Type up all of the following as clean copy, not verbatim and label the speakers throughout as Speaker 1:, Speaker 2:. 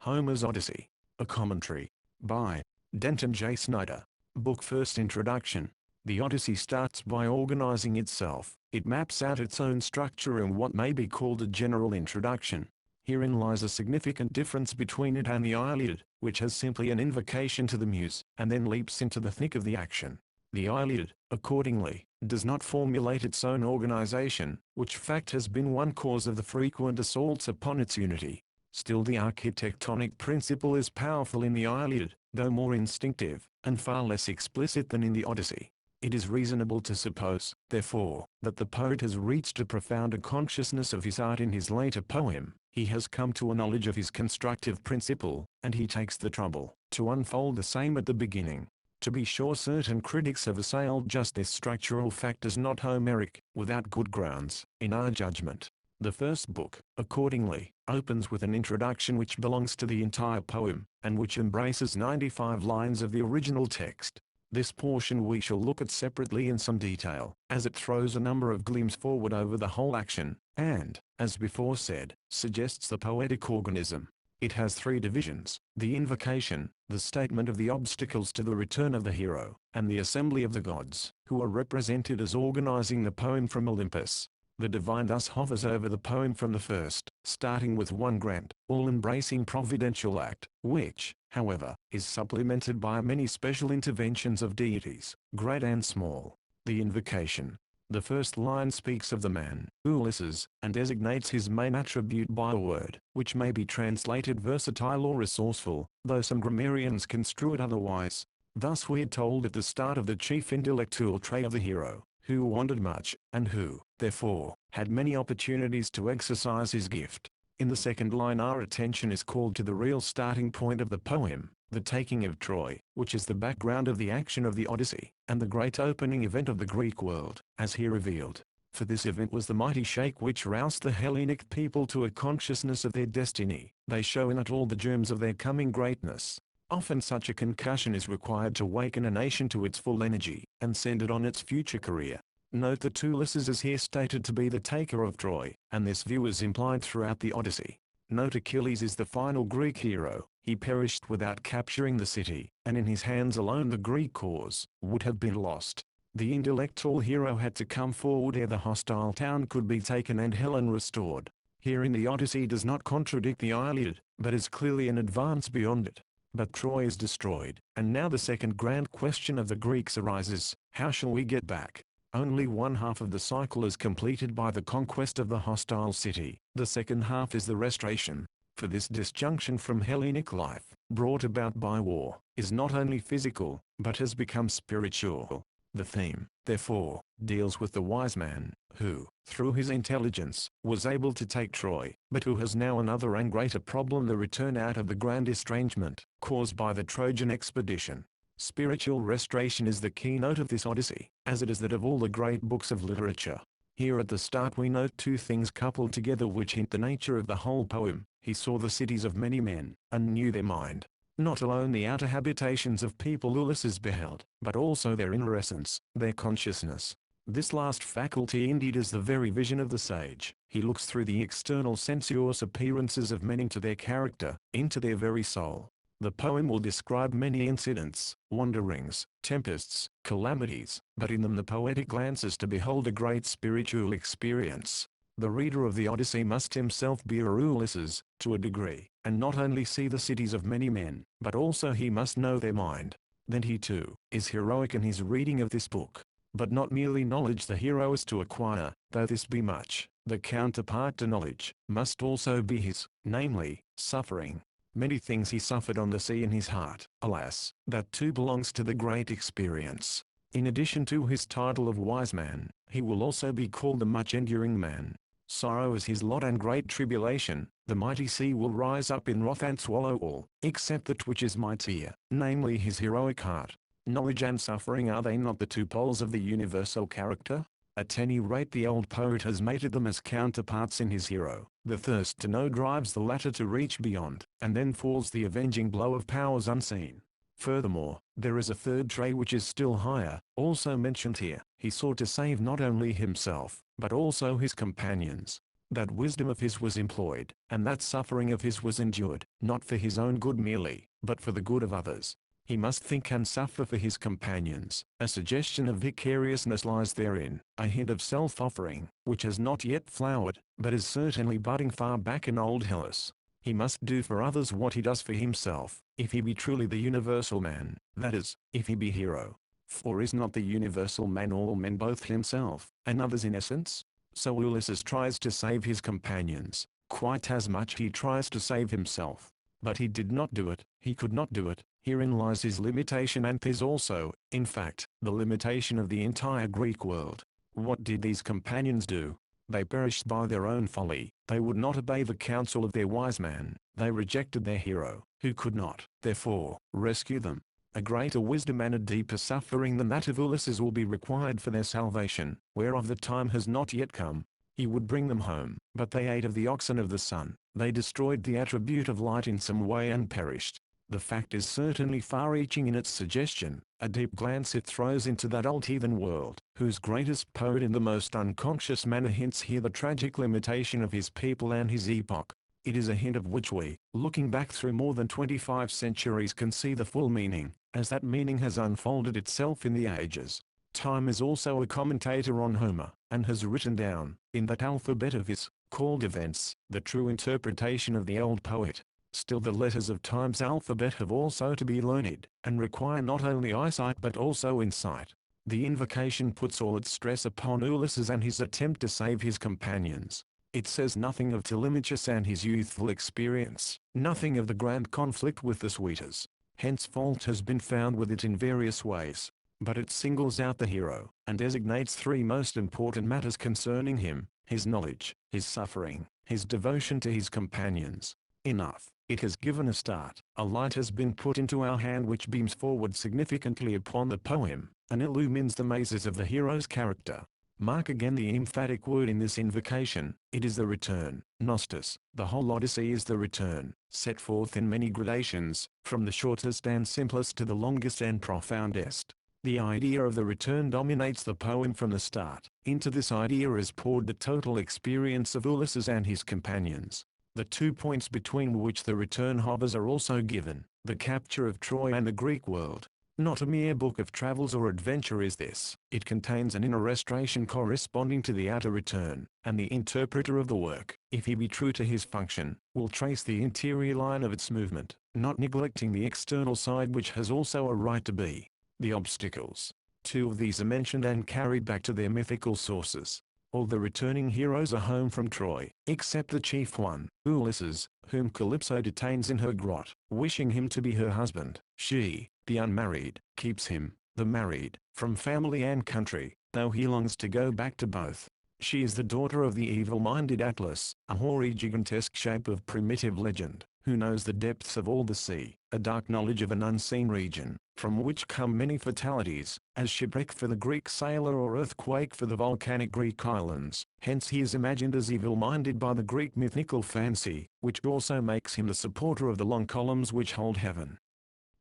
Speaker 1: Homer's Odyssey. A commentary. By Denton Snider. Book First Introduction. The Odyssey starts by organizing itself. It maps out its own structure in what may be called a general introduction. Herein lies a significant difference between it and the Iliad, which has simply an invocation to the muse, and then leaps into the thick of the action. The Iliad, accordingly, does not formulate its own organization, which fact has been one cause of the frequent assaults upon its unity. Still, the architectonic principle is powerful in the Iliad, though more instinctive, and far less explicit than in the Odyssey. It is reasonable to suppose, therefore, that the poet has reached a profounder consciousness of his art in his later poem. He has come to a knowledge of his constructive principle, and he takes the trouble to unfold the same at the beginning. To be sure, certain critics have assailed just this structural fact as not Homeric, without good grounds, in our judgment. The first book, accordingly, opens with an introduction which belongs to the entire poem, and which embraces 95 lines of the original text. This portion we shall look at separately in some detail, as it throws a number of gleams forward over the whole action, and, as before said, suggests the poetic organism. It has three divisions: the invocation, the statement of the obstacles to the return of the hero, and the assembly of the gods, who are represented as organizing the poem from Olympus. The divine thus hovers over the poem from the first, starting with one grand, all-embracing providential act, which, however, is supplemented by many special interventions of deities, great and small. The invocation. The first line speaks of the man, Ulysses, and designates his main attribute by a word, which may be translated versatile or resourceful, though some grammarians construe it otherwise. Thus we are told at the start of the chief intellectual trait of the hero, who wandered much, and who, therefore, had many opportunities to exercise his gift. In the second line our attention is called to the real starting point of the poem, the taking of Troy, which is the background of the action of the Odyssey, and the great opening event of the Greek world, as here revealed. For this event was the mighty shake which roused the Hellenic people to a consciousness of their destiny. They show in it all the germs of their coming greatness. Often such a concussion is required to waken a nation to its full energy, and send it on its future career. Note that Ulysses is here stated to be the taker of Troy, and this view is implied throughout the Odyssey. Note Achilles is the final Greek hero. He perished without capturing the city, and in his hands alone the Greek cause would have been lost. The intellectual hero had to come forward ere the hostile town could be taken and Helen restored. Herein the Odyssey does not contradict the Iliad, but is clearly an advance beyond it. But Troy is destroyed, and now the second grand question of the Greeks arises: how shall we get back? Only one half of the cycle is completed by the conquest of the hostile city. The second half is the restoration. For this disjunction from Hellenic life, brought about by war, is not only physical, but has become spiritual. The theme, therefore, deals with the wise man, who, through his intelligence, was able to take Troy, but who has now another and greater problem: the return out of the grand estrangement, caused by the Trojan expedition. Spiritual restoration is the keynote of this Odyssey, as it is that of all the great books of literature. Here at the start we note two things coupled together which hint the nature of the whole poem. He saw the cities of many men, and knew their mind. Not alone the outer habitations of people Ulysses beheld, but also their inner essence, their consciousness. This last faculty indeed is the very vision of the sage. He looks through the external sensuous appearances of men into their character, into their very soul. The poem will describe many incidents, wanderings, tempests, calamities, but in them the poetic glances to behold a great spiritual experience. The reader of the Odyssey must himself be a Ulysses, to a degree, and not only see the cities of many men, but also he must know their mind. Then he too is heroic in his reading of this book. But not merely knowledge the hero is to acquire, though this be much. The counterpart to knowledge must also be his, namely, suffering. Many things he suffered on the sea in his heart. Alas, that too belongs to the great experience. In addition to his title of wise man, he will also be called the much-enduring man. Sorrow is his lot and great tribulation. The mighty sea will rise up in wrath and swallow all, except that which is mightier, namely his heroic heart. Knowledge and suffering, are they not the two poles of the universal character? At any rate the old poet has mated them as counterparts in his hero. The thirst to know drives the latter to reach beyond, and then falls the avenging blow of powers unseen. Furthermore, there is a third trait which is still higher, also mentioned here. He sought to save not only himself, but also his companions. that wisdom of his was employed, and that suffering of his was endured, not for his own good merely, but for the good of others. He must think and suffer for his companions. A suggestion of vicariousness lies therein, a hint of self-offering, which has not yet flowered, but is certainly budding far back in old Hellas. He must do for others what he does for himself, if he be truly the universal man, that is, if he be hero. For is not the universal man all men, both himself and others in essence? So Ulysses tries to save his companions, quite as much he tries to save himself. But he did not do it, he could not do it. Herein lies his limitation, and his also, in fact, the limitation of the entire Greek world. What did these companions do? They perished by their own folly. They would not obey the counsel of their wise man. They rejected their hero, who could not, therefore, rescue them. A greater wisdom and a deeper suffering than that of Ulysses will be required for their salvation, whereof the time has not yet come. He would bring them home, but they ate of the oxen of the sun. They destroyed the attribute of light in some way and perished. The fact is certainly far-reaching in its suggestion. A deep glance it throws into that old heathen world, whose greatest poet in the most unconscious manner hints here the tragic limitation of his people and his epoch. It is a hint of which we, looking back through more than 25 centuries, can see the full meaning, as that meaning has unfolded itself in the ages. Time is also a commentator on Homer, and has written down, in that alphabet of his, called events, the true interpretation of the old poet. Still the letters of Time's alphabet have also to be learned, and require not only eyesight but also insight. The invocation puts all its stress upon Ulysses and his attempt to save his companions. It says nothing of Telemachus and his youthful experience, nothing of the grand conflict with the suitors. Hence fault has been found with it in various ways. But it singles out the hero, and designates three most important matters concerning him: his knowledge, his suffering, his devotion to his companions. Enough. It has given a start. A light has been put into our hand which beams forward significantly upon the poem, and illumines the mazes of the hero's character. Mark again the emphatic word in this invocation. It is the return. Nostos. The whole Odyssey is the return, set forth in many gradations, from the shortest and simplest to the longest and profoundest. The idea of the return dominates the poem from the start. Into this idea is poured the total experience of Ulysses and his companions. The 2 points between which the return hovers are also given: the capture of Troy and the Greek world. Not a mere book of travels or adventure is this. It contains an inner restoration corresponding to the outer return, and the interpreter of the work, if he be true to his function, will trace the interior line of its movement, not neglecting the external side which has also a right to be. The obstacles. Two of these are mentioned and carried back to their mythical sources. All the returning heroes are home from Troy, except the chief one, Ulysses, whom Calypso detains in her grot, wishing him to be her husband. She, the unmarried, keeps him, the married, from family and country, though he longs to go back to both. She is the daughter of the evil-minded Atlas, a hoary gigantesque shape of primitive legend, who knows the depths of all the sea, a dark knowledge of an unseen region, from which come many fatalities, as shipwreck for the Greek sailor or earthquake for the volcanic Greek islands. Hence he is imagined as evil-minded by the Greek mythical fancy, which also makes him the supporter of the long columns which hold heaven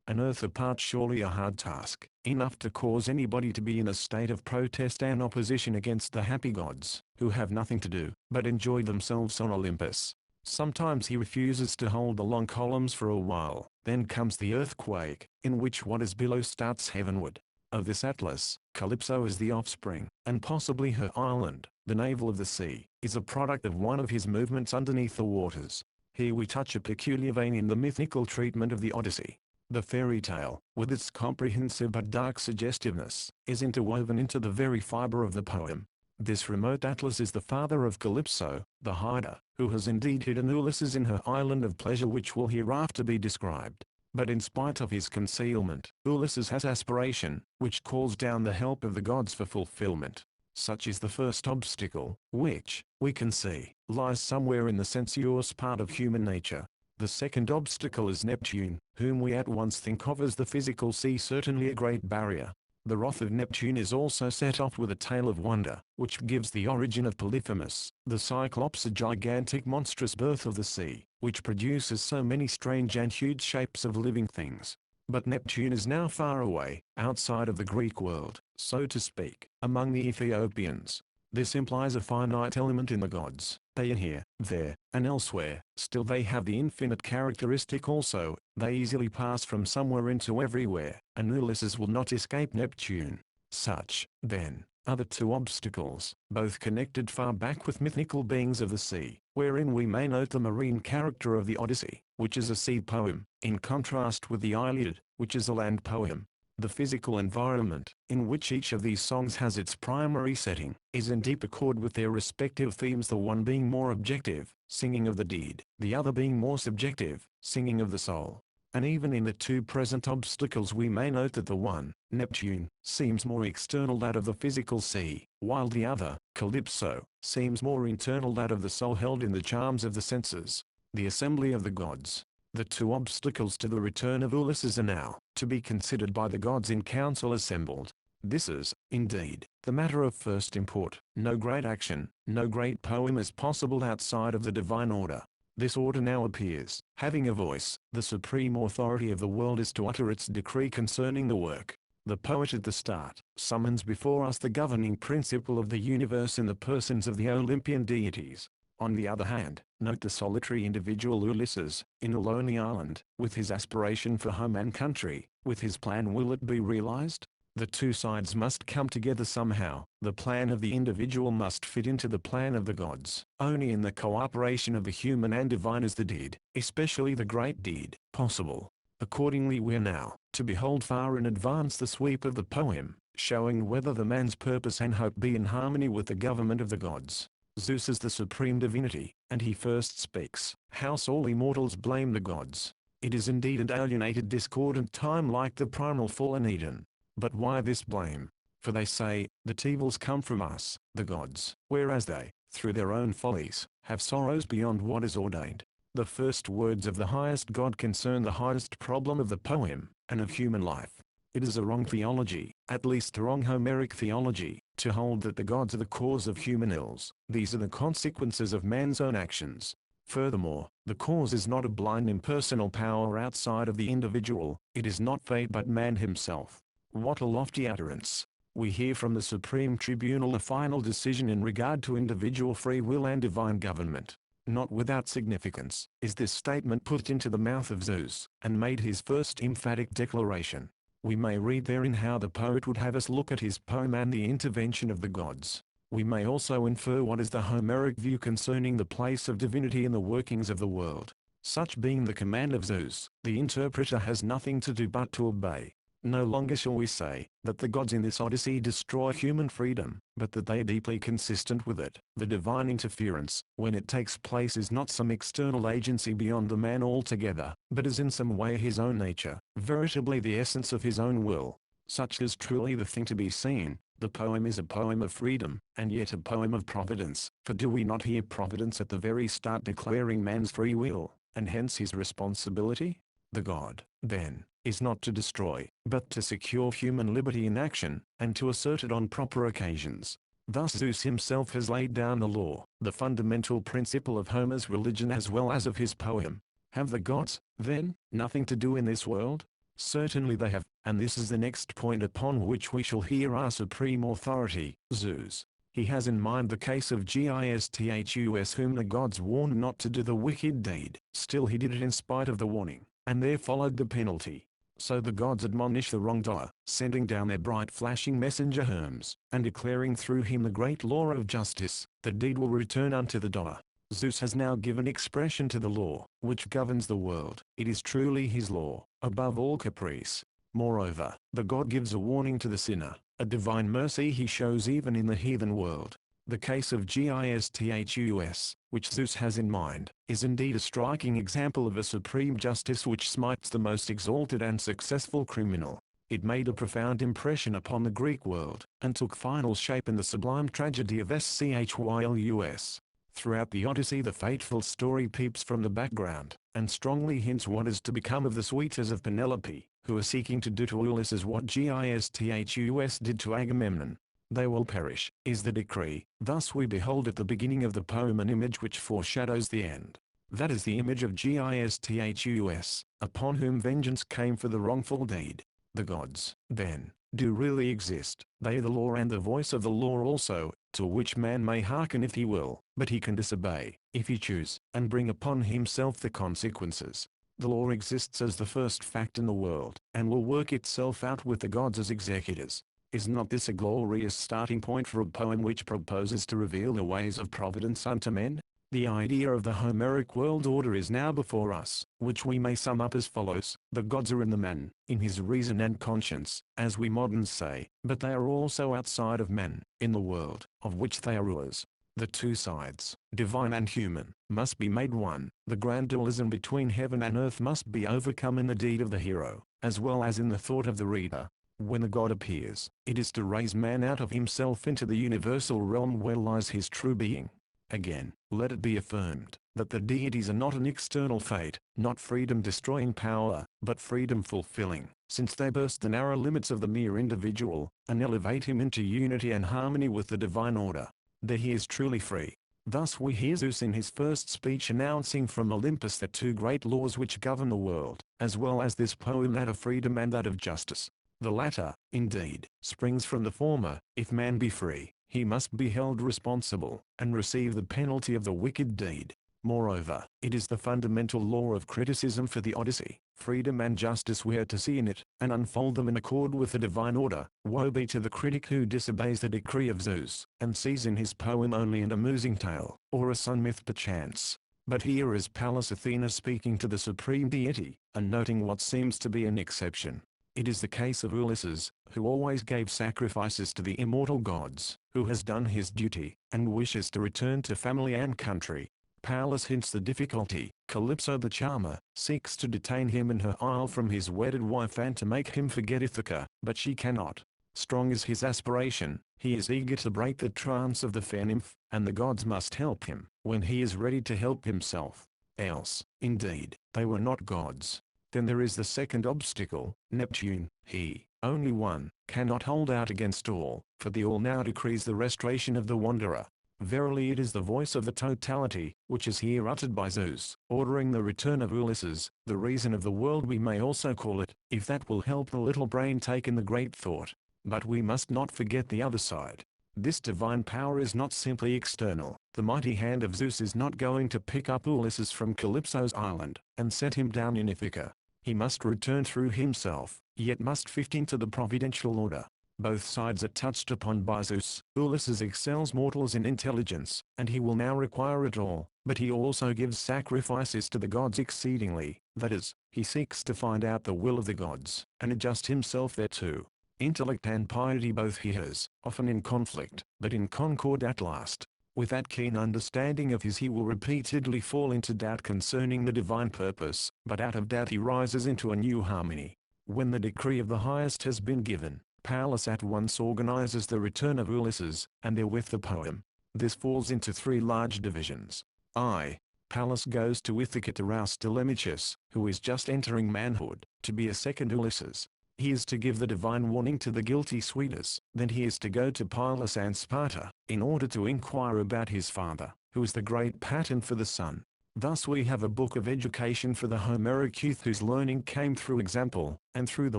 Speaker 1: and earth apart. Surely a hard task, enough to cause anybody to be in a state of protest and opposition against the happy gods, who have nothing to do but enjoy themselves on Olympus. Sometimes he refuses to hold the long columns for a while. Then comes the earthquake, in which what is below starts heavenward. Of this Atlas, Calypso is the offspring, and possibly her island, the navel of the sea, is a product of one of his movements underneath the waters. Here we touch a peculiar vein in the mythical treatment of the Odyssey. The fairy tale, with its comprehensive but dark suggestiveness, is interwoven into the very fiber of the poem. This remote Atlas is the father of Calypso, the hider, who has indeed hidden Ulysses in her island of pleasure which will hereafter be described. But in spite of his concealment, Ulysses has aspiration, which calls down the help of the gods for fulfillment. Such is the first obstacle, which, we can see, lies somewhere in the sensuous part of human nature. The second obstacle is Neptune, whom we at once think of as the physical sea, certainly a great barrier. The wrath of Neptune is also set off with a tale of wonder, which gives the origin of Polyphemus, the Cyclops, a gigantic monstrous birth of the sea, which produces so many strange and huge shapes of living things. But Neptune is now far away, outside of the Greek world, so to speak, among the Ethiopians. This implies a finite element in the gods. They are here, there, and elsewhere. Still they have the infinite characteristic also. They easily pass from somewhere into everywhere, and Ulysses will not escape Neptune. Such, then, are the two obstacles, both connected far back with mythical beings of the sea, wherein we may note the marine character of the Odyssey, which is a sea poem, in contrast with the Iliad, which is a land poem. The physical environment, in which each of these songs has its primary setting, is in deep accord with their respective themes, the one being more objective, singing of the deed, the other being more subjective, singing of the soul. And even in the two present obstacles we may note that the one, Neptune, seems more external, that of the physical sea, while the other, Calypso, seems more internal, that of the soul held in the charms of the senses. The assembly of the gods. The two obstacles to the return of Ulysses are now to be considered by the gods in council assembled. This is, indeed, the matter of first import. No great action, no great poem is possible outside of the divine order. This order now appears, having a voice. The supreme authority of the world is to utter its decree concerning the work. The poet at the start summons before us the governing principle of the universe in the persons of the Olympian deities. On the other hand, note the solitary individual Ulysses, in a lonely island, with his aspiration for home and country. With his plan, will it be realized? The two sides must come together somehow. The plan of the individual must fit into the plan of the gods. Only in the cooperation of the human and divine is the deed, especially the great deed, possible. Accordingly we are now to behold far in advance the sweep of the poem, showing whether the man's purpose and hope be in harmony with the government of the gods. Zeus is the supreme divinity, and he first speaks. How sorely mortals blame the gods. It is indeed an alienated discordant time like the primal fall in Eden. But why this blame? For they say, that evils come from us, the gods, whereas they, through their own follies, have sorrows beyond what is ordained. The first words of the highest God concern the highest problem of the poem, and of human life. It is a wrong theology, at least a wrong Homeric theology, to hold that the gods are the cause of human ills. These are the consequences of man's own actions. Furthermore, the cause is not a blind impersonal power outside of the individual. It is not fate but man himself. What a lofty utterance! We hear from the Supreme Tribunal a final decision in regard to individual free will and divine government. Not without significance is this statement put into the mouth of Zeus, and made his first emphatic declaration. We may read therein how the poet would have us look at his poem and the intervention of the gods. We may also infer what is the Homeric view concerning the place of divinity in the workings of the world. Such being the command of Zeus, the interpreter has nothing to do but to obey. No longer shall we say that the gods in this Odyssey destroy human freedom, but that they are deeply consistent with it. The divine interference, when it takes place, is not some external agency beyond the man altogether, but is in some way his own nature, veritably the essence of his own will. Such is truly the thing to be seen. The poem is a poem of freedom, and yet a poem of providence, for do we not hear Providence at the very start declaring man's free will, and hence his responsibility? The God, then, is not to destroy, but to secure human liberty in action, and to assert it on proper occasions. Thus Zeus himself has laid down the law, the fundamental principle of Homer's religion as well as of his poem. Have the gods, then, nothing to do in this world? Certainly they have, and this is the next point upon which we shall hear our supreme authority, Zeus. He has in mind the case of Gisthus whom the gods warned not to do the wicked deed. Still he did it in spite of the warning, and there followed the penalty. So the gods admonish the wrongdoer, sending down their bright flashing messenger Hermes, and declaring through him the great law of justice. The deed will return unto the doer. Zeus has now given expression to the law, which governs the world. It is truly his law, above all caprice. Moreover, the god gives a warning to the sinner, a divine mercy he shows even in the heathen world. The case of Gisthus, which Zeus has in mind, is indeed a striking example of a supreme justice which smites the most exalted and successful criminal. It made a profound impression upon the Greek world, and took final shape in the sublime tragedy of Schylus. Throughout the Odyssey the fateful story peeps from the background, and strongly hints what is to become of the suitors of Penelope, who are seeking to do to Ulysses what Gisthus did to Agamemnon. They will perish, is the decree. Thus we behold at the beginning of the poem an image which foreshadows the end. That is the image of Gisthus, upon whom vengeance came for the wrongful deed. The gods, then, do really exist. They are the law and the voice of the law also, to which man may hearken if he will, but he can disobey, if he choose, and bring upon himself the consequences. The law exists as the first fact in the world, and will work itself out with the gods as executors. Is not this a glorious starting point for a poem which proposes to reveal the ways of providence unto men? The idea of the Homeric world order is now before us, which we may sum up as follows: the gods are in the man, in his reason and conscience, as we moderns say, but they are also outside of men, in the world, of which they are rulers. The two sides, divine and human, must be made one. The grand dualism between heaven and earth must be overcome in the deed of the hero, as well as in the thought of the reader. When the God appears, it is to raise man out of himself into the universal realm where lies his true being. Again, let it be affirmed, that the deities are not an external fate, not freedom-destroying power, but freedom-fulfilling, since they burst the narrow limits of the mere individual, and elevate him into unity and harmony with the divine order. There he is truly free. Thus we hear Zeus in his first speech announcing from Olympus the two great laws which govern the world, as well as this poem that of freedom and that of justice. The latter, indeed, springs from the former. If man be free, he must be held responsible, and receive the penalty of the wicked deed. Moreover, it is the fundamental law of criticism for the Odyssey. Freedom and justice we are to see in it, and unfold them in accord with the divine order. Woe be to the critic who disobeys the decree of Zeus, and sees in his poem only an amusing tale, or a sun myth perchance. But here is Pallas Athena speaking to the supreme deity, and noting what seems to be an exception. It is the case of Ulysses, who always gave sacrifices to the immortal gods, who has done his duty, and wishes to return to family and country. Pallas hints the difficulty. Calypso the charmer seeks to detain him in her isle from his wedded wife and to make him forget Ithaca, but she cannot. Strong is his aspiration, he is eager to break the trance of the fair nymph, and the gods must help him, when he is ready to help himself. Else, indeed, they were not gods. Then there is the second obstacle, Neptune. He, only one, cannot hold out against all, for the all now decrees the restoration of the wanderer. Verily it is the voice of the totality, which is here uttered by Zeus, ordering the return of Ulysses, the reason of the world we may also call it, if that will help the little brain take in the great thought. But we must not forget the other side. This divine power is not simply external. The mighty hand of Zeus is not going to pick up Ulysses from Calypso's island, and set him down in Ithaca. He must return through himself, yet must fit into the providential order. Both sides are touched upon by Zeus. Ulysses excels mortals in intelligence, and he will now require it all, but he also gives sacrifices to the gods exceedingly, that is, he seeks to find out the will of the gods, and adjust himself thereto. Intellect and piety both he has, often in conflict, but in concord at last. With that keen understanding of his he will repeatedly fall into doubt concerning the divine purpose, but out of doubt he rises into a new harmony. When the decree of the highest has been given, Pallas at once organizes the return of Ulysses, and therewith the poem. This falls into three large divisions. Pallas goes to Ithaca to rouse Telemachus, who is just entering manhood, to be a second Ulysses. He is to give the divine warning to the guilty Suidas. Then he is to go to Pylos and Sparta, in order to inquire about his father, who is the great pattern for the son. Thus we have a book of education for the Homeric youth whose learning came through example, and through the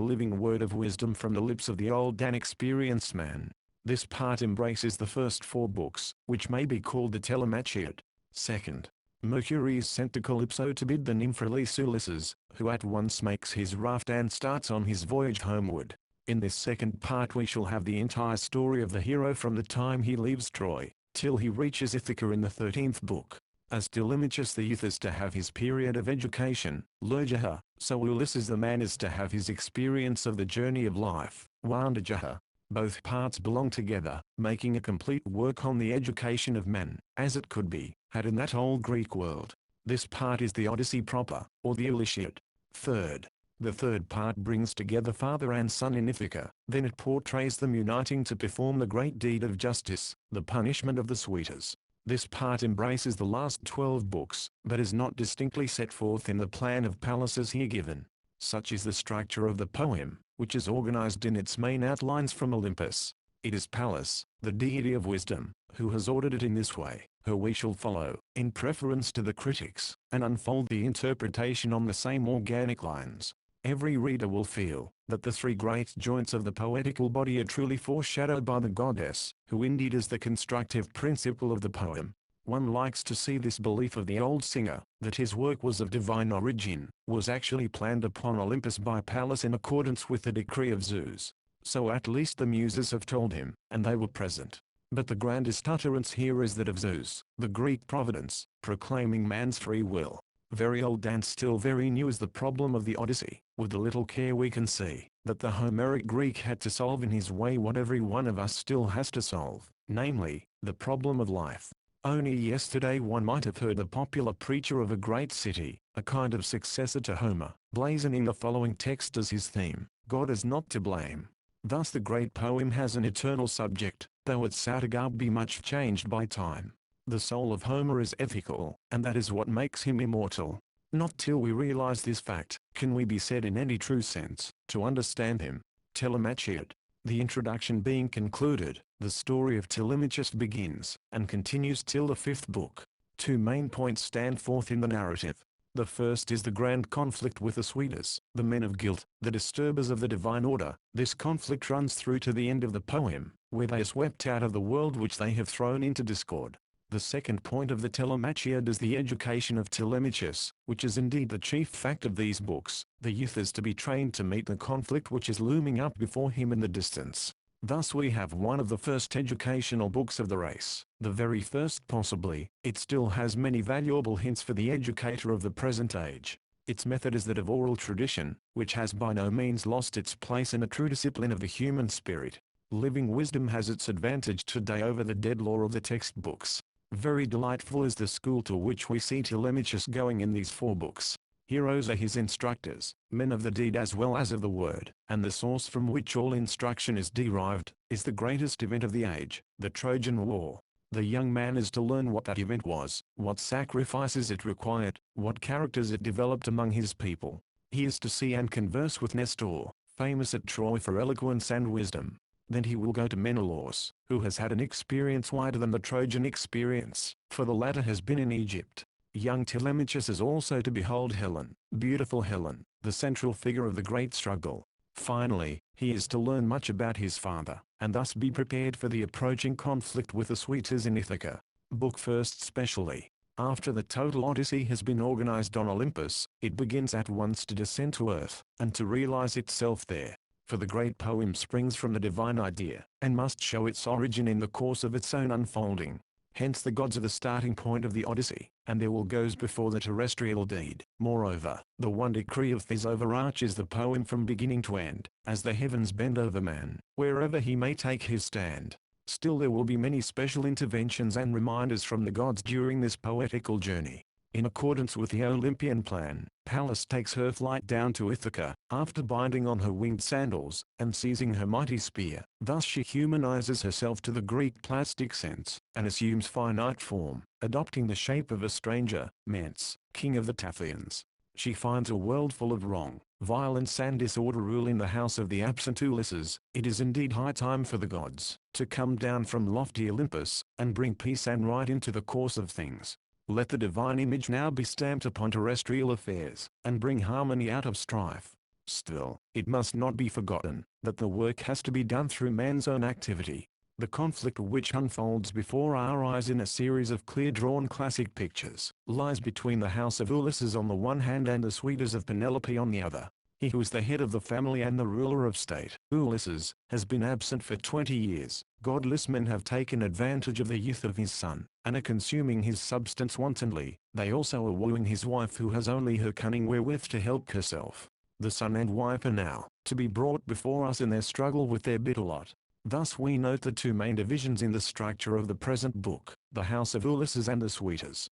Speaker 1: living word of wisdom from the lips of the old and experienced man. This part embraces the first 4 books, which may be called the Telemachiad. Second, Mercury is sent to Calypso to bid the nymph release Ulysses, who at once makes his raft and starts on his voyage homeward. In this second part we shall have the entire story of the hero from the time he leaves Troy, till he reaches Ithaca in the 13th book. As Telemachus the youth is to have his period of education, Lurjaha, so Ulysses the man is to have his experience of the journey of life, Wandajaha. Both parts belong together, making a complete work on the education of men, as it could be, had in that old Greek world. This part is the Odyssey proper, or the Iliad. Third, the third part brings together father and son in Ithaca, then it portrays them uniting to perform the great deed of justice, the punishment of the Suitors. This part embraces the last 12 books, but is not distinctly set forth in the plan of Pallas as here given. Such is the structure of the poem, which is organized in its main outlines from Olympus. It is Pallas, the deity of wisdom, who has ordered it in this way, her we shall follow, in preference to the critics, and unfold the interpretation on the same organic lines. Every reader will feel that the three great joints of the poetical body are truly foreshadowed by the goddess, who indeed is the constructive principle of the poem. One likes to see this belief of the old singer, that his work was of divine origin, was actually planned upon Olympus by Pallas in accordance with the decree of Zeus. So at least the muses have told him, and they were present. But the grandest utterance here is that of Zeus, the Greek providence, proclaiming man's free will. Very old and still very new is the problem of the Odyssey. With a little care we can see that the Homeric Greek had to solve in his way what every one of us still has to solve, namely, the problem of life. Only yesterday one might have heard the popular preacher of a great city, a kind of successor to Homer, blazoning the following text as his theme: God is not to blame. Thus the great poem has an eternal subject, though its outer garb be much changed by time. The soul of Homer is ethical, and that is what makes him immortal. Not till we realize this fact, can we be said in any true sense, to understand him. Telemachus. The introduction being concluded, the story of Telemachus begins, and continues till the fifth book. Two main points stand forth in the narrative. The first is the grand conflict with the Suitors, the men of guilt, the disturbers of the divine order. This conflict runs through to the end of the poem, where they are swept out of the world which they have thrown into discord. The second point of the Telemachus is the education of Telemachus, which is indeed the chief fact of these books. The youth is to be trained to meet the conflict which is looming up before him in the distance. Thus we have one of the first educational books of the race, the very first possibly. It still has many valuable hints for the educator of the present age. Its method is that of oral tradition, which has by no means lost its place in a true discipline of the human spirit. Living wisdom has its advantage today over the dead lore of the textbooks. Very delightful is the school to which we see Telemachus going in these four books. Heroes are his instructors, men of the deed as well as of the word, and the source from which all instruction is derived, is the greatest event of the age, the Trojan War. The young man is to learn what that event was, what sacrifices it required, what characters it developed among his people. He is to see and converse with Nestor, famous at Troy for eloquence and wisdom. Then he will go to Menelaus, who has had an experience wider than the Trojan experience, for the latter has been in Egypt. Young Telemachus is also to behold Helen, beautiful Helen, the central figure of the great struggle. Finally, he is to learn much about his father, and thus be prepared for the approaching conflict with the Suitors in Ithaca. Book first specially. After the total Odyssey has been organized on Olympus, it begins at once to descend to earth, and to realize itself there. For the great poem springs from the divine idea, and must show its origin in the course of its own unfolding. Hence the gods are the starting point of the Odyssey, and their will goes before the terrestrial deed. Moreover, the one decree of Theos overarches the poem from beginning to end, as the heavens bend over man, wherever he may take his stand. Still there will be many special interventions and reminders from the gods during this poetical journey. In accordance with the Olympian plan, Pallas takes her flight down to Ithaca, after binding on her winged sandals, and seizing her mighty spear. Thus she humanizes herself to the Greek plastic sense, and assumes finite form, adopting the shape of a stranger, Mens, king of the Taphians. She finds a world full of wrong, violence and disorder rule in the house of the absent Ulysses. It is indeed high time for the gods to come down from lofty Olympus, and bring peace and right into the course of things. Let the divine image now be stamped upon terrestrial affairs, and bring harmony out of strife. Still, it must not be forgotten that the work has to be done through man's own activity. The conflict which unfolds before our eyes in a series of clear-drawn classic pictures, lies between the house of Ulysses on the one hand and the Suitors of Penelope on the other. He who is the head of the family and the ruler of state, Ulysses, has been absent for 20 years. Godless men have taken advantage of the youth of his son, and are consuming his substance wantonly. They also are wooing his wife who has only her cunning wherewith to help herself. The son and wife are now to be brought before us in their struggle with their bitter lot. Thus we note the two main divisions in the structure of the present book, the house of Ulysses and the Suitors.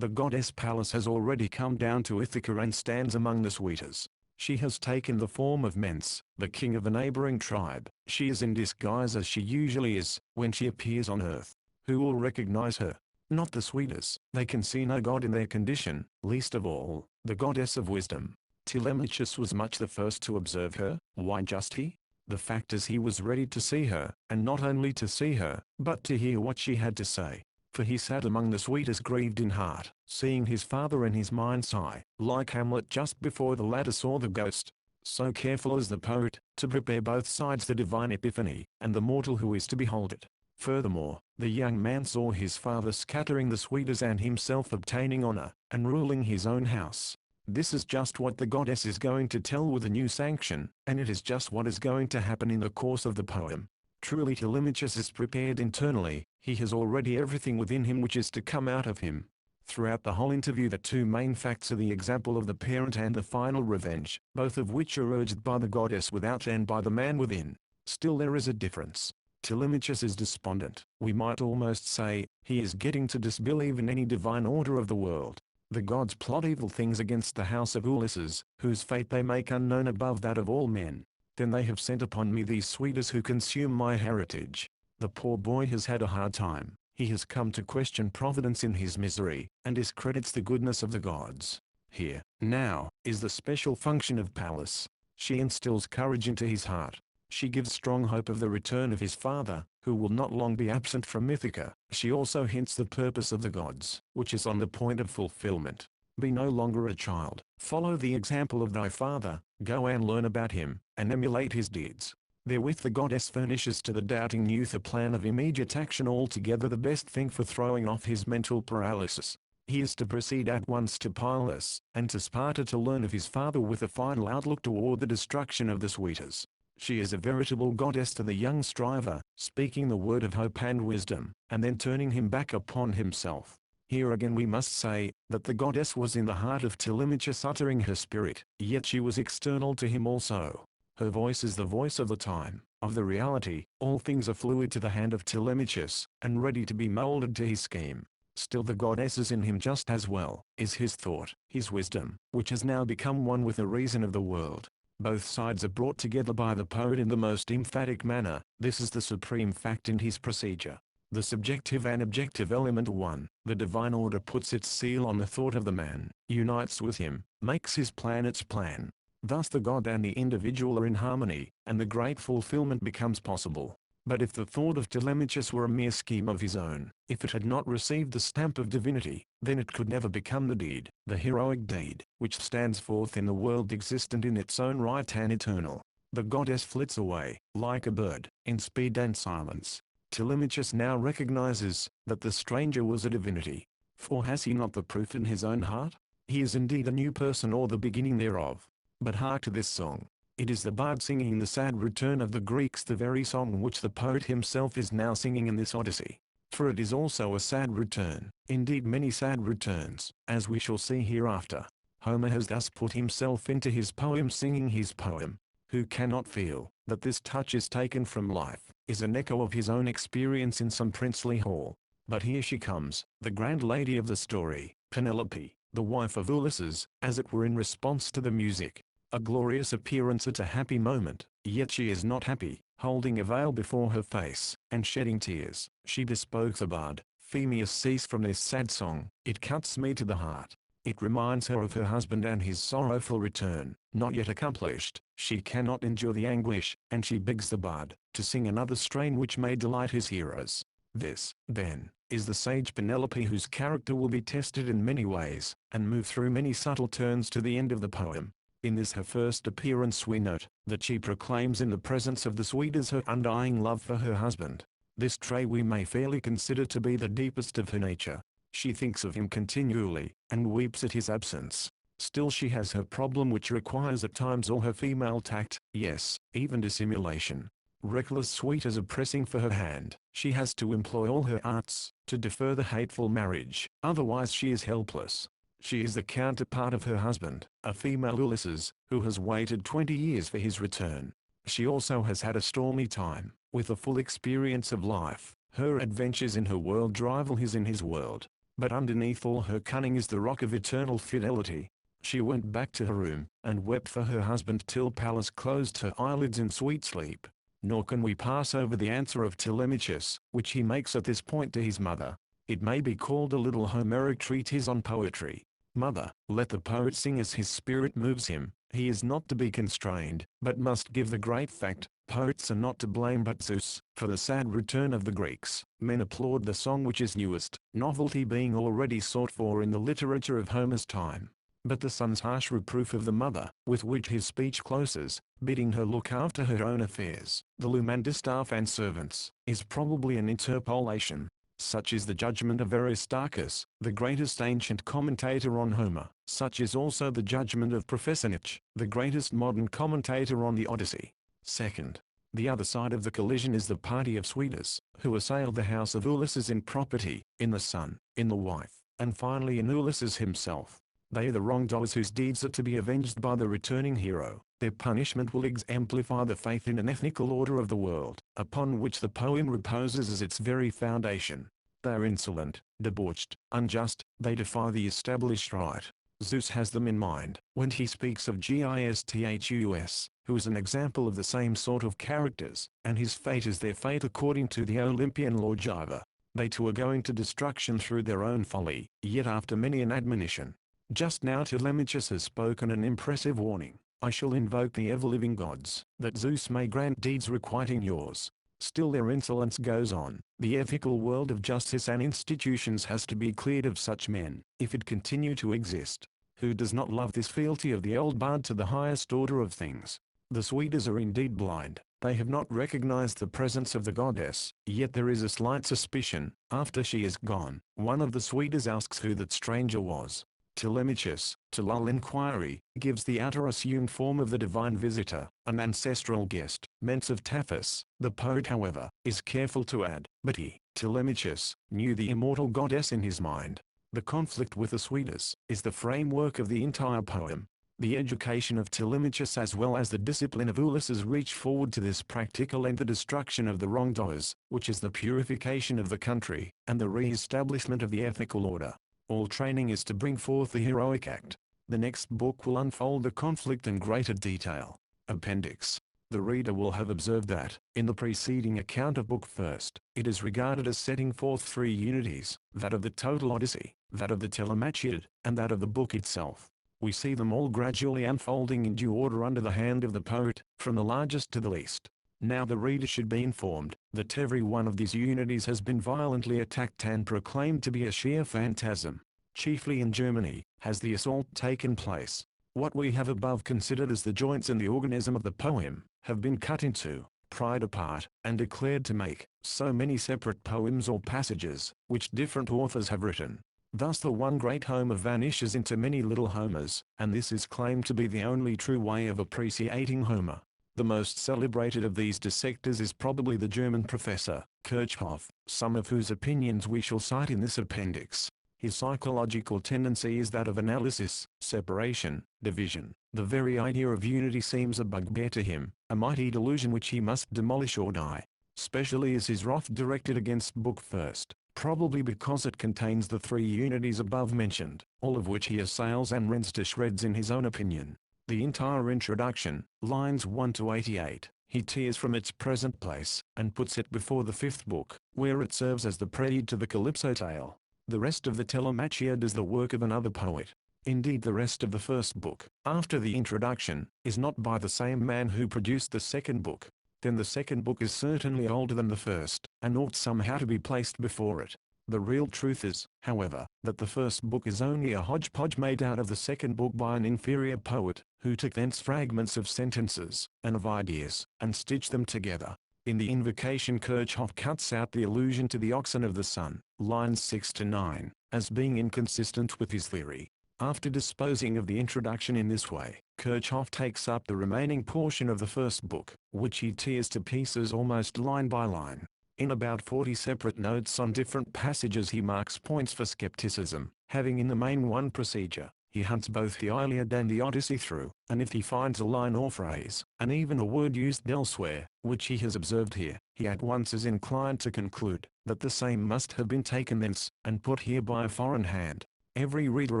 Speaker 1: The goddess Pallas has already come down to Ithaca and stands among the Suitors. She has taken the form of Mens, the king of a neighboring tribe. She is in disguise as she usually is, when she appears on earth. Who will recognize her? Not the Suitors. They can see no god in their condition, least of all, the goddess of wisdom. Telemachus was much the first to observe her. Why just he? The fact is he was ready to see her, and not only to see her, but to hear what she had to say. For he sat among the suitors grieved in heart, seeing his father in his mind sigh, like Hamlet just before the latter saw the ghost. So careful is the poet, to prepare both sides the divine epiphany, and the mortal who is to behold it. Furthermore, the young man saw his father scattering the suitors and himself obtaining honor, and ruling his own house. This is just what the goddess is going to tell with a new sanction, and it is just what is going to happen in the course of the poem. Truly Telemachus is prepared internally, he has already everything within him which is to come out of him. Throughout the whole interview the two main facts are the example of the parent and the final revenge, both of which are urged by the goddess without and by the man within. Still there is a difference. Telemachus is despondent, we might almost say, he is getting to disbelieve in any divine order of the world. The gods plot evil things against the house of Ulysses, whose fate they make unknown above that of all men. Then they have sent upon me these suitors who consume my heritage. The poor boy has had a hard time. He has come to question providence in his misery, and discredits the goodness of the gods. Here, now, is the special function of Pallas. She instills courage into his heart. She gives strong hope of the return of his father, who will not long be absent from Ithaca. She also hints the purpose of the gods, which is on the point of fulfillment. Be no longer a child. Follow the example of thy father, go and learn about him, and emulate his deeds. Therewith the goddess furnishes to the doubting youth a plan of immediate action, altogether the best thing for throwing off his mental paralysis. He is to proceed at once to Pylos, and to Sparta to learn of his father with a final outlook toward the destruction of the suitors. She is a veritable goddess to the young striver, speaking the word of hope and wisdom, and then turning him back upon himself. Here again we must say, that the goddess was in the heart of Telemachus uttering her spirit, yet she was external to him also. Her voice is the voice of the time, of the reality. All things are fluid to the hand of Telemachus, and ready to be molded to his scheme. Still the goddess is in him just as well, is his thought, his wisdom, which has now become one with the reason of the world. Both sides are brought together by the poet in the most emphatic manner. This is the supreme fact in his procedure. The subjective and objective element one, the divine order puts its seal on the thought of the man, unites with him, makes his plan its plan. Thus the God and the individual are in harmony, and the great fulfillment becomes possible. But if the thought of Telemachus were a mere scheme of his own, if it had not received the stamp of divinity, then it could never become the deed, the heroic deed, which stands forth in the world existent in its own right and eternal. The goddess flits away, like a bird, in speed and silence. Telemachus now recognizes that the stranger was a divinity. For has he not the proof in his own heart? He is indeed a new person, or the beginning thereof. But hark to this song. It is the bard singing the sad return of the Greeks, the very song which the poet himself is now singing in this Odyssey. For it is also a sad return, indeed many sad returns, as we shall see hereafter. Homer has thus put himself into his poem, singing his poem. Who cannot feel that this touch is taken from life, is an echo of his own experience in some princely hall. But here she comes, the grand lady of the story, Penelope, the wife of Ulysses, as it were in response to the music. A glorious appearance at a happy moment, yet she is not happy. Holding a veil before her face, and shedding tears, she bespoke the bard, Phemius, cease from this sad song, it cuts me to the heart. It reminds her of her husband and his sorrowful return, not yet accomplished. She cannot endure the anguish, and she begs the bard to sing another strain which may delight his hearers. This, then, is the sage Penelope, whose character will be tested in many ways, and move through many subtle turns to the end of the poem. In this her first appearance we note that she proclaims in the presence of the suitors her undying love for her husband. This trait we may fairly consider to be the deepest of her nature. She thinks of him continually, and weeps at his absence. Still she has her problem, which requires at times all her female tact, yes, even dissimulation. Reckless suitors are pressing for her hand. She has to employ all her arts to defer the hateful marriage, otherwise she is helpless. She is the counterpart of her husband, a female Ulysses, who has waited 20 years for his return. She also has had a stormy time, with a full experience of life. Her adventures in her world rival his in his world. But underneath all her cunning is the rock of eternal fidelity. She went back to her room, and wept for her husband till Pallas closed her eyelids in sweet sleep. Nor can we pass over the answer of Telemachus, which he makes at this point to his mother. It may be called a little Homeric treatise on poetry. Mother, let the poet sing as his spirit moves him. He is not to be constrained, but must give the great fact. Poets are not to blame but Zeus, for the sad return of the Greeks. Men applaud the song which is newest, novelty being already sought for in the literature of Homer's time. But the son's harsh reproof of the mother, with which his speech closes, bidding her look after her own affairs, the loom and distaff and servants, is probably an interpolation. Such is the judgment of Aristarchus, the greatest ancient commentator on Homer. Such is also the judgment of Professor Nietzsche, the greatest modern commentator on the Odyssey. Second, the other side of the collision is the party of suitors, who assailed the house of Ulysses in property, in the son, in the wife, and finally in Ulysses himself. They are the wrongdoers whose deeds are to be avenged by the returning hero. Their punishment will exemplify the faith in an ethical order of the world, upon which the poem reposes as its very foundation. They are insolent, debauched, unjust, they defy the established right. Zeus has them in mind, when he speaks of Gisthus, who is an example of the same sort of characters, and his fate is their fate according to the Olympian lawgiver. They too are going to destruction through their own folly, yet after many an admonition. Just now Telemachus has spoken an impressive warning. I shall invoke the ever-living gods, that Zeus may grant deeds requiting yours. Still their insolence goes on. The ethical world of justice and institutions has to be cleared of such men, if it continue to exist. Who does not love this fealty of the old bard to the highest order of things? The suitors are indeed blind. They have not recognized the presence of the goddess, yet there is a slight suspicion. After she is gone, one of the suitors asks who that stranger was. Telemachus, to lull inquiry, gives the outer assumed form of the divine visitor, an ancestral guest, Ments of Taphis. The poet however, is careful to add, but he, Telemachus, knew the immortal goddess in his mind. The conflict with the suitors, is the framework of the entire poem. The education of Telemachus as well as the discipline of Ulysses reach forward to this practical end, the destruction of the wrongdoers, which is the purification of the country, and the re-establishment of the ethical order. All training is to bring forth the heroic act. The next book will unfold the conflict in greater detail. Appendix. The reader will have observed that, in the preceding account of Book First, it is regarded as setting forth three unities, that of the total Odyssey, that of the Telemachiad, and that of the book itself. We see them all gradually unfolding in due order under the hand of the poet, from the largest to the least. Now the reader should be informed, that every one of these unities has been violently attacked and proclaimed to be a sheer phantasm. Chiefly in Germany, has the assault taken place. What we have above considered as the joints in the organism of the poem, have been cut into, pried apart, and declared to make, so many separate poems or passages, which different authors have written. Thus the one great Homer vanishes into many little Homers, and this is claimed to be the only true way of appreciating Homer. The most celebrated of these dissectors is probably the German professor, Kirchhoff, some of whose opinions we shall cite in this appendix. His psychological tendency is that of analysis, separation, division. The very idea of unity seems a bugbear to him, a mighty delusion which he must demolish or die. Specially is his wrath directed against Book First, probably because it contains the three unities above mentioned, all of which he assails and rends to shreds in his own opinion. The entire introduction, lines 1 to 88, he tears from its present place, and puts it before the fifth book, where it serves as the prelude to the Calypso tale. The rest of the Telemachiad is the work of another poet. Indeed the rest of the first book, after the introduction, is not by the same man who produced the second book. Then the second book is certainly older than the first, and ought somehow to be placed before it. The real truth is, however, that the first book is only a hodgepodge made out of the second book by an inferior poet, who took thence fragments of sentences, and of ideas, and stitched them together. In the invocation Kirchhoff cuts out the allusion to the oxen of the sun, lines 6 to 9, as being inconsistent with his theory. After disposing of the introduction in this way, Kirchhoff takes up the remaining portion of the first book, which he tears to pieces almost line by line. In about 40 separate notes on different passages he marks points for skepticism, having in the main one procedure. He hunts both the Iliad and the Odyssey through, and if he finds a line or phrase, and even a word used elsewhere, which he has observed here, he at once is inclined to conclude, that the same must have been taken thence, and put here by a foreign hand. Every reader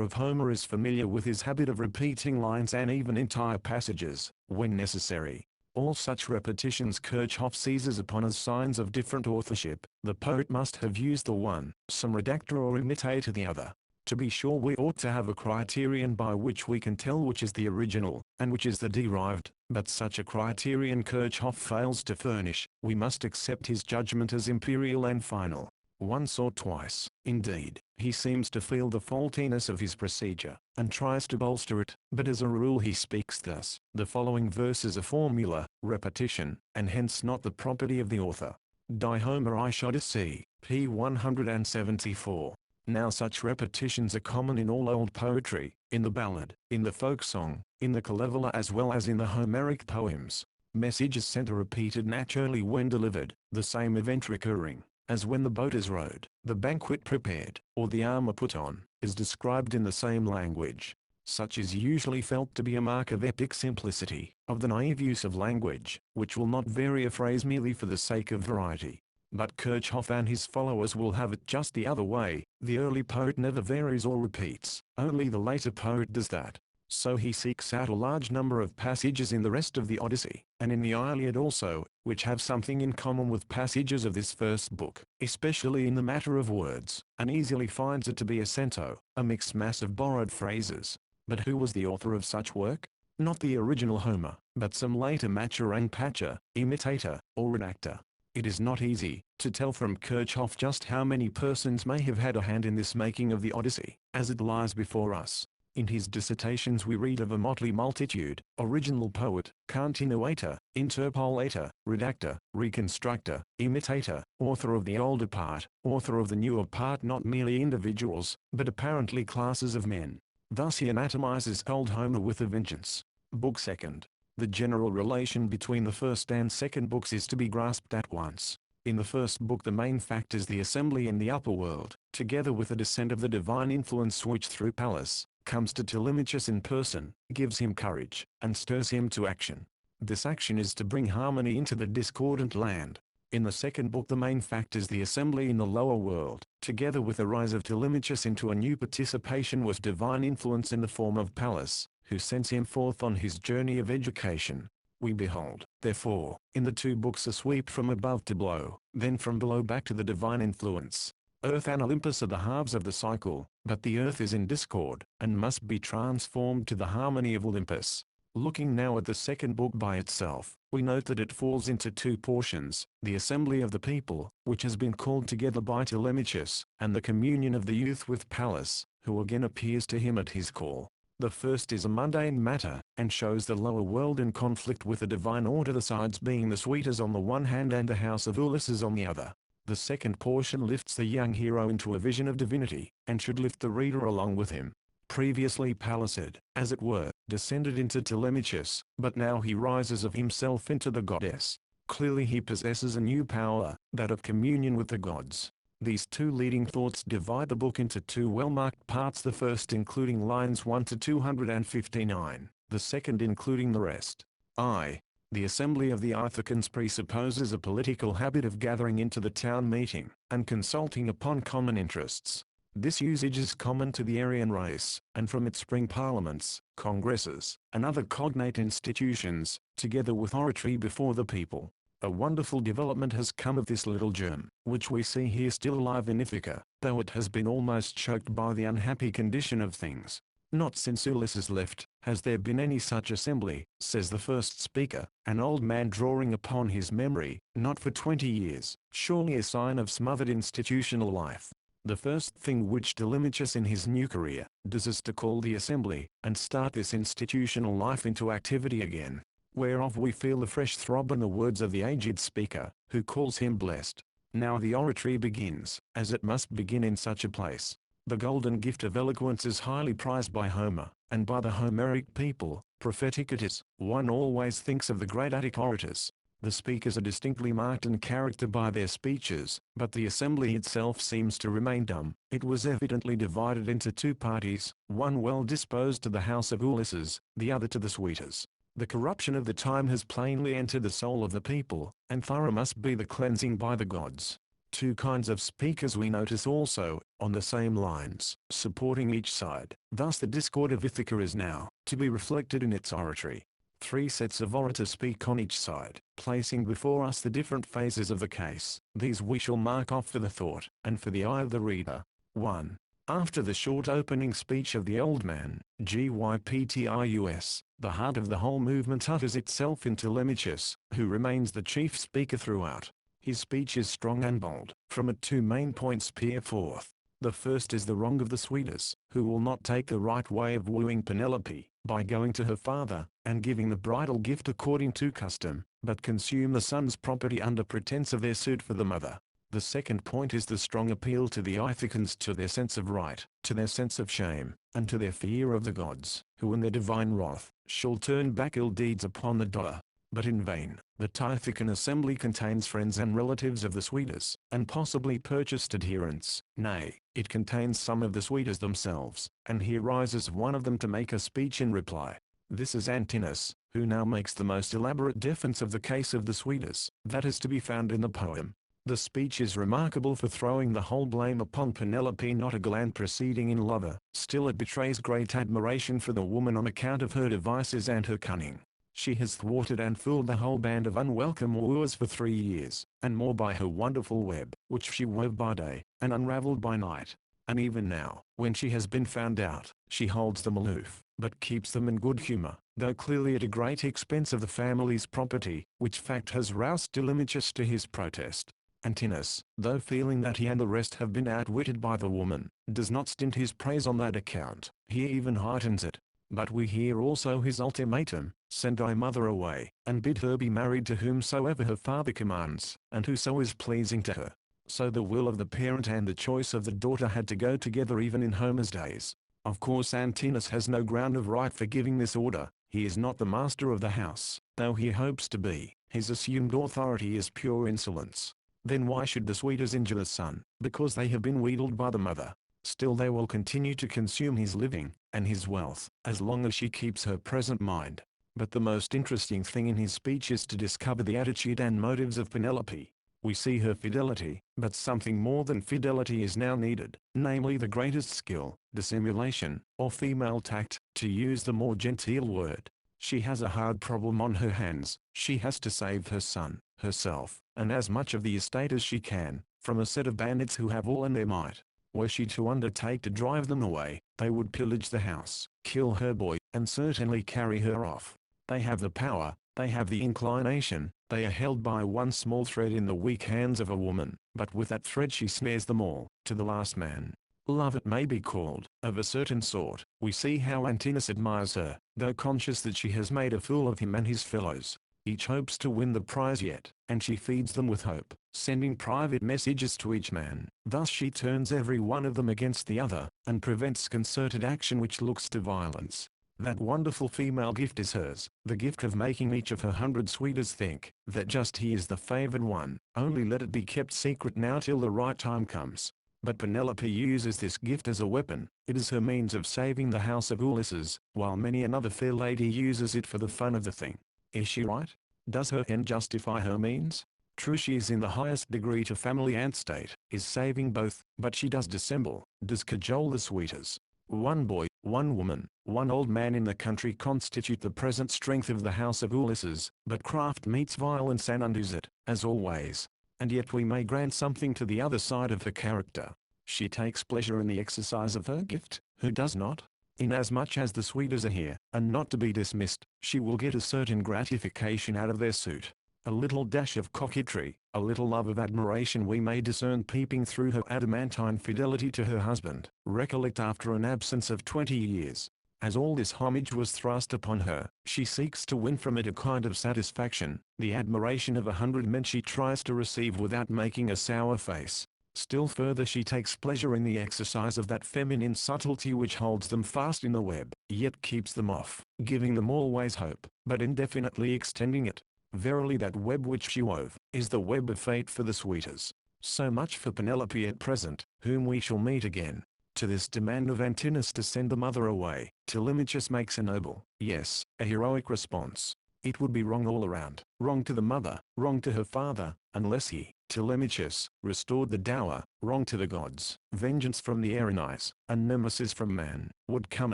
Speaker 1: of Homer is familiar with his habit of repeating lines and even entire passages, when necessary. All such repetitions Kirchhoff seizes upon as signs of different authorship. The poet must have used the one, some redactor or imitator the other. To be sure, we ought to have a criterion by which we can tell which is the original, and which is the derived, but such a criterion Kirchhoff fails to furnish. We must accept his judgment as imperial and final. Once or twice, indeed, he seems to feel the faultiness of his procedure, and tries to bolster it, but as a rule he speaks thus: the following verse is a formula, repetition, and hence not the property of the author. Die Homer Odyssey, p. 174. Now such repetitions are common in all old poetry, in the ballad, in the folk song, in the Kalevala as well as in the Homeric poems. Messages sent are repeated naturally when delivered, the same event recurring, as when the boat is rowed, the banquet prepared, or the armor put on, is described in the same language. Such is usually felt to be a mark of epic simplicity, of the naive use of language, which will not vary a phrase merely for the sake of variety. But Kirchhoff and his followers will have it just the other way. The early poet never varies or repeats, only the later poet does that. So he seeks out a large number of passages in the rest of the Odyssey, and in the Iliad also, which have something in common with passages of this first book, especially in the matter of words, and easily finds it to be a cento, a mixed mass of borrowed phrases. But who was the author of such work? Not the original Homer, but some later matcher and patcher, imitator, or redactor. It is not easy to tell from Kirchhoff just how many persons may have had a hand in this making of the Odyssey, as it lies before us. In his dissertations we read of a motley multitude: original poet, continuator, interpolator, redactor, reconstructor, imitator, author of the older part, author of the newer part, not merely individuals, but apparently classes of men. Thus he anatomizes old Homer with a vengeance. Book second. The general relation between the first and second books is to be grasped at once. In the first book the main fact is the assembly in the upper world, together with the descent of the divine influence which through Pallas, comes to Telemachus in person, gives him courage, and stirs him to action. This action is to bring harmony into the discordant land. In the second book the main fact is the assembly in the lower world, together with the rise of Telemachus into a new participation with divine influence in the form of Pallas, who sends him forth on his journey of education. We behold, therefore, in the two books a sweep from above to below, then from below back to the divine influence. Earth and Olympus are the halves of the cycle, but the earth is in discord, and must be transformed to the harmony of Olympus. Looking now at the second book by itself, we note that it falls into two portions: the assembly of the people, which has been called together by Telemachus, and the communion of the youth with Pallas, who again appears to him at his call. The first is a mundane matter, and shows the lower world in conflict with the divine order, the sides being the Suitors on the one hand and the house of Ulysses on the other. The second portion lifts the young hero into a vision of divinity, and should lift the reader along with him. Previously Pallas had, as it were, descended into Telemachus, but now he rises of himself into the goddess. Clearly he possesses a new power, that of communion with the gods. These two leading thoughts divide the book into two well-marked parts, the first including lines 1 to 259, the second including the rest. The assembly of the Ithacans presupposes a political habit of gathering into the town meeting, and consulting upon common interests. This usage is common to the Aryan race, and from it spring parliaments, congresses, and other cognate institutions, together with oratory before the people. A wonderful development has come of this little germ, which we see here still alive in Ithaca, though it has been almost choked by the unhappy condition of things. Not since Ulysses left, has there been any such assembly, says the first speaker, an old man drawing upon his memory, not for 20 years, surely a sign of smothered institutional life. The first thing which Telemachus in his new career does is to call the assembly, and start this institutional life into activity again, whereof we feel the fresh throb in the words of the aged speaker, who calls him blessed. Now the oratory begins, as it must begin in such a place. The golden gift of eloquence is highly prized by Homer, and by the Homeric people. Prophetic it is. One always thinks of the great Attic orators. The speakers are distinctly marked in character by their speeches, but the assembly itself seems to remain dumb. It was evidently divided into two parties, one well disposed to the house of Ulysses, the other to the Suitors. The corruption of the time has plainly entered the soul of the people, and thorough must be the cleansing by the gods. Two kinds of speakers we notice also, on the same lines, supporting each side. Thus the discord of Ithaca is now to be reflected in its oratory. Three sets of orators speak on each side, placing before us the different phases of the case. These we shall mark off for the thought, and for the eye of the reader. 1. After the short opening speech of the old man, Gyptus, the heart of the whole movement utters itself in Telemachus, who remains the chief speaker throughout. His speech is strong and bold. From it 2 main points peer forth. The first is the wrong of the suitors, who will not take the right way of wooing Penelope, by going to her father, and giving the bridal gift according to custom, but consume the son's property under pretense of their suit for the mother. The second point is the strong appeal to the Ithacans, to their sense of right, to their sense of shame, and to their fear of the gods, who in their divine wrath, shall turn back ill deeds upon the doer. But in vain. The Ithacan assembly contains friends and relatives of the suitors, and possibly purchased adherents. Nay, it contains some of the suitors themselves, and here rises one of them to make a speech in reply. This is Antinous, who now makes the most elaborate defense of the case of the suitors, that is to be found in the poem. The speech is remarkable for throwing the whole blame upon Penelope, not a gallant proceeding in lover. Still it betrays great admiration for the woman on account of her devices and her cunning. She has thwarted and fooled the whole band of unwelcome wooers for 3 years, and more by her wonderful web, which she wove by day, and unraveled by night. And even now, when she has been found out, she holds them aloof, but keeps them in good humor, though clearly at a great expense of the family's property, which fact has roused Telemachus to his protest. Antinous, though feeling that he and the rest have been outwitted by the woman, does not stint his praise on that account, he even heightens it. But we hear also his ultimatum: send thy mother away, and bid her be married to whomsoever her father commands, and whoso is pleasing to her. So the will of the parent and the choice of the daughter had to go together even in Homer's days. Of course Antinous has no ground of right for giving this order. He is not the master of the house, though he hopes to be. His assumed authority is pure insolence. Then why should the suitors injure the son? Because they have been wheedled by the mother. Still they will continue to consume his living, and his wealth, as long as she keeps her present mind. But the most interesting thing in his speech is to discover the attitude and motives of Penelope. We see her fidelity, but something more than fidelity is now needed, namely the greatest skill, dissimulation, or female tact, to use the more genteel word. She has a hard problem on her hands. She has to save her son, herself, and as much of the estate as she can, from a set of bandits who have all in their might. Were she to undertake to drive them away, they would pillage the house, kill her boy, and certainly carry her off. They have the power, they have the inclination, they are held by one small thread in the weak hands of a woman, but with that thread she snares them all, to the last man. Love it may be called, of a certain sort. We see how Antinous admires her, though conscious that she has made a fool of him and his fellows. Each hopes to win the prize yet, and she feeds them with hope, sending private messages to each man. Thus she turns every one of them against the other, and prevents concerted action which looks to violence. That wonderful female gift is hers, the gift of making each of her 100 suitors think that just he is the favored one. Only let it be kept secret now till the right time comes. But Penelope uses this gift as a weapon. It is her means of saving the house of Ulysses, while many another fair lady uses it for the fun of the thing. Is she right? Does her end justify her means? True, she is in the highest degree to family and state, is saving both, but she does dissemble, does cajole the suitors. One boy, one woman, one old man in the country constitute the present strength of the house of Ulysses, but craft meets violence and undoes it, as always. And yet we may grant something to the other side of her character. She takes pleasure in the exercise of her gift, who does not? Inasmuch as the suitors are here, and not to be dismissed, she will get a certain gratification out of their suit. A little dash of coquetry, a little love of admiration we may discern peeping through her adamantine fidelity to her husband. Recollect, after an absence of 20 years, as all this homage was thrust upon her, she seeks to win from it a kind of satisfaction. The admiration of 100 men she tries to receive without making a sour face. Still further, she takes pleasure in the exercise of that feminine subtlety which holds them fast in the web, yet keeps them off, giving them always hope, but indefinitely extending it. Verily that web which she wove, is the web of fate for the suitors. So much for Penelope at present, whom we shall meet again. To this demand of Antinous to send the mother away, Telemachus makes a noble, yes, a heroic response. It would be wrong all around, wrong to the mother, wrong to her father, unless he, Telemachus, restored the dower, wrong to the gods. Vengeance from the Erinyes, and nemesis from man, would come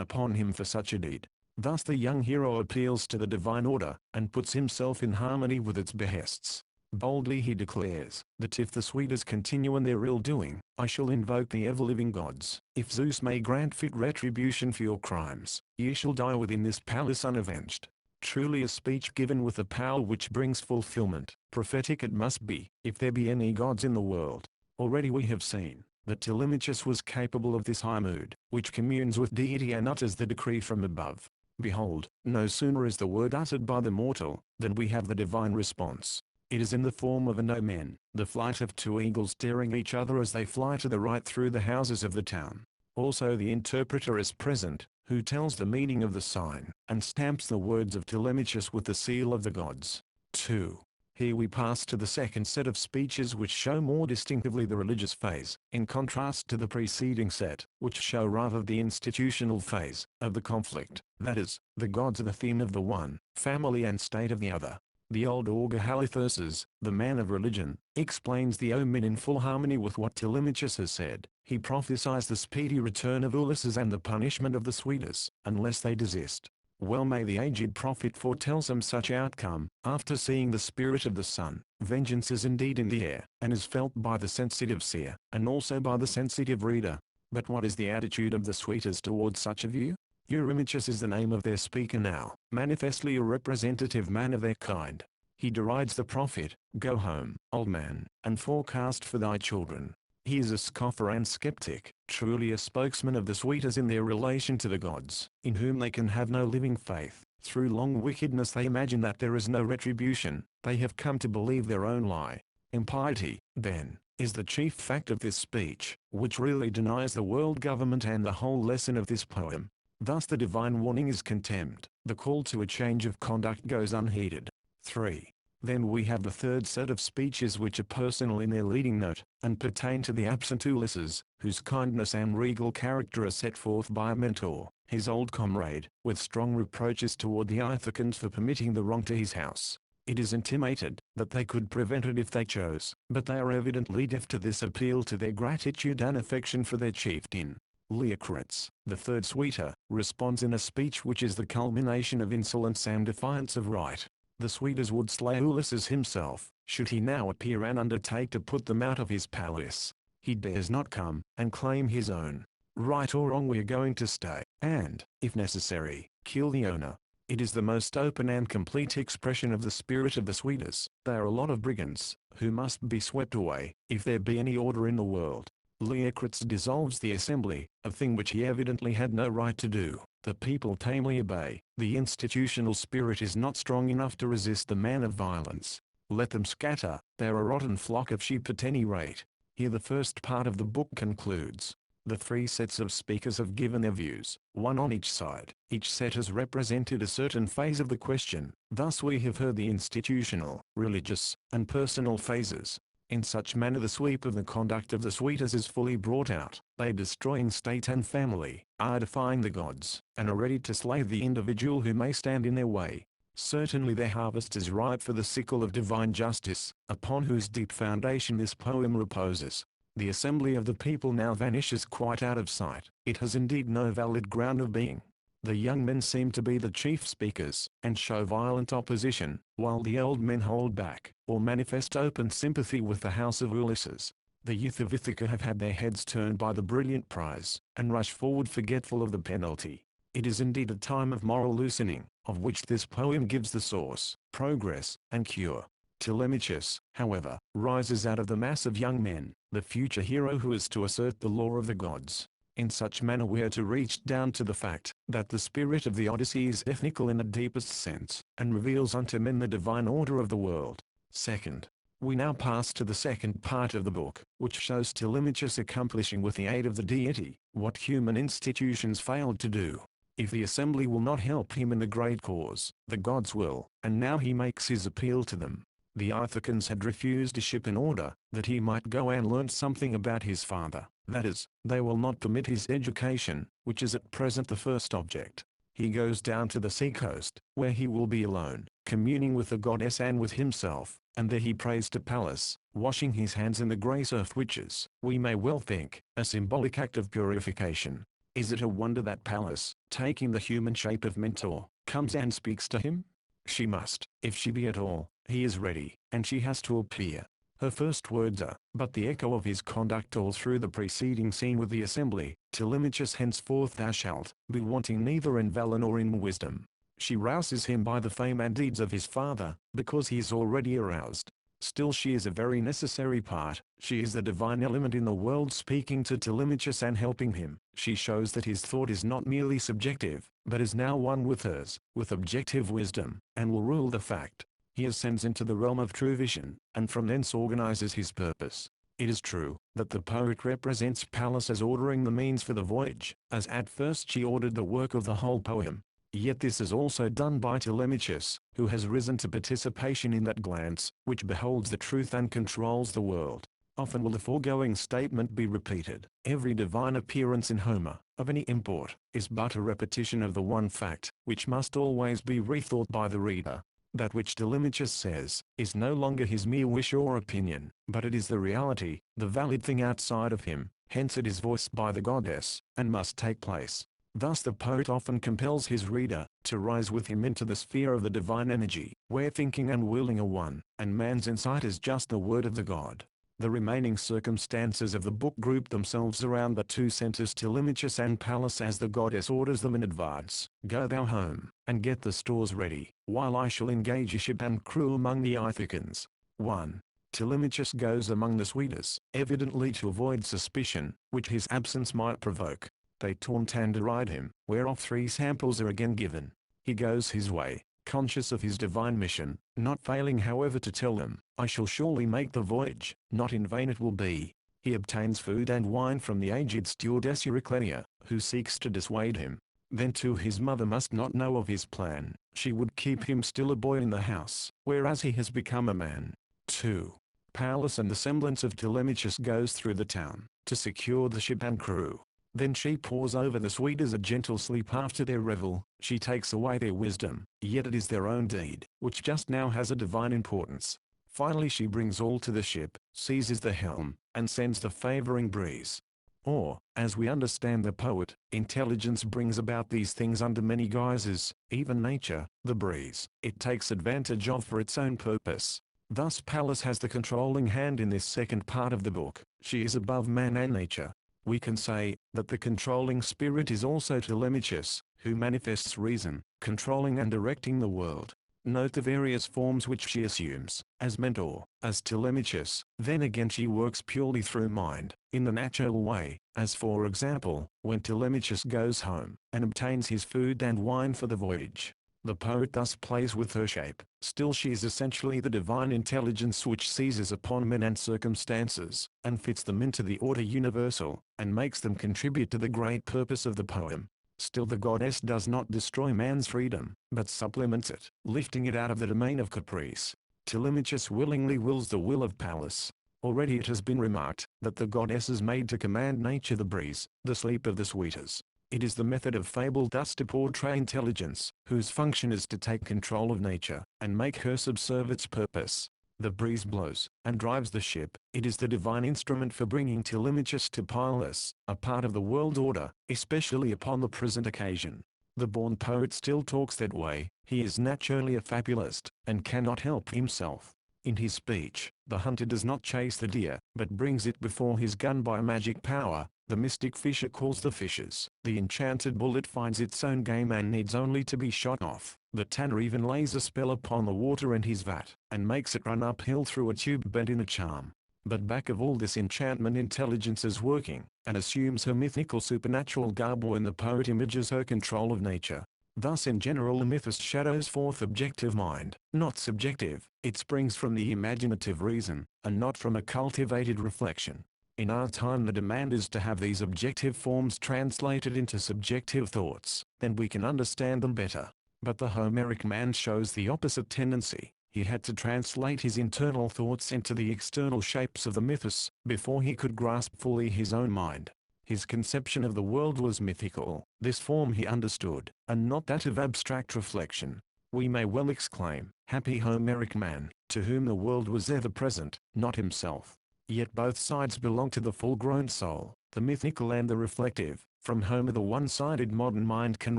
Speaker 1: upon him for such a deed. Thus the young hero appeals to the divine order, and puts himself in harmony with its behests. Boldly he declares that if the Sweeters continue in their ill-doing, I shall invoke the ever-living gods. If Zeus may grant fit retribution for your crimes, ye shall die within this palace unavenged. Truly a speech given with a power which brings fulfillment. Prophetic it must be, if there be any gods in the world. Already we have seen that Telemachus was capable of this high mood, which communes with deity and utters the decree from above. Behold, no sooner is the word uttered by the mortal, than we have the divine response. It is in the form of an omen, the flight of two eagles staring each other as they fly to the right through the houses of the town. Also the interpreter is present, who tells the meaning of the sign, and stamps the words of Telemachus with the seal of the gods. 2. Here we pass to the second set of speeches which show more distinctively the religious phase, in contrast to the preceding set, which show rather the institutional phase, of the conflict, that is, the gods are the theme of the one, family and state of the other. The old augur Halitherses, the man of religion, explains the omen in full harmony with what Telemachus has said. He prophesies the speedy return of Ulysses and the punishment of the Sweeters, unless they desist. Well may the aged prophet foretell some such outcome. After seeing the spirit of the sun, vengeance is indeed in the air, and is felt by the sensitive seer, and also by the sensitive reader. But what is the attitude of the Sweeters towards such a view? Eurymachus is the name of their speaker now, manifestly a representative man of their kind. He derides the prophet, "Go home, old man, and forecast for thy children." He is a scoffer and skeptic, truly a spokesman of the Sweeters in their relation to the gods, in whom they can have no living faith. Through long wickedness they imagine that there is no retribution. They have come to believe their own lie. Impiety, then, is the chief fact of this speech, which really denies the world government and the whole lesson of this poem. Thus the divine warning is contemned, the call to a change of conduct goes unheeded. 3. Then we have the third set of speeches which are personal in their leading note, and pertain to the absent Ulysses, whose kindness and regal character are set forth by a mentor, his old comrade, with strong reproaches toward the Ithacans for permitting the wrong to his house. It is intimated that they could prevent it if they chose, but they are evidently deaf to this appeal to their gratitude and affection for their chieftain. Leocritus, the third Sweeter, responds in a speech which is the culmination of insolence and defiance of right. The Sweeters would slay Ulysses himself, should he now appear and undertake to put them out of his palace. He dares not come, and claim his own. Right or wrong we are going to stay, and, if necessary, kill the owner. It is the most open and complete expression of the spirit of the Sweeters. They are a lot of brigands, who must be swept away, if there be any order in the world. Leocritus dissolves the assembly, a thing which he evidently had no right to do. The people tamely obey. The institutional spirit is not strong enough to resist the man of violence. Let them scatter, they're a rotten flock of sheep at any rate. Here the first part of the book concludes. The three sets of speakers have given their views, one on each side. Each set has represented a certain phase of the question. Thus we have heard the institutional, religious, and personal phases. In such manner the sweep of the conduct of the Sweeters is fully brought out. They destroying state and family, are defying the gods, and are ready to slay the individual who may stand in their way. Certainly their harvest is ripe for the sickle of divine justice, upon whose deep foundation this poem reposes. The assembly of the people now vanishes quite out of sight. It has indeed no valid ground of being. The young men seem to be the chief speakers, and show violent opposition, while the old men hold back, or manifest open sympathy with the house of Ulysses. The youth of Ithaca have had their heads turned by the brilliant prize, and rush forward forgetful of the penalty. It is indeed a time of moral loosening, of which this poem gives the source, progress, and cure. Telemachus, however, rises out of the mass of young men, the future hero who is to assert the law of the gods. In such manner we are to reach down to the fact that the spirit of the Odyssey is ethnical in the deepest sense, and reveals unto men the divine order of the world. Second, we now pass to the second part of the book, which shows Telemachus accomplishing with the aid of the deity, what human institutions failed to do. If the assembly will not help him in the great cause, the gods will, and now he makes his appeal to them. The Ithacans had refused a ship in order that he might go and learn something about his father. That is, they will not permit his education, which is at present the first object. He goes down to the seacoast, where he will be alone, communing with the goddess and with himself, and there he prays to Pallas, washing his hands in the grey surf which is, we may well think, a symbolic act of purification. Is it a wonder that Pallas, taking the human shape of Mentor, comes and speaks to him? She must, if she be at all, he is ready, and she has to appear. Her first words are, but the echo of his conduct all through the preceding scene with the assembly, Telemachus henceforth thou shalt be wanting neither in valour nor in wisdom. She rouses him by the fame and deeds of his father, because he is already aroused. Still she is a very necessary part, she is the divine element in the world speaking to Telemachus and helping him. She shows that his thought is not merely subjective, but is now one with hers, with objective wisdom, and will rule the fact. He ascends into the realm of true vision, and from thence organizes his purpose. It is true that the poet represents Pallas as ordering the means for the voyage, as at first she ordered the work of the whole poem. Yet this is also done by Telemachus, who has risen to participation in that glance, which beholds the truth and controls the world. Often will the foregoing statement be repeated. Every divine appearance in Homer, of any import, is but a repetition of the one fact, which must always be rethought by the reader. That which Telemachus says, is no longer his mere wish or opinion, but it is the reality, the valid thing outside of him, hence it is voiced by the goddess, and must take place. Thus the poet often compels his reader to rise with him into the sphere of the divine energy, where thinking and willing are one, and man's insight is just the word of the god. The remaining circumstances of the book group themselves around the two centers Telemachus and Pallas as the goddess orders them in advance. Go thou home, and get the stores ready, while I shall engage a ship and crew among the Ithacans. 1. Telemachus goes among the Suitors, evidently to avoid suspicion, which his absence might provoke. They taunt and deride him, whereof 3 samples are again given. He goes his way, conscious of his divine mission, not failing however to tell them, I shall surely make the voyage, not in vain it will be. He obtains food and wine from the aged stewardess Euryclea, who seeks to dissuade him. Then too his mother must not know of his plan, she would keep him still a boy in the house, whereas he has become a man. 2. Pallas and the semblance of Telemachus goes through the town, to secure the ship and crew. Then she pours over the Suitors a gentle sleep after their revel, she takes away their wisdom, yet it is their own deed, which just now has a divine importance. Finally she brings all to the ship, seizes the helm, and sends the favoring breeze. Or, as we understand the poet, intelligence brings about these things under many guises, even nature, the breeze, it takes advantage of for its own purpose. Thus Pallas has the controlling hand in this second part of the book, she is above man and nature. We can say that the controlling spirit is also Telemachus, who manifests reason, controlling and directing the world. Note the various forms which she assumes, as mentor, as Telemachus, then again she works purely through mind, in the natural way, as for example, when Telemachus goes home, and obtains his food and wine for the voyage. The poet thus plays with her shape, still she is essentially the divine intelligence which seizes upon men and circumstances, and fits them into the order universal, and makes them contribute to the great purpose of the poem. Still the goddess does not destroy man's freedom, but supplements it, lifting it out of the domain of caprice. Telemachus willingly wills the will of Pallas. Already it has been remarked, that the goddess is made to command nature the breeze, the sleep of the Suitors. It is the method of fable thus to portray intelligence, whose function is to take control of nature, and make her subserve its purpose. The breeze blows, and drives the ship, it is the divine instrument for bringing Telemachus to Pallas, a part of the world order, especially upon the present occasion. The born poet still talks that way, he is naturally a fabulist, and cannot help himself. In his speech, the hunter does not chase the deer, but brings it before his gun by magic power. The mystic fisher calls the fishes. The enchanted bullet finds its own game and needs only to be shot off. The tanner even lays a spell upon the water in his vat, and makes it run uphill through a tube bent in a charm. But back of all this enchantment intelligence is working, and assumes her mythical supernatural garb when the poet images her control of nature. Thus in general the mythist shadows forth objective mind, not subjective, it springs from the imaginative reason, and not from a cultivated reflection. In our time the demand is to have these objective forms translated into subjective thoughts, then we can understand them better. But the Homeric man shows the opposite tendency. He had to translate his internal thoughts into the external shapes of the mythos, before he could grasp fully his own mind. His conception of the world was mythical, this form he understood, and not that of abstract reflection. We may well exclaim, happy Homeric man, to whom the world was ever present, not himself. Yet both sides belong to the full-grown soul, the mythical and the reflective, From Homer, the one-sided modern mind can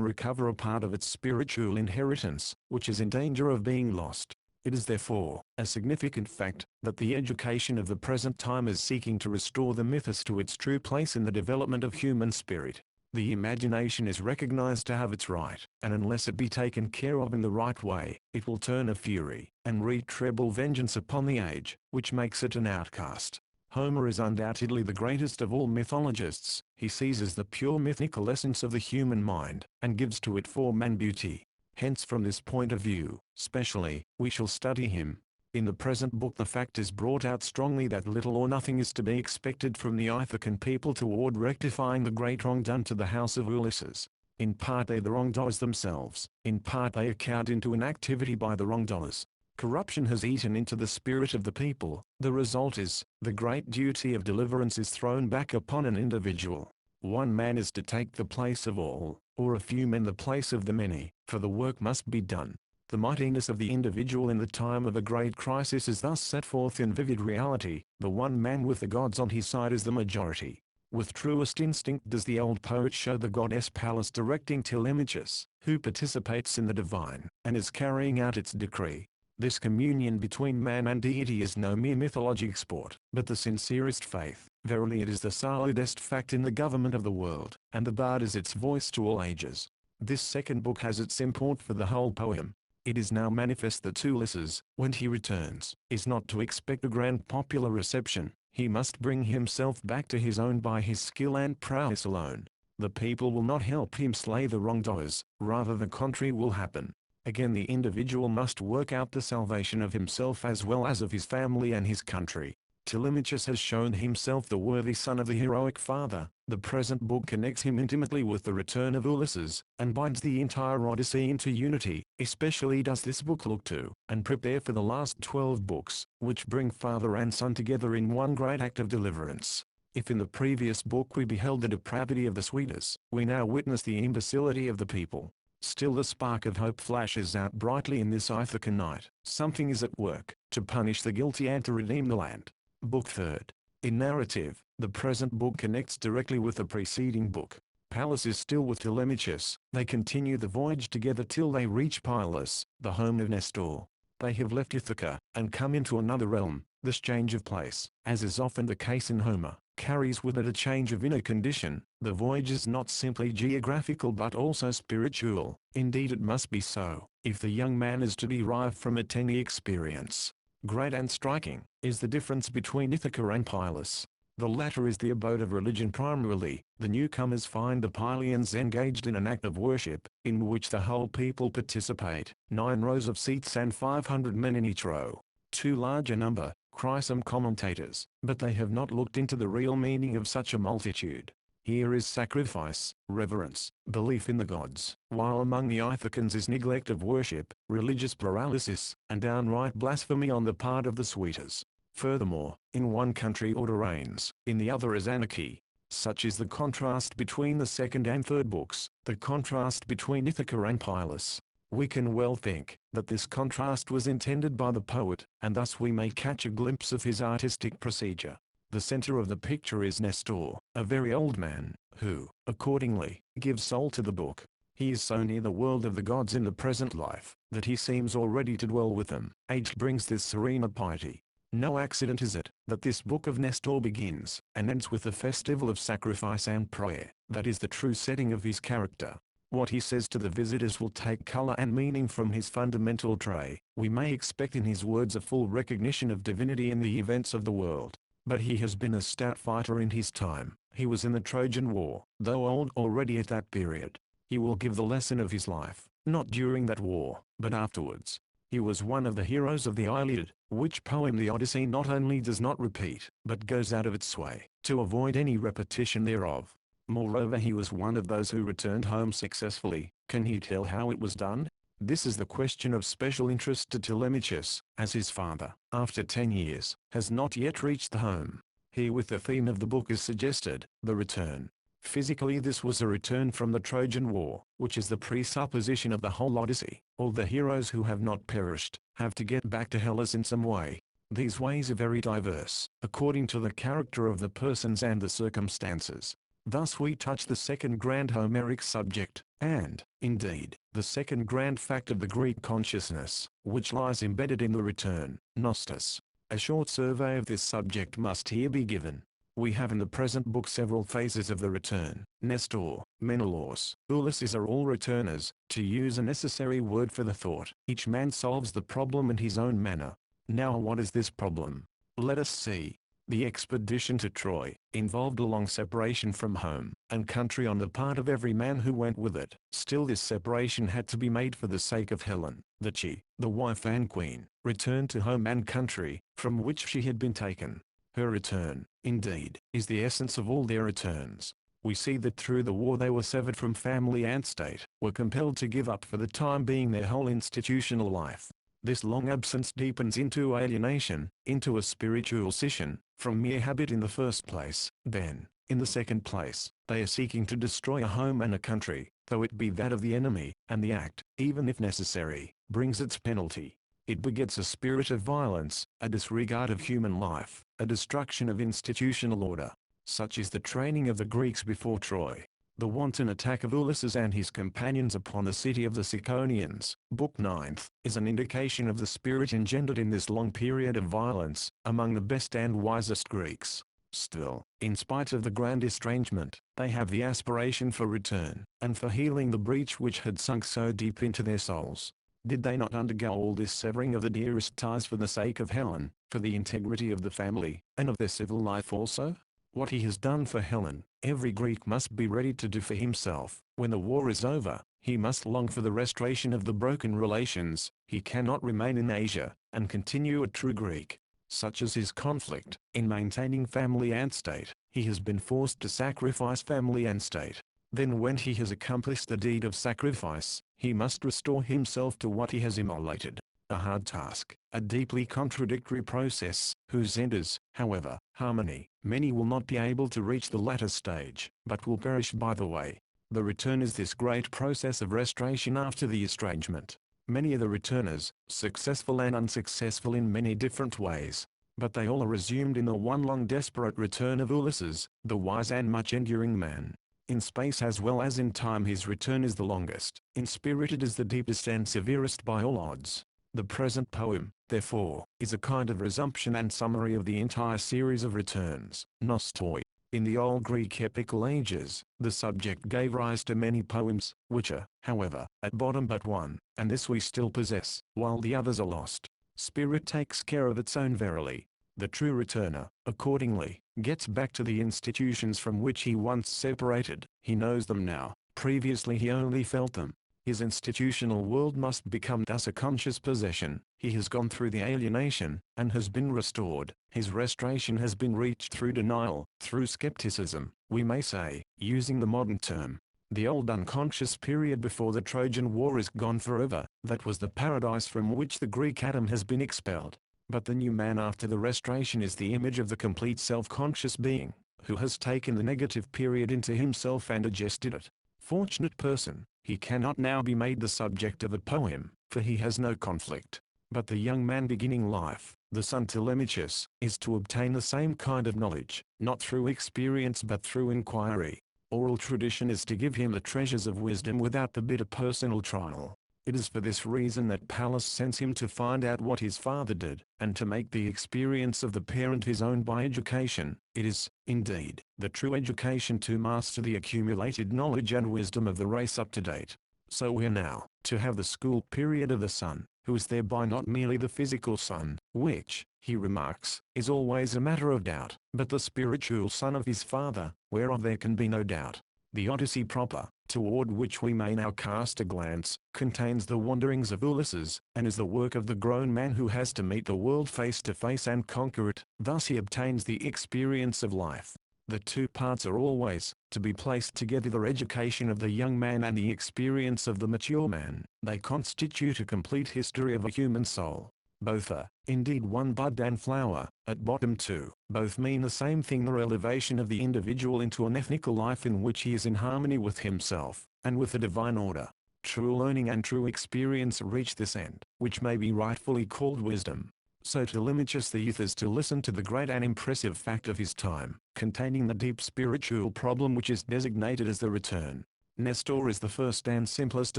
Speaker 1: recover a part of its spiritual inheritance, which is in danger of being lost. It is therefore a significant fact that the education of the present time is seeking to restore the mythos to its true place in the development of human spirit. The imagination is recognized to have its right, and unless it be taken care of in the right way, it will turn a fury, and wreak treble vengeance upon the age, which makes it an outcast. Homer is undoubtedly the greatest of all mythologists. He seizes the pure mythical essence of the human mind, and gives to it form and beauty. Hence, from this point of view, specially, we shall study him. In the present book the fact is brought out strongly that little or nothing is to be expected from the Ithacan people toward rectifying the great wrong done to the house of Ulysses. In part they are the wrongdoers themselves, in part they account into inactivity by the wrongdoers. Corruption has eaten into the spirit of the people. The result is, the great duty of deliverance is thrown back upon an individual. One man is to take the place of all, or a few men the place of the many, for the work must be done. The mightiness of the individual in the time of a great crisis is thus set forth in vivid reality. The one man with the gods on his side is the majority. With truest instinct does the old poet show the goddess Pallas directing Telemachus, who participates in the divine, and is carrying out its decree. This communion between man and deity is no mere mythologic sport, but the sincerest faith. Verily it is the solidest fact in the government of the world, and the bard is its voice to all ages. This second book has its import for the whole poem. It is now manifest that Ulysses, when he returns, is not to expect a grand popular reception. He must bring himself back to his own by his skill and prowess alone. The people will not help him slay the wrongdoers, rather the contrary will happen. Again, the individual must work out the salvation of himself as well as of his family and his country. Telemachus has shown himself the worthy son of the heroic father. The present book connects him intimately with the return of Ulysses, and binds the entire Odyssey into unity. Especially does this book look to, and prepare for the last 12 books, which bring father and son together in one great act of deliverance. If in the previous book we beheld the depravity of the Swedes, we now witness the imbecility of the people. Still the spark of hope flashes out brightly in this Ithacan night. Something is at work, to punish the guilty and to redeem the land. Book 3rd. In narrative, the present book connects directly with the preceding book. Pallas is still with Telemachus. They continue the voyage together till they reach Pylos, the home of Nestor. They have left Ithaca, and come into another realm. This change of place, as is often the case in Homer, carries with it a change of inner condition. The voyage is not simply geographical but also spiritual. Indeed it must be so, if the young man is to derive from it any experience. Great and striking is the difference between Ithaca and Pylos. The latter is the abode of religion primarily. The newcomers find the Pylians engaged in an act of worship, in which the whole people participate. 9 rows of seats and 500 men in each row. Too large a number, cry some commentators, but they have not looked into the real meaning of such a multitude. Here is sacrifice, reverence, belief in the gods, while among the Ithacans is neglect of worship, religious paralysis, and downright blasphemy on the part of the Suitors. Furthermore, in one country order reigns, in the other is anarchy. Such is the contrast between the second and third books, the contrast between Ithaca and Pylos. We can well think that this contrast was intended by the poet, and thus we may catch a glimpse of his artistic procedure. The center of the picture is Nestor, a very old man, who, accordingly, gives soul to the book. He is so near the world of the gods in the present life, that he seems already to dwell with them. Age brings this serene piety. No accident is it, that this book of Nestor begins, and ends with the festival of sacrifice and prayer. That is the true setting of his character. What he says to the visitors will take color and meaning from his fundamental trait. We may expect in his words a full recognition of divinity in the events of the world. But he has been a stout fighter in his time. He was in the Trojan War, though old already at that period. He will give the lesson of his life, not during that war, but afterwards. He was one of the heroes of the Iliad, which poem the Odyssey not only does not repeat, but goes out of its way to avoid any repetition thereof. Moreover, he was one of those who returned home successfully. Can he tell how it was done? This is the question of special interest to Telemachus, as his father, after 10 years, has not yet reached the home. Here with the theme of the book is suggested, the return. Physically this was a return from the Trojan War, which is the presupposition of the whole Odyssey. All the heroes who have not perished, have to get back to Hellas in some way. These ways are very diverse, according to the character of the persons and the circumstances. Thus we touch the second grand Homeric subject, and, indeed, the second grand fact of the Greek consciousness, which lies embedded in the return, Gnostos. A short survey of this subject must here be given. We have in the present book several phases of the return. Nestor, Menelaus, Ulysses are all returners, to use a necessary word for the thought. Each man solves the problem in his own manner. Now what is this problem? Let us see. The expedition to Troy involved a long separation from home and country on the part of every man who went with it. Still this separation had to be made for the sake of Helen, that she, the wife and queen, returned to home and country, from which she had been taken. Her return, indeed, is the essence of all their returns. We see that through the war they were severed from family and state, were compelled to give up for the time being their whole institutional life. This long absence deepens into alienation, into a spiritual scission, from mere habit in the first place. Then, in the second place, they are seeking to destroy a home and a country, though it be that of the enemy, and the act, even if necessary, brings its penalty. It begets a spirit of violence, a disregard of human life, a destruction of institutional order. Such is the training of the Greeks before Troy. The wanton attack of Ulysses and his companions upon the city of the Ciconians, Book 9th, is an indication of the spirit engendered in this long period of violence, among the best and wisest Greeks. Still, in spite of the grand estrangement, they have the aspiration for return, and for healing the breach which had sunk so deep into their souls. Did they not undergo all this severing of the dearest ties for the sake of Helen, for the integrity of the family, and of their civil life also? What he has done for Helen, every Greek must be ready to do for himself. When the war is over, he must long for the restoration of the broken relations. He cannot remain in Asia, and continue a true Greek. Such is his conflict. In maintaining family and state, he has been forced to sacrifice family and state. Then when he has accomplished the deed of sacrifice, he must restore himself to what he has immolated. A hard task, a deeply contradictory process, whose end is, however, harmony. Many will not be able to reach the latter stage, but will perish by the way. The return is this great process of restoration after the estrangement. Many are the returners, successful and unsuccessful in many different ways. But they all are resumed in the one long desperate return of Ulysses, the wise and much enduring man. In space as well as in time his return is the longest. In spirit it is the deepest and severest by all odds. The present poem, therefore, is a kind of resumption and summary of the entire series of returns, Nostoi. In the old Greek epical ages, the subject gave rise to many poems, which are, however, at bottom but one, and this we still possess, while the others are lost. Spirit takes care of its own verily. The true returner, accordingly, gets back to the institutions from which he once separated. He knows them now, previously he only felt them. His institutional world must become thus a conscious possession. He has gone through the alienation, and has been restored. His restoration has been reached through denial, through skepticism, we may say, using the modern term. The old unconscious period before the Trojan War is gone forever. That was the paradise from which the Greek Adam has been expelled. But the new man after the restoration is the image of the complete self-conscious being, who has taken the negative period into himself and adjusted it. Fortunate person, he cannot now be made the subject of a poem, for he has no conflict. But the young man beginning life, the son Telemachus, is to obtain the same kind of knowledge, not through experience but through inquiry. Oral tradition is to give him the treasures of wisdom without the bitter personal trial. It is for this reason that Pallas sends him to find out what his father did, and to make the experience of the parent his own by education. It is, indeed, the true education to master the accumulated knowledge and wisdom of the race up to date. So we are now to have the school period of the son, who is thereby not merely the physical son, which, he remarks, is always a matter of doubt, but the spiritual son of his father, whereof there can be no doubt. The Odyssey proper, toward which we may now cast a glance, contains the wanderings of Ulysses, and is the work of the grown man who has to meet the world face to face and conquer it. Thus he obtains the experience of life. The two parts are always to be placed together: the education of the young man and the experience of the mature man. They constitute a complete history of a human soul. Both are, indeed, one bud and flower. At bottom too, both mean the same thing: the elevation of the individual into an ethnical life in which he is in harmony with himself, and with the divine order. True learning and true experience reach this end, which may be rightfully called wisdom. So Telemachus the youth is to listen to the great and impressive fact of his time, containing the deep spiritual problem which is designated as the return. Nestor is the first and simplest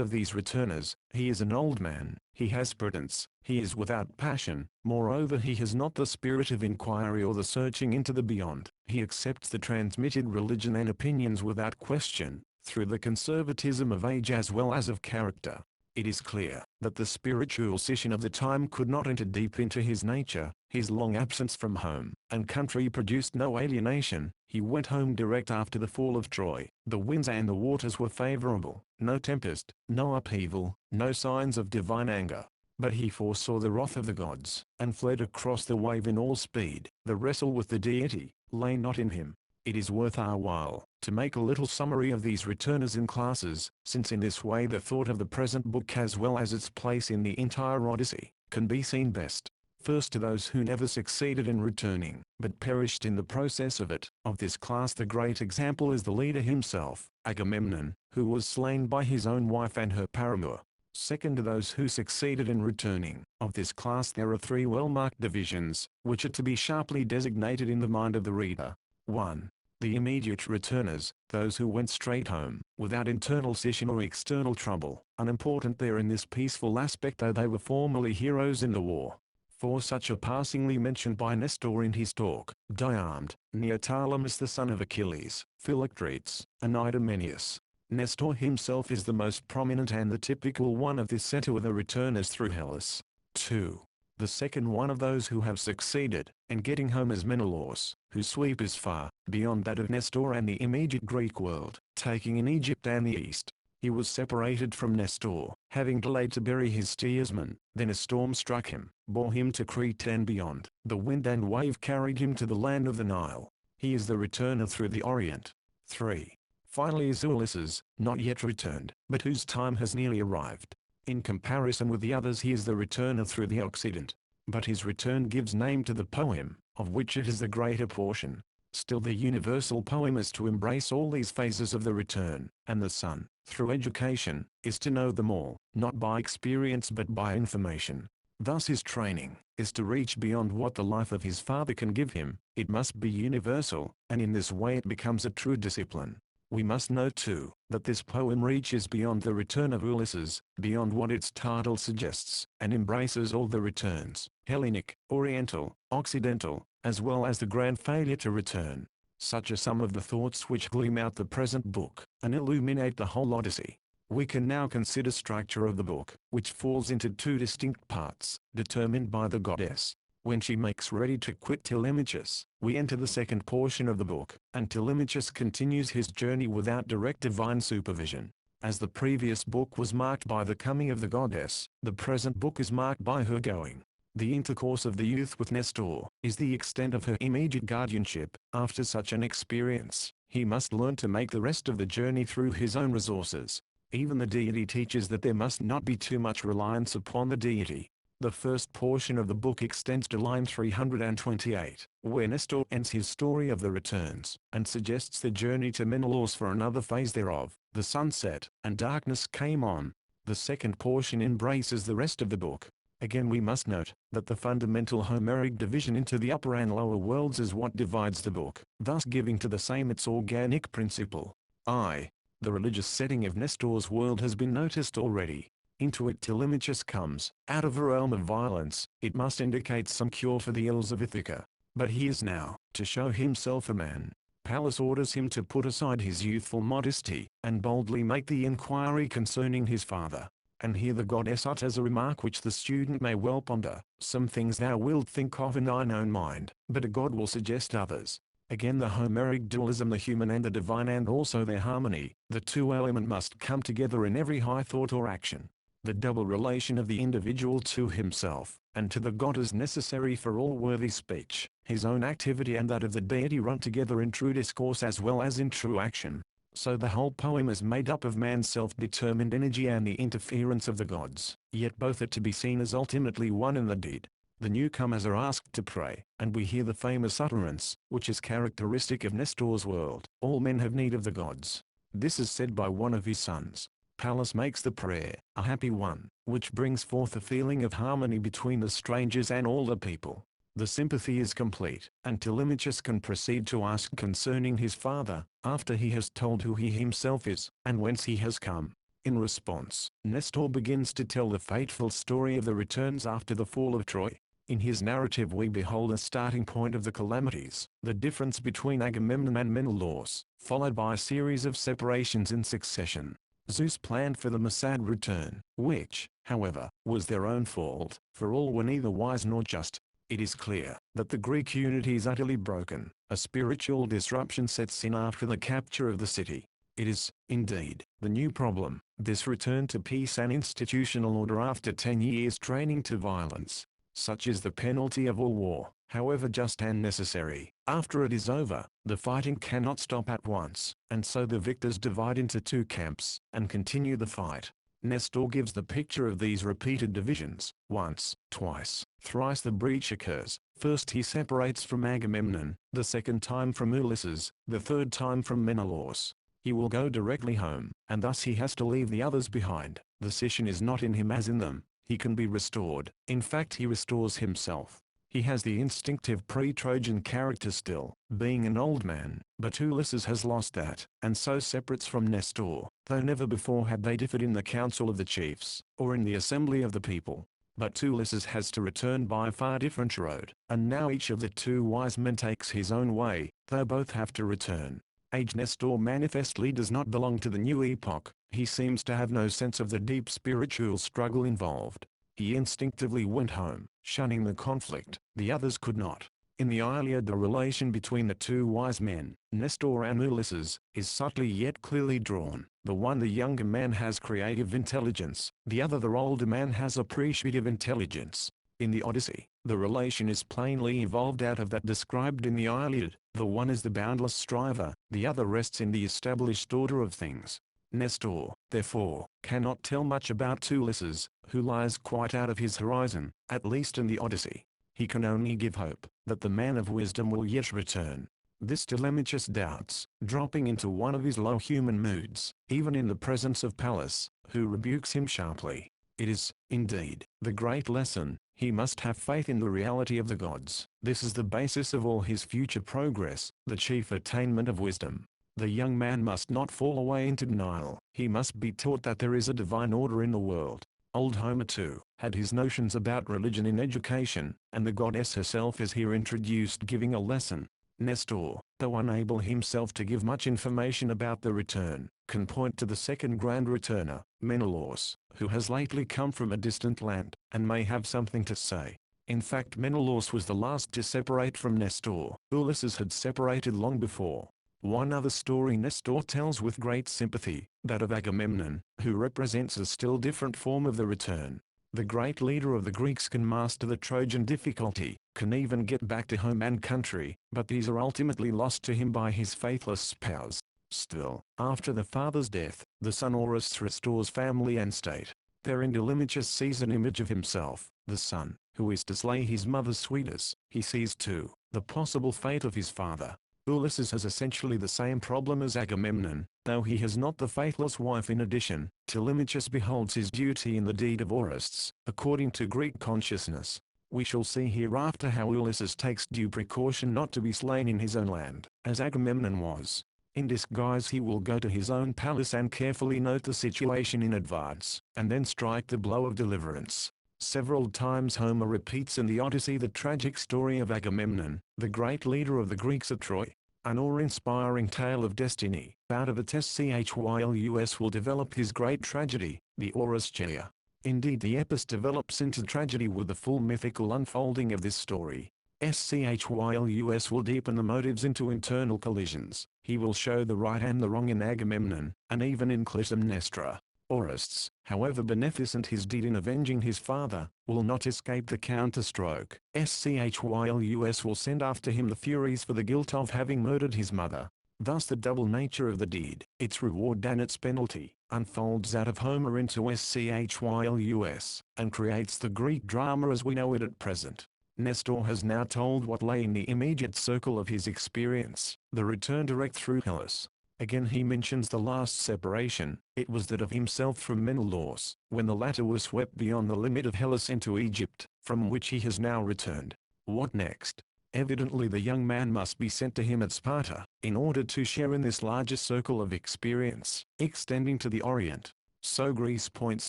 Speaker 1: of these returners. He is an old man, he has prudence, he is without passion, moreover he has not the spirit of inquiry or the searching into the beyond. He accepts the transmitted religion and opinions without question, through the conservatism of age as well as of character. It is clear that the spiritual scission of the time could not enter deep into his nature. His long absence from home and country produced no alienation. He went home direct after the fall of Troy. The winds and the waters were favorable, no tempest, no upheaval, no signs of divine anger. But he foresaw the wrath of the gods, and fled across the wave in all speed. The wrestle with the deity lay not in him. It is worth our while to make a little summary of these returners in classes, since in this way the thought of the present book as well as its place in the entire Odyssey can be seen best. First, to those who never succeeded in returning, but perished in the process of it. Of this class the great example is the leader himself, Agamemnon, who was slain by his own wife and her paramour. Second, to those who succeeded in returning. Of this class there are three well-marked divisions, which are to be sharply designated in the mind of the reader. 1. The immediate returners, those who went straight home, without internal scission or external trouble, unimportant there in this peaceful aspect though they were formerly heroes in the war. For such are passingly mentioned by Nestor in his talk, Diarmed, Neoptolemus the son of Achilles, Philoctetes, and Idomeneus. Nestor himself is the most prominent and the typical one of this set of the returners through Hellas. 2. The second one of those who have succeeded in getting home is Menelaus, whose sweep is far beyond that of Nestor and the immediate Greek world, taking in Egypt and the East. He was separated from Nestor, having delayed to bury his steersman. Then a storm struck him, bore him to Crete and beyond. The wind and wave carried him to the land of the Nile. He is the returner through the Orient. 3. Finally is Ulysses, not yet returned, but whose time has nearly arrived. In comparison with the others he is the returner through the Occident. But his return gives name to the poem, of which it is the greater portion. Still the universal poem is to embrace all these phases of the return, and the son, through education, is to know them all, not by experience but by information. Thus his training is to reach beyond what the life of his father can give him. It must be universal, and in this way it becomes a true discipline. We must note too, that this poem reaches beyond the return of Ulysses, beyond what its title suggests, and embraces all the returns, Hellenic, Oriental, Occidental, as well as the grand failure to return. Such are some of the thoughts which gleam out the present book, and illuminate the whole Odyssey. We can now consider structure of the book, which falls into two distinct parts, determined by the goddess. When she makes ready to quit Telemachus, we enter the second portion of the book, and Telemachus continues his journey without direct divine supervision. As the previous book was marked by the coming of the goddess, the present book is marked by her going. The intercourse of the youth with Nestor is the extent of her immediate guardianship. After such an experience, he must learn to make the rest of the journey through his own resources. Even the deity teaches that there must not be too much reliance upon the deity. The first portion of the book extends to line 328, where Nestor ends his story of the returns, and suggests the journey to Menelaus for another phase thereof. The sun set, and darkness came on. The second portion embraces the rest of the book. Again we must note, that the fundamental Homeric division into the upper and lower worlds is what divides the book, thus giving to the same its organic principle. The religious setting of Nestor's world has been noticed already. Into it Telemachus comes, out of a realm of violence. It must indicate some cure for the ills of Ithaca. But he is now, to show himself a man. Pallas orders him to put aside his youthful modesty, and boldly make the inquiry concerning his father. And here the goddess utters a remark which the student may well ponder. Some things thou wilt think of in thine own mind, but a god will suggest others. Again the Homeric dualism, the human and the divine, and also their harmony. The two elements must come together in every high thought or action. The double relation of the individual to himself, and to the god is necessary for all worthy speech. His own activity and that of the deity run together in true discourse as well as in true action. So the whole poem is made up of man's self-determined energy and the interference of the gods, yet both are to be seen as ultimately one in the deed. The newcomers are asked to pray, and we hear the famous utterance, which is characteristic of Nestor's world: all men have need of the gods. This is said by one of his sons. Pallas makes the prayer a happy one, which brings forth a feeling of harmony between the strangers and all the people. The sympathy is complete, and Telemachus can proceed to ask concerning his father, after he has told who he himself is, and whence he has come. In response, Nestor begins to tell the fateful story of the returns after the fall of Troy. In his narrative we behold a starting point of the calamities, the difference between Agamemnon and Menelaus, followed by a series of separations in succession. Zeus planned for the Messad return, which, however, was their own fault, for all were neither wise nor just. It is clear that the Greek unity is utterly broken. A spiritual disruption sets in after the capture of the city. It is, indeed, the new problem, this return to peace and institutional order after 10 years training to violence. Such is the penalty of all war, however just and necessary. After it is over, the fighting cannot stop at once, and so the victors divide into two camps, and continue the fight. Nestor gives the picture of these repeated divisions. Once, twice, thrice the breach occurs. First he separates from Agamemnon, the second time from Ulysses, the third time from Menelaus. He will go directly home, and thus he has to leave the others behind. The scission is not in him as in them. He can be restored. In fact he restores himself. He has the instinctive pre-Trojan character still, being an old man, but Ulysses has lost that, and so separates from Nestor, though never before had they differed in the council of the chiefs, or in the assembly of the people. But Ulysses has to return by a far different road, and now each of the two wise men takes his own way, though both have to return. Aged Nestor manifestly does not belong to the new epoch. He seems to have no sense of the deep spiritual struggle involved. He instinctively went home, shunning the conflict. The others could not. In the Iliad the relation between the two wise men, Nestor and Ulysses, is subtly yet clearly drawn. The one, the younger man, has creative intelligence, the other, the older man, has appreciative intelligence. In the Odyssey, the relation is plainly evolved out of that described in the Iliad. The one is the boundless striver, the other rests in the established order of things. Nestor, therefore, cannot tell much about Ulysses, who lies quite out of his horizon, at least in the Odyssey. He can only give hope that the man of wisdom will yet return. This Telemachus doubts, dropping into one of his low human moods, even in the presence of Pallas, who rebukes him sharply. It is, indeed, the great lesson. He must have faith in the reality of the gods. This is the basis of all his future progress, the chief attainment of wisdom. The young man must not fall away into denial. He must be taught that there is a divine order in the world. Old Homer too had his notions about religion in education, and the goddess herself is here introduced giving a lesson. Nestor, though unable himself to give much information about the return, can point to the second grand returner, Menelaus, who has lately come from a distant land, and may have something to say. In fact, Menelaus was the last to separate from Nestor. Ulysses had separated long before. One other story Nestor tells with great sympathy, that of Agamemnon, who represents a still different form of the return. The great leader of the Greeks can master the Trojan difficulty, can even get back to home and country, but these are ultimately lost to him by his faithless spouse. Still, after the father's death, the son Orestes restores family and state. Therein Telemachus sees an image of himself, the son, who is to slay his mother's sweetness. He sees too, the possible fate of his father. Ulysses has essentially the same problem as Agamemnon, though he has not the faithless wife in addition. Telemachus beholds his duty in the deed of Orestes, according to Greek consciousness. We shall see hereafter how Ulysses takes due precaution not to be slain in his own land, as Agamemnon was. In disguise he will go to his own palace and carefully note the situation in advance, and then strike the blow of deliverance. Several times Homer repeats in the Odyssey the tragic story of Agamemnon, the great leader of the Greeks at Troy. An awe-inspiring tale of destiny. Out of it Schylus will develop his great tragedy, the Oresteia. Indeed, the epos develops into tragedy with the full mythical unfolding of this story. Schylus will deepen the motives into internal collisions. He will show the right and the wrong in Agamemnon, and even in Clytemnestra. Orestes, however beneficent his deed in avenging his father, will not escape the counterstroke. Schylus will send after him the Furies for the guilt of having murdered his mother. Thus the double nature of the deed, its reward and its penalty, unfolds out of Homer into Schylus, and creates the Greek drama as we know it at present. Nestor has now told what lay in the immediate circle of his experience, the return direct through Hellas. Again he mentions the last separation. It was that of himself from Menelaus, when the latter was swept beyond the limit of Hellas into Egypt, from which he has now returned. What next? Evidently the young man must be sent to him at Sparta, in order to share in this larger circle of experience, extending to the Orient. So Greece points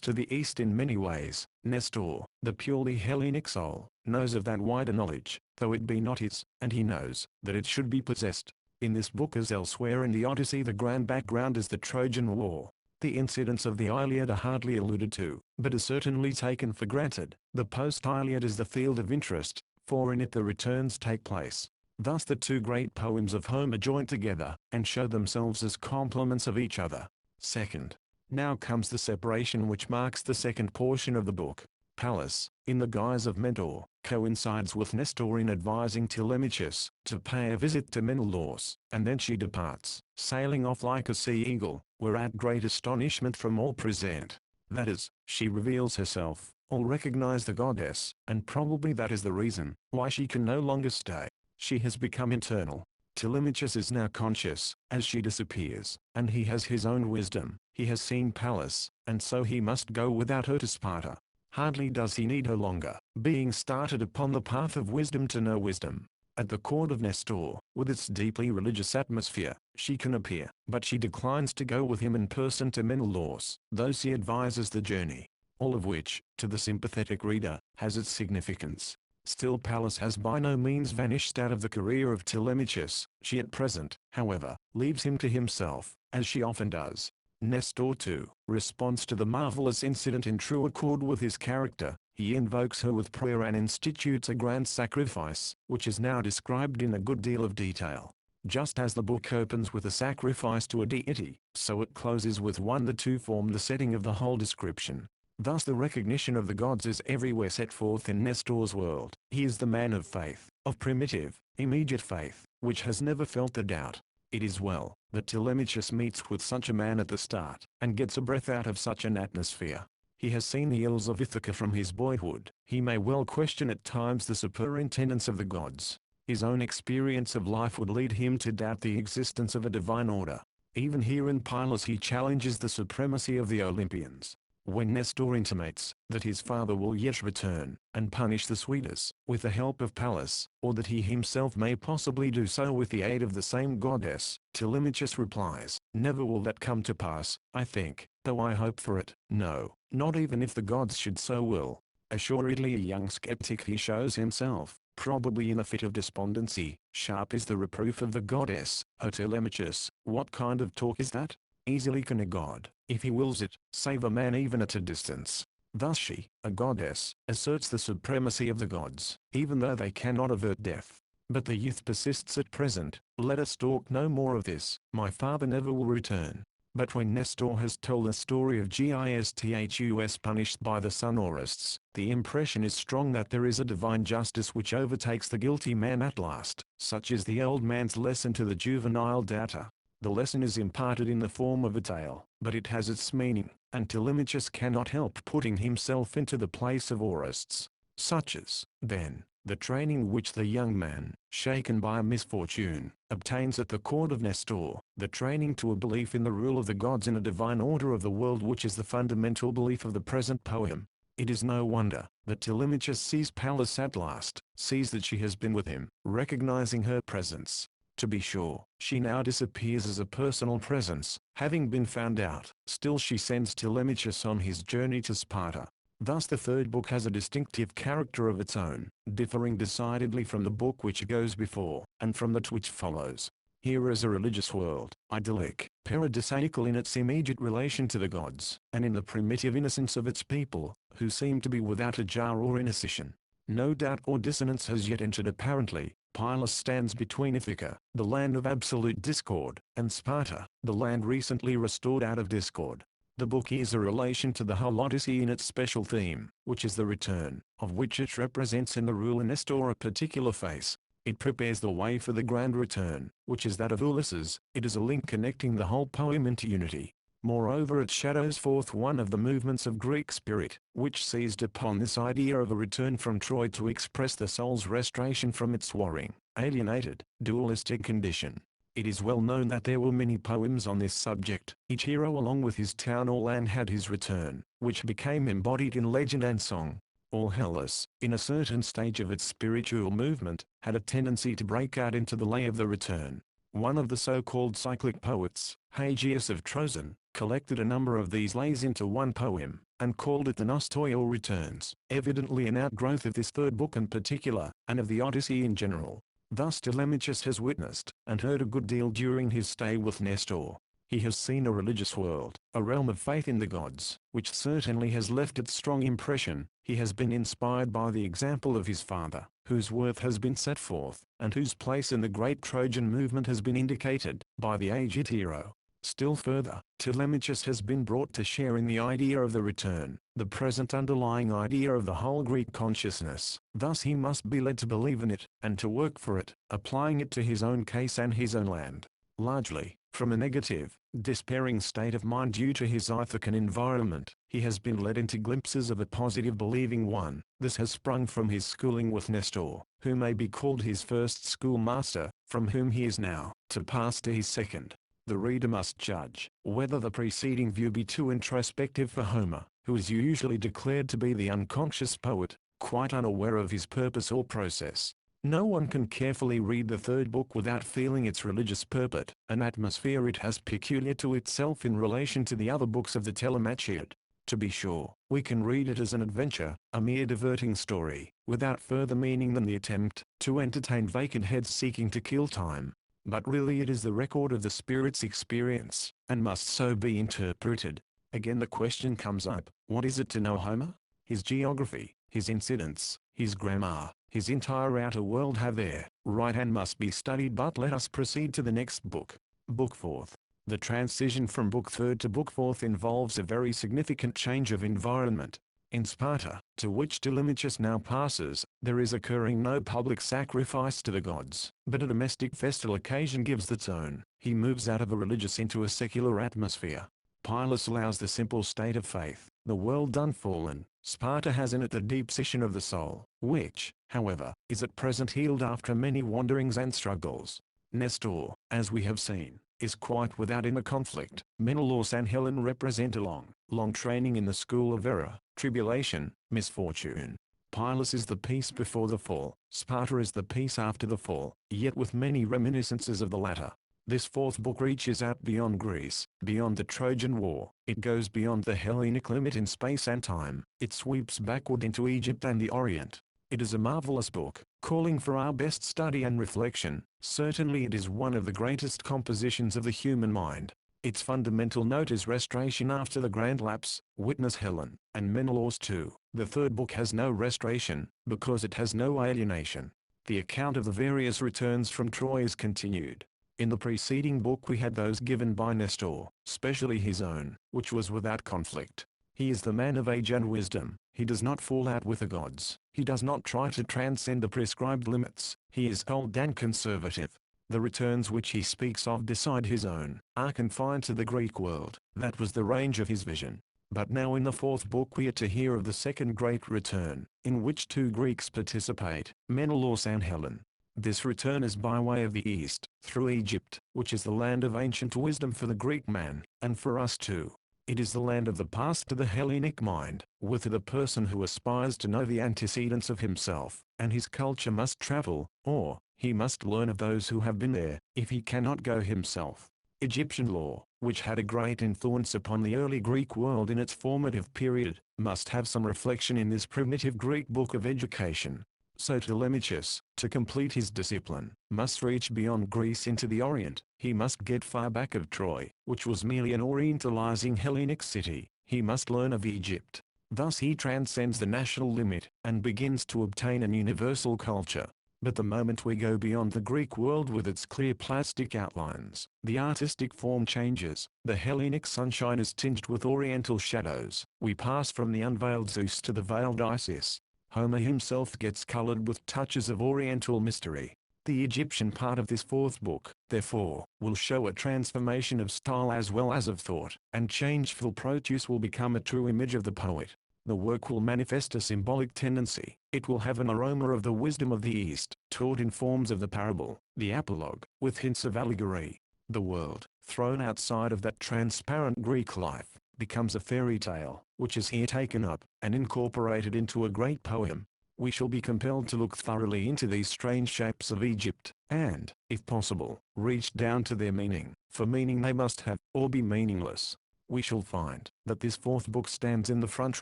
Speaker 1: to the East in many ways. Nestor, the purely Hellenic soul, knows of that wider knowledge, though it be not his, and he knows that it should be possessed. In this book as elsewhere in the Odyssey the grand background is the Trojan War. The incidents of the Iliad are hardly alluded to, but are certainly taken for granted. The post-Iliad is the field of interest, for in it the returns take place. Thus the two great poems of Homer join together, and show themselves as complements of each other. Second, now comes the separation which marks the second portion of the book. Pallas, in the guise of mentor, coincides with Nestor in advising Telemachus to pay a visit to Menelaus, and then she departs, sailing off like a sea eagle, whereat great astonishment from all present. That is, she reveals herself, all recognize the goddess, and probably that is the reason why she can no longer stay. She has become internal. Telemachus is now conscious, as she disappears, and he has his own wisdom. He has seen Pallas, and so he must go without her to Sparta. Hardly does he need her longer, being started upon the path of wisdom to know wisdom. At the court of Nestor, with its deeply religious atmosphere, she can appear, but she declines to go with him in person to Menelaus, though she advises the journey. All of which, to the sympathetic reader, has its significance. Still Pallas has by no means vanished out of the career of Telemachus. She at present, however, leaves him to himself, as she often does. Nestor too responds to the marvelous incident in true accord with his character. He invokes her with prayer and institutes a grand sacrifice, which is now described in a good deal of detail. Just as the book opens with a sacrifice to a deity, so it closes with one. The two form the setting of the whole description. Thus the recognition of the gods is everywhere set forth in Nestor's world. He is the man of faith, of primitive, immediate faith, which has never felt the doubt. It is well that Telemachus meets with such a man at the start, and gets a breath out of such an atmosphere. He has seen the ills of Ithaca from his boyhood. He may well question at times the superintendence of the gods. His own experience of life would lead him to doubt the existence of a divine order. Even here in Pylos he challenges the supremacy of the Olympians. When Nestor intimates that his father will yet return, and punish the Suidas, with the help of Pallas, or that he himself may possibly do so with the aid of the same goddess, Telemachus replies, "Never will that come to pass, I think, though I hope for it. No, not even if the gods should so will." Assuredly a young skeptic he shows himself, probably in a fit of despondency. Sharp is the reproof of the goddess, "O Telemachus, what kind of talk is that? Easily can a god, if he wills it, save a man even at a distance." Thus she, a goddess, asserts the supremacy of the gods, even though they cannot avert death. But the youth persists at present. "Let us talk no more of this. My father never will return." But when Nestor has told the story of Gisthus punished by the sun Orestes, the impression is strong that there is a divine justice which overtakes the guilty man at last. Such is the old man's lesson to the juvenile doubter. The lesson is imparted in the form of a tale, but it has its meaning, and Telemachus cannot help putting himself into the place of Orestes. Such is, then, the training which the young man, shaken by a misfortune, obtains at the court of Nestor, the training to a belief in the rule of the gods in a divine order of the world which is the fundamental belief of the present poem. It is no wonder that Telemachus sees Pallas at last, sees that she has been with him, recognizing her presence. To be sure, she now disappears as a personal presence, having been found out. Still she sends Telemachus on his journey to Sparta. Thus the third book has a distinctive character of its own, differing decidedly from the book which goes before, and from that which follows. Here is a religious world, idyllic, paradisaical in its immediate relation to the gods, and in the primitive innocence of its people, who seem to be without a jar or indecision. No doubt or dissonance has yet entered apparently. Pylos stands between Ithaca, the land of absolute discord, and Sparta, the land recently restored out of discord. The book is a relation to the whole Odyssey in its special theme, which is the return, of which it represents in the ruler Nestor a particular face. It prepares the way for the grand return, which is that of Ulysses. It is a link connecting the whole poem into unity. Moreover, it shadows forth one of the movements of Greek spirit, which seized upon this idea of a return from Troy to express the soul's restoration from its warring, alienated, dualistic condition. It is well known that there were many poems on this subject. Each hero along with his town or land had his return, which became embodied in legend and song. All Hellas, in a certain stage of its spiritual movement, had a tendency to break out into the lay of the return. One of the so-called cyclic poets, Hageius of Troezen, collected a number of these lays into one poem, and called it the Nostoi or Returns, evidently an outgrowth of this third book in particular, and of the Odyssey in general. Thus Telemachus has witnessed and heard a good deal during his stay with Nestor. He has seen a religious world, a realm of faith in the gods, which certainly has left its strong impression. He has been inspired by the example of his father, whose worth has been set forth, and whose place in the great Trojan movement has been indicated by the aged hero. Still further, Telemachus has been brought to share in the idea of the return, the present underlying idea of the whole Greek consciousness. Thus he must be led to believe in it, and to work for it, applying it to his own case and his own land. Largely, from a negative, despairing state of mind due to his Ithacan environment, he has been led into glimpses of a positive believing one. This has sprung from his schooling with Nestor, who may be called his first schoolmaster, from whom he is now to pass to his second. The reader must judge whether the preceding view be too introspective for Homer, who is usually declared to be the unconscious poet, quite unaware of his purpose or process. No one can carefully read the third book without feeling its religious purport, an atmosphere it has peculiar to itself in relation to the other books of the Telemachiad. To be sure, we can read it as an adventure, a mere diverting story, without further meaning than the attempt to entertain vacant heads seeking to kill time. But really it is the record of the spirit's experience, and must so be interpreted. Again the question comes up, what is it to know Homer? His geography, his incidents, his grammar, his entire outer world have their right and must be studied. But let us proceed to the next book. Book Fourth. The transition from Book Third to Book Fourth involves a very significant change of environment. In Sparta, to which Telemachus now passes, there is occurring no public sacrifice to the gods, but a domestic festal occasion gives its own. He moves out of a religious into a secular atmosphere. Pylus allows the simple state of faith. The world unfallen, Sparta has in it the deep scission of the soul, which, however, is at present healed after many wanderings and struggles. Nestor, as we have seen, is quite without inner conflict. Menelaus and Helen represent a long training in the school of error, tribulation, misfortune. Pylus is the peace before the fall, Sparta is the peace after the fall, yet with many reminiscences of the latter. This fourth book reaches out beyond Greece, beyond the Trojan War. It goes beyond the Hellenic limit in space and time. It sweeps backward into Egypt and the Orient. It is a marvelous book, calling for our best study and reflection. Certainly it is one of the greatest compositions of the human mind. Its fundamental note is restoration after the grand lapse, witness Helen, and Menelaus too. The third book has no restoration, because it has no alienation. The account of the various returns from Troy is continued. In the preceding book we had those given by Nestor, especially his own, which was without conflict. He is the man of age and wisdom. He does not fall out with the gods. He does not try to transcend the prescribed limits. He is cold and conservative. The returns which he speaks of beside his own are confined to the Greek world. That was the range of his vision. But now in the fourth book we are to hear of the second great return, in which two Greeks participate, Menelaus and Helen. This return is by way of the east, through Egypt, which is the land of ancient wisdom for the Greek man, and for us too. It is the land of the past to the Hellenic mind, whither the person who aspires to know the antecedents of himself and his culture must travel, or he must learn of those who have been there, if he cannot go himself. Egyptian law, which had a great influence upon the early Greek world in its formative period, must have some reflection in this primitive Greek book of education. So Telemachus, to complete his discipline, must reach beyond Greece into the Orient. He must get far back of Troy, which was merely an orientalizing Hellenic city. He must learn of Egypt. Thus he transcends the national limit, and begins to obtain an universal culture. But the moment we go beyond the Greek world with its clear plastic outlines, the artistic form changes. The Hellenic sunshine is tinged with oriental shadows. We pass from the unveiled Zeus to the veiled Isis. Homer himself gets colored with touches of oriental mystery. The Egyptian part of this fourth book, therefore, will show a transformation of style as well as of thought, and changeful produce will become a true image of the poet. The work will manifest a symbolic tendency, It will have an aroma of the wisdom of the East, taught in forms of the parable, the apologue, with hints of allegory. The world, thrown outside of that transparent Greek life, becomes a fairy tale, which is here taken up, and incorporated into a great poem. We shall be compelled to look thoroughly into these strange shapes of Egypt, and, if possible, reach down to their meaning, for meaning they must have, or be meaningless. We shall find that this fourth book stands in the front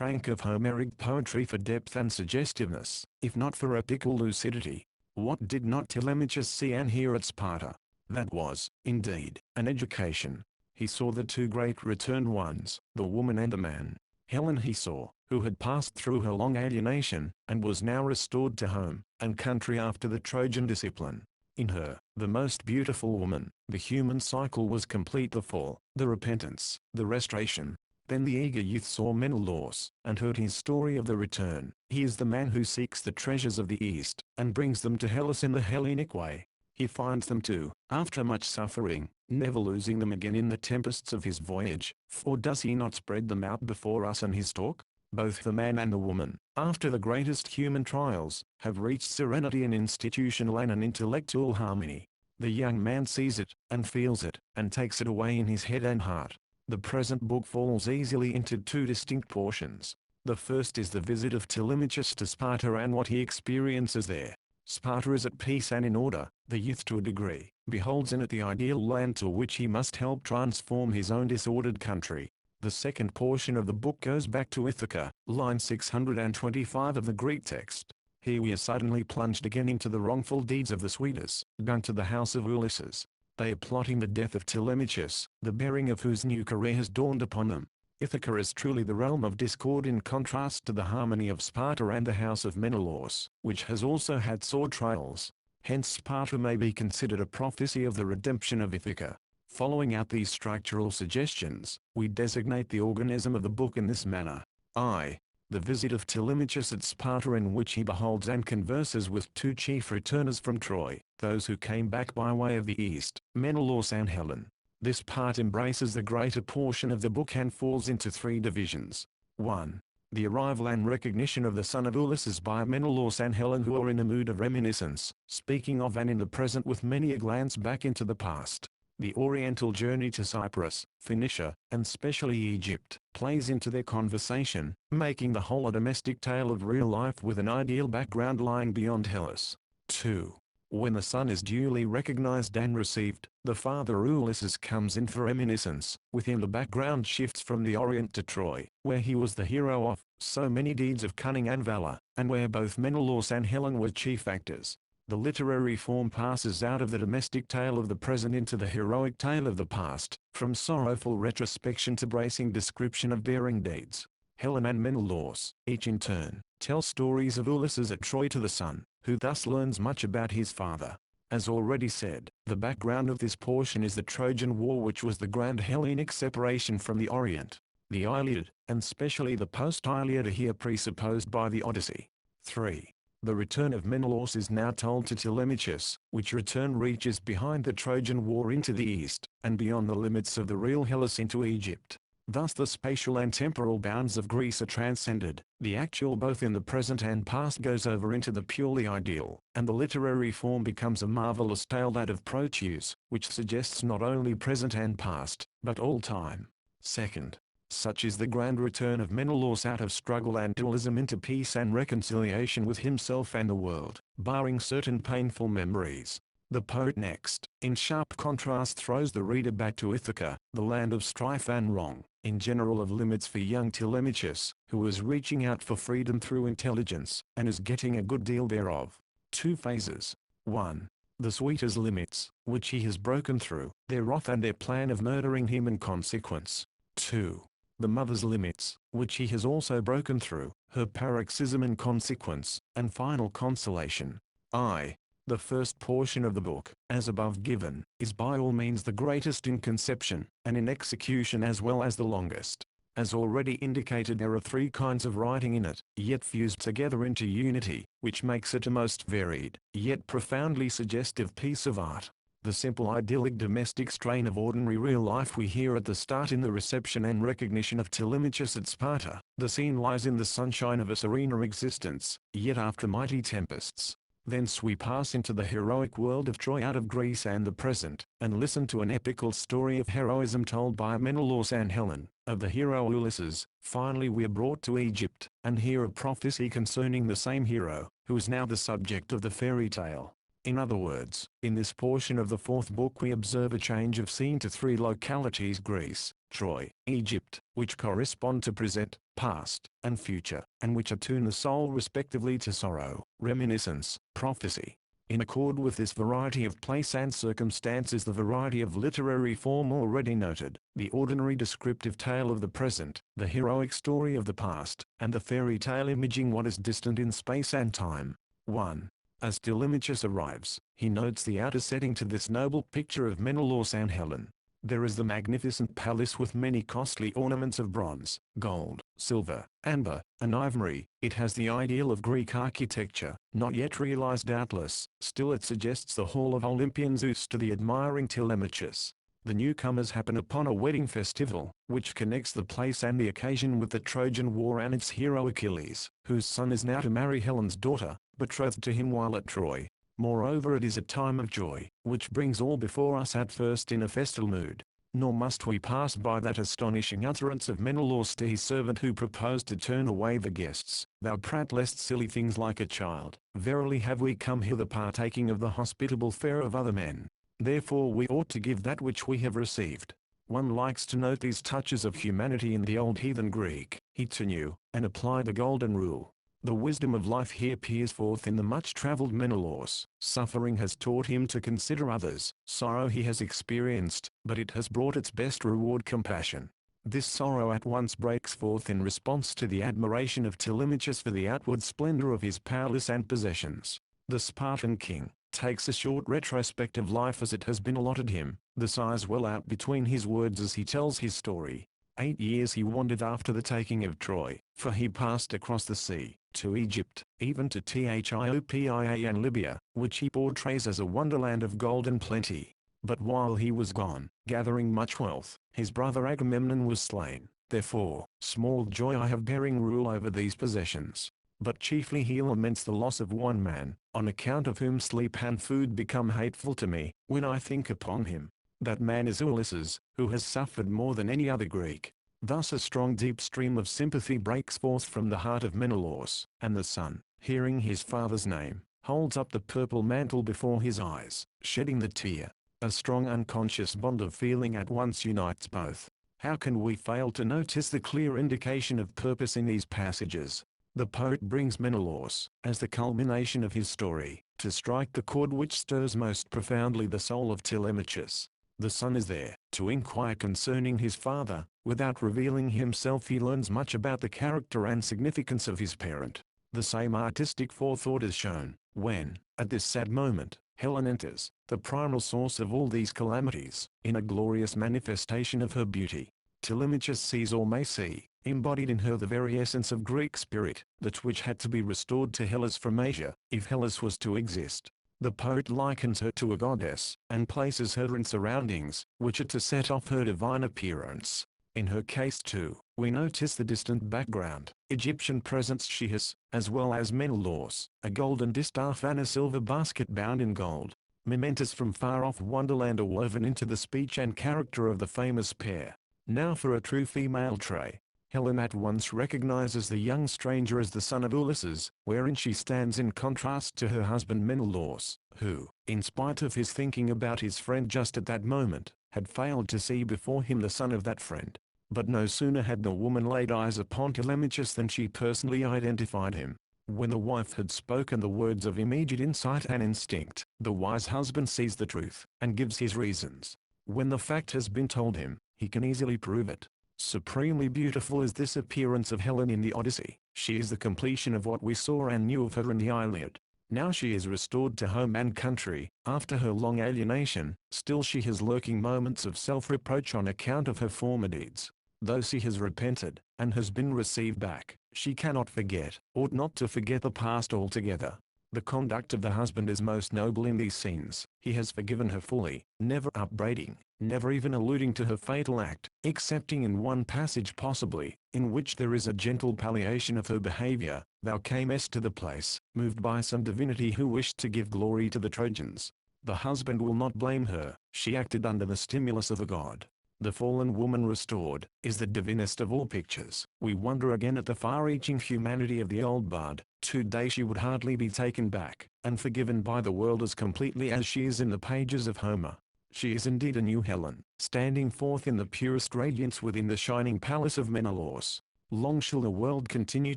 Speaker 1: rank of Homeric poetry for depth and suggestiveness, if not for epical lucidity. What did not Telemachus see and hear at Sparta? That was, indeed, an education. He saw the two great returned ones, the woman and the man. Helen he saw, who had passed through her long alienation, and was now restored to home and country after the Trojan discipline. In her, the most beautiful woman, the human cycle was complete: the fall, the repentance, the restoration. Then the eager youth saw Menelaus, and heard his story of the return. He is the man who seeks the treasures of the East, and brings them to Hellas in the Hellenic way. He finds them too, after much suffering, never losing them again in the tempests of his voyage, for does he not spread them out before us in his talk? Both the man and the woman, after the greatest human trials, have reached serenity in institutional and an intellectual harmony. The young man sees it, and feels it, and takes it away in his head and heart. The present book falls easily into two distinct portions. The first is the visit of Telemachus to Sparta and what he experiences there. Sparta is at peace and in order. The youth, to a degree, beholds in it the ideal land to which he must help transform his own disordered country. The second portion of the book goes back to Ithaca, line 625 of the Greek text. Here we are suddenly plunged again into the wrongful deeds of the Suitors, done to the house of Ulysses. They are plotting the death of Telemachus, the bearing of whose new career has dawned upon them. Ithaca is truly the realm of discord in contrast to the harmony of Sparta and the house of Menelaus, which has also had sore trials. Hence Sparta may be considered a prophecy of the redemption of Ithaca. Following out these structural suggestions, we designate the organism of the book in this manner. I. The visit of Telemachus at Sparta, in which he beholds and converses with two chief returners from Troy, those who came back by way of the east, Menelaus and Helen. This part embraces the greater portion of the book and falls into three divisions. 1. The arrival and recognition of the son of Ulysses by Menelaus and Helen, who are in a mood of reminiscence, speaking of and in the present with many a glance back into the past. The oriental journey to Cyprus, Phoenicia, and specially Egypt, plays into their conversation, making the whole a domestic tale of real life with an ideal background lying beyond Hellas. 2. When the son is duly recognized and received, the father Ulysses comes in for reminiscence. With him the background shifts from the Orient to Troy, where he was the hero of so many deeds of cunning and valor, and where both Menelaus and Helen were chief actors. The literary form passes out of the domestic tale of the present into the heroic tale of the past, from sorrowful retrospection to bracing description of daring deeds. Helen and Menelaus, each in turn, tell stories of Ulysses at Troy to the son, who thus learns much about his father. As already said, the background of this portion is the Trojan War, which was the grand Hellenic separation from the Orient. The Iliad, and specially the post-Iliad, are here presupposed by the Odyssey. 3. The return of Menelaus is now told to Telemachus, which return reaches behind the Trojan War into the east, and beyond the limits of the real Hellas into Egypt. Thus the spatial and temporal bounds of Greece are transcended, the actual both in the present and past goes over into the purely ideal, and the literary form becomes a marvelous tale, that of Proteus, which suggests not only present and past, but all time. 2nd. Such is the grand return of Menelaus out of struggle and dualism into peace and reconciliation with himself and the world, barring certain painful memories. The poet next, in sharp contrast, throws the reader back to Ithaca, the land of strife and wrong, in general of limits for young Telemachus, who is reaching out for freedom through intelligence, and is getting a good deal thereof. 2 phases. 1. The Suitors' limits, which he has broken through, their wrath and their plan of murdering him in consequence. 2. The mother's limits, which he has also broken through, her paroxysm in consequence, and final consolation. The first portion of the book, as above given, is by all means the greatest in conception, and in execution as well as the longest. As already indicated, there are 3 kinds of writing in it, yet fused together into unity, which makes it a most varied, yet profoundly suggestive piece of art. The simple idyllic domestic strain of ordinary real life we hear at the start in the reception and recognition of Telemachus at Sparta. The scene lies in the sunshine of a serener existence, yet after mighty tempests. Thence we pass into the heroic world of Troy out of Greece and the present, and listen to an epical story of heroism told by Menelaus and Helen, of the hero Ulysses. Finally we are brought to Egypt, and hear a prophecy concerning the same hero, who is now the subject of the fairy tale. In other words, in this portion of the fourth book we observe a change of scene to three localities: Greece, Troy, Egypt, which correspond to present, past, and future, and which attune the soul respectively to sorrow, reminiscence, prophecy. In accord with this variety of place and circumstance is the variety of literary form already noted, the ordinary descriptive tale of the present, the heroic story of the past, and the fairy tale imaging what is distant in space and time. 1. As Telemachus arrives, he notes the outer setting to this noble picture of Menelaus and Helen. There is the magnificent palace with many costly ornaments of bronze, gold, silver, amber, and ivory. It has the ideal of Greek architecture, not yet realized doubtless, still it suggests the hall of Olympian Zeus to the admiring Telemachus. The newcomers happen upon a wedding festival, which connects the place and the occasion with the Trojan War and its hero Achilles, whose son is now to marry Helen's daughter, betrothed to him while at Troy. Moreover, it is a time of joy, which brings all before us at first in a festal mood. Nor must we pass by that astonishing utterance of Menelaus to his servant who proposed to turn away the guests. Thou prattlest silly things like a child. Verily have we come hither partaking of the hospitable fare of other men. Therefore we ought to give that which we have received. One likes to note these touches of humanity in the old heathen Greek. He too knew, and applied the golden rule. The wisdom of life here peers forth in the much-travelled Menelaus. Suffering has taught him to consider others. Sorrow he has experienced, but it has brought its best reward, compassion. This sorrow at once breaks forth in response to the admiration of Telemachus for the outward splendor of his palace and possessions. The Spartan king takes a short retrospect of life as it has been allotted him. The sighs well out between his words as he tells his story. 8 years he wandered after the taking of Troy, for he passed across the sea, to Egypt, even to Ethiopia and Libya, which he portrays as a wonderland of gold and plenty. But while he was gone, gathering much wealth, his brother Agamemnon was slain. Therefore, small joy I have bearing rule over these possessions. But chiefly he laments the loss of one man, on account of whom sleep and food become hateful to me, when I think upon him. That man is Ulysses, who has suffered more than any other Greek. Thus a strong deep stream of sympathy breaks forth from the heart of Menelaus, and the son, hearing his father's name, holds up the purple mantle before his eyes, shedding the tear. A strong unconscious bond of feeling at once unites both. How can we fail to notice the clear indication of purpose in these passages? The poet brings Menelaus, as the culmination of his story, to strike the chord which stirs most profoundly the soul of Telemachus. The son is there, to inquire concerning his father. Without revealing himself he learns much about the character and significance of his parent. The same artistic forethought is shown, when, at this sad moment, Helen enters, the primal source of all these calamities, in a glorious manifestation of her beauty. Telemachus sees or may see, embodied in her the very essence of Greek spirit, that which had to be restored to Hellas from Asia, if Hellas was to exist. The poet likens her to a goddess, and places her in surroundings, which are to set off her divine appearance. In her case too, we notice the distant background, Egyptian presents she has, as well as Menelaus, a golden distaff and a silver basket bound in gold. Mementos from far-off wonderland are woven into the speech and character of the famous pair. Now for a true female trait. Helen at once recognizes the young stranger as the son of Ulysses, wherein she stands in contrast to her husband Menelaus, who, in spite of his thinking about his friend just at that moment, had failed to see before him the son of that friend. But no sooner had the woman laid eyes upon Telemachus than she personally identified him. When the wife had spoken the words of immediate insight and instinct, the wise husband sees the truth, and gives his reasons. When the fact has been told him, he can easily prove it. Supremely beautiful is this appearance of Helen in the Odyssey. She is the completion of what we saw and knew of her in the Iliad. Now she is restored to home and country, after her long alienation. Still she has lurking moments of self-reproach on account of her former deeds. Though she has repented, and has been received back, she cannot forget, ought not to forget the past altogether. The conduct of the husband is most noble in these scenes. He has forgiven her fully, never upbraiding, never even alluding to her fatal act, excepting in one passage possibly, in which there is a gentle palliation of her behavior. Thou camest to the place, moved by some divinity who wished to give glory to the Trojans. The husband will not blame her, she acted under the stimulus of a god. The fallen woman restored, is the divinest of all pictures. We wonder again at the far-reaching humanity of the old bard. Today she would hardly be taken back, and forgiven by the world as completely as she is in the pages of Homer. She is indeed a new Helen, standing forth in the purest radiance within the shining palace of Menelaus. Long shall the world continue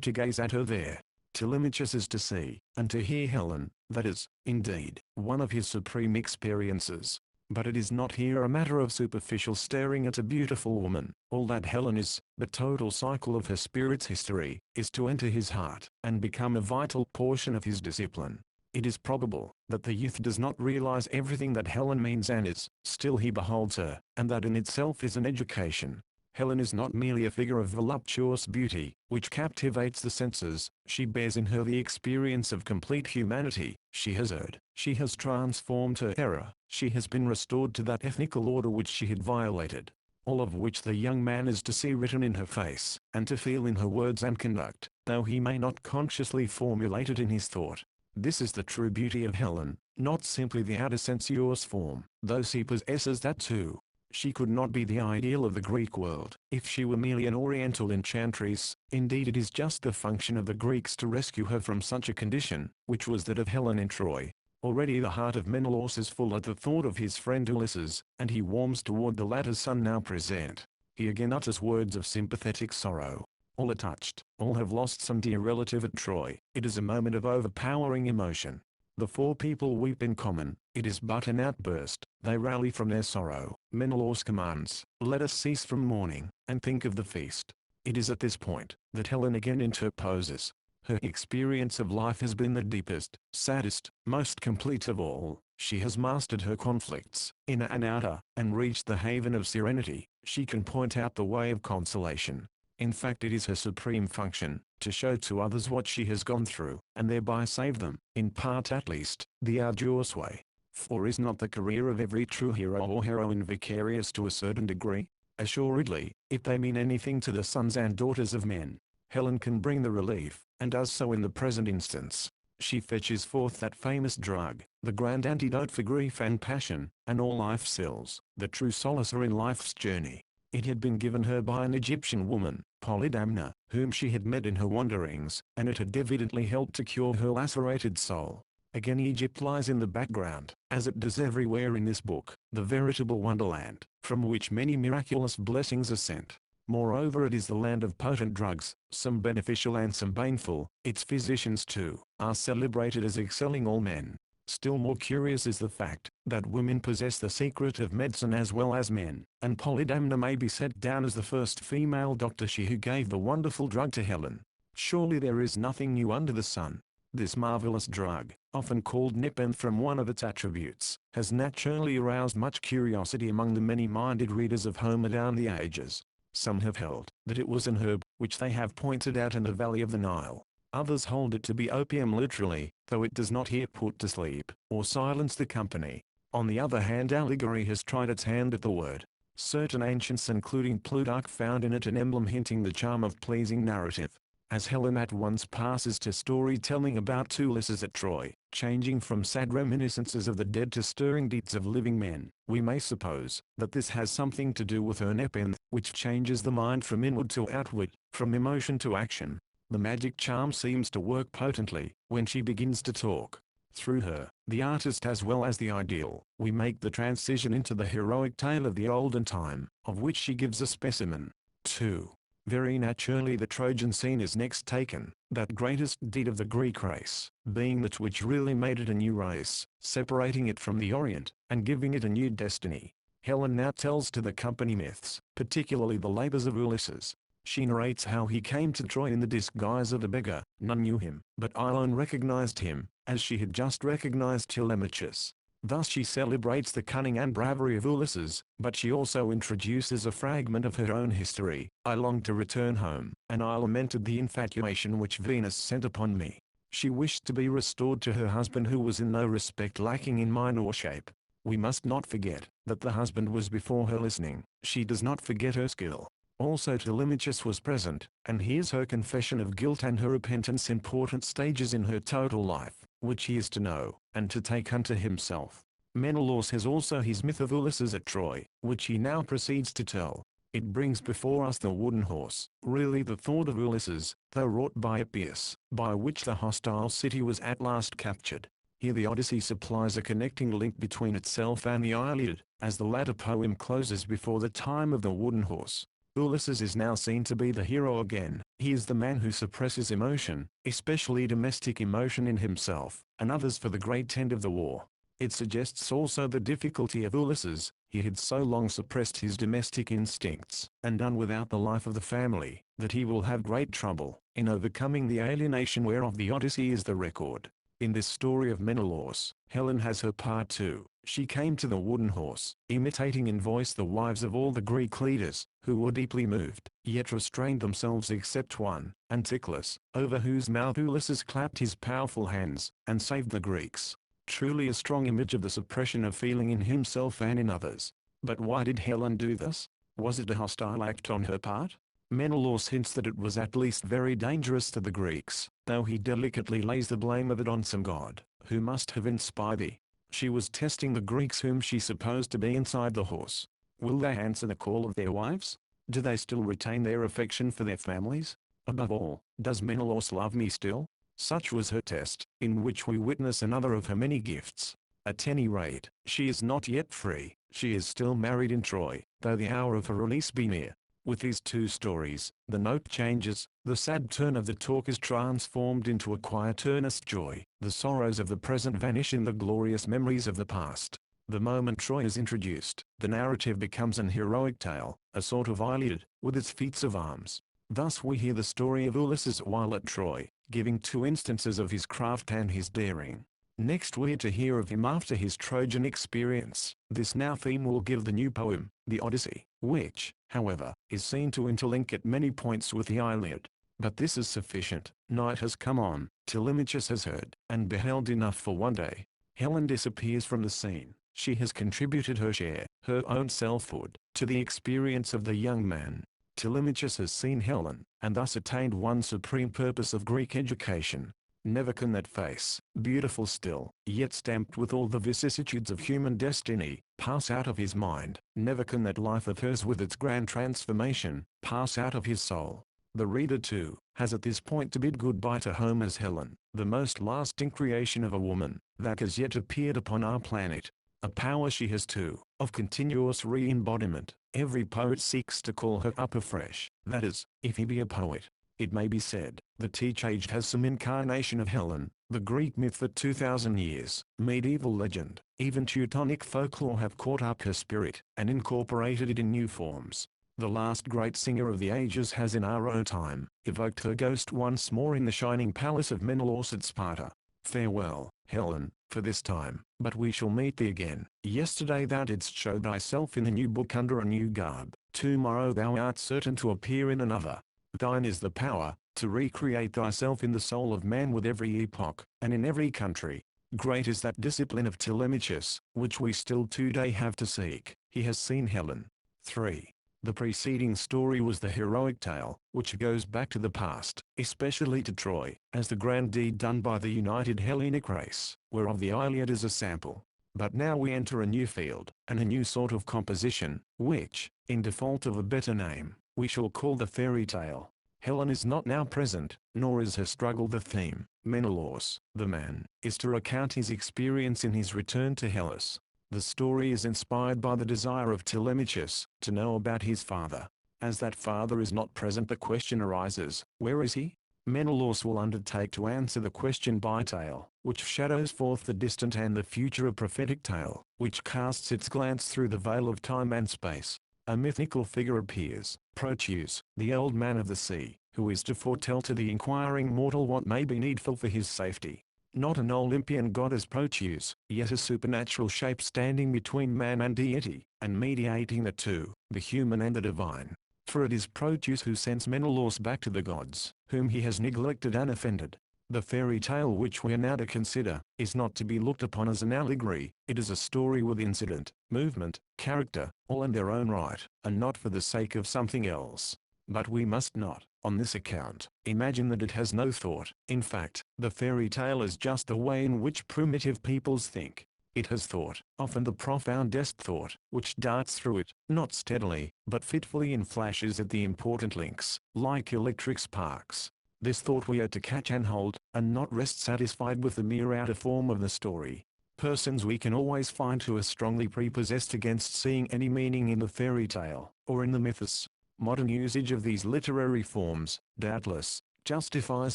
Speaker 1: to gaze at her there, till Images is to see, and to hear Helen, that is, indeed, one of his supreme experiences. But it is not here a matter of superficial staring at a beautiful woman. All that Helen is, the total cycle of her spirit's history, is to enter his heart, and become a vital portion of his discipline. It is probable, that the youth does not realize everything that Helen means and is, still he beholds her, and that in itself is an education. Helen is not merely a figure of voluptuous beauty, which captivates the senses. She bears in her the experience of complete humanity. She has erred, she has transformed her error, she has been restored to that ethnical order which she had violated. All of which the young man is to see written in her face, and to feel in her words and conduct, though he may not consciously formulate it in his thought. This is the true beauty of Helen, not simply the outer sensuous form, though she possesses that too. She could not be the ideal of the Greek world, if she were merely an oriental enchantress. Indeed it is just the function of the Greeks to rescue her from such a condition, which was that of Helen in Troy. Already the heart of Menelaus is full at the thought of his friend Ulysses, and he warms toward the latter's son now present. He again utters words of sympathetic sorrow. All are touched, all have lost some dear relative at Troy. It is a moment of overpowering emotion. The four people weep in common. It is but an outburst. They rally from their sorrow. Menelaus commands, let us cease from mourning, and think of the feast. It is at this point, that Helen again interposes. Her experience of life has been the deepest, saddest, most complete of all. She has mastered her conflicts, inner and outer, and reached the haven of serenity. She can point out the way of consolation. In fact it is her supreme function, to show to others what she has gone through, and thereby save them, in part at least, the arduous way. For is not the career of every true hero or heroine vicarious to a certain degree? Assuredly, if they mean anything to the sons and daughters of men, Helen can bring the relief, and does so in the present instance. She fetches forth that famous drug, the grand antidote for grief and passion, and all life's ills, the true solacer in life's journey. It had been given her by an Egyptian woman, Polydamna, whom she had met in her wanderings, and it had evidently helped to cure her lacerated soul. Again Egypt lies in the background, as it does everywhere in this book, the veritable wonderland, from which many miraculous blessings are sent. Moreover it is the land of potent drugs, some beneficial and some baneful. Its physicians too, are celebrated as excelling all men. Still more curious is the fact, that women possess the secret of medicine as well as men, and Polydamna may be set down as the first female doctor, she who gave the wonderful drug to Helen. Surely there is nothing new under the sun. This marvelous drug, often called nepenthe from one of its attributes, has naturally aroused much curiosity among the many-minded readers of Homer down the ages. Some have held that it was an herb, which they have pointed out in the valley of the Nile. Others hold it to be opium literally, though it does not here put to sleep, or silence the company. On the other hand allegory has tried its hand at the word. Certain ancients including Plutarch found in it an emblem hinting the charm of pleasing narrative. As Helen at once passes to storytelling about Ulysses at Troy, changing from sad reminiscences of the dead to stirring deeds of living men, we may suppose that this has something to do with her nepenthe, which changes the mind from inward to outward, from emotion to action. The magic charm seems to work potently, when she begins to talk. Through her, the artist as well as the ideal, we make the transition into the heroic tale of the olden time, of which she gives a specimen. 2. Very naturally the Trojan scene is next taken, that greatest deed of the Greek race, being that which really made it a new race, separating it from the Orient, and giving it a new destiny. Helen now tells to the company myths, particularly the labors of Ulysses. She narrates how he came to Troy in the disguise of a beggar. None knew him, but I alone recognized him, as she had just recognized Telemachus. Thus she celebrates the cunning and bravery of Ulysses, but she also introduces a fragment of her own history. I longed to return home, and I lamented the infatuation which Venus sent upon me. She wished to be restored to her husband, who was in no respect lacking in mind or shape. We must not forget that the husband was before her listening. She does not forget her skill. Also Telemachus was present, and hears her confession of guilt and her repentance, important stages in her total life, which he is to know, and to take unto himself. Menelaus has also his myth of Ulysses at Troy, which he now proceeds to tell. It brings before us the wooden horse, really the thought of Ulysses, though wrought by Epeius, by which the hostile city was at last captured. Here the Odyssey supplies a connecting link between itself and the Iliad, as the latter poem closes before the time of the wooden horse. Ulysses is now seen to be the hero again. He is the man who suppresses emotion, especially domestic emotion in himself, and others for the great end of the war. It suggests also the difficulty of Ulysses. He had so long suppressed his domestic instincts, and done without the life of the family, that he will have great trouble in overcoming the alienation whereof the Odyssey is the record. In this story of Menelaus, Helen has her part too. She came to the wooden horse, imitating in voice the wives of all the Greek leaders, who were deeply moved, yet restrained themselves except one, Anticlus, over whose mouth Ulysses clapped his powerful hands, and saved the Greeks. Truly a strong image of the suppression of feeling in himself and in others. But why did Helen do this? Was it a hostile act on her part? Menelaus hints that it was at least very dangerous to the Greeks, though he delicately lays the blame of it on some god, who must have inspired thee. She was testing the Greeks whom she supposed to be inside the horse. Will they answer the call of their wives? Do they still retain their affection for their families? Above all, does Menelaus love me still? Such was her test, in which we witness another of her many gifts. At any rate, she is not yet free. She is still married in Troy, though the hour of her release be near. With these two stories, the note changes, the sad turn of the talk is transformed into a quiet earnest joy, the sorrows of the present vanish in the glorious memories of the past. The moment Troy is introduced, the narrative becomes an heroic tale, a sort of Iliad, with its feats of arms. Thus we hear the story of Ulysses while at Troy, giving two instances of his craft and his daring. Next we're to hear of him after his Trojan experience. This now theme will give the new poem, the Odyssey, which, however, is seen to interlink at many points with the Iliad. But this is sufficient. Night has come on, Telemachus has heard, and beheld enough for one day. Helen disappears from the scene. She has contributed her share, her own selfhood, to the experience of the young man. Telemachus has seen Helen, and thus attained one supreme purpose of Greek education. Never can that face, beautiful still, yet stamped with all the vicissitudes of human destiny, pass out of his mind. Never can that life of hers with its grand transformation, pass out of his soul. The reader too, has at this point to bid goodbye to home as Helen, the most lasting creation of a woman, that has yet appeared upon our planet. A power she has too, of continuous re-embodiment. Every poet seeks to call her up afresh, that is, if he be a poet. It may be said that each age has some incarnation of Helen, the Greek myth for 2,000 years, medieval legend, even Teutonic folklore have caught up her spirit, and incorporated it in new forms. The last great singer of the ages has in our own time, evoked her ghost once more in the shining palace of Menelaus at Sparta. Farewell, Helen, for this time, but we shall meet thee again. Yesterday thou didst show thyself in a new book under a new garb, tomorrow thou art certain to appear in another. Thine is the power, to recreate thyself in the soul of man with every epoch, and in every country. Great is that discipline of Telemachus, which we still today have to seek. He has seen Helen. 3. The preceding story was the heroic tale, which goes back to the past, especially to Troy, as the grand deed done by the united Hellenic race, whereof the Iliad is a sample. But now we enter a new field, and a new sort of composition, which, in default of a better name, we shall call the fairy tale. Helen is not now present, nor is her struggle the theme. Menelaus, the man, is to recount his experience in his return to Hellas. The story is inspired by the desire of Telemachus to know about his father. As that father is not present, the question arises, where is he? Menelaus will undertake to answer the question by tale, which shadows forth the distant and the future, a prophetic tale, which casts its glance through the veil of time and space. A mythical figure appears, Proteus, the old man of the sea, who is to foretell to the inquiring mortal what may be needful for his safety. Not an Olympian god as Proteus, yet a supernatural shape standing between man and deity, and mediating the two, the human and the divine. For it is Proteus who sends Menelaus back to the gods, whom he has neglected and offended. The fairy tale which we are now to consider, is not to be looked upon as an allegory. It is a story with incident, movement, character, all in their own right, and not for the sake of something else. But we must not, on this account, imagine that it has no thought. In fact, the fairy tale is just the way in which primitive peoples think. It has thought, often the profoundest thought, which darts through it, not steadily, but fitfully in flashes at the important links, like electric sparks. This thought we are to catch and hold, and not rest satisfied with the mere outer form of the story. Persons we can always find who are strongly prepossessed against seeing any meaning in the fairy tale, or in the mythos. Modern usage of these literary forms, doubtless, justifies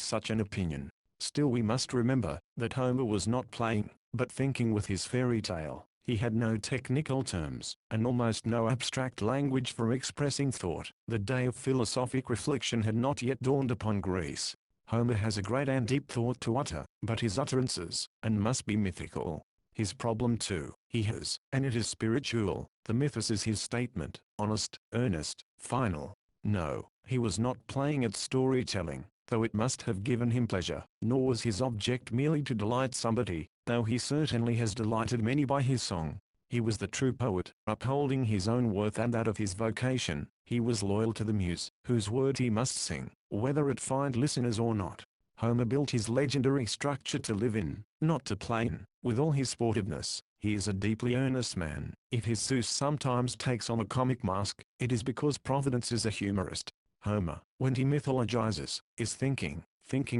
Speaker 1: such an opinion. Still we must remember, that Homer was not playing, but thinking with his fairy tale. He had no technical terms, and almost no abstract language for expressing thought. The day of philosophic reflection had not yet dawned upon Greece. Homer has a great and deep thought to utter, but his utterances, and must be mythical. His problem too, he has, and it is spiritual. The mythos is his statement, honest, earnest, final. No, he was not playing at storytelling, though it must have given him pleasure, nor was his object merely to delight somebody, though he certainly has delighted many by his song. He was the true poet, upholding his own worth and that of his vocation. He was loyal to the muse, whose word he must sing, whether it find listeners or not. Homer built his legendary structure to live in, not to play in. With all his sportiveness, he is a deeply earnest man. If his Zeus sometimes takes on a comic mask, it is because Providence is a humorist. Homer, when he mythologizes, is thinking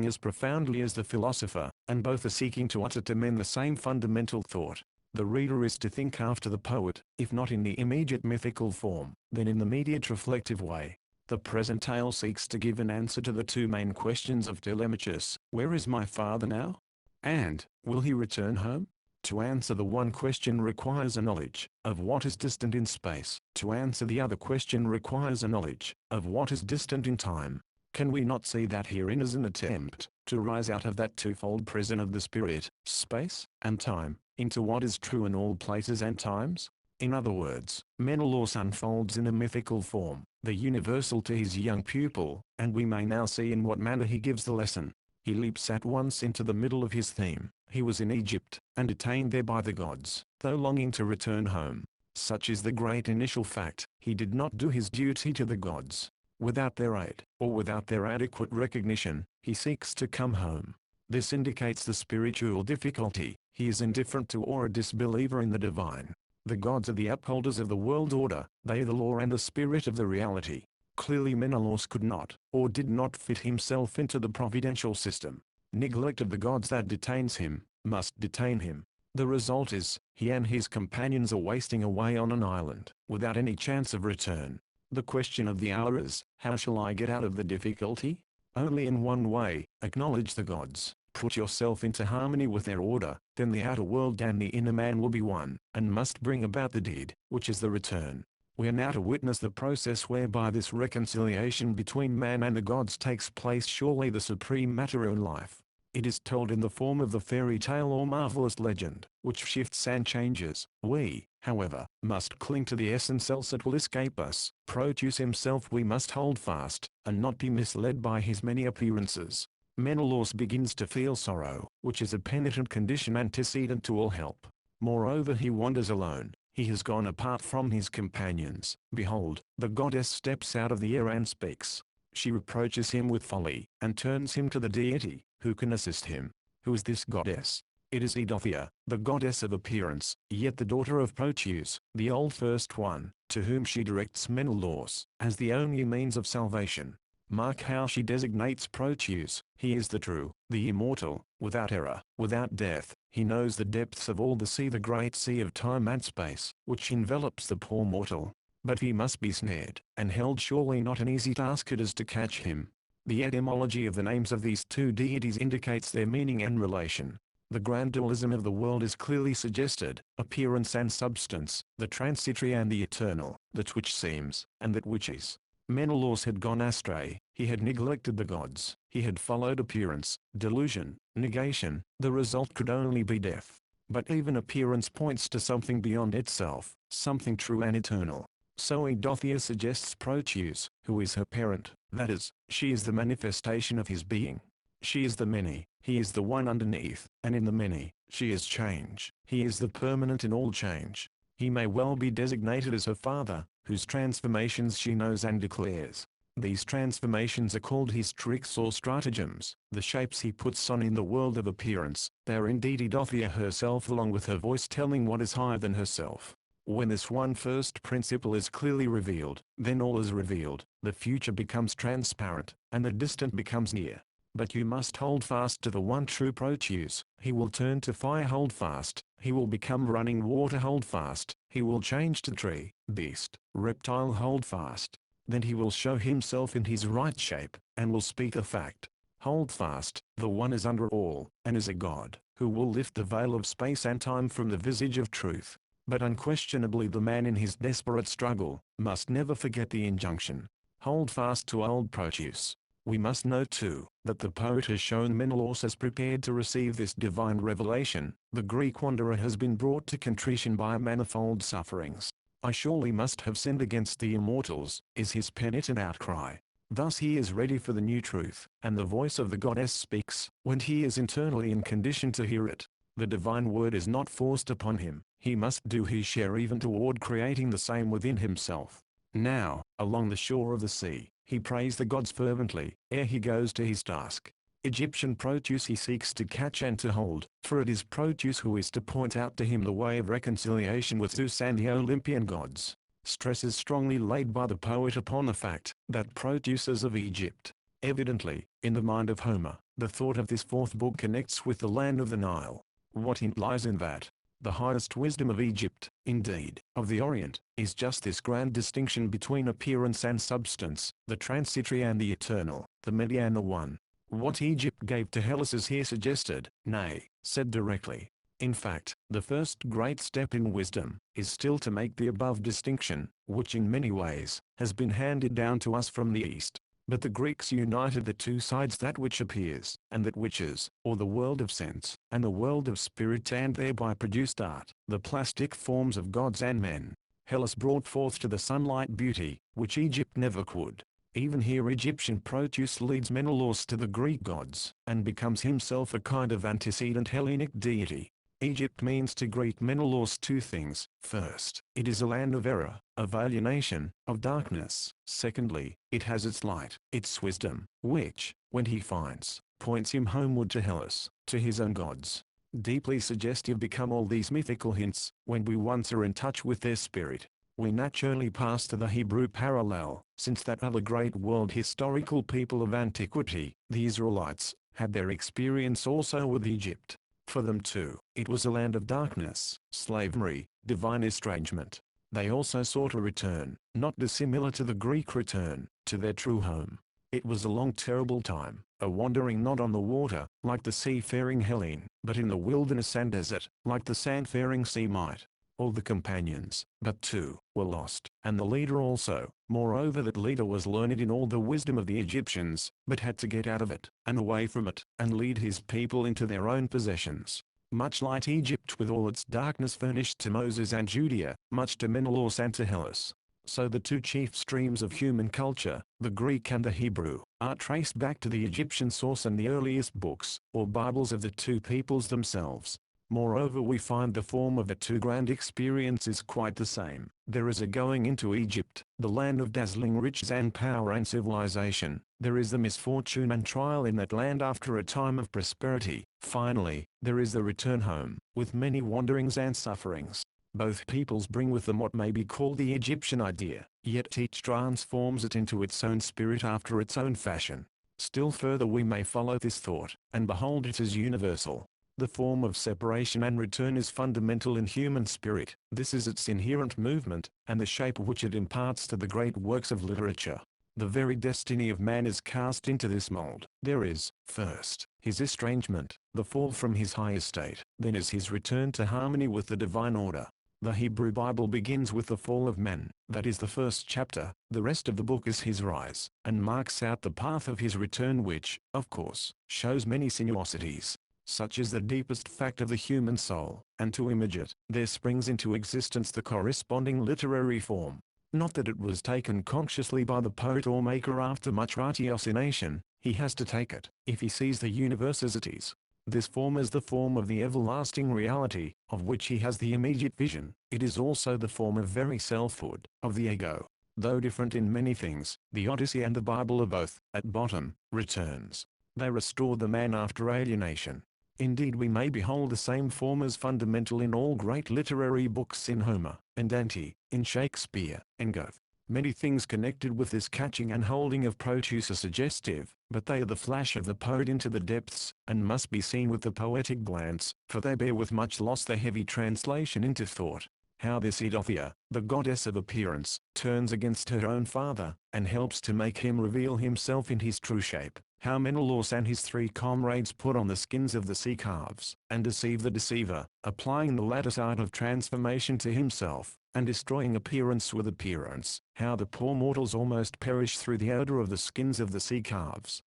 Speaker 1: as profoundly as the philosopher, and both are seeking to utter to men the same fundamental thought. The reader is to think after the poet, if not in the immediate mythical form, then in the mediate reflective way. The present tale seeks to give an answer to the two main questions of Telemachus: where is my father now? And, will he return home? To answer the one question requires a knowledge of what is distant in space. To answer the other question requires a knowledge of what is distant in time. Can we not see that herein is an attempt to rise out of that twofold prison of the spirit, space, and time, into what is true in all places and times? In other words, Menelaus unfolds in a mythical form, the universal to his young pupil, and we may now see in what manner he gives the lesson. He leaps at once into the middle of his theme. He was in Egypt, and detained there by the gods, though longing to return home. Such is the great initial fact. He did not do his duty to the gods. Without their aid, or without their adequate recognition, he seeks to come home. This indicates the spiritual difficulty. He is indifferent to or a disbeliever in the divine. The gods are the upholders of the world order. They are the law and the spirit of the reality. Clearly Menelaus could not, or did not fit himself into the providential system. Neglect of the gods that detains him, must detain him. The result is, he and his companions are wasting away on an island, without any chance of return. The question of the hour is, how shall I get out of the difficulty? Only in one way: acknowledge the gods, put yourself into harmony with their order, then the outer world and the inner man will be one, and must bring about the deed, which is the return. We are now to witness the process whereby this reconciliation between man and the gods takes place, surely the supreme matter in life. It is told in the form of the fairy tale or marvelous legend, which shifts and changes. We, however, must cling to the essence, else it will escape us. Proteus himself we must hold fast, and not be misled by his many appearances. Menelaus begins to feel sorrow, which is a penitent condition antecedent to all help. Moreover, he wanders alone. He has gone apart from his companions. Behold, the goddess steps out of the air and speaks. She reproaches him with folly, and turns him to the deity, who can assist him. Who is this goddess? It is Eidothea, the goddess of appearance, yet the daughter of Proteus, the old first one, to whom she directs Menelaus, as the only means of salvation. Mark how she designates Proteus: he is the true, the immortal, without error, without death. He knows the depths of all the sea, the great sea of time and space, which envelops the poor mortal. But he must be snared, and held. Surely not an easy task it is to catch him. The etymology of the names of these two deities indicates their meaning and relation. The grand dualism of the world is clearly suggested: appearance and substance, the transitory and the eternal, that which seems, and that which is. Menelaus had gone astray. He had neglected the gods. He had followed appearance, delusion, negation. The result could only be death. But even appearance points to something beyond itself, something true and eternal. So Eidothea suggests Proteus, who is her parent, that is, she is the manifestation of his being. She is the many, He is the one underneath, and in the many. She is change. He is the permanent in all change. He may well be designated as her father, whose transformations she knows and declares. These transformations are called his tricks or stratagems, the shapes he puts on in the world of appearance. They are indeed Idothea herself, along with her voice telling what is higher than herself. When this one first principle is clearly revealed, then all is revealed, the future becomes transparent, and the distant becomes near. But you must hold fast to the one true Proteus. He will turn to fire, hold fast. He will become running water, hold fast. He will change to tree, beast, reptile, hold fast. Then he will show himself in his right shape, and will speak a fact. Hold fast. The one is under all, and is a God, who will lift the veil of space and time from the visage of truth. But unquestionably the man in his desperate struggle, must never forget the injunction. Hold fast to old Proteus. We must note too, that the poet has shown Menelaus as prepared to receive this divine revelation. The Greek wanderer has been brought to contrition by manifold sufferings. I surely must have sinned against the immortals, is his penitent outcry. Thus he is ready for the new truth, and the voice of the goddess speaks, when he is internally in condition to hear it. The divine word is not forced upon him, he must do his share even toward creating the same within himself. Now, along the shore of the sea, he prays the gods fervently, ere he goes to his task. Egyptian Proteus he seeks to catch and to hold, for it is Proteus who is to point out to him the way of reconciliation with Zeus and the Olympian gods. Stress is strongly laid by the poet upon the fact that Proteus is of Egypt. Evidently, in the mind of Homer, the thought of this fourth book connects with the land of the Nile. What hint lies in that? The highest wisdom of Egypt, indeed, of the Orient, is just this grand distinction between appearance and substance, the transitory and the eternal, the many and the one. What Egypt gave to Hellas is here suggested, nay, said directly. In fact, the first great step in wisdom, is still to make the above distinction, which in many ways, has been handed down to us from the East. But the Greeks united the two sides, that which appears, and that which is, or the world of sense, and the world of spirit, and thereby produced art, the plastic forms of gods and men. Hellas brought forth to the sunlight beauty, which Egypt never could. Even here Egyptian Proteus leads Menelaus to the Greek gods, and becomes himself a kind of antecedent Hellenic deity. Egypt means to Greek Menelaus two things. First, it is a land of error, of alienation, of darkness. Secondly, it has its light, its wisdom, which, when he finds, points him homeward to Hellas, to his own gods. Deeply suggestive become all these mythical hints, when we once are in touch with their spirit. We naturally pass to the Hebrew parallel, since that other great world historical people of antiquity, the Israelites, had their experience also with Egypt. For them too, it was a land of darkness, slavery, divine estrangement. They also sought a return, not dissimilar to the Greek return, to their true home. It was a long terrible time, a wandering not on the water, like the seafaring Hellene, but in the wilderness and desert, like the sandfaring Semite. All the companions, but two, were lost, and the leader also. Moreover, that leader was learned in all the wisdom of the Egyptians, but had to get out of it, and away from it, and lead his people into their own possessions. Much like Egypt with all its darkness furnished to Moses and Judea, much to Menelaus and to Hellas. So the two chief streams of human culture, the Greek and the Hebrew, are traced back to the Egyptian source and the earliest books, or Bibles of the two peoples themselves. Moreover, we find the form of the two grand experiences quite the same. There is a going into Egypt, the land of dazzling riches and power and civilization. There is the misfortune and trial in that land after a time of prosperity. Finally, there is the return home, with many wanderings and sufferings. Both peoples bring with them what may be called the Egyptian idea, yet each transforms it into its own spirit after its own fashion. Still further we may follow this thought, and behold it as universal. The form of separation and return is fundamental in human spirit. This is its inherent movement, and the shape which it imparts to the great works of literature. The very destiny of man is cast into this mold. There is, first, his estrangement, the fall from his high estate. Then is his return to harmony with the divine order. The Hebrew Bible begins with the fall of man. That is the first chapter. The rest of the book is his rise, and marks out the path of his return, which, of course, shows many sinuosities. Such is the deepest fact of the human soul, and to image it, there springs into existence the corresponding literary form. Not that it was taken consciously by the poet or maker after much ratiocination, He has to take it, if he sees the universe as it is. This form is the form of the everlasting reality, of which he has the immediate vision. It is also the form of very selfhood, of the ego. Though different in many things, the Odyssey and the Bible are both, at bottom, returns. They restore the man after alienation. Indeed, we may behold the same form as fundamental in all great literary books, in Homer, and Dante, in Shakespeare, and Goethe. Many things connected with this catching and holding of Proteus are suggestive, but they are the flash of the poet into the depths, and must be seen with the poetic glance, for they bear with much loss the heavy translation into thought. How this Eidothea, the goddess of appearance, turns against her own father, and helps to make him reveal himself in his true shape. How Menelaus and his three comrades put on the skins of the sea calves, and deceive the deceiver, applying the latter's art of transformation to himself, and destroying appearance with appearance. How the poor mortals almost perish through the odor of the skins of the sea calves,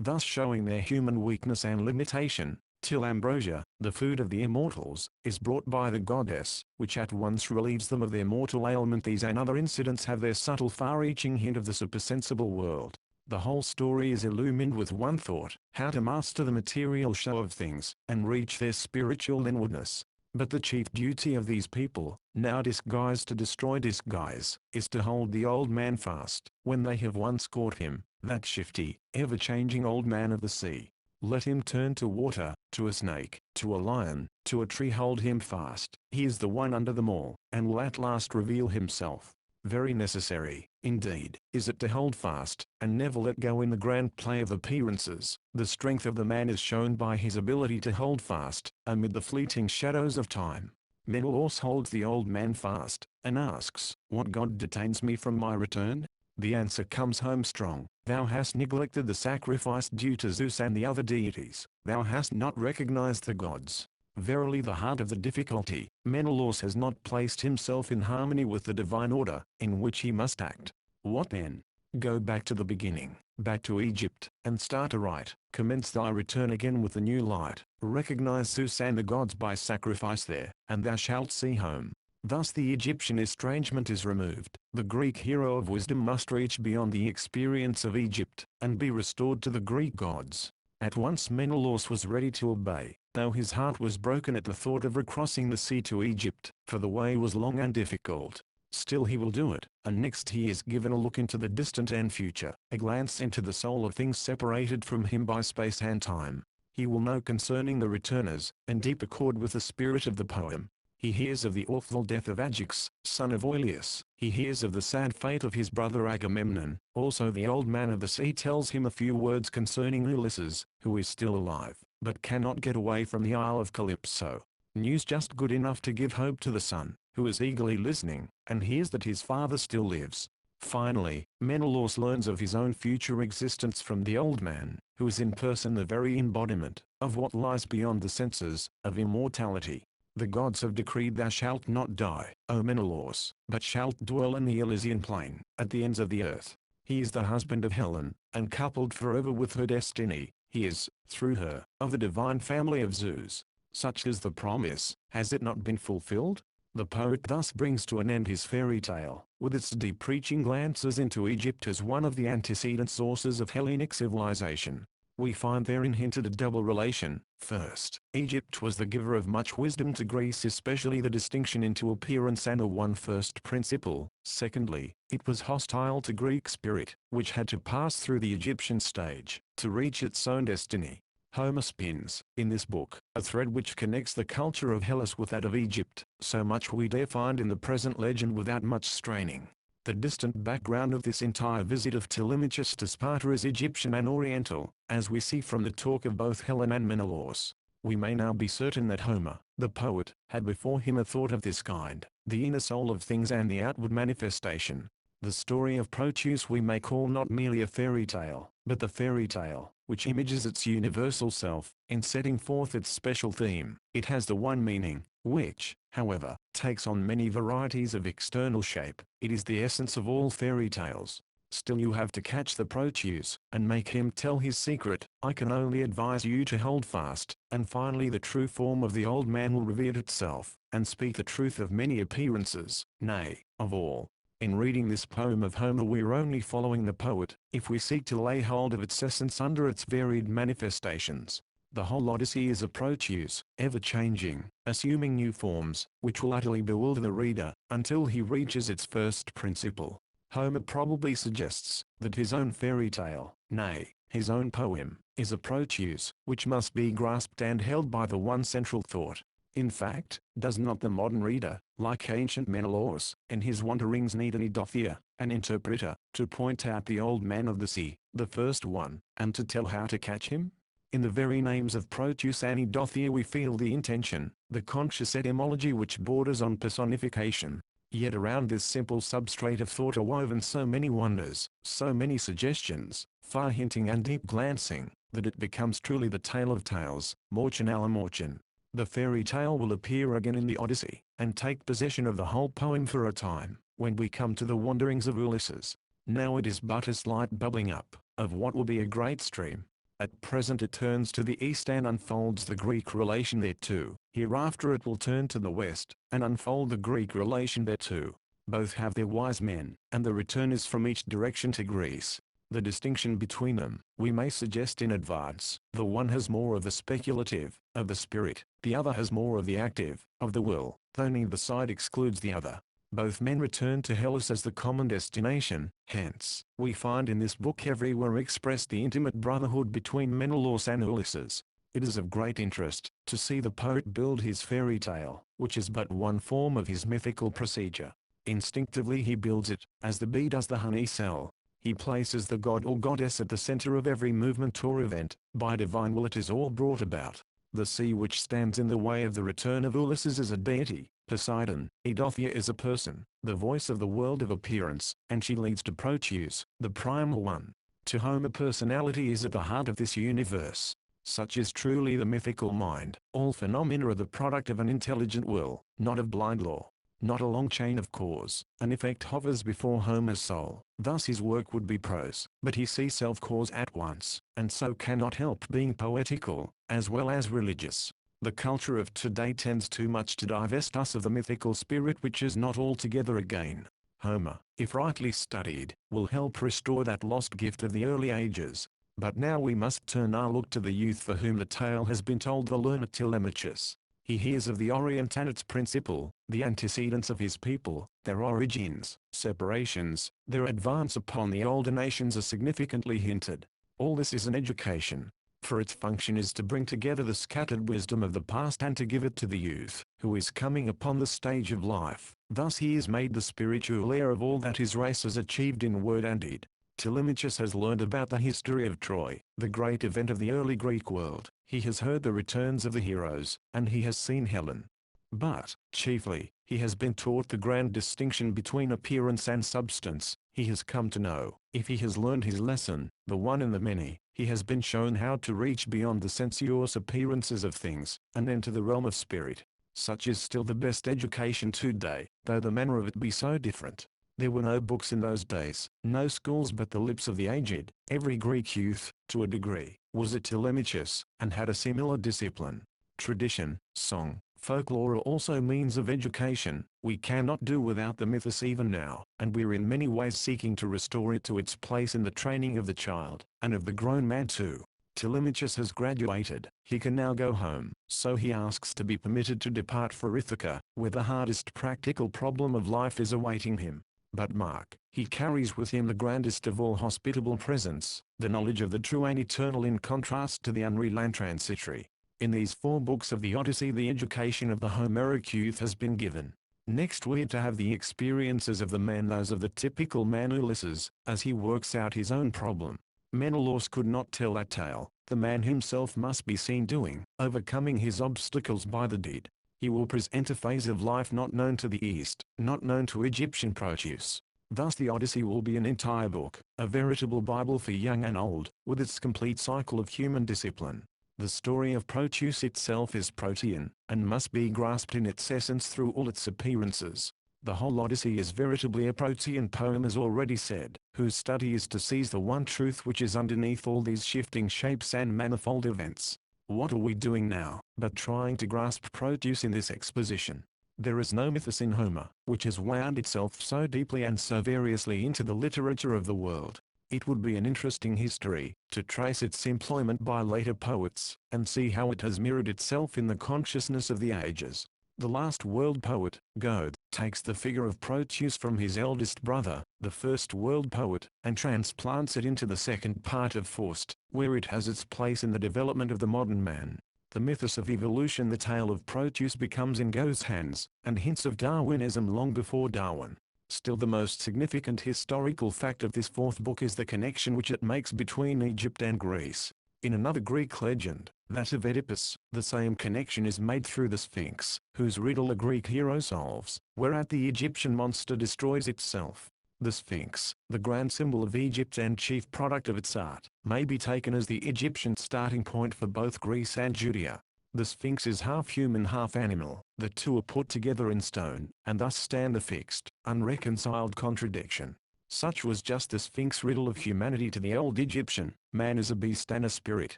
Speaker 1: thus showing their human weakness and limitation, till ambrosia, the food of the immortals, is brought by the goddess, which at once relieves them of their mortal ailment. These and other incidents have their subtle far-reaching hint of the supersensible world. The whole story is illumined with one thought: how to master the material show of things, and reach their spiritual inwardness. But the chief duty of these people, now disguised to destroy disguise, is to hold the old man fast. When they have once caught him, that shifty, ever-changing old man of the sea, let him turn to water, to a snake, to a lion, to a tree. Hold him fast. He is the one under them all, and will at last reveal himself. Very necessary, indeed, is it to hold fast, and never let go in the grand play of appearances. The strength of the man is shown by his ability to hold fast, amid the fleeting shadows of time. Menelaus holds the old man fast, and asks, "What god detains me from my return?" The answer comes home strong: "Thou hast neglected the sacrifice due to Zeus and the other deities. Thou hast not recognized the gods." Verily, the heart of the difficulty, Menelaus has not placed himself in harmony with the divine order, in which he must act. What then? Go back to the beginning, back to Egypt, and start aright. Commence thy return again with the new light. Recognize Zeus and the gods by sacrifice there, and thou shalt see home. Thus the Egyptian estrangement is removed. The Greek hero of wisdom must reach beyond the experience of Egypt, and be restored to the Greek gods. At once Menelaus was ready to obey, though his heart was broken at the thought of recrossing the sea to Egypt, for the way was long and difficult. Still he will do it, and next he is given a look into the distant and future, a glance into the soul of things separated from him by space and time. He will know concerning the returners, in deep accord with the spirit of the poem. He hears of the awful death of Ajax, son of Oileus. He hears of the sad fate of his brother Agamemnon. Also the old man of the sea tells him a few words concerning Ulysses, who is still alive, but cannot get away from the Isle of Calypso. News just good enough to give hope to the son, who is eagerly listening, and hears that his father still lives. Finally, Menelaus learns of his own future existence from the old man, who is in person the very embodiment of what lies beyond the senses, of immortality. The gods have decreed thou shalt not die, O Menelaus, but shalt dwell in the Elysian plain, at the ends of the earth. He is the husband of Helen, and coupled forever with her destiny. He is, through her, of the divine family of Zeus. Such is the promise. Has it not been fulfilled? The poet thus brings to an end his fairy tale, with its deep preaching glances into Egypt as one of the antecedent sources of Hellenic civilization. We find therein hinted a double relation. First, Egypt was the giver of much wisdom to Greece, especially the distinction into appearance and the one first principle. Secondly, it was hostile to Greek spirit, which had to pass through the Egyptian stage, to reach its own destiny. Homer spins, in this book, a thread which connects the culture of Hellas with that of Egypt. So much we dare find in the present legend without much straining. The distant background of this entire visit of Telemachus to Sparta is Egyptian and Oriental, as we see from the talk of both Helen and Menelaus. We may now be certain that Homer, the poet, had before him a thought of this kind, the inner soul of things and the outward manifestation. The story of Proteus we may call not merely a fairy tale, but the fairy tale, which images its universal self, in setting forth its special theme. It has the one meaning, which, however, takes on many varieties of external shape. It is the essence of all fairy tales. Still you have to catch the Proteus, and make him tell his secret. I can only advise you to hold fast, and finally the true form of the old man will reveal itself, and speak the truth of many appearances, nay, of all. In reading this poem of Homer we're only following the poet, if we seek to lay hold of its essence under its varied manifestations. The whole Odyssey is a prose, ever-changing, assuming new forms, which will utterly bewilder the reader, until he reaches its first principle. Homer probably suggests that his own fairy tale, nay, his own poem, is a prose, which must be grasped and held by the one central thought. In fact, does not the modern reader, like ancient Menelaus, in his wanderings need an Edothier, an interpreter, to point out the old man of the sea, the first one, and to tell how to catch him? In the very names of Proteus and Edothier we feel the intention, the conscious etymology which borders on personification. Yet around this simple substrate of thought are woven so many wonders, so many suggestions, far-hinting and deep-glancing, that it becomes truly the tale of tales, Morchen alla Morchen. The fairy tale will appear again in the Odyssey, and take possession of the whole poem for a time, when we come to the wanderings of Ulysses. Now it is but a slight bubbling up, of what will be a great stream. At present it turns to the east and unfolds the Greek relation thereto. Hereafter it will turn to the west, and unfold the Greek relation thereto. Both have their wise men, and the return is from each direction to Greece. The distinction between them, we may suggest in advance. The one has more of the speculative, of the spirit, the other has more of the active, of the will, though neither side excludes the other. Both men return to Hellas as the common destination, hence, we find in this book everywhere expressed the intimate brotherhood between Menelaus and Ulysses. It is of great interest, to see the poet build his fairy tale, which is but one form of his mythical procedure. Instinctively he builds it, as the bee does the honey cell. He places the god or goddess at the center of every movement or event. By divine will it is all brought about. The sea which stands in the way of the return of Ulysses is a deity, Poseidon. Edothier is a person, the voice of the world of appearance, and she leads to Proteus, the primal one. To Homer personality is at the heart of this universe. Such is truly the mythical mind. All phenomena are the product of an intelligent will, not of blind law. Not a long chain of cause and effect hovers before Homer's soul. Thus his work would be prose, but he sees self-cause at once, and so cannot help being poetical, as well as religious. The culture of today tends too much to divest us of the mythical spirit which is not altogether a gain. Homer, if rightly studied, will help restore that lost gift of the early ages. But now we must turn our look to the youth for whom the tale has been told, the learned Telemachus. He hears of the Orient and its principle, the antecedents of his people, their origins, separations, their advance upon the older nations are significantly hinted. All this is an education, for its function is to bring together the scattered wisdom of the past and to give it to the youth, who is coming upon the stage of life. Thus he is made the spiritual heir of all that his race has achieved in word and deed. Telemachus has learned about the history of Troy, the great event of the early Greek world. He has heard the returns of the heroes, and he has seen Helen. But, chiefly, he has been taught the grand distinction between appearance and substance. He has come to know, if he has learned his lesson, the one and the many, he has been shown how to reach beyond the sensuous appearances of things, and enter the realm of spirit. Such is still the best education today, though the manner of it be so different. There were no books in those days, no schools, but the lips of the aged. Every Greek youth, to a degree, was a Telemachus, and had a similar discipline. Tradition, song, folklore are also means of education. We cannot do without the mythos even now, and we're in many ways seeking to restore it to its place in the training of the child, and of the grown man too. Telemachus has graduated, he can now go home, so he asks to be permitted to depart for Ithaca, where the hardest practical problem of life is awaiting him. But mark, he carries with him the grandest of all hospitable presents, the knowledge of the true and eternal, in contrast to the unreal and transitory. In these 4 books of the Odyssey the education of the Homeric youth has been given. Next we're to have the experiences of the man, those of the typical man Ulysses, as he works out his own problem. Menelaus could not tell that tale. The man himself must be seen doing, overcoming his obstacles by the deed. He will present a phase of life not known to the East, not known to Egyptian Proteus. Thus the Odyssey will be an entire book, a veritable Bible for young and old, with its complete cycle of human discipline. The story of Proteus itself is Protean, and must be grasped in its essence through all its appearances. The whole Odyssey is veritably a Protean poem, as already said, whose study is to seize the one truth which is underneath all these shifting shapes and manifold events. What are we doing now, but trying to grasp Proteus in this exposition? There is no mythos in Homer, which has wound itself so deeply and so variously into the literature of the world. It would be an interesting history, to trace its employment by later poets, and see how it has mirrored itself in the consciousness of the ages. The last world poet, Goethe, takes the figure of Proteus from his eldest brother, the first world poet, and transplants it into the second part of Faust, where it has its place in the development of the modern man. The mythos of evolution, the tale of Proteus, becomes in Goethe's hands, and hints of Darwinism long before Darwin. Still, the most significant historical fact of this fourth book is the connection which it makes between Egypt and Greece. In another Greek legend, that of Oedipus, the same connection is made through the Sphinx, whose riddle a Greek hero solves, whereat the Egyptian monster destroys itself. The Sphinx, the grand symbol of Egypt and chief product of its art, may be taken as the Egyptian starting point for both Greece and Judea. The Sphinx is half human, half animal. The two are put together in stone, and thus stand a fixed, unreconciled contradiction. Such was just the Sphinx riddle of humanity to the old Egyptian. Man is a beast and a spirit,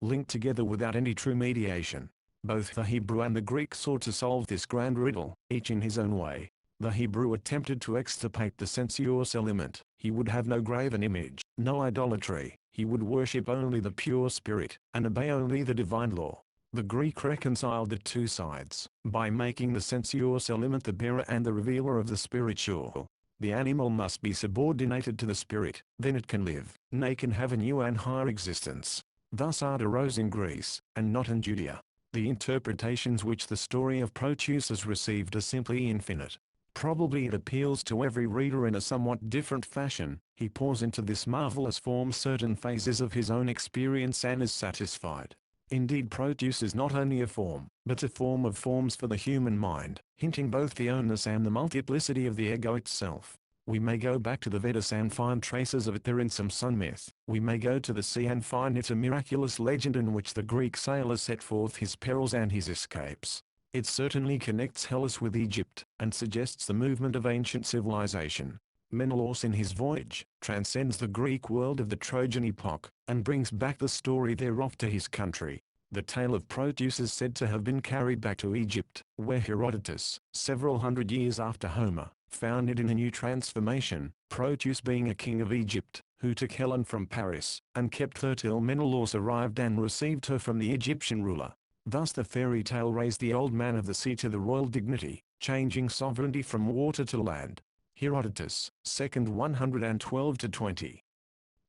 Speaker 1: linked together without any true mediation. Both the Hebrew and the Greek sought to solve this grand riddle, each in his own way. The Hebrew attempted to extirpate the sensuous element. He would have no graven image, no idolatry. He would worship only the pure spirit, and obey only the divine law. The Greek reconciled the two sides, by making the sensuous element the bearer and the revealer of the spiritual. The animal must be subordinated to the spirit, then it can live, nay can have a new and higher existence. Thus art arose in Greece, and not in Judea. The interpretations which the story of Proteus has received are simply infinite. Probably it appeals to every reader in a somewhat different fashion. He pours into this marvelous form certain phases of his own experience and is satisfied. Indeed, Proteus is not only a form, but a form of forms for the human mind, hinting both the oneness and the multiplicity of the ego itself. We may go back to the Vedas and find traces of it there in some sun myth. We may go to the sea and find it a miraculous legend in which the Greek sailor set forth his perils and his escapes. It certainly connects Hellas with Egypt, and suggests the movement of ancient civilization. Menelaus in his voyage, transcends the Greek world of the Trojan epoch, and brings back the story thereof to his country. The tale of Proteus is said to have been carried back to Egypt, where Herodotus, several hundred years after Homer, found it in a new transformation, Proteus being a king of Egypt, who took Helen from Paris, and kept her till Menelaus arrived and received her from the Egyptian ruler. Thus the fairy tale raised the old man of the sea to the royal dignity, changing sovereignty from water to land. Herodotus, 2nd 112-20.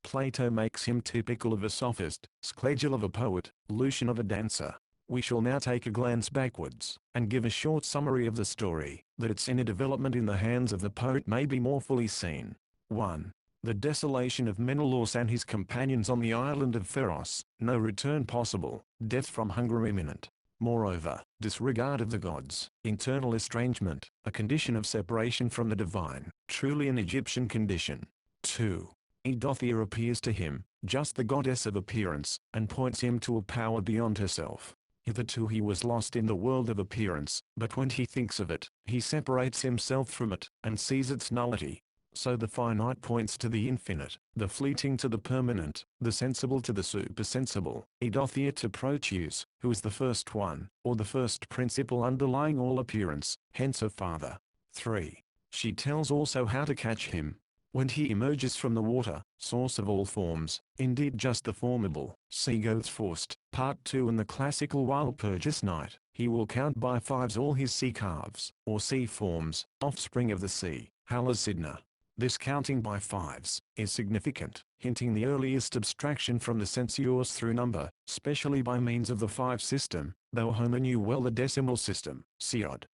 Speaker 1: Plato makes him typical of a sophist, Schlegel of a poet, Lucian of a dancer. We shall now take a glance backwards, and give a short summary of the story, that its inner development in the hands of the poet may be more fully seen. 1. The desolation of Menelaus and his companions on the island of Pharos, no return possible, death from hunger imminent. Moreover, disregard of the gods, internal estrangement, a condition of separation from the divine, truly an Egyptian condition. 2. Eidothea appears to him, just the goddess of appearance, and points him to a power beyond herself. Hitherto he was lost in the world of appearance, but when he thinks of it, he separates himself from it, and sees its nullity. So the finite points to the infinite, the fleeting to the permanent, the sensible to the supersensible. Eidothea to Proteus, who is the first one, or the first principle underlying all appearance, hence her father. 3. She tells also how to catch him. When he emerges from the water, source of all forms, indeed just the formable, see Goethe's Faust, Part 2 and the classical Walpurgis Night, he will count by fives all his sea calves, or sea forms, offspring of the sea, Halasidna. This counting by fives is significant, hinting the earliest abstraction from the sensuous through number, specially by means of the five system, though Homer knew well the decimal system. See Odd.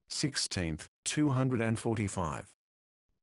Speaker 1: 16th, 245.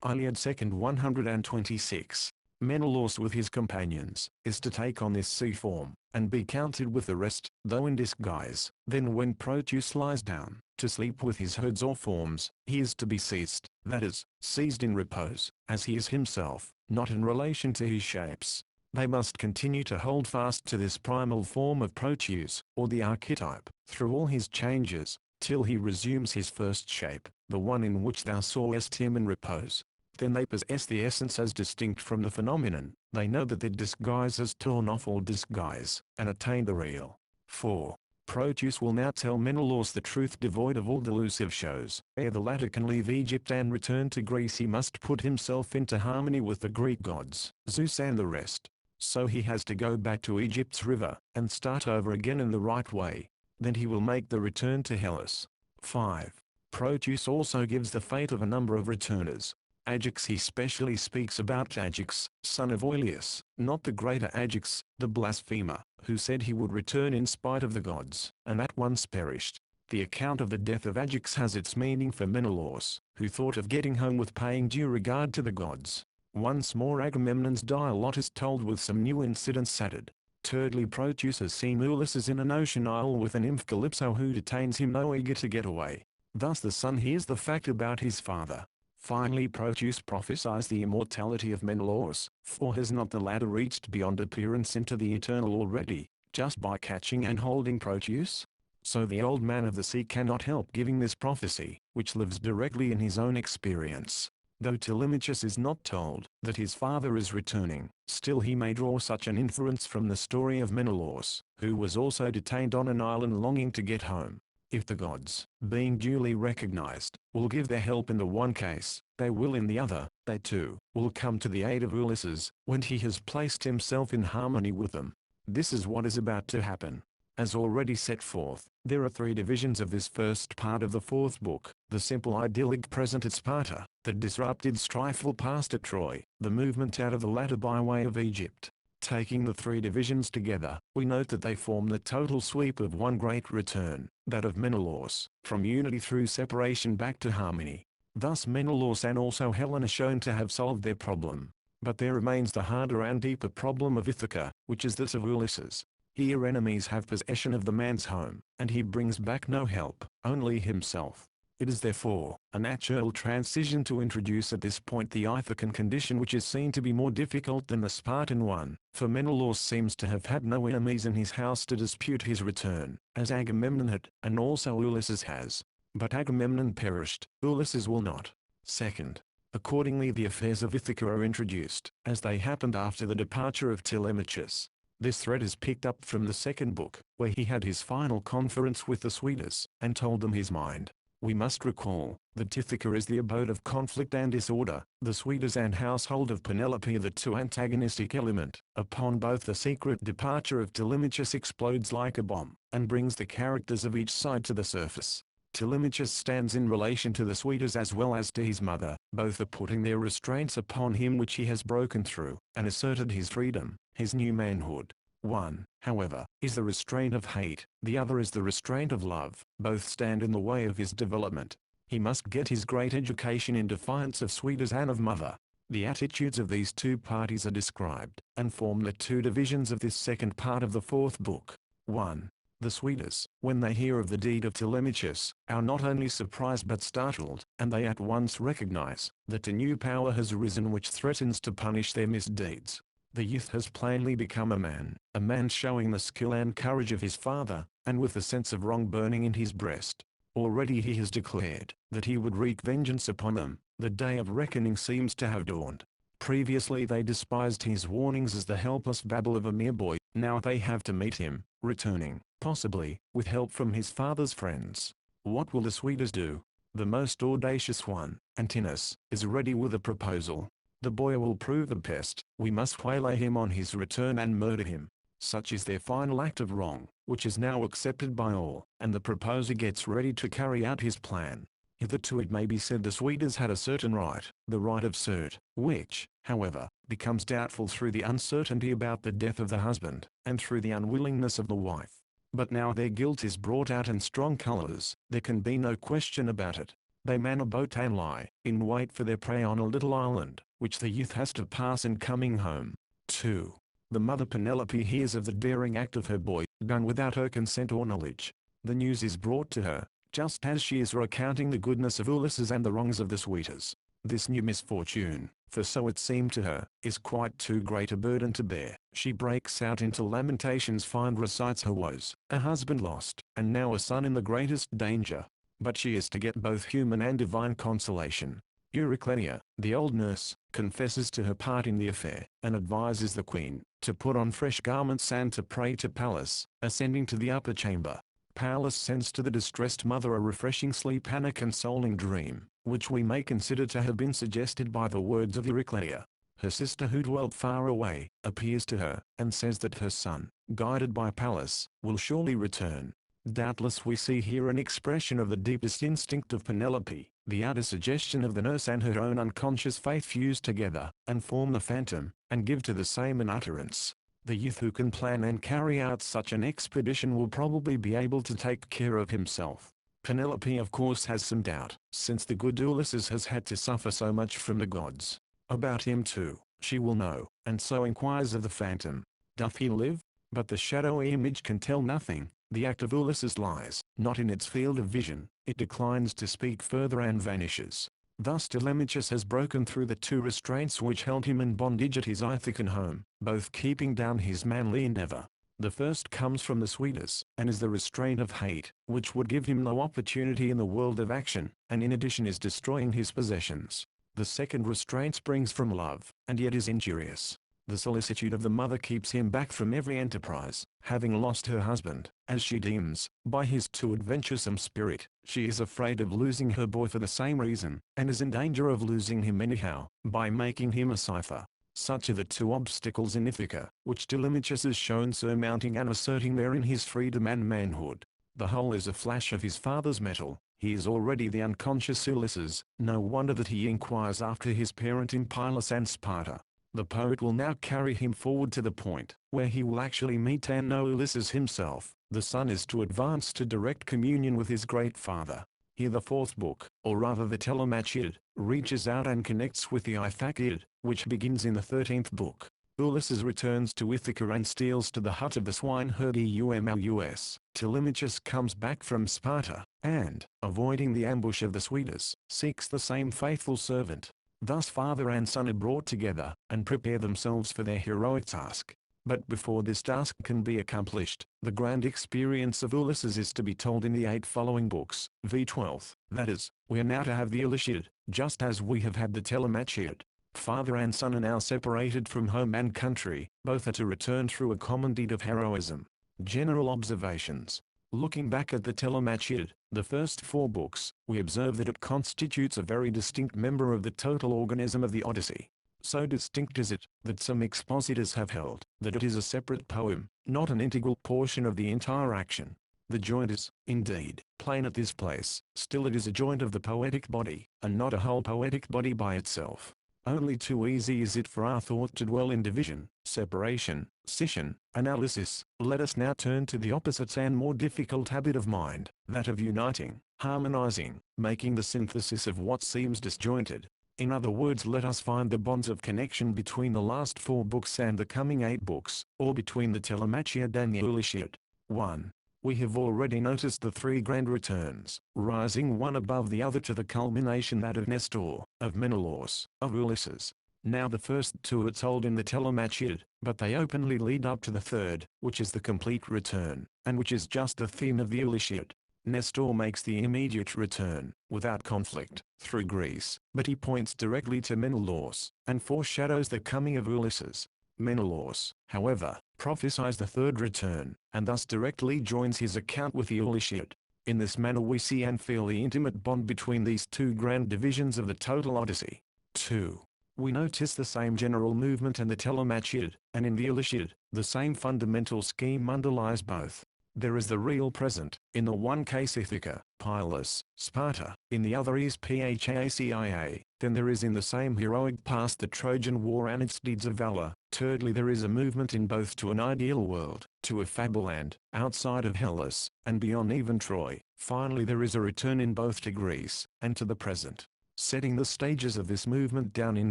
Speaker 1: Iliad 2nd 126. Menelaus with his companions, is to take on this sea form, and be counted with the rest, though in disguise. Then when Proteus lies down, to sleep with his herds or forms, he is to be seized, that is, seized in repose, as he is himself, not in relation to his shapes. They must continue to hold fast to this primal form of Proteus, or the archetype, through all his changes, till he resumes his first shape, the one in which thou sawest him in repose. Then they possess the essence as distinct from the phenomenon, they know that their disguise has torn off all disguise, and attain the real. 4. Proteus will now tell Menelaus the truth devoid of all delusive shows. Ere the latter can leave Egypt and return to Greece, he must put himself into harmony with the Greek gods, Zeus and the rest. So he has to go back to Egypt's river, and start over again in the right way. Then he will make the return to Hellas. 5. Proteus also gives the fate of a number of returners. Ajax. He specially speaks about Ajax, son of Oileus, not the greater Ajax, the blasphemer, who said he would return in spite of the gods, and at once perished. The account of the death of Ajax has its meaning for Menelaus, who thought of getting home with paying due regard to the gods. Once more Agamemnon's dialogue is told with some new incidents added. Thirdly, Proteus has seen Ulysses in an ocean isle with an nymph Calypso who detains him, though eager to get away. Thus the son hears the fact about his father. Finally, Proteus prophesies the immortality of Menelaus, for has not the latter reached beyond appearance into the eternal already, just by catching and holding Proteus? So the old man of the sea cannot help giving this prophecy, which lives directly in his own experience. Though Telemachus is not told that his father is returning, still he may draw such an inference from the story of Menelaus, who was also detained on an island longing to get home. If the gods, being duly recognized, will give their help in the one case, they will in the other. They too will come to the aid of Ulysses, when he has placed himself in harmony with them. This is what is about to happen. As already set forth, there are 3 divisions of this first part of the 4th book: the simple idyllic present at Sparta, the disrupted strifeful past at Troy, the movement out of the latter by way of Egypt. Taking the 3 divisions together, we note that they form the total sweep of one great return, that of Menelaus, from unity through separation back to harmony. Thus Menelaus and also Helen are shown to have solved their problem. But there remains the harder and deeper problem of Ithaca, which is that of Ulysses. Here enemies have possession of the man's home, and he brings back no help, only himself. It is therefore a natural transition to introduce at this point the Ithacan condition, which is seen to be more difficult than the Spartan one, for Menelaus seems to have had no enemies in his house to dispute his return, as Agamemnon had, and also Ulysses has. But Agamemnon perished, Ulysses will not. Second, accordingly the affairs of Ithaca are introduced, as they happened after the departure of Telemachus. This thread is picked up from the 2nd book, where he had his final conference with the Suitors, and told them his mind. We must recall that Ithaca is the abode of conflict and disorder. The Suitors and household of Penelope are the 2 antagonistic elements. Upon both, the secret departure of Telemachus explodes like a bomb, and brings the characters of each side to the surface. Telemachus stands in relation to the Suitors as well as to his mother. Both are putting their restraints upon him which he has broken through, and asserted his freedom, his new manhood. One, however, is the restraint of hate, the other is the restraint of love. Both stand in the way of his development. He must get his great education in defiance of Suitors and of mother. The attitudes of these 2 parties are described, and form the 2 divisions of this 2nd part of the 4th book. 1. The Suitors, when they hear of the deed of Telemachus, are not only surprised but startled, and they at once recognize that a new power has arisen which threatens to punish their misdeeds. The youth has plainly become a man showing the skill and courage of his father, and with the sense of wrong burning in his breast. Already he has declared that he would wreak vengeance upon them. The day of reckoning seems to have dawned. Previously they despised his warnings as the helpless babble of a mere boy. Now they have to meet him, returning, possibly, with help from his father's friends. What will the Suitors do? The most audacious one, Antinous, is ready with a proposal. The boy will prove a pest. We must waylay him on his return and murder him. Such is their final act of wrong, which is now accepted by all, and the proposer gets ready to carry out his plan. Hitherto it may be said the Suitors had a certain right, the right of cert, which, however, becomes doubtful through the uncertainty about the death of the husband, and through the unwillingness of the wife. But now their guilt is brought out in strong colors. There can be no question about it. They man a boat and lie in wait for their prey on a little island, which the youth has to pass in coming home. 2. The mother Penelope hears of the daring act of her boy, done without her consent or knowledge. The news is brought to her, just as she is recounting the goodness of Ulysses and the wrongs of the Suitors. This new misfortune, for so it seemed to her, is quite too great a burden to bear. She breaks out into lamentations, recites her woes, a husband lost, and now a son in the greatest danger. But she is to get both human and divine consolation. Euryclea, the old nurse, confesses to her part in the affair, and advises the queen to put on fresh garments and to pray to Pallas, ascending to the upper chamber. Pallas sends to the distressed mother a refreshing sleep and a consoling dream, which we may consider to have been suggested by the words of Euryclea. Her sister who dwelt far away, appears to her, and says that her son, guided by Pallas, will surely return. Doubtless we see here an expression of the deepest instinct of Penelope, the outer suggestion of the nurse and her own unconscious faith fused together, and form the phantom, and give to the same an utterance. The youth who can plan and carry out such an expedition will probably be able to take care of himself. Penelope of course has some doubt, since the good Ulysses has had to suffer so much from the gods. About him too, she will know, and so inquires of the phantom. Doth he live? But the shadowy image can tell nothing. The act of Ulysses lies, not in its field of vision, it declines to speak further and vanishes. Thus Telemachus has broken through the two restraints which held him in bondage at his Ithacan home, both keeping down his manly endeavor. The first comes from the Suidas, and is the restraint of hate, which would give him no opportunity in the world of action, and in addition is destroying his possessions. The second restraint springs from love, and yet is injurious. The solicitude of the mother keeps him back from every enterprise, having lost her husband, as she deems, by his too adventuresome spirit. She is afraid of losing her boy for the same reason, and is in danger of losing him anyhow, by making him a cipher. Such are the two obstacles in Ithaca, which Telemachus is shown surmounting and asserting therein his freedom and manhood. The whole is a flash of his father's metal. He is already the unconscious Ulysses, no wonder that he inquires after his parent in Pylos and Sparta. The poet will now carry him forward to the point, where he will actually meet and know Ulysses himself. The son is to advance to direct communion with his great father. Here the fourth book, or rather the Telemachid, reaches out and connects with the Ithacid, which begins in the 13th book. Ulysses returns to Ithaca and steals to the hut of the swineherd Eumolus. Telemachus comes back from Sparta, and, avoiding the ambush of the Suidas, seeks the same faithful servant. Thus father and son are brought together, and prepare themselves for their heroic task. But before this task can be accomplished, the grand experience of Ulysses is to be told in the 8 following books, v12. That is, we are now to have the Iliad, just as we have had the Telemachid. Father and son are now separated from home and country, both are to return through a common deed of heroism. General observations. Looking back at the Telemachid, the first 4 books, we observe that it constitutes a very distinct member of the total organism of the Odyssey. So distinct is it, that some expositors have held, that it is a separate poem, not an integral portion of the entire action. The joint is, indeed, plain at this place, still it is a joint of the poetic body, and not a whole poetic body by itself. Only too easy is it for our thought to dwell in division, separation, scission, analysis. Let us now turn to the opposite and more difficult habit of mind, that of uniting, harmonizing, making the synthesis of what seems disjointed. In other words, let us find the bonds of connection between the last 4 books and the coming 8 books, or between the Telemachid and the Iliad. 1. We have already noticed the 3 grand returns, rising one above the other to the culmination, that of Nestor, of Menelaus, of Ulysses. Now the first 2 are told in the Telemachid, but they openly lead up to the third, which is the complete return, and which is just the theme of the Iliad. Nestor makes the immediate return, without conflict, through Greece, but he points directly to Menelaus, and foreshadows the coming of Ulysses. Menelaus, however, prophesies the third return, and thus directly joins his account with the Iliad. In this manner we see and feel the intimate bond between these 2 grand divisions of the total Odyssey. 2. We notice the same general movement in the Telemachid, and in the Iliad, the same fundamental scheme underlies both. There is the real present, in the one case Ithaca, Pylos, Sparta, in the other is Phacia. Then there is in the same heroic past the Trojan War and its deeds of valor. Thirdly, there is a movement in both to an ideal world, to a fableland, outside of Hellas, and beyond even Troy. Finally there is a return in both to Greece, and to the present. Setting the stages of this movement down in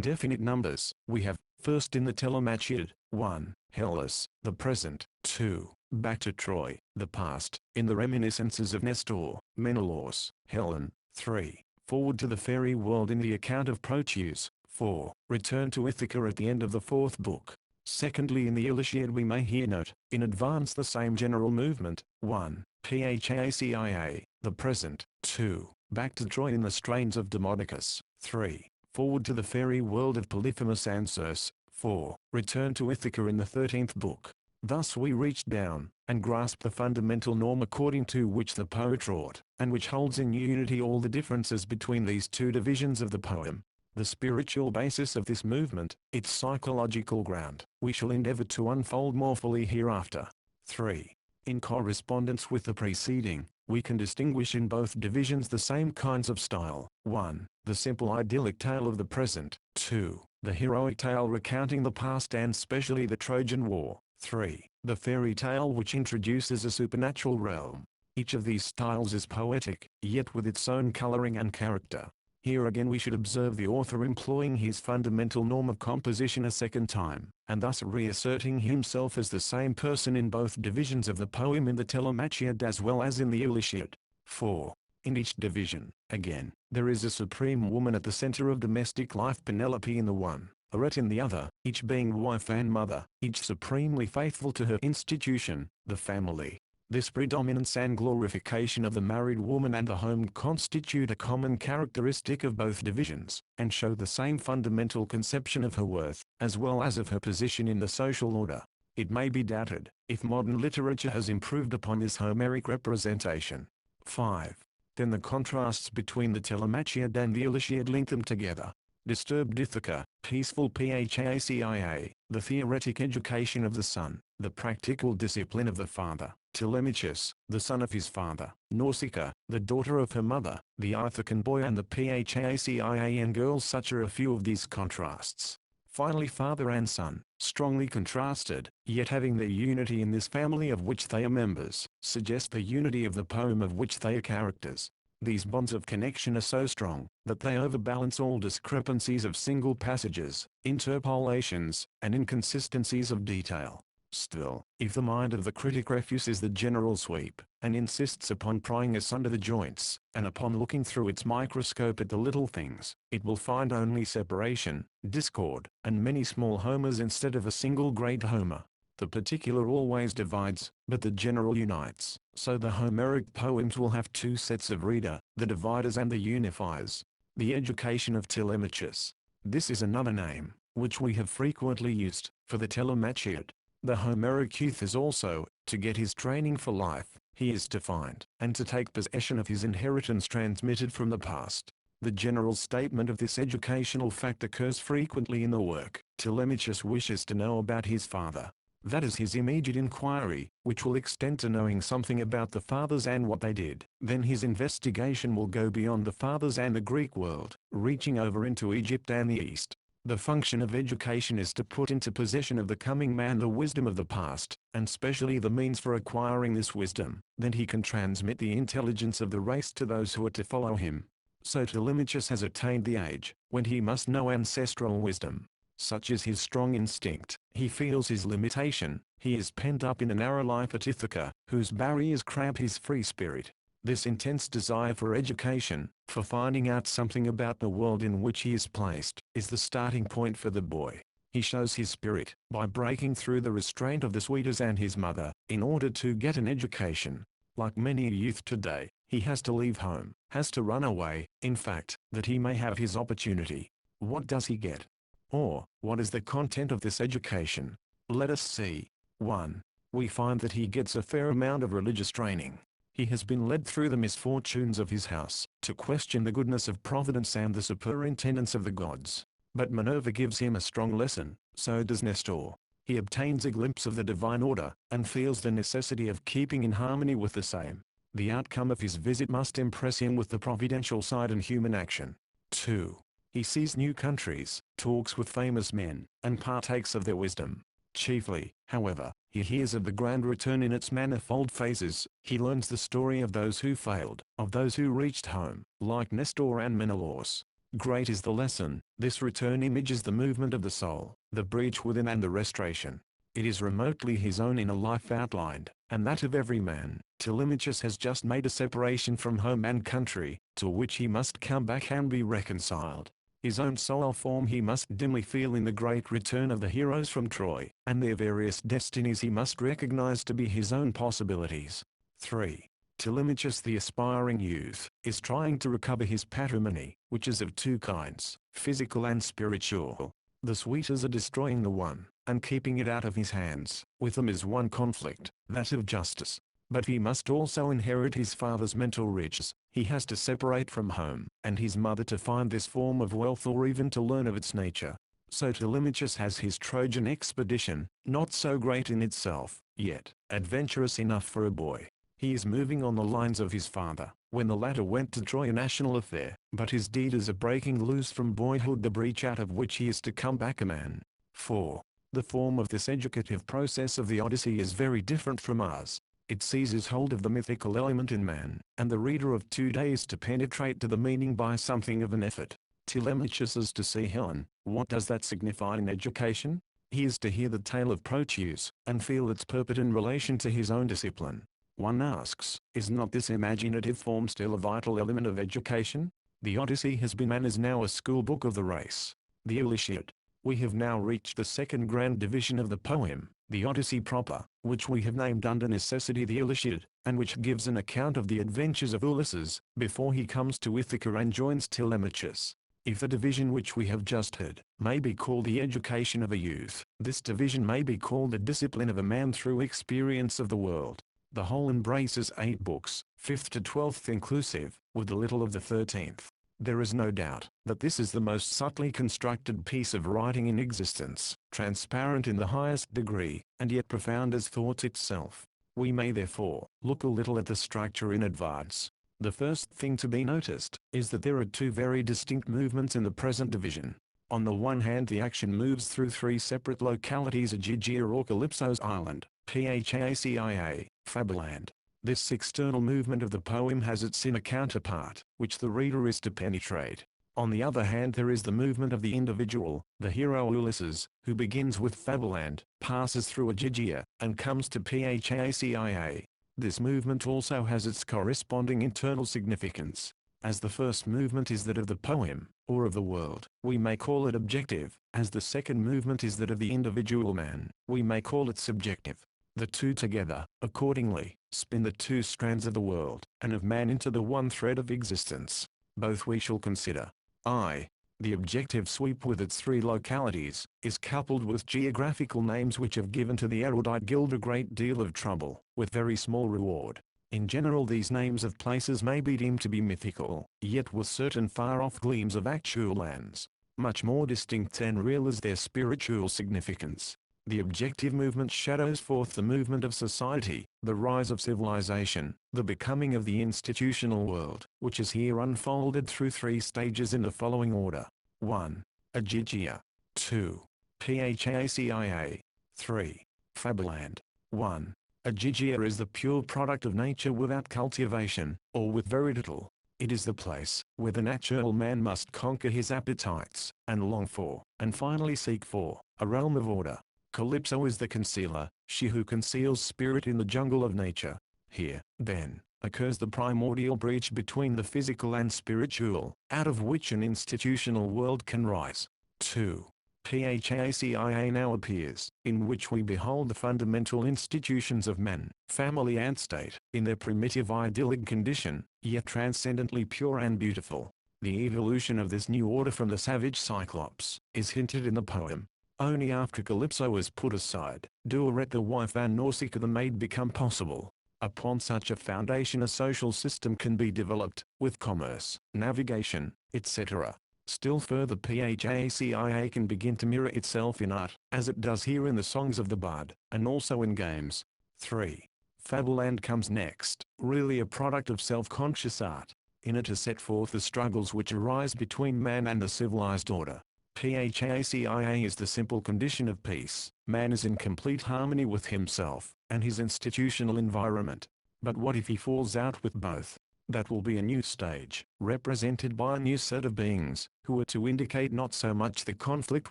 Speaker 1: definite numbers, we have, first in the Telemachid, 1. Hellas, the present. 2. Back to Troy, the past, in the reminiscences of Nestor, Menelaus, Helen. 3. Forward to the fairy world in the account of Proteus. 4. Return to Ithaca at the end of the 4th book. Secondly, in the Iliad we may here note, in advance, the same general movement. 1. Phacia, the present. 2. Back to Troy in the strains of Demodocus. 3. Forward to the fairy world of Polyphemus and Circe. 4. Return to Ithaca in the 13th book. Thus we reach down, and grasp the fundamental norm according to which the poet wrought, and which holds in unity all the differences between these two divisions of the poem. The spiritual basis of this movement, its psychological ground, we shall endeavor to unfold more fully hereafter. 3. In correspondence with the preceding, we can distinguish in both divisions the same kinds of style. 1. The simple idyllic tale of the present. 2. The heroic tale recounting the past and specially the Trojan War. 3. The fairy tale which introduces a supernatural realm. Each of these styles is poetic, yet with its own coloring and character. Here again we should observe the author employing his fundamental norm of composition a second time, and thus reasserting himself as the same person in both divisions of the poem in the Telemachiad as well as in the Iliad. 4. In each division, again, there is a supreme woman at the center of domestic life, Penelope in the one, Arete in the other, each being wife and mother, each supremely faithful to her institution, the family. This predominance and glorification of the married woman and the home constitute a common characteristic of both divisions, and show the same fundamental conception of her worth, as well as of her position in the social order. It may be doubted, if modern literature has improved upon this Homeric representation. 5. Then the contrasts between the Telemachiad and the Iliad link them together. Disturbed Ithaca, peaceful Phacia, the theoretic education of the son, the practical discipline of the father. Telemachus, the son of his father. Nausicaa, the daughter of her mother. The Ithacan boy and the Phacian girl. Such are a few of these contrasts. Finally, father and son, strongly contrasted, yet having their unity in this family of which they are members, suggest the unity of the poem of which they are characters. These bonds of connection are so strong, that they overbalance all discrepancies of single passages, interpolations, and inconsistencies of detail. Still, if the mind of the critic refuses the general sweep, and insists upon prying asunder the joints, and upon looking through its microscope at the little things, it will find only separation, discord, and many small Homers instead of a single great Homer. The particular always divides, but the general unites. So the Homeric poems will have two sets of reader, the dividers and the unifiers. The education of Telemachus. This is another name, which we have frequently used, for the Telemachiad. The Homeric youth is also, to get his training for life, he is to find, and to take possession of his inheritance transmitted from the past. The general statement of this educational fact occurs frequently in the work. Telemachus wishes to know about his father. That is his immediate inquiry, which will extend to knowing something about the fathers and what they did. Then his investigation will go beyond the fathers and the Greek world, reaching over into Egypt and the East. The function of education is to put into possession of the coming man the wisdom of the past, and specially the means for acquiring this wisdom. Then he can transmit the intelligence of the race to those who are to follow him. So Telemachus has attained the age when he must know ancestral wisdom. Such is his strong instinct. He feels his limitation. He is pent up in a narrow life at Ithaca, whose barriers cramp his free spirit. This intense desire for education, for finding out something about the world in which he is placed, is the starting point for the boy. He shows his spirit by breaking through the restraint of the suitors and his mother, in order to get an education. Like many a youth today, he has to leave home, has to run away, in fact, that he may have his opportunity. What does he get? Or, what is the content of this education? Let us see. 1. We find that he gets a fair amount of religious training. He has been led through the misfortunes of his house, to question the goodness of providence and the superintendence of the gods. But Minerva gives him a strong lesson, so does Nestor. He obtains a glimpse of the divine order, and feels the necessity of keeping in harmony with the same. The outcome of his visit must impress him with the providential side and human action. 2. He sees new countries, talks with famous men, and partakes of their wisdom. Chiefly, however, he hears of the grand return in its manifold phases. He learns the story of those who failed, of those who reached home, like Nestor and Menelaus. Great is the lesson. This return images the movement of the soul, the breach within and the restoration. It is remotely his own inner life outlined, and that of every man. Telemachus has just made a separation from home and country, to which he must come back and be reconciled. His own soul form he must dimly feel in the great return of the heroes from Troy, and their various destinies he must recognize to be his own possibilities. 3. Telemachus the aspiring youth, is trying to recover his patrimony, which is of two kinds, physical and spiritual. The suitors are destroying the one, and keeping it out of his hands. With them is one conflict, that of justice. But he must also inherit his father's mental riches. He has to separate from home and his mother to find this form of wealth or even to learn of its nature. So Telemachus has his Trojan expedition, not so great in itself, yet adventurous enough for a boy. He is moving on the lines of his father, when the latter went to Troy, a national affair, but his deed is a breaking loose from boyhood, the breach out of which he is to come back a man. 4. The form of this educative process of the Odyssey is very different from ours. It seizes hold of the mythical element in man, and the reader of 2 days to penetrate to the meaning by something of an effort. Telemachus is to see Helen. What does that signify in education? He is to hear the tale of Proteus, and feel its purport in relation to his own discipline. One asks, is not this imaginative form still a vital element of education? The Odyssey has been and is now a school book of the race. The Iliad. We have now reached the second grand division of the poem, the Odyssey proper, which we have named under necessity the Iliad, and which gives an account of the adventures of Ulysses, before he comes to Ithaca and joins Telemachus. If the division which we have just heard may be called the education of a youth, this division may be called the discipline of a man through experience of the world. The whole embraces 8 books, 5th to 12th inclusive, with a little of the 13th. There is no doubt that this is the most subtly constructed piece of writing in existence, transparent in the highest degree, and yet profound as thought itself. We may therefore look a little at the structure in advance. The first thing to be noticed is that there are 2 very distinct movements in the present division. On the one hand, the action moves through 3 separate localities: Aegygia or Calypso's Island, Phacia, Fableland. This external movement of the poem has its inner counterpart, which the reader is to penetrate. On the other hand, there is the movement of the individual, the hero Ulysses, who begins with Fableland, passes through Aegygia, and comes to Phacia. This movement also has its corresponding internal significance. As the first movement is that of the poem, or of the world, we may call it objective. As the second movement is that of the individual man, we may call it subjective. The 2 together, accordingly, spin the 2 strands of the world, and of man into the one thread of existence. Both we shall consider. The objective sweep with its 3 localities, is coupled with geographical names which have given to the erudite guild a great deal of trouble, with very small reward. In general, these names of places may be deemed to be mythical, yet with certain far-off gleams of actual lands. Much more distinct and real is their spiritual significance. The objective movement shadows forth the movement of society, the rise of civilization, the becoming of the institutional world, which is here unfolded through 3 stages in the following order. 1. Aegygia. 2. Phacia. 3. Fableland. 1. Aegygia is the pure product of nature without cultivation, or with very little. It is the place where the natural man must conquer his appetites, and long for, and finally seek for, a realm of order. Calypso is the concealer, she who conceals spirit in the jungle of nature. Here, then, occurs the primordial breach between the physical and spiritual, out of which an institutional world can rise. 2. Phacia now appears, in which we behold the fundamental institutions of man, family and state, in their primitive idyllic condition, yet transcendently pure and beautiful. The evolution of this new order from the savage Cyclops is hinted in the poem. Only after Calypso was put aside, do Arete the wife and Nausicaa the maid become possible. Upon such a foundation a social system can be developed, with commerce, navigation, etc. Still further, Phacia can begin to mirror itself in art, as it does here in the songs of the bard, and also in games. 3. Fableland comes next, really a product of self-conscious art. In it are set forth the struggles which arise between man and the civilized order. Phacia is the simple condition of peace. Man is in complete harmony with himself, and his institutional environment. But what if he falls out with both? That will be a new stage, represented by a new set of beings, who are to indicate not so much the conflict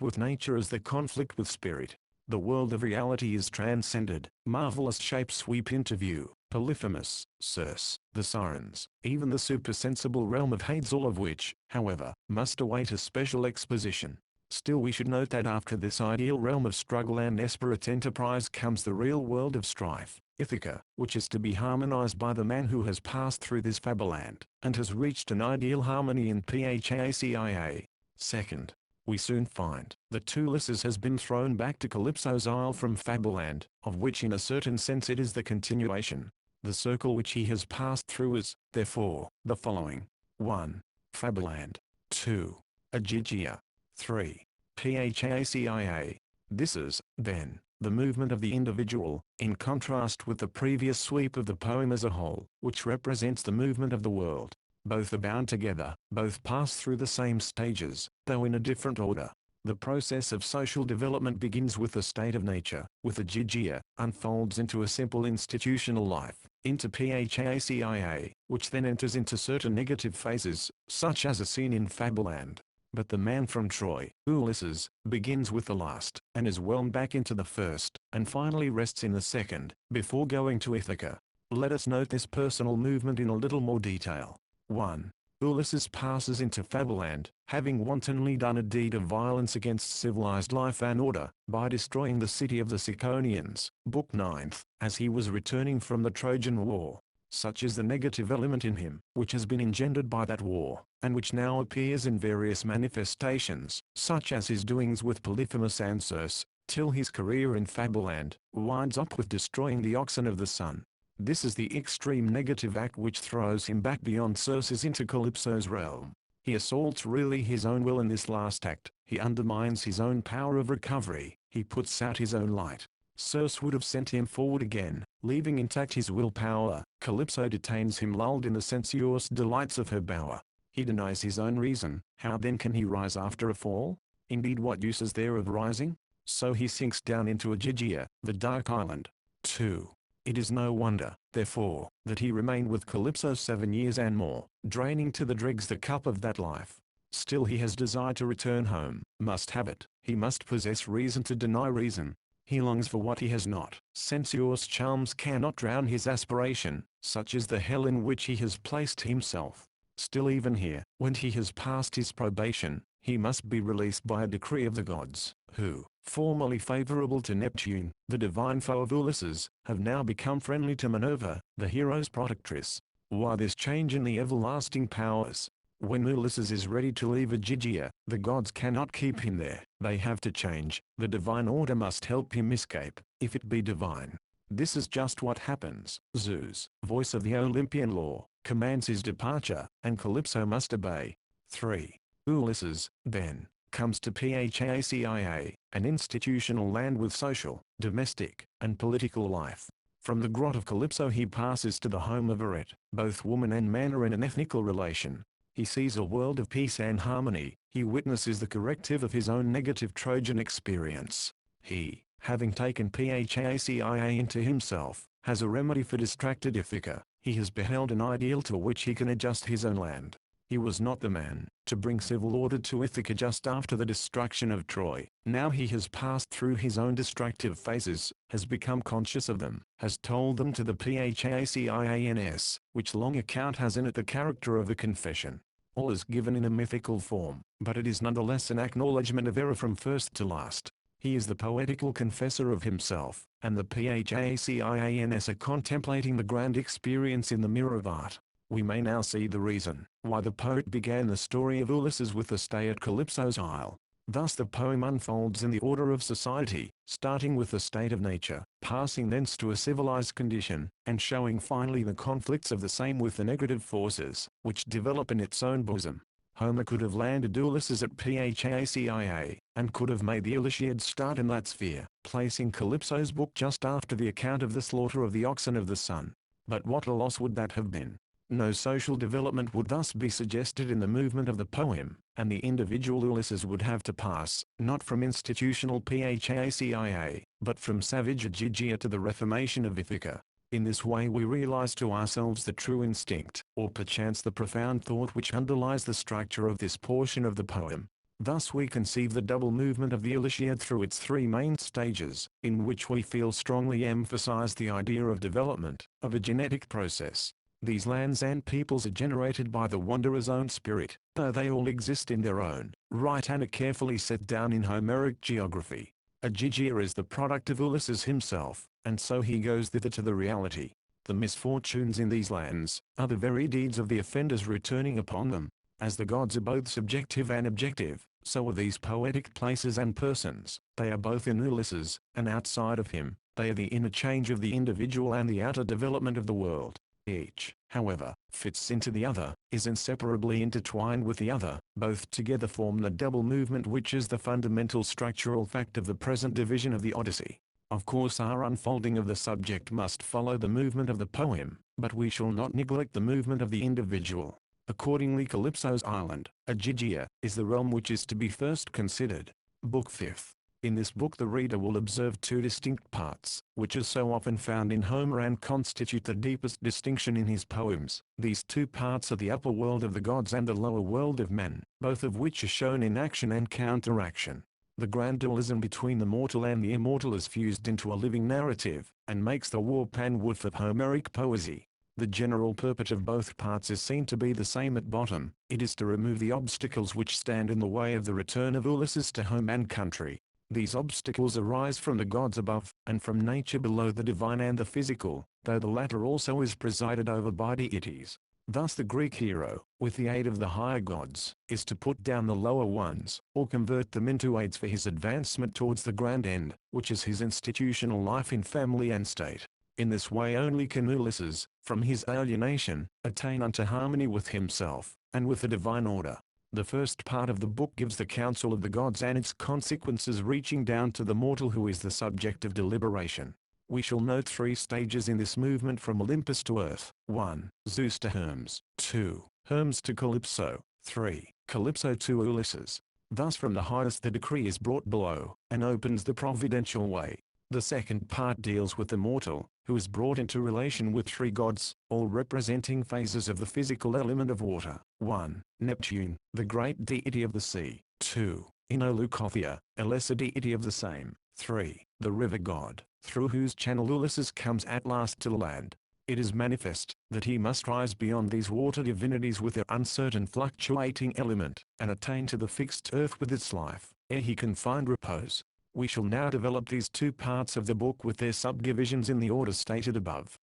Speaker 1: with nature as the conflict with spirit. The world of reality is transcended, marvelous shapes sweep into view, Polyphemus, Circe, the sirens, even the supersensible realm of Hades, all of which, however, must await a special exposition. Still, we should note that after this ideal realm of struggle and desperate enterprise comes the real world of strife, Ithaca, which is to be harmonized by the man who has passed through this fableland, and has reached an ideal harmony in Phacia. Second, We soon find that Ulysses has been thrown back to Calypso's isle from Fableland, of which in a certain sense it is the continuation. The circle which he has passed through is, therefore, the following. 1. Fableland. 2. Aegygia. 3. Phacia. This is, then, the movement of the individual, in contrast with the previous sweep of the poem as a whole, which represents the movement of the world. Both are bound together, both pass through the same stages, though in a different order. The process of social development begins with the state of nature, with Aegygia, unfolds into a simple institutional life, into Phacia, which then enters into certain negative phases, such as a scene in Fableland. But the man from Troy, Ulysses, begins with the last, and is whelmed back into the first, and finally rests in the second, before going to Ithaca. Let us note this personal movement in a little more detail. 1. Ulysses passes into Fableland, having wantonly done a deed of violence against civilized life and order, by destroying the city of the Ciconians, Book 9th, as he was returning from the Trojan War. Such is the negative element in him, which has been engendered by that war, and which now appears in various manifestations, such as his doings with Polyphemus and Circe, till his career in Fableland winds up with destroying the oxen of the sun. This is the extreme negative act which throws him back beyond Circe's into Calypso's realm. He assaults really his own will in this last act, he undermines his own power of recovery, he puts out his own light. Circe would have sent him forward again, leaving intact his willpower. Calypso detains him lulled in the sensuous delights of her bower. He denies his own reason. How then can he rise after a fall? Indeed, what use is there of rising? So he sinks down into Aegygia, the dark island. 2. It is no wonder, therefore, that he remained with Calypso 7 years and more, draining to the dregs the cup of that life. Still he has desired to return home, must have it. He must possess reason to deny reason. He longs for what he has not. Sensuous charms cannot drown his aspiration, such is the hell in which he has placed himself. Still even here, when he has passed his probation, he must be released by a decree of the gods, who, formerly favorable to Neptune, the divine foe of Ulysses, have now become friendly to Minerva, the hero's protectress. Why this change in the everlasting powers? When Ulysses is ready to leave Aegygia, the gods cannot keep him there. They have to change. The divine order must help him escape, if it be divine. This is just what happens. Zeus, voice of the Olympian law, commands his departure, and Calypso must obey. 3. Ulysses, then, comes to Phacia, an institutional land with social, domestic, and political life. From the grot of Calypso he passes to the home of Arete. Both woman and man are in an ethnical relation. He sees a world of peace and harmony. He witnesses the corrective of his own negative Trojan experience. He, having taken Phacia into himself, has a remedy for distracted Ithaca. He has beheld an ideal to which he can adjust his own land. He was not the man to bring civil order to Ithaca just after the destruction of Troy. Now he has passed through his own destructive phases, has become conscious of them, has told them to the Phacians, which long account has in it the character of a confession. All is given in a mythical form, but it is nonetheless an acknowledgement of error from first to last. He is the poetical confessor of himself, and the Phacians are contemplating the grand experience in the mirror of art. We may now see the reason why the poet began the story of Ulysses with a stay at Calypso's isle. Thus the poem unfolds in the order of society, starting with the state of nature, passing thence to a civilized condition, and showing finally the conflicts of the same with the negative forces, which develop in its own bosom. Homer could have landed Ulysses at Phacia, and could have made the Iliad start in that sphere, placing Calypso's book just after the account of the slaughter of the oxen of the sun. But what a loss would that have been! No social development would thus be suggested in the movement of the poem, and the individual Ulysses would have to pass, not from institutional Phacia, but from savage Aegygia to the reformation of Ithaca. In this way we realize to ourselves the true instinct, or perchance the profound thought which underlies the structure of this portion of the poem. Thus we conceive the double movement of the Iliad through its three main stages, in which we feel strongly emphasize the idea of development, of a genetic process. These lands and peoples are generated by the wanderer's own spirit, though they all exist in their own right and are carefully set down in Homeric geography. Aegygia is the product of Ulysses himself, and so he goes thither to the reality. The misfortunes in these lands are the very deeds of the offenders returning upon them. As the gods are both subjective and objective, So are these poetic places and persons. They are both in Ulysses, and outside of him. They are the inner change of the individual and the outer development of the world. Each, however, fits into the other, is inseparably intertwined with the other. Both together form the double movement which is the fundamental structural fact of the present division of the Odyssey. Of course our unfolding of the subject must follow the movement of the poem, but we shall not neglect the movement of the individual. Accordingly Calypso's island, Aegygia, is the realm which is to be first considered. Book 5th. In this book the reader will observe two distinct parts, which are so often found in Homer and constitute the deepest distinction in his poems. These two parts are the upper world of the gods and the lower world of men, both of which are shown in action and counteraction. The grand dualism between the mortal and the immortal is fused into a living narrative, and makes the warp and woof of Homeric poesy. The general purport of both parts is seen to be the same at bottom. It is to remove the obstacles which stand in the way of the return of Ulysses to home and country. These obstacles arise from the gods above, and from nature below the divine and the physical, though the latter also is presided over by deities. Thus the Greek hero, with the aid of the higher gods, is to put down the lower ones, or convert them into aids for his advancement towards the grand end, which is his institutional life in family and state. In this way only can Ulysses, from his alienation, attain unto harmony with himself, and with the divine order. The first part of the book gives the counsel of the gods and its consequences reaching down to the mortal who is the subject of deliberation. We shall note three stages in this movement from Olympus to earth. 1. Zeus to Hermes. 2. Hermes to Calypso. 3. Calypso to Ulysses. Thus from the highest the decree is brought below, and opens the providential way. The second part deals with the mortal, who is brought into relation with three gods, all representing phases of the physical element of water. 1. Neptune, the great deity of the sea. 2. Leucothea, a lesser deity of the same. 3. The river god, through whose channel Ulysses comes at last to land. It is manifest that he must rise beyond these water divinities with their uncertain fluctuating element, and attain to the fixed earth with its life, ere he can find repose. We shall now develop these two parts of the book with their subdivisions in the order stated above.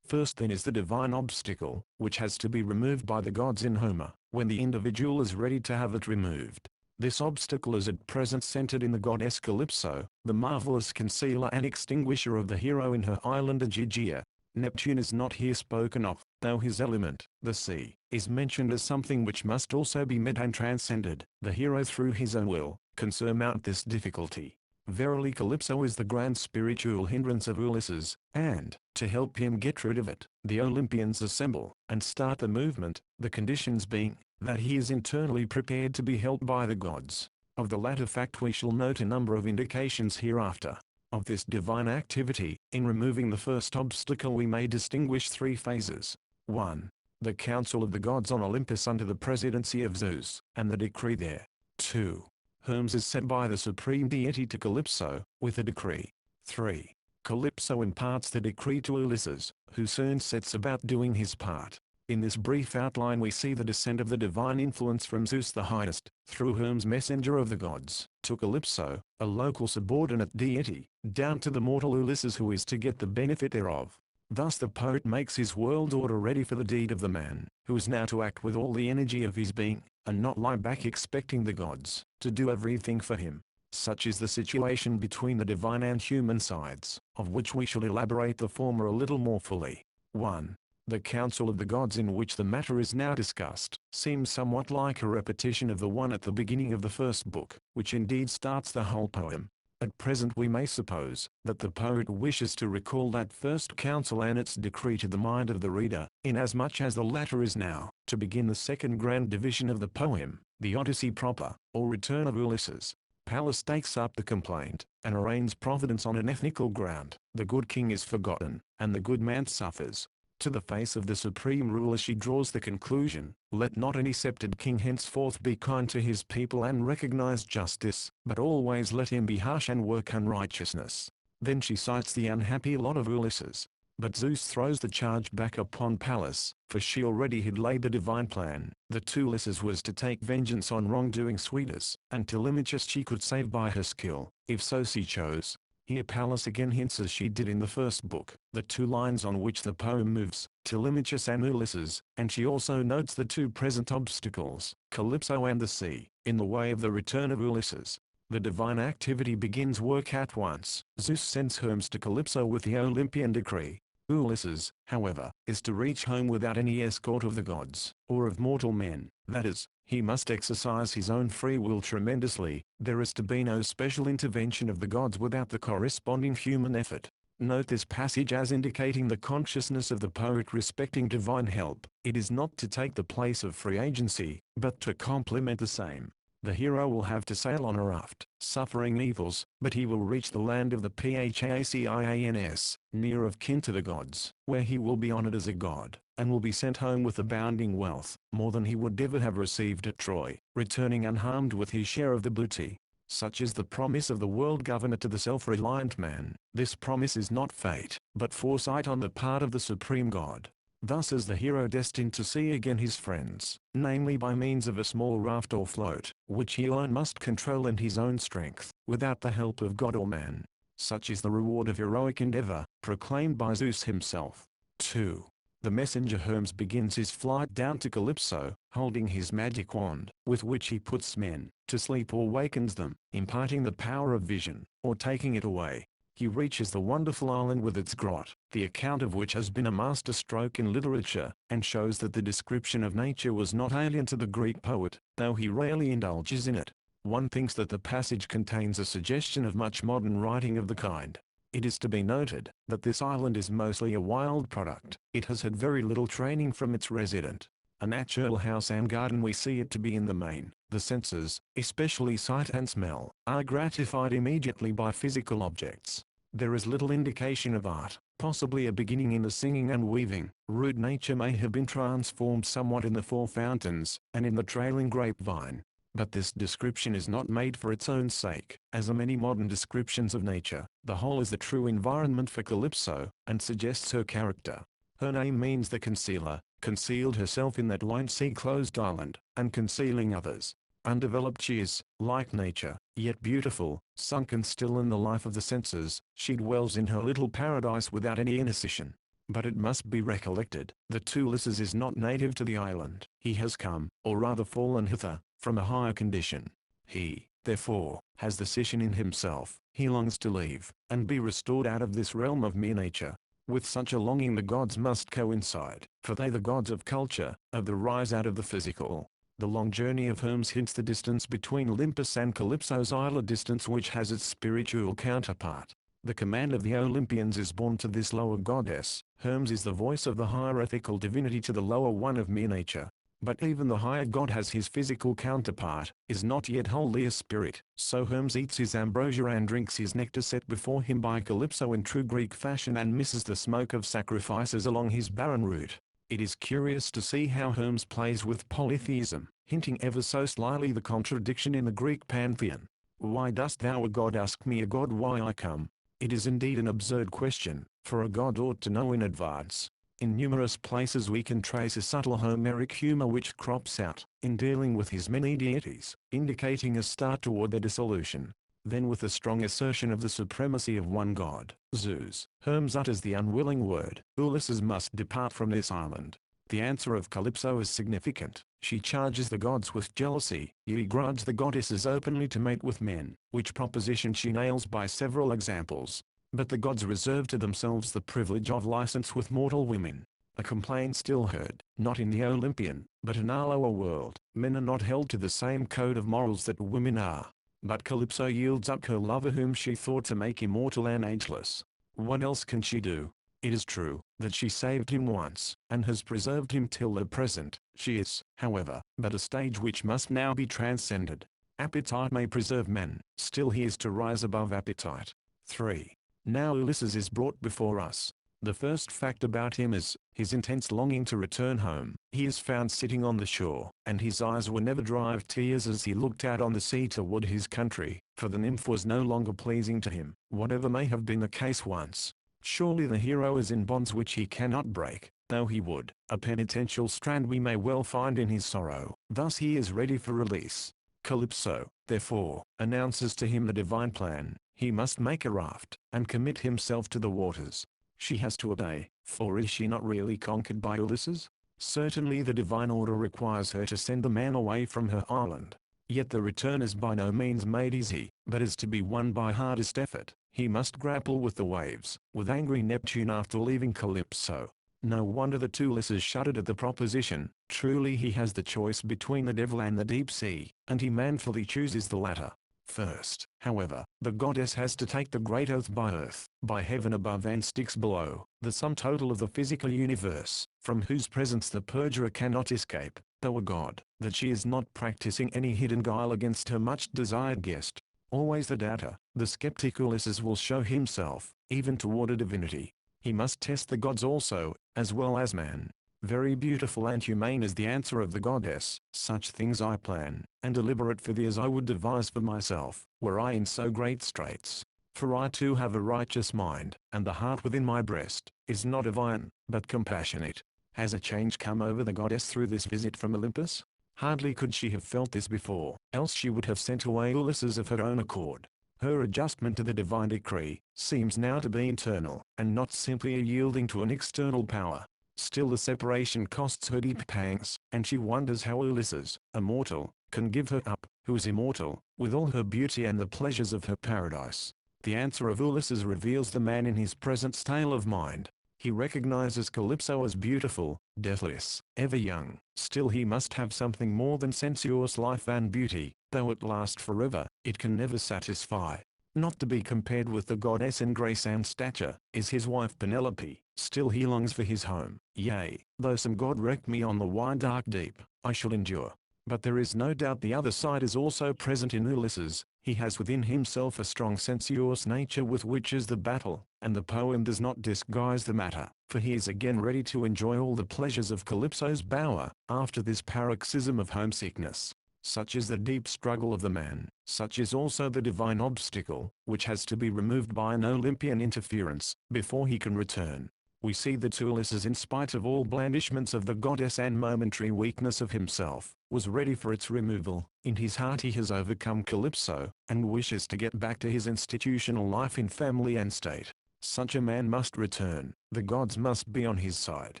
Speaker 1: First then is the divine obstacle, which has to be removed by the gods in Homer, when the individual is ready to have it removed. This obstacle is at present centered in the goddess Calypso, the marvelous concealer and extinguisher of the hero in her island Aegygia. Neptune is not here spoken of, though his element, the sea, is mentioned as something which must also be met and transcended. The hero through his own will, can surmount this difficulty. Verily Calypso is the grand spiritual hindrance of Ulysses, and, to help him get rid of it, the Olympians assemble, and start the movement, the conditions being, that he is internally prepared to be helped by the gods. Of the latter fact we shall note a number of indications hereafter. Of this divine activity, in removing the first obstacle we may distinguish three phases. 1. The council of the gods on Olympus under the presidency of Zeus, and the decree there. 2. Hermes is sent by the supreme deity to Calypso, with a decree. 3. Calypso imparts the decree to Ulysses, who soon sets about doing his part. In this brief outline we see the descent of the divine influence from Zeus the highest, through Hermes messenger of the gods, to Calypso, a local subordinate deity, down to the mortal Ulysses who is to get the benefit thereof. Thus the poet makes his world order ready for the deed of the man, who is now to act with all the energy of his being, and not lie back expecting the gods to do everything for him. Such is the situation between the divine and human sides, of which we shall elaborate the former a little more fully. 1. The council of the gods in which the matter is now discussed, seems somewhat like a repetition of the one at the beginning of the first book, which indeed starts the whole poem. At present we may suppose that the poet wishes to recall that first council and its decree to the mind of the reader, inasmuch as the latter is now to begin the second grand division of the poem, the Odyssey proper, or return of Ulysses. Pallas takes up the complaint, and arraigns Providence on an ethnical ground. The good king is forgotten, and the good man suffers. To the face of the supreme ruler she draws the conclusion, let not any sceptred king henceforth be kind to his people and recognize justice, but always let him be harsh and work unrighteousness. Then she cites the unhappy lot of Ulysses. But Zeus throws the charge back upon Pallas, for she already had laid the divine plan, that Ulysses was to take vengeance on wrongdoing Suidas, and Telemachus she could save by her skill, if so she chose. Here Pallas again hints as she did in the first book, the two lines on which the poem moves, Telemachus and Ulysses, and she also notes the two present obstacles, Calypso and the sea, in the way of the return of Ulysses. The divine activity begins work at once. Zeus sends Hermes to Calypso with the Olympian decree. Ulysses, however, is to reach home without any escort of the gods, or of mortal men, that is, he must exercise his own free will tremendously. There is to be no special intervention of the gods without the corresponding human effort. Note this passage as indicating the consciousness of the poet respecting divine help. It is not to take the place of free agency, but to complement the same. The hero will have to sail on a raft, suffering evils, but he will reach the land of the Phacians, near of kin to the gods, where he will be honored as a god, and will be sent home with abounding wealth, more than he would ever have received at Troy, returning unharmed with his share of the booty. Such is the promise of the world governor to the self-reliant man. This promise is not fate, but foresight on the part of the supreme god. Thus is the hero destined to see again his friends, namely by means of a small raft or float, which he alone must control in his own strength, without the help of god or man. Such is the reward of heroic endeavor, proclaimed by Zeus himself. 2. The messenger Hermes begins his flight down to Calypso, holding his magic wand, with which he puts men to sleep or wakens them, imparting the power of vision, or taking it away. He reaches the wonderful island with its grot, the account of which has been a masterstroke in literature, and shows that the description of nature was not alien to the Greek poet, though he rarely indulges in it. One thinks that the passage contains a suggestion of much modern writing of the kind. It is to be noted that this island is mostly a wild product. It has had very little training from its resident. A natural house and garden we see it to be in the main. The senses, especially sight and smell, are gratified immediately by physical objects. There is little indication of art, possibly a beginning in the singing and weaving. Rude nature may have been transformed somewhat in the Four Fountains, and in the trailing grapevine. But this description is not made for its own sake, as are many modern descriptions of nature. The whole is the true environment for Calypso, and suggests her character. Her name means the concealer, concealed herself in that wide sea-closed island, and concealing others. Undeveloped she is, like nature, yet beautiful, sunken still in the life of the senses. She dwells in her little paradise without any intercession. But it must be recollected that Ulysses is not native to the island. He has come, or rather fallen hither, from a higher condition. He, therefore, has the scission in himself. He longs to leave, and be restored out of this realm of mere nature. With such a longing the gods must coincide, for they the gods of culture, of the rise out of the physical. The long journey of Hermes hints the distance between Olympus and Calypso's isle, a distance which has its spiritual counterpart. The command of the Olympians is borne to this lower goddess. Hermes is the voice of the higher ethical divinity to the lower one of mere nature. But even the higher god has his physical counterpart, is not yet wholly a spirit. So Hermes eats his ambrosia and drinks his nectar set before him by Calypso in true Greek fashion, and misses the smoke of sacrifices along his barren route. It is curious to see how Hermes plays with polytheism, hinting ever so slyly the contradiction in the Greek pantheon. Why dost thou, a god, ask me, a god, why I come? It is indeed an absurd question, for a god ought to know in advance. In numerous places we can trace a subtle Homeric humor which crops out, in dealing with his many deities, indicating a start toward their dissolution. Then with a strong assertion of the supremacy of one god, Zeus, Hermes utters the unwilling word, Ulysses must depart from this island. The answer of Calypso is significant. She charges the gods with jealousy, yet grudges the goddesses openly to mate with men, which proposition she nails by several examples. But the gods reserve to themselves the privilege of license with mortal women. A complaint still heard, not in the Olympian, but in our lower world. Men are not held to the same code of morals that women are. But Calypso yields up her lover whom she thought to make immortal and ageless. What else can she do? It is true that she saved him once, and has preserved him till the present. She is, however, but a stage which must now be transcended. Appetite may preserve man, still he is to rise above appetite. 3. Now Ulysses is brought before us. The first fact about him is his intense longing to return home. He is found sitting on the shore, and his eyes were never dry of tears as he looked out on the sea toward his country, for the nymph was no longer pleasing to him, whatever may have been the case once. Surely the hero is in bonds which he cannot break, though he would. A penitential strand we may well find in his sorrow. Thus he is ready for release. Calypso, therefore, announces to him the divine plan. He must make a raft, and commit himself to the waters. She has to obey, for is she not really conquered by Ulysses? Certainly the divine order requires her to send the man away from her island. Yet the return is by no means made easy, but is to be won by hardest effort. He must grapple with the waves, with angry Neptune after leaving Calypso. No wonder that Ulysses shuddered at the proposition. Truly he has the choice between the devil and the deep sea, and he manfully chooses the latter. First, however, the goddess has to take the great oath by earth, by heaven above and Styx below, the sum total of the physical universe, from whose presence the perjurer cannot escape, though a god, that she is not practicing any hidden guile against her much-desired guest. Always the doubter, the skeptic Ulysses will show himself, even toward a divinity. He must test the gods also, as well as man. Very beautiful and humane is the answer of the goddess. Such things I plan, and deliberate for thee as I would devise for myself, were I in so great straits. For I too have a righteous mind, and the heart within my breast is not of iron, but compassionate. Has a change come over the goddess through this visit from Olympus? Hardly could she have felt this before, else she would have sent away Ulysses of her own accord. Her adjustment to the divine decree seems now to be internal, and not simply a yielding to an external power. Still the separation costs her deep pangs, and she wonders how Ulysses, a mortal, can give her up, who is immortal, with all her beauty and the pleasures of her paradise. The answer of Ulysses reveals the man in his present state of mind. He recognizes Calypso as beautiful, deathless, ever young. Still he must have something more than sensuous life and beauty. Though it last forever, it can never satisfy. Not to be compared with the goddess in grace and stature, is his wife Penelope. Still he longs for his home. Yea, though some god wreck me on the wide dark deep, I shall endure. But there is no doubt the other side is also present in Ulysses. He has within himself a strong sensuous nature with which is the battle, and the poem does not disguise the matter, for he is again ready to enjoy all the pleasures of Calypso's bower, after this paroxysm of homesickness. Such is the deep struggle of the man, such is also the divine obstacle, which has to be removed by an Olympian interference, before he can return. We see that Ulysses, in spite of all blandishments of the goddess and momentary weakness of himself, was ready for its removal. In his heart he has overcome Calypso, and wishes to get back to his institutional life in family and state. Such a man must return. The gods must be on his side,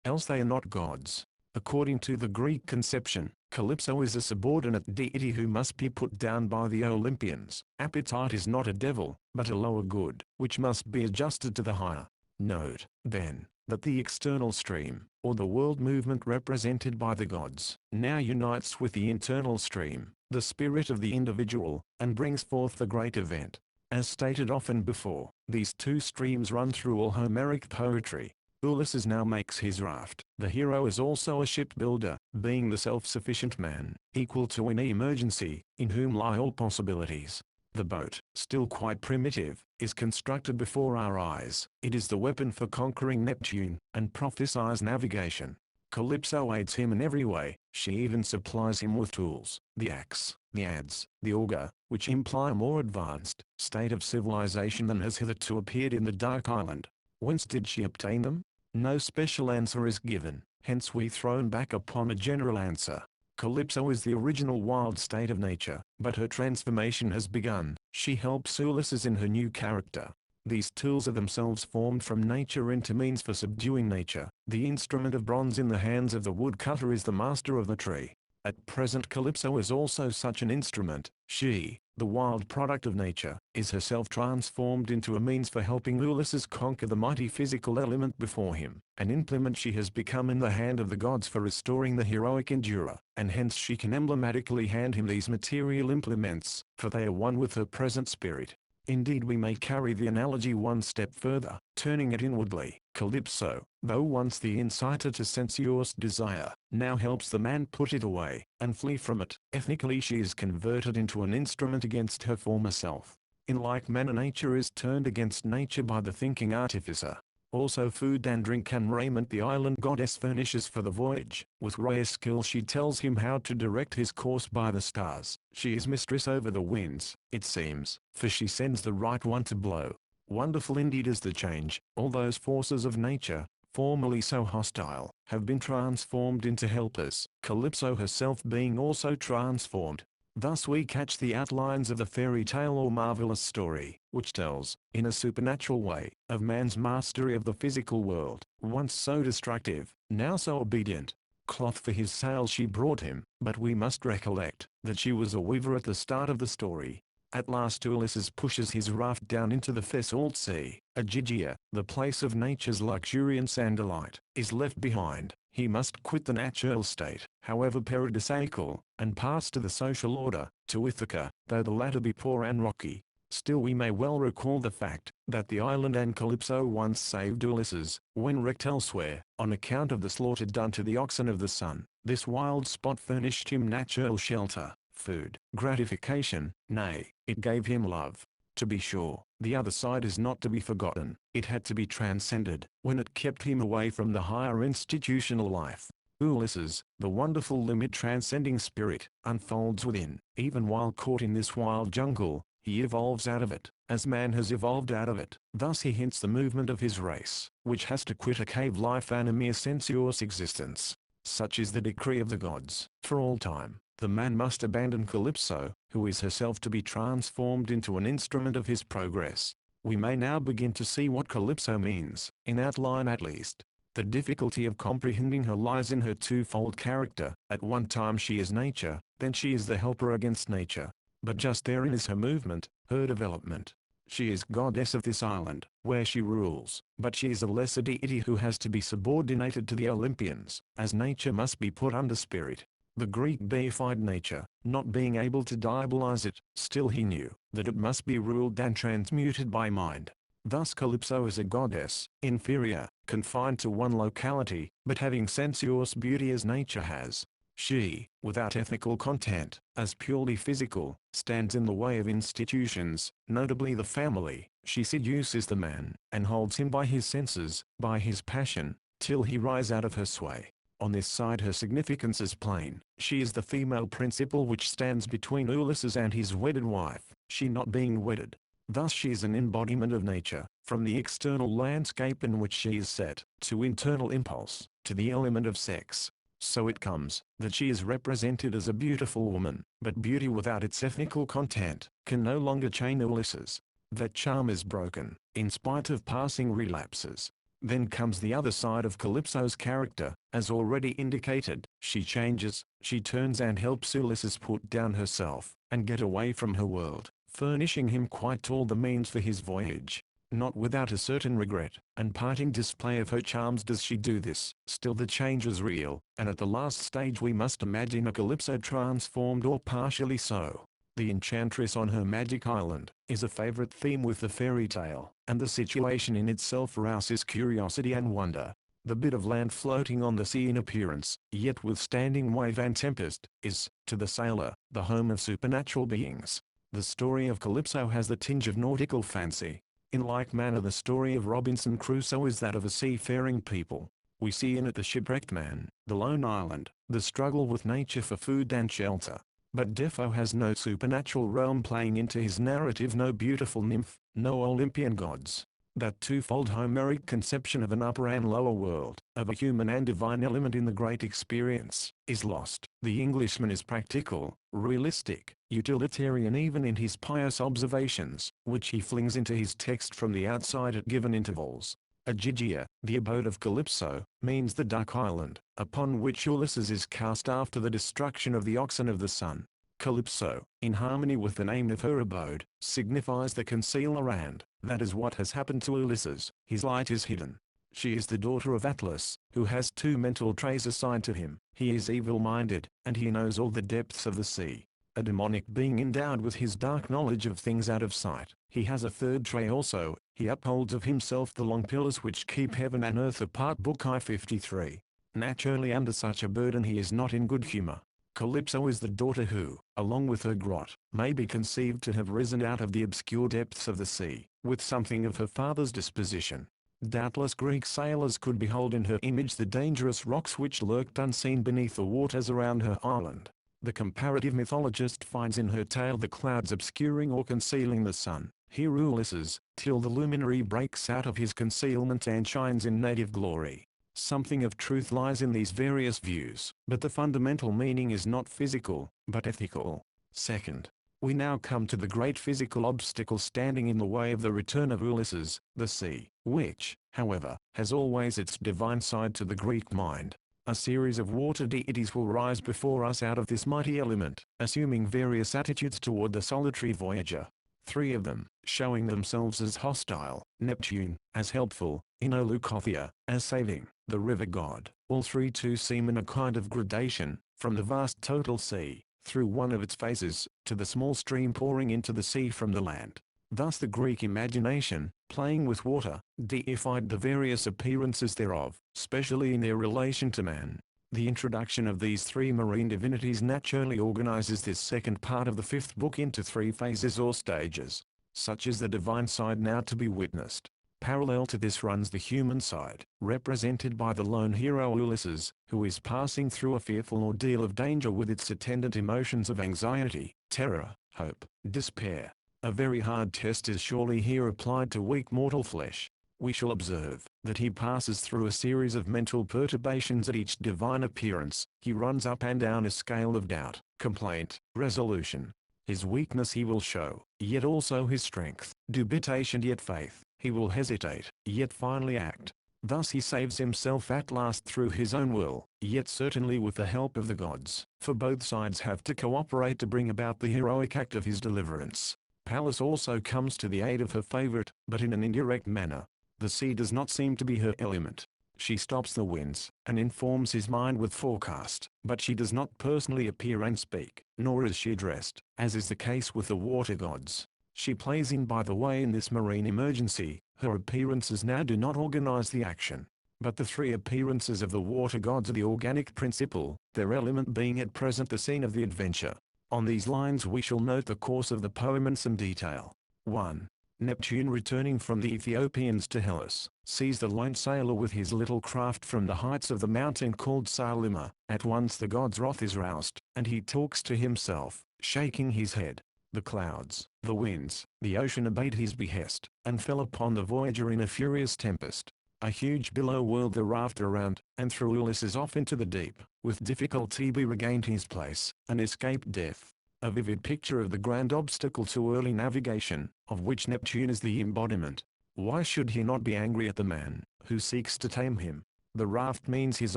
Speaker 1: else they are not gods. According to the Greek conception, Calypso is a subordinate deity who must be put down by the Olympians. Appetite is not a devil, but a lower good, which must be adjusted to the higher. Note, then, that the external stream, or the world movement represented by the gods, now unites with the internal stream, the spirit of the individual, and brings forth the great event. As stated often before, these two streams run through all Homeric poetry. Ulysses now makes his raft. The hero is also a shipbuilder, being the self-sufficient man, equal to any emergency, in whom lie all possibilities. The boat, still quite primitive, is constructed before our eyes. It is the weapon for conquering Neptune, and prophesies navigation. Calypso aids him in every way. She even supplies him with tools, the axe, the adze, the auger, which imply a more advanced state of civilization than has hitherto appeared in the Dark Island. Whence did she obtain them? No special answer is given, hence we thrown back upon a general answer. Calypso is the original wild state of nature, but her transformation has begun. She helps Ulysses in her new character. These tools are themselves formed from nature into means for subduing nature. The instrument of bronze in the hands of the woodcutter is the master of the tree. At present Calypso is also such an instrument. She, the wild product of nature, is herself transformed into a means for helping Ulysses conquer the mighty physical element before him. An implement she has become in the hand of the gods for restoring the heroic endurer, and hence she can emblematically hand him these material implements, for they are one with her present spirit. Indeed, we may carry the analogy one step further, turning it inwardly. Calypso, though once the inciter to sensuous desire, now helps the man put it away, and flee from it. Ethnically she is converted into an instrument against her former self. In like manner nature is turned against nature by the thinking artificer. Also food and drink and raiment the island goddess furnishes for the voyage. With rare skill she tells him how to direct his course by the stars. She is mistress over the winds, it seems, for she sends the right one to blow. Wonderful indeed is the change. All those forces of nature, formerly so hostile, have been transformed into helpers. Calypso herself being also transformed. Thus we catch the outlines of the fairy tale or marvelous story, which tells, in a supernatural way, of man's mastery of the physical world, once so destructive, now so obedient. Cloth for his sails she brought him, but we must recollect, that she was a weaver at the start of the story. At last Ulysses pushes his raft down into the Thessalt Sea. Aegygia, the place of nature's luxuriance and delight, is left behind. He must quit the natural state, however paradisaical, and pass to the social order, to Ithaca, though the latter be poor and rocky. Still we may well recall the fact, that the island and Calypso once saved Ulysses, when wrecked elsewhere, on account of the slaughter done to the oxen of the sun. This wild spot furnished him natural shelter, food, gratification, nay, it gave him love. To be sure, the other side is not to be forgotten. It had to be transcended, when it kept him away from the higher institutional life. Ulysses, the wonderful limit transcending spirit, unfolds within. Even while caught in this wild jungle, he evolves out of it, as man has evolved out of it. Thus he hints the movement of his race, which has to quit a cave life and a mere sensuous existence. Such is the decree of the gods. For all time, the man must abandon Calypso, who is herself to be transformed into an instrument of his progress. We may now begin to see what Calypso means, in outline at least. The difficulty of comprehending her lies in her twofold character. At one time she is nature, then she is the helper against nature. But just therein is her movement, her development. She is goddess of this island, where she rules, but she is a lesser deity who has to be subordinated to the Olympians, as nature must be put under spirit. The Greek deified nature, not being able to diabolize it, still he knew that it must be ruled and transmuted by mind. Thus Calypso is a goddess, inferior, confined to one locality, but having sensuous beauty as nature has. She, without ethical content, as purely physical, stands in the way of institutions, notably the family. She seduces the man, and holds him by his senses, by his passion, till he rise out of her sway. On this side her significance is plain. She is the female principle which stands between Ulysses and his wedded wife, she not being wedded. Thus she is an embodiment of nature, from the external landscape in which she is set, to internal impulse, to the element of sex. So it comes, that she is represented as a beautiful woman, but beauty without its ethical content, can no longer chain Ulysses. That charm is broken, in spite of passing relapses. Then comes the other side of Calypso's character, as already indicated. She changes, she turns and helps Ulysses put down herself, and get away from her world, furnishing him quite all the means for his voyage. Not without a certain regret, and parting display of her charms does she do this. Still the change is real, and at the last stage we must imagine a Calypso transformed or partially so. The enchantress on her magic island, is a favorite theme with the fairy tale, and the situation in itself rouses curiosity and wonder. The bit of land floating on the sea in appearance, yet withstanding wave and tempest, is, to the sailor, the home of supernatural beings. The story of Calypso has the tinge of nautical fancy. In like manner the story of Robinson Crusoe is that of a seafaring people. We see in it the shipwrecked man, the lone island, the struggle with nature for food and shelter. But Defoe has no supernatural realm playing into his narrative, no beautiful nymph, no Olympian gods. That twofold Homeric conception of an upper and lower world, of a human and divine element in the great experience, is lost. The Englishman is practical, realistic, utilitarian even in his pious observations, which he flings into his text from the outside at given intervals. Aegygia, the abode of Calypso, means the dark island, upon which Ulysses is cast after the destruction of the oxen of the sun. Calypso, in harmony with the name of her abode, signifies the concealer, and that is what has happened to Ulysses. His light is hidden. She is the daughter of Atlas, who has two mental traits assigned to him. He is evil-minded, and he knows all the depths of the sea. A demonic being endowed with his dark knowledge of things out of sight. He has a third trait also. He upholds of himself the long pillars which keep heaven and earth apart. Book I-53. Naturally under such a burden he is not in good humor. Calypso is the daughter who, along with her grot, may be conceived to have risen out of the obscure depths of the sea, with something of her father's disposition. Doubtless Greek sailors could behold in her image the dangerous rocks which lurked unseen beneath the waters around her island. The comparative mythologist finds in her tale the clouds obscuring or concealing the sun. Here Ulysses, till the luminary breaks out of his concealment and shines in native glory. Something of truth lies in these various views, but the fundamental meaning is not physical, but ethical. Second, we now come to the great physical obstacle standing in the way of the return of Ulysses, the sea, which, however, has always its divine side to the Greek mind. A series of water deities will rise before us out of this mighty element, assuming various attitudes toward the solitary voyager. Three of them, showing themselves as hostile, Neptune, as helpful, Leucothea, as saving, the river god. All three too seem in a kind of gradation, from the vast total sea, through one of its phases, to the small stream pouring into the sea from the land. Thus the Greek imagination, playing with water, deified the various appearances thereof, especially in their relation to man. The introduction of these three marine divinities naturally organizes this second part of the fifth book into three phases or stages. Such is the divine side now to be witnessed. Parallel to this runs the human side, represented by the lone hero Ulysses, who is passing through a fearful ordeal of danger with its attendant emotions of anxiety, terror, hope, despair. A very hard test is surely here applied to weak mortal flesh. We shall observe that he passes through a series of mental perturbations at each divine appearance. He runs up and down a scale of doubt, complaint, resolution. His weakness he will show, yet also his strength, dubitation yet faith. He will hesitate, yet finally act. Thus he saves himself at last through his own will, yet certainly with the help of the gods, for both sides have to cooperate to bring about the heroic act of his deliverance. Pallas also comes to the aid of her favorite, but in an indirect manner. The sea does not seem to be her element. She stops the winds, and informs his mind with forecast, but she does not personally appear and speak, nor is she dressed, as is the case with the water gods. She plays in by the way in this marine emergency. Her appearances now do not organize the action. But the three appearances of the water gods are the organic principle, their element being at present the scene of the adventure. On these lines we shall note the course of the poem in some detail. 1. Neptune, returning from the Ethiopians to Hellas, sees the lone sailor with his little craft from the heights of the mountain called Salima. At once the god's wrath is roused, and he talks to himself, shaking his head. The clouds, the winds, the ocean obeyed his behest, and fell upon the voyager in a furious tempest. A huge billow whirled the raft around, and threw Ulysses off into the deep. With difficulty he regained his place, and escaped death. A vivid picture of the grand obstacle to early navigation, of which Neptune is the embodiment. Why should he not be angry at the man, who seeks to tame him? The raft means his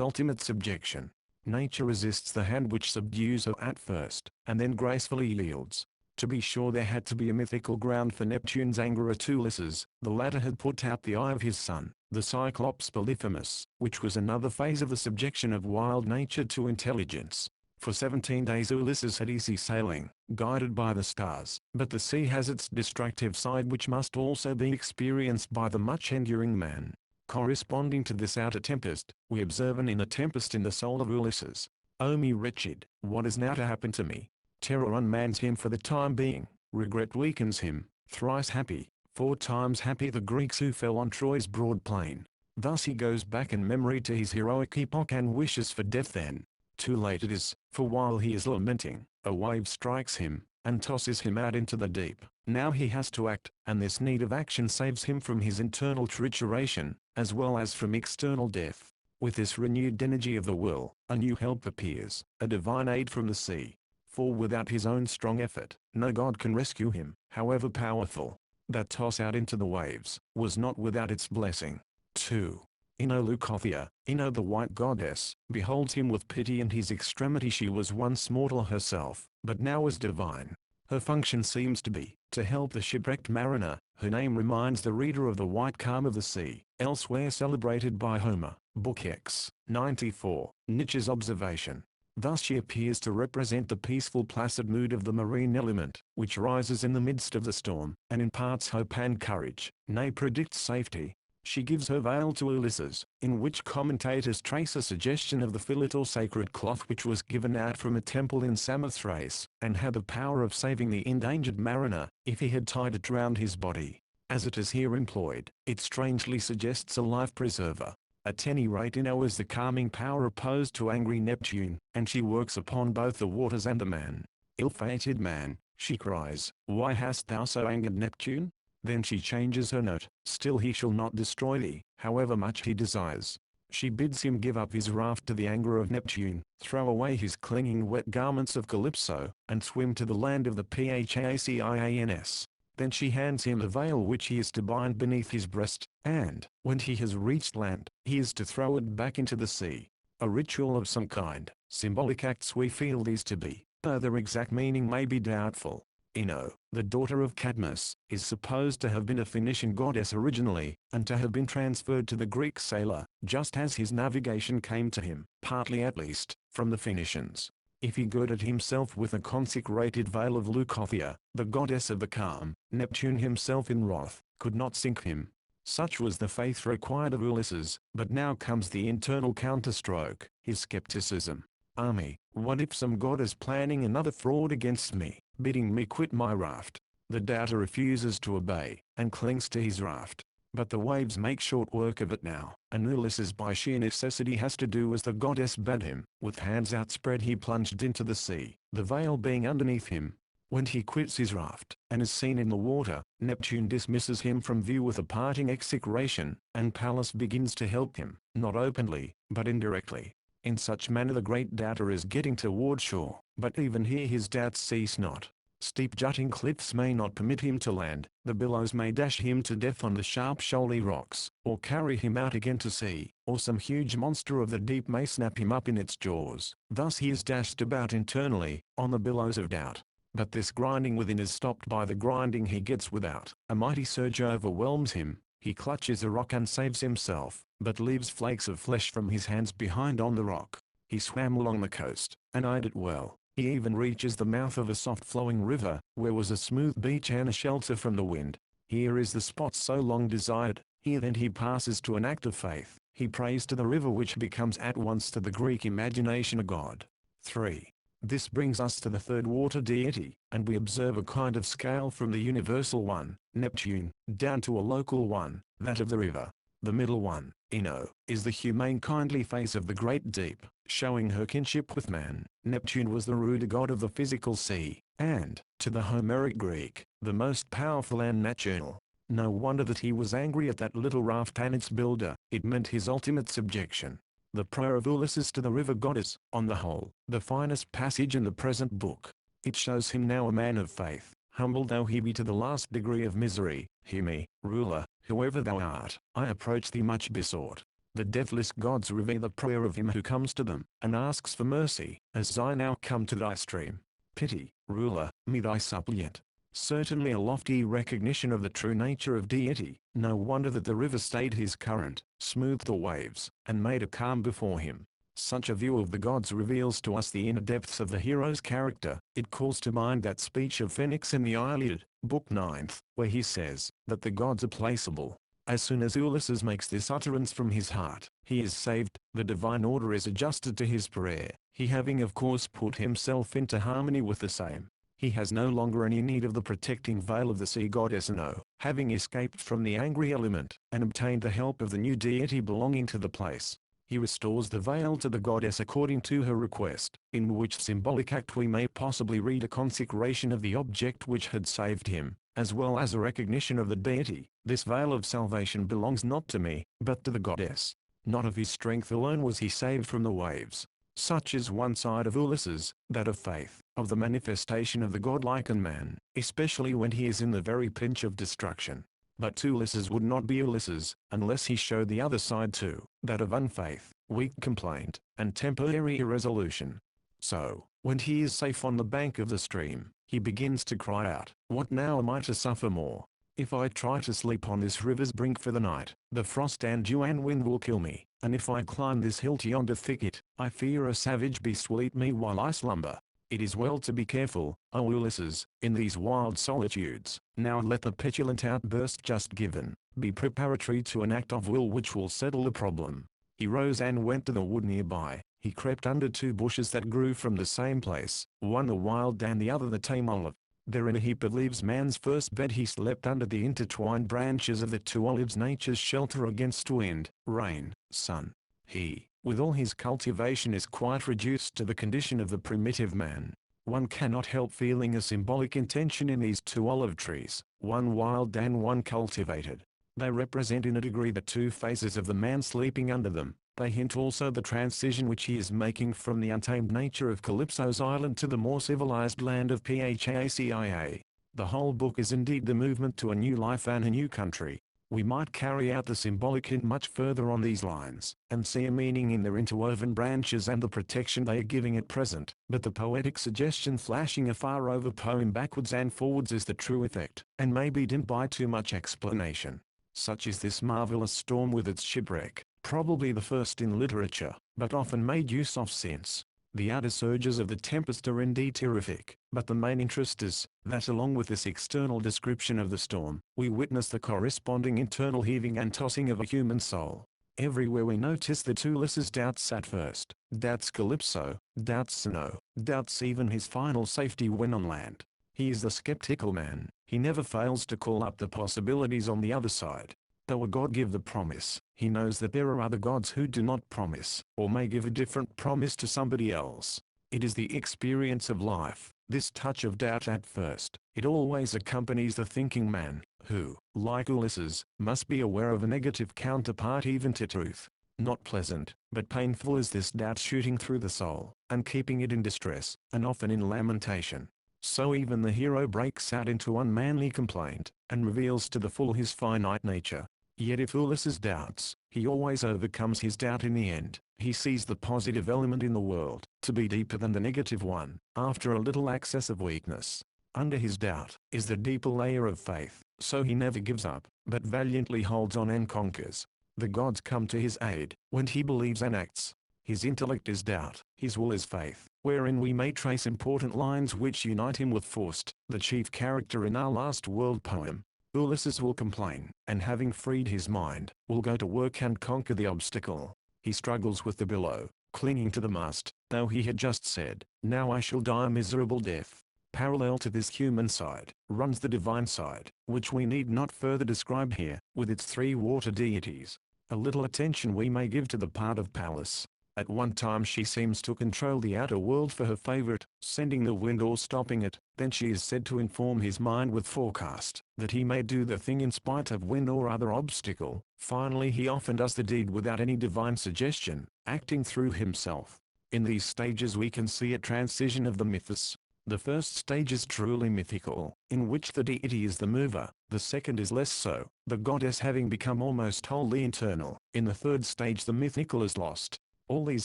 Speaker 1: ultimate subjection. Nature resists the hand which subdues her at first, and then gracefully yields. To be sure there had to be a mythical ground for Neptune's anger at Ulysses. The latter had put out the eye of his son, the Cyclops Polyphemus, which was another phase of the subjection of wild nature to intelligence. For 17 days Ulysses had easy sailing, guided by the stars, but the sea has its destructive side which must also be experienced by the much-enduring man. Corresponding to this outer tempest, we observe an inner tempest in the soul of Ulysses. "O me wretched, what is now to happen to me?" Terror unmans him for the time being, regret weakens him. Thrice happy, 4 times happy the Greeks who fell on Troy's broad plain. Thus he goes back in memory to his heroic epoch and wishes for death then. Too late it is, for while he is lamenting, a wave strikes him, and tosses him out into the deep. Now he has to act, and this need of action saves him from his internal trituration, as well as from external death. With this renewed energy of the will, a new help appears, a divine aid from the sea. For without his own strong effort, no god can rescue him, however powerful. That toss out into the waves, was not without its blessing. 2. Leucothea, the white goddess, beholds him with pity and his extremity. She was once mortal herself, but now is divine. Her function seems to be, to help the shipwrecked mariner. Her name reminds the reader of the white calm of the sea, elsewhere celebrated by Homer, Book X, 94, Nietzsche's observation. Thus she appears to represent the peaceful placid mood of the marine element, which rises in the midst of the storm, and imparts hope and courage, nay predicts safety. She gives her veil to Ulysses, in which commentators trace a suggestion of the fillet or sacred cloth which was given out from a temple in Samothrace, and had the power of saving the endangered mariner, if he had tied it round his body. As it is here employed, it strangely suggests a life preserver. At any rate Ino is the calming power opposed to angry Neptune, and she works upon both the waters and the man. "Ill-fated man," she cries, "why hast thou so angered Neptune?" Then she changes her note, "Still he shall not destroy thee, however much he desires." She bids him give up his raft to the anger of Neptune, throw away his clinging wet garments of Calypso, and swim to the land of the Phacians. Then she hands him a veil which he is to bind beneath his breast, and, when he has reached land, he is to throw it back into the sea. A ritual of some kind, symbolic acts we feel these to be, though their exact meaning may be doubtful. Ino, the daughter of Cadmus, is supposed to have been a Phoenician goddess originally, and to have been transferred to the Greek sailor, just as his navigation came to him, partly at least, from the Phoenicians. If he girded himself with a consecrated veil of Leucothea, the goddess of the calm, Neptune himself in wrath, could not sink him. Such was the faith required of Ulysses, but now comes the internal counterstroke, his skepticism. Army, what if some god is planning another fraud against me, bidding me quit my raft? The doubter refuses to obey, and clings to his raft. But the waves make short work of it now, and Ulysses by sheer necessity has to do as the goddess bade him. With hands outspread he plunged into the sea, the veil being underneath him. When he quits his raft, and is seen in the water, Neptune dismisses him from view with a parting execration, and Pallas begins to help him, not openly, but indirectly. In such manner the great doubter is getting toward shore, but even here his doubts cease not. Steep jutting cliffs may not permit him to land, the billows may dash him to death on the sharp shoaly rocks, or carry him out again to sea, or some huge monster of the deep may snap him up in its jaws. Thus he is dashed about internally, on the billows of doubt. But this grinding within is stopped by the grinding he gets without. A mighty surge overwhelms him, he clutches a rock and saves himself, but leaves flakes of flesh from his hands behind on the rock. He swam along the coast, and eyed it well. He even reaches the mouth of a soft-flowing river, where was a smooth beach and a shelter from the wind. Here is the spot so long desired. Here then he passes to an act of faith. He prays to the river which becomes at once to the Greek imagination a god. 3. This brings us to the third water deity, and we observe a kind of scale from the universal one, Neptune, down to a local one, that of the river. The middle one, Ino, is the humane kindly face of the great deep, showing her kinship with man. Neptune was the ruder god of the physical sea, and, to the Homeric Greek, the most powerful and natural. No wonder that he was angry at that little raft and its builder, it meant his ultimate subjection. The prayer of Ulysses to the river goddess, on the whole, the finest passage in the present book. It shows him now a man of faith, humble though he be to the last degree of misery. Hear me, ruler, whoever thou art, I approach thee much besought. The deathless gods revere the prayer of him who comes to them, and asks for mercy, as I now come to thy stream. Pity, ruler, me thy suppliant. Certainly a lofty recognition of the true nature of deity. No wonder that the river stayed his current, smoothed the waves, and made a calm before him. Such a view of the gods reveals to us the inner depths of the hero's character. It calls to mind that speech of Phoenix in the Iliad, Book 9, where he says that the gods are placeable. As soon as Ulysses makes this utterance from his heart, he is saved. The divine order is adjusted to his prayer, he having of course put himself into harmony with the same. He has no longer any need of the protecting veil of the sea goddess Ino, having escaped from the angry element, and obtained the help of the new deity belonging to the place. He restores the veil to the goddess according to her request, in which symbolic act we may possibly read a consecration of the object which had saved him, as well as a recognition of the deity. This veil of salvation belongs not to me, but to the goddess. Not of his strength alone was he saved from the waves. Such is one side of Ulysses, that of faith, of the manifestation of the godlike in man, especially when he is in the very pinch of destruction. But Ulysses would not be Ulysses, unless he showed the other side too, that of unfaith, weak complaint, and temporary irresolution. So, when he is safe on the bank of the stream, he begins to cry out, "What now am I to suffer more? If I try to sleep on this river's brink for the night, the frost and dew and wind will kill me, and if I climb this hill to yonder thicket, I fear a savage beast will eat me while I slumber. It is well to be careful, O Ulysses, in these wild solitudes." Now let the petulant outburst just given be preparatory to an act of will which will settle the problem. He rose and went to the wood nearby. He crept under two bushes that grew from the same place, one the wild and the other the tame olive. There in a heap of leaves man's first bed he slept under the intertwined branches of the two olives, nature's shelter against wind, rain, sun. He, with all his cultivation, is quite reduced to the condition of the primitive man. One cannot help feeling a symbolic intention in these two olive trees, one wild and one cultivated. They represent in a degree the two phases of the man sleeping under them. They hint also the transition which he is making from the untamed nature of Calypso's island to the more civilized land of Phacia. The whole book is indeed the movement to a new life and a new country. We might carry out the symbolic hint much further on these lines, and see a meaning in their interwoven branches and the protection they are giving at present, but the poetic suggestion flashing afar over poem backwards and forwards is the true effect, and may be dimmed by too much explanation. Such is this marvelous storm with its shipwreck, probably the first in literature, but often made use of since. The outer surges of the tempest are indeed terrific, but the main interest is, that along with this external description of the storm, we witness the corresponding internal heaving and tossing of a human soul. Everywhere we notice that Ulysses doubts at first, doubts Calypso, doubts Snow, doubts even his final safety when on land. He is the skeptical man, he never fails to call up the possibilities on the other side. Though a god give the promise, he knows that there are other gods who do not promise, or may give a different promise to somebody else. It is the experience of life, this touch of doubt at first. It always accompanies the thinking man, who, like Ulysses, must be aware of a negative counterpart even to truth. Not pleasant, but painful is this doubt shooting through the soul, and keeping it in distress, and often in lamentation. So even the hero breaks out into unmanly complaint, and reveals to the full his finite nature. Yet if Ulysses doubts, he always overcomes his doubt in the end. He sees the positive element in the world to be deeper than the negative one, after a little access of weakness. Under his doubt is the deeper layer of faith, so he never gives up, but valiantly holds on and conquers. The gods come to his aid, when he believes and acts. His intellect is doubt, his will is faith, wherein we may trace important lines which unite him with Faust, the chief character in our last world poem. Ulysses will complain, and having freed his mind, will go to work and conquer the obstacle. He struggles with the billow, clinging to the mast, though he had just said, "Now I shall die a miserable death." Parallel to this human side, runs the divine side, which we need not further describe here, with its three water deities. A little attention we may give to the part of Pallas. At one time she seems to control the outer world for her favorite, sending the wind or stopping it. Then she is said to inform his mind with forecast, that he may do the thing in spite of wind or other obstacle. Finally he often does the deed without any divine suggestion, acting through himself. In these stages we can see a transition of the mythos. The first stage is truly mythical, in which the deity is the mover. The second is less so, the goddess having become almost wholly internal. In the third stage the mythical is lost. All these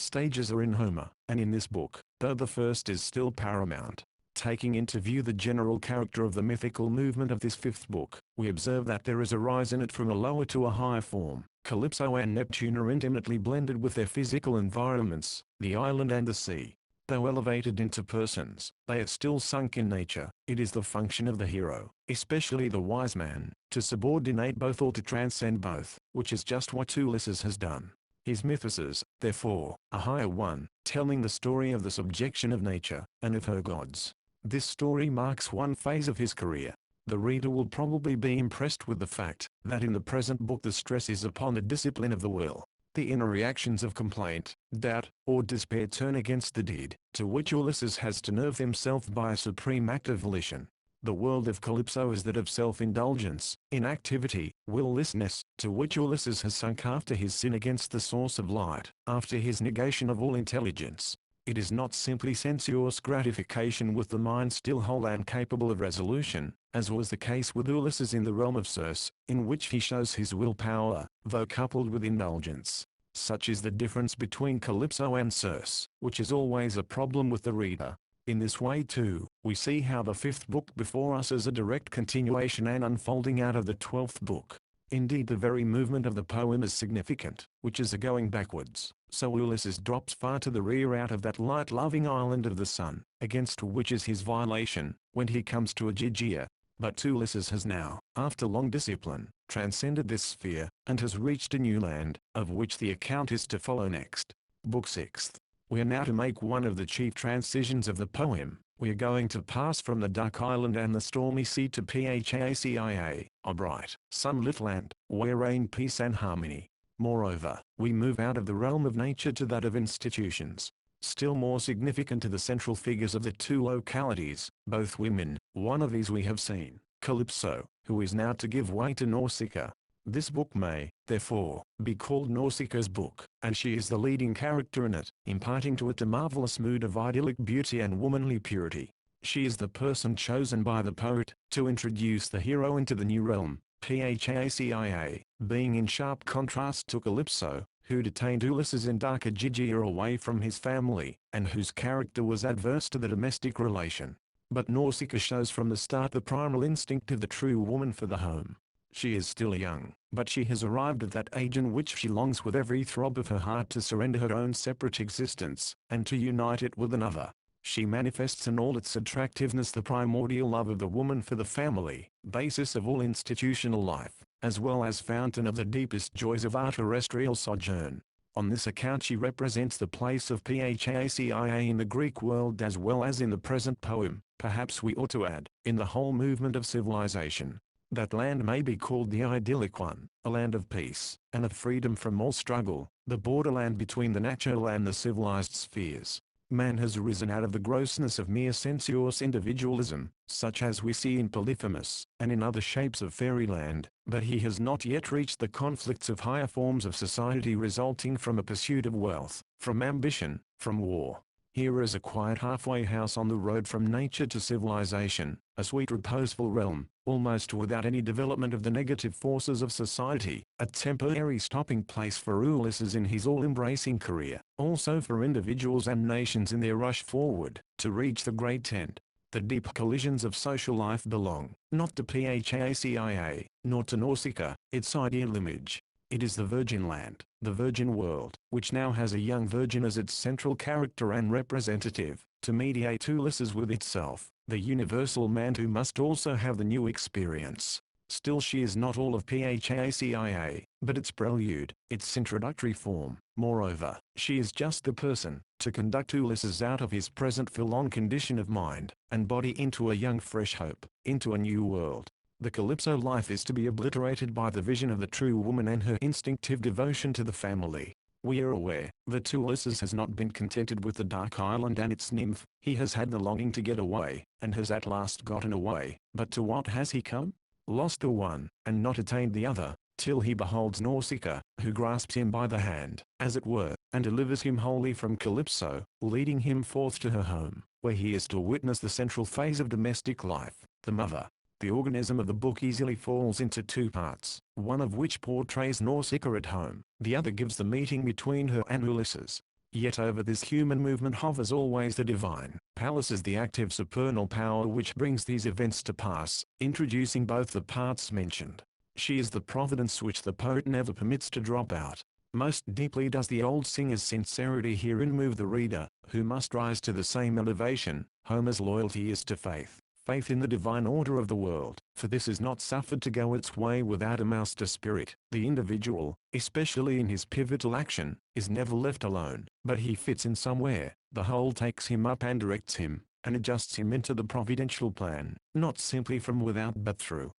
Speaker 1: stages are in Homer, and in this book, though the first is still paramount. Taking into view the general character of the mythical movement of this fifth book, we observe that there is a rise in it from a lower to a higher form. Calypso and Neptune are intimately blended with their physical environments, the island and the sea. Though elevated into persons, they are still sunk in nature. It is the function of the hero, especially the wise man, to subordinate both or to transcend both, which is just what Ulysses has done. His mythos is, therefore, a higher one, telling the story of the subjection of nature, and of her gods. This story marks one phase of his career. The reader will probably be impressed with the fact, that in the present book the stress is upon the discipline of the will. The inner reactions of complaint, doubt, or despair turn against the deed, to which Ulysses has to nerve himself by a supreme act of volition. The world of Calypso is that of self-indulgence, inactivity, willlessness, to which Ulysses has sunk after his sin against the source of light, after his negation of all intelligence. It is not simply sensuous gratification with the mind still whole and capable of resolution, as was the case with Ulysses in the realm of Circe, in which he shows his willpower, though coupled with indulgence. Such is the difference between Calypso and Circe, which is always a problem with the reader. In this way too, we see how the fifth book before us is a direct continuation and unfolding out of the 12th book. Indeed the very movement of the poem is significant, which is a going backwards. So Ulysses drops far to the rear out of that light-loving island of the sun, against which is his violation, when he comes to Aegea. But Ulysses has now, after long discipline, transcended this sphere, and has reached a new land, of which the account is to follow next. Book 6th. We are now to make one of the chief transitions of the poem. We are going to pass from the dark island and the stormy sea to Phacia, a bright, sunlit land, where reign peace and harmony. Moreover, we move out of the realm of nature to that of institutions. Still more significant to the central figures of the two localities, both women. One of these we have seen, Calypso, who is now to give way to Nausicaa. This book may, therefore, be called Nausicaa's book, and she is the leading character in it, imparting to it a marvelous mood of idyllic beauty and womanly purity. She is the person chosen by the poet to introduce the hero into the new realm, Phacia, being in sharp contrast to Calypso, who detained Ulysses in dark Aegygia away from his family, and whose character was adverse to the domestic relation. But Nausicaa shows from the start the primal instinct of the true woman for the home. She is still young, but she has arrived at that age in which she longs with every throb of her heart to surrender her own separate existence, and to unite it with another. She manifests in all its attractiveness the primordial love of the woman for the family, basis of all institutional life, as well as fountain of the deepest joys of our terrestrial sojourn. On this account she represents the place of Phacia in the Greek world as well as in the present poem, perhaps we ought to add, in the whole movement of civilization. That land may be called the idyllic one, a land of peace, and of freedom from all struggle, the borderland between the natural and the civilized spheres. Man has arisen out of the grossness of mere sensuous individualism, such as we see in Polyphemus, and in other shapes of fairyland, but he has not yet reached the conflicts of higher forms of society resulting from a pursuit of wealth, from ambition, from war. Here is a quiet halfway house on the road from nature to civilization, a sweet reposeful realm, almost without any development of the negative forces of society, a temporary stopping place for Ulysses in his all-embracing career, also for individuals and nations in their rush forward, to reach the great end. The deep collisions of social life belong, not to Phacia, nor to Nausicaa, its ideal image. It is the virgin land, the virgin world, which now has a young virgin as its central character and representative, to mediate Ulysses with itself, the universal man who must also have the new experience. Still she is not all of Phacia, but its prelude, its introductory form. Moreover, she is just the person, to conduct Ulysses out of his present forlorn condition of mind and body into a young fresh hope, into a new world. The Calypso life is to be obliterated by the vision of the true woman and her instinctive devotion to the family. We are aware that Ulysses has not been contented with the dark island and its nymph, he has had the longing to get away, and has at last gotten away, but to what has he come? Lost the one, and not attained the other, till he beholds Nausicaa, who grasps him by the hand, as it were, and delivers him wholly from Calypso, leading him forth to her home, where he is to witness the central phase of domestic life, the mother. The organism of the book easily falls into two parts, one of which portrays Nausicaa at home, the other gives the meeting between her and Ulysses. Yet over this human movement hovers always the divine. Pallas is the active supernal power which brings these events to pass, introducing both the parts mentioned. She is the providence which the poet never permits to drop out. Most deeply does the old singer's sincerity herein move the reader, who must rise to the same elevation. Homer's loyalty is to faith. Faith in the divine order of the world, for this is not suffered to go its way without a master spirit. The individual, especially in his pivotal action, is never left alone, but he fits in somewhere. The whole takes him up and directs him, and adjusts him into the providential plan, not simply from without but through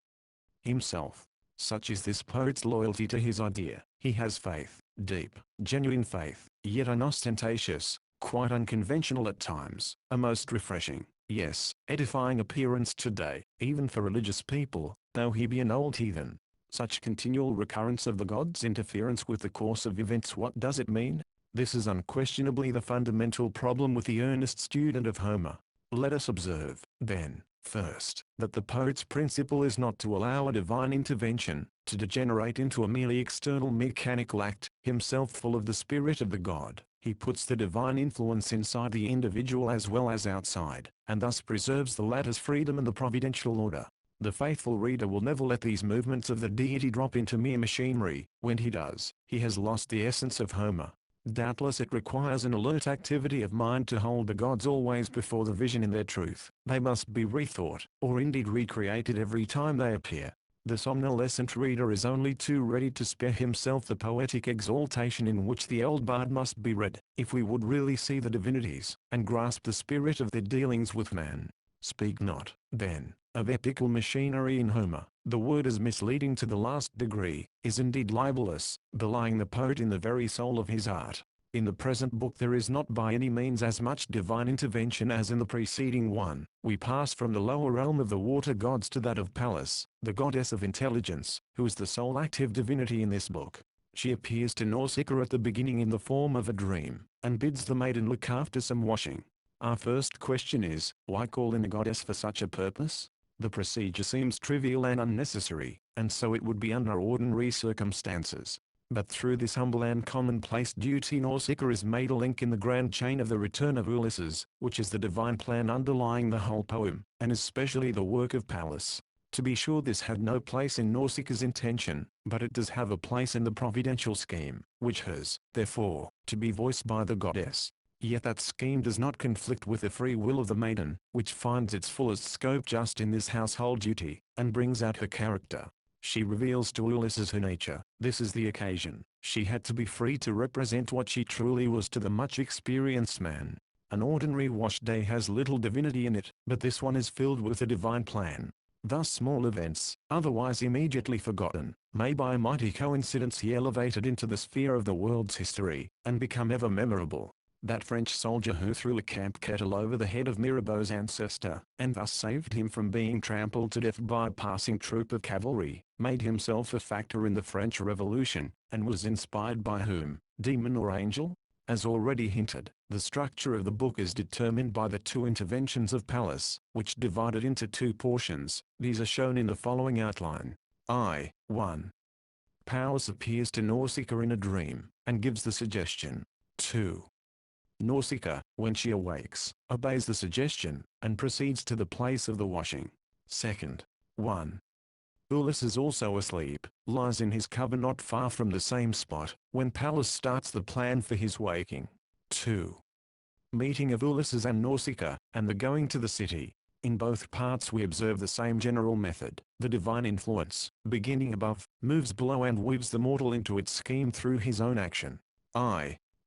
Speaker 1: himself. Such is this poet's loyalty to his idea. He has faith, deep, genuine faith, yet unostentatious, quite unconventional at times, a most refreshing, yes, edifying appearance today, even for religious people, though he be an old heathen. Such continual recurrence of the gods' interference with the course of events, what does it mean? This is unquestionably the fundamental problem with the earnest student of Homer. Let us observe, then, first, that the poet's principle is not to allow a divine intervention to degenerate into a merely external mechanical act, himself full of the spirit of the god. He puts the divine influence inside the individual as well as outside, and thus preserves the latter's freedom and the providential order. The faithful reader will never let these movements of the deity drop into mere machinery. When he does, he has lost the essence of Homer. Doubtless it requires an alert activity of mind to hold the gods always before the vision in their truth. They must be rethought, or indeed recreated every time they appear. The somnolescent reader is only too ready to spare himself the poetic exaltation in which the old bard must be read, if we would really see the divinities, and grasp the spirit of their dealings with man. Speak not, then, of epical machinery in Homer. The word is misleading to the last degree, is indeed libelous, belying the poet in the very soul of his art. In the present book there is not by any means as much divine intervention as in the preceding one. We pass from the lower realm of the water gods to that of Pallas, the goddess of intelligence, who is the sole active divinity in this book. She appears to Nausicaa at the beginning in the form of a dream, and bids the maiden look after some washing. Our first question is, why call in a goddess for such a purpose? The procedure seems trivial and unnecessary, and so it would be under ordinary circumstances. But through this humble and commonplace duty Nausicaa is made a link in the grand chain of the return of Ulysses, which is the divine plan underlying the whole poem, and especially the work of Pallas. To be sure this had no place in Nausicaa's intention, but it does have a place in the providential scheme, which has, therefore, to be voiced by the goddess. Yet that scheme does not conflict with the free will of the maiden, which finds its fullest scope just in this household duty, and brings out her character. She reveals to Ulysses her nature. This is the occasion. She had to be free to represent what she truly was to the much experienced man. An ordinary wash day has little divinity in it, but this one is filled with a divine plan. Thus small events, otherwise immediately forgotten, may by a mighty coincidence be elevated into the sphere of the world's history, and become ever memorable. That French soldier who threw a camp kettle over the head of Mirabeau's ancestor, and thus saved him from being trampled to death by a passing troop of cavalry, made himself a factor in the French Revolution, and was inspired by whom, demon or angel? As already hinted, the structure of the book is determined by the two interventions of Pallas, which divide it into two portions. These are shown in the following outline. I.1. Pallas appears to Nausicaa in a dream, and gives the suggestion. 2. Nausicaa, when she awakes, obeys the suggestion, and proceeds to the place of the washing. 2nd. 1. Ulysses, also asleep, lies in his cover not far from the same spot, when Pallas starts the plan for his waking. 2. Meeting of Ulysses and Nausicaa, and the going to the city. In both parts we observe the same general method. The divine influence, beginning above, moves below and weaves the mortal into its scheme through his own action.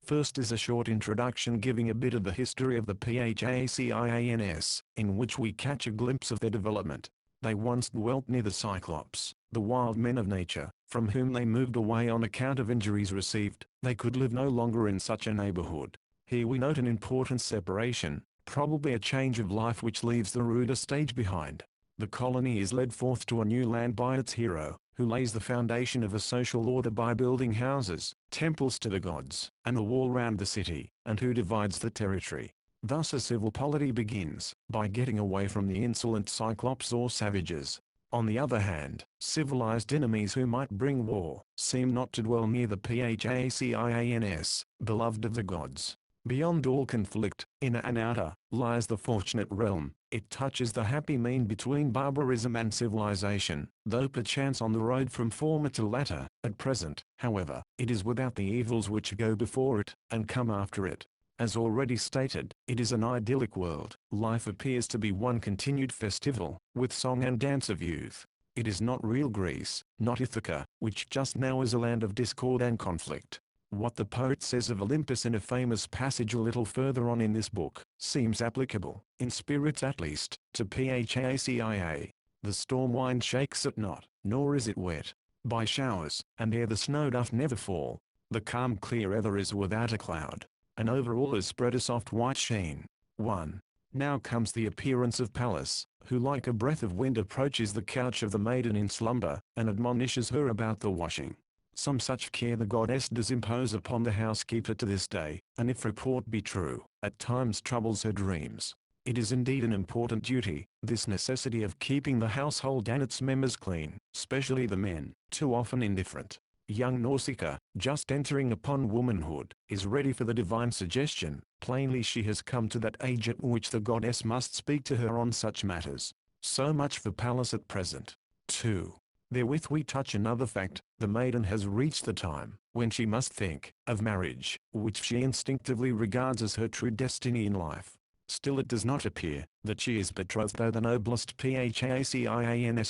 Speaker 1: First is a short introduction giving a bit of the history of the Phacins, in which we catch a glimpse of their development. They once dwelt near the Cyclops, the wild men of nature, from whom they moved away on account of injuries received. They could live no longer in such a neighborhood. Here we note an important separation, probably a change of life which leaves the ruder stage behind. The colony is led forth to a new land by its hero, who lays the foundation of a social order by building houses, temples to the gods, and a wall round the city, and who divides the territory. Thus a civil polity begins, by getting away from the insolent Cyclops or savages. On the other hand, civilized enemies who might bring war, seem not to dwell near the Phacins, beloved of the gods. Beyond all conflict, inner and outer, lies the fortunate realm. It touches the happy mean between barbarism and civilization, though perchance on the road from former to latter. At present, however, it is without the evils which go before it, and come after it. As already stated, it is an idyllic world. Life appears to be one continued festival, with song and dance of youth. It is not real Greece, not Ithaca, which just now is a land of discord and conflict. What the poet says of Olympus in a famous passage a little further on in this book, seems applicable, in spirit at least, to Phacins. The storm wind shakes it not, nor is it wet by showers, and ere the snow doth never fall. The calm clear ether is without a cloud, and over all is spread a soft white sheen. 1. Now comes the appearance of Pallas, who like a breath of wind approaches the couch of the maiden in slumber, and admonishes her about the washing. Some such care the goddess does impose upon the housekeeper to this day, and if report be true, at times troubles her dreams. It is indeed an important duty, this necessity of keeping the household and its members clean, especially the men, too often indifferent. Young Nausicaa, just entering upon womanhood, is ready for the divine suggestion. Plainly she has come to that age at which the goddess must speak to her on such matters. So much for Pallas at present. 2. Therewith we touch another fact. The maiden has reached the time when she must think of marriage, which she instinctively regards as her true destiny in life. Still it does not appear that she is betrothed, though the noblest Phacins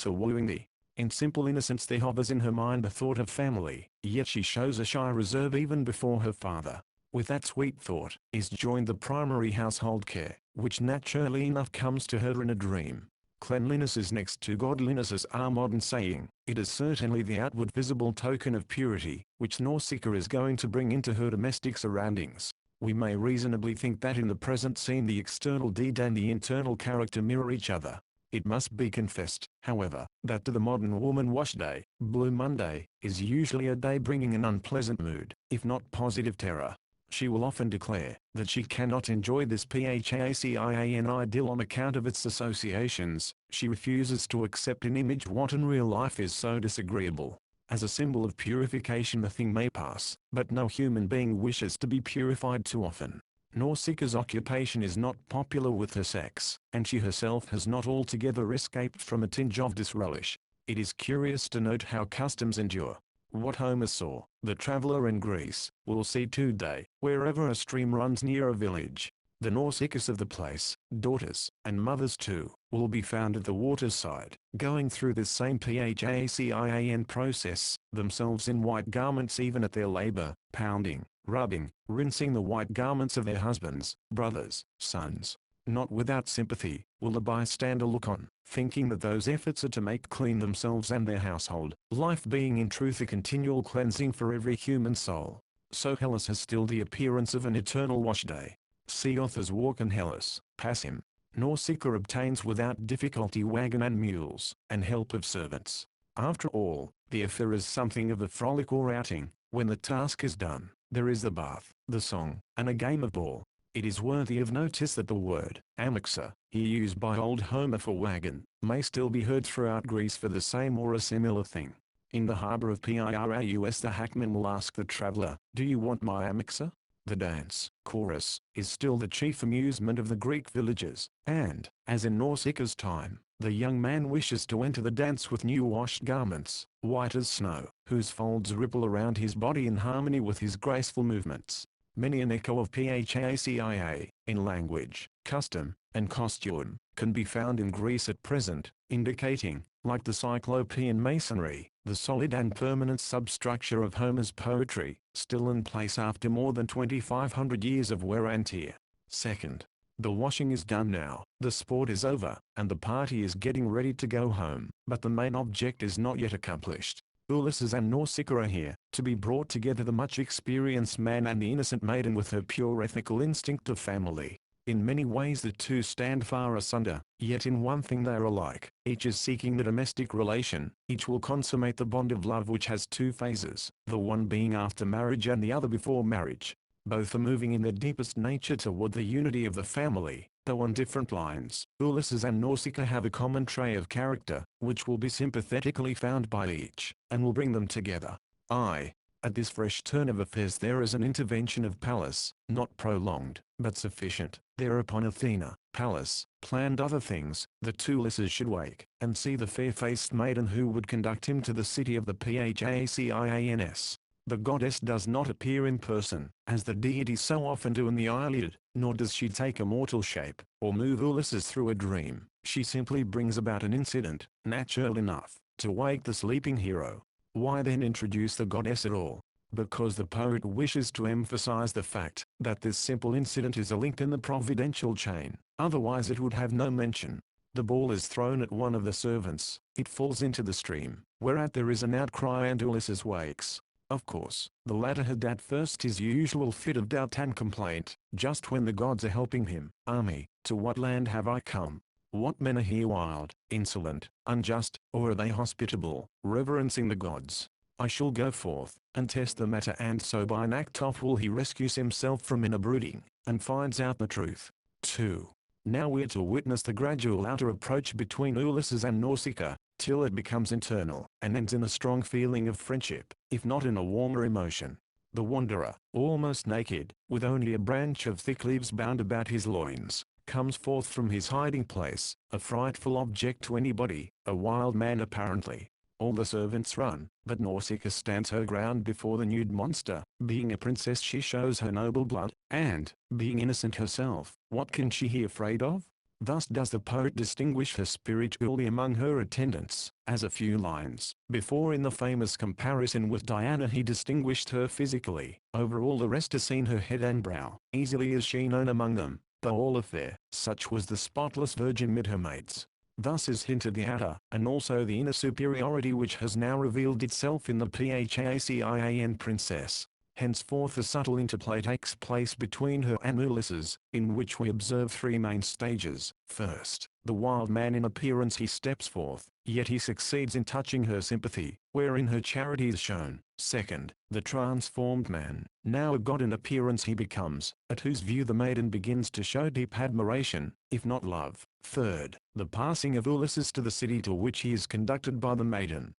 Speaker 1: are wooing thee. In simple innocence there hovers in her mind the thought of family, yet she shows a shy reserve even before her father. With that sweet thought, is joined the primary household care, which naturally enough comes to her in a dream. Cleanliness is next to godliness is our modern saying. It is certainly the outward visible token of purity, which Nausicaa is going to bring into her domestic surroundings. We may reasonably think that in the present scene the external deed and the internal character mirror each other. It must be confessed, however, that to the modern woman wash day, Blue Monday, is usually a day bringing an unpleasant mood, if not positive terror. She will often declare that she cannot enjoy this PHACIAN idyll on account of its associations. She refuses to accept an image what in real life is so disagreeable. As a symbol of purification the thing may pass, but no human being wishes to be purified too often. Nausicaa's occupation is not popular with her sex, and she herself has not altogether escaped from a tinge of disrelish. It is curious to note how customs endure. What Homer saw, the traveler in Greece, will see today, wherever a stream runs near a village. The Nausicaas of the place, daughters, and mothers too, will be found at the waterside, going through this same PHACIAN process, themselves in white garments even at their labor, pounding, rubbing, rinsing the white garments of their husbands, brothers, sons. Not without sympathy, will the bystander look on, thinking that those efforts are to make clean themselves and their household, life being in truth a continual cleansing for every human soul. So Hellas has still the appearance of an eternal wash day. See author's walk in Hellas, Passim. Nausicaa obtains without difficulty wagon and mules, and help of servants. After all, the affair is something of a frolic or outing. When the task is done, there is the bath, the song, and a game of ball. It is worthy of notice that the word, amexa, here used by old Homer for wagon, may still be heard throughout Greece for the same or a similar thing. In the harbor of Piraeus the hackman will ask the traveler, "Do you want my amexa?" The dance, chorus, is still the chief amusement of the Greek villages, and, as in Nausicaa's time, the young man wishes to enter the dance with new washed garments, white as snow, whose folds ripple around his body in harmony with his graceful movements. Many an echo of PHACIA, in language, custom, and costume, can be found in Greece at present, indicating, like the Cyclopean masonry, the solid and permanent substructure of Homer's poetry, still in place after more than 2,500 years of wear and tear. Second, the washing is done now, the sport is over, and the party is getting ready to go home, but the main object is not yet accomplished. Ulysses and Nausicaa are here, to be brought together, the much experienced man and the innocent maiden with her pure ethical instinct of family. In many ways the two stand far asunder, yet in one thing they are alike. Each is seeking the domestic relation, each will consummate the bond of love which has two phases, the one being after marriage and the other before marriage. Both are moving in their deepest nature toward the unity of the family, though on different lines. Ulysses and Nausicaa have a common trait of character, which will be sympathetically found by each, and will bring them together. At this fresh turn of affairs there is an intervention of Pallas, not prolonged, but sufficient. Thereupon Athena, Pallas, planned other things, that Ulysses should wake, and see the fair-faced maiden who would conduct him to the city of the Phacans. The goddess does not appear in person, as the deities so often do in the Iliad, nor does she take a mortal shape, or move Ulysses through a dream. She simply brings about an incident, natural enough, to wake the sleeping hero. Why then introduce the goddess at all? Because the poet wishes to emphasize the fact that this simple incident is a link in the providential chain, otherwise it would have no mention. The ball is thrown at one of the servants, it falls into the stream, whereat there is an outcry and Ulysses wakes. Of course, the latter had at first his usual fit of doubt and complaint, just when the gods are helping him. To what land have I come? What men are here wild, insolent, unjust, or are they hospitable, reverencing the gods? I shall go forth, and test the matter, and so by an act of will he rescues himself from inner brooding, and finds out the truth. 2. Now we're to witness the gradual outer approach between Ulysses and Nausicaa, till it becomes internal, and ends in a strong feeling of friendship, if not in a warmer emotion. The wanderer, almost naked, with only a branch of thick leaves bound about his loins, comes forth from his hiding place, a frightful object to anybody, a wild man apparently. All the servants run, but Nausicaa stands her ground before the nude monster. Being a princess she shows her noble blood, and, being innocent herself, what can she be afraid of? Thus does the poet distinguish her spiritually among her attendants, as a few lines before in the famous comparison with Diana he distinguished her physically. Over all the rest are seen her head and brow. Easily is she known among them, though all are fair, such was the spotless virgin mid her mates. Thus is hinted the outer, and also the inner superiority which has now revealed itself in the Phacian princess. Henceforth a subtle interplay takes place between her and Ulysses, in which we observe three main stages. First, the wild man in appearance he steps forth, yet he succeeds in touching her sympathy, wherein her charity is shown. Second, the transformed man, now a god in appearance he becomes, at whose view the maiden begins to show deep admiration, if not love. Third, the passing of Ulysses to the city to which he is conducted by the maiden,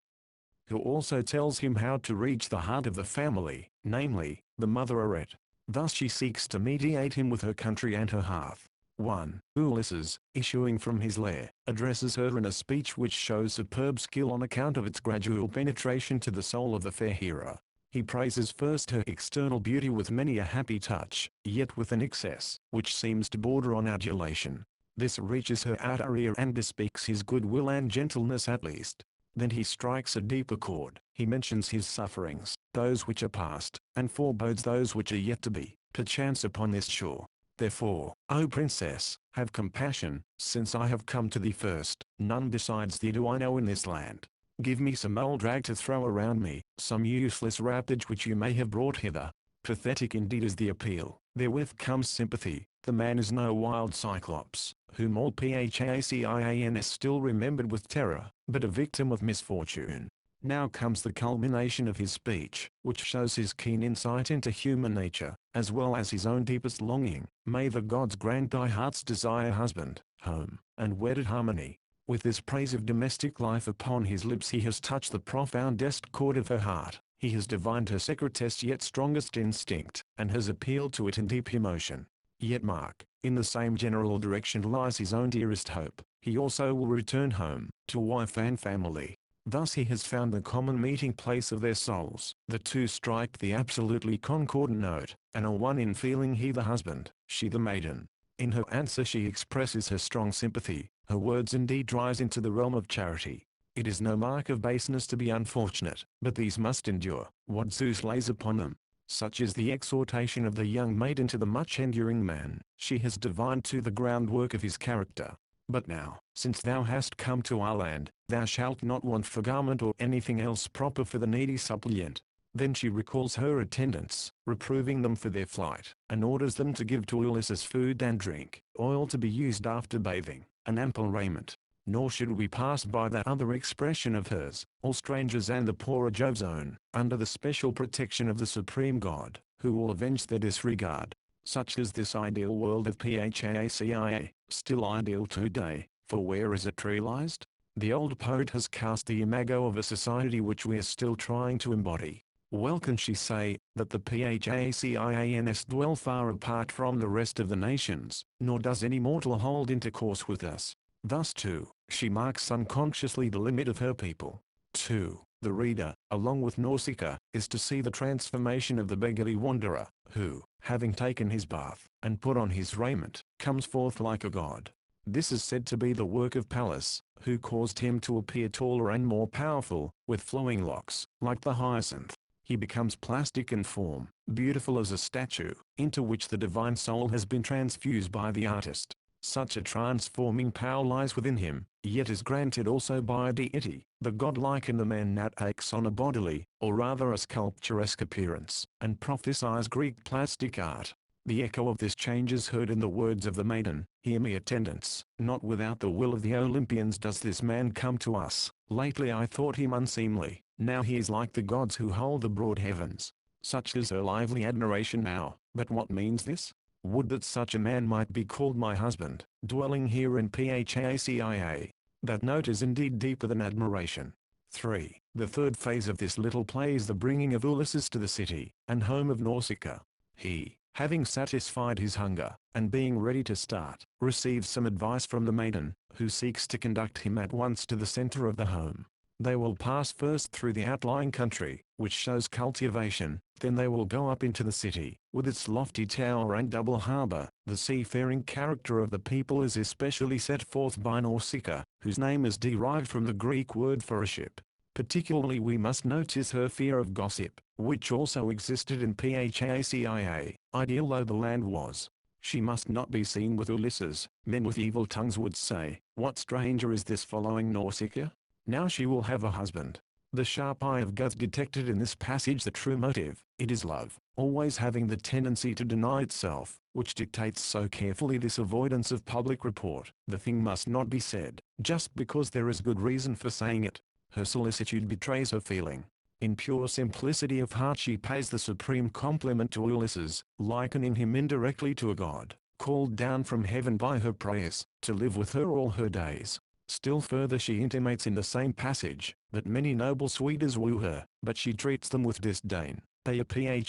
Speaker 1: who also tells him how to reach the heart of the family, namely, the mother Arete. Thus she seeks to mediate him with her country and her hearth. 1. Ulysses, issuing from his lair, addresses her in a speech which shows superb skill on account of its gradual penetration to the soul of the fair hero. He praises first her external beauty with many a happy touch, yet with an excess, which seems to border on adulation. This reaches her outer ear and bespeaks his goodwill and gentleness at least. Then he strikes a deeper chord. He mentions his sufferings, those which are past, and forebodes those which are yet to be, perchance upon this shore. Therefore, O princess, have compassion, since I have come to thee first. None besides thee do I know in this land. Give me some old rag to throw around me, some useless wrappage which you may have brought hither. Pathetic indeed is the appeal. Therewith comes sympathy. The man is no wild cyclops, whom all Phacians still remembered with terror, but a victim of misfortune. Now comes the culmination of his speech, which shows his keen insight into human nature, as well as his own deepest longing. May the gods grant thy heart's desire husband, home, and wedded harmony. With this praise of domestic life upon his lips he has touched the profoundest chord of her heart. He has divined her secretest yet strongest instinct, and has appealed to it in deep emotion. Yet mark, in the same general direction lies his own dearest hope. He also will return home, to wife and family. Thus he has found the common meeting place of their souls. The two strike the absolutely concordant note, and are one in feeling, he the husband, she the maiden. In her answer she expresses her strong sympathy. Her words indeed rise into the realm of charity. It is no mark of baseness to be unfortunate, but these must endure what Zeus lays upon them. Such is the exhortation of the young maiden to the much-enduring man. She has divined to the groundwork of his character. But now, since thou hast come to our land, thou shalt not want for garment or anything else proper for the needy suppliant. Then she recalls her attendants, reproving them for their flight, and orders them to give to Ulysses food and drink, oil to be used after bathing, and ample raiment. Nor should we pass by that other expression of hers, all strangers and the poor are Jove's own, under the special protection of the supreme God, who will avenge their disregard. Such is this ideal world of Phacia, still ideal today, for where is it realized? The old poet has cast the imago of a society which we are still trying to embody. Well can she say, that the Phacians dwell far apart from the rest of the nations, nor does any mortal hold intercourse with us. Thus too, she marks unconsciously the limit of her people. 2. The reader, along with Nausicaa, is to see the transformation of the beggarly wanderer, who, having taken his bath, and put on his raiment, comes forth like a god. This is said to be the work of Pallas, who caused him to appear taller and more powerful, with flowing locks, like the hyacinth. He becomes plastic in form, beautiful as a statue, into which the divine soul has been transfused by the artist. Such a transforming power lies within him, yet is granted also by a deity. The godlike in the man now takes on a bodily, or rather a sculpturesque appearance, and prophesies Greek plastic art. The echo of this change is heard in the words of the maiden, "Hear me, attendants, not without the will of the Olympians does this man come to us. Lately I thought him unseemly, now he is like the gods who hold the broad heavens." Such is her lively admiration now. But what means this? Would that such a man might be called my husband, dwelling here in Phacia. That note is indeed deeper than admiration. 3. The third phase of this little play is the bringing of Ulysses to the city, and home of Nausicaa. He, having satisfied his hunger, and being ready to start, receives some advice from the maiden, who seeks to conduct him at once to the center of the home. They will pass first through the outlying country, which shows cultivation, then they will go up into the city, with its lofty tower and double harbor. The seafaring character of the people is especially set forth by Nausicaa, whose name is derived from the Greek word for a ship. Particularly we must notice her fear of gossip, which also existed in Phacia, ideal though the land was. She must not be seen with Ulysses. Men with evil tongues would say, "What stranger is this following Nausicaa? Now she will have a husband." The sharp eye of Goethe detected in this passage the true motive. It is love, always having the tendency to deny itself, which dictates so carefully this avoidance of public report. The thing must not be said, just because there is good reason for saying it. Her solicitude betrays her feeling. In pure simplicity of heart she pays the supreme compliment to Ulysses, likening him indirectly to a god, called down from heaven by her prayers, to live with her all her days. Still further she intimates in the same passage, that many noble suitors woo her, but she treats them with disdain. Phacins.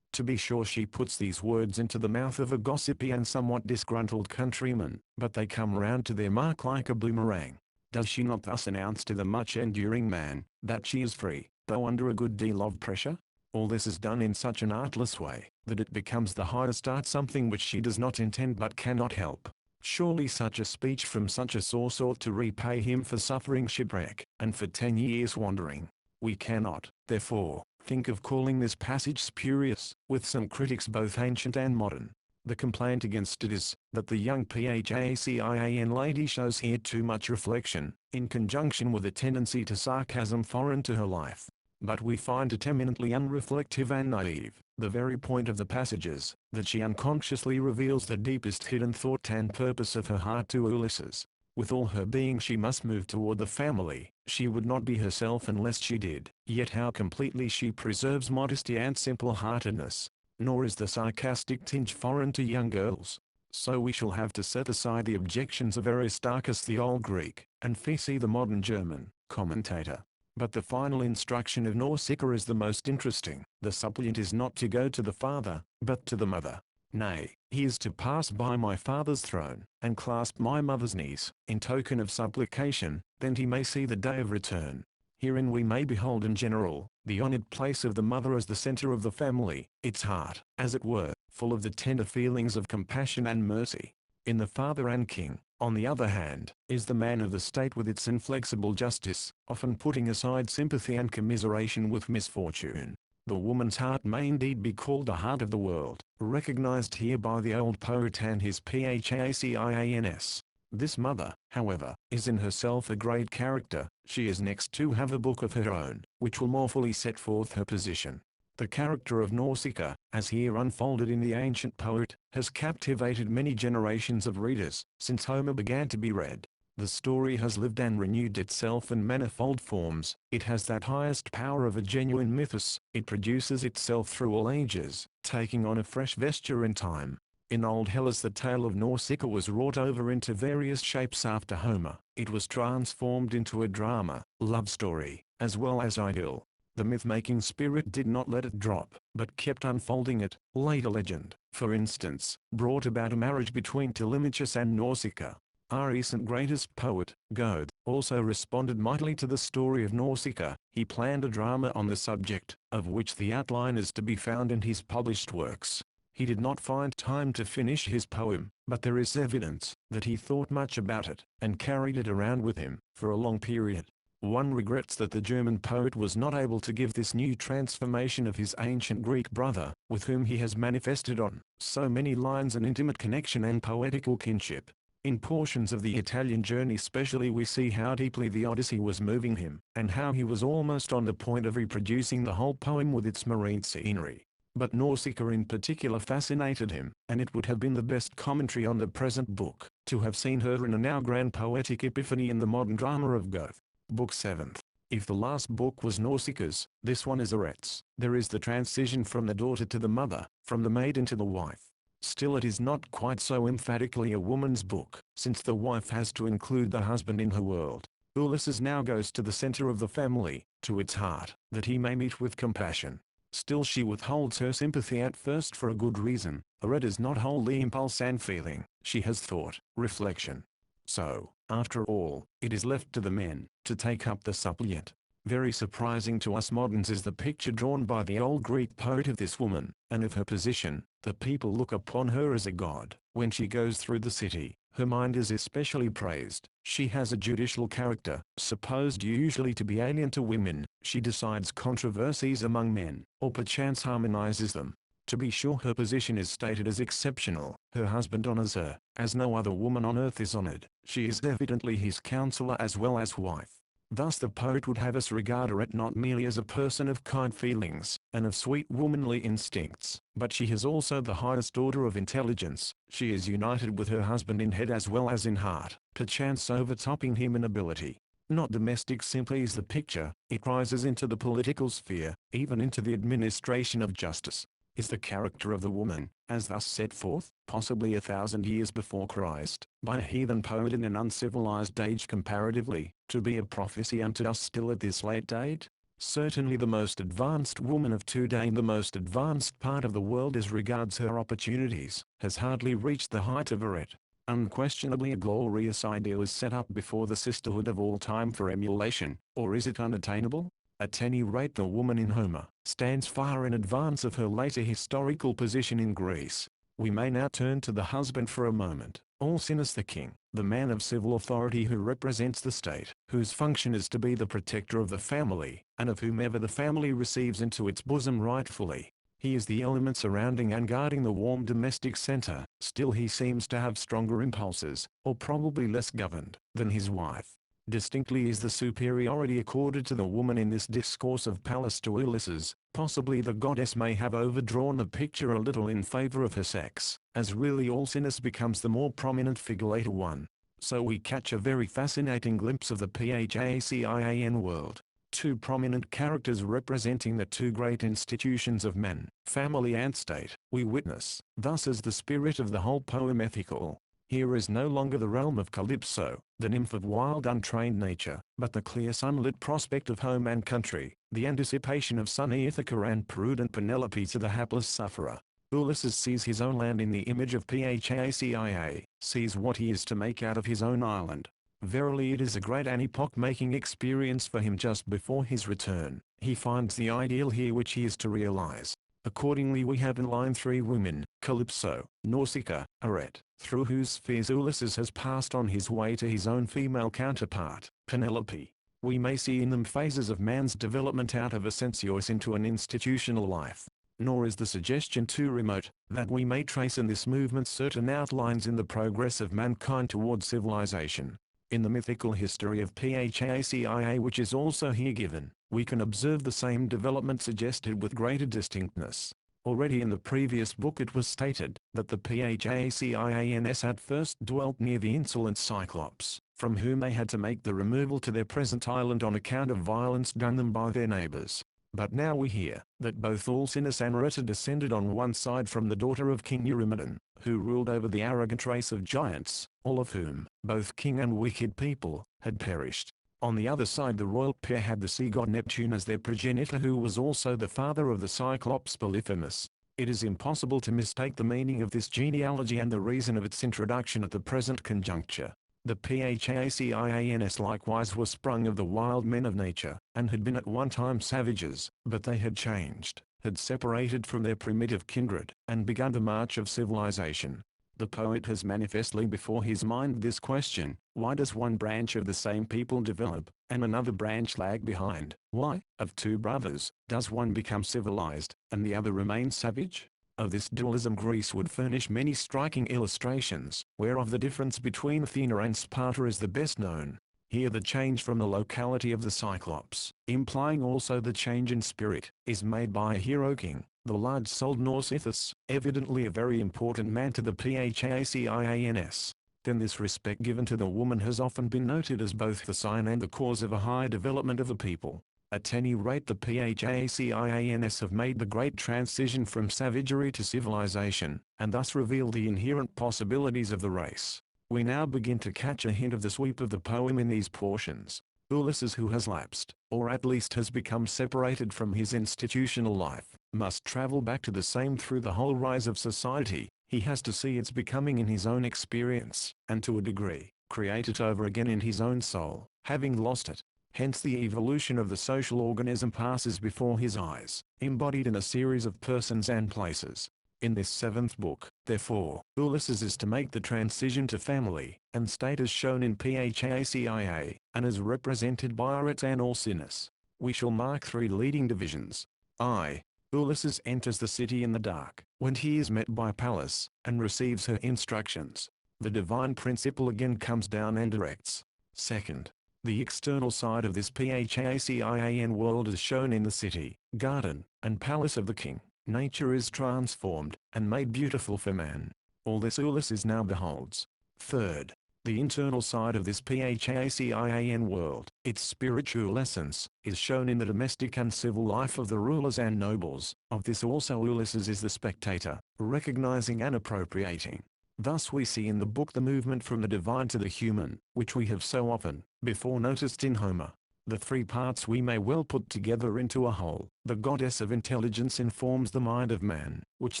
Speaker 1: To be sure she puts these words into the mouth of a gossipy and somewhat disgruntled countryman, but they come round to their mark like a boomerang. Does she not thus announce to the much-enduring man, that she is free, though under a good deal of pressure? All this is done in such an artless way, that it becomes the highest art, something which she does not intend but cannot help. Surely such a speech from such a source ought to repay him for suffering shipwreck, and for 10 years wandering. We cannot, therefore, think of calling this passage spurious, with some critics both ancient and modern. The complaint against it is, that the young Phacin lady shows here too much reflection, in conjunction with a tendency to sarcasm foreign to her life. But we find it eminently unreflective and naive. The very point of the passage is, that she unconsciously reveals the deepest hidden thought and purpose of her heart to Ulysses. With all her being she must move toward the family. She would not be herself unless she did. Yet how completely she preserves modesty and simple-heartedness. Nor is the sarcastic tinge foreign to young girls. So we shall have to set aside the objections of Aristarchus the old Greek, and Fici the modern German, commentator. But the final instruction of Nausicaa is the most interesting. The suppliant is not to go to the father, but to the mother. Nay, he is to pass by my father's throne, and clasp my mother's knees, in token of supplication, then he may see the day of return. Herein we may behold in general, the honored place of the mother as the center of the family, its heart, as it were, full of the tender feelings of compassion and mercy. In the father and king, on the other hand, is the man of the state with its inflexible justice, often putting aside sympathy and commiseration with misfortune. The woman's heart may indeed be called the heart of the world, recognized here by the old poet and his Phacins. This mother, however, is in herself a great character. She is next to have a book of her own, which will more fully set forth her position. The character of Nausicaa, as here unfolded in the ancient poet, has captivated many generations of readers, since Homer began to be read. The story has lived and renewed itself in manifold forms. It has that highest power of a genuine mythos. It produces itself through all ages, taking on a fresh vesture in time. In old Hellas the tale of Nausicaa was wrought over into various shapes after Homer. It was transformed into a drama, love story, as well as idyll. The myth-making spirit did not let it drop, but kept unfolding it. Later legend, for instance, brought about a marriage between Telemachus and Nausicaa. Our recent greatest poet, Goethe, also responded mightily to the story of Nausicaa. He planned a drama on the subject, of which the outline is to be found in his published works. He did not find time to finish his poem, but there is evidence that he thought much about it, and carried it around with him, for a long period. One regrets that the German poet was not able to give this new transformation of his ancient Greek brother, with whom he has manifested on so many lines an intimate connection and poetical kinship. In portions of the Italian journey especially we see how deeply the Odyssey was moving him, and how he was almost on the point of reproducing the whole poem with its marine scenery. But Nausicaa in particular fascinated him, and it would have been the best commentary on the present book, to have seen her in a now grand poetic epiphany in the modern drama of Goethe. Book 7th. If the last book was Nausicaa's, this one is Aret's. There is the transition from the daughter to the mother, from the maiden to the wife. Still it is not quite so emphatically a woman's book, since the wife has to include the husband in her world. Ulysses now goes to the center of the family, to its heart, that he may meet with compassion. Still she withholds her sympathy at first for a good reason. Aret is not wholly impulse and feeling, she has thought, reflection. So, after all, it is left to the men, to take up the suppliant. Very surprising to us moderns is the picture drawn by the old Greek poet of this woman, and of her position. The people look upon her as a god. When she goes through the city, her mind is especially praised. She has a judicial character, supposed usually to be alien to women. She decides controversies among men, or perchance harmonizes them. To be sure, her position is stated as exceptional. Her husband honors her, as no other woman on earth is honored. She is evidently his counselor as well as wife. Thus the poet would have us regard her not merely as a person of kind feelings, and of sweet womanly instincts, but she is also the highest order of intelligence. She is united with her husband in head as well as in heart, perchance overtopping him in ability. Not domestic simply is the picture, it rises into the political sphere, even into the administration of justice. Is the character of the woman, as thus set forth, possibly 1,000 years before Christ, by a heathen poet in an uncivilized age comparatively, to be a prophecy unto us still at this late date? Certainly the most advanced woman of today in the most advanced part of the world as regards her opportunities, has hardly reached the height of her. Unquestionably a glorious ideal is set up before the sisterhood of all time for emulation, or is it unattainable? At any rate the woman in Homer stands far in advance of her later historical position in Greece. We may now turn to the husband for a moment. Alcinous the king, the man of civil authority who represents the state, whose function is to be the protector of the family, and of whomever the family receives into its bosom rightfully. He is the element surrounding and guarding the warm domestic center. Still he seems to have stronger impulses, or probably less governed, than his wife. Distinctly is the superiority accorded to the woman in this discourse of Pallas to Ulysses. Possibly the goddess may have overdrawn the picture a little in favor of her sex, as really Alcinous becomes the more prominent figure later one. So we catch a very fascinating glimpse of the Phacin world. Two prominent characters representing the two great institutions of man, family and state, we witness. Thus is the spirit of the whole poem ethical. Here is no longer the realm of Calypso, the nymph of wild untrained nature, but the clear sunlit prospect of home and country, the anticipation of sunny Ithaca and prudent Penelope to the hapless sufferer. Ulysses sees his own land in the image of Phacin, sees what he is to make out of his own island. Verily it is a great and epoch-making experience for him just before his return. He finds the ideal here which he is to realize. Accordingly we have in line three women, Calypso, Nausicaa, Arete, through whose spheres Ulysses has passed on his way to his own female counterpart, Penelope. We may see in them phases of man's development out of a sensuous into an institutional life. Nor is the suggestion too remote, that we may trace in this movement certain outlines in the progress of mankind towards civilization. In the mythical history of Phacin which is also here given, we can observe the same development suggested with greater distinctness. Already in the previous book it was stated, that the Phacins had first dwelt near the insolent Cyclops, from whom they had to make the removal to their present island on account of violence done them by their neighbors. But now we hear, that both Alcinous and Arete descended on one side from the daughter of King Eurymedon, who ruled over the arrogant race of giants, all of whom, both king and wicked people, had perished. On the other side the royal pair had the sea god Neptune as their progenitor, who was also the father of the Cyclops Polyphemus. It is impossible to mistake the meaning of this genealogy and the reason of its introduction at the present conjuncture. The Phacins likewise were sprung of the wild men of nature, and had been at one time savages, but they had changed, had separated from their primitive kindred, and begun the march of civilization. The poet has manifestly before his mind this question: why does one branch of the same people develop, and another branch lag behind? Why, of two brothers, does one become civilized, and the other remain savage? Of this dualism Greece would furnish many striking illustrations, whereof the difference between Athena and Sparta is the best known. Here the change from the locality of the Cyclops, implying also the change in spirit, is made by a hero king, the large-souled Nausithous, evidently a very important man to the Phacins. Then this respect given to the woman has often been noted as both the sign and the cause of a high development of a people. At any rate the Phacins have made the great transition from savagery to civilization, and thus reveal the inherent possibilities of the race. We now begin to catch a hint of the sweep of the poem in these portions. Ulysses, who has lapsed, or at least has become separated from his institutional life, must travel back to the same through the whole rise of society. He has to see its becoming in his own experience, and to a degree, create it over again in his own soul, having lost it. Hence the evolution of the social organism passes before his eyes, embodied in a series of persons and places. In this seventh book, therefore, Ulysses is to make the transition to family and state as shown in Phacin, and as represented by Arete and Alcinous. We shall mark three leading divisions. I. Ulysses enters the city in the dark, when he is met by Pallas, and receives her instructions. The divine principle again comes down and directs. Second, the external side of this Phacian world is shown in the city, garden, and palace of the king. Nature is transformed, and made beautiful for man. All this Ulysses now beholds. Third, the internal side of this Phacian world, its spiritual essence, is shown in the domestic and civil life of the rulers and nobles. Of this also Ulysses is the spectator, recognizing and appropriating. Thus we see in the book the movement from the divine to the human, which we have so often before noticed in Homer. The three parts we may well put together into a whole. The goddess of intelligence informs the mind of man, which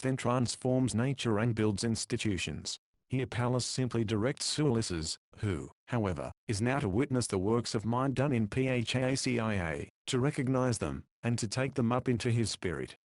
Speaker 1: then transforms nature and builds institutions. Here Pallas simply directs Ulysses, who, however, is now to witness the works of mind done in Phacia, to recognize them, and to take them up into his spirit.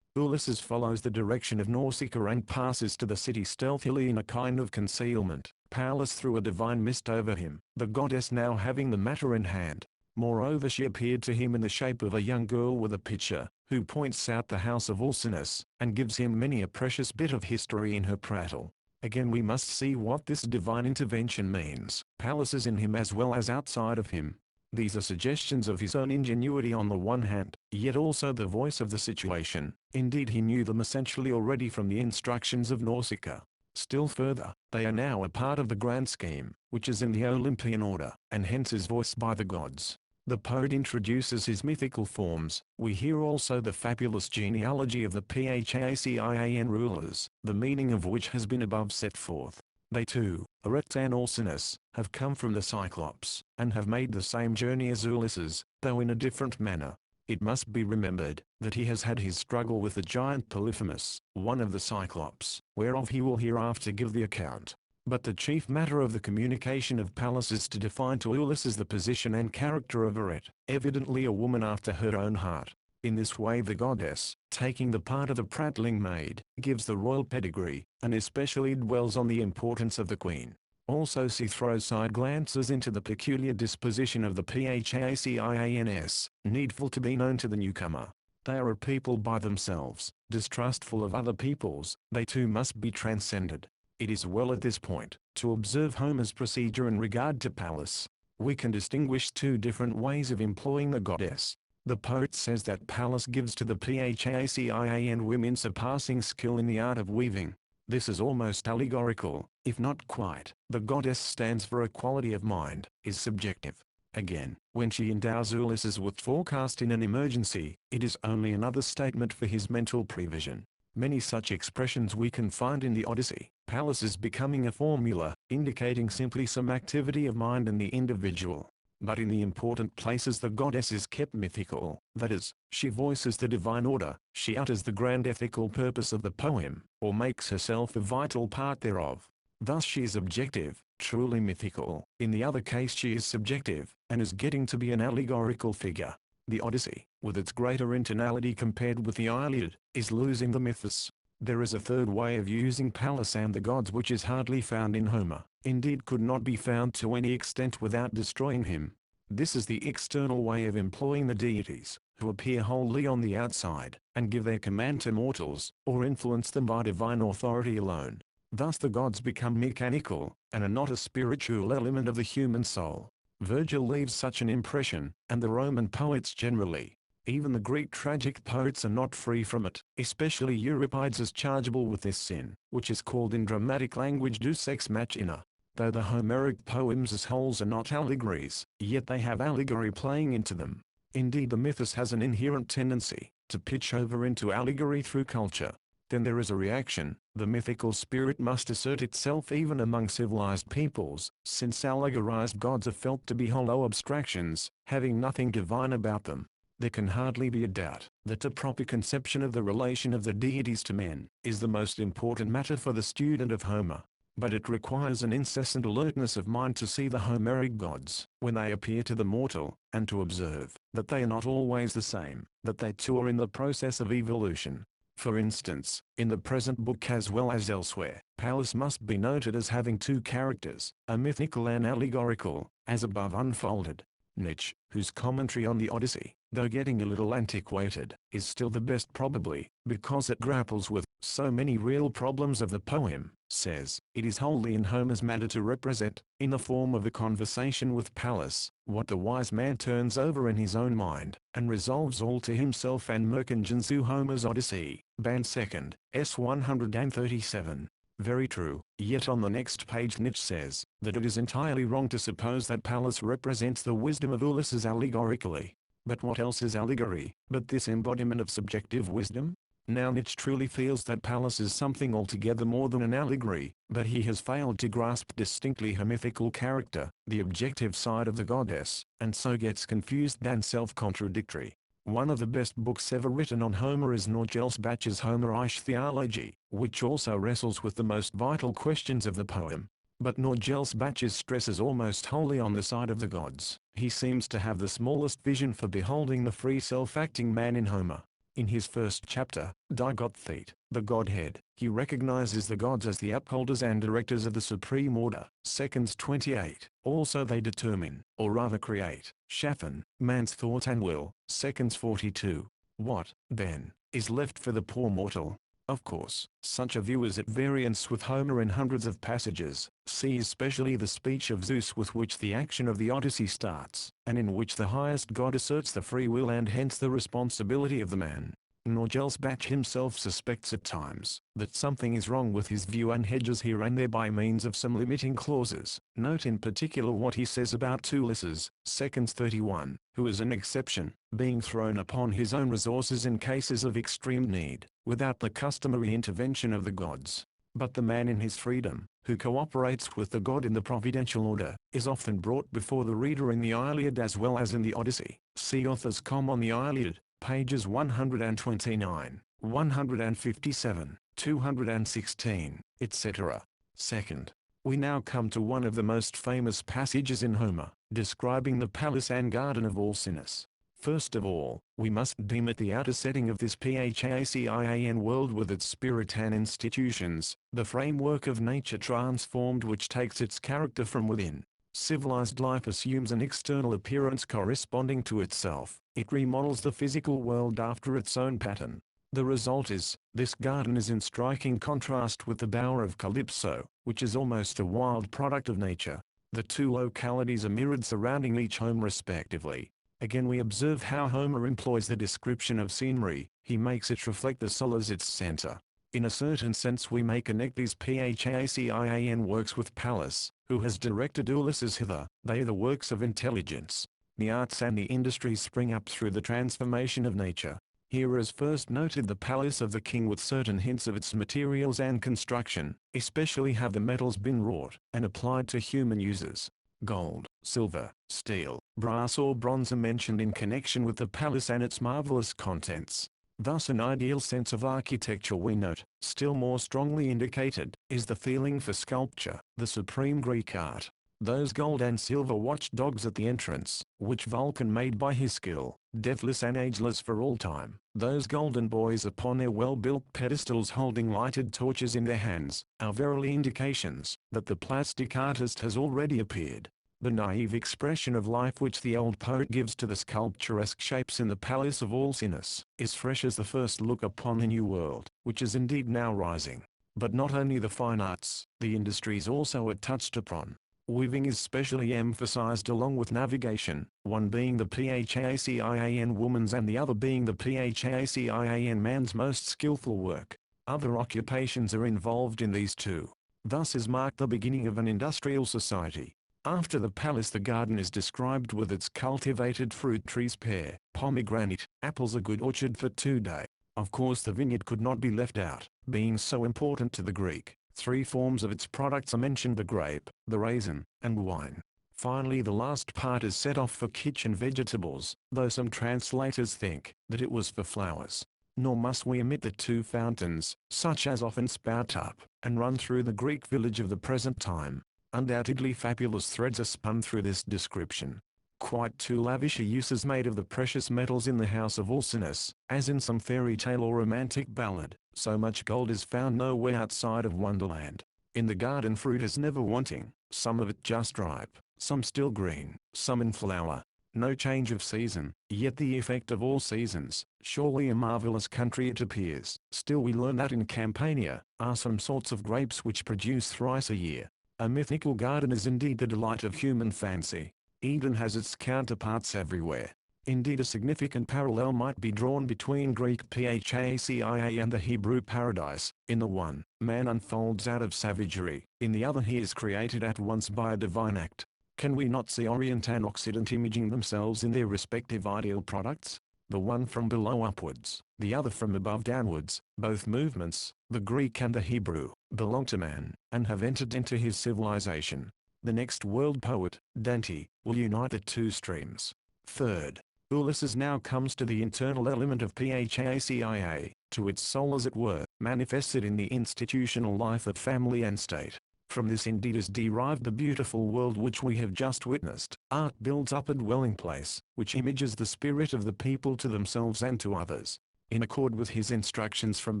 Speaker 1: Ulysses follows the direction of Nausicaa and passes to the city stealthily in a kind of concealment. Pallas threw a divine mist over him, the goddess now having the matter in hand. Moreover, she appeared to him in the shape of a young girl with a pitcher, who points out the house of Alcinous, and gives him many a precious bit of history in her prattle. Again we must see what this divine intervention means. Pallas is in him as well as outside of him. These are suggestions of his own ingenuity on the one hand, yet also the voice of the situation. Indeed, he knew them essentially already from the instructions of Nausicaa. Still further, they are now a part of the grand scheme, which is in the Olympian order, and hence is voiced by the gods. The poet introduces his mythical forms. We hear also the fabulous genealogy of the Phacian rulers, the meaning of which has been above set forth. They too, Eretz and Alcinous, have come from the Cyclops, and have made the same journey as Ulysses, though in a different manner. It must be remembered, that he has had his struggle with the giant Polyphemus, one of the Cyclops, whereof he will hereafter give the account. But the chief matter of the communication of Pallas is to define to Ulysses the position and character of Eret, evidently a woman after her own heart. In this way the goddess, taking the part of the prattling maid, gives the royal pedigree, and especially dwells on the importance of the queen. Also she throws side glances into the peculiar disposition of the Phacians, needful to be known to the newcomer. They are a people by themselves, distrustful of other peoples. They too must be transcended. It is well at this point, to observe Homer's procedure in regard to Pallas. We can distinguish two different ways of employing the goddess. The poet says that Pallas gives to the Phacian women surpassing skill in the art of weaving. This is almost allegorical, if not quite. The goddess stands for a quality of mind, is subjective. Again, when she endows Ulysses with forecast in an emergency, it is only another statement for his mental prevision. Many such expressions we can find in the Odyssey. Pallas is becoming a formula, indicating simply some activity of mind in the individual. But in the important places the goddess is kept mythical, that is, she voices the divine order, she utters the grand ethical purpose of the poem, or makes herself a vital part thereof. Thus she is objective, truly mythical. In the other case she is subjective, and is getting to be an allegorical figure. The Odyssey, with its greater internality compared with the Iliad, is losing the mythos. There is a third way of using Pallas and the gods which is hardly found in Homer, indeed could not be found to any extent without destroying him. This is the external way of employing the deities, who appear wholly on the outside, and give their command to mortals, or influence them by divine authority alone. Thus the gods become mechanical, and are not a spiritual element of the human soul. Virgil leaves such an impression, and the Roman poets generally. Even the Greek tragic poets are not free from it. Especially Euripides is chargeable with this sin, which is called in dramatic language deus ex machina. Though the Homeric poems as wholes are not allegories, yet they have allegory playing into them. Indeed the mythos has an inherent tendency to pitch over into allegory through culture. Then there is a reaction. The mythical spirit must assert itself even among civilized peoples, since allegorized gods are felt to be hollow abstractions, having nothing divine about them. There can hardly be a doubt that the proper conception of the relation of the deities to men is the most important matter for the student of Homer. But it requires an incessant alertness of mind to see the Homeric gods when they appear to the mortal, and to observe that they are not always the same, that they too are in the process of evolution. For instance, in the present book as well as elsewhere, Pallas must be noted as having two characters, a mythical and allegorical, as above unfolded. Nietzsche, whose commentary on the Odyssey, though getting a little antiquated, is still the best probably, because it grapples with so many real problems of the poem, says, it is wholly in Homer's manner to represent, in the form of a conversation with Pallas, what the wise man turns over in his own mind, and resolves all to himself and merchangenzu Homer's Odyssey, Band 2nd, S 137. Very true, yet on the next page Nietzsche says, that it is entirely wrong to suppose that Pallas represents the wisdom of Ulysses allegorically. But what else is allegory, but this embodiment of subjective wisdom? Now Nietzsche truly feels that Pallas is something altogether more than an allegory, but he has failed to grasp distinctly her mythical character, the objective side of the goddess, and so gets confused and self-contradictory. One of the best books ever written on Homer is Norgelsbach's Homerisch Theology, which also wrestles with the most vital questions of the poem. But Norgelsbach stresses almost wholly on the side of the gods. He seems to have the smallest vision for beholding the free self-acting man in Homer. In his first chapter, Die Gottheit, the Godhead, he recognizes the gods as the upholders and directors of the supreme order. Seconds 28. Also they determine, or rather create, schaffen, man's thought and will. Seconds 42. What, then, is left for the poor mortal? Of course, such a view is at variance with Homer in hundreds of passages. See especially the speech of Zeus with which the action of the Odyssey starts, and in which the highest god asserts the free will and hence the responsibility of the man. Norgelsbach himself suspects at times that something is wrong with his view and hedges here and there by means of some limiting clauses. Note in particular what he says about Ulysses, seconds 31, who is an exception, being thrown upon his own resources in cases of extreme need, without the customary intervention of the gods. But the man in his freedom, who cooperates with the god in the providential order, is often brought before the reader in the Iliad as well as in the Odyssey. See author's com on the Iliad, pages 129, 157, 216, etc. Second, we now come to one of the most famous passages in Homer, describing the palace and garden of Alcinous. First of all, we must deem it the outer setting of this Phacian world with its spirit and institutions, the framework of nature transformed which takes its character from within. Civilized life assumes an external appearance corresponding to itself. It remodels the physical world after its own pattern. The result is, this garden is in striking contrast with the bower of Calypso, which is almost a wild product of nature. The two localities are mirrored surrounding each home respectively. Again we observe how Homer employs the description of scenery. He makes it reflect the soul as its center. In a certain sense we may connect these Phacian works with Pallas, who has directed Ulysses hither. They are the works of intelligence. The arts and the industries spring up through the transformation of nature. Here is first noted the palace of the king with certain hints of its materials and construction, especially have the metals been wrought and applied to human uses. Gold, silver, steel, brass or bronze are mentioned in connection with the palace and its marvelous contents. Thus an ideal sense of architecture we note, still more strongly indicated, is the feeling for sculpture, the supreme Greek art. Those gold and silver watchdogs at the entrance, which Vulcan made by his skill, deathless and ageless for all time. Those golden boys upon their well-built pedestals holding lighted torches in their hands, are verily indications that the plastic artist has already appeared. The naive expression of life which the old poet gives to the sculpturesque shapes in the palace of Alcinous, is fresh as the first look upon the new world, which is indeed now rising. But not only the fine arts, the industries also are touched upon. Weaving is specially emphasized along with navigation, one being the Phacian woman's and the other being the Phacian man's most skillful work. Other occupations are involved in these too. Thus is marked the beginning of an industrial society. After the palace the garden is described with its cultivated fruit trees pear, pomegranate, apples a good orchard for 2 days. Of course the vineyard could not be left out, being so important to the Greek. 3 forms of its products are mentioned: the grape, the raisin, and wine. Finally the last part is set off for kitchen vegetables, though some translators think that it was for flowers. Nor must we omit the 2 fountains, such as often spout up and run through the Greek village of the present time. Undoubtedly fabulous threads are spun through this description. Quite too lavish a use is made of the precious metals in the house of Alcinous, as in some fairy tale or romantic ballad. So much gold is found nowhere outside of Wonderland. In the garden fruit is never wanting, some of it just ripe, some still green, some in flower. no change of season, yet the effect of all seasons. Surely a marvelous country it appears. Still we learn that in Campania are some sorts of grapes which produce thrice a year. A mythical garden is indeed the delight of human fancy. Eden has its counterparts everywhere. Indeed, a significant parallel might be drawn between Greek Phacea and the Hebrew paradise. In the one, man unfolds out of savagery. In the other, he is created at once by a divine act. Can we not see Orient and Occident imaging themselves in their respective ideal products? The one from below upwards, the other from above downwards. Both movements, the Greek and the Hebrew, belong to man, and have entered into his civilization. The next world poet, Dante, will unite the two streams. Third, Ulysses now comes to the internal element of Phacea, to its soul as it were, manifested in the institutional life of family and state. From this indeed is derived the beautiful world which we have just witnessed. Art builds up a dwelling place, which images the spirit of the people to themselves and to others. In accord with his instructions from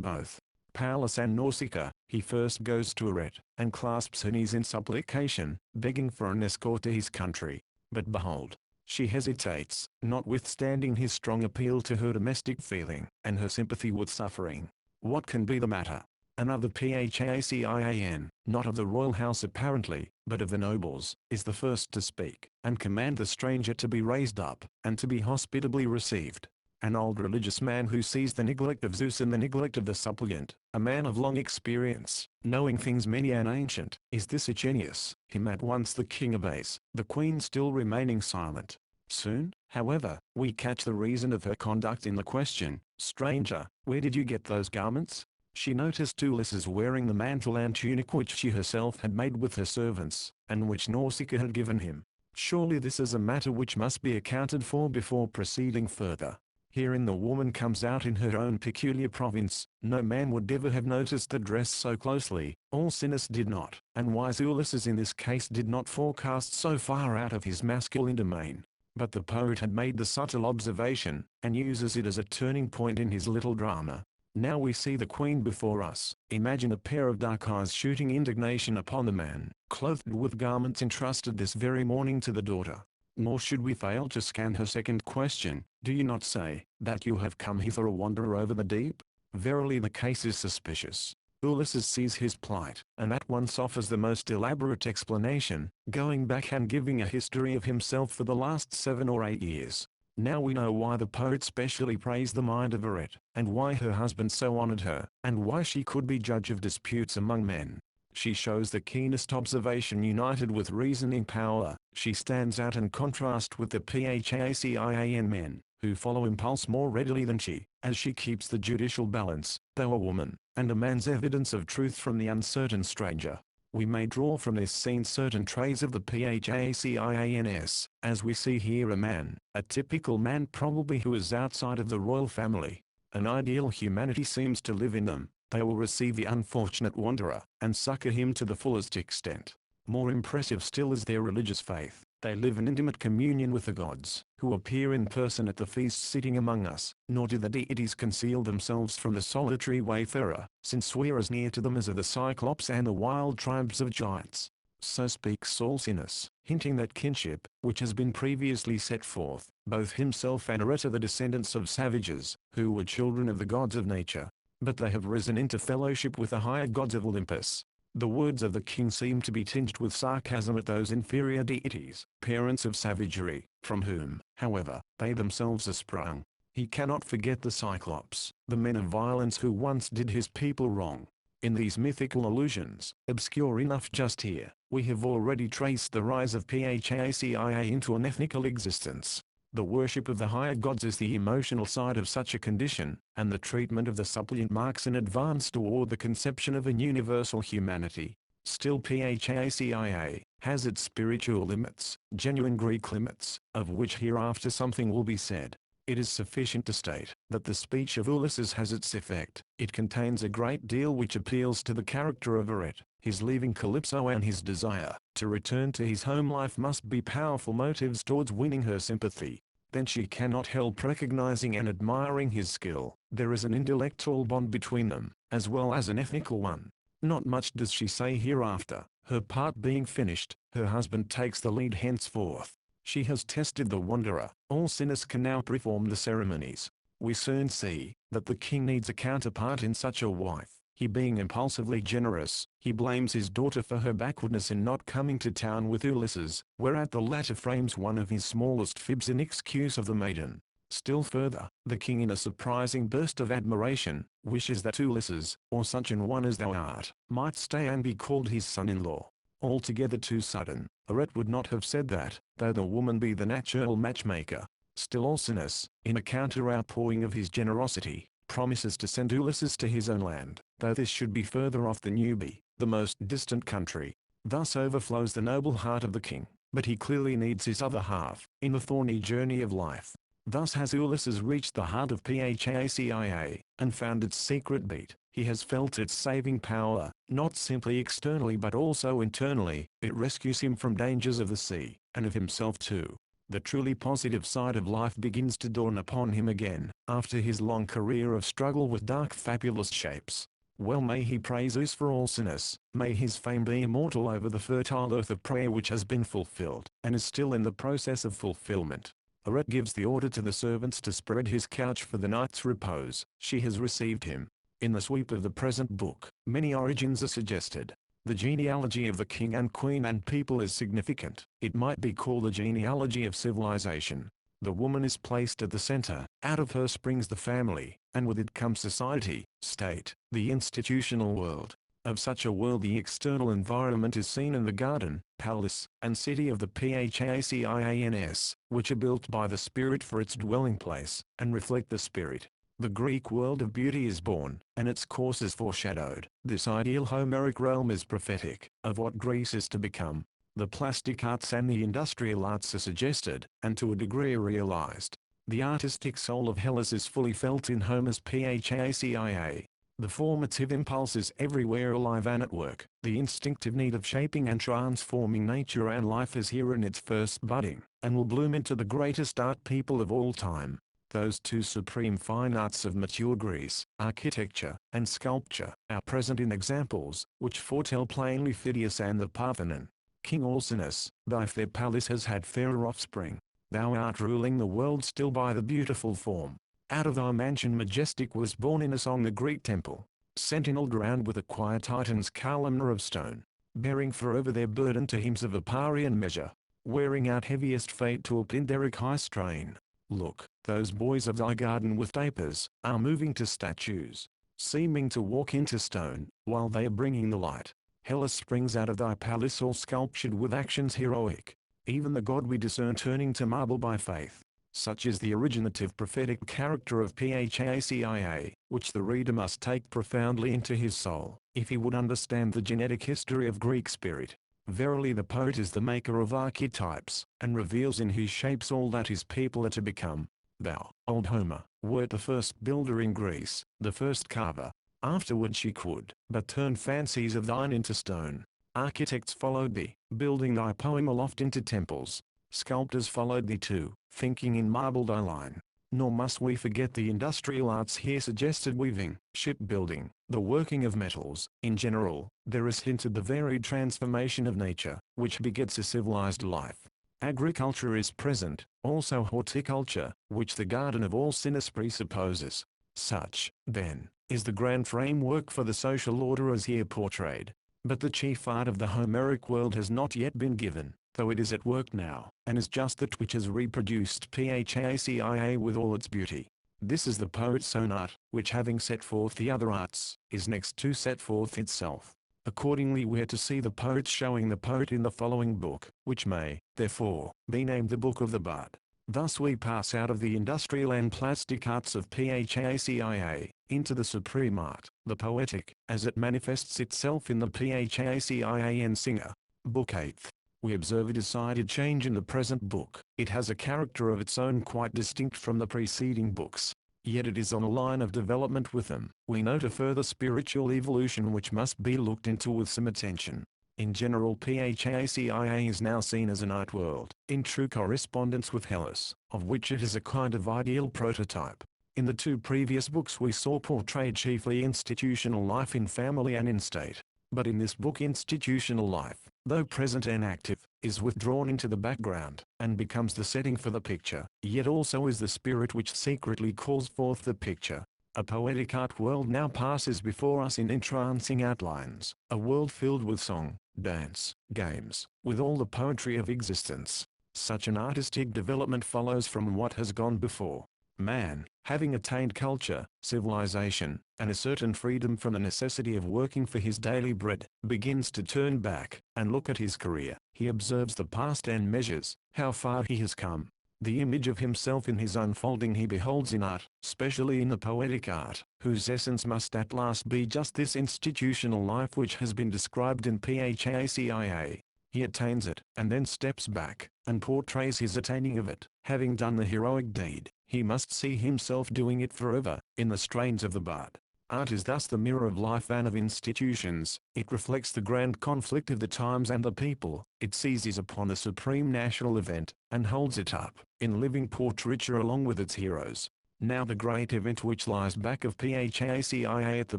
Speaker 1: both Pallas and Nausicaa, he first goes to Arete, and clasps her knees in supplication, begging for an escort to his country. But behold, she hesitates, notwithstanding his strong appeal to her domestic feeling, and her sympathy with suffering. What can be the matter? Another Phacea, not of the royal house apparently, but of the nobles, is the first to speak, and command the stranger to be raised up, and to be hospitably received. An old religious man who sees the neglect of Zeus and the neglect of the suppliant, a man of long experience, knowing things many and ancient, is this a genius? Him at once the king obeys, the queen still remaining silent. Soon, however, we catch the reason of her conduct in the question, "Stranger, where did you get those garments?" She noticed Ulysses wearing the mantle and tunic which she herself had made with her servants, and which Nausicaa had given him. Surely this is a matter which must be accounted for before proceeding further. Herein the woman comes out in her own peculiar province. No man would ever have noticed the dress so closely, Alcinous did not, and wise Ulysses in this case did not forecast so far out of his masculine domain. But the poet had made the subtle observation, and uses it as a turning point in his little drama. Now we see the queen before us. Imagine a pair of dark eyes shooting indignation upon the man, clothed with garments entrusted this very morning to the daughter. Nor should we fail to scan her second question, "Do you not say, that you have come hither a wanderer over the deep?" Verily the case is suspicious. Ulysses sees his plight, and at once offers the most elaborate explanation, going back and giving a history of himself for the last 7 or 8 years. Now we know why the poet specially praised the mind of Arete, and why her husband so honored her, and why she could be judge of disputes among men. She shows the keenest observation united with reasoning power. She stands out in contrast with the Phacea men, who follow impulse more readily than she, as she keeps the judicial balance, though a woman, and a man's evidence of truth from the uncertain stranger. We may draw from this scene certain traits of the Phacans, as we see here a man, a typical man probably who is outside of the royal family. An ideal humanity seems to live in them. They will receive the unfortunate wanderer, and succor him to the fullest extent. More impressive still is their religious faith. They live in intimate communion with the gods, who appear in person at the feast sitting among us, nor do the deities conceal themselves from the solitary wayfarer, since we are as near to them as are the Cyclops and the wild tribes of giants. So speaks Alcinous, hinting that kinship, which has been previously set forth, both himself and Arete are the descendants of savages, who were children of the gods of nature. But they have risen into fellowship with the higher gods of Olympus. The words of the king seem to be tinged with sarcasm at those inferior deities, parents of savagery, from whom, however, they themselves are sprung. He cannot forget the Cyclops, the men of violence who once did his people wrong. In these mythical allusions, obscure enough just here, we have already traced the rise of Phacea into an ethnical existence. The worship of the higher gods is the emotional side of such a condition, and the treatment of the suppliant marks an advance toward the conception of a universal humanity. Still Phacea has its spiritual limits, genuine Greek limits, of which hereafter something will be said. It is sufficient to state that the speech of Ulysses has its effect. It contains a great deal which appeals to the character of Arete. His leaving Calypso and his desire to return to his home life must be powerful motives towards winning her sympathy. Then she cannot help recognizing and admiring his skill. There is an intellectual bond between them, as well as an ethnical one. Not much does she say hereafter. Her part being finished, her husband takes the lead henceforth. She has tested the wanderer. All sinners can now perform the ceremonies. We soon see that the king needs a counterpart in such a wife. He being impulsively generous, he blames his daughter for her backwardness in not coming to town with Ulysses, whereat the latter frames one of his smallest fibs in excuse of the maiden. Still further, the king in a surprising burst of admiration, wishes that Ulysses, or such an one as thou art, might stay and be called his son-in-law. Altogether too sudden. Arete would not have said that, though the woman be the natural matchmaker. Still Alcinous, in a counter-outpouring of his generosity, promises to send Ulysses to his own land, though this should be further off than Newby, the most distant country. Thus overflows the noble heart of the king, but he clearly needs his other half, in the thorny journey of life. Thus has Ulysses reached the heart of Phacia, and found its secret beat. He has felt its saving power, not simply externally but also internally. It rescues him from dangers of the sea, and of himself too. The truly positive side of life begins to dawn upon him again, after his long career of struggle with dark fabulous shapes. Well may he praise Zeus for Alcinous, may his fame be immortal over the fertile earth of prayer which has been fulfilled, and is still in the process of fulfillment. Arete gives the order to the servants to spread his couch for the night's repose. She has received him. In the sweep of the present book, many origins are suggested. The genealogy of the king and queen and people is significant. It might be called the genealogy of civilization. The woman is placed at the center, out of her springs the family, and with it comes society, state, the institutional world. Of such a world the external environment is seen in the garden, palace, and city of the Phacians, which are built by the spirit for its dwelling place, and reflect the spirit. The Greek world of beauty is born, and its course is foreshadowed. This ideal Homeric realm is prophetic, of what Greece is to become. The plastic arts and the industrial arts are suggested, and to a degree realized. The artistic soul of Hellas is fully felt in Homer's Phacia. The formative impulse is everywhere alive and at work. The instinctive need of shaping and transforming nature and life is here in its first budding, and will bloom into the greatest art people of all time. Those two supreme fine arts of mature Greece, architecture and sculpture, are present in examples, which foretell plainly Phidias and the Parthenon. King Alcinous, thy fair palace has had fairer offspring. Thou art ruling the world still by the beautiful form. Out of thy mansion majestic was born in a song the Greek temple, sentineled round with a quiet Titan's columnar of stone, bearing forever their burden to hymns of Aparian measure, wearing out heaviest fate to a Pindaric high strain. Look, those boys of thy garden with tapers, are moving to statues, seeming to walk into stone, while they are bringing the light. Hellas springs out of thy palace all sculptured with actions heroic, even the god we discern turning to marble by faith. Such is the originative prophetic character of Phacia, which the reader must take profoundly into his soul, if he would understand the genetic history of Greek spirit. Verily the poet is the maker of archetypes, and reveals in his shapes all that his people are to become. Thou, old Homer, wert the first builder in Greece, the first carver. Afterward she could but turn fancies of thine into stone. Architects followed thee, building thy poem aloft into temples. Sculptors followed thee too, thinking in marble thy line. Nor must we forget the industrial arts here suggested: weaving, shipbuilding, the working of metals. In general, there is hinted the varied transformation of nature, which begets a civilized life. Agriculture is present, also horticulture, which the garden of Alcinous presupposes. Such, then, is the grand framework for the social order as here portrayed. But the chief art of the Homeric world has not yet been given, though it is at work now, and is just that which has reproduced Phacia with all its beauty. This is the poet's own art, which having set forth the other arts, is next to set forth itself. Accordingly we are to see the poet showing the poet in the following book, which may, therefore, be named the Book of the Bud. Thus we pass out of the industrial and plastic arts of Phacia, into the supreme art, the poetic, as it manifests itself in the Phacian singer. Book 8th. We observe a decided change in the present book. It has a character of its own quite distinct from the preceding books. Yet it is on a line of development with them. We note a further spiritual evolution which must be looked into with some attention. In general, Phacia is now seen as an art world, in true correspondence with Hellas, of which it is a kind of ideal prototype. In the two previous books we saw portrayed chiefly institutional life in family and in state. But in this book institutional life, though present and active, is withdrawn into the background, and becomes the setting for the picture, yet also is the spirit which secretly calls forth the picture. A poetic art world now passes before us in entrancing outlines, a world filled with song, dance, games, with all the poetry of existence. Such an artistic development follows from what has gone before. Man, having attained culture, civilization, and a certain freedom from the necessity of working for his daily bread, begins to turn back, and look at his career. He observes the past and measures how far he has come. The image of himself in his unfolding he beholds in art, especially in the poetic art, whose essence must at last be just this institutional life which has been described in PHACIA. He attains it, and then steps back, and portrays his attaining of it. Having done the heroic deed, he must see himself doing it forever, in the strains of the bard. Art is thus the mirror of life and of institutions. It reflects the grand conflict of the times and the people. It seizes upon the supreme national event, and holds it up, in living portraiture along with its heroes. Now the great event which lies back of PHACIA at the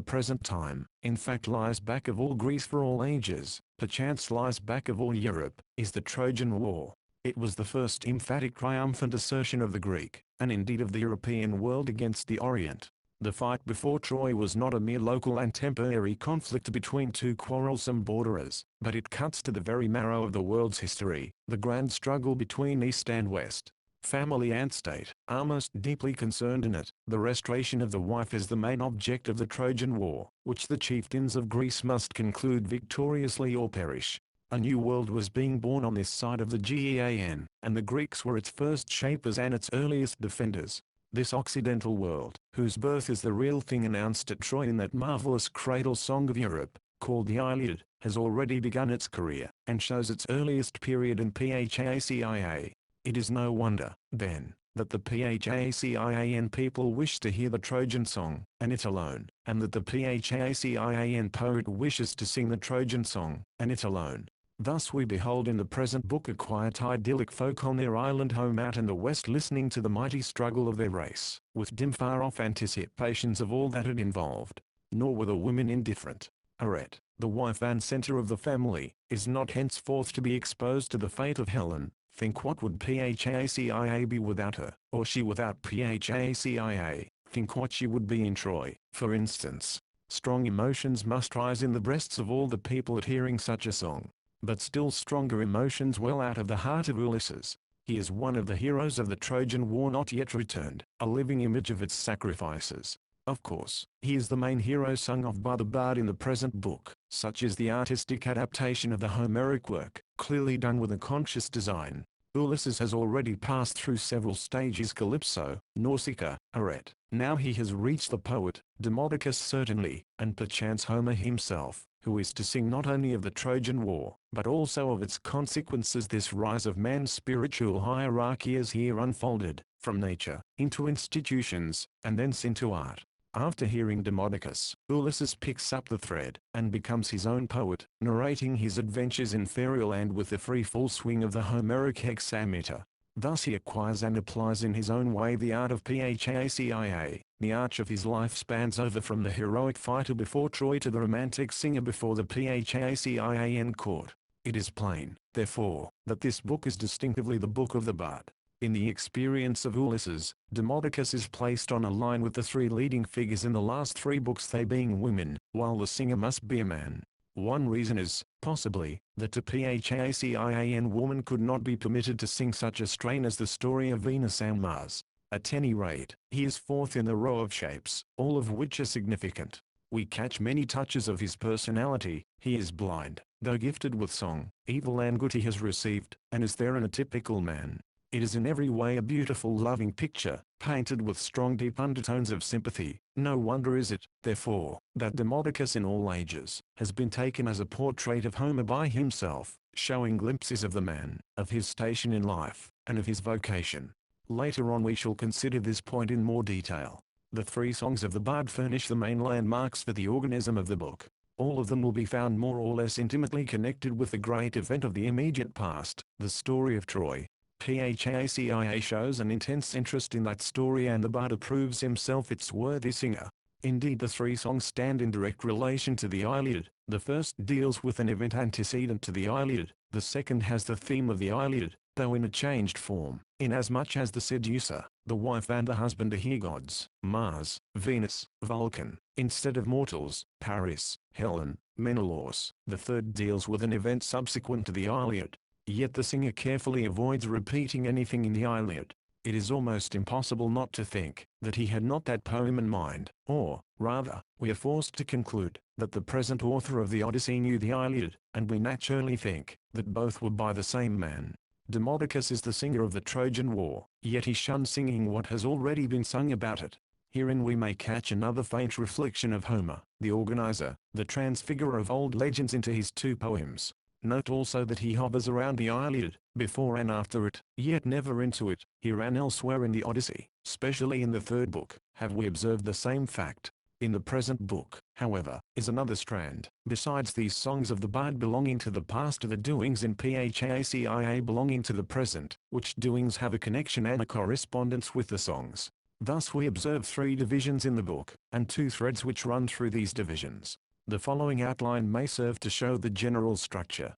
Speaker 1: present time, in fact lies back of all Greece for all ages, perchance lies back of all Europe, is the Trojan War. It was the first emphatic triumphant assertion of the Greek, and indeed of the European world against the Orient. The fight before Troy was not a mere local and temporary conflict between two quarrelsome borderers, but it cuts to the very marrow of the world's history. The grand struggle between East and West, family and state, are most deeply concerned in it. The restoration of the wife is the main object of the Trojan War, which the chieftains of Greece must conclude victoriously or perish. A new world was being born on this side of the Gean, and the Greeks were its first shapers and its earliest defenders. This Occidental world, whose birth is the real thing announced at Troy in that marvelous cradle song of Europe, called the Iliad, has already begun its career, and shows its earliest period in PHACIA. It is no wonder, then, that the PHACIAN people wish to hear the Trojan song, and it alone, and that the PHACIAN poet wishes to sing the Trojan song, and it alone. Thus we behold in the present book a quiet idyllic folk on their island home out in the west listening to the mighty struggle of their race, with dim far-off anticipations of all that it involved. Nor were the women indifferent. Arete, the wife and center of the family, is not henceforth to be exposed to the fate of Helen. Think what would PHACIA be without her, or she without PHACIA. Think what she would be in Troy, for instance. Strong emotions must rise in the breasts of all the people at hearing such a song. But still stronger emotions well out of the heart of Ulysses. He is one of the heroes of the Trojan War not yet returned, a living image of its sacrifices. Of course, he is the main hero sung of by the bard in the present book. Such is the artistic adaptation of the Homeric work, clearly done with a conscious design. Ulysses has already passed through several stages: Calypso, Nausicaa, Arete. Now he has reached the poet, Demodocus certainly, and perchance Homer himself, who is to sing not only of the Trojan War, but also of its consequences. This rise of man's spiritual hierarchy is here unfolded, from nature, into institutions, and thence into art. After hearing Demodocus, Ulysses picks up the thread, and becomes his own poet, narrating his adventures in fairyland with the free full swing of the Homeric hexameter. Thus he acquires and applies in his own way the art of PHACIA. The arch of his life spans over from the heroic fighter before Troy to the romantic singer before the PHACIAN court. It is plain, therefore, that this book is distinctively the book of the bard. In the experience of Ulysses, Demodocus is placed on a line with the three leading figures in the last three books, they being women, while the singer must be a man. One reason is, possibly, that a PHACIAN woman could not be permitted to sing such a strain as the story of Venus and Mars. At any rate, he is fourth in the row of shapes, all of which are significant. We catch many touches of his personality. He is blind, though gifted with song. Evil and good he has received, and is therein a typical man. It is in every way a beautiful loving picture, painted with strong deep undertones of sympathy. No wonder is it, therefore, that Demodocus in all ages has been taken as a portrait of Homer by himself, showing glimpses of the man, of his station in life, and of his vocation. Later on we shall consider this point in more detail. The three songs of the bard furnish the main landmarks for the organism of the book. All of them will be found more or less intimately connected with the great event of the immediate past, the story of Troy. PHACIA shows an intense interest in that story, and the bard approves himself its worthy singer. Indeed, the three songs stand in direct relation to the Iliad. The first deals with an event antecedent to the Iliad, the second has the theme of the Iliad, though in a changed form, inasmuch as the seducer, the wife and the husband are here gods, Mars, Venus, Vulcan, instead of mortals, Paris, Helen, Menelaus. The third deals with an event subsequent to the Iliad, yet the singer carefully avoids repeating anything in the Iliad. It is almost impossible not to think that he had not that poem in mind, or, rather, we are forced to conclude that the present author of the Odyssey knew the Iliad, and we naturally think that both were by the same man. Demodocus is the singer of the Trojan War, yet he shunned singing what has already been sung about it. Herein we may catch another faint reflection of Homer, the organizer, the transfigurer of old legends into his two poems. Note also that he hovers around the Iliad, before and after it, yet never into it. Here and elsewhere in the Odyssey, especially in the third book, have we observed the same fact. In the present book, however, is another strand, besides these songs of the bard belonging to the past, are the doings in Phacia belonging to the present, which doings have a connection and a correspondence with the songs. Thus we observe three divisions in the book, and two threads which run through these divisions. The following outline may serve to show the general structure.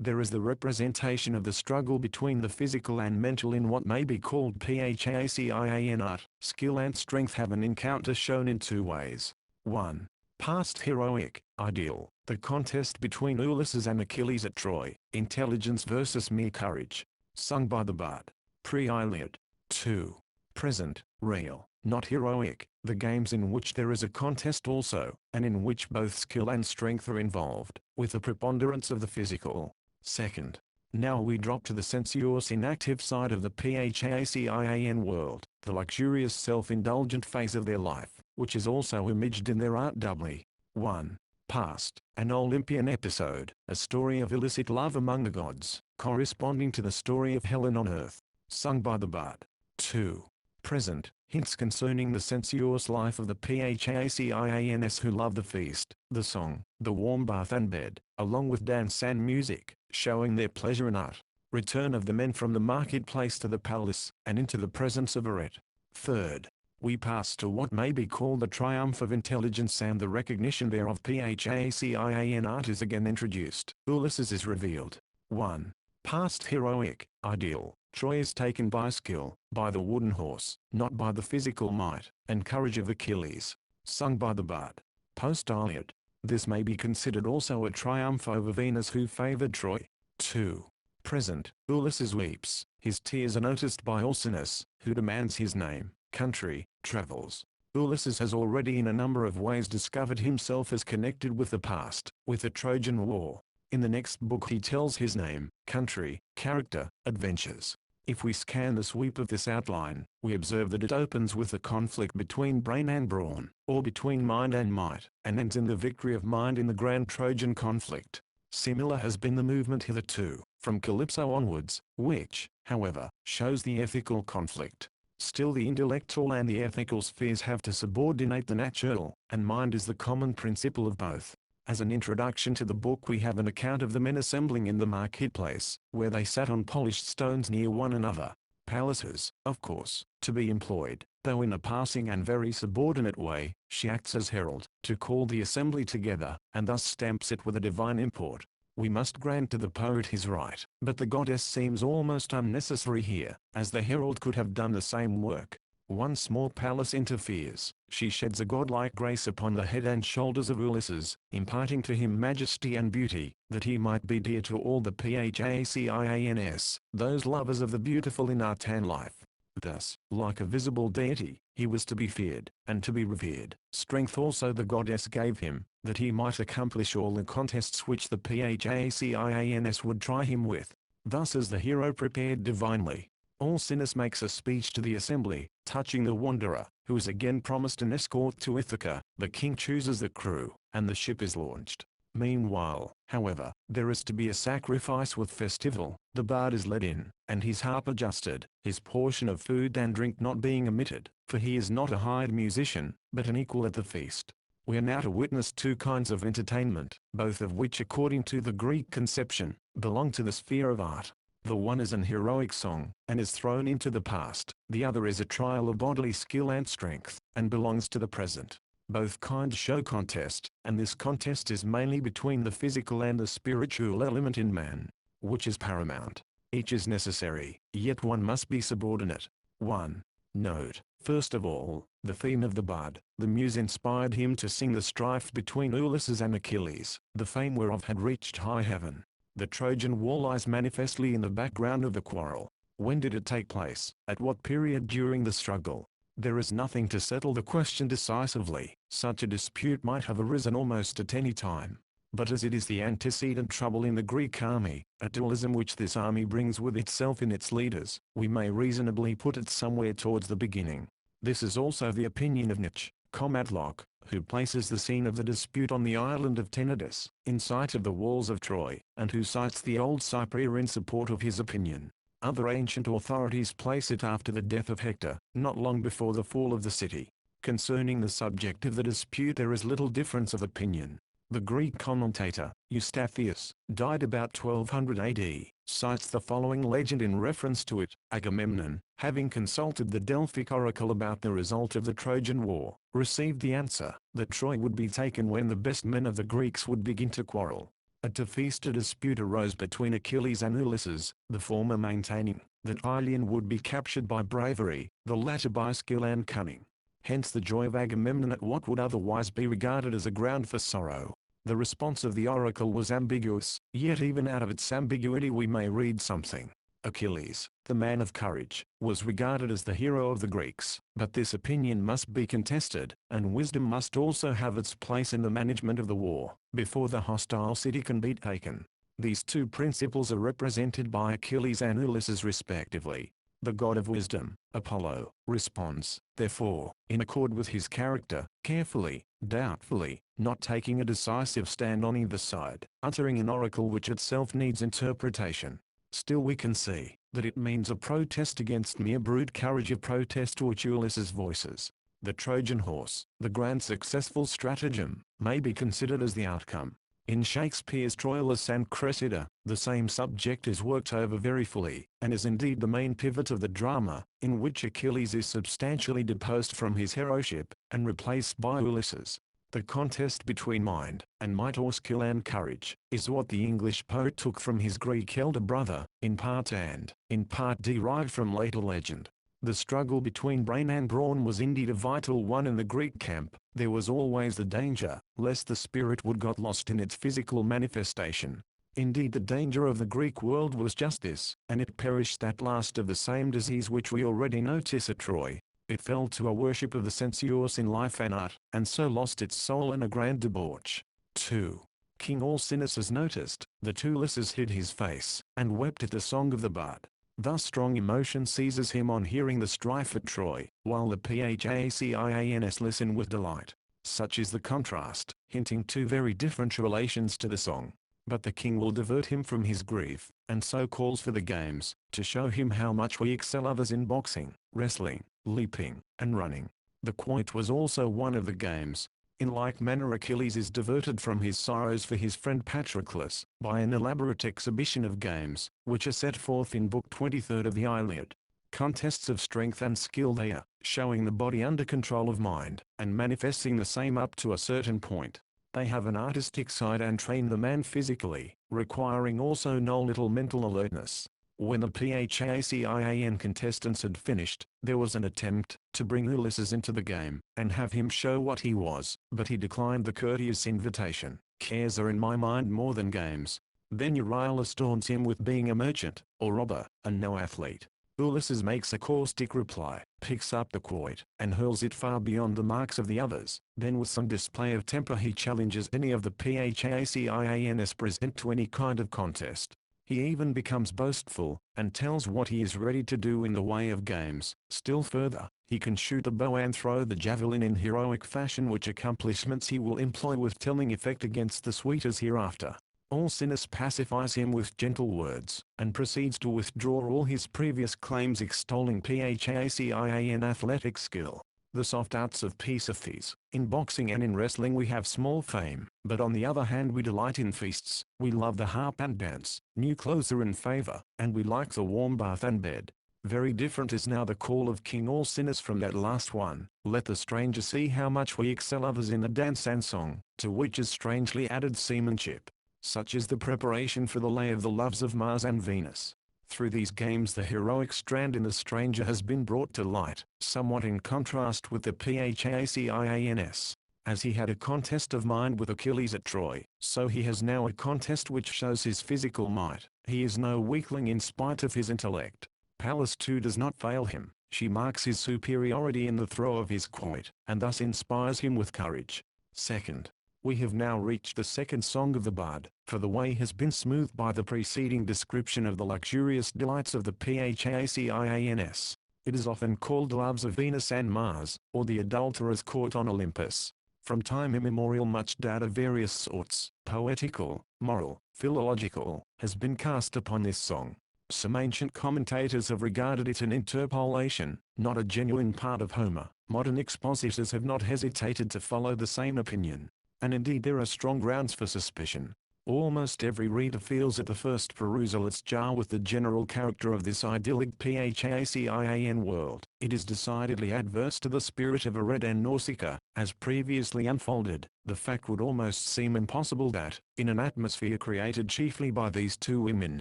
Speaker 1: There is the representation of the struggle between the physical and mental in what may be called Phacian art. Skill and strength have an encounter shown in two ways. 1. Past heroic, ideal, the contest between Ulysses and Achilles at Troy, intelligence versus mere courage, sung by the bard. Pre-Iliad. 2. Present, real, not heroic, the games in which there is a contest also, and in which both skill and strength are involved, with a preponderance of the physical. Second. Now we drop to the sensuous inactive side of the Phacian world, the luxurious self-indulgent phase of their life, which is also imaged in their art doubly. 1. Past, an Olympian episode, a story of illicit love among the gods, corresponding to the story of Helen on earth, sung by the bard. 2. Present, hints concerning the sensuous life of the Phacians who love the feast, the song, the warm bath and bed, along with dance and music, showing their pleasure in art. Return of the men from the marketplace to the palace, and into the presence of Arete. Third, we pass to what may be called the triumph of intelligence and the recognition thereof. Phacian art is again introduced. Ulysses is revealed. 1. Past heroic, ideal. Troy is taken by skill, by the wooden horse, not by the physical might and courage of Achilles, sung by the bard. Post-Iliad. This may be considered also a triumph over Venus who favored Troy. 2. Present, Ulysses weeps. His tears are noticed by Alcinous, who demands his name, country, travels. Ulysses has already in a number of ways discovered himself as connected with the past, with the Trojan War. In the next book he tells his name, country, character, adventures. If we scan the sweep of this outline, we observe that it opens with a conflict between brain and brawn, or between mind and might, and ends in the victory of mind in the grand Trojan conflict. Similar has been the movement hitherto, from Calypso onwards, which, however, shows the ethical conflict. Still the intellectual and the ethical spheres have to subordinate the natural, and mind is the common principle of both. As an introduction to the book we have an account of the men assembling in the marketplace, where they sat on polished stones near one another. Palaces, of course, to be employed, though in a passing and very subordinate way. She acts as herald, to call the assembly together, and thus stamps it with a divine import. We must grant to the poet his right, but the goddess seems almost unnecessary here, as the herald could have done the same work. One small palace interferes. She sheds a godlike grace upon the head and shoulders of Ulysses, imparting to him majesty and beauty, that he might be dear to all the Phacians, those lovers of the beautiful in art and life. Thus, like a visible deity, he was to be feared, and to be revered. Strength also the goddess gave him, that he might accomplish all the contests which the Phacians would try him with. Thus is the hero prepared divinely. Alcinous makes a speech to the assembly, touching the wanderer, who is again promised an escort to Ithaca. The king chooses the crew, and the ship is launched. Meanwhile, however, there is to be a sacrifice with festival. The bard is led in, and his harp adjusted, his portion of food and drink not being omitted, for he is not a hired musician, but an equal at the feast. We are now to witness two kinds of entertainment, both of which according to the Greek conception, belong to the sphere of art. The one is an heroic song, and is thrown into the past. The other is a trial of bodily skill and strength, and belongs to the present. Both kinds show contest, and this contest is mainly between the physical and the spiritual element in man. Which is paramount? Each is necessary, yet one must be subordinate. 1. Note, first of all, the theme of the bard. The muse inspired him to sing the strife between Ulysses and Achilles, the fame whereof had reached high heaven. The Trojan War lies manifestly in the background of the quarrel. When did it take place? At what period during the struggle? There is nothing to settle the question decisively. Such a dispute might have arisen almost at any time. But as it is the antecedent trouble in the Greek army, a dualism which this army brings with itself in its leaders, we may reasonably put it somewhere towards the beginning. This is also the opinion of Nietzsche, Matlock, who places the scene of the dispute on the island of Tenedos, in sight of the walls of Troy, and who cites the old Cypria in support of his opinion. Other ancient authorities place it after the death of Hector, not long before the fall of the city. Concerning the subject of the dispute there is little difference of opinion. The Greek commentator, Eustathius, died about 1200 AD, cites the following legend in reference to it. Agamemnon, having consulted the Delphic oracle about the result of the Trojan War, received the answer that Troy would be taken when the best men of the Greeks would begin to quarrel. A dispute arose between Achilles and Ulysses, the former maintaining that Ilion would be captured by bravery, the latter by skill and cunning. Hence the joy of Agamemnon at what would otherwise be regarded as a ground for sorrow. The response of the oracle was ambiguous, yet even out of its ambiguity we may read something. Achilles, the man of courage, was regarded as the hero of the Greeks, but this opinion must be contested, and wisdom must also have its place in the management of the war, before the hostile city can be taken. These two principles are represented by Achilles and Ulysses respectively. The god of wisdom, Apollo, responds, therefore, in accord with his character, carefully, doubtfully, not taking a decisive stand on either side, uttering an oracle which itself needs interpretation. Still we can see that it means a protest against mere brute courage, a protest to which Ulysses voices. The Trojan horse, the grand successful stratagem, may be considered as the outcome. In Shakespeare's Troilus and Cressida, the same subject is worked over very fully, and is indeed the main pivot of the drama, in which Achilles is substantially deposed from his heroship, and replaced by Ulysses. The contest between mind and might, or skill and courage, is what the English poet took from his Greek elder brother, in part and, in part derived from later legend. The struggle between brain and brawn was indeed a vital one in the Greek camp. There was always the danger, lest the spirit would get lost in its physical manifestation. Indeed the danger of the Greek world was just this, and it perished at last of the same disease which we already notice at Troy. It fell to a worship of the sensuous in life and art, and so lost its soul in a grand debauch. 2. King Alcinous has noticed that Ulysses hid his face, and wept at the song of the bard. Thus strong emotion seizes him on hearing the strife at Troy, while the Phacans listen with delight. Such is the contrast, hinting two very different relations to the song. But the king will divert him from his grief, and so calls for the games, to show him how much we excel others in boxing, wrestling, leaping, and running. The quoit was also one of the games. In like manner Achilles is diverted from his sorrows for his friend Patroclus, by an elaborate exhibition of games, which are set forth in Book 23 of the Iliad. Contests of strength and skill they are, showing the body under control of mind, and manifesting the same up to a certain point. They have an artistic side and train the man physically, requiring also no little mental alertness. When the Phacan contestants had finished, there was an attempt to bring Ulysses into the game, and have him show what he was, but he declined the courteous invitation. Cares are in my mind more than games. Then Euryalus taunts him with being a merchant, or robber, and no athlete. Ulysses makes a caustic reply, picks up the quoit, and hurls it far beyond the marks of the others. Then with some display of temper he challenges any of the Phacans present to any kind of contest. He even becomes boastful, and tells what he is ready to do in the way of games. Still further, he can shoot a bow and throw the javelin in heroic fashion, which accomplishments he will employ with telling effect against the suitors hereafter. Alcinous pacifies him with gentle words, and proceeds to withdraw all his previous claims, extolling Phacan athletic skill. The soft arts of peace of these. In boxing and in wrestling we have small fame, but on the other hand we delight in feasts, we love the harp and dance, new clothes are in favor, and we like the warm bath and bed. Very different is now the call of King Alcinous from that last one. Let the stranger see how much we excel others in the dance and song, to which is strangely added seamanship. Such is the preparation for the lay of the loves of Mars and Venus. Through these games the heroic strand in the stranger has been brought to light, somewhat in contrast with the Phacins. As he had a contest of mind with Achilles at Troy, so he has now a contest which shows his physical might. He is no weakling in spite of his intellect. Pallas too does not fail him. She marks his superiority in the throw of his quoit, and thus inspires him with courage. Second, we have now reached the second song of the bard, for the way has been smoothed by the preceding description of the luxurious delights of the Phacins. It is often called the loves of Venus and Mars, or the adulterer's court on Olympus. From time immemorial much doubt of various sorts, poetical, moral, philological, has been cast upon this song. Some ancient commentators have regarded it an interpolation, not a genuine part of Homer. Modern expositors have not hesitated to follow the same opinion. And indeed there are strong grounds for suspicion. Almost every reader feels at the first perusal its jar with the general character of this idyllic Phacin world. It is decidedly adverse to the spirit of Arete and Nausicaa, as previously unfolded. The fact would almost seem impossible that, in an atmosphere created chiefly by these two women,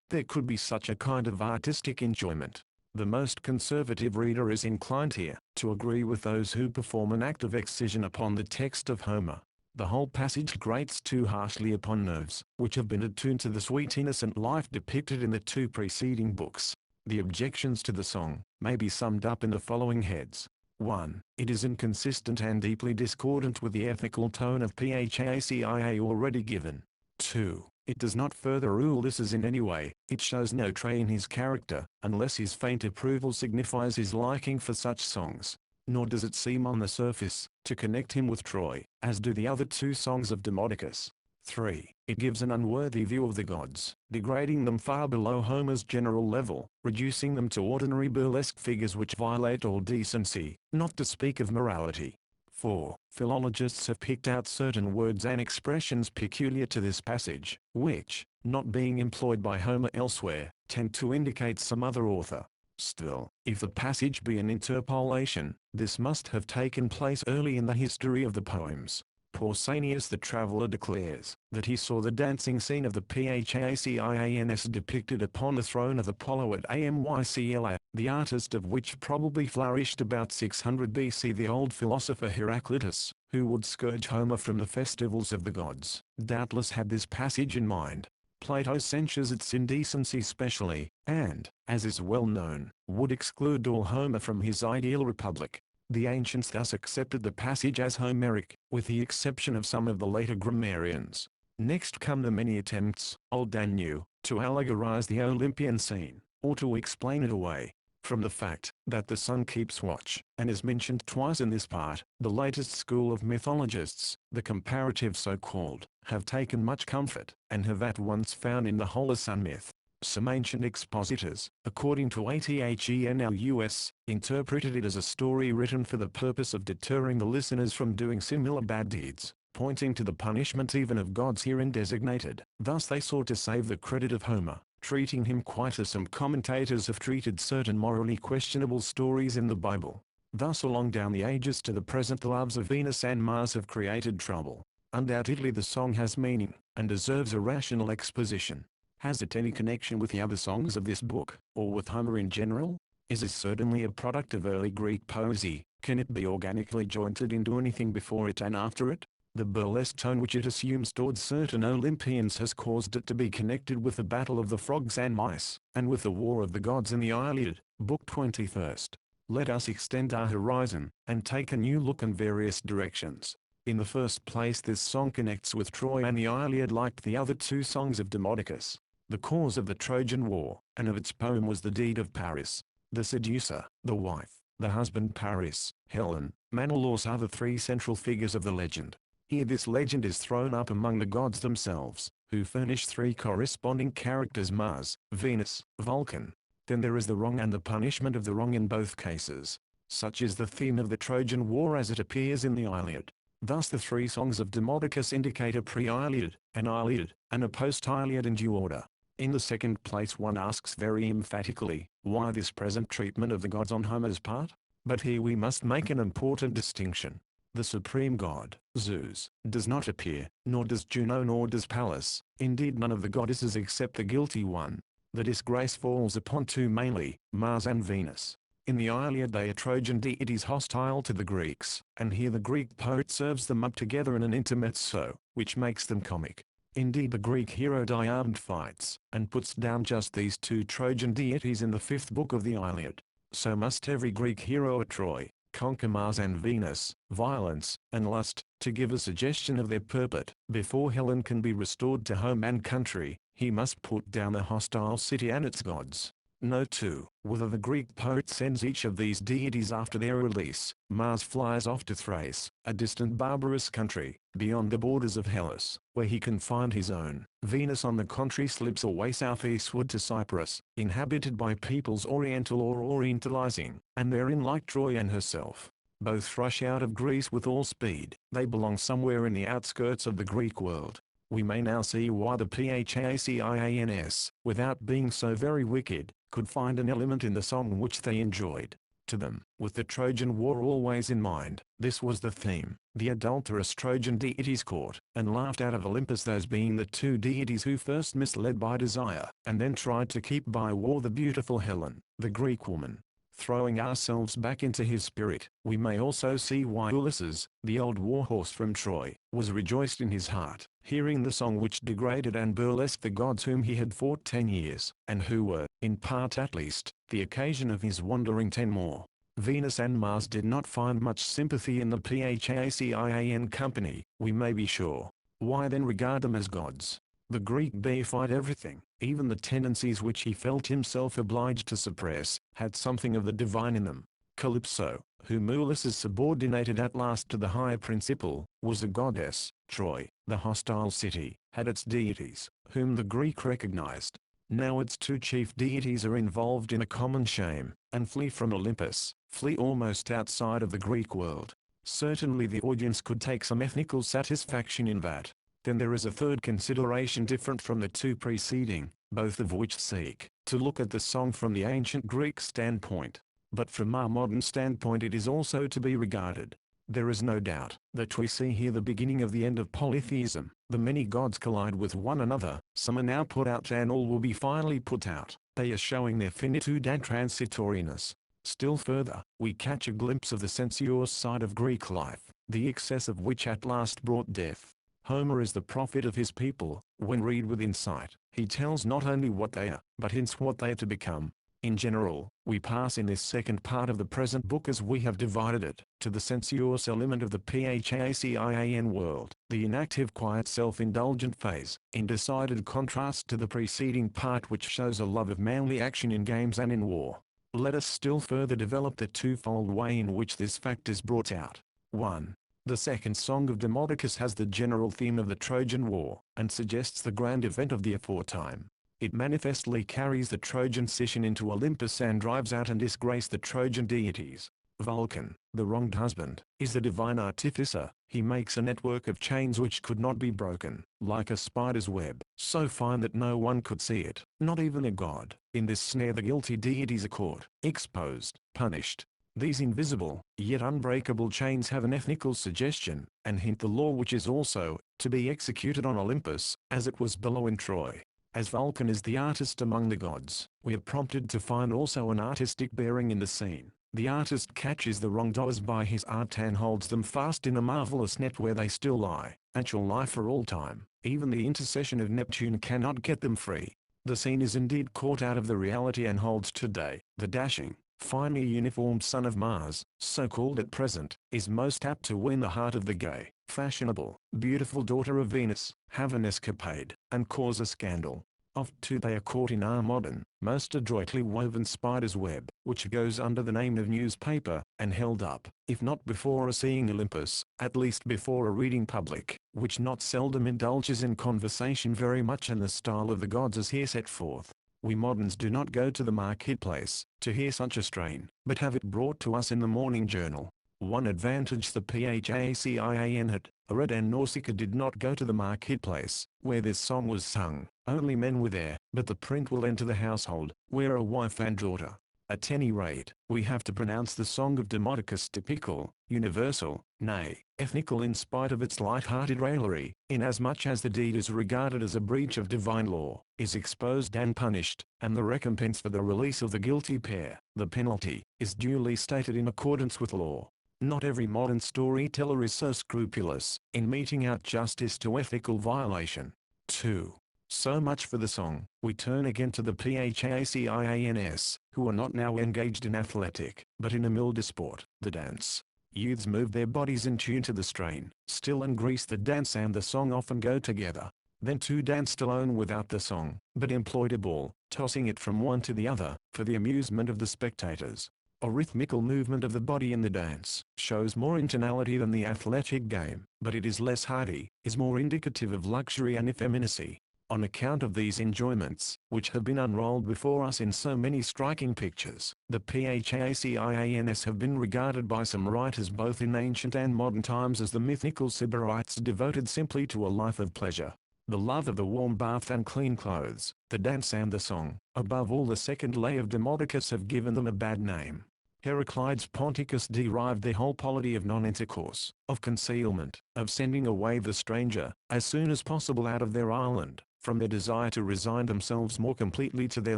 Speaker 1: there could be such a kind of artistic enjoyment. The most conservative reader is inclined here to agree with those who perform an act of excision upon the text of Homer. The whole passage grates too harshly upon nerves, which have been attuned to the sweet innocent life depicted in the two preceding books. The objections to the song may be summed up in the following heads. 1. It is inconsistent and deeply discordant with the ethical tone of Phacins already given. 2. It does not further Ulysses in any way. It shows no trait in his character, unless his faint approval signifies his liking for such songs. Nor does it seem on the surface to connect him with Troy, as do the other two songs of Demodocus. 3. It gives an unworthy view of the gods, degrading them far below Homer's general level, reducing them to ordinary burlesque figures which violate all decency, not to speak of morality. 4. Philologists have picked out certain words and expressions peculiar to this passage, which, not being employed by Homer elsewhere, tend to indicate some other author. Still, if the passage be an interpolation, this must have taken place early in the history of the poems. Pausanias the traveller declares that he saw the dancing scene of the Phacins depicted upon the throne of Apollo at Amycla, the artist of which probably flourished about 600 BC. The old philosopher Heraclitus, who would scourge Homer from the festivals of the gods, doubtless had this passage in mind. Plato censures its indecency specially, and, as is well known, would exclude all Homer from his ideal republic. The ancients thus accepted the passage as Homeric, with the exception of some of the later grammarians. Next come the many attempts, old and new, to allegorize the Olympian scene, or to explain it away. From the fact that the sun keeps watch, and is mentioned twice in this part, the latest school of mythologists, the comparative so-called, have taken much comfort, and have at once found in the whole a sun myth. Some ancient expositors, according to Athenous, interpreted it as a story written for the purpose of deterring the listeners from doing similar bad deeds, pointing to the punishment even of gods herein designated. Thus they sought to save the credit of Homer, treating him quite as some commentators have treated certain morally questionable stories in the Bible. Thus along down the ages to the present the loves of Venus and Mars have created trouble. Undoubtedly the song has meaning, and deserves a rational exposition. Has it any connection with the other songs of this book, or with Homer in general? Is it certainly a product of early Greek poesy? Can it be organically jointed into anything before it and after it? The burlesque tone which it assumes towards certain Olympians has caused it to be connected with the battle of the frogs and mice, and with the war of the gods in the Iliad, Book 21st. Let us extend our horizon, and take a new look in various directions. In the first place this song connects with Troy and the Iliad like the other two songs of Demodocus. The cause of the Trojan War, and of its poem was the deed of Paris. The seducer, the wife, the husband Paris, Helen, Menelaus are the three central figures of the legend. Here this legend is thrown up among the gods themselves, who furnish three corresponding characters: Mars, Venus, Vulcan. Then there is the wrong and the punishment of the wrong in both cases. Such is the theme of the Trojan War as it appears in the Iliad. Thus the three songs of Demodocus indicate a pre-Iliad, an Iliad, and a post-Iliad in due order. In the second place, one asks very emphatically, why this present treatment of the gods on Homer's part? But here we must make an important distinction. The supreme god, Zeus, does not appear, nor does Juno, nor does Pallas, indeed none of the goddesses except the guilty one. The disgrace falls upon two mainly, Mars and Venus. In the Iliad they are Trojan deities hostile to the Greeks, and here the Greek poet serves them up together in an intermezzo, which makes them comic. Indeed the Greek hero Diomed fights, and puts down just these two Trojan deities in the 5th book of the Iliad. So must every Greek hero at Troy conquer Mars and Venus, violence, and lust, to give a suggestion of their purport. Before Helen can be restored to home and country, he must put down the hostile city and its gods. Note too, whether the Greek poet sends each of these deities after their release. Mars flies off to Thrace, a distant barbarous country, beyond the borders of Hellas, where he can find his own. Venus on the contrary slips away southeastward to Cyprus, inhabited by peoples oriental or orientalizing, and therein like Troy and herself. Both rush out of Greece with all speed. They belong somewhere in the outskirts of the Greek world. We may now see why the Phacins, without being so very wicked, could find an element in the song which they enjoyed. To them, with the Trojan War always in mind, this was the theme. The adulterous Trojan deities caught and laughed out of Olympus, those being the two deities who first misled by desire, and then tried to keep by war the beautiful Helen, the Greek woman. Throwing ourselves back into his spirit, we may also see why Ulysses, the old warhorse from Troy, was rejoiced in his heart, hearing the song which degraded and burlesqued the gods whom he had fought 10 years, and who were, in part at least, the occasion of his wandering 10 more. Venus and Mars did not find much sympathy in the Phacin company, we may be sure. Why then regard them as gods? The Greek deified everything, even the tendencies which he felt himself obliged to suppress, had something of the divine in them. Calypso, whom Ulysses subordinated at last to the higher principle, was a goddess. Troy, the hostile city, had its deities, whom the Greek recognized. Now its two chief deities are involved in a common shame, and flee from Olympus, flee almost outside of the Greek world. Certainly the audience could take some ethnical satisfaction in that. Then there is a third consideration different from the two preceding, both of which seek to look at the song from the ancient Greek standpoint. But from our modern standpoint it is also to be regarded. There is no doubt that we see here the beginning of the end of polytheism. The many gods collide with one another, some are now put out and all will be finally put out. They are showing their finitude and transitoriness. Still further, we catch a glimpse of the sensuous side of Greek life, the excess of which at last brought death. Homer is the prophet of his people. When read with insight, he tells not only what they are, but hints what they are to become. In general, we pass in this second part of the present book, as we have divided it, to the sensuous element of the Phacin world, the inactive quiet self-indulgent phase, in decided contrast to the preceding part which shows a love of manly action in games and in war. Let us still further develop the twofold way in which this fact is brought out. 1. The second song of Demodocus has the general theme of the Trojan War, and suggests the grand event of the aforetime. It manifestly carries the Trojan scission into Olympus and drives out and disgrace the Trojan deities. Vulcan, the wronged husband, is the divine artificer. He makes a network of chains which could not be broken, like a spider's web, so fine that no one could see it, not even a god. In this snare the guilty deities are caught, exposed, punished. These invisible, yet unbreakable chains have an ethnical suggestion, and hint the law which is also to be executed on Olympus, as it was below in Troy. As Vulcan is the artist among the gods, we are prompted to find also an artistic bearing in the scene. The artist catches the wrongdoers by his art and holds them fast in a marvelous net where they still lie, and shall lie for all time. Even the intercession of Neptune cannot get them free. The scene is indeed caught out of the reality and holds today. The dashing, finely uniformed son of Mars, so called at present, is most apt to win the heart of the gay, fashionable, beautiful daughter of Venus, have an escapade, and cause a scandal. Oft too they are caught in our modern, most adroitly woven spider's web, which goes under the name of newspaper, and held up, if not before a seeing Olympus, at least before a reading public, which not seldom indulges in conversation very much in the style of the gods as here set forth. We moderns do not go to the marketplace to hear such a strain, but have it brought to us in the morning journal. One advantage the Phacin had, Arid and Nausicaa did not go to the marketplace, where this song was sung. Only men were there, but the prince will enter the household, where a wife and daughter. At any rate, we have to pronounce the song of Demodocus typical, universal, nay, ethnical in spite of its light-hearted raillery, inasmuch as the deed is regarded as a breach of divine law, is exposed and punished, and the recompense for the release of the guilty pair, the penalty, is duly stated in accordance with law. Not every modern storyteller is so scrupulous in meting out justice to ethical violation. 2. So much for the song. We turn again to the PHACIANS, who are not now engaged in athletic, but in a milder sport, the dance. Youths move their bodies in tune to the strain. Still and grease. The dance and the song often go together. Then two danced alone without the song, but employed a ball, tossing it from one to the other, for the amusement of the spectators. A rhythmical movement of the body in the dance shows more internality than the athletic game, but it is less hardy, is more indicative of luxury and effeminacy. On account of these enjoyments, which have been unrolled before us in so many striking pictures, the PHACIANS have been regarded by some writers both in ancient and modern times as the mythical Sybarites devoted simply to a life of pleasure. The love of the warm bath and clean clothes, the dance and the song, above all the second lay of Demodocus have given them a bad name. Heraclides Ponticus derived their whole polity of non-intercourse, of concealment, of sending away the stranger, as soon as possible out of their island, from their desire to resign themselves more completely to their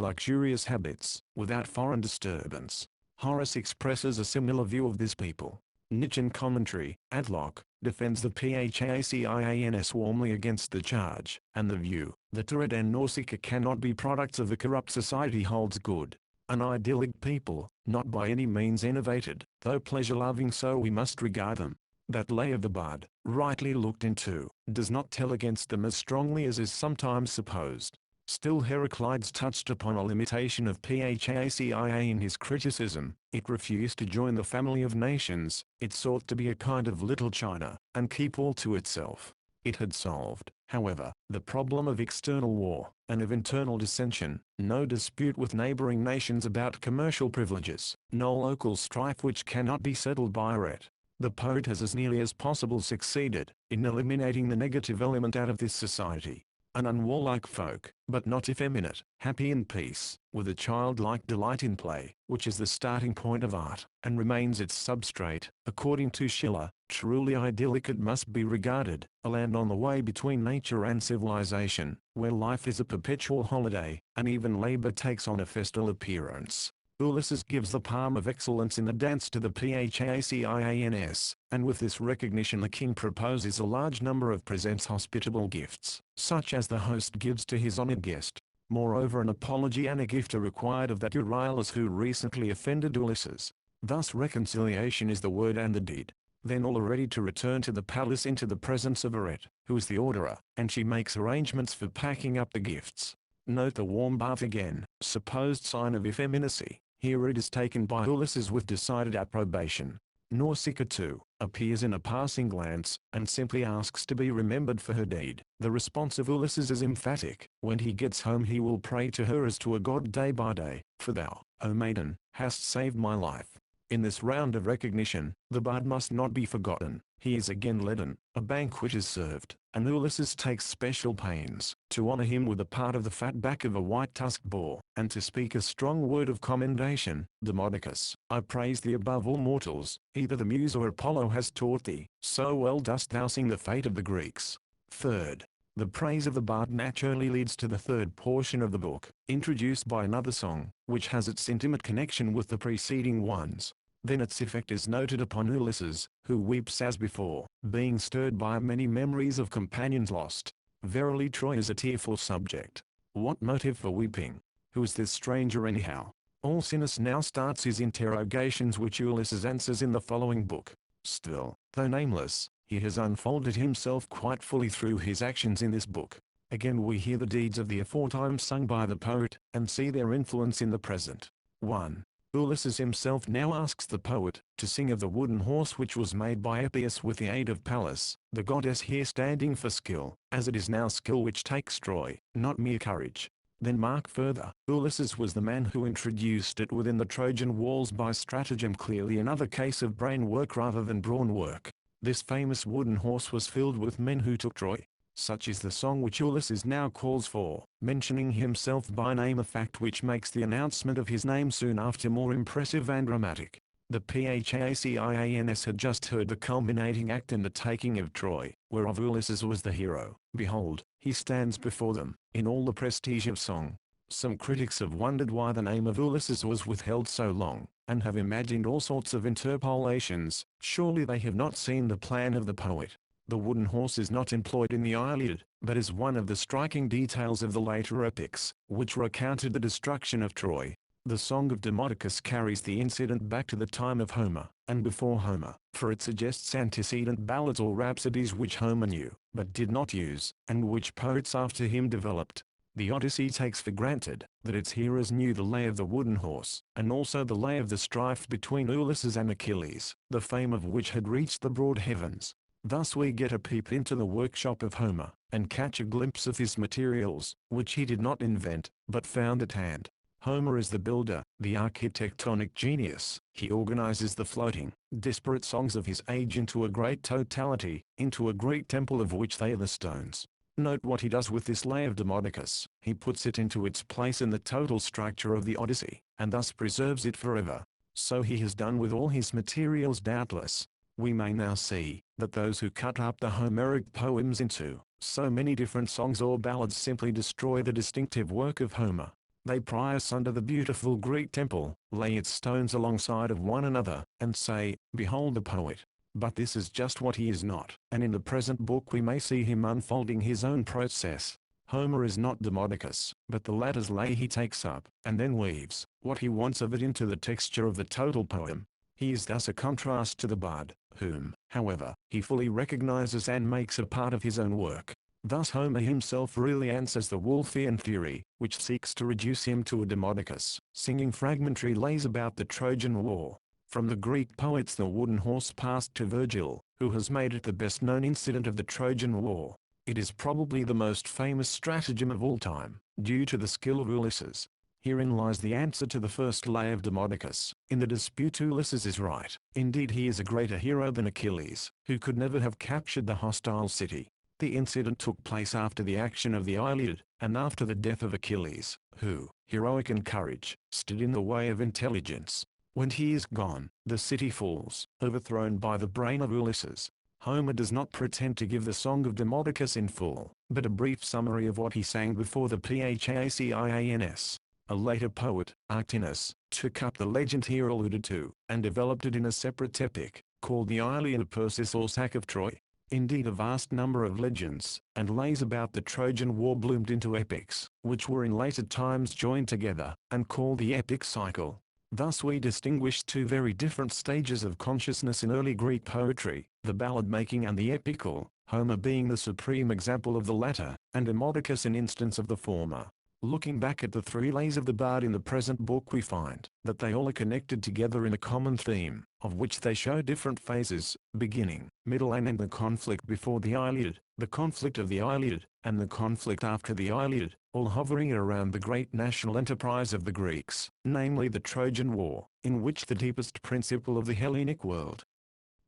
Speaker 1: luxurious habits, without foreign disturbance. Horace expresses a similar view of this people. Nietzsche in commentary, Adlock, defends the PHACIANS warmly against the charge, and the view that Arid and Nausicaa cannot be products of a corrupt society holds good. An idyllic people, not by any means enervated, though pleasure-loving, so we must regard them. That lay of the bard, rightly looked into, does not tell against them as strongly as is sometimes supposed. Still Heraclides touched upon a limitation of PHACIA in his criticism. It refused to join the family of nations, it sought to be a kind of little China, and keep all to itself. It had solved, however, the problem of external war, and of internal dissension, no dispute with neighboring nations about commercial privileges, no local strife which cannot be settled by it. The poet has as nearly as possible succeeded in eliminating the negative element out of this society. An unwarlike folk, but not effeminate, happy in peace, with a childlike delight in play, which is the starting point of art, and remains its substrate. According to Schiller, truly idyllic it must be regarded, a land on the way between nature and civilization, where life is a perpetual holiday, and even labor takes on a festal appearance. Ulysses gives the palm of excellence in the dance to the PHACIANS, and with this recognition the king proposes a large number of presents hospitable gifts, such as the host gives to his honored guest. Moreover, an apology and a gift are required of that Euryalus who recently offended Ulysses. Thus reconciliation is the word and the deed. Then all are ready to return to the palace into the presence of Arid, who is the orderer, and she makes arrangements for packing up the gifts. Note the warm bath again, supposed sign of effeminacy. Here it is taken by Ulysses with decided approbation. Nausicaa too, appears in a passing glance, and simply asks to be remembered for her deed. The response of Ulysses is emphatic. When he gets home he will pray to her as to a god day by day, for thou, O maiden, hast saved my life. In this round of recognition, the bard must not be forgotten. He is again led in, a banquet is served, and Ulysses takes special pains to honor him with a part of the fat back of a white-tusked boar, and to speak a strong word of commendation. Demodocus, I praise thee above all mortals, either the muse or Apollo has taught thee, so well dost thou sing the fate of the Greeks. Third, the praise of the bard naturally leads to the third portion of the book, introduced by another song, which has its intimate connection with the preceding ones. Then its effect is noted upon Ulysses, who weeps as before, being stirred by many memories of companions lost. Verily Troy is a tearful subject. What motive for weeping? Who is this stranger anyhow? Alcinous now starts his interrogations which Ulysses answers in the following book. Still, though nameless, he has unfolded himself quite fully through his actions in this book. Again we hear the deeds of the aforetime sung by the poet, and see their influence in the present. 1. Ulysses himself now asks the poet to sing of the wooden horse which was made by Epeus with the aid of Pallas, the goddess here standing for skill, as it is now skill which takes Troy, not mere courage. Then mark further, Ulysses was the man who introduced it within the Trojan walls by stratagem, clearly another case of brain work rather than brawn work. This famous wooden horse was filled with men who took Troy. Such is the song which Ulysses now calls for, mentioning himself by name, a fact which makes the announcement of his name soon after more impressive and dramatic. The Phacins had just heard the culminating act in the taking of Troy, whereof Ulysses was the hero. Behold, he stands before them, in all the prestige of song. Some critics have wondered why the name of Ulysses was withheld so long, and have imagined all sorts of interpolations. Surely they have not seen the plan of the poet. The wooden horse is not employed in the Iliad, but is one of the striking details of the later epics, which recounted the destruction of Troy. The Song of Demodocus carries the incident back to the time of Homer, and before Homer, for it suggests antecedent ballads or rhapsodies which Homer knew, but did not use, and which poets after him developed. The Odyssey takes for granted that its heroes knew the lay of the wooden horse, and also the lay of the strife between Ulysses and Achilles, the fame of which had reached the broad heavens. Thus we get a peep into the workshop of Homer, and catch a glimpse of his materials, which he did not invent, but found at hand. Homer is the builder, the architectonic genius. He organizes the floating, disparate songs of his age into a great totality, into a Greek temple of which they are the stones. Note what he does with this lay of Demodocus. He puts it into its place in the total structure of the Odyssey, and thus preserves it forever. So he has done with all his materials doubtless. We may now see that those who cut up the Homeric poems into so many different songs or ballads simply destroy the distinctive work of Homer. They pry asunder the beautiful Greek temple, lay its stones alongside of one another, and say, "Behold the poet." But this is just what he is not, and in the present book we may see him unfolding his own process. Homer is not Demodocus, but the latter's lay he takes up, and then weaves what he wants of it into the texture of the total poem. He is thus a contrast to the bard, whom, however, he fully recognizes and makes a part of his own work. Thus Homer himself really answers the Wolfian theory, which seeks to reduce him to a Demodocus, singing fragmentary lays about the Trojan War. From the Greek poets the wooden horse passed to Virgil, who has made it the best-known incident of the Trojan War. It is probably the most famous stratagem of all time, due to the skill of Ulysses. Herein lies the answer to the first lay of Demodocus. In the dispute Ulysses is right. Indeed he is a greater hero than Achilles, who could never have captured the hostile city. The incident took place after the action of the Iliad, and after the death of Achilles, who, heroic in courage, stood in the way of intelligence. When he is gone, the city falls, overthrown by the brain of Ulysses. Homer does not pretend to give the Song of Demodocus in full, but a brief summary of what he sang before the Phacins. A later poet, Arctinus, took up the legend here alluded to, and developed it in a separate epic, called the Iliad of Perseus or Sack of Troy. Indeed a vast number of legends, and lays about the Trojan War bloomed into epics, which were in later times joined together, and called the epic cycle. Thus we distinguish two very different stages of consciousness in early Greek poetry, the ballad-making and the epical, Homer being the supreme example of the latter, and Demodocus an instance of the former. Looking back at the three lays of the bard in the present book we find that they all are connected together in a common theme, of which they show different phases, beginning, middle and end. The conflict before the Iliad, the conflict of the Iliad, and the conflict after the Iliad, all hovering around the great national enterprise of the Greeks, namely the Trojan War, in which the deepest principle of the Hellenic world,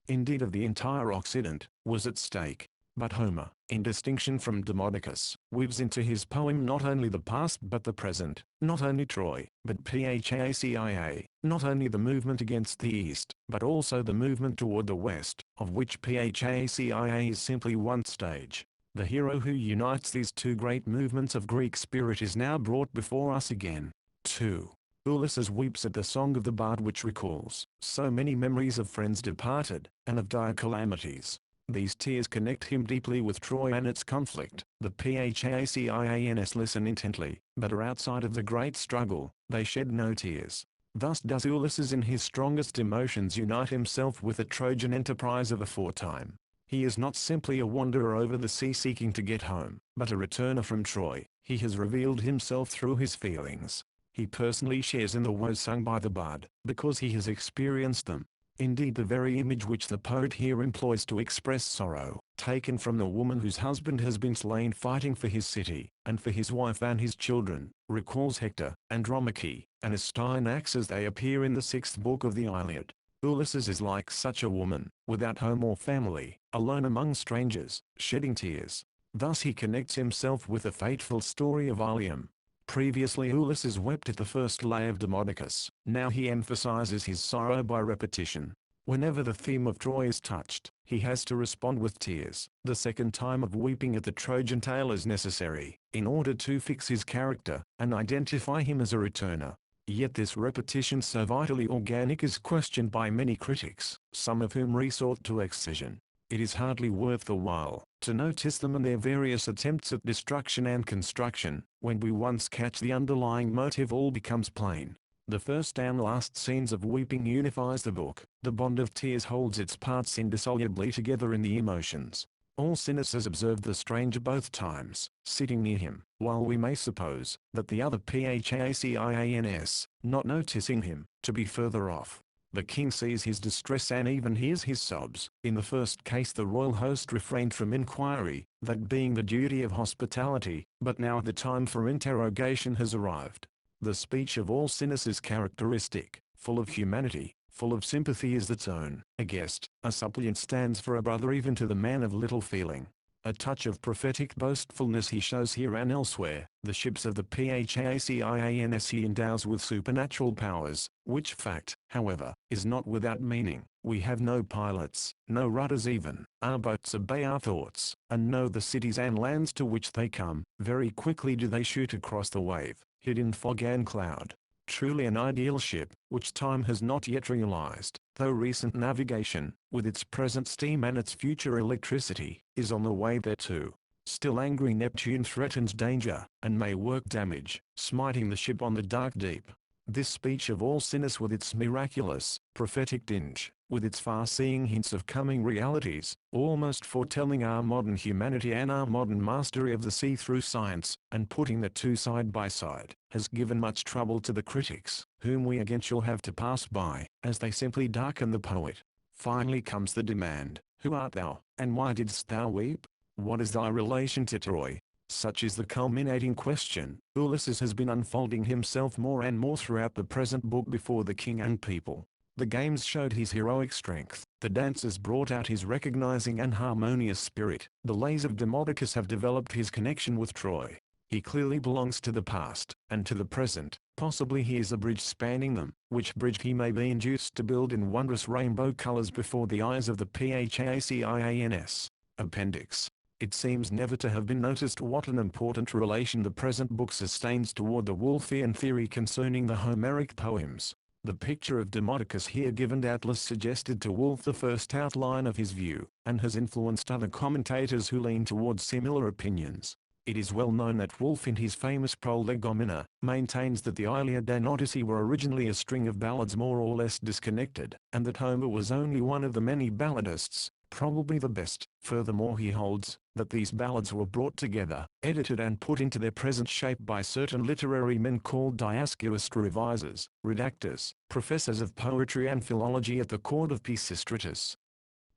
Speaker 1: indeed of the entire Occident, was at stake. But Homer, in distinction from Demodocus, weaves into his poem not only the past but the present, not only Troy, but Phacins, not only the movement against the east, but also the movement toward the west, of which Phacins is simply one stage. The hero who unites these two great movements of Greek spirit is now brought before us again. 2. Ulysses weeps at the song of the bard which recalls so many memories of friends departed, and of dire calamities. These tears connect him deeply with Troy and its conflict. The Phacins listen intently, but are outside of the great struggle. They shed no tears. Thus does Ulysses in his strongest emotions unite himself with the Trojan enterprise of aforetime. He is not simply a wanderer over the sea seeking to get home, but a returner from Troy. He has revealed himself through his feelings. He personally shares in the woes sung by the bard, because he has experienced them. Indeed the very image which the poet here employs to express sorrow, taken from the woman whose husband has been slain fighting for his city, and for his wife and his children, recalls Hector, Andromache, and Astyanax as they appear in the 6th book of the Iliad. Ulysses is like such a woman, without home or family, alone among strangers, shedding tears. Thus he connects himself with the fateful story of Ilium. Previously Ulysses wept at the first lay of Demodocus, now he emphasizes his sorrow by repetition. Whenever the theme of Troy is touched, he has to respond with tears. The second time of weeping at the Trojan tale is necessary, in order to fix his character, and identify him as a returner. Yet this repetition so vitally organic is questioned by many critics, some of whom resort to excision. It is hardly worth the while to notice them and their various attempts at destruction and construction. When we once catch the underlying motive, all becomes plain. The first and last scenes of weeping unifies the book. The bond of tears holds its parts indissolubly together in the emotions. Alcinous has observed the stranger both times, sitting near him, while we may suppose that the other Phacins, not noticing him, to be further off. The king sees his distress and even hears his sobs. In the first case the royal host refrained from inquiry, that being the duty of hospitality, but now the time for interrogation has arrived. The speech of Alcinous is characteristic, full of humanity, full of sympathy is the tone. A guest, a suppliant stands for a brother even to the man of little feeling. A touch of prophetic boastfulness he shows here and elsewhere. The ships of the Phacins he endows with supernatural powers, which fact, however, is not without meaning. We have no pilots, no rudders even. Our boats obey our thoughts, and know the cities and lands to which they come. Very quickly do they shoot across the wave, hid in fog and cloud. Truly an ideal ship, which time has not yet realized, though recent navigation, with its present steam and its future electricity, is on the way thereto. Still angry Neptune threatens danger, and may work damage, smiting the ship on the dark deep. This speech of Alcinous with its miraculous, prophetic tinge, with its far-seeing hints of coming realities, almost foretelling our modern humanity and our modern mastery of the sea through science, and putting the two side by side, has given much trouble to the critics, whom we again shall have to pass by, as they simply darken the poet. Finally comes the demand, who art thou, and why didst thou weep? What is thy relation to Troy? Such is the culminating question. Ulysses has been unfolding himself more and more throughout the present book before the king and people. The games showed his heroic strength, the dances brought out his recognizing and harmonious spirit, the lays of Demodocus have developed his connection with Troy. He clearly belongs to the past, and to the present, possibly he is a bridge spanning them, which bridge he may be induced to build in wondrous rainbow colors before the eyes of the Phacins. Appendix. It seems never to have been noticed what an important relation the present book sustains toward the Wolfian theory concerning the Homeric poems. The picture of Demodocus here given doubtless suggested to Wolfe the first outline of his view, and has influenced other commentators who lean towards similar opinions. It is well known that Wolfe in his famous Prolegomena, maintains that the Iliad and Odyssey were originally a string of ballads more or less disconnected, and that Homer was only one of the many balladists, probably the best. Furthermore he holds, that these ballads were brought together, edited and put into their present shape by certain literary men called Dioscorus revisers, redactors, professors of poetry and philology at the court of Pisistratus.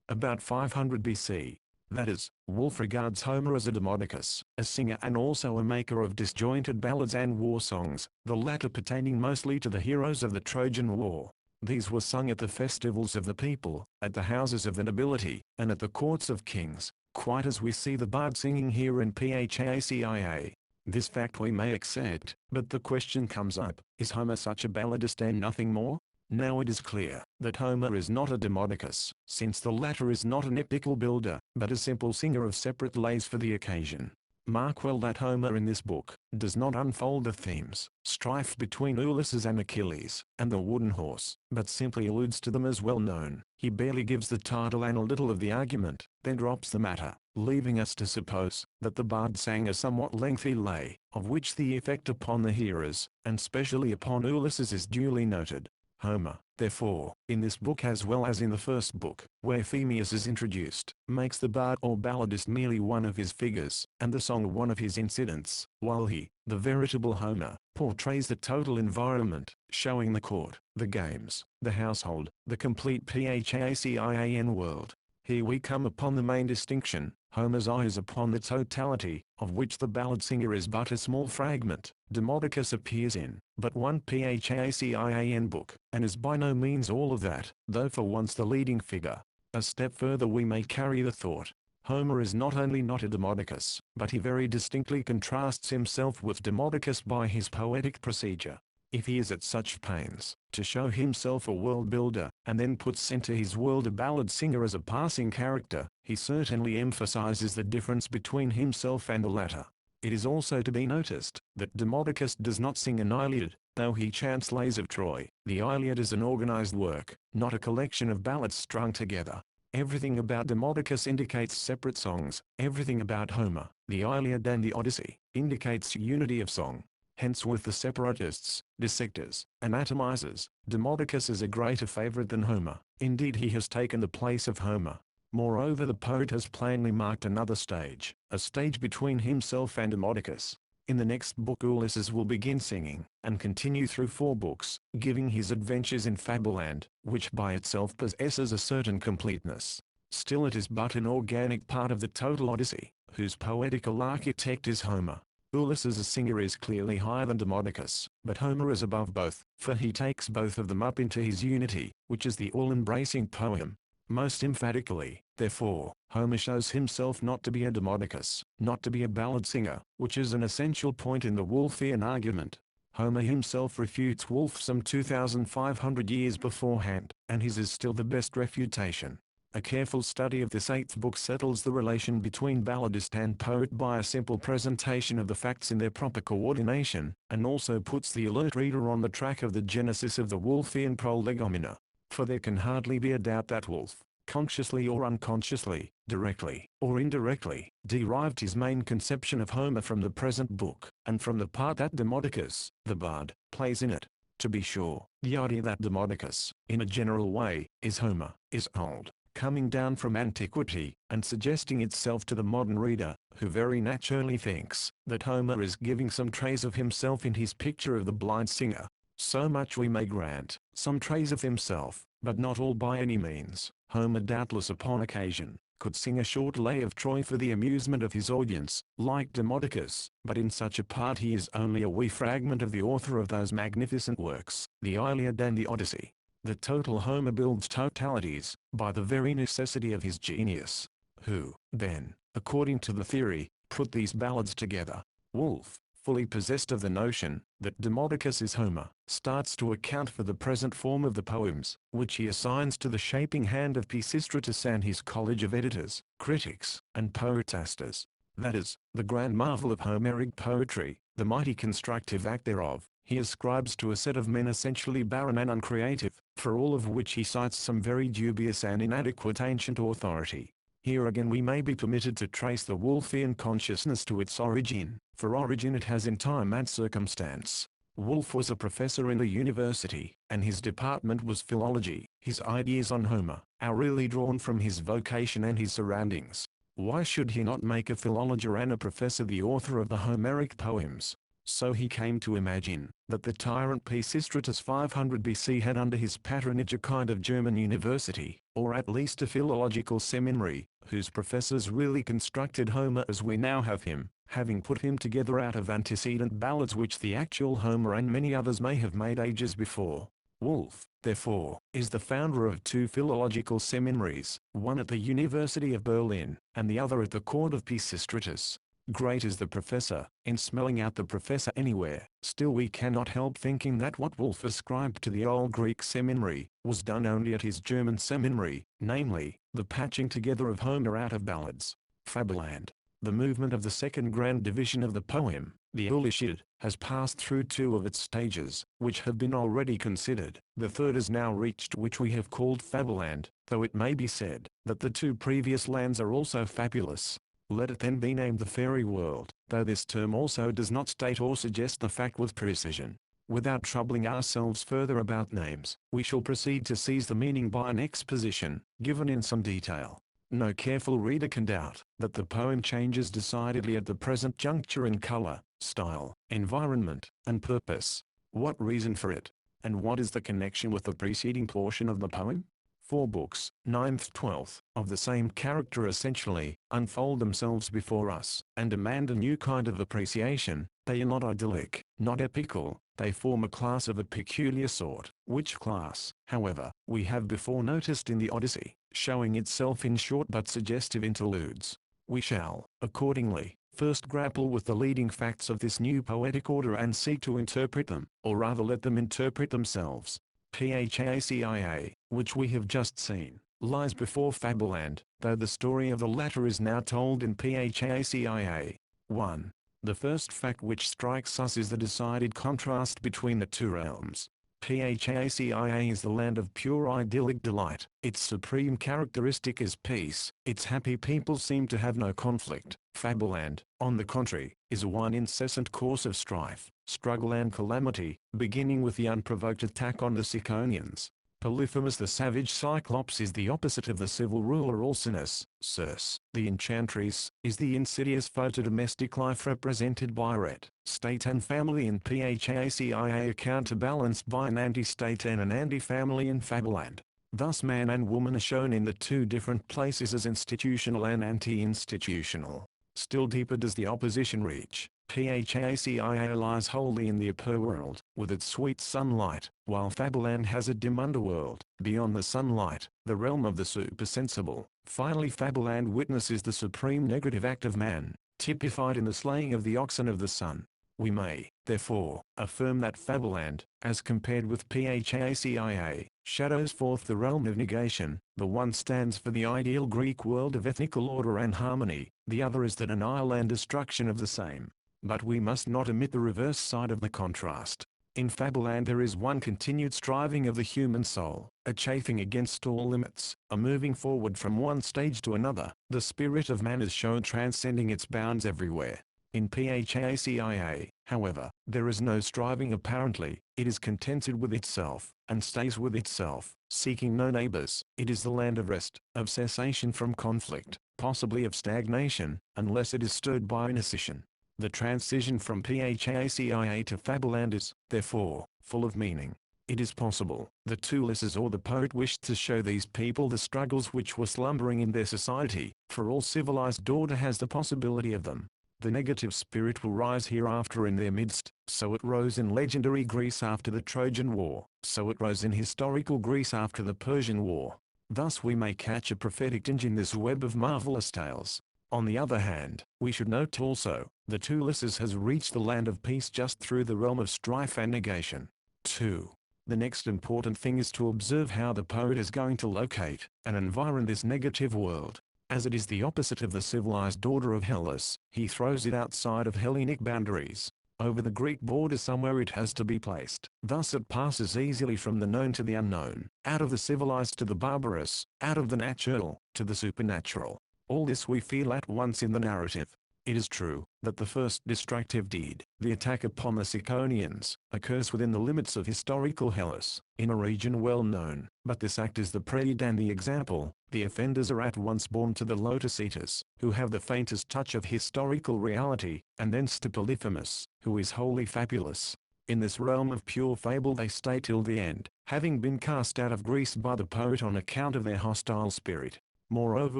Speaker 1: About 500 BC. That is, Wolfe regards Homer as a Demodocus, a singer and also a maker of disjointed ballads and war songs, the latter pertaining mostly to the heroes of the Trojan War. These were sung at the festivals of the people, at the houses of the nobility, and at the courts of kings, quite as we see the bard singing here in Phacins. This fact we may accept, but the question comes up, is Homer such a balladist and nothing more? Now it is clear that Homer is not a Demodocus, since the latter is not an epical builder, but a simple singer of separate lays for the occasion. Mark well that Homer in this book does not unfold the themes, strife between Ulysses and Achilles, and the wooden horse, but simply alludes to them as well known. He barely gives the title and a little of the argument, then drops the matter, leaving us to suppose that the bard sang a somewhat lengthy lay, of which the effect upon the hearers, and specially upon Ulysses is duly noted. Homer, therefore, in this book as well as in the first book, where Phemius is introduced, makes the bard or balladist merely one of his figures, and the song one of his incidents, while he, the veritable Homer, portrays the total environment, showing the court, the games, the household, the complete Phacin world. Here we come upon the main distinction. Homer's eye is upon the totality, of which the ballad singer is but a small fragment. Demodocus appears in but one Phacian book, and is by no means all of that, though for once the leading figure. A step further we may carry the thought. Homer is not only not a Demodocus, but he very distinctly contrasts himself with Demodocus by his poetic procedure. If he is at such pains to show himself a world builder, and then puts into his world a ballad singer as a passing character, he certainly emphasizes the difference between himself and the latter. It is also to be noticed that Demodocus does not sing an Iliad, though he chants Lays of Troy. The Iliad is an organized work, not a collection of ballads strung together. Everything about Demodocus indicates separate songs. Everything about Homer, the Iliad and the Odyssey, indicates unity of song. Hence with the separatists, dissectors, anatomizers, Demodocus is a greater favorite than Homer. Indeed, he has taken the place of Homer. Moreover, the poet has plainly marked another stage, a stage between himself and Demodocus. In the next book Ulysses will begin singing, and continue through 4 books, giving his adventures in Fableland, which by itself possesses a certain completeness. Still it is but an organic part of the total Odyssey, whose poetical architect is Homer. Ulysses as singer is clearly higher than Demodocus, but Homer is above both, for he takes both of them up into his unity, which is the all-embracing poem. Most emphatically, therefore, Homer shows himself not to be a Demodocus, not to be a ballad singer, which is an essential point in the Wolfian argument. Homer himself refutes Wolf some 2,500 years beforehand, and his is still the best refutation. A careful study of this 8th book settles the relation between balladist and poet by a simple presentation of the facts in their proper coordination, and also puts the alert reader on the track of the genesis of the Wolfian prolegomena. For there can hardly be a doubt that Wolf, consciously or unconsciously, directly or indirectly, derived his main conception of Homer from the present book, and from the part that Demodocus, the bard, plays in it. To be sure, the idea that Demodocus, in a general way, is Homer, is old, coming down from antiquity, and suggesting itself to the modern reader, who very naturally thinks that Homer is giving some trace of himself in his picture of the blind singer. So much we may grant, some trace of himself, but not all by any means. Homer doubtless upon occasion, could sing a short lay of Troy for the amusement of his audience, like Demodocus, but in such a part he is only a wee fragment of the author of those magnificent works, the Iliad and the Odyssey. The total Homer builds totalities, by the very necessity of his genius. Who, then, according to the theory, put these ballads together? Wolf, fully possessed of the notion that Demodocus is Homer, starts to account for the present form of the poems, which he assigns to the shaping hand of Pisistratus and his college of editors, critics, and poetasters. That is, the grand marvel of Homeric poetry, the mighty constructive act thereof, he ascribes to a set of men essentially barren and uncreative, for all of which he cites some very dubious and inadequate ancient authority. Here again we may be permitted to trace the Wolfian consciousness to its origin, for origin it has in time and circumstance. Wolf was a professor in a university, and his department was philology. His ideas on Homer are really drawn from his vocation and his surroundings. Why should he not make a philologer and a professor the author of the Homeric poems? So he came to imagine that the tyrant Pisistratus 500 BC had under his patronage a kind of German university, or at least a philological seminary, whose professors really constructed Homer as we now have him, having put him together out of antecedent ballads which the actual Homer and many others may have made ages before. Wolf, therefore, is the founder of 2 philological seminaries, one at the University of Berlin, and the other at the court of Pisistratus. Great is the professor, in smelling out the professor anywhere. Still we cannot help thinking that what Wolf ascribed to the old Greek seminary, was done only at his German seminary, namely, the patching together of Homer out of ballads. Fableland. The movement of the second grand division of the poem, the Iliad, has passed through 2 of its stages, which have been already considered. The third is now reached, which we have called Fableland, though it may be said that the 2 previous lands are also fabulous. Let it then be named the fairy world, though this term also does not state or suggest the fact with precision. Without troubling ourselves further about names, we shall proceed to seize the meaning by an exposition, given in some detail. No careful reader can doubt that the poem changes decidedly at the present juncture in color, style, environment, and purpose. What reason for it? And what is the connection with the preceding portion of the poem? 4 books, 9th 12th, of the same character essentially, unfold themselves before us, and demand a new kind of appreciation. They are not idyllic, not epical, they form a class of a peculiar sort, which class, however, we have before noticed in the Odyssey, showing itself in short but suggestive interludes. We shall, accordingly, first grapple with the leading facts of this new poetic order and seek to interpret them, or rather let them interpret themselves. Phacia, which we have just seen, lies before Fableland, though the story of the latter is now told in Phacia. 1. The first fact which strikes us is the decided contrast between the two realms. Phacia is the land of pure idyllic delight. Its supreme characteristic is peace. Its happy people seem to have no conflict. Fableland, on the contrary, is one incessant course of strife, struggle and calamity, beginning with the unprovoked attack on the Ciconians. Polyphemus the savage Cyclops is the opposite of the civil ruler Alcinous. Circe, the enchantress, is the insidious foe to domestic life represented by Rhett. State and family in Phacia are counterbalanced by an anti-state and an anti-family in Fableland. Thus man and woman are shown in the two different places as institutional and anti-institutional. Still deeper does the opposition reach. Phacia lies wholly in the upper world, with its sweet sunlight, while Fableland has a dim underworld, beyond the sunlight, the realm of the supersensible. Finally Fableland witnesses the supreme negative act of man, typified in the slaying of the oxen of the sun. We may, therefore, affirm that Fableland, as compared with Phacia, shadows forth the realm of negation. The one stands for the ideal Greek world of ethical order and harmony, the other is the denial and destruction of the same. But we must not omit the reverse side of the contrast. In Fableland there is one continued striving of the human soul, a chafing against all limits, a moving forward from one stage to another. The spirit of man is shown transcending its bounds everywhere. In Phacia, however, there is no striving apparently, it is contented with itself, and stays with itself, seeking no neighbors. It is the land of rest, of cessation from conflict, possibly of stagnation, unless it is stirred by indecision. The transition from Phacia to Fableland is, therefore, full of meaning. It is possible that Ulysses or the poet wished to show these people the struggles which were slumbering in their society, for all civilized order has the possibility of them. The negative spirit will rise hereafter in their midst, so it rose in legendary Greece after the Trojan War, so it rose in historical Greece after the Persian War. Thus we may catch a prophetic tinge in this web of marvelous tales. On the other hand, we should note also, that Ulysses has reached the land of peace just through the realm of strife and negation. 2. The next important thing is to observe how the poet is going to locate and environ this negative world. As it is the opposite of the civilized order of Hellas, he throws it outside of Hellenic boundaries. Over the Greek border somewhere it has to be placed. Thus it passes easily from the known to the unknown, out of the civilized to the barbarous, out of the natural to the supernatural. All this we feel at once in the narrative. It is true that the first destructive deed, the attack upon the Ciconians, occurs within the limits of historical Hellas, in a region well known, but this act is the prelude and the example. The offenders are at once borne to the Lotus Eaters, who have the faintest touch of historical reality, and thence to Polyphemus, who is wholly fabulous. In this realm of pure fable they stay till the end, having been cast out of Greece by the poet on account of their hostile spirit. Moreover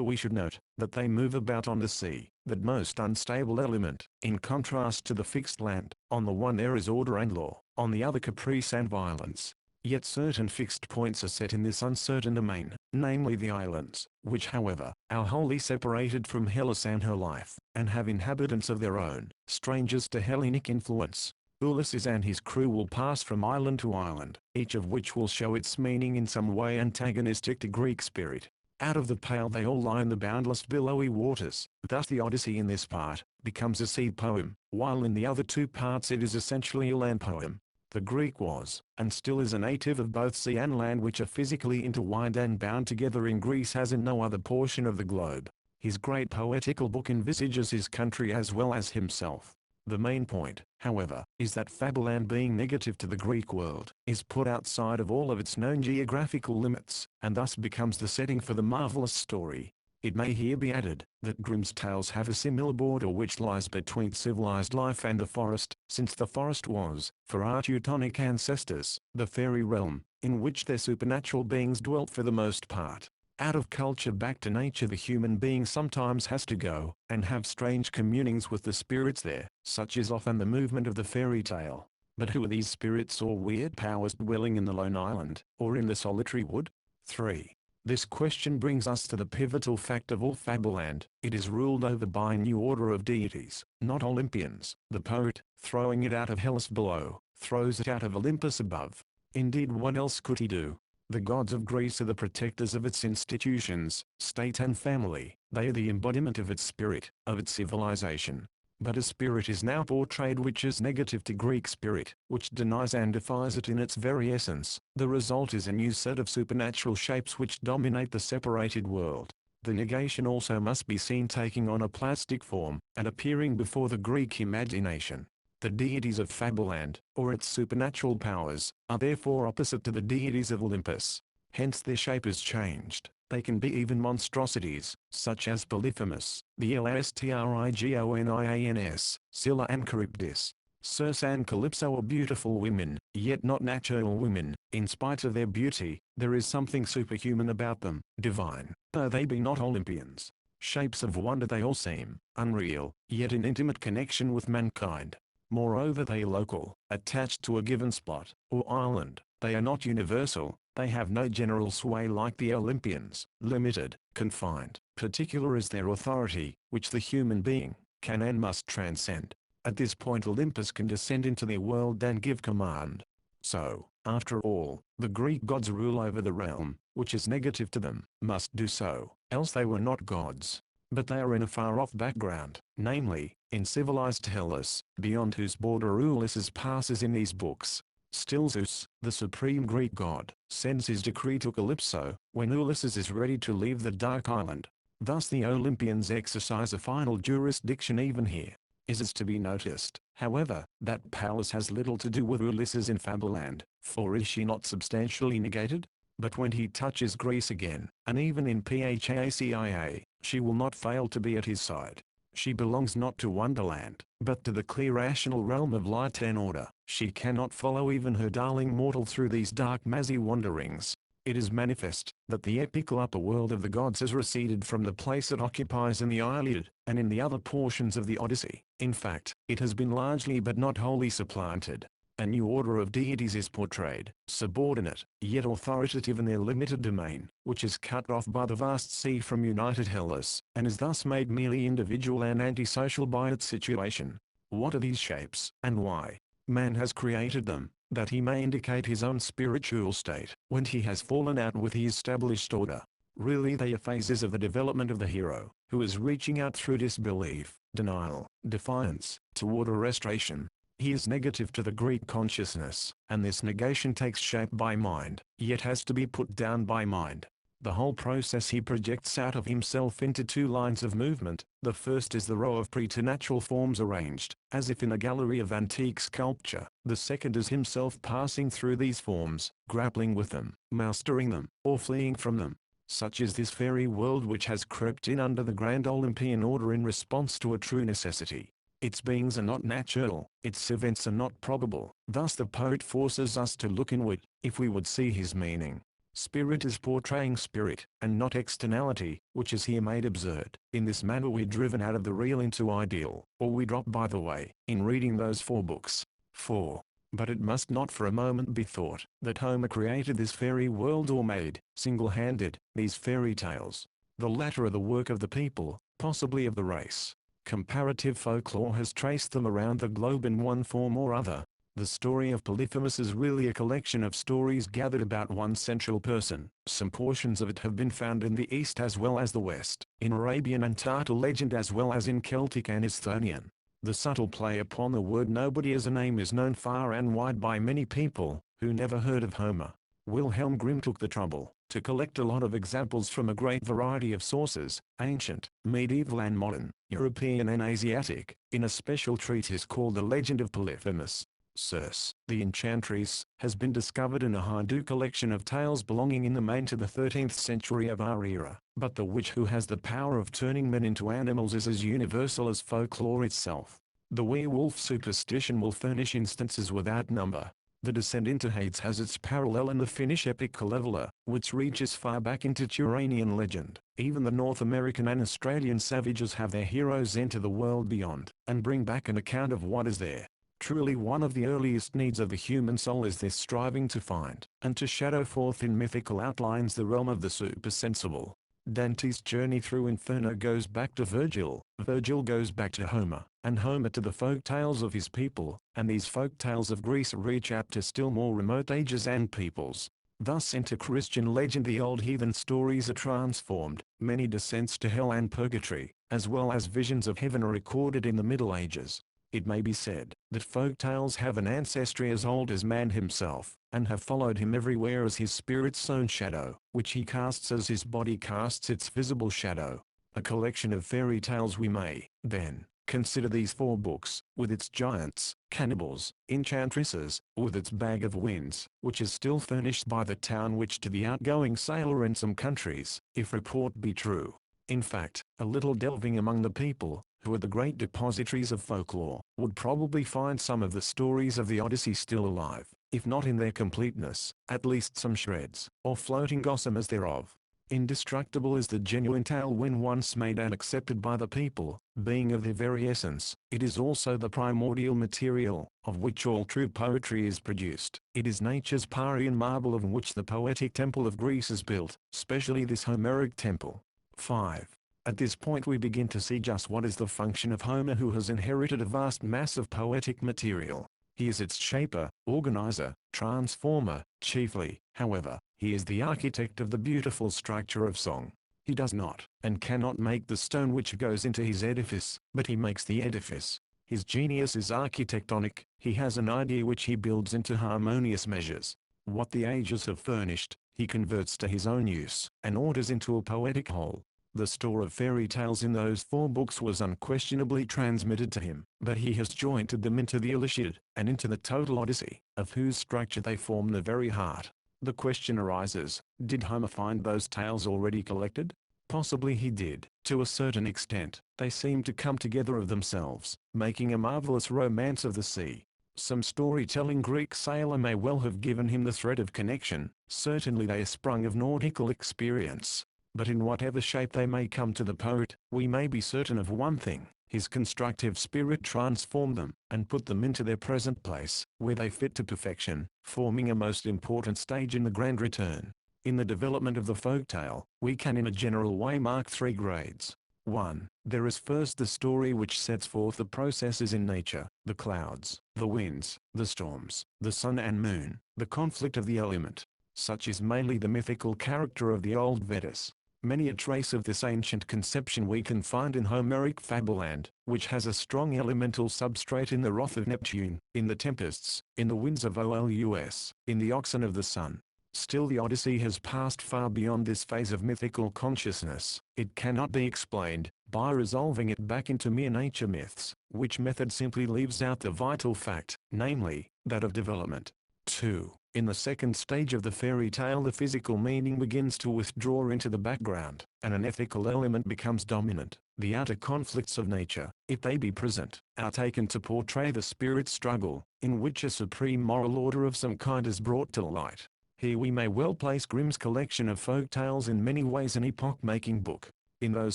Speaker 1: we should note, that they move about on the sea, that most unstable element, in contrast to the fixed land. On the one there is order and law, on the other caprice and violence. Yet certain fixed points are set in this uncertain domain, namely the islands, which however, are wholly separated from Hellas and her life, and have inhabitants of their own, strangers to Hellenic influence. Ulysses and his crew will pass from island to island, each of which will show its meaning in some way antagonistic to Greek spirit. Out of the pale they all lie in the boundless billowy waters. Thus the Odyssey in this part becomes a sea poem, while in the other two parts it is essentially a land poem. The Greek was, and still is, a native of both sea and land, which are physically intertwined and bound together in Greece as in no other portion of the globe. His great poetical book envisages his country as well as himself. The main point, however, is that Fableland, being negative to the Greek world, is put outside of all of its known geographical limits, and thus becomes the setting for the marvelous story. It may here be added, that Grimm's tales have a similar border which lies between civilized life and the forest, since the forest was, for our Teutonic ancestors, the fairy realm, in which their supernatural beings dwelt for the most part. Out of culture back to nature, the human being sometimes has to go and have strange communings with the spirits there, such is often the movement of the fairy tale. But who are these spirits or weird powers dwelling in the lone island, or in the solitary wood? 3. This question brings us to the pivotal fact of all Fableland. It is ruled over by a new order of deities, not Olympians. The poet, throwing it out of Hellas below, throws it out of Olympus above. Indeed, what else could he do? The gods of Greece are the protectors of its institutions, state and family. They are the embodiment of its spirit, of its civilization. But a spirit is now portrayed which is negative to Greek spirit, which denies and defies it in its very essence. The result is a new set of supernatural shapes which dominate the separated world. The negation also must be seen taking on a plastic form, and appearing before the Greek imagination. The deities of Fableland, or its supernatural powers, are therefore opposite to the deities of Olympus. Hence their shape is changed. They can be even monstrosities, such as Polyphemus, the Lastrigonians, Scylla and Charybdis. Circe and Calypso are beautiful women, yet not natural women. In spite of their beauty, there is something superhuman about them, divine, though they be not Olympians. Shapes of wonder they all seem, unreal, yet in intimate connection with mankind. Moreover, they are local, attached to a given spot, or island. They are not universal. They have no general sway like the Olympians. Limited, confined. Particular is their authority, which the human being can and must transcend. At this point Olympus can descend into their world and give command. So, after all, the Greek gods rule over the realm, which is negative to them, must do so, else they were not gods. But they are in a far-off background, namely, in civilized Hellas, beyond whose border Ulysses passes in these books. Still Zeus, the supreme Greek god, sends his decree to Calypso, when Ulysses is ready to leave the dark island. Thus the Olympians exercise a final jurisdiction even here. It is to be noticed, however, that Pallas has little to do with Ulysses in Fableland, for is she not substantially negated? But when he touches Greece again, and even in Phacia, she will not fail to be at his side. She belongs not to Wonderland, but to the clear rational realm of light and order. She cannot follow even her darling mortal through these dark mazy wanderings. It is manifest that the epical upper world of the gods has receded from the place it occupies in the Iliad, and in the other portions of the Odyssey. In fact, it has been largely but not wholly supplanted. A new order of deities is portrayed, subordinate, yet authoritative in their limited domain, which is cut off by the vast sea from united Hellas, and is thus made merely individual and antisocial by its situation. What are these shapes, and why? Man has created them, that he may indicate his own spiritual state, when he has fallen out with the established order. Really they are phases of the development of the hero, who is reaching out through disbelief, denial, defiance, toward a restoration. He is negative to the Greek consciousness, and this negation takes shape by mind, yet has to be put down by mind. The whole process he projects out of himself into two lines of movement. The first is the row of preternatural forms arranged, as if in a gallery of antique sculpture. The second is himself passing through these forms, grappling with them, mastering them, or fleeing from them. Such is this fairy world which has crept in under the grand Olympian order in response to a true necessity. Its beings are not natural, its events are not probable. Thus the poet forces us to look inward, if we would see his meaning. Spirit is portraying spirit, and not externality, which is here made absurd. In this manner we're driven out of the real into ideal, or we drop by the way, in reading those 4 books. 4. But it must not for a moment be thought, that Homer created this fairy world or made, single-handed, these fairy tales. The latter are the work of the people, possibly of the race. Comparative folklore has traced them around the globe in one form or other. The story of Polyphemus is really a collection of stories gathered about one central person. Some portions of it have been found in the East as well as the West, in Arabian and Tartar legend as well as in Celtic and Esthonian. The subtle play upon the word nobody as a name is known far and wide by many people, who never heard of Homer. Wilhelm Grimm took the trouble to collect a lot of examples from a great variety of sources, ancient, medieval and modern, European and Asiatic, in a special treatise called The Legend of Polyphemus. Circe, the enchantress, has been discovered in a Hindu collection of tales belonging in the main to the 13th century of our era. But the witch who has the power of turning men into animals is as universal as folklore itself. The werewolf superstition will furnish instances without number. The descent into Hades has its parallel in the Finnish epic Kalevala, which reaches far back into Turanian legend. Even the North American and Australian savages have their heroes enter the world beyond, and bring back an account of what is there. Truly one of the earliest needs of the human soul is this striving to find, and to shadow forth in mythical outlines the realm of the supersensible. Dante's journey through Inferno goes back to Virgil, Virgil goes back to Homer, and Homer to the folk tales of his people, and these folk tales of Greece reach out to still more remote ages and peoples. Thus into Christian legend the old heathen stories are transformed, many descents to hell and purgatory, as well as visions of heaven are recorded in the Middle Ages. It may be said that folk tales have an ancestry as old as man himself, and have followed him everywhere as his spirit's own shadow, which he casts as his body casts its visible shadow. A collection of fairy tales we may, then, consider these 4 books, with its giants, cannibals, enchantresses, with its bag of winds, which is still furnished by the town which to the outgoing sailor in some countries, if report be true. In fact, a little delving among the people, who are the great depositories of folklore, would probably find some of the stories of the Odyssey still alive, if not in their completeness, at least some shreds, or floating gossamers thereof. Indestructible is the genuine tale when once made and accepted by the people, being of their very essence. It is also the primordial material, of which all true poetry is produced. It is nature's Parian marble of which the poetic temple of Greece is built, specially this Homeric temple. 5. At this point we begin to see just what is the function of Homer, who has inherited a vast mass of poetic material. He is its shaper, organizer, transformer. Chiefly, however, he is the architect of the beautiful structure of song. He does not, and cannot make the stone which goes into his edifice, but he makes the edifice. His genius is architectonic. He has an idea which he builds into harmonious measures. What the ages have furnished, he converts to his own use, and orders into a poetic whole. The store of fairy tales in those 4 books was unquestionably transmitted to him, but he has jointed them into the Iliad, and into the total Odyssey, of whose structure they form the very heart. The question arises, did Homer find those tales already collected? Possibly he did. To a certain extent, they seem to come together of themselves, making a marvelous romance of the sea. Some storytelling Greek sailor may well have given him the thread of connection. Certainly they are sprung of nautical experience. But in whatever shape they may come to the poet, we may be certain of one thing: his constructive spirit transformed them, and put them into their present place, where they fit to perfection, forming a most important stage in the grand return. In the development of the folktale, we can in a general way mark 3 grades. 1. There is first the story which sets forth the processes in nature, the clouds, the winds, the storms, the sun and moon, the conflict of the element. Such is mainly the mythical character of the old Vedas. Many a trace of this ancient conception we can find in Homeric fableland, which has a strong elemental substrate in the wrath of Neptune, in the tempests, in the winds of Olus, in the oxen of the sun. Still the Odyssey has passed far beyond this phase of mythical consciousness. It cannot be explained, by resolving it back into mere nature myths, which method simply leaves out the vital fact, namely, that of development. 2. In the second stage of the fairy tale the physical meaning begins to withdraw into the background, and an ethical element becomes dominant. The outer conflicts of nature, if they be present, are taken to portray the spirit struggle, in which a supreme moral order of some kind is brought to light. Here we may well place Grimm's collection of folk tales in many ways an epoch-making book. In those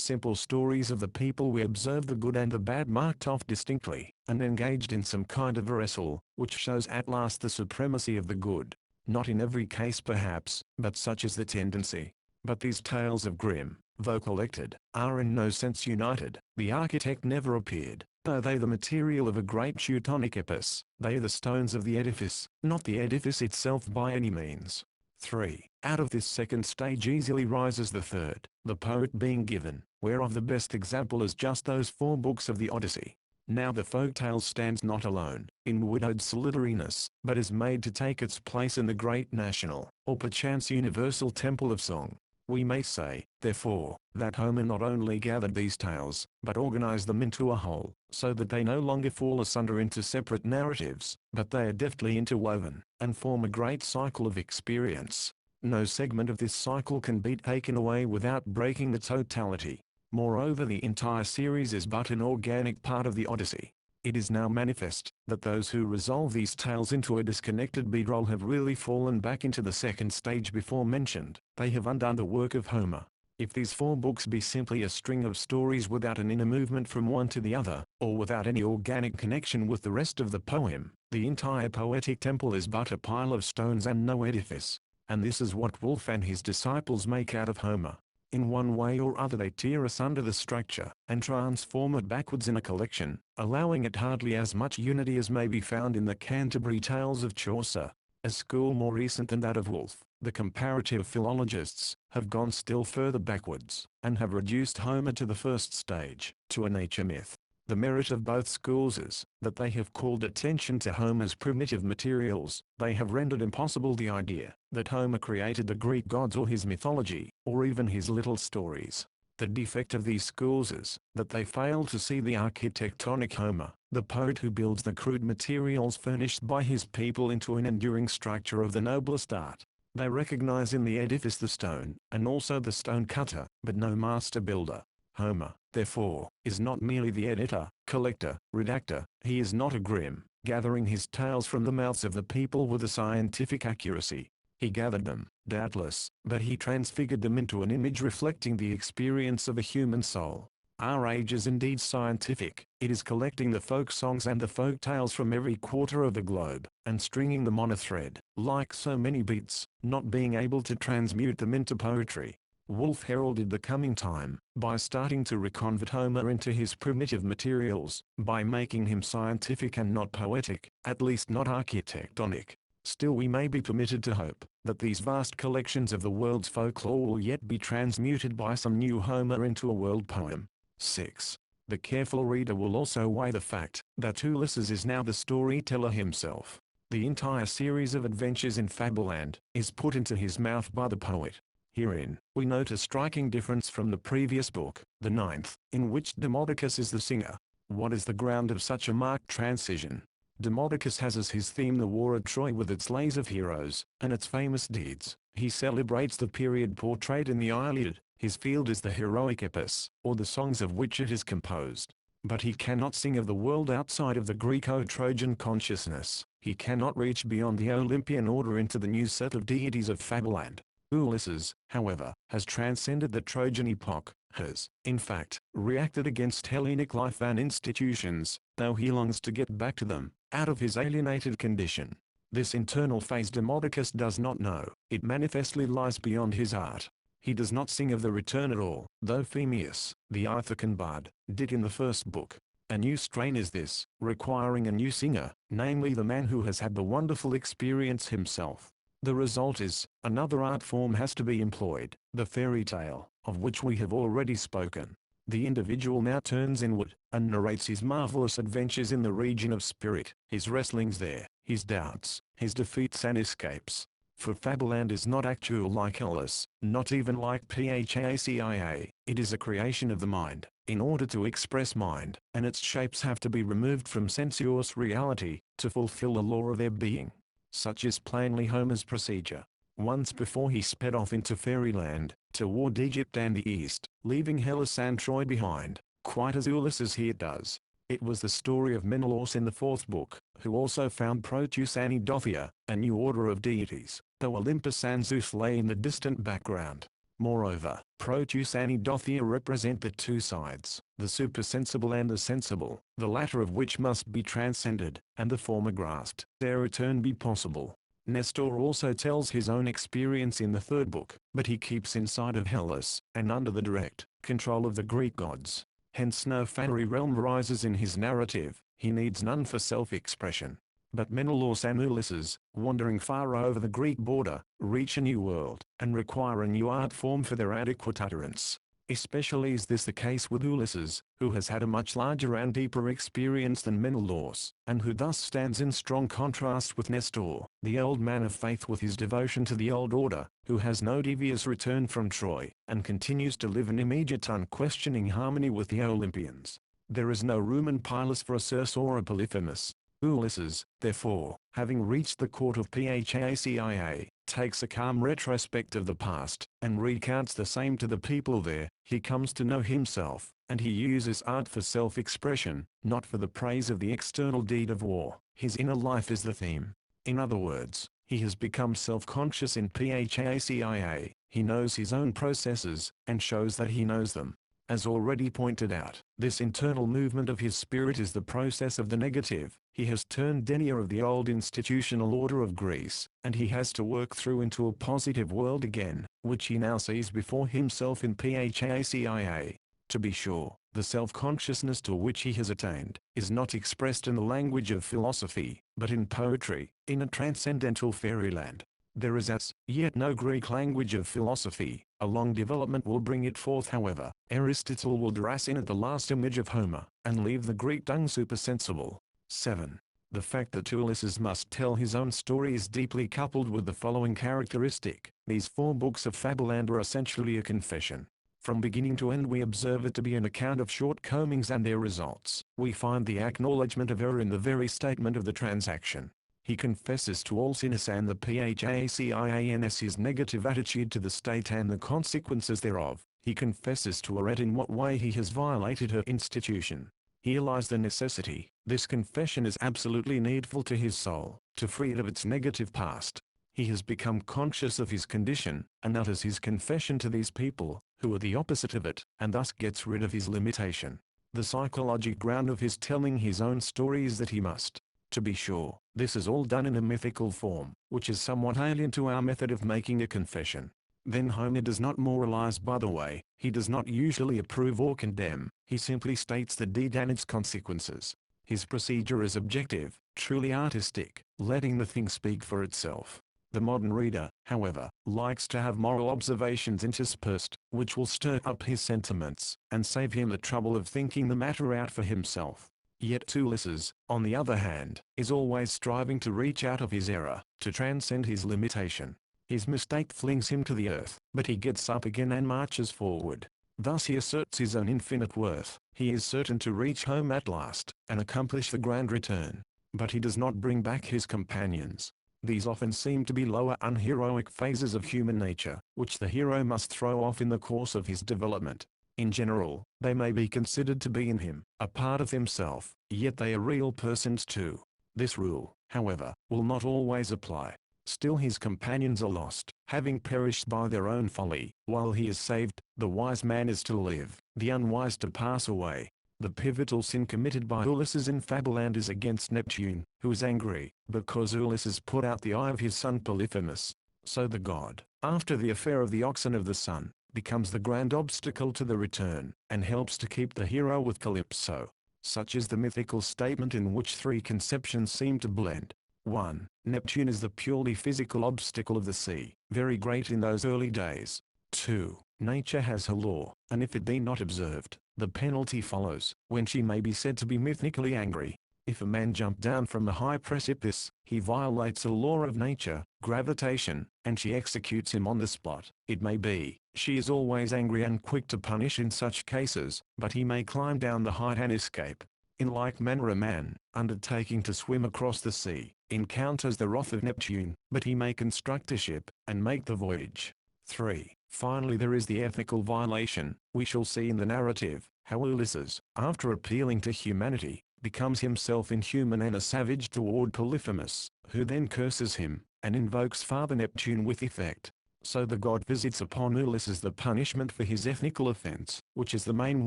Speaker 1: simple stories of the people we observe the good and the bad marked off distinctly, and engaged in some kind of a wrestle, which shows at last the supremacy of the good. Not in every case perhaps, but such is the tendency. But these tales of Grimm, though collected, are in no sense united. The architect never appeared. Though they the material of a great Teutonic epos, they are the stones of the edifice, not the edifice itself by any means. 3. Out of this second stage easily rises the third, the poet being given, whereof the best example is just those 4 books of the Odyssey. Now the folktale stands not alone, in widowed solitariness, but is made to take its place in the great national, or perchance universal temple of song. We may say, therefore, that Homer not only gathered these tales, but organized them into a whole, so that they no longer fall asunder into separate narratives, but they are deftly interwoven, and form a great cycle of experience. No segment of this cycle can be taken away without breaking the totality. Moreover, the entire series is but an organic part of the Odyssey. It is now manifest that those who resolve these tales into a disconnected bedroll have really fallen back into the second stage before mentioned. They have undone the work of Homer. If these 4 books be simply a string of stories without an inner movement from one to the other, or without any organic connection with the rest of the poem, the entire poetic temple is but a pile of stones and no edifice. And this is what Woolf and his disciples make out of Homer. In one way or other they tear asunder the structure, and transform it backwards in a collection, allowing it hardly as much unity as may be found in the Canterbury Tales of Chaucer. A school more recent than that of Woolf, the comparative philologists, have gone still further backwards, and have reduced Homer to the first stage, to a nature myth. The merit of both schools is that they have called attention to Homer's primitive materials. They have rendered impossible the idea that Homer created the Greek gods or his mythology, or even his little stories. The defect of these schools is that they fail to see the architectonic Homer, the poet who builds the crude materials furnished by his people into an enduring structure of the noblest art. They recognize in the edifice the stone, and also the stone cutter, but no master builder. Homer, therefore, is not merely the editor, collector, redactor. He is not a Grimm, gathering his tales from the mouths of the people with a scientific accuracy. He gathered them, doubtless, but he transfigured them into an image reflecting the experience of a human soul. Our age is indeed scientific. It is collecting the folk songs and the folk tales from every quarter of the globe, and stringing them on a thread, like so many beads, not being able to transmute them into poetry. Woolf heralded the coming time, by starting to reconvert Homer into his primitive materials, by making him scientific and not poetic, at least not architectonic. Still we may be permitted to hope, that these vast collections of the world's folklore will yet be transmuted by some new Homer into a world poem. 6. The careful reader will also weigh the fact, that Ulysses is now the storyteller himself. The entire series of adventures in Fableland, is put into his mouth by the poet. Herein, we note a striking difference from the previous book, the 9th, in which Demodocus is the singer. What is the ground of such a marked transition? Demodocus has as his theme the war at Troy with its lays of heroes, and its famous deeds. He celebrates the period portrayed in the Iliad. His field is the heroic epos, or the songs of which it is composed. But he cannot sing of the world outside of the Greco-Trojan consciousness. He cannot reach beyond the Olympian order into the new set of deities of Fableland. Ulysses, however, has transcended the Trojan epoch, has, in fact, reacted against Hellenic life and institutions, though he longs to get back to them, out of his alienated condition. This internal phase Demodocus does not know. It manifestly lies beyond his art. He does not sing of the return at all, though Phemius, the Ithacan bard, did in the first book. A new strain is this, requiring a new singer, namely the man who has had the wonderful experience himself. The result is, another art form has to be employed, the fairy tale, of which we have already spoken. The individual now turns inward, and narrates his marvelous adventures in the region of spirit, his wrestlings there, his doubts, his defeats and escapes. For Fableland is not actual like Hellas, not even like Phacia, it is a creation of the mind. In order to express mind, and its shapes have to be removed from sensuous reality, to fulfill the law of their being. Such is plainly Homer's procedure. Once before he sped off into fairyland, toward Egypt and the East, leaving Hellas and Troy behind, quite as Ulysses here does. It was the story of Menelaus in the 4th book, who also found Proteus and Eidothea, a new order of deities, though Olympus and Zeus lay in the distant background. Moreover, Proteus and Eidothea represent the two sides, the supersensible and the sensible, the latter of which must be transcended, and the former grasped, ere return be possible. Nestor also tells his own experience in the 3rd book, but he keeps inside of Hellas, and under the direct control of the Greek gods. Hence no fairy realm rises in his narrative, he needs none for self-expression. But Menelaus and Ulysses, wandering far over the Greek border, reach a new world, and require a new art form for their adequate utterance. Especially is this the case with Ulysses, who has had a much larger and deeper experience than Menelaus, and who thus stands in strong contrast with Nestor, the old man of faith with his devotion to the old order, who has no devious return from Troy, and continues to live in immediate unquestioning harmony with the Olympians. There is no room in Pylus for a Circe or a Polyphemus. Ulysses, therefore, having reached the court of Phacia, takes a calm retrospect of the past, and recounts the same to the people there. He comes to know himself, and he uses art for self-expression, not for the praise of the external deed of war. His inner life is the theme. In other words, he has become self-conscious in Phacia. He knows his own processes, and shows that he knows them. As already pointed out, this internal movement of his spirit is the process of the negative. He has turned denier of the old institutional order of Greece, and he has to work through into a positive world again, which he now sees before himself in Phacia. To be sure, the self-consciousness to which he has attained, is not expressed in the language of philosophy, but in poetry, in a transcendental fairyland. There is as yet no Greek language of philosophy. A long development will bring it forth, however. Aristotle will derasin at the last image of Homer, and leave the Greek tongue supersensible. 7. The fact that Ulysses must tell his own story is deeply coupled with the following characteristic. These 4 books of Fableland are essentially a confession. From beginning to end we observe it to be an account of shortcomings and their results. We find the acknowledgement of error in the very statement of the transaction. He confesses to all sinners and the Phacians his negative attitude to the state and the consequences thereof. He confesses to Arete in what way he has violated her institution. He realizes the necessity. This confession is absolutely needful to his soul, to free it of its negative past. He has become conscious of his condition, and utters his confession to these people, who are the opposite of it, and thus gets rid of his limitation. The psychological ground of his telling his own story is that he must. To be sure, this is all done in a mythical form, which is somewhat alien to our method of making a confession. Then Homer does not moralize by the way. He does not usually approve or condemn. He simply states the deed and its consequences. His procedure is objective, truly artistic, letting the thing speak for itself. The modern reader, however, likes to have moral observations interspersed, which will stir up his sentiments, and save him the trouble of thinking the matter out for himself. Yet Ulysses, on the other hand, is always striving to reach out of his error, to transcend his limitation. His mistake flings him to the earth, but he gets up again and marches forward. Thus he asserts his own infinite worth. He is certain to reach home at last, and accomplish the grand return. But he does not bring back his companions. These often seem to be lower unheroic phases of human nature, which the hero must throw off in the course of his development. In general, they may be considered to be in him, a part of himself, yet they are real persons too. This rule, however, will not always apply. Still his companions are lost, having perished by their own folly. While he is saved, the wise man is to live, the unwise to pass away. The pivotal sin committed by Ulysses in Fableland is against Neptune, who is angry, because Ulysses put out the eye of his son Polyphemus. So the god, after the affair of the oxen of the sun, becomes the grand obstacle to the return, and helps to keep the hero with Calypso. Such is the mythical statement in which 3 conceptions seem to blend. 1. Neptune is the purely physical obstacle of the sea, very great in those early days. 2. Nature has her law, and if it be not observed, the penalty follows, when she may be said to be mythically angry. If a man jump down from a high precipice, he violates a law of nature, gravitation, and she executes him on the spot. It may be, she is always angry and quick to punish in such cases, but he may climb down the height and escape. In like manner a man, undertaking to swim across the sea, encounters the wrath of Neptune, but he may construct a ship, and make the voyage. 3. Finally there is the ethical violation. We shall see in the narrative, how Ulysses, after appealing to humanity, becomes himself inhuman and a savage toward Polyphemus, who then curses him, and invokes Father Neptune with effect. So the god visits upon Ulysses the punishment for his ethical offense, which is the main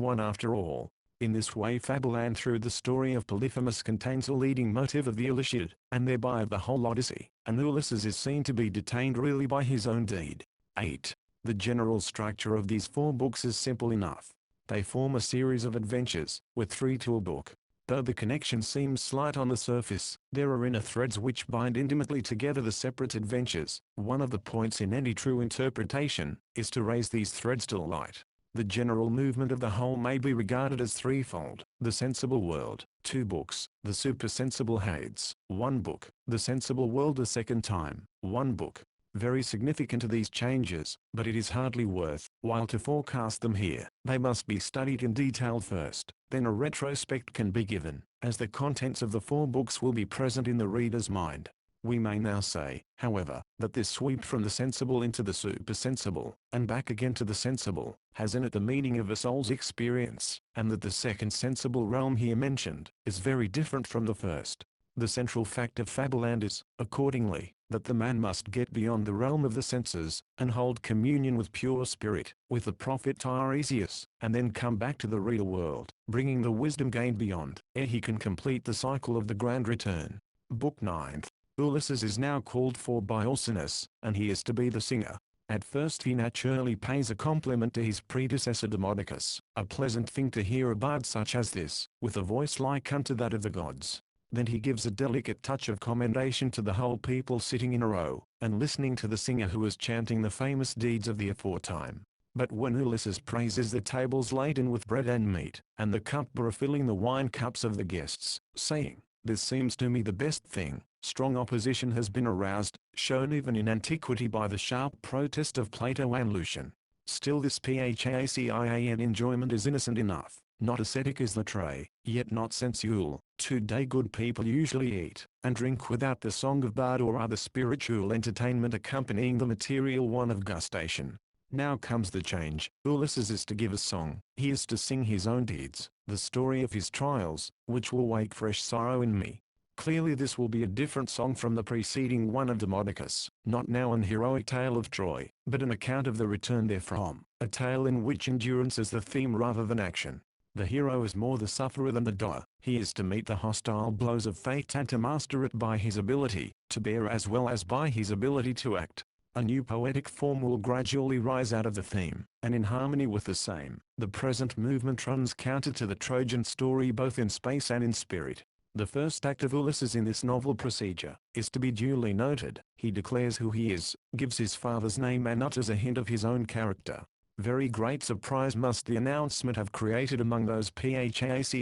Speaker 1: one after all. In this way Fableland through the story of Polyphemus contains a leading motive of the Iliad, and thereby of the whole Odyssey, and Ulysses is seen to be detained really by his own deed. 8. The general structure of these 4 books is simple enough. They form a series of adventures, with 3 to a book. Though the connection seems slight on the surface, there are inner threads which bind intimately together the separate adventures. One of the points in any true interpretation, is to raise these threads to light. The general movement of the whole may be regarded as threefold: the sensible world, 2 books; the supersensible Hades, 1 book; the sensible world a second time, 1 book. Very significant are these changes, but it is hardly worth while to forecast them here. They must be studied in detail first, then a retrospect can be given. as the contents of the 4 books will be present in the reader's mind. We may now say, however, that this sweep from the sensible into the supersensible, and back again to the sensible, has in it the meaning of a soul's experience, and that the second sensible realm here mentioned, is very different from the first. The central fact of Fableland is, accordingly, that the man must get beyond the realm of the senses, and hold communion with pure spirit, with the prophet Tiresias, and then come back to the real world, bringing the wisdom gained beyond, ere he can complete the cycle of the grand return. Book 9. Ulysses is now called for by Alcinous, and he is to be the singer. At first he naturally pays a compliment to his predecessor Demodocus, a pleasant thing to hear a bard such as this, with a voice like unto that of the gods. Then he gives a delicate touch of commendation to the whole people sitting in a row, and listening to the singer who is chanting the famous deeds of the aforetime. But when Ulysses praises the tables laden with bread and meat, and the cupbearer filling the wine cups of the guests, saying, "This seems to me the best thing," strong opposition has been aroused, shown even in antiquity by the sharp protest of Plato and Lucian. Still this Phacian enjoyment is innocent enough, not ascetic as the tray, yet not sensual. Today good people usually eat and drink without the song of bard or other spiritual entertainment accompanying the material one of gustation. Now comes the change. Ulysses is to give a song. He is to sing his own deeds, the story of his trials, which will wake fresh sorrow in me. Clearly this will be a different song from the preceding one of Demodocus, not now an heroic tale of Troy, but an account of the return therefrom, a tale in which endurance is the theme rather than action. The hero is more the sufferer than the doer. He is to meet the hostile blows of fate and to master it by his ability to bear as well as by his ability to act. A new poetic form will gradually rise out of the theme, and in harmony with the same, the present movement runs counter to the Trojan story both in space and in spirit. The first act of Ulysses in this novel procedure is to be duly noted. He declares who he is, gives his father's name and utters a hint of his own character. Very great surprise must the announcement have created among those Phacians,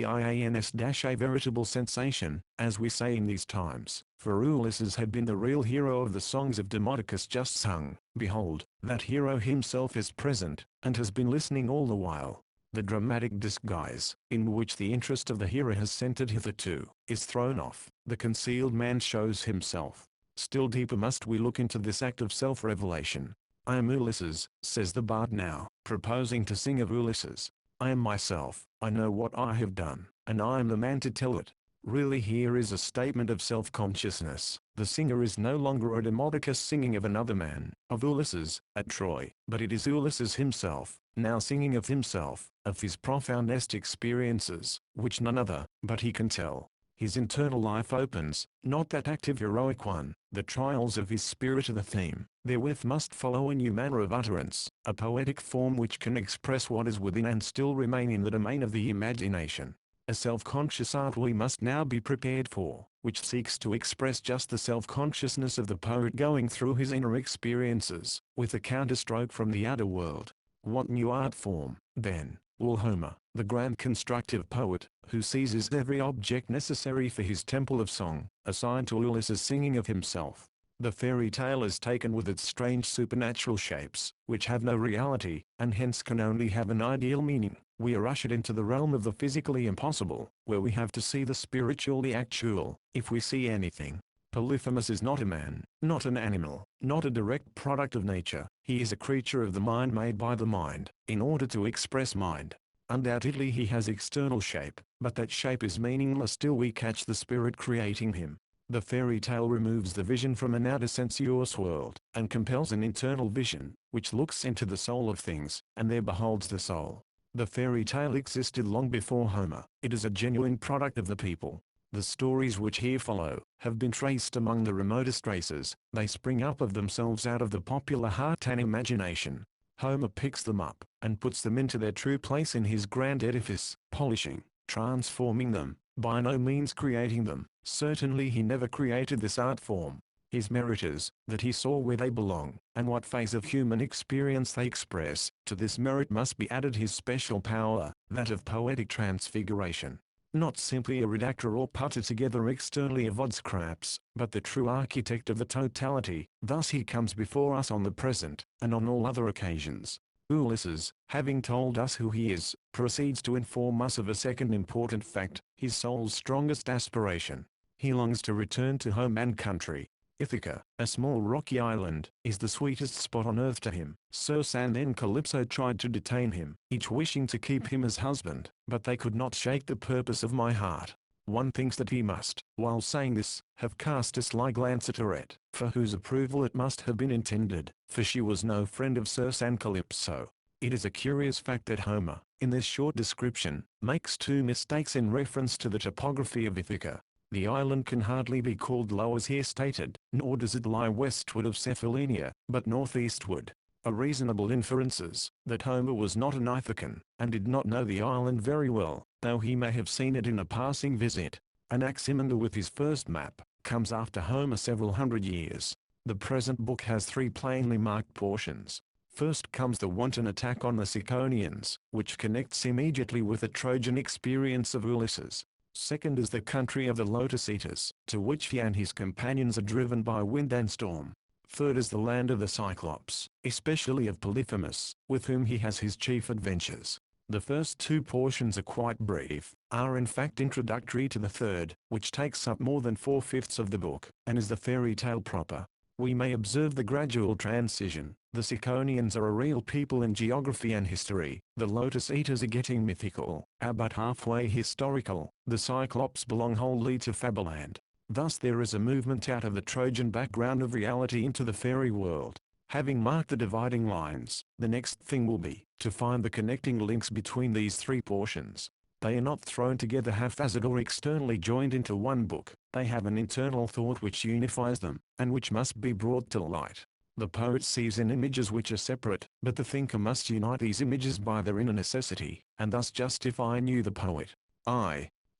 Speaker 1: a veritable sensation, as we say in these times, for Ulysses had been the real hero of the songs of Demodocus just sung. Behold, that hero himself is present, and has been listening all the while. The dramatic disguise, in which the interest of the hero has centered hitherto, is thrown off. The concealed man shows himself. Still deeper must we look into this act of self-revelation. I am Ulysses, says the bard now, proposing to sing of Ulysses. I am myself, I know what I have done, and I am the man to tell it. Really here is a statement of self-consciousness. The singer is no longer a Demodocus singing of another man, of Ulysses, at Troy, but it is Ulysses himself, now singing of himself, of his profoundest experiences, which none other, but he can tell. His internal life opens, not that active heroic one. The trials of his spirit are the theme. Therewith must follow a new manner of utterance, a poetic form which can express what is within and still remain in the domain of the imagination. A self-conscious art we must now be prepared for, which seeks to express just the self-consciousness of the poet going through his inner experiences, with a counterstroke from the outer world. What new art form, then, will Homer, the grand constructive poet, who seizes every object necessary for his temple of song, assign to Ulysses singing of himself? The fairy tale is taken with its strange supernatural shapes, which have no reality, and hence can only have an ideal meaning. We are ushered into the realm of the physically impossible, where we have to see the spiritually actual, if we see anything. Polyphemus is not a man, not an animal, not a direct product of nature. He is a creature of the mind made by the mind, in order to express mind. Undoubtedly he has external shape, but that shape is meaningless till we catch the spirit creating him. The fairy tale removes the vision from an outer sensuous world, and compels an internal vision, which looks into the soul of things, and there beholds the soul. The fairy tale existed long before Homer. It is a genuine product of the people. The stories which here follow, have been traced among the remotest races. They spring up of themselves out of the popular heart and imagination. Homer picks them up, and puts them into their true place in his grand edifice, polishing, transforming them, by no means creating them. Certainly he never created this art form. His merit is, that he saw where they belong, and what phase of human experience they express. To this merit must be added his special power, that of poetic transfiguration. Not simply a redactor or putter together externally of odd scraps, but the true architect of the totality. Thus he comes before us on the present, and on all other occasions. Ulysses, having told us who he is, proceeds to inform us of a second important fact, his soul's strongest aspiration. He longs to return to home and country. Ithaca, a small rocky island, is the sweetest spot on earth to him. Circe and then Calypso tried to detain him, each wishing to keep him as husband, but they could not shake the purpose of my heart. One thinks that he must, while saying this, have cast a sly glance at Arete, for whose approval it must have been intended, for she was no friend of Circe and Calypso. It is a curious fact that Homer, in this short description, makes two mistakes in reference to the topography of Ithaca. The island can hardly be called low as here stated, nor does it lie westward of Cephallenia, but northeastward. A reasonable inference is that Homer was not an Ithacan, and did not know the island very well, though he may have seen it in a passing visit. Anaximander with his first map, comes after Homer several hundred years. The present book has three plainly marked portions. First comes the wanton attack on the Ciconians, which connects immediately with the Trojan experience of Ulysses. Second is the country of the Lotus Eaters, to which he and his companions are driven by wind and storm. Third is the land of the Cyclops, especially of Polyphemus, with whom he has his chief adventures. The first two portions are quite brief, are in fact introductory to the third, which takes up more than 4/5 of the book, and is the fairy tale proper. We may observe the gradual transition. The Ciconians are a real people in geography and history, the Lotus Eaters are getting mythical, are but halfway historical, the Cyclops belong wholly to Fableland. Thus there is a movement out of the Trojan background of reality into the fairy world. Having marked the dividing lines, the next thing will be to find the connecting links between these three portions. They are not thrown together haphazard or externally joined into one book, they have an internal thought which unifies them, and which must be brought to light. The poet sees in images which are separate, but the thinker must unite these images by their inner necessity, and thus justify anew the poet.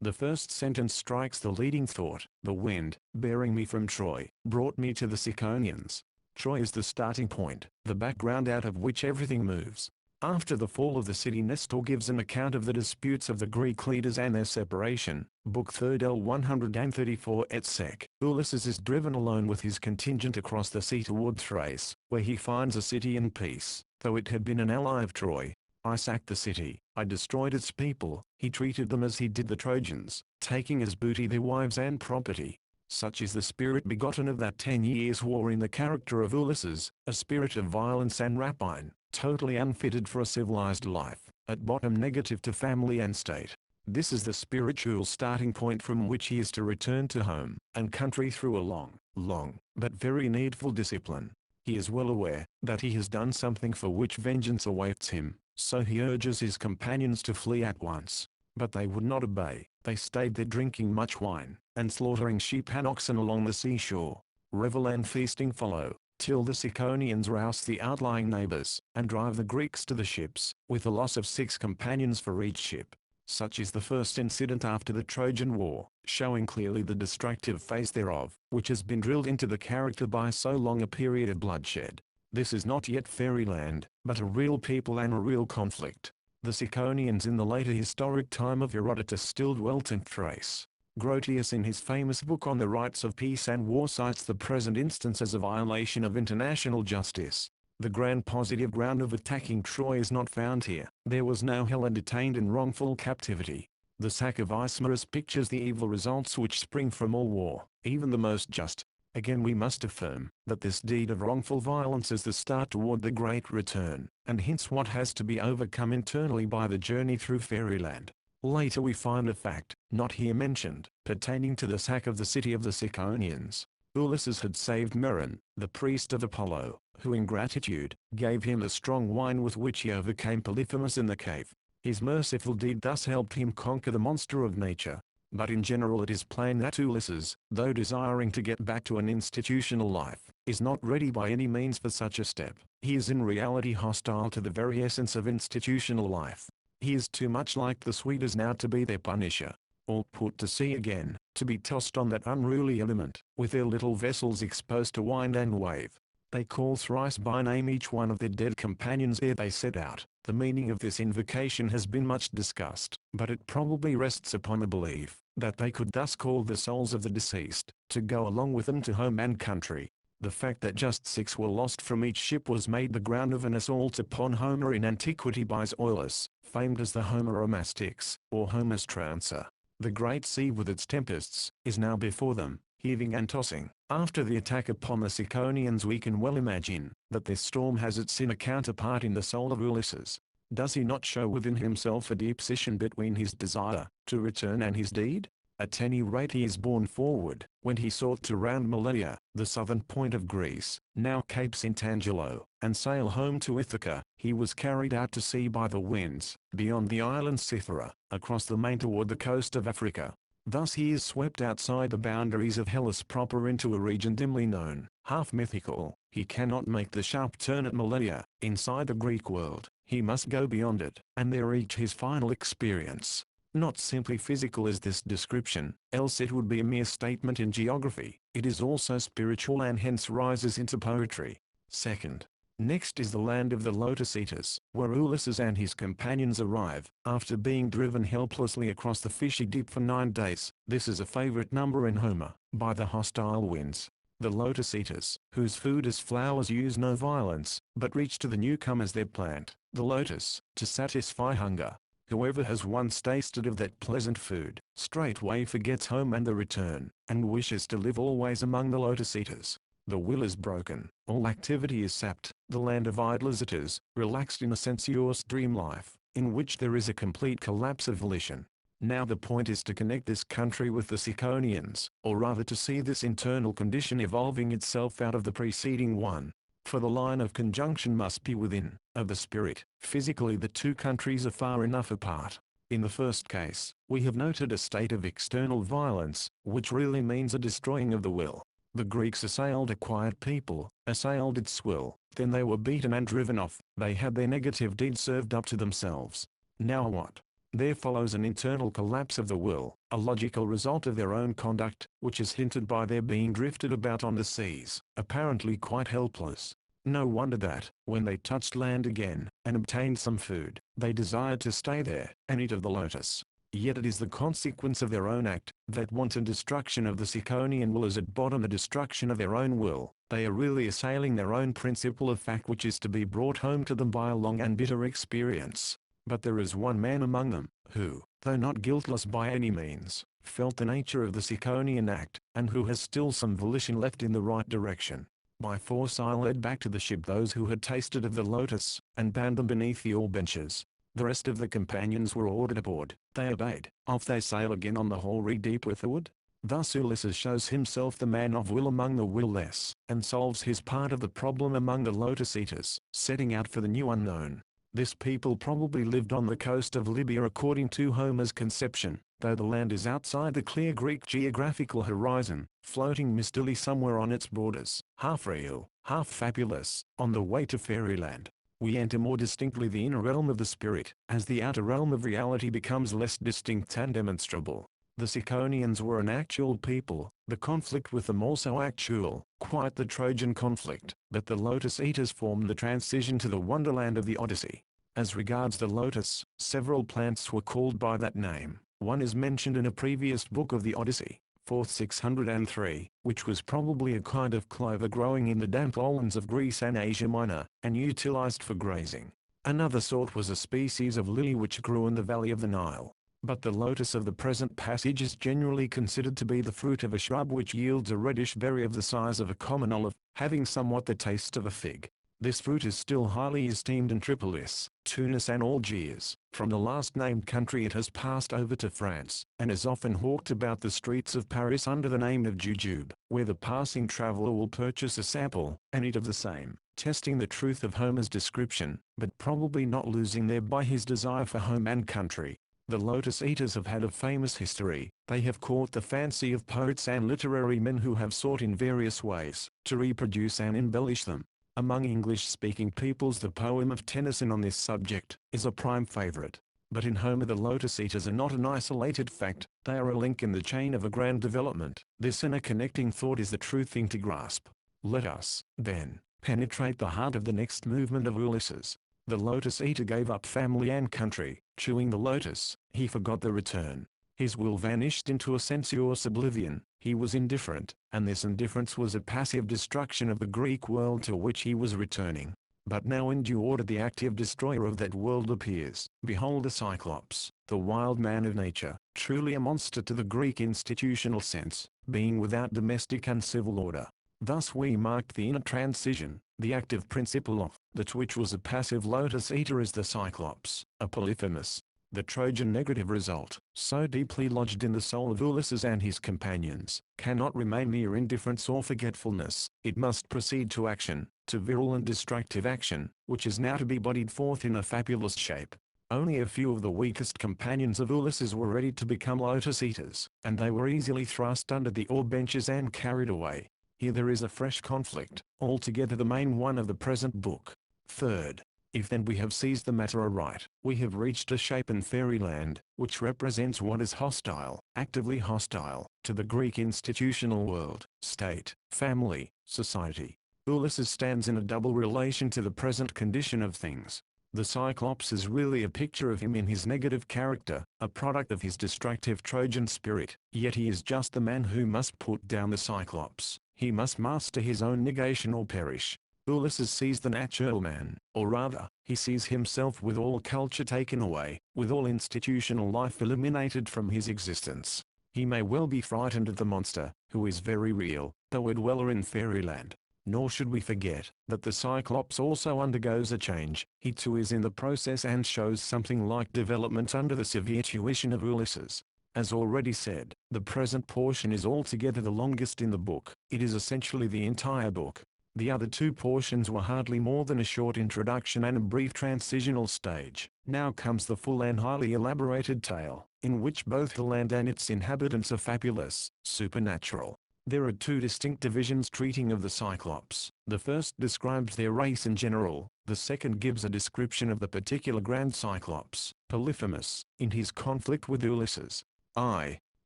Speaker 1: The first sentence strikes the leading thought. The wind, bearing me from Troy, brought me to the Ciconians. Troy is the starting point, the background out of which everything moves. After the fall of the city, Nestor gives an account of the disputes of the Greek leaders and their separation. Book 3 L 134 et seq. Ulysses is driven alone with his contingent across the sea toward Thrace, where he finds a city in peace, though it had been an ally of Troy. I sacked the city, I destroyed its people, he treated them as he did the Trojans, taking as booty their wives and property. Such is the spirit begotten of that 10 years' war in the character of Ulysses, a spirit of violence and rapine, totally unfitted for a civilized life, at bottom negative to family and state. This is the spiritual starting point from which he is to return to home and country through a long, but very needful discipline. He is well aware that he has done something for which vengeance awaits him, so he urges his companions to flee at once. But they would not obey. They stayed there drinking much wine, and slaughtering sheep and oxen along the seashore. Revel and feasting follow, till the Ciconians rouse the outlying neighbors, and drive the Greeks to the ships, with a loss of 6 companions for each ship. Such is the first incident after the Trojan War, showing clearly the destructive phase thereof, which has been drilled into the character by so long a period of bloodshed. This is not yet fairyland, but a real people and a real conflict. The Ciconians in the later historic time of Herodotus still dwelt in Thrace. Grotius in his famous book on the rights of peace and war cites the present instance as a violation of international justice. The grand positive ground of attacking Troy is not found here. There was no Helen detained in wrongful captivity. The sack of Ismarus pictures the evil results which spring from all war, even the most just. Again we must affirm that this deed of wrongful violence is the start toward the great return, and hints what has to be overcome internally by the journey through fairyland. Later we find a fact, not here mentioned, pertaining to the sack of the city of the Ciconians. Ulysses had saved Meron, the priest of Apollo, who in gratitude, gave him the strong wine with which he overcame Polyphemus in the cave. His merciful deed thus helped him conquer the monster of nature. But in general it is plain that Ulysses, though desiring to get back to an institutional life, is not ready by any means for such a step. He is in reality hostile to the very essence of institutional life. He is too much like the Swedes now to be their punisher. All put to sea again, to be tossed on that unruly element, with their little vessels exposed to wind and wave. They call thrice by name each one of their dead companions ere they set out. The meaning of this invocation has been much discussed, but it probably rests upon the belief that they could thus call the souls of the deceased, to go along with them to home and country. The fact that just 6 were lost from each ship was made the ground of an assault upon Homer in antiquity by Aulus, famed as the Homeromastix, or Homer's trouncer. The great sea with its tempests is now before them, heaving and tossing. After the attack upon the Ciconians, we can well imagine that this storm has its inner counterpart in the soul of Ulysses. Does he not show within himself a deep scission between his desire to return and his deed? At any rate, he is borne forward when he sought to round Malea, the southern point of Greece, now Cape Sant'Angelo, and sail home to Ithaca. He was carried out to sea by the winds, beyond the island Cythera, across the main toward the coast of Africa. Thus he is swept outside the boundaries of Hellas proper into a region dimly known, half mythical. He cannot make the sharp turn at Malea, inside the Greek world. He must go beyond it, and there reach his final experience. Not simply physical as this description, else it would be a mere statement in geography. It is also spiritual and hence rises into poetry. Second. Next is the land of the Lotus Eaters, where Ulysses and his companions arrive, after being driven helplessly across the fishy deep for 9 days. This is a favorite number in Homer, by the hostile winds. The Lotus Eaters, whose food as flowers use no violence, but reach to the newcomers their plant, the lotus, to satisfy hunger. Whoever has once tasted of that pleasant food, straightway forgets home and the return, and wishes to live always among the Lotus Eaters. The will is broken, all activity is sapped, the land of idlers it is, relaxed in a sensuous dream life, in which there is a complete collapse of volition. Now the point is to connect this country with the Ciconians, or rather to see this internal condition evolving itself out of the preceding one. For the line of conjunction must be within, of the spirit. Physically the two countries are far enough apart. In the first case, we have noted a state of external violence, which really means a destroying of the will. The Greeks assailed a quiet people, assailed its will, then they were beaten and driven off. They had their negative deeds served up to themselves. Now what? There follows an internal collapse of the will, a logical result of their own conduct, which is hinted by their being drifted about on the seas, apparently quite helpless. No wonder that, when they touched land again, and obtained some food, they desired to stay there, and eat of the lotus. Yet it is the consequence of their own act, that wanton destruction of the Ciconian will is at bottom the destruction of their own will. They are really assailing their own principle of fact, which is to be brought home to them by a long and bitter experience. But there is one man among them, who, though not guiltless by any means, felt the nature of the Ciconian act, and who has still some volition left in the right direction. By force I led back to the ship those who had tasted of the lotus, and bound them beneath the oar benches. The rest of the companions were ordered aboard. They obeyed. Off they sail again on the whole deep withward. Thus Ulysses shows himself the man of will among the will-less, and solves his part of the problem among the Lotus Eaters, setting out for the new unknown. This people probably lived on the coast of Libya according to Homer's conception, though the land is outside the clear Greek geographical horizon, floating mistily somewhere on its borders, half real, half fabulous, on the way to fairyland. We enter more distinctly the inner realm of the spirit, as the outer realm of reality becomes less distinct and demonstrable. The Ciconians were an actual people, the conflict with them also actual, quite the Trojan conflict, but the Lotus Eaters formed the transition to the wonderland of the Odyssey. As regards the lotus, several plants were called by that name. One is mentioned in a previous book of the Odyssey, 4th 603, which was probably a kind of clover growing in the damp lowlands of Greece and Asia Minor, and utilized for grazing. Another sort was a species of lily which grew in the valley of the Nile. But the lotus of the present passage is generally considered to be the fruit of a shrub which yields a reddish berry of the size of a common olive, having somewhat the taste of a fig. This fruit is still highly esteemed in Tripolis, Tunis and Algiers. From the last named country it has passed over to France, and is often hawked about the streets of Paris under the name of jujube, where the passing traveler will purchase a sample, and eat of the same, testing the truth of Homer's description, but probably not losing thereby his desire for home and country. The Lotus Eaters have had a famous history. They have caught the fancy of poets and literary men who have sought in various ways to reproduce and embellish them. Among English-speaking peoples the poem of Tennyson on this subject is a prime favorite. But in Homer the Lotus Eaters are not an isolated fact, they are a link in the chain of a grand development. This inner connecting thought is the true thing to grasp. Let us, then, penetrate the heart of the next movement of Ulysses. The Lotus Eater gave up family and country. Chewing the lotus, he forgot the return. His will vanished into a sensuous oblivion. He was indifferent, and this indifference was a passive destruction of the Greek world to which he was returning. But now in due order the active destroyer of that world appears. Behold the Cyclops, the wild man of nature, truly a monster to the Greek institutional sense, being without domestic and civil order. Thus we marked the inner transition. The active principle of that which was a passive lotus eater is the Cyclops, a Polyphemus. The Trojan negative result, so deeply lodged in the soul of Ulysses and his companions, cannot remain mere indifference or forgetfulness. It must proceed to action, to virulent destructive action, which is now to be bodied forth in a fabulous shape. Only a few of the weakest companions of Ulysses were ready to become lotus eaters, and they were easily thrust under the oar benches and carried away. Here there is a fresh conflict, altogether the main one of the present book. Third, if then we have seized the matter aright, we have reached a shape in fairyland, which represents what is hostile, actively hostile, to the Greek institutional world, state, family, society. Ulysses stands in a double relation to the present condition of things. The Cyclops is really a picture of him in his negative character, a product of his destructive Trojan spirit, yet he is just the man who must put down the Cyclops. He must master his own negation or perish. Ulysses sees the natural man, or rather, he sees himself with all culture taken away, with all institutional life eliminated from his existence. He may well be frightened of the monster, who is very real, though a dweller in fairyland. Nor should we forget that the Cyclops also undergoes a change. He too is in the process and shows something like development under the severe tuition of Ulysses. As already said, the present portion is altogether the longest in the book. It is essentially the entire book. The other two portions were hardly more than a short introduction and a brief transitional stage. Now comes the full and highly elaborated tale, in which both the land and its inhabitants are fabulous, supernatural. There are two distinct divisions treating of the Cyclops. The first describes their race in general, the second gives a description of the particular grand Cyclops, Polyphemus, in his conflict with Ulysses.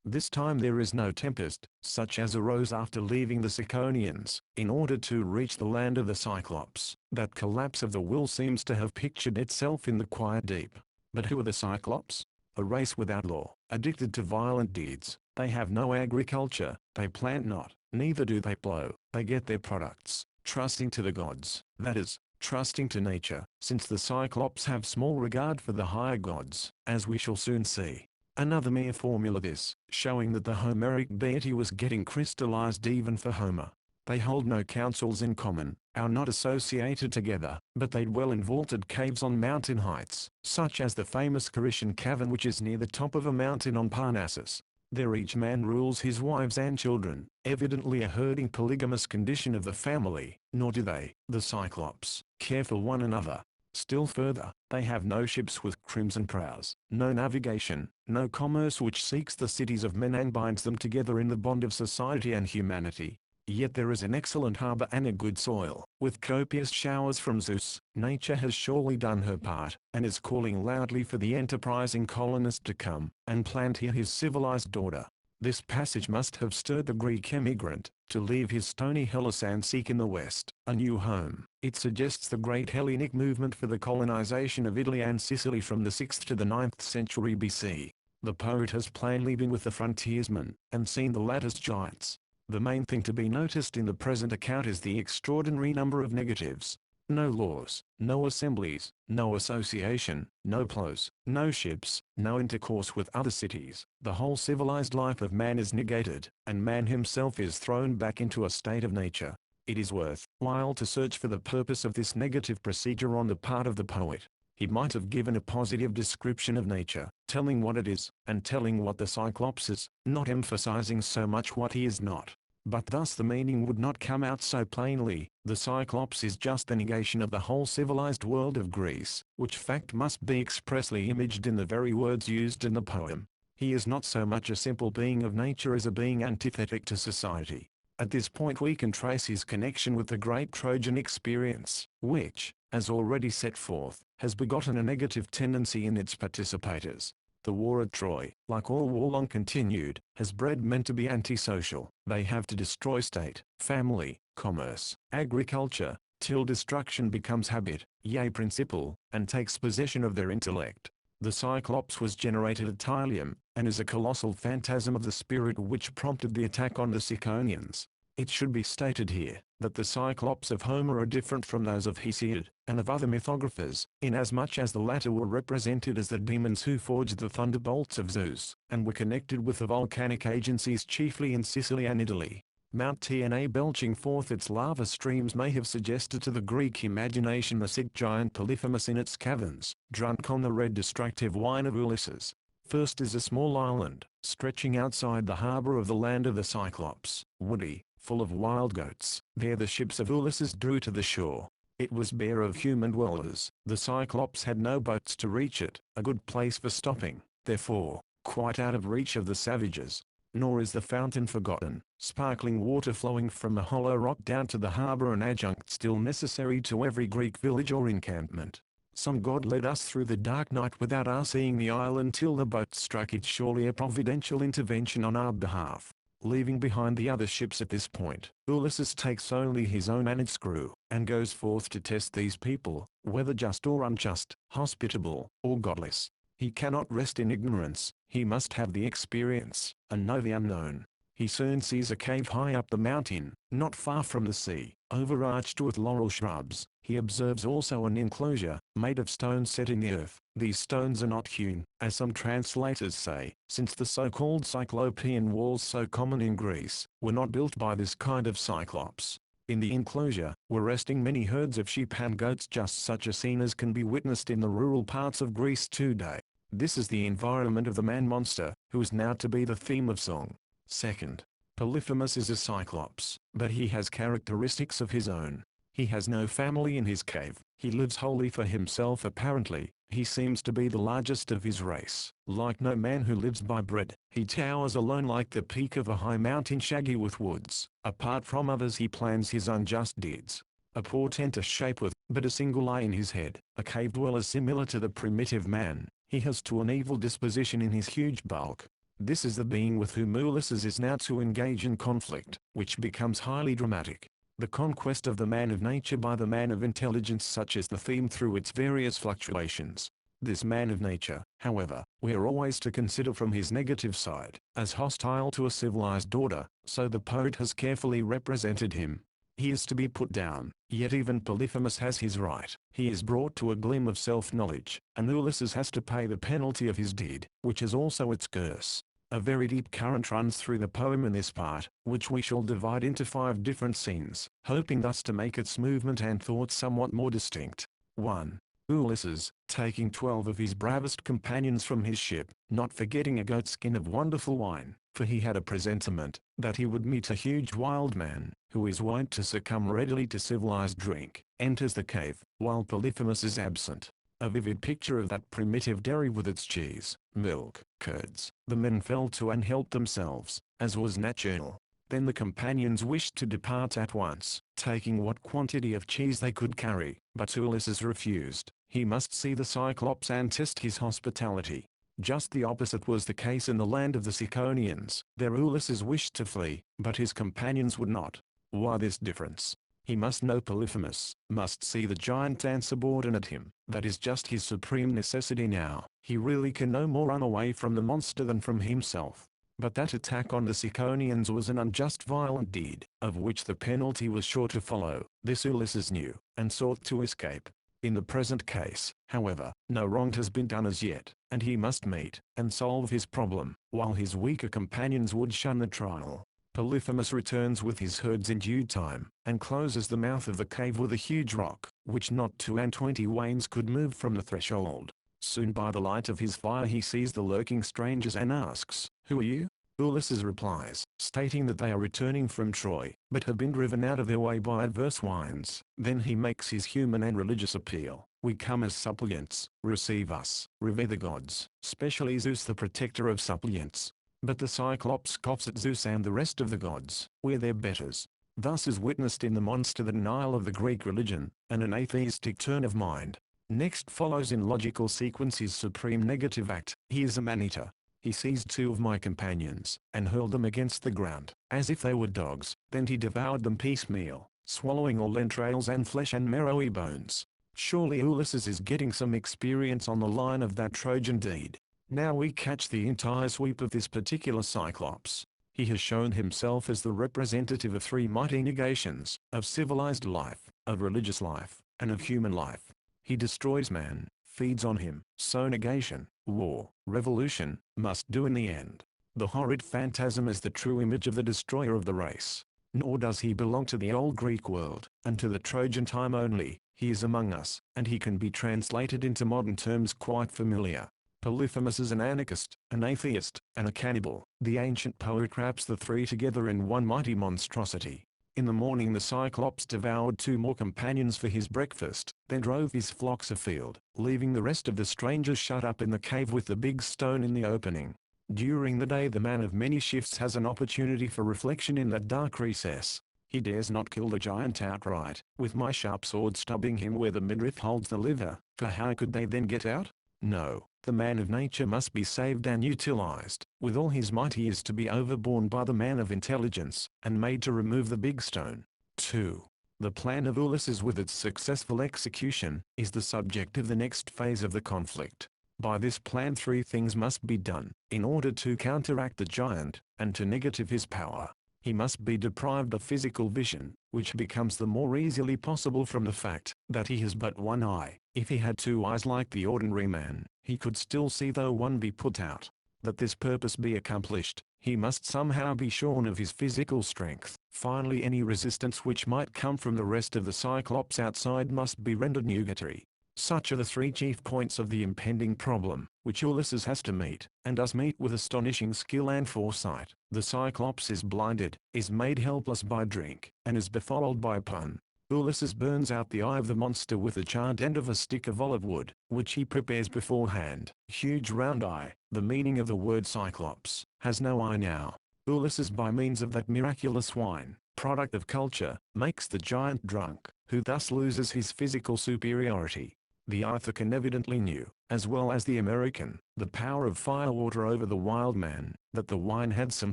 Speaker 1: This time there is no tempest, such as arose after leaving the Ciconians, in order to reach the land of the Cyclops. That collapse of the will seems to have pictured itself in the quiet deep. But who are the Cyclops? A race without law, addicted to violent deeds. They have no agriculture, they plant not, neither do they plow. They get their products, trusting to the gods, that is, trusting to nature, since the Cyclops have small regard for the higher gods, as we shall soon see. Another mere formula this, showing that the Homeric deity was getting crystallized even for Homer. They hold no councils in common, are not associated together, but they dwell in vaulted caves on mountain heights, such as the famous Carytian cavern which is near the top of a mountain on Parnassus. There each man rules his wives and children, evidently a herding polygamous condition of the family, nor do they, the Cyclops, care for one another. Still further, they have no ships with crimson prows, no navigation, no commerce which seeks the cities of men and binds them together in the bond of society and humanity. Yet there is an excellent harbor and a good soil, with copious showers from Zeus. Nature has surely done her part, and is calling loudly for the enterprising colonist to come, and plant here his civilized order. This passage must have stirred the Greek emigrant, to leave his stony Hellas and seek in the West, a new home. It suggests the great Hellenic movement for the colonization of Italy and Sicily from the 6th to the 9th century BC. The poet has plainly been with the frontiersmen, and seen the latter's giants. The main thing to be noticed in the present account is the extraordinary number of negatives. No laws, no assemblies, no association, no plows, no ships, no intercourse with other cities. The whole civilized life of man is negated, and man himself is thrown back into a state of nature. It is worth while to search for the purpose of this negative procedure on the part of the poet. He might have given a positive description of nature, telling what it is, and telling what the Cyclops is, not emphasizing so much what he is not. But thus the meaning would not come out so plainly. The Cyclops is just the negation of the whole civilized world of Greece, which fact must be expressly imaged in the very words used in the poem. He is not so much a simple being of nature as a being antithetic to society. At this point we can trace his connection with the great Trojan experience, which, as already set forth, has begotten a negative tendency in its participators. The war at Troy, like all war long continued, has bred men to be antisocial. They have to destroy state, family, commerce, agriculture, till destruction becomes habit, yea principle, and takes possession of their intellect. The Cyclops was generated at Tylium, and is a colossal phantasm of the spirit which prompted the attack on the Ciconians. It should be stated here, that the Cyclops of Homer are different from those of Hesiod, and of other mythographers, inasmuch as the latter were represented as the demons who forged the thunderbolts of Zeus, and were connected with the volcanic agencies chiefly in Sicily and Italy. Mount Etna belching forth its lava streams may have suggested to the Greek imagination the sick giant Polyphemus in its caverns, drunk on the red destructive wine of Ulysses. First is a small island, stretching outside the harbor of the land of the Cyclops, woody, full of wild goats. There the ships of Ulysses drew to the shore. It was bare of human dwellers. The Cyclops had no boats to reach it, a good place for stopping, therefore, quite out of reach of the savages. Nor is the fountain forgotten, sparkling water flowing from a hollow rock down to the harbor, an adjunct still necessary to every Greek village or encampment. Some god led us through the dark night without our seeing the island till the boat struck it, surely a providential intervention on our behalf. Leaving behind the other ships at this point, Ulysses takes only his own and its crew, and goes forth to test these people, whether just or unjust, hospitable, or godless. He cannot rest in ignorance, he must have the experience, and know the unknown. He soon sees a cave high up the mountain, not far from the sea, overarched with laurel shrubs. He observes also an enclosure, made of stones set in the earth. These stones are not hewn, as some translators say, since the so-called Cyclopean walls, so common in Greece, were not built by this kind of Cyclops. In the enclosure, were resting many herds of sheep and goats, just such a scene as can be witnessed in the rural parts of Greece today. This is the environment of the man-monster, who is now to be the theme of song. Second, Polyphemus is a Cyclops, but he has characteristics of his own. He has no family in his cave, he lives wholly for himself apparently, he seems to be the largest of his race. Like no man who lives by bread, he towers alone like the peak of a high mountain shaggy with woods. Apart from others he plans his unjust deeds. A portentous shape with but a single eye in his head, a cave dweller similar to the primitive man, he has to an evil disposition in his huge bulk. This is the being with whom Ulysses is now to engage in conflict, which becomes highly dramatic. The conquest of the man of nature by the man of intelligence, such is the theme through its various fluctuations. This man of nature, however, we are always to consider from his negative side, as hostile to a civilized order, so the poet has carefully represented him. He is to be put down, yet even Polyphemus has his right. He is brought to a gleam of self-knowledge, and Ulysses has to pay the penalty of his deed, which is also its curse. A very deep current runs through the poem in this part, which we shall divide into 5 different scenes, hoping thus to make its movement and thought somewhat more distinct. 1. Ulysses, taking 12 of his bravest companions from his ship, not forgetting a goatskin of wonderful wine, for he had a presentiment that he would meet a huge wild man, who is wont to succumb readily to civilized drink, enters the cave, while Polyphemus is absent. A vivid picture of that primitive dairy with its cheese, milk, curds. The men fell to and helped themselves, as was natural. Then the companions wished to depart at once, taking what quantity of cheese they could carry, but Ulysses refused. He must see the Cyclops and test his hospitality. Just the opposite was the case in the land of the Ciconians. There Ulysses wished to flee, but his companions would not. Why this difference? He must know Polyphemus, must see the giant and subordinate him. That is just his supreme necessity now. He really can no more run away from the monster than from himself. But that attack on the Ciconians was an unjust violent deed, of which the penalty was sure to follow. This Ulysses knew, and sought to escape. In the present case, however, no wrong has been done as yet, and he must meet and solve his problem, while his weaker companions would shun the trial. Polyphemus returns with his herds in due time, and closes the mouth of the cave with a huge rock, which not 22 wains could move from the threshold. Soon by the light of his fire he sees the lurking strangers and asks, "Who are you?" Ulysses replies, stating that they are returning from Troy, but have been driven out of their way by adverse winds. Then he makes his human and religious appeal. "We come as suppliants, receive us, revere the gods, specially Zeus the protector of suppliants." But the Cyclops scoffs at Zeus and the rest of the gods. We're their betters. Thus is witnessed in the monster the denial of the Greek religion, and an atheistic turn of mind. Next follows in logical sequence his supreme negative act. He is a man-eater. He seized 2 of my companions, and hurled them against the ground, as if they were dogs. Then he devoured them piecemeal, swallowing all entrails and flesh and marrowy bones. Surely Ulysses is getting some experience on the line of that Trojan deed. Now we catch the entire sweep of this particular Cyclops. He has shown himself as the representative of three mighty negations, of civilized life, of religious life, and of human life. He destroys man, feeds on him, so negation, war, revolution, must do in the end. The horrid phantasm is the true image of the destroyer of the race. Nor does he belong to the old Greek world, and to the Trojan time only. He is among us, and he can be translated into modern terms quite familiar. Polyphemus is an anarchist, an atheist, and a cannibal. The ancient poet wraps the three together in one mighty monstrosity. In the morning the Cyclops devoured two more companions for his breakfast, then drove his flocks afield, leaving the rest of the strangers shut up in the cave with the big stone in the opening. During the day the man of many shifts has an opportunity for reflection in that dark recess. He dares not kill the giant outright, with my sharp sword stabbing him where the midriff holds the liver, for how could they then get out? No, the man of nature must be saved and utilized. With all his might he is to be overborne by the man of intelligence, and made to remove the big stone. 2. The plan of Ulysses with its successful execution, is the subject of the next phase of the conflict. By this plan three things must be done, in order to counteract the giant, and to negative his power. He must be deprived of physical vision, which becomes the more easily possible from the fact that he has but one eye. If he had two eyes like the ordinary man, he could still see though one be put out. That this purpose be accomplished, he must somehow be shorn of his physical strength. Finally, any resistance which might come from the rest of the Cyclops outside must be rendered nugatory. Such are the three chief points of the impending problem, which Ulysses has to meet, and does meet with astonishing skill and foresight. The Cyclops is blinded, is made helpless by drink, and is befouled by pun. Ulysses burns out the eye of the monster with the charred end of a stick of olive wood, which he prepares beforehand. Huge round eye, the meaning of the word Cyclops, has no eye now. Ulysses by means of that miraculous wine, product of culture, makes the giant drunk, who thus loses his physical superiority. The Ithacan evidently knew, as well as the American, the power of firewater over the wild man. That the wine had some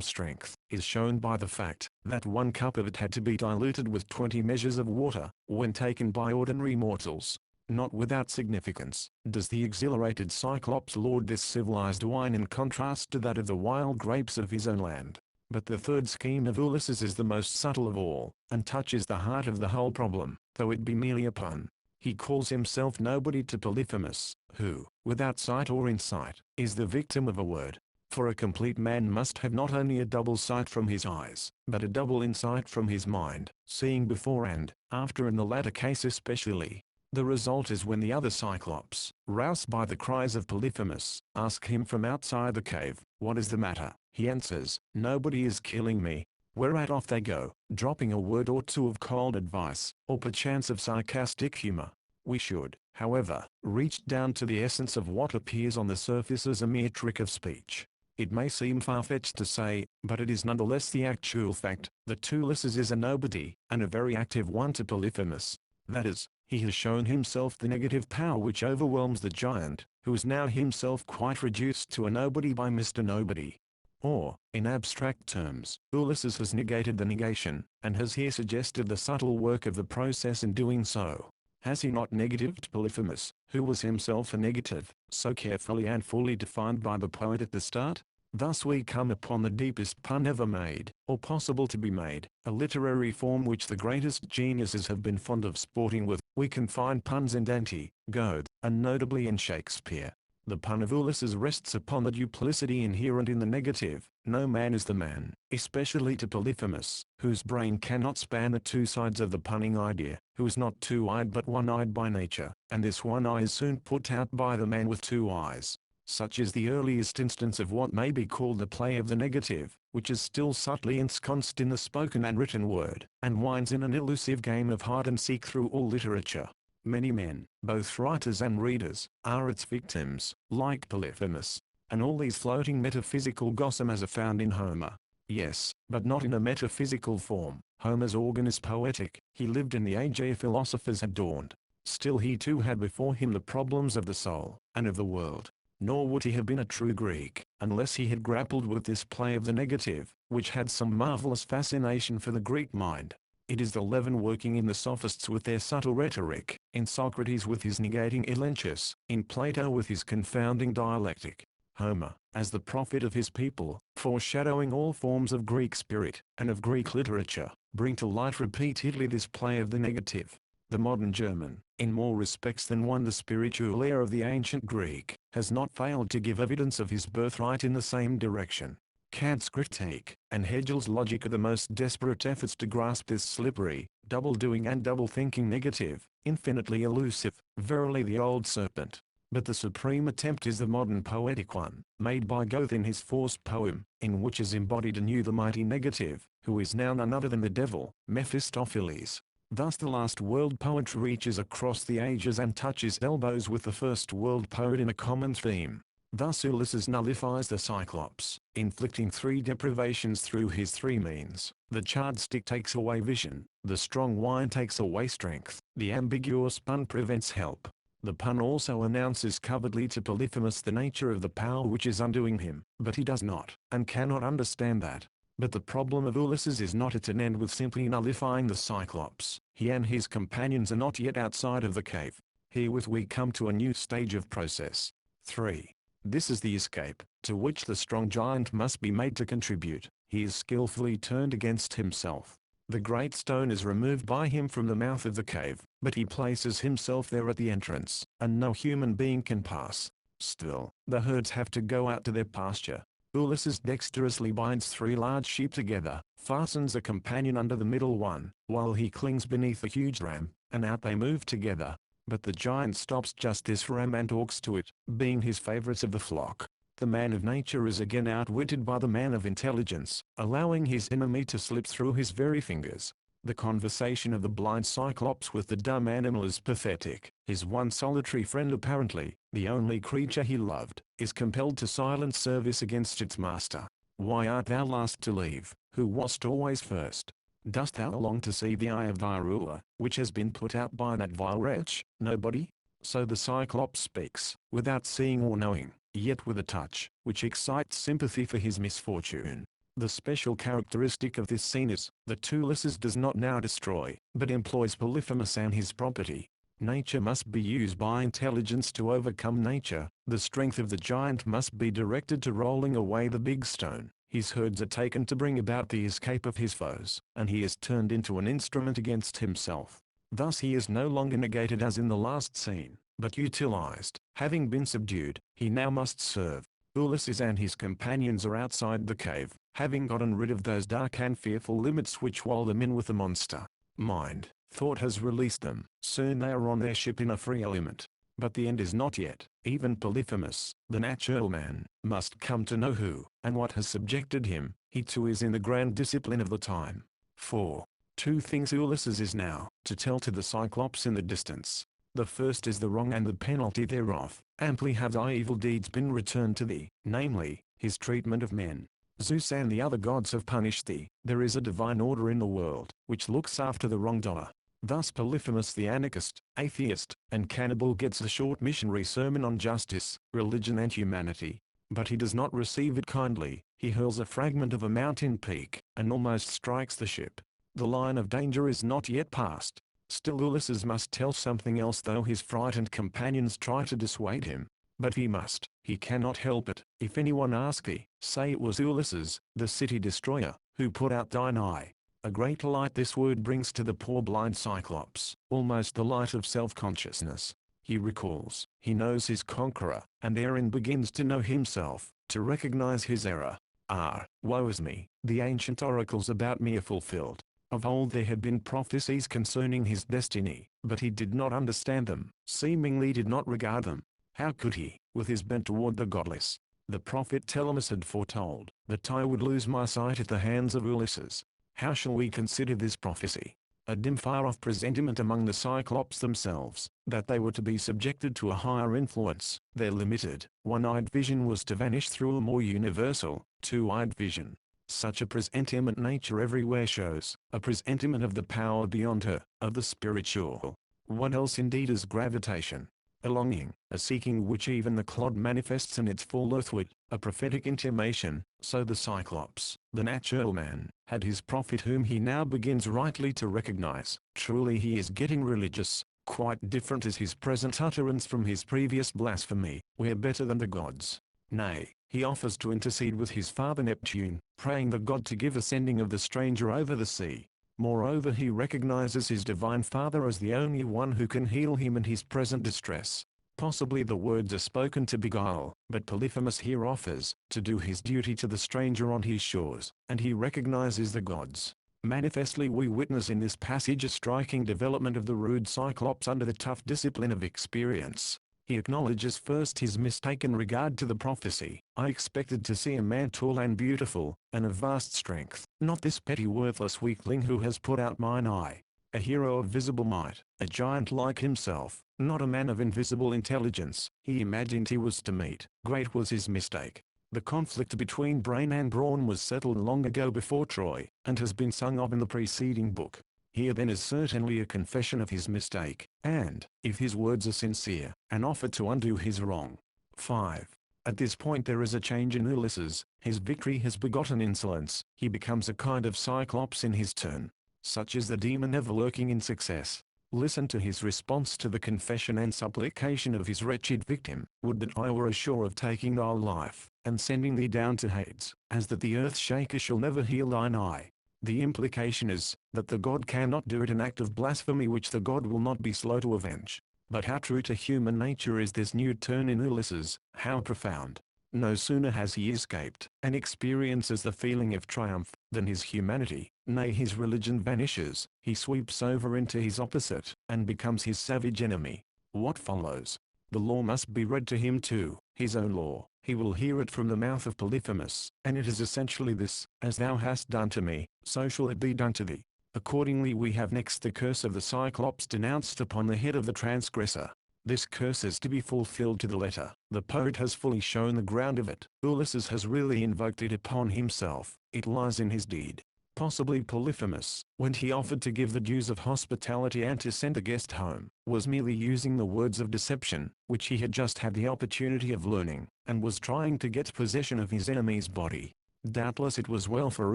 Speaker 1: strength, is shown by the fact that 1 cup of it had to be diluted with 20 measures of water, when taken by ordinary mortals. Not without significance, does the exhilarated Cyclops lord this civilized wine in contrast to that of the wild grapes of his own land. But the third scheme of Ulysses is the most subtle of all, and touches the heart of the whole problem, though it be merely a pun. He calls himself nobody to Polyphemus, who, without sight or insight, is the victim of a word. For a complete man must have not only a double sight from his eyes, but a double insight from his mind, seeing before and after, in the latter case especially. The result is when the other Cyclops, roused by the cries of Polyphemus, ask him from outside the cave, "What is the matter?" He answers, "Nobody is killing me." Whereat off they go, dropping a word or two of cold advice, or perchance of sarcastic humor. We should, however, reach down to the essence of what appears on the surface as a mere trick of speech. It may seem far-fetched to say, but it is nonetheless the actual fact, that Ulysses is a nobody, and a very active one to Polyphemus. That is, he has shown himself the negative power which overwhelms the giant, who is now himself quite reduced to a nobody by Mr. Nobody. Or, in abstract terms, Ulysses has negated the negation, and has here suggested the subtle work of the process in doing so. Has he not negatived Polyphemus, who was himself a negative, so carefully and fully defined by the poet at the start? Thus we come upon the deepest pun ever made, or possible to be made, a literary form which the greatest geniuses have been fond of sporting with. We can find puns in Dante, Goethe, and notably in Shakespeare. The pun of Ulysses rests upon the duplicity inherent in the negative. No man is the man, especially to Polyphemus, whose brain cannot span the two sides of the punning idea, who is not two-eyed but one-eyed by nature, and this one eye is soon put out by the man with two eyes. Such is the earliest instance of what may be called the play of the negative, which is still subtly ensconced in the spoken and written word, and winds in an elusive game of hide-and-seek through all literature. Many men, both writers and readers, are its victims, like Polyphemus. And all these floating metaphysical gossamers are found in Homer. Yes, but not in a metaphysical form. Homer's organ is poetic. He lived in the age ere philosophers had dawned. Still he too had before him the problems of the soul, and of the world. Nor would he have been a true Greek, unless he had grappled with this play of the negative, which had some marvelous fascination for the Greek mind. It is the leaven working in the sophists with their subtle rhetoric, in Socrates with his negating elenchus, in Plato with his confounding dialectic. Homer, as the prophet of his people, foreshadowing all forms of Greek spirit, and of Greek literature, bring to light repeatedly this play of the negative. The modern German, in more respects than one the spiritual heir of the ancient Greek, has not failed to give evidence of his birthright in the same direction. Kant's critique, and Hegel's logic are the most desperate efforts to grasp this slippery, double-doing and double-thinking negative, infinitely elusive, verily the old serpent. But the supreme attempt is the modern poetic one, made by Goethe in his Faust poem, in which is embodied anew the mighty negative, who is now none other than the devil, Mephistopheles. Thus the last world poet reaches across the ages and touches elbows with the first world poet in a common theme. Thus Ulysses nullifies the Cyclops, inflicting 3 deprivations through his 3 means. The charred stick takes away vision, the strong wine takes away strength, the ambiguous pun prevents help. The pun also announces covertly to Polyphemus the nature of the power which is undoing him, but he does not, and cannot understand that. But the problem of Ulysses is not at an end with simply nullifying the Cyclops. He and his companions are not yet outside of the cave. Herewith we come to a new stage of process. 3. This is the escape, to which the strong giant must be made to contribute. He is skillfully turned against himself. The great stone is removed by him from the mouth of the cave, but he places himself there at the entrance, and no human being can pass. Still, the herds have to go out to their pasture. Ulysses dexterously binds 3 large sheep together, fastens a companion under the middle one, while he clings beneath a huge ram, and out they move together. But the giant stops just this ram and talks to it, being his favorites of the flock. The man of nature is again outwitted by the man of intelligence, allowing his enemy to slip through his very fingers. The conversation of the blind Cyclops with the dumb animal is pathetic. His one solitary friend, apparently, the only creature he loved, is compelled to silent service against its master. Why art thou last to leave, who wast always first? Dost thou long to see the eye of thy ruler, which has been put out by that vile wretch, nobody? So the Cyclops speaks, without seeing or knowing, yet with a touch, which excites sympathy for his misfortune. The special characteristic of this scene is, that Ulysses does not now destroy, but employs Polyphemus and his property. Nature must be used by intelligence to overcome nature. The strength of the giant must be directed to rolling away the big stone. His herds are taken to bring about the escape of his foes, and he is turned into an instrument against himself. Thus he is no longer negated as in the last scene, but utilized. Having been subdued, he now must serve. Ulysses and his companions are outside the cave, having gotten rid of those dark and fearful limits which wall them in with the monster. Mind, thought has released them. Soon they are on their ship in a free element. But the end is not yet. Even Polyphemus, the natural man, must come to know who, and what has subjected him. He too is in the grand discipline of the time. 4. 2 things Ulysses is now to tell to the Cyclops in the distance. The first is the wrong and the penalty thereof. Amply have thy evil deeds been returned to thee, namely, his treatment of men. Zeus and the other gods have punished thee. There is a divine order in the world, which looks after the wrongdoer. Thus Polyphemus the anarchist, atheist, and cannibal gets a short missionary sermon on justice, religion and humanity. But he does not receive it kindly. He hurls a fragment of a mountain peak, and almost strikes the ship. The line of danger is not yet passed. Still Ulysses must tell something else, though his frightened companions try to dissuade him. But he must. He cannot help it. If anyone ask thee, say it was Ulysses, the city destroyer, who put out thine eye. A great light this word brings to the poor blind Cyclops, almost the light of self-consciousness. He recalls, he knows his conqueror, and therein begins to know himself, to recognize his error. Ah, woe is me, the ancient oracles about me are fulfilled. Of old there had been prophecies concerning his destiny, but he did not understand them, seemingly did not regard them. How could he, with his bent toward the godless? The prophet Telemus had foretold, that I would lose my sight at the hands of Ulysses. How shall we consider this prophecy? A dim far-off presentiment among the Cyclops themselves, that they were to be subjected to a higher influence. Their limited, one-eyed vision was to vanish through a more universal, two-eyed vision. Such a presentiment nature everywhere shows, a presentiment of the power beyond her, of the spiritual. What else indeed is gravitation? a longing, a seeking which even the clod manifests in its full earthward, a prophetic intimation. So the Cyclops, the natural man, had his prophet whom he now begins rightly to recognize. Truly he is getting religious. Quite different is his present utterance from his previous blasphemy. We're better than the gods. Nay, he offers to intercede with his father Neptune, praying the god to give a sending of the stranger over the sea. Moreover, he recognizes his divine father as the only one who can heal him in his present distress. Possibly the words are spoken to beguile, but Polyphemus here offers to do his duty to the stranger on his shores, and he recognizes the gods. Manifestly we witness in this passage a striking development of the rude Cyclops under the tough discipline of experience. He acknowledges first his mistake in regard to the prophecy. I expected to see a man tall and beautiful, and of vast strength, not this petty worthless weakling who has put out mine eye. A hero of visible might, a giant like himself, not a man of invisible intelligence, he imagined he was to meet. Great was his mistake. The conflict between brain and brawn was settled long ago before Troy, and has been sung of in the preceding book. Here then is certainly a confession of his mistake, and, if his words are sincere, an offer to undo his wrong. 5. At this point there is a change in Ulysses. His victory has begotten insolence. He becomes a kind of Cyclops in his turn. Such is the demon ever lurking in success. Listen to his response to the confession and supplication of his wretched victim. Would that I were as sure of taking thy life, and sending thee down to Hades, as that the earth shaker shall never heal thine eye. The implication is, that the god cannot do it, an act of blasphemy which the god will not be slow to avenge. But how true to human nature is this new turn in Ulysses, how profound. No sooner has he escaped, and experiences the feeling of triumph, than his humanity, nay his religion vanishes. He sweeps over into his opposite, and becomes his savage enemy. What follows? The law must be read to him too, his own law. He will hear it from the mouth of Polyphemus, and it is essentially this: as thou hast done to me, so shall it be done to thee. Accordingly we have next the curse of the Cyclops denounced upon the head of the transgressor. This curse is to be fulfilled to the letter. The poet has fully shown the ground of it. Ulysses has really invoked it upon himself. It lies in his deed. Possibly Polyphemus, when he offered to give the dues of hospitality and to send a guest home, was merely using the words of deception, which he had just had the opportunity of learning, and was trying to get possession of his enemy's body. Doubtless it was well for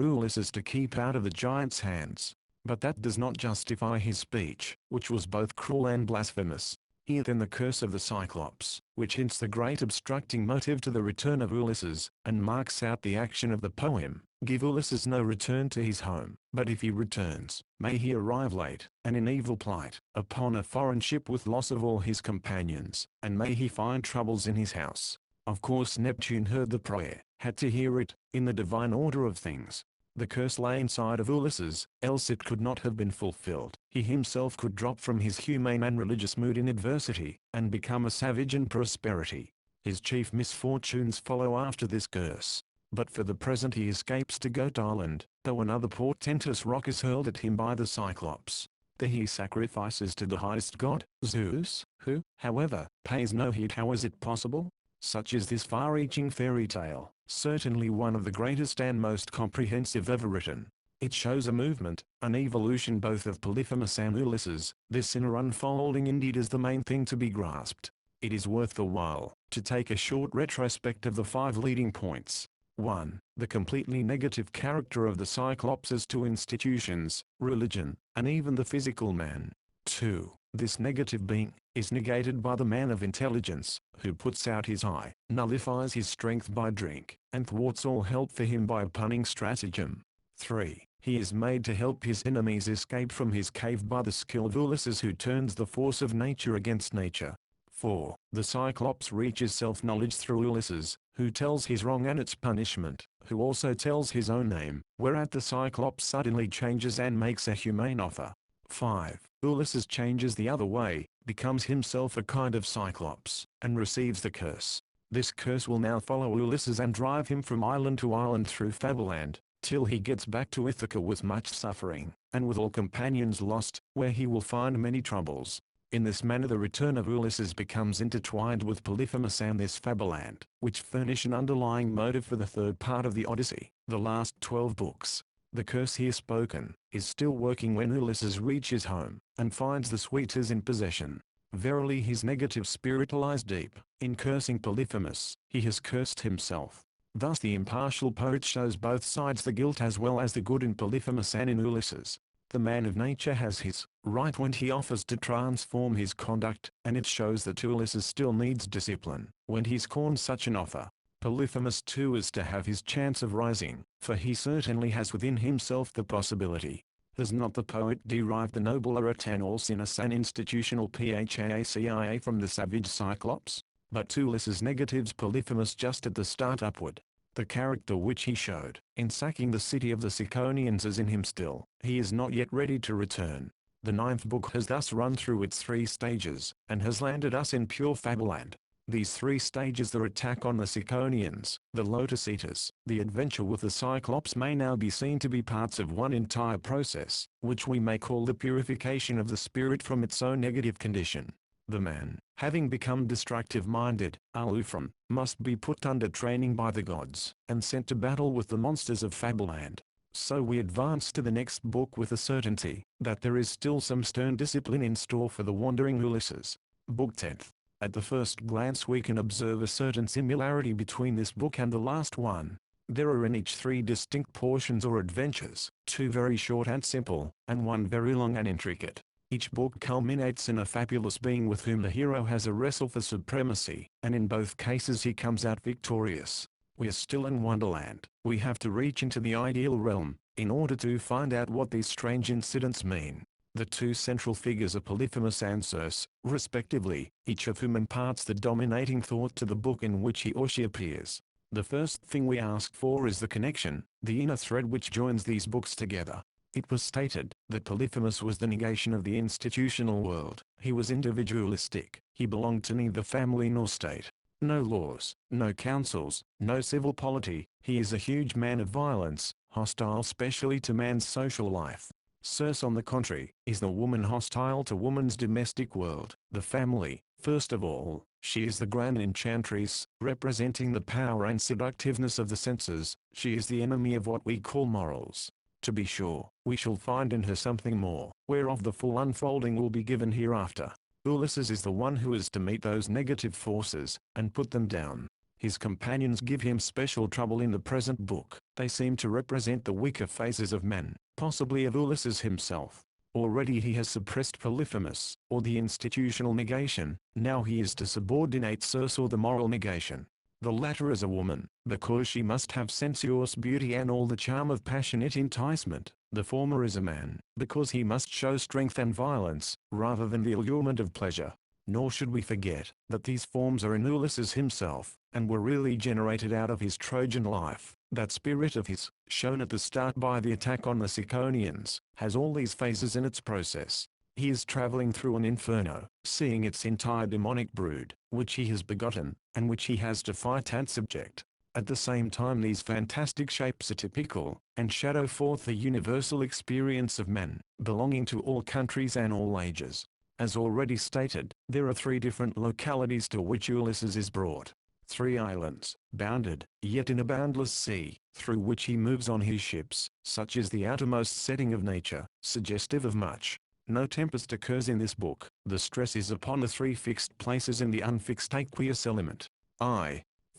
Speaker 1: Ulysses to keep out of the giant's hands. But that does not justify his speech, which was both cruel and blasphemous. Here then the curse of the Cyclops, which hints the great obstructing motive to the return of Ulysses, and marks out the action of the poem. Give Ulysses no return to his home, but if he returns, may he arrive late, and in evil plight, upon a foreign ship with loss of all his companions, and may he find troubles in his house. Of course Neptune heard the prayer, had to hear it, in the divine order of things. The curse lay inside of Ulysses, else it could not have been fulfilled. He himself could drop from his humane and religious mood in adversity, and become a savage in prosperity. His chief misfortunes follow after this curse. But for the present he escapes to Goat Island, though another portentous rock is hurled at him by the Cyclops. There he sacrifices to the highest god, Zeus, who, however, pays no heed. How is it possible? Such is this far-reaching fairy tale, certainly one of the greatest and most comprehensive ever written. It shows a movement, an evolution both of Polyphemus and Ulysses. This inner unfolding indeed is the main thing to be grasped. It is worth the while to take a short retrospect of the 5 leading points. 1. The completely negative character of the Cyclops as to institutions, religion, and even the physical man. 2. This negative being is negated by the man of intelligence, who puts out his eye, nullifies his strength by drink, and thwarts all help for him by a punning stratagem. 3. He is made to help his enemies escape from his cave by the skill of Ulysses, who turns the force of nature against nature. 4. The Cyclops reaches self-knowledge through Ulysses, who tells his wrong and its punishment, who also tells his own name, whereat the Cyclops suddenly changes and makes a humane offer. 5. Ulysses changes the other way, becomes himself a kind of Cyclops, and receives the curse. This curse will now follow Ulysses and drive him from island to island through Fableland, till he gets back to Ithaca with much suffering, and with all companions lost, where he will find many troubles. In this manner the return of Ulysses becomes intertwined with Polyphemus and this Fableland, which furnish an underlying motive for the third part of the Odyssey, the last 12 books. The curse here spoken is still working when Ulysses reaches home, and finds the suitors in possession. Verily his negative spirit lies deep. In cursing Polyphemus, he has cursed himself. Thus the impartial poet shows both sides, the guilt as well as the good in Polyphemus and in Ulysses. The man of nature has his right when he offers to transform his conduct, and it shows that Ulysses still needs discipline when he scorns such an offer. Polyphemus too is to have his chance of rising, for he certainly has within himself the possibility. Has not the poet derived the nobler eternal sinus and institutional PHACIA from the savage Cyclops? But Ulysses negatives Polyphemus just at the start upward. The character which he showed in sacking the city of the Ciconians is in him still. He is not yet ready to return. The 9th book has thus run through its 3 stages, and has landed us in pure fableland. These 3 stages, the attack on the Ciconians, the Lotus Eaters, the adventure with the Cyclops, may now be seen to be parts of one entire process, which we may call the purification of the spirit from its own negative condition. The man, having become destructive-minded, Aleufron, must be put under training by the gods, and sent to battle with the monsters of Fableland. So we advance to the next book with the certainty that there is still some stern discipline in store for the wandering Ulysses. Book 10th. At the first glance we can observe a certain similarity between this book and the last one. There are in each 3 distinct portions or adventures, 2 very short and simple, and 1 very long and intricate. Each book culminates in a fabulous being with whom the hero has a wrestle for supremacy, and in both cases he comes out victorious. We are still in Wonderland. We have to reach into the ideal realm, in order to find out what these strange incidents mean. The 2 central figures are Polyphemus and Circe, respectively, each of whom imparts the dominating thought to the book in which he or she appears. The first thing we ask for is the connection, the inner thread which joins these books together. It was stated that Polyphemus was the negation of the institutional world. He was individualistic. He belonged to neither family nor state. No laws, no councils, no civil polity. He is a huge man of violence, hostile specially to man's social life. Circe, on the contrary, is the woman hostile to woman's domestic world, the family. First of all, she is the grand enchantress, representing the power and seductiveness of the senses. She is the enemy of what we call morals. To be sure, we shall find in her something more, whereof the full unfolding will be given hereafter. Ulysses is the one who is to meet those negative forces, and put them down. His companions give him special trouble in the present book. They seem to represent the weaker phases of men, possibly of Ulysses himself. Already he has suppressed Polyphemus, or the institutional negation. Now he is to subordinate Circe, or the moral negation. The latter is a woman, because she must have sensuous beauty and all the charm of passionate enticement. The former is a man, because he must show strength and violence, rather than the allurement of pleasure. Nor should we forget that these forms are in Ulysses himself, and were really generated out of his Trojan life. That spirit of his, shown at the start by the attack on the Ciconians, has all these phases in its process. He is traveling through an inferno, seeing its entire demonic brood, which he has begotten, and which he has to fight and subject. At the same time these fantastic shapes are typical, and shadow forth the universal experience of men, belonging to all countries and all ages. As already stated, there are 3 different localities to which Ulysses is brought. 3 islands, bounded, yet in a boundless sea, through which he moves on his ships. Such is the outermost setting of nature, suggestive of much. No tempest occurs in this book. The stress is upon the 3 fixed places in the unfixed aqueous element.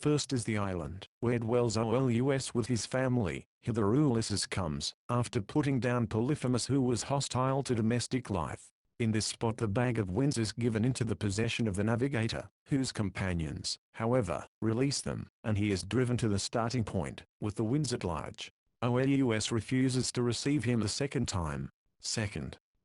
Speaker 1: First is the island, where dwells Oulus with his family. Hither Ulysses comes, after putting down Polyphemus, who was hostile to domestic life. In this spot the bag of winds is given into the possession of the navigator, whose companions, however, release them, and he is driven to the starting point, with the winds at large. Oulus refuses to receive him the second time.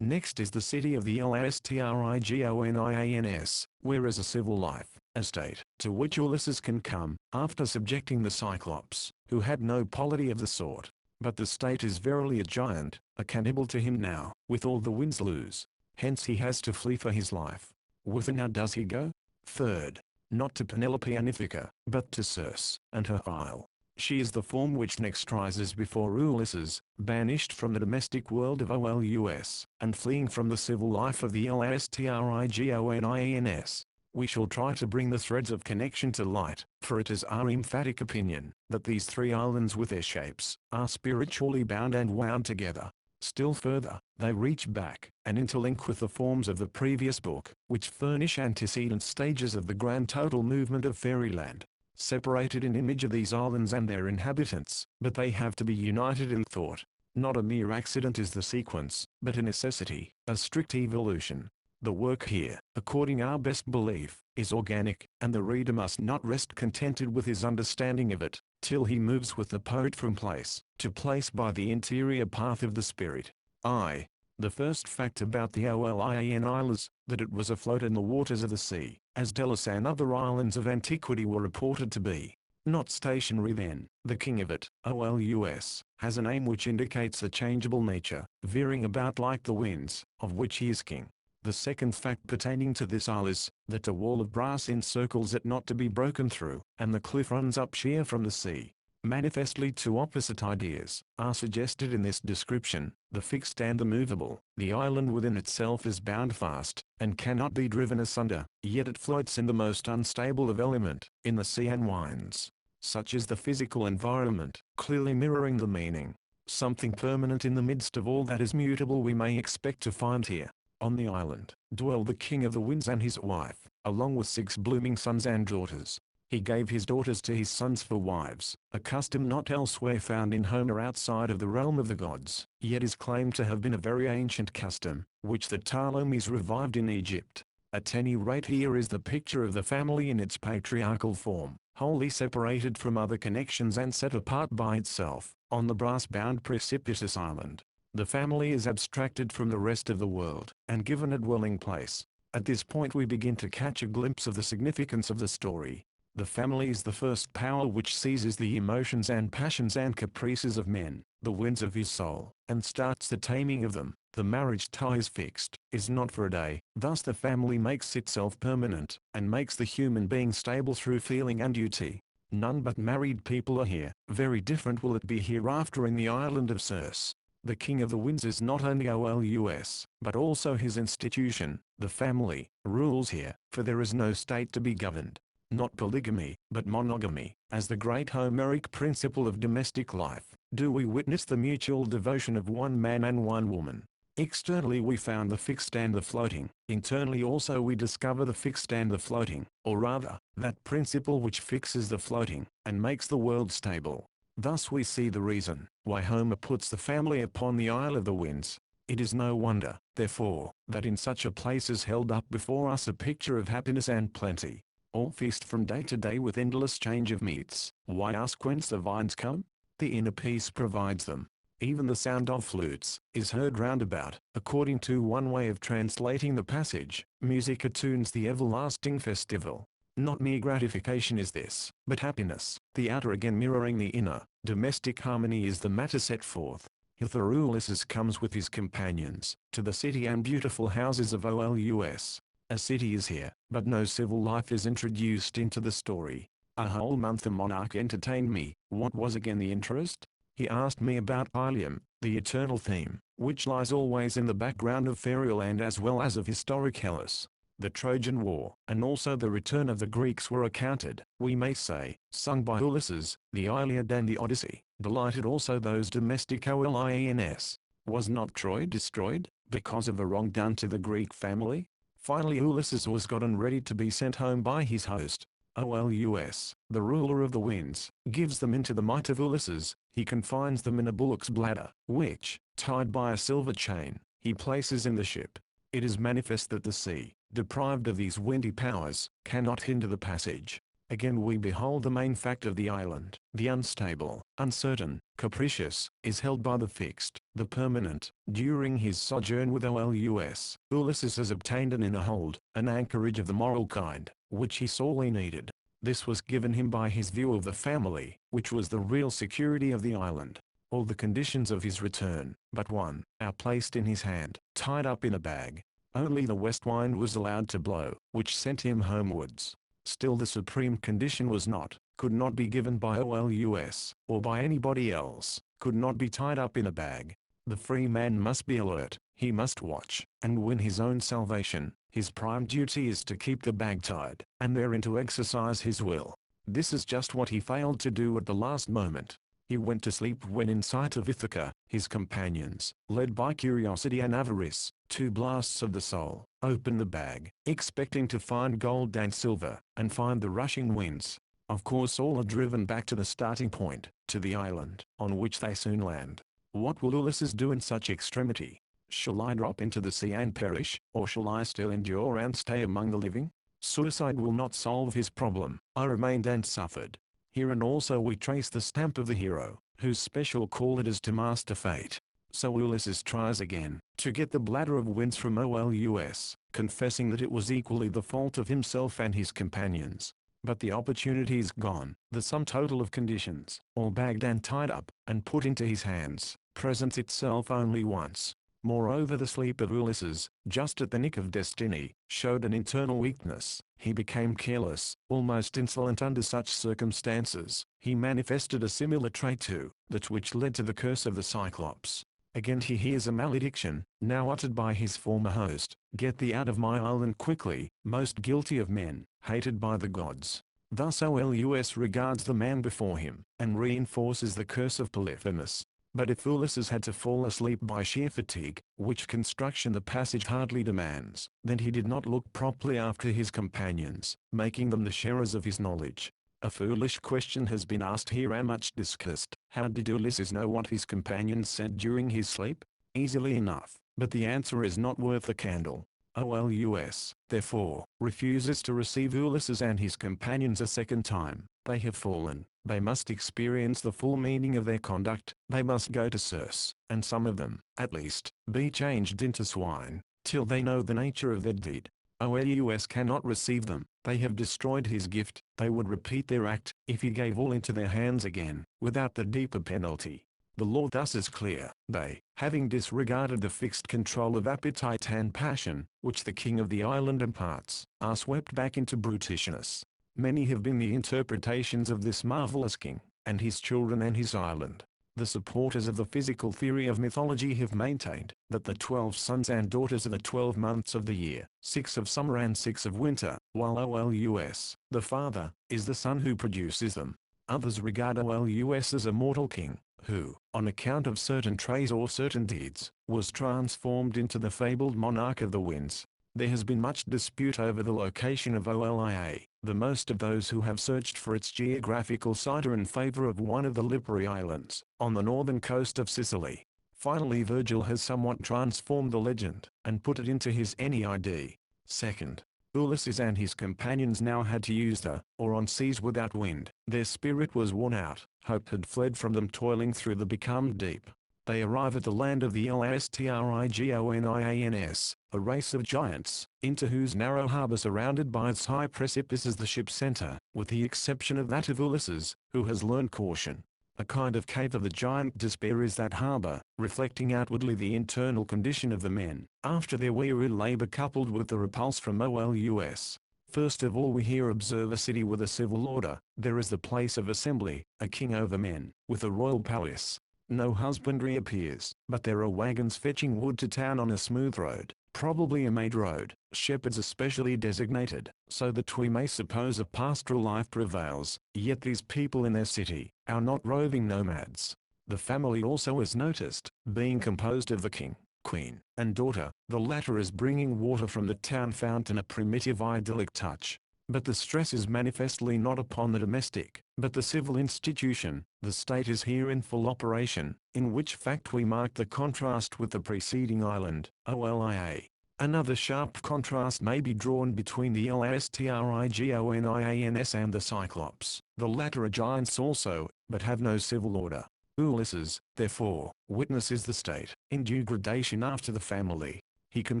Speaker 1: Next is the city of the Lastrigonins, where is a civil life, a state, to which Ulysses can come, after subjecting the Cyclops, who had no polity of the sort. But the state is verily a giant, a cannibal to him now, with all the winds loose. Hence he has to flee for his life. Whither now does he go? Third, not to Penelope and Ithaca, but to Circe, and her isle. She is the form which next rises before Ulysses, banished from the domestic world of Oulus, and fleeing from the civil life of the Lastrigonins. We shall try to bring the threads of connection to light, for it is our emphatic opinion, that these 3 islands with their shapes, are spiritually bound and wound together. Still further, they reach back and interlink with the forms of the previous book, which furnish antecedent stages of the grand total movement of fairyland. Separated in image are these islands and their inhabitants, but they have to be united in thought. Not a mere accident is the sequence, but a necessity, a strict evolution. The work here, according our best belief, is organic, and the reader must not rest contented with his understanding of it, till he moves with the poet from place to place by the interior path of the spirit. The first fact about the Olian Isle is that it was afloat in the waters of the sea, as Delos and other islands of antiquity were reported to be. Not stationary then, the king of it, Olus, has a name which indicates a changeable nature, veering about like the winds, of which he is king. The second fact pertaining to this isle is, that a wall of brass encircles it not to be broken through, and the cliff runs up sheer from the sea. Manifestly two opposite ideas are suggested in this description, the fixed and the movable. The island within itself is bound fast, and cannot be driven asunder, yet it floats in the most unstable of element, in the sea and winds. Such is the physical environment, clearly mirroring the meaning. Something permanent in the midst of all that is mutable we may expect to find here. On the island, dwell the king of the winds and his wife, along with 6 blooming sons and daughters. He gave his daughters to his sons for wives, a custom not elsewhere found in Homer outside of the realm of the gods, yet is claimed to have been a very ancient custom, which the Ptolemies revived in Egypt. At any rate, here is the picture of the family in its patriarchal form, wholly separated from other connections and set apart by itself, on the brass-bound precipitous island. The family is abstracted from the rest of the world, and given a dwelling place. At this point we begin to catch a glimpse of the significance of the story. The family is the first power which seizes the emotions and passions and caprices of men, the winds of his soul, and starts the taming of them. The marriage tie is fixed, is not for a day. Thus the family makes itself permanent, and makes the human being stable through feeling and duty. None but married people are here. Very different will it be hereafter in the island of Circe. The king of the winds is not only Olus, but also his institution, the family, rules here, for there is no state to be governed. Not polygamy, but monogamy, as the great Homeric principle of domestic life, do we witness the mutual devotion of one man and one woman. Externally we found the fixed and the floating, internally also we discover the fixed and the floating, or rather, that principle which fixes the floating, and makes the world stable. Thus we see the reason why Homer puts the family upon the Isle of the Winds. It is no wonder, therefore, that in such a place is held up before us a picture of happiness and plenty. All feast from day to day with endless change of meats. Why ask whence the vines come? The inner peace provides them. Even the sound of flutes is heard round about. According to one way of translating the passage, music attunes the everlasting festival. Not mere gratification is this, but happiness. The outer again mirroring the inner. Domestic harmony is the matter set forth. Hither Ulysses comes with his companions, to the city and beautiful houses of Olus. A city is here, but no civil life is introduced into the story. A whole month the monarch entertained me. What was again the interest? He asked me about Ilium, the eternal theme, which lies always in the background of fairyland as well as of historic Hellas. The Trojan War, and also the return of the Greeks were accounted, we may say, sung by Ulysses. The Iliad and the Odyssey delighted also those domestic Olins. Was not Troy destroyed, because of a wrong done to the Greek family? Finally Ulysses was gotten ready to be sent home by his host. Olus, the ruler of the winds, gives them into the might of Ulysses. He confines them in a bullock's bladder, which, tied by a silver chain, he places in the ship. It is manifest that the sea, deprived of these windy powers, cannot hinder the passage. Again we behold the main fact of the island. The unstable, uncertain, capricious, is held by the fixed, the permanent. During his sojourn with Olus, Ulysses has obtained an inner hold, an anchorage of the moral kind, which he sorely needed. This was given him by his view of the family, which was the real security of the island. All the conditions of his return, but one, are placed in his hand, tied up in a bag. Only the west wind was allowed to blow, which sent him homewards. Still the supreme condition was not, could not be given by Olus, or by anybody else, could not be tied up in a bag. The free man must be alert, he must watch, and win his own salvation. His prime duty is to keep the bag tied, and therein to exercise his will. This is just what he failed to do at the last moment. He went to sleep when in sight of Ithaca, his companions, led by curiosity and avarice, two blasts of the soul, opened the bag, expecting to find gold and silver, and find the rushing winds. Of course all are driven back to the starting point, to the island, on which they soon land. What will Ulysses do in such extremity? Shall I drop into the sea and perish, or shall I still endure and stay among the living? Suicide will not solve his problem. I remained and suffered. Here and also we trace the stamp of the hero, whose special call it is to master fate. So Ulysses tries again, to get the bladder of winds from Olus, confessing that it was equally the fault of himself and his companions. But the opportunity is gone. The sum total of conditions, all bagged and tied up, and put into his hands, presents itself only once. Moreover the sleep of Ulysses, just at the nick of destiny, showed an internal weakness. He became careless, almost insolent under such circumstances. He manifested a similar trait to that which led to the curse of the Cyclops. Again he hears a malediction, now uttered by his former host: "Get thee out of my island quickly, most guilty of men, hated by the gods." Thus Olus regards the man before him, and reinforces the curse of Polyphemus. But if Ulysses had to fall asleep by sheer fatigue, which construction the passage hardly demands, then he did not look properly after his companions, making them the sharers of his knowledge. A foolish question has been asked here and much discussed. How did Ulysses know what his companions said during his sleep? Easily enough, but the answer is not worth a candle. Olus, therefore, refuses to receive Ulysses and his companions a second time. They have fallen. They must experience the full meaning of their conduct. They must go to Circe, and some of them, at least, be changed into swine, till they know the nature of their deed. Olus cannot receive them. They have destroyed his gift. They would repeat their act, if he gave all into their hands again, without the deeper penalty. The law thus is clear. They, having disregarded the fixed control of appetite and passion, which the king of the island imparts, are swept back into brutishness. Many have been the interpretations of this marvelous king, and his children and his island. The supporters of the physical theory of mythology have maintained that the 12 sons and daughters are the 12 months of the year, 6 of summer and 6 of winter, while Olus, the father, is the son who produces them. Others regard Olus as a mortal king, who, on account of certain traits or certain deeds, was transformed into the fabled monarch of the winds. There has been much dispute over the location of Olia. The most of those who have searched for its geographical site are in favor of one of the Lipari Islands, on the northern coast of Sicily. Finally Virgil has somewhat transformed the legend, and put it into his Aeneid. Second, Ulysses and his companions now had to use the, or on seas without wind. Their spirit was worn out, hope had fled from them toiling through the becalmed deep. They arrive at the land of the Lastrigonians, a race of giants, into whose narrow harbor surrounded by its high precipices the ships enter, with the exception of that of Ulysses, who has learned caution. A kind of cave of the giant despair is that harbor, reflecting outwardly the internal condition of the men, after their weary labor coupled with the repulse from Olus. First of all we here observe a city with a civil order. There is the place of assembly, a king over men, with a royal palace. No husbandry appears, but there are wagons fetching wood to town on a smooth road, probably a made road, shepherds especially designated, so that we may suppose a pastoral life prevails. Yet these people in their city are not roving nomads. The family also is noticed, being composed of the king, queen, and daughter. The latter is bringing water from the town fountain, a primitive idyllic touch. But the stress is manifestly not upon the domestic, but the civil institution. The state is here in full operation, in which fact we mark the contrast with the preceding island, Olia. Another sharp contrast may be drawn between the Lastrigonians and the Cyclops. The latter are giants also, but have no civil order. Ulysses, therefore, witnesses the state, in due gradation after the family. He can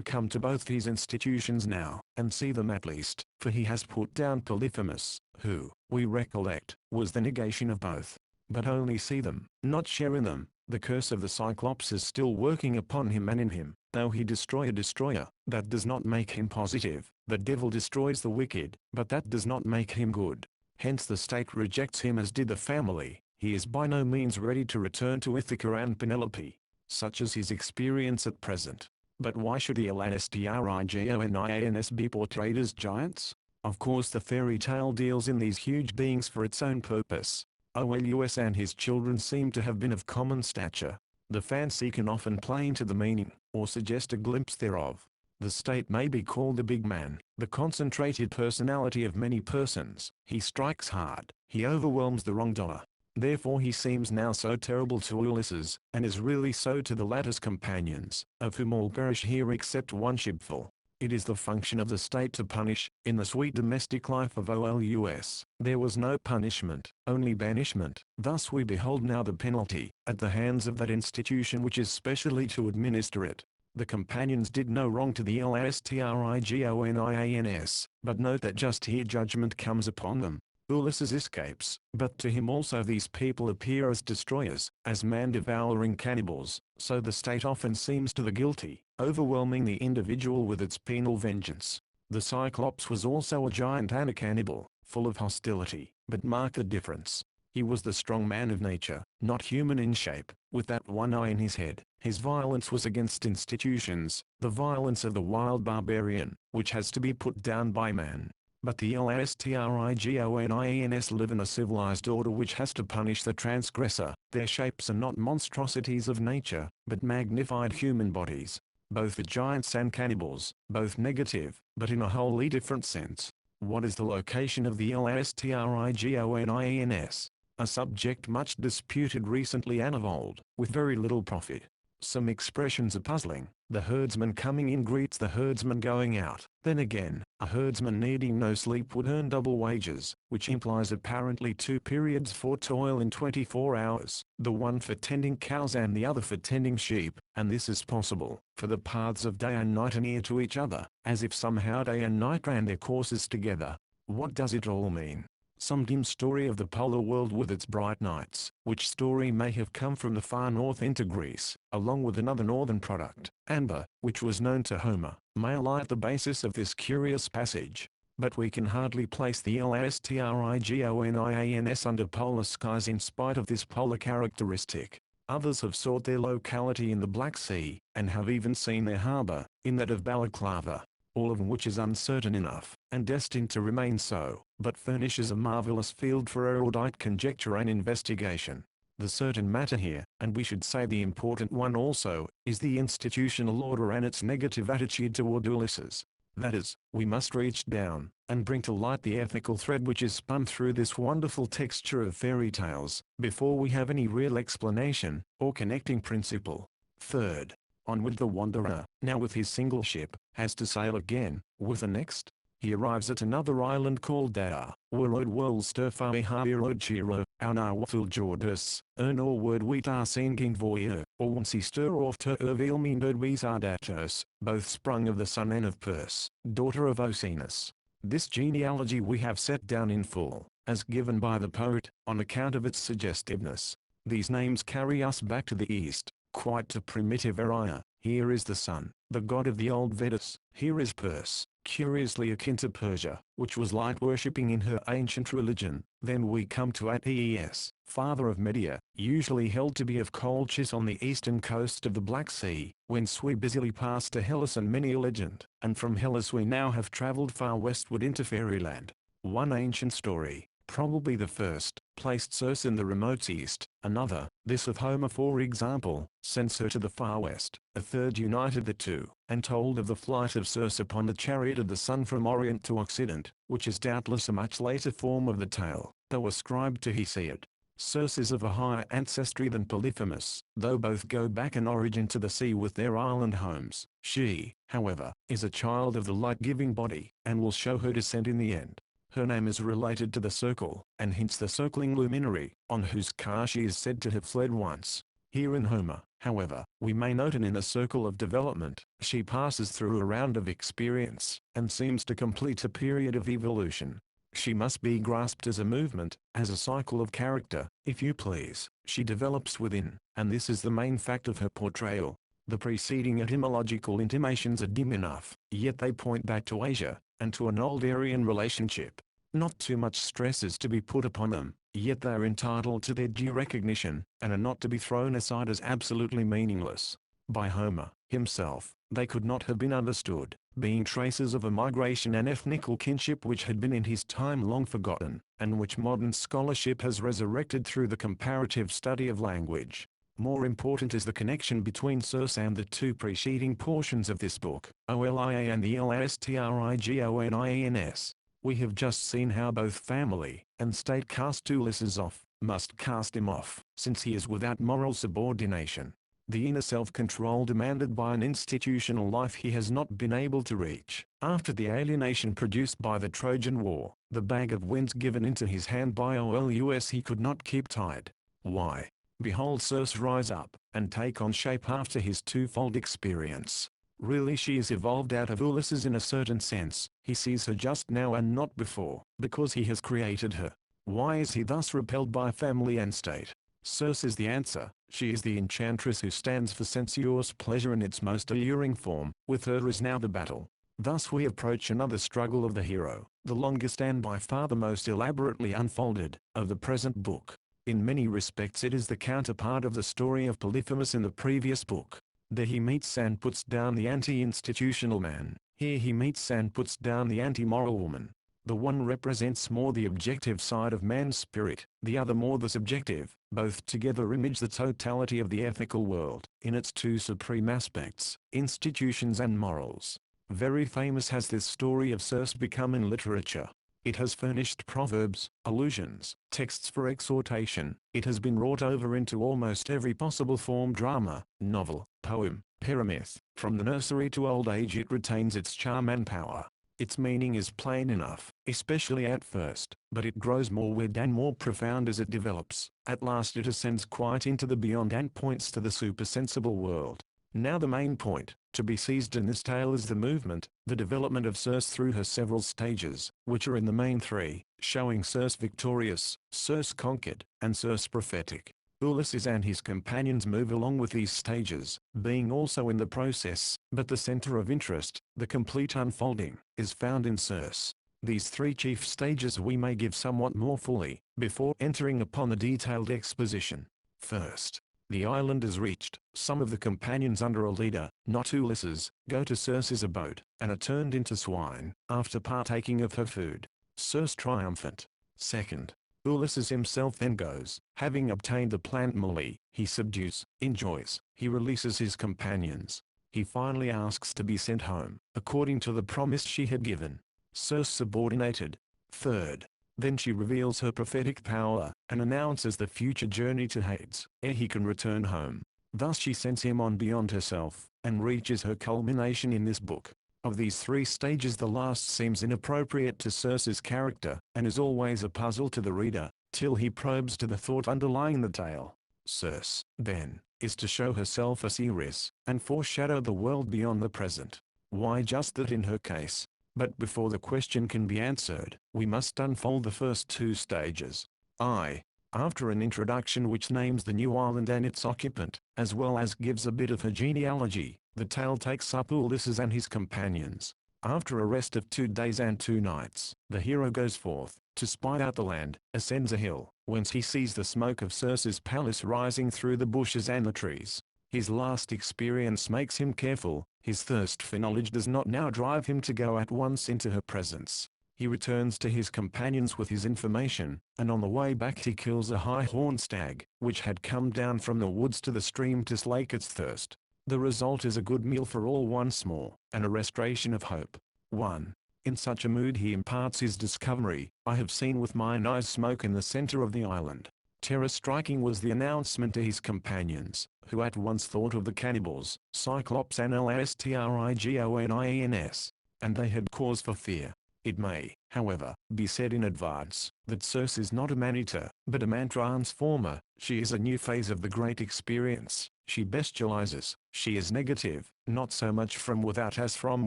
Speaker 1: come to both these institutions now, and see them at least, for he has put down Polyphemus, who, we recollect, was the negation of both. But only see them, not share in them. The curse of the Cyclops is still working upon him and in him. Though he destroy a destroyer, that does not make him positive. The devil destroys the wicked, but that does not make him good. Hence the state rejects him as did the family. He is by no means ready to return to Ithaca and Penelope. Such is his experience at present. But why should the Lastrigonians be portrayed as giants? Of course the fairy tale deals in these huge beings for its own purpose. Olyus and his children seem to have been of common stature. The fancy can often play into the meaning, or suggest a glimpse thereof. The state may be called the big man, the concentrated personality of many persons. He strikes hard, he overwhelms the wrongdoer. Therefore he seems now so terrible to Ulysses, and is really so to the latter's companions, of whom all perish here except one shipful. It is the function of the state to punish. In the sweet domestic life of Olyus, there was no punishment, only banishment. Thus we behold now the penalty, at the hands of that institution which is specially to administer it. The companions did no wrong to the Lastrigonians, but note that just here judgment comes upon them. Ulysses escapes, but to him also these people appear as destroyers, as man-devouring cannibals, so the state often seems to the guilty, overwhelming the individual with its penal vengeance. The Cyclops was also a giant and a cannibal, full of hostility, but mark the difference. He was the strong man of nature, not human in shape, with that one eye in his head. His violence was against institutions, the violence of the wild barbarian, which has to be put down by man. But the Lastrigonians live in a civilized order which has to punish the transgressor. Their shapes are not monstrosities of nature, but magnified human bodies. Both the giants and cannibals, both negative, but in a wholly different sense. What is the location of the Lastrigonians? A subject much disputed recently and of old, with very little profit. Some expressions are puzzling. The herdsman coming in greets the herdsman going out. Then again, a herdsman needing no sleep would earn double wages, which implies apparently 2 periods for toil in 24 hours, the one for tending cows and the other for tending sheep, and this is possible, for the paths of day and night are near to each other, as if somehow day and night ran their courses together. What does it all mean? Some dim story of the polar world with its bright nights, which story may have come from the far north into Greece, along with another northern product, amber, which was known to Homer, may lie at the basis of this curious passage. But we can hardly place the Lastrigonians under polar skies in spite of this polar characteristic. Others have sought their locality in the Black Sea, and have even seen their harbor, in that of Balaclava. All of which is uncertain enough, and destined to remain so, but furnishes a marvelous field for erudite conjecture and investigation. The certain matter here, and we should say the important one also, is the institutional order and its negative attitude toward Ulysses. That is, we must reach down, and bring to light the ethical thread which is spun through this wonderful texture of fairy tales, before we have any real explanation, or connecting principle. Third, onward the wanderer, now with his single ship, has to sail again, with the next. He arrives at another island called Dar, Worod Worlsterfahirochiro, Aunawaful Jordus, Ernor word Wheatar Singing Voyer, or once he stir off to Ervilmindod Wizardatus, both sprung of the son and of Perse, daughter of Oceanus. This genealogy we have set down in full, as given by the poet, on account of its suggestiveness. These names carry us back to the east, quite to primitive Arya. Here is the sun, the god of the old Vedas. Here is Perse, curiously akin to Persia, which was light worshipping in her ancient religion. Then we come to Ates, father of Media, usually held to be of Colchis on the eastern coast of the Black Sea, whence we busily pass to Hellas and many a legend, and from Hellas we now have travelled far westward into fairyland. One ancient story, probably the first, placed Circe in the remote east. Another, this of Homer for example, sends her to the far west. A third united the two, and told of the flight of Circe upon the chariot of the sun from Orient to Occident, which is doubtless a much later form of the tale, though ascribed to Hesiod. Circe is of a higher ancestry than Polyphemus, though both go back in origin to the sea with their island homes. She, however, is a child of the light-giving body, and will show her descent in the end. Her name is related to the circle, and hence the circling luminary, on whose car she is said to have fled once. Here in Homer, however, we may note an inner circle of development. She passes through a round of experience, and seems to complete a period of evolution. She must be grasped as a movement, as a cycle of character, if you please. She develops within, and this is the main fact of her portrayal. The preceding etymological intimations are dim enough, yet they point back to Asia, and to an old Aryan relationship. Not too much stress is to be put upon them, yet they are entitled to their due recognition, and are not to be thrown aside as absolutely meaningless. By Homer, himself, They could not have been understood, being traces of a migration and ethnical kinship which had been in his time long forgotten, and which modern scholarship has resurrected through the comparative study of language. More important is the connection between Circe and the two preceding portions of this book, Olia and the Lastrigonians. We have just seen how both family and state cast Ulysses off, must cast him off, since he is without moral subordination. The inner self-control demanded by an institutional life he has not been able to reach. After the alienation produced by the Trojan War, the bag of winds given into his hand by Oulus he could not keep tied. Why? Behold Circe rise up, and take on shape after his twofold experience. Really she is evolved out of Ulysses in a certain sense. He sees her just now and not before, because he has created her. Why is he thus repelled by family and state? Circe is the answer. She is the enchantress who stands for sensuous pleasure in its most alluring form. With her is now the battle. Thus we approach another struggle of the hero, the longest and by far the most elaborately unfolded, of the present book. In many respects it is the counterpart of the story of Polyphemus in the previous book. There he meets and puts down the anti-institutional man. Here he meets and puts down the anti-moral woman. The one represents more the objective side of man's spirit, the other more the subjective. Both together image the totality of the ethical world, in its two supreme aspects, institutions and morals. Very famous has this story of Circe become in literature. It has furnished proverbs, allusions, texts for exhortation. It has been wrought over into almost every possible form: drama, novel, poem, pyramid. From the nursery to old age it retains its charm and power. Its meaning is plain enough, especially at first, but it grows more weird and more profound as it develops. At last it ascends quite into the beyond and points to the supersensible world. Now the main point to be seized in this tale is the movement, the development of Circe through her several stages, which are in the main three, showing Circe victorious, Circe conquered, and Circe prophetic. Ulysses and his companions move along with these stages, being also in the process, but the center of interest, the complete unfolding, is found in Circe. These three chief stages we may give somewhat more fully, before entering upon the detailed exposition. First, the island is reached. Some of the companions under a leader, not Ulysses, go to Circe's abode, and are turned into swine, after partaking of her food. Circe triumphant. Second, Ulysses himself then goes. Having obtained the plant moly, he subdues, enjoys, he releases his companions. He finally asks to be sent home, according to the promise she had given. Circe subordinated. Third, then she reveals her prophetic power, and announces the future journey to Hades, ere he can return home. Thus she sends him on beyond herself, and reaches her culmination in this book. Of these three stages the last seems inappropriate to Circe's character, and is always a puzzle to the reader, till he probes to the thought underlying the tale. Circe, then, is to show herself a seeress, and foreshadow the world beyond the present. Why just that in her case? But before the question can be answered, we must unfold the first two stages. After an introduction which names the new island and its occupant, as well as gives a bit of her genealogy, the tale takes up Ulysses and his companions. After a rest of 2 days and 2 nights, the hero goes forth, to spy out the land, ascends a hill, whence he sees the smoke of Circe's palace rising through the bushes and the trees. His last experience makes him careful. His thirst for knowledge does not now drive him to go at once into her presence. He returns to his companions with his information, and on the way back he kills a high-horned stag, which had come down from the woods to the stream to slake its thirst. The result is a good meal for all once more, and a restoration of hope. 1. In such a mood he imparts his discovery: I have seen with mine eyes smoke in the center of the island. Terror-striking was the announcement to his companions, who at once thought of the cannibals, Cyclops and Lastrigonians, and they had cause for fear. It may, however, be said in advance, that Circe is not a man-eater, but a man-transformer. She is a new phase of the great experience. She bestializes. She is negative, not so much from without as from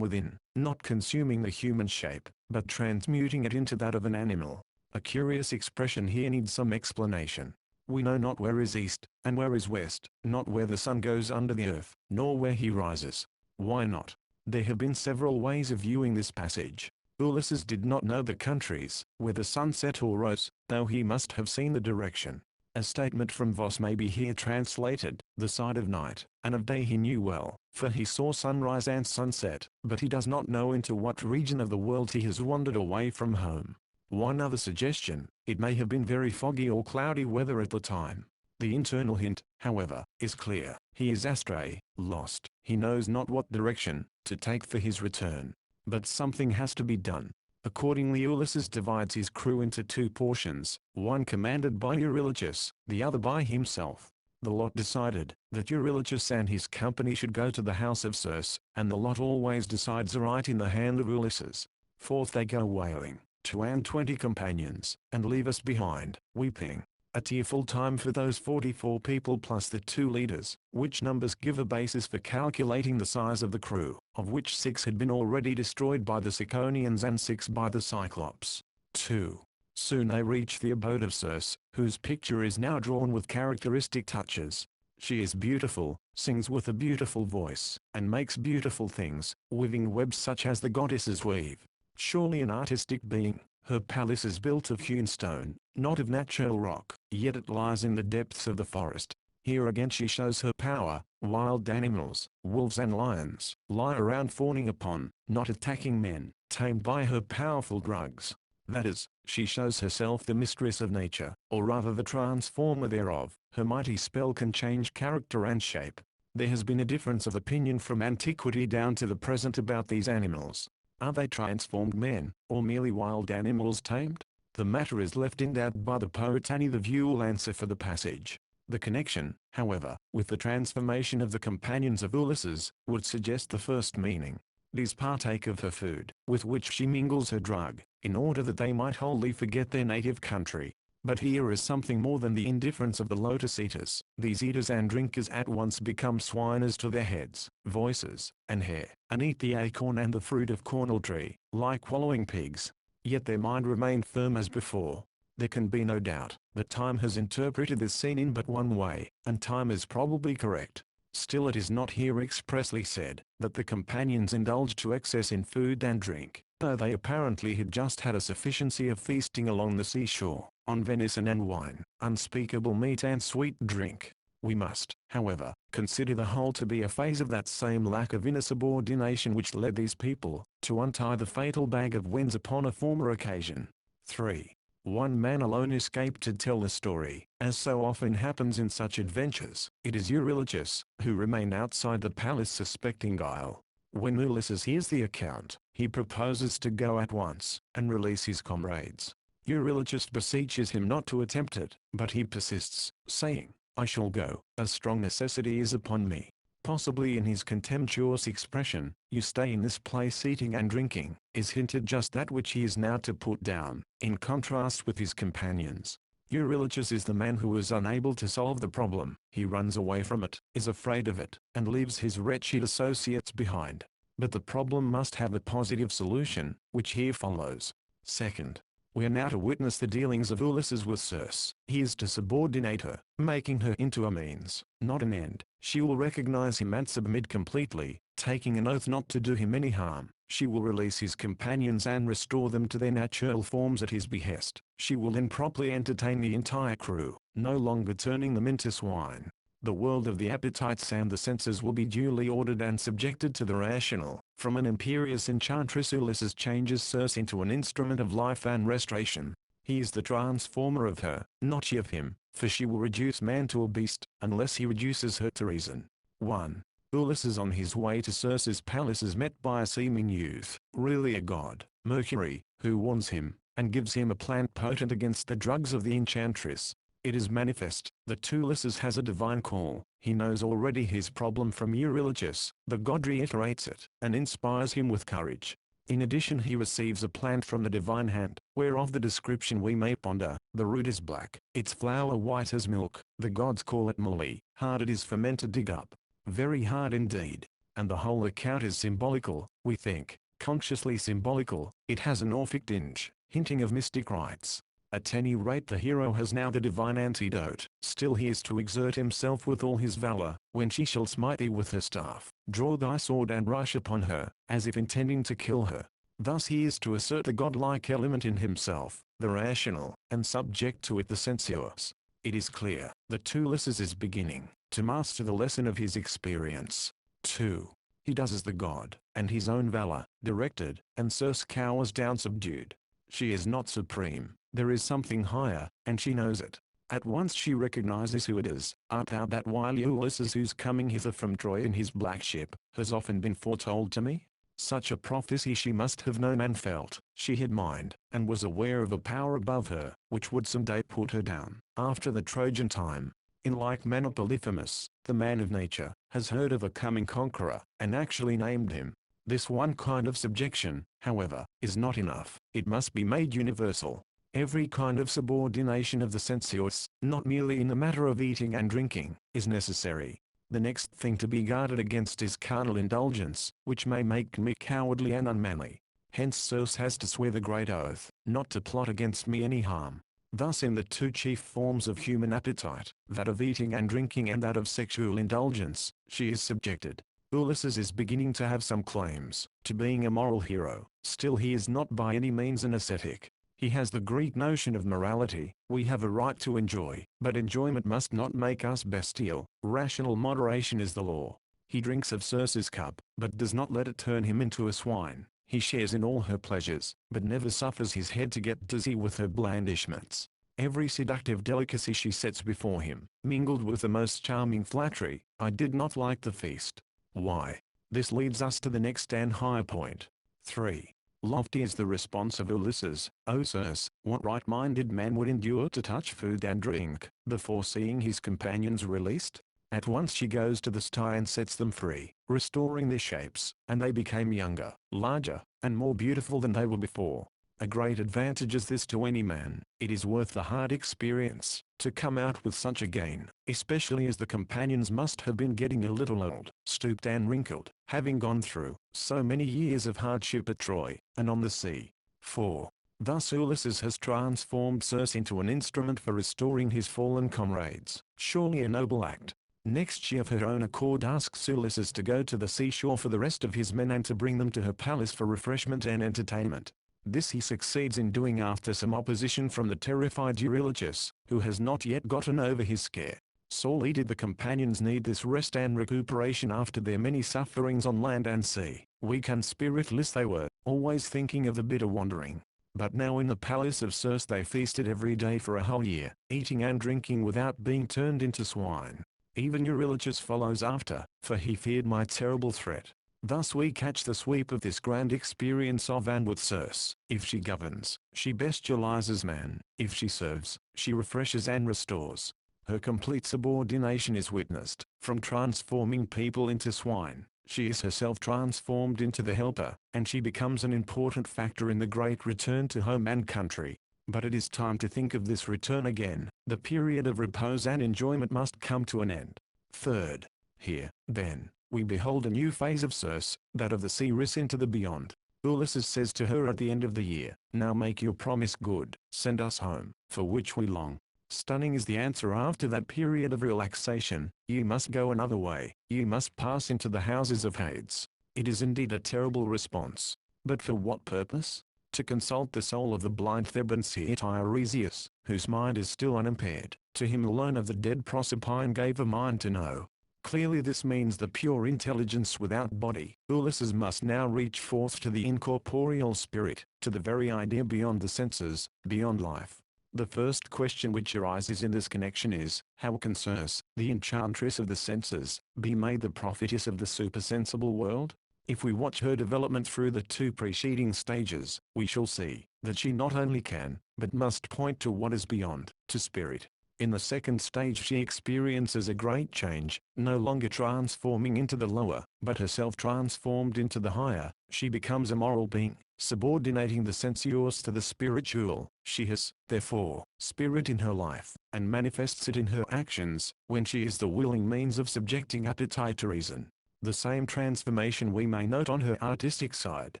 Speaker 1: within, not consuming the human shape, but transmuting it into that of an animal. A curious expression here needs some explanation. We know not where is east, and where is west, not where the sun goes under the earth, nor where he rises. Why not? There have been several ways of viewing this passage. Ulysses did not know the countries, where the sun set or rose, though he must have seen the direction. A statement from Voss may be here translated, the side of night, and of day he knew well, for he saw sunrise and sunset, but he does not know into what region of the world he has wandered away from home. One other suggestion, it may have been very foggy or cloudy weather at the time. The internal hint, however, is clear. He is astray, lost, he knows not what direction to take for his return. But something has to be done. Accordingly Ulysses divides his crew into two portions, one commanded by Eurylochus, the other by himself. The lot decided that Eurylochus and his company should go to the house of Circe, and the lot always decides right in the hand of Ulysses. Forth they go wailing, 22 companions, and leave us behind, weeping. A tearful time for those 44 people plus the 2 leaders, which numbers give a basis for calculating the size of the crew, of which 6 had been already destroyed by the Ciconians and 6 by the Cyclops. 2. Soon they reach the abode of Circe, whose picture is now drawn with characteristic touches. She is beautiful, sings with a beautiful voice, and makes beautiful things, weaving webs such as the goddesses weave. Surely an artistic being. Her palace is built of hewn stone, not of natural rock, yet it lies in the depths of the forest. Here again she shows her power. Wild animals, wolves and lions, lie around fawning upon, not attacking men, tamed by her powerful drugs. That is, she shows herself the mistress of nature, or rather the transformer thereof. Her mighty spell can change character and shape. There has been a difference of opinion from antiquity down to the present about these animals. Are they transformed men, or merely wild animals tamed? The matter is left in doubt by the poet Ani. The view will answer for the passage. The connection, however, with the transformation of the companions of Ulysses, would suggest the first meaning. These partake of her food, with which she mingles her drug, in order that they might wholly forget their native country. But here is something more than the indifference of the lotus eaters. These eaters and drinkers at once become swine as to their heads, voices, and hair, and eat the acorn and the fruit of cornel tree, like wallowing pigs. Yet their mind remained firm as before. There can be no doubt that time has interpreted this scene in but one way, and time is probably correct. Still it is not here expressly said that the companions indulged to excess in food and drink, though they apparently had just had a sufficiency of feasting along the seashore, on venison and wine, unspeakable meat and sweet drink. We must, however, consider the whole to be a phase of that same lack of inner subordination which led these people to untie the fatal bag of winds upon a former occasion. 3. One man alone escaped to tell the story. As so often happens in such adventures, it is Eurylochus, who remained outside the palace suspecting guile. When Ulysses hears the account, he proposes to go at once, and release his comrades. Eurylochus beseeches him not to attempt it, but he persists, saying, "I shall go, a strong necessity is upon me." Possibly in his contemptuous expression, "You stay in this place eating and drinking," is hinted just that which he is now to put down, in contrast with his companions. Eurylochus is the man who is unable to solve the problem. He runs away from it, is afraid of it, and leaves his wretched associates behind. But the problem must have a positive solution, which here follows. Second, we are now to witness the dealings of Ulysses with Circe. He is to subordinate her, making her into a means, not an end. She will recognize him and submit completely, taking an oath not to do him any harm. She will release his companions and restore them to their natural forms at his behest. She will then properly entertain the entire crew, no longer turning them into swine. The world of the appetites and the senses will be duly ordered and subjected to the rational. From an imperious enchantress Ulysses changes Circe into an instrument of life and restoration. He is the transformer of her, not she of him, for she will reduce man to a beast, unless he reduces her to reason. 1. Ulysses on his way to Circe's palace is met by a seeming youth, really a god, Mercury, who warns him, and gives him a plan potent against the drugs of the enchantress. It is manifest that Ulysses has a divine call. He knows already his problem from Eurylochus. The god reiterates it, and inspires him with courage. In addition he receives a plant from the divine hand, whereof the description we may ponder. The root is black, its flower white as milk. The gods call it moly. Hard it is for men to dig up. Very hard indeed. And the whole account is symbolical, we think, consciously symbolical. It has an Orphic tinge, hinting of mystic rites. At any rate the hero has now the divine antidote. Still he is to exert himself with all his valor. When she shall smite thee with her staff, draw thy sword and rush upon her, as if intending to kill her. Thus he is to assert the godlike element in himself, the rational, and subject to it the sensuous. It is clear that Ulysses is beginning to master the lesson of his experience. 2. He does as the god, and his own valor directed, and Circe cowers down subdued. She is not supreme, there is something higher, and she knows it. At once she recognizes who it is. Art thou that wily Ulysses whose coming hither from Troy in his black ship has often been foretold to me? Such a prophecy she must have known and felt. She had mind, and was aware of a power above her, which would some day put her down. After the Trojan time, in like manner Polyphemus, the man of nature, has heard of a coming conqueror, and actually named him. This one kind of subjection, however, is not enough. It must be made universal. Every kind of subordination of the sensuous, not merely in the matter of eating and drinking, is necessary. The next thing to be guarded against is carnal indulgence, which may make me cowardly and unmanly. Hence Circe has to swear the great oath, not to plot against me any harm. Thus in the two chief forms of human appetite, that of eating and drinking and that of sexual indulgence, she is subjected. Ulysses is beginning to have some claims to being a moral hero. Still he is not by any means an ascetic. He has the Greek notion of morality. We have a right to enjoy, but enjoyment must not make us bestial. Rational moderation is the law. He drinks of Circe's cup, but does not let it turn him into a swine. He shares in all her pleasures, but never suffers his head to get dizzy with her blandishments. Every seductive delicacy she sets before him, mingled with the most charming flattery. I did not like the feast. Why? This leads us to the next and higher point. 3. Lofty is the response of Ulysses. O Circe, what right-minded man would endure to touch food and drink, before seeing his companions released? At once she goes to the sty and sets them free, restoring their shapes, and they became younger, larger, and more beautiful than they were before. A great advantage is this to any man. It is worth the hard experience to come out with such a gain, especially as the companions must have been getting a little old, stooped and wrinkled, having gone through so many years of hardship at Troy, and on the sea. 4. Thus Ulysses has transformed Circe into an instrument for restoring his fallen comrades. Surely a noble act. Next she of her own accord asks Ulysses to go to the seashore for the rest of his men and to bring them to her palace for refreshment and entertainment. This he succeeds in doing after some opposition from the terrified Eurylochus, who has not yet gotten over his scare. Sorely did the companions need this rest and recuperation after their many sufferings on land and sea. Weak and spiritless they were, always thinking of the bitter wandering. But now in the palace of Circe they feasted every day for a whole year, eating and drinking without being turned into swine. Even Eurylochus follows after, for he feared my terrible threat. Thus we catch the sweep of this grand experience of and with Circe. If she governs, she bestializes man. If she serves, she refreshes and restores. Her complete subordination is witnessed. From transforming people into swine, she is herself transformed into the helper, and she becomes an important factor in the great return to home and country. But it is time to think of this return again. The period of repose and enjoyment must come to an end. 3rd. Here, then, we behold a new phase of Circe, that of the sea risk into the beyond. Ulysses says to her at the end of the year, now make your promise good, send us home, for which we long. Stunning is the answer after that period of relaxation, you must go another way, you must pass into the houses of Hades. It is indeed a terrible response. But for what purpose? To consult the soul of the blind Theban seer Tiresias, whose mind is still unimpaired. To him alone of the dead Proserpine gave a mind to know. Clearly this means the pure intelligence without body. Ulysses must now reach forth to the incorporeal spirit, to the very idea beyond the senses, beyond life. The first question which arises in this connection is, how can Circe, the enchantress of the senses, be made the prophetess of the supersensible world? If we watch her development through the two preceding stages, we shall see that she not only can, but must point to what is beyond, to spirit. In the second stage she experiences a great change, no longer transforming into the lower, but herself transformed into the higher. She becomes a moral being, subordinating the sensuous to the spiritual. She has, therefore, spirit in her life, and manifests it in her actions, when she is the willing means of subjecting appetite to reason. The same transformation we may note on her artistic side,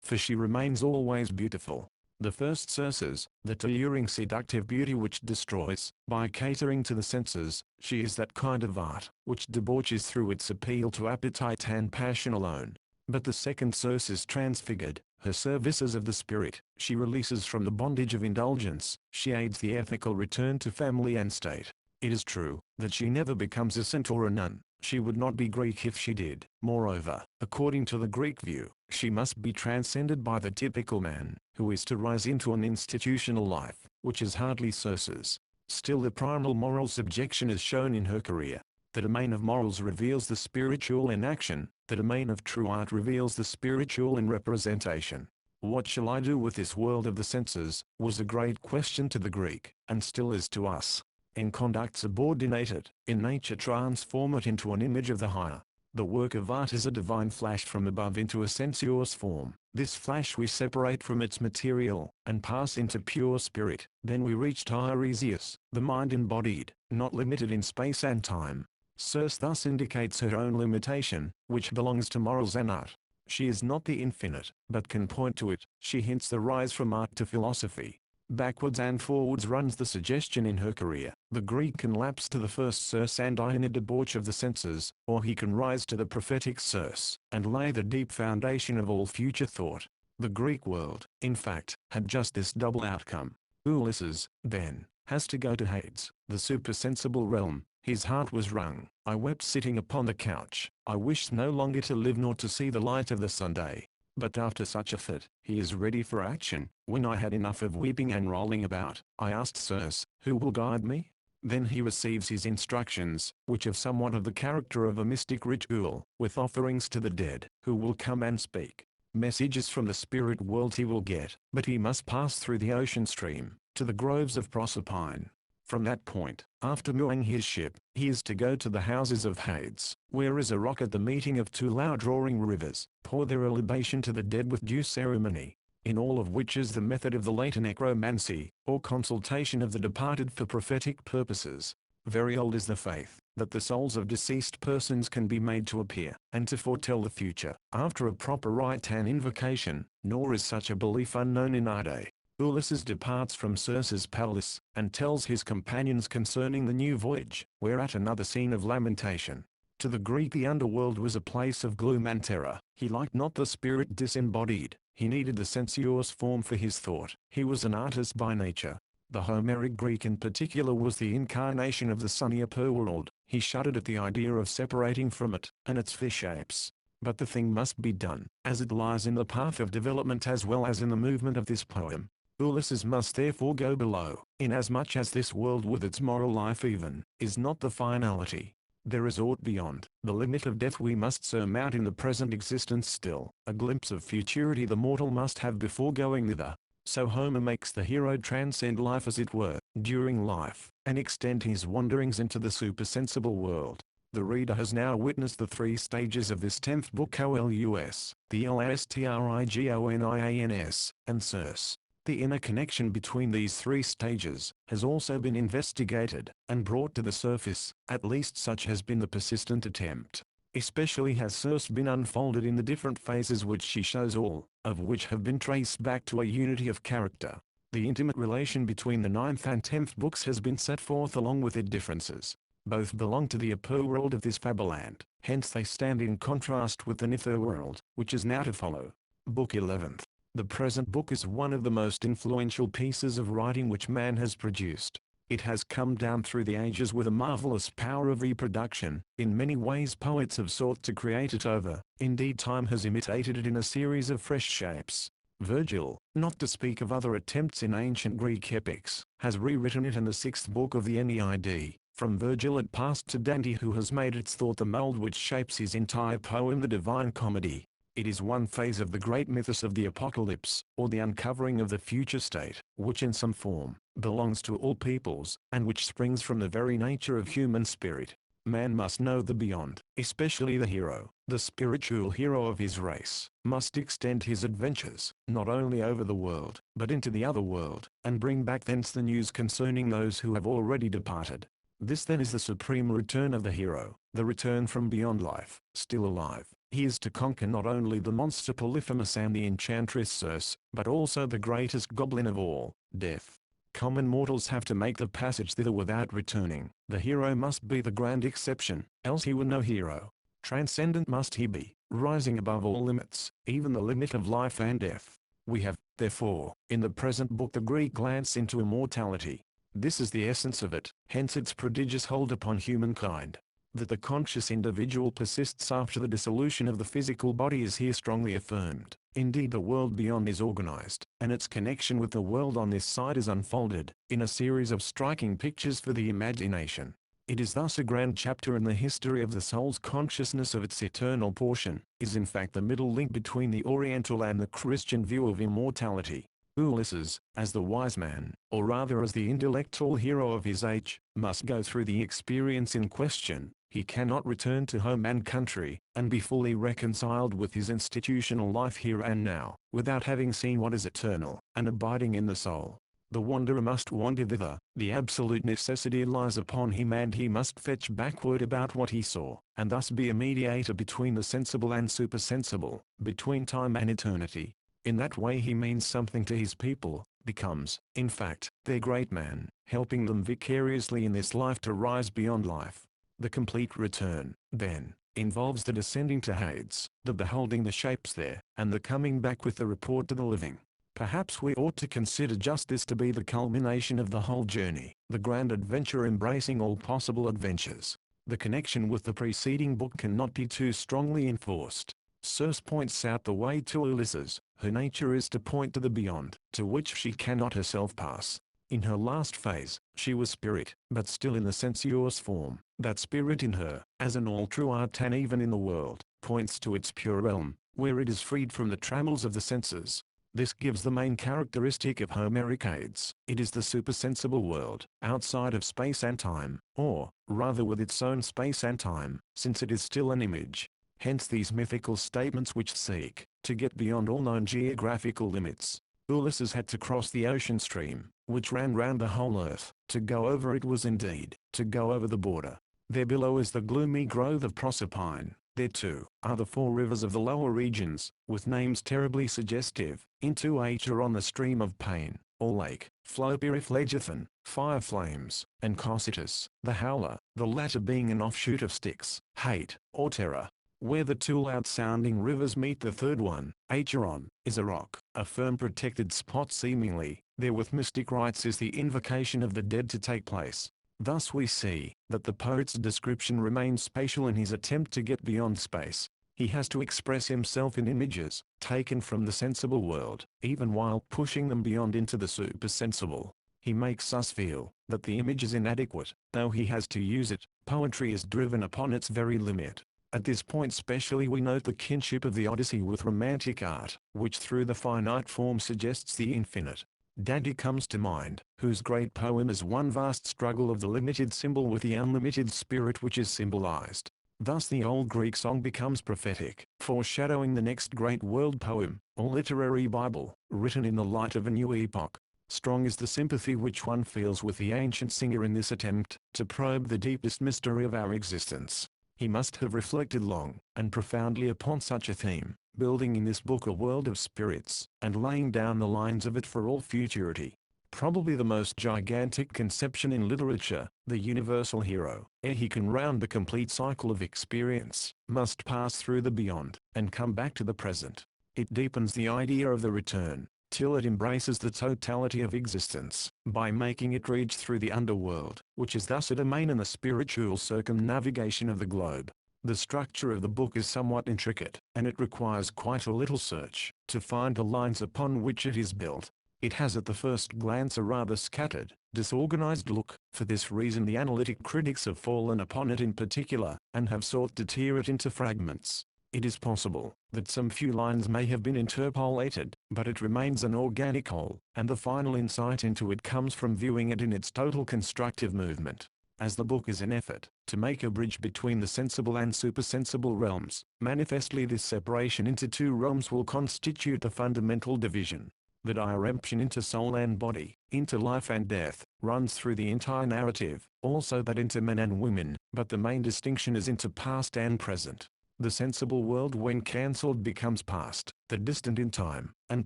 Speaker 1: for she remains always beautiful. The first Circe's, that alluring seductive beauty which destroys, by catering to the senses. She is that kind of art, which debauches through its appeal to appetite and passion alone. But the second Circe is transfigured, her services of the spirit. She releases from the bondage of indulgence, she aids the ethical return to family and state. It is true that she never becomes a saint or a nun. She would not be Greek if she did. Moreover, according to the Greek view, she must be transcended by the typical man, who is to rise into an institutional life, which is hardly Circe's. Still, the primal moral subjection is shown in her career. The domain of morals reveals the spiritual in action. The domain of true art reveals the spiritual in representation. What shall I do with this world of the senses, was a great question to the Greek, and still is to us. In conduct subordinate it, in nature transform it into an image of the higher. The work of art is a divine flash from above into a sensuous form. This flash we separate from its material, and pass into pure spirit. Then we reach Tiresias, the mind embodied, not limited in space and time. Circe thus indicates her own limitation, which belongs to morals and art. She is not the infinite, but can point to it. She hints the rise from art to philosophy. Backwards and forwards runs the suggestion in her career. The Greek can lapse to the first Circe and die in a debauch of the senses, or he can rise to the prophetic Circe, and lay the deep foundation of all future thought. The Greek world, in fact, had just this double outcome. Ulysses, then, has to go to Hades, the supersensible realm. His heart was wrung. I wept sitting upon the couch. I wished no longer to live nor to see the light of the Sunday. But after such a fit, he is ready for action. When I had enough of weeping and rolling about, I asked Circe, who will guide me? Then he receives his instructions, which have somewhat of the character of a mystic ritual, with offerings to the dead, who will come and speak. Messages from the spirit world he will get, but he must pass through the ocean stream, to the groves of Proserpine. From that point, after mooring his ship, he is to go to the houses of Hades, where is a rock at the meeting of two loud roaring rivers, pour there a libation to the dead with due ceremony, in all of which is the method of the later necromancy, or consultation of the departed for prophetic purposes. Very old is the faith, that the souls of deceased persons can be made to appear, and to foretell the future, after a proper rite and invocation, nor is such a belief unknown in our day. Ulysses departs from Circe's palace, and tells his companions concerning the new voyage, whereat another scene of lamentation. To the Greek the underworld was a place of gloom and terror. He liked not the spirit disembodied, he needed the sensuous form for his thought. He was an artist by nature. The Homeric Greek in particular was the incarnation of the sunny upper world. He shuddered at the idea of separating from it, and its fish shapes. But the thing must be done, as it lies in the path of development as well as in the movement of this poem. Ulysses must therefore go below, inasmuch as this world with its moral life even, is not the finality. There is aught beyond. The limit of death we must surmount in the present existence still. A glimpse of futurity the mortal must have before going thither. So Homer makes the hero transcend life as it were, during life, and extend his wanderings into the supersensible world. The reader has now witnessed the three stages of this 10th book OLUS, the LASTRIGONIANS, and Circe. The inner connection between these three stages has also been investigated and brought to the surface, at least such has been the persistent attempt. Especially has Circe been unfolded in the different phases which she shows, all of which have been traced back to a unity of character. The intimate relation between the 9th and 10th books has been set forth along with their differences. Both belong to the upper world of this fableland, hence they stand in contrast with the nether world, which is now to follow. Book 11th. The present book is one of the most influential pieces of writing which man has produced. It has come down through the ages with a marvelous power of reproduction. In many ways poets have sought to create it over, indeed time has imitated it in a series of fresh shapes. Virgil, not to speak of other attempts in ancient Greek epics, has rewritten it in the 6th book of the Aeneid. From Virgil it passed to Dante, who has made its thought the mold which shapes his entire poem, the Divine Comedy. It is one phase of the great mythos of the apocalypse, or the uncovering of the future state, which in some form, belongs to all peoples, and which springs from the very nature of human spirit. Man must know the beyond, especially the hero, the spiritual hero of his race, must extend his adventures, not only over the world, but into the other world, and bring back thence the news concerning those who have already departed. This then is the supreme return of the hero, the return from beyond life, still alive. He is to conquer not only the monster Polyphemus and the enchantress Circe, but also the greatest goblin of all, death. Common mortals have to make the passage thither without returning. The hero must be the grand exception, else he were no hero. Transcendent must he be, rising above all limits, even the limit of life and death. We have, therefore, in the present book the Greek glance into immortality. This is the essence of it, hence its prodigious hold upon humankind. That the conscious individual persists after the dissolution of the physical body is here strongly affirmed. Indeed, the world beyond is organized, and its connection with the world on this side is unfolded, in a series of striking pictures for the imagination. It is thus a grand chapter in the history of the soul's consciousness of its eternal portion, is in fact the middle link between the Oriental and the Christian view of immortality. Ulysses, as the wise man, or rather as the intellectual hero of his age, must go through the experience in question. He cannot return to home and country, and be fully reconciled with his institutional life here and now, without having seen what is eternal, and abiding in the soul. The wanderer must wander thither, the absolute necessity lies upon him, and he must fetch backward about what he saw, and thus be a mediator between the sensible and supersensible, between time and eternity. In that way he means something to his people, becomes, in fact, their great man, helping them vicariously in this life to rise beyond life. The complete return, then, involves the descending to Hades, the beholding the shapes there, and the coming back with the report to the living. Perhaps we ought to consider just this to be the culmination of the whole journey, the grand adventure embracing all possible adventures. The connection with the preceding book cannot be too strongly enforced. Circe points out the way to Ulysses. Her nature is to point to the beyond, to which she cannot herself pass. In her last phase, she was spirit, but still in the sensuous form. That spirit in her, as in all true art and even in the world, points to its pure realm, where it is freed from the trammels of the senses. This gives the main characteristic of Homeric Hades. It is the supersensible world, outside of space and time, or, rather with its own space and time, since it is still an image. Hence these mythical statements which seek to get beyond all known geographical limits. Ulysses had to cross the ocean stream, which ran round the whole earth. To go over it was indeed to go over the border. There below is the gloomy grove of Proserpine. There too are the 4 rivers of the lower regions, with names terribly suggestive. Into H are on the stream of pain, or lake, flow Pyriphlegethon, fire flames, and Cocytus, the howler, the latter being an offshoot of Styx, hate, or terror. Where the 2 loud-sounding rivers meet, the third one, Acheron, is a rock, a firm protected spot seemingly. There with mystic rites is the invocation of the dead to take place. Thus we see that the poet's description remains spatial in his attempt to get beyond space. He has to express himself in images, taken from the sensible world, even while pushing them beyond into the supersensible. He makes us feel that the image is inadequate, though he has to use it. Poetry is driven upon its very limit. At this point specially we note the kinship of the Odyssey with romantic art, which through the finite form suggests the infinite. Dante comes to mind, whose great poem is one vast struggle of the limited symbol with the unlimited spirit which is symbolized. Thus the old Greek song becomes prophetic, foreshadowing the next great world poem, or literary Bible, written in the light of a new epoch. Strong is the sympathy which one feels with the ancient singer in this attempt to probe the deepest mystery of our existence. He must have reflected long and profoundly upon such a theme, building in this book a world of spirits, and laying down the lines of it for all futurity. Probably the most gigantic conception in literature, the universal hero, ere he can round the complete cycle of experience, must pass through the beyond, and come back to the present. It deepens the idea of the return, till it embraces the totality of existence, by making it reach through the underworld, which is thus a domain in the spiritual circumnavigation of the globe. The structure of the book is somewhat intricate, and it requires quite a little search to find the lines upon which it is built. It has at the first glance a rather scattered, disorganized look. For this reason the analytic critics have fallen upon it in particular, and have sought to tear it into fragments. It is possible that some few lines may have been interpolated, but it remains an organic whole, and the final insight into it comes from viewing it in its total constructive movement. As the book is an effort to make a bridge between the sensible and supersensible realms, manifestly this separation into 2 realms will constitute the fundamental division. The diremption into soul and body, into life and death, runs through the entire narrative, also that into men and women, but the main distinction is into past and present. The sensible world when cancelled becomes past, the distant in time, and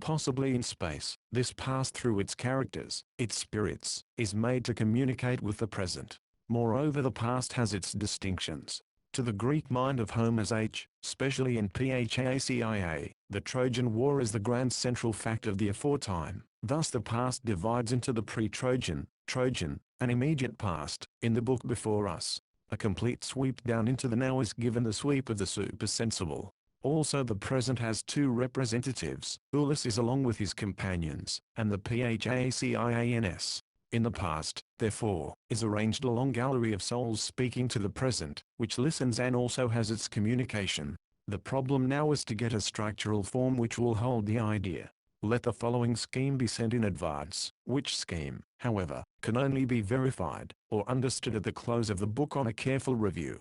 Speaker 1: possibly in space. This past through its characters, its spirits, is made to communicate with the present. Moreover the past has its distinctions. To the Greek mind of Homer's age, especially in Phacea, the Trojan War is the grand central fact of the aforetime. Thus the past divides into the pre-Trojan, Trojan, an immediate past. In the book before us, a complete sweep down into the now is given the sweep of the supersensible. Also the present has two representatives, Ulysses along with his companions, and the Phacins. In the past, therefore, is arranged a long gallery of souls speaking to the present, which listens and also has its communication. The problem now is to get a structural form which will hold the idea. Let the following scheme be sent in advance, which scheme, however, can only be verified, or understood at the close of the book on a careful review.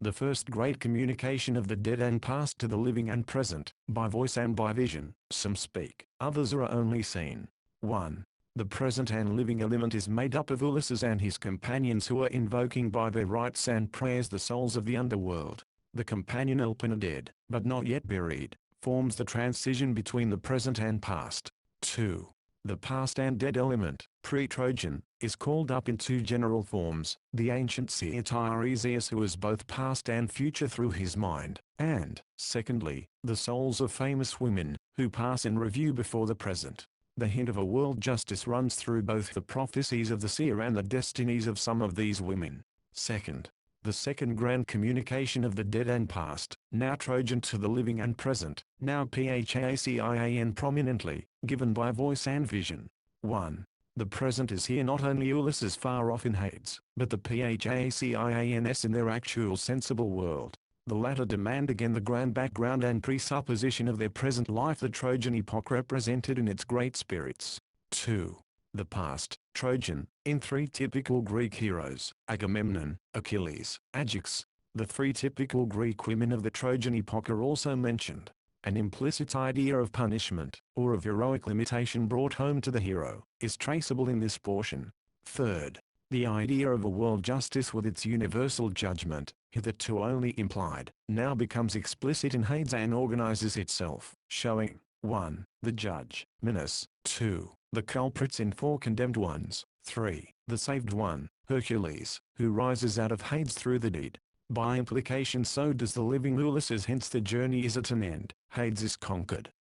Speaker 1: The first great communication of the dead and past to the living and present, by voice and by vision. Some speak, others are only seen. 1. The present and living element is made up of Ulysses and his companions who are invoking by their rites and prayers the souls of the underworld. The companion Elpina dead, but not yet buried, forms the transition between the present and past. 2. The past and dead element, pre-Trojan, is called up in two general forms, the ancient seer Tiresias who is both past and future through his mind, and, secondly, the souls of famous women, who pass in review before the present. The hint of a world justice runs through both the prophecies of the seer and the destinies of some of these women. Second, the second grand communication of the dead and past, now Trojan to the living and present, now Phacin prominently, given by voice and vision. 1. The present is here not only Ulysses far off in Hades, but the Phacins in their actual sensible world. The latter demand again the grand background and presupposition of their present life, the Trojan epoch represented in its great spirits. 2. The past, Trojan, in three typical Greek heroes, Agamemnon, Achilles, Ajax. The three typical Greek women of the Trojan epoch are also mentioned. An implicit idea of punishment, or of heroic limitation brought home to the hero, is traceable in this portion. Third, the idea of a world justice with its universal judgment, hitherto only implied, now becomes explicit in Hades and organizes itself, showing 1. The judge, Minos; 2. The culprits in 4 condemned ones; 3. The saved one, Hercules, who rises out of Hades through the deed. By implication so does the living Ulysses, hence the journey is at an end, Hades is conquered.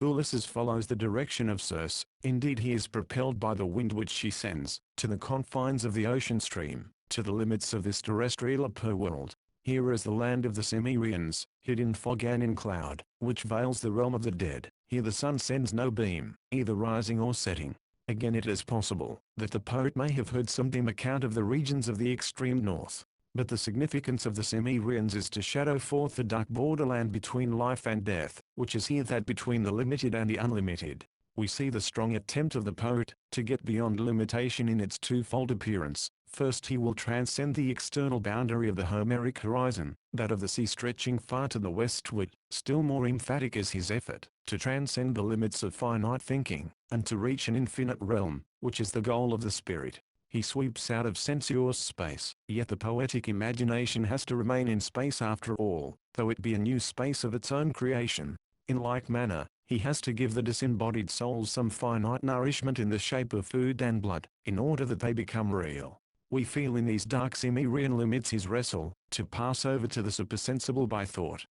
Speaker 1: Ulysses follows the direction of Circe, indeed he is propelled by the wind which she sends, to the confines of the ocean stream, to the limits of this terrestrial upper world. Here is the land of the Cimmerians, hid in fog and in cloud, which veils the realm of the dead. Here the sun sends no beam, either rising or setting. Again it is possible, that the poet may have heard some dim account of the regions of the extreme north. But the significance of the Cimmerians is to shadow forth the dark borderland between life and death, which is here that between the limited and the unlimited. We see the strong attempt of the poet, to get beyond limitation in its twofold appearance. First he will transcend the external boundary of the Homeric horizon, that of the sea stretching far to the westward. Still more emphatic is his effort, to transcend the limits of finite thinking, and to reach an infinite realm, which is the goal of the spirit. He sweeps out of sensuous space, yet the poetic imagination has to remain in space after all, though it be a new space of its own creation. In like manner, he has to give the disembodied souls some finite nourishment in the shape of food and blood, in order that they become real. We feel in these dark Cimmerian limits his wrestle, to pass over to the supersensible by thought.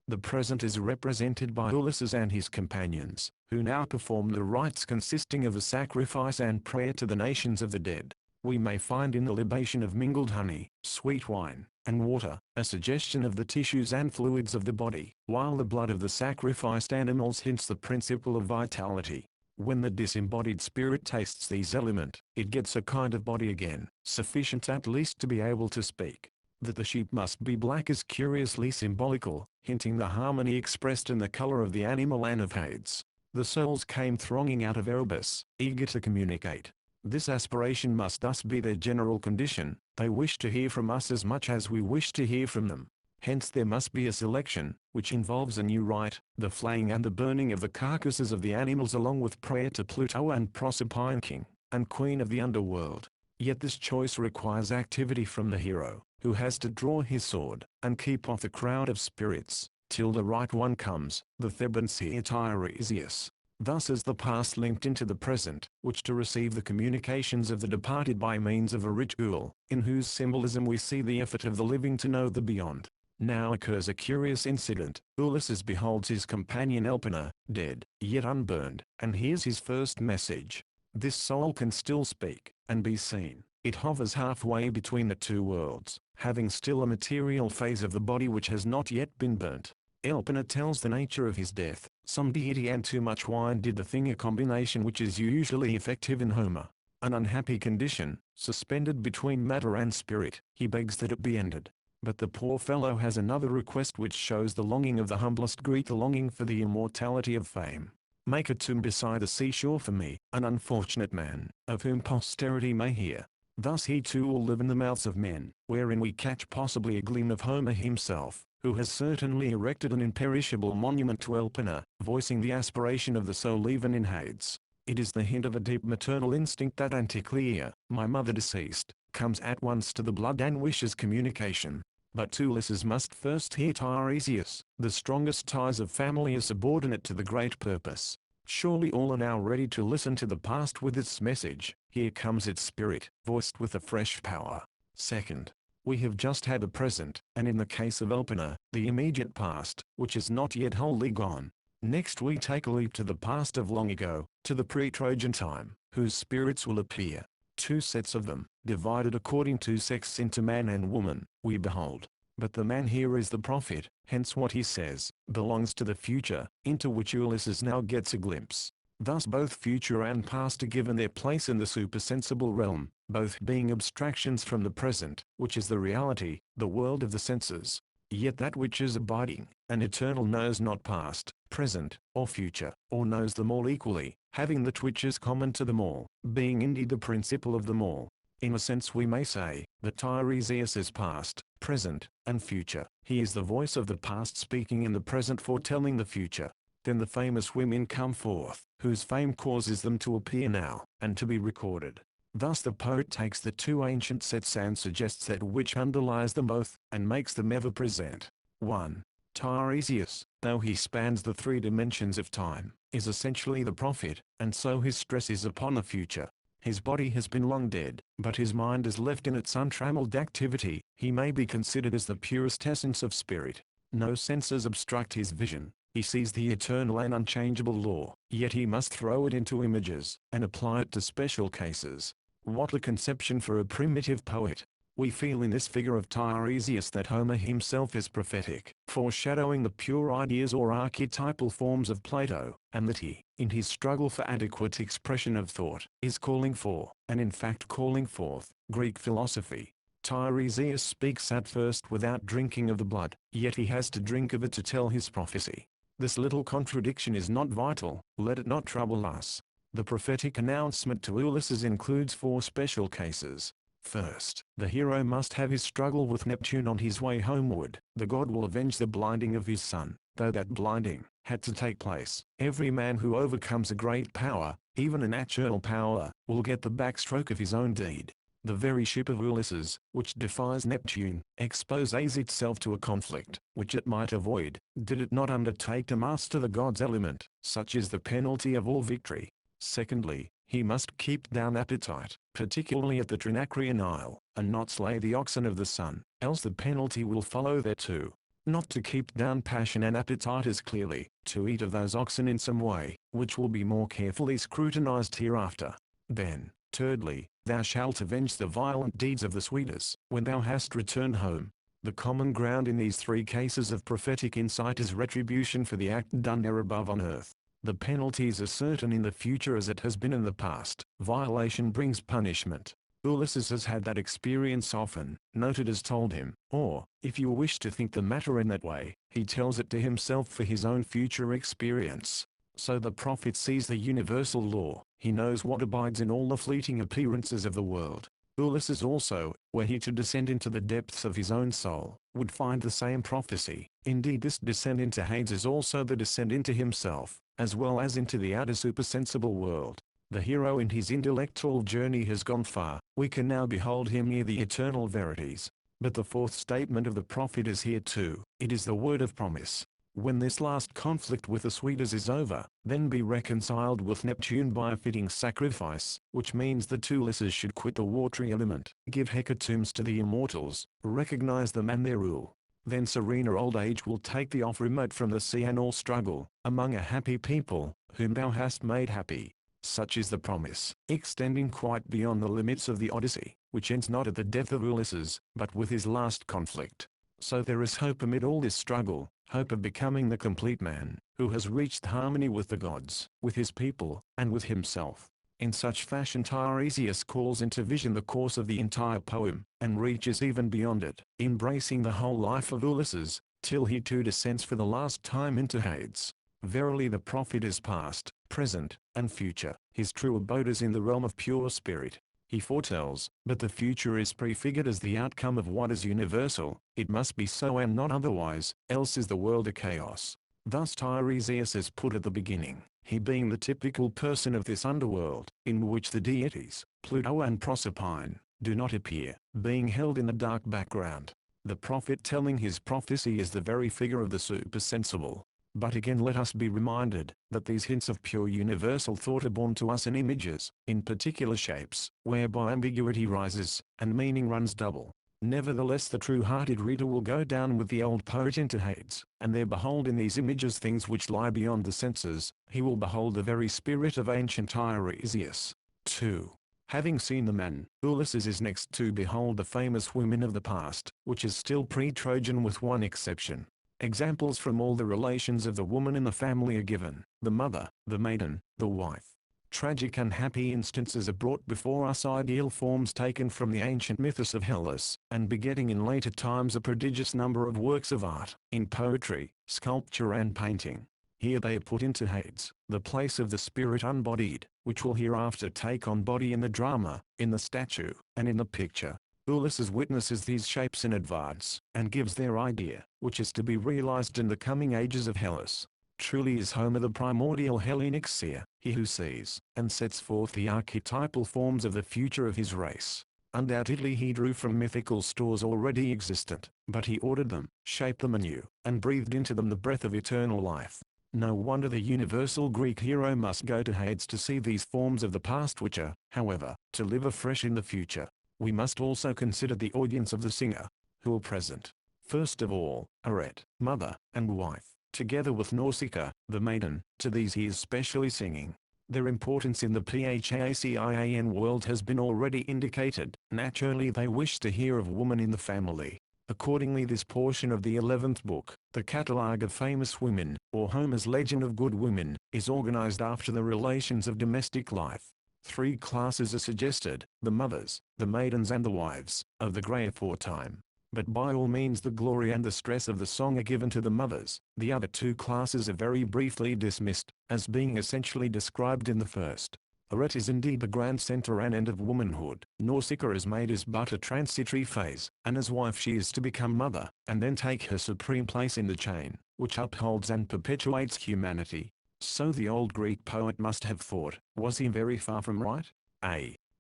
Speaker 1: The present is represented by Ulysses and his companions, who now perform the rites consisting of a sacrifice and prayer to the nations of the dead. We may find in the libation of mingled honey, sweet wine, and water, a suggestion of the tissues and fluids of the body, while the blood of the sacrificed animals hints the principle of vitality. When the disembodied spirit tastes these elements, it gets a kind of body again, sufficient at least to be able to speak. That the sheep must be black is curiously symbolical, hinting the harmony expressed in the color of the animal and of Hades. The souls came thronging out of Erebus, eager to communicate. This aspiration must thus be their general condition. They wish to hear from us as much as we wish to hear from them. Hence there must be a selection, which involves a new rite, the flaying and the burning of the carcasses of the animals along with prayer to Pluto and Proserpine, king and queen of the underworld. Yet this choice requires activity from the hero, who has to draw his sword, and keep off the crowd of spirits, till the right one comes, the Theban seer Tiresias. Thus is the past linked into the present, which to receive the communications of the departed by means of a ritual, in whose symbolism we see the effort of the living to know the beyond. Now occurs a curious incident. Ulysses beholds his companion Elpina, dead, yet unburned, and hears his first message. This soul can still speak, and be seen. It hovers halfway between the two worlds, having still a material phase of the body which has not yet been burnt. Elpenor tells the nature of his death. Some deity and too much wine did the thing, a combination which is usually effective in Homer. An unhappy condition, suspended between matter and spirit. He begs that it be ended. But the poor fellow has another request which shows the longing of the humblest Greek, the longing for the immortality of fame. Make a tomb beside the seashore for me, an unfortunate man, of whom posterity may hear. Thus he too will live in the mouths of men, wherein we catch possibly a gleam of Homer himself, who has certainly erected an imperishable monument to Elpenor, voicing the aspiration of the soul even in Hades. It is the hint of a deep maternal instinct that Anticlea, my mother deceased, comes at once to the blood and wishes communication. But Ulysses must first hear Tiresias. The strongest ties of family are subordinate to the great purpose. Surely all are now ready to listen to the past with its message. Here comes its spirit, voiced with a fresh power. Second, we have just had a present, and in the case of Elpenor, the immediate past, which is not yet wholly gone. Next we take a leap to the past of long ago, to the pre-Trojan time, whose spirits will appear. Two sets of them, divided according to sex into man and woman, we behold. But the man here is the prophet, hence what he says, belongs to the future, into which Ulysses now gets a glimpse. Thus both future and past are given their place in the supersensible realm, both being abstractions from the present, which is the reality, the world of the senses. Yet that which is abiding, and eternal knows not past, present, or future, or knows them all equally, having that which is common to them all, being indeed the principle of them all. In a sense we may say, that Tiresias is past, present, and future. He is the voice of the past speaking in the present, foretelling the future. Then the famous women come forth, whose fame causes them to appear now, and to be recorded. Thus the poet takes the two ancient sets and suggests that which underlies them both, and makes them ever present. 1. Tiresias, though he spans the three dimensions of time, is essentially the prophet, and so his stress is upon the future. His body has been long dead, but his mind is left in its untrammeled activity. He may be considered as the purest essence of spirit. No senses obstruct his vision. He sees the eternal and unchangeable law, yet he must throw it into images, and apply it to special cases. What a conception for a primitive poet! We feel in this figure of Tiresias that Homer himself is prophetic, foreshadowing the pure ideas or archetypal forms of Plato, and that he, in his struggle for adequate expression of thought, is calling for, and in fact calling forth, Greek philosophy. Tiresias speaks at first without drinking of the blood, yet he has to drink of it to tell his prophecy. This little contradiction is not vital, let it not trouble us. The prophetic announcement to Ulysses includes 4 special cases. First, the hero must have his struggle with Neptune on his way homeward. The god will avenge the blinding of his son, though that blinding had to take place. Every man who overcomes a great power, even a natural power, will get the backstroke of his own deed. The very ship of Ulysses, which defies Neptune, exposes itself to a conflict, which it might avoid, did it not undertake to master the god's element. Such is the penalty of all victory. Secondly, he must keep down appetite, particularly at the Trinacrian Isle, and not slay the oxen of the sun, else the penalty will follow thereto. Not to keep down passion and appetite is clearly, to eat of those oxen in some way, which will be more carefully scrutinized hereafter. Then, thirdly, thou shalt avenge the violent deeds of the Suidas, when thou hast returned home. The common ground in these 3 cases of prophetic insight is retribution for the act done there above on earth. The penalty is as certain in the future as it has been in the past. Violation brings punishment. Ulysses has had that experience often. Note it is told him, or, if you wish to think the matter in that way, he tells it to himself for his own future experience. So the prophet sees the universal law. He knows what abides in all the fleeting appearances of the world. Ulysses also, were he to descend into the depths of his own soul, would find the same prophecy. Indeed, this descent into Hades is also the descent into himself, as well as into the outer supersensible world. The hero in his intellectual journey has gone far. We can now behold him near the eternal verities. But the 4th statement of the prophet is here too. It is the word of promise. When this last conflict with the Suidas is over, then be reconciled with Neptune by a fitting sacrifice, which means that Ulysses should quit the watery element, give hecatombs to the immortals, recognize them and their rule. Then serener old age will take thee off remote from the sea and all struggle, among a happy people, whom thou hast made happy. Such is the promise, extending quite beyond the limits of the Odyssey, which ends not at the death of Ulysses, but with his last conflict. So there is hope amid all this struggle, hope of becoming the complete man, who has reached harmony with the gods, with his people, and with himself. In such fashion Tiresias calls into vision the course of the entire poem, and reaches even beyond it, embracing the whole life of Ulysses, till he too descends for the last time into Hades. Verily the prophet is past, present, and future. His true abode is in the realm of pure spirit. He foretells, but the future is prefigured as the outcome of what is universal. It must be so and not otherwise, else is the world a chaos. Thus Tiresias is put at the beginning, he being the typical person of this underworld, in which the deities, Pluto and Proserpine, do not appear, being held in the dark background. The prophet telling his prophecy is the very figure of the supersensible. But again let us be reminded, that these hints of pure universal thought are born to us in images, in particular shapes, whereby ambiguity rises, and meaning runs double. Nevertheless the true-hearted reader will go down with the old poet into Hades, and there behold in these images things which lie beyond the senses. He will behold the very spirit of ancient Tiresias. 2. Having seen the man, Ulysses is next to behold the famous women of the past, which is still pre-Trojan with one exception. Examples from all the relations of the woman in the family are given: the mother, the maiden, the wife. Tragic and happy instances are brought before us, ideal forms taken from the ancient mythos of Hellas, and begetting in later times a prodigious number of works of art, in poetry, sculpture and painting. Here they are put into Hades, the place of the spirit unbodied, which will hereafter take on body in the drama, in the statue, and in the picture. Ulysses witnesses these shapes in advance, and gives their idea, which is to be realized in the coming ages of Hellas. Truly is Homer the primordial Hellenic seer, he who sees, and sets forth the archetypal forms of the future of his race. Undoubtedly he drew from mythical stores already existent, but he ordered them, shaped them anew, and breathed into them the breath of eternal life. No wonder the universal Greek hero must go to Hades to see these forms of the past which are, however, to live afresh in the future. We must also consider the audience of the singer, who are present. First of all, Arete, mother, and wife, together with Nausicaa, the maiden. To these he is specially singing. Their importance in the Phaeacian world has been already indicated. Naturally they wish to hear of woman in the family. Accordingly this portion of the 11th book, the Catalogue of Famous Women, or Homer's Legend of Good Women, is organized after the relations of domestic life. 3 classes are suggested: the mothers, the maidens and the wives, of the grey aforetime. But by all means the glory and the stress of the song are given to the mothers. The other 2 classes are very briefly dismissed, as being essentially described in the first. Arete is indeed the grand center and end of womanhood. Nausicaa as maid is but a transitory phase, and as wife she is to become mother, and then take her supreme place in the chain, which upholds and perpetuates humanity. So the old Greek poet must have thought, was he very far from right?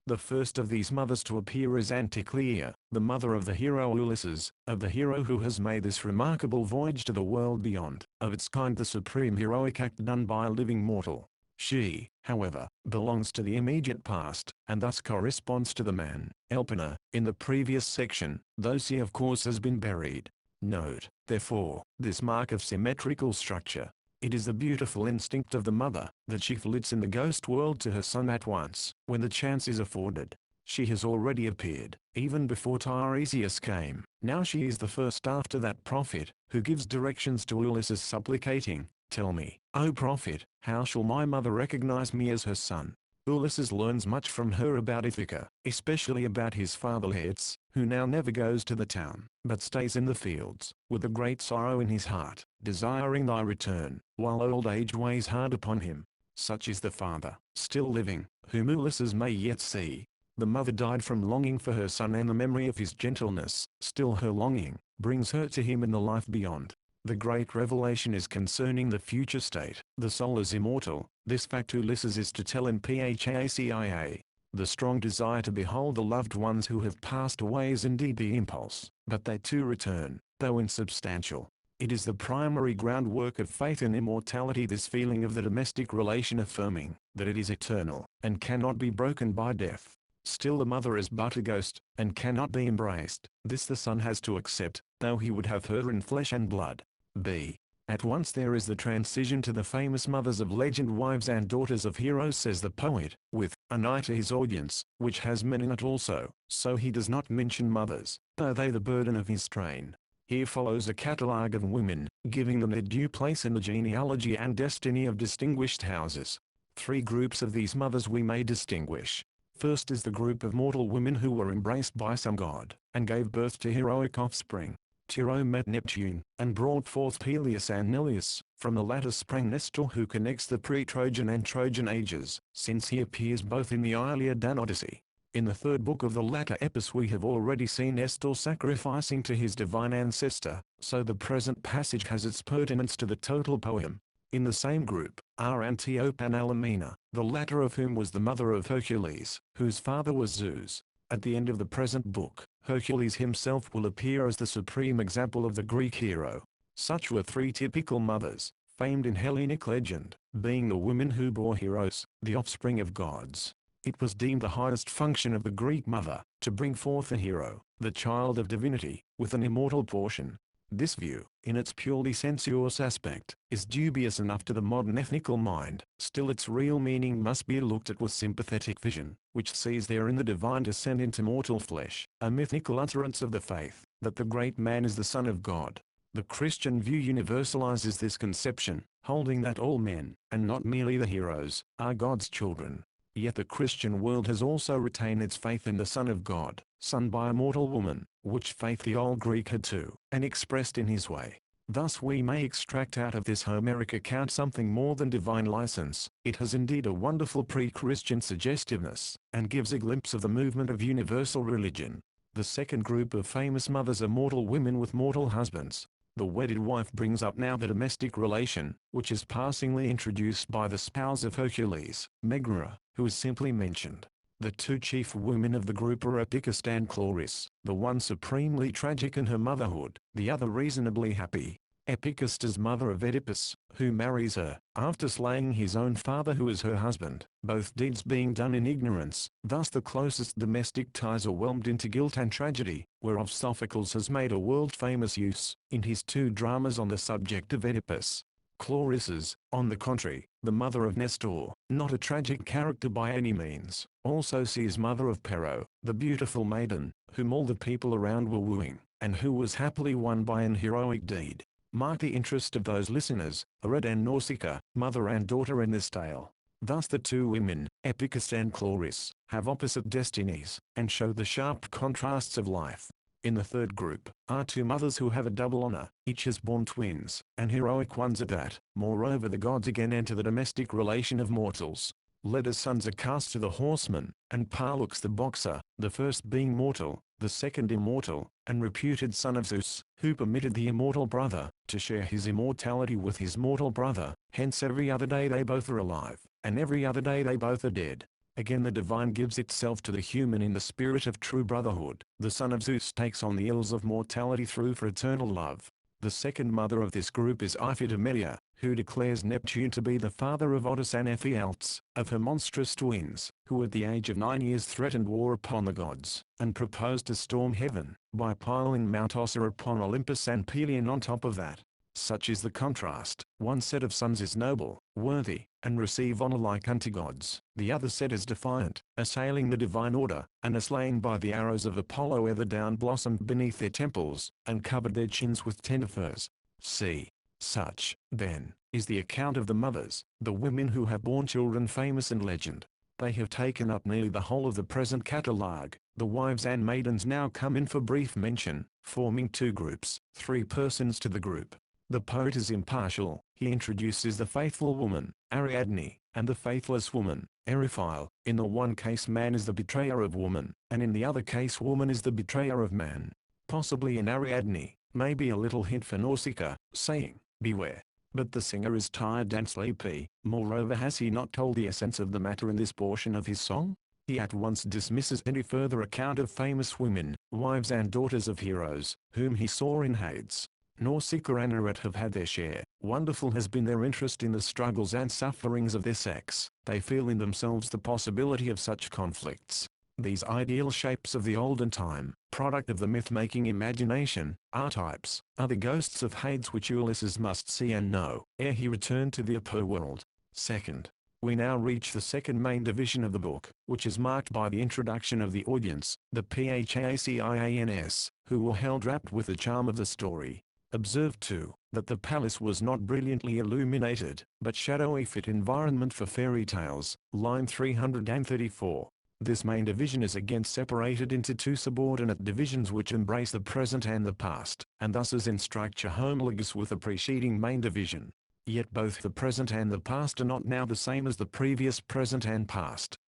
Speaker 1: The first of these mothers to appear is Anticlea, the mother of the hero Ulysses, of the hero who has made this remarkable voyage to the world beyond, of its kind the supreme heroic act done by a living mortal. She, however, belongs to the immediate past, and thus corresponds to the man, Elpenor, in the previous section, though she of course has been buried. Note, therefore, this mark of symmetrical structure. It is the beautiful instinct of the mother, that she flits in the ghost world to her son at once, when the chance is afforded. She has already appeared, even before Tiresias came. Now she is the first after that prophet, who gives directions to Ulysses supplicating, "Tell me, O prophet, how shall my mother recognize me as her son?" Ulysses learns much from her about Ithaca, especially about his father Laertes, who now never goes to the town, but stays in the fields, with a great sorrow in his heart, desiring thy return, while old age weighs hard upon him. Such is the father, still living, whom Ulysses may yet see. The mother died from longing for her son, and the memory of his gentleness, still her longing, brings her to him in the life beyond. The great revelation is concerning the future state. The soul is immortal. This fact Ulysses is to tell in Phaeacia. The strong desire to behold the loved ones who have passed away is indeed the impulse, but they too return, though insubstantial. It is the primary groundwork of faith in immortality, this feeling of the domestic relation affirming that it is eternal, and cannot be broken by death. Still the mother is but a ghost, and cannot be embraced. This the son has to accept, though he would have her in flesh and blood. At once there is the transition to the famous mothers of legend, wives and daughters of heroes, says the poet, with an eye to his audience, which has men in it also, so he does not mention mothers, though they the burden of his strain. Here follows a catalogue of women, giving them their due place in the genealogy and destiny of distinguished houses. Three groups of these mothers we may distinguish. First is the group of mortal women who were embraced by some god, and gave birth to heroic offspring. Tyro met Neptune, and brought forth Peleus and Neleus. From the latter sprang Nestor, who connects the pre-Trojan and Trojan ages, since he appears both in the Iliad and Odyssey. In the third book of the latter epos we have already seen Nestor sacrificing to his divine ancestor, so the present passage has its pertinence to the total poem. In the same group, are Antiope and Alamina, the latter of whom was the mother of Hercules, whose father was Zeus. At the end of the present book, Hercules himself will appear as the supreme example of the Greek hero. Such were three typical mothers, famed in Hellenic legend, being the women who bore heroes, the offspring of gods. It was deemed the highest function of the Greek mother, to bring forth a hero, the child of divinity, with an immortal portion. This view, in its purely sensuous aspect, is dubious enough to the modern ethical mind. Still its real meaning must be looked at with sympathetic vision, which sees therein the divine descent into mortal flesh, a mythical utterance of the faith, that the great man is the Son of God. The Christian view universalizes this conception, holding that all men, and not merely the heroes, are God's children. Yet the Christian world has also retained its faith in the Son of God, son by a mortal woman, which faith the old Greek had too, and expressed in his way. Thus we may extract out of this Homeric account something more than divine license. It has indeed a wonderful pre-Christian suggestiveness, and gives a glimpse of the movement of universal religion. The second group of famous mothers are mortal women with mortal husbands. The wedded wife brings up now the domestic relation, which is passingly introduced by the spouse of Hercules, Megara, who is simply mentioned. The two chief women of the group are Epicus and Chloris, the one supremely tragic in her motherhood, the other reasonably happy. Epicus is mother of Oedipus, who marries her, after slaying his own father who is her husband, both deeds being done in ignorance. Thus the closest domestic ties are whelmed into guilt and tragedy, whereof Sophocles has made a world-famous use, in his two dramas on the subject of Oedipus. Chloris is, on the contrary, the mother of Nestor, not a tragic character by any means. Also she is mother of Pero, the beautiful maiden, whom all the people around were wooing, and who was happily won by an heroic deed. Mark the interest of those listeners, Arete and Nausicaa, mother and daughter in this tale. Thus the two women, Epicus and Chloris, have opposite destinies, and show the sharp contrasts of life. In the third group, are two mothers who have a double honor, each has borne twins, and heroic ones at that. Moreover the gods again enter the domestic relation of mortals. Leda's sons are cast to the horseman, and Pollux the boxer, the first being mortal, the second immortal, and reputed son of Zeus, who permitted the immortal brother to share his immortality with his mortal brother. Hence every other day they both are alive, and every other day they both are dead. Again the divine gives itself to the human in the spirit of true brotherhood. The son of Zeus takes on the ills of mortality through fraternal love. The second mother of this group is Iphigenia, who declares Neptune to be the father of Odyssey and Ephialtes, of her monstrous twins, who at the age of 9 years threatened war upon the gods, and proposed to storm heaven, by piling Mount Ossa upon Olympus and Pelion on top of that. Such is the contrast. One set of sons is noble, worthy, and receive honor like unto gods. The other set is defiant, assailing the divine order, and are slain by the arrows of Apollo ere the down blossomed beneath their temples, and covered their chins with tender furs. See. Such, then, is the account of the mothers, the women who have borne children famous in legend. They have taken up nearly the whole of the present catalogue. The wives and maidens now come in for brief mention, forming two groups, 3 persons to the group. The poet is impartial. He introduces the faithful woman, Ariadne, and the faithless woman, Eriphyle. In the one case man is the betrayer of woman, and in the other case woman is the betrayer of man. Possibly in Ariadne, may be a little hint for Nausicaa, saying, beware. But the singer is tired and sleepy. Moreover, has he not told the essence of the matter in this portion of his song? He at once dismisses any further account of famous women, wives and daughters of heroes, whom he saw in Hades. Nausicaa and Arete have had their share. Wonderful has been their interest in the struggles and sufferings of their sex. They feel in themselves the possibility of such conflicts. These ideal shapes of the olden time, product of the myth-making imagination, archetypes, are the ghosts of Hades which Ulysses must see and know, ere he return to the upper world. Second, we now reach the second main division of the book, which is marked by the introduction of the audience, the Phacians, who were held rapt with the charm of the story. Observe too, that the palace was not brilliantly illuminated, but shadowy fit environment for fairy tales, line 334. This main division is again separated into two subordinate divisions which embrace the present and the past, and thus is in structure homologous with the preceding main division. Yet both the present and the past are not now the same as the previous present and past.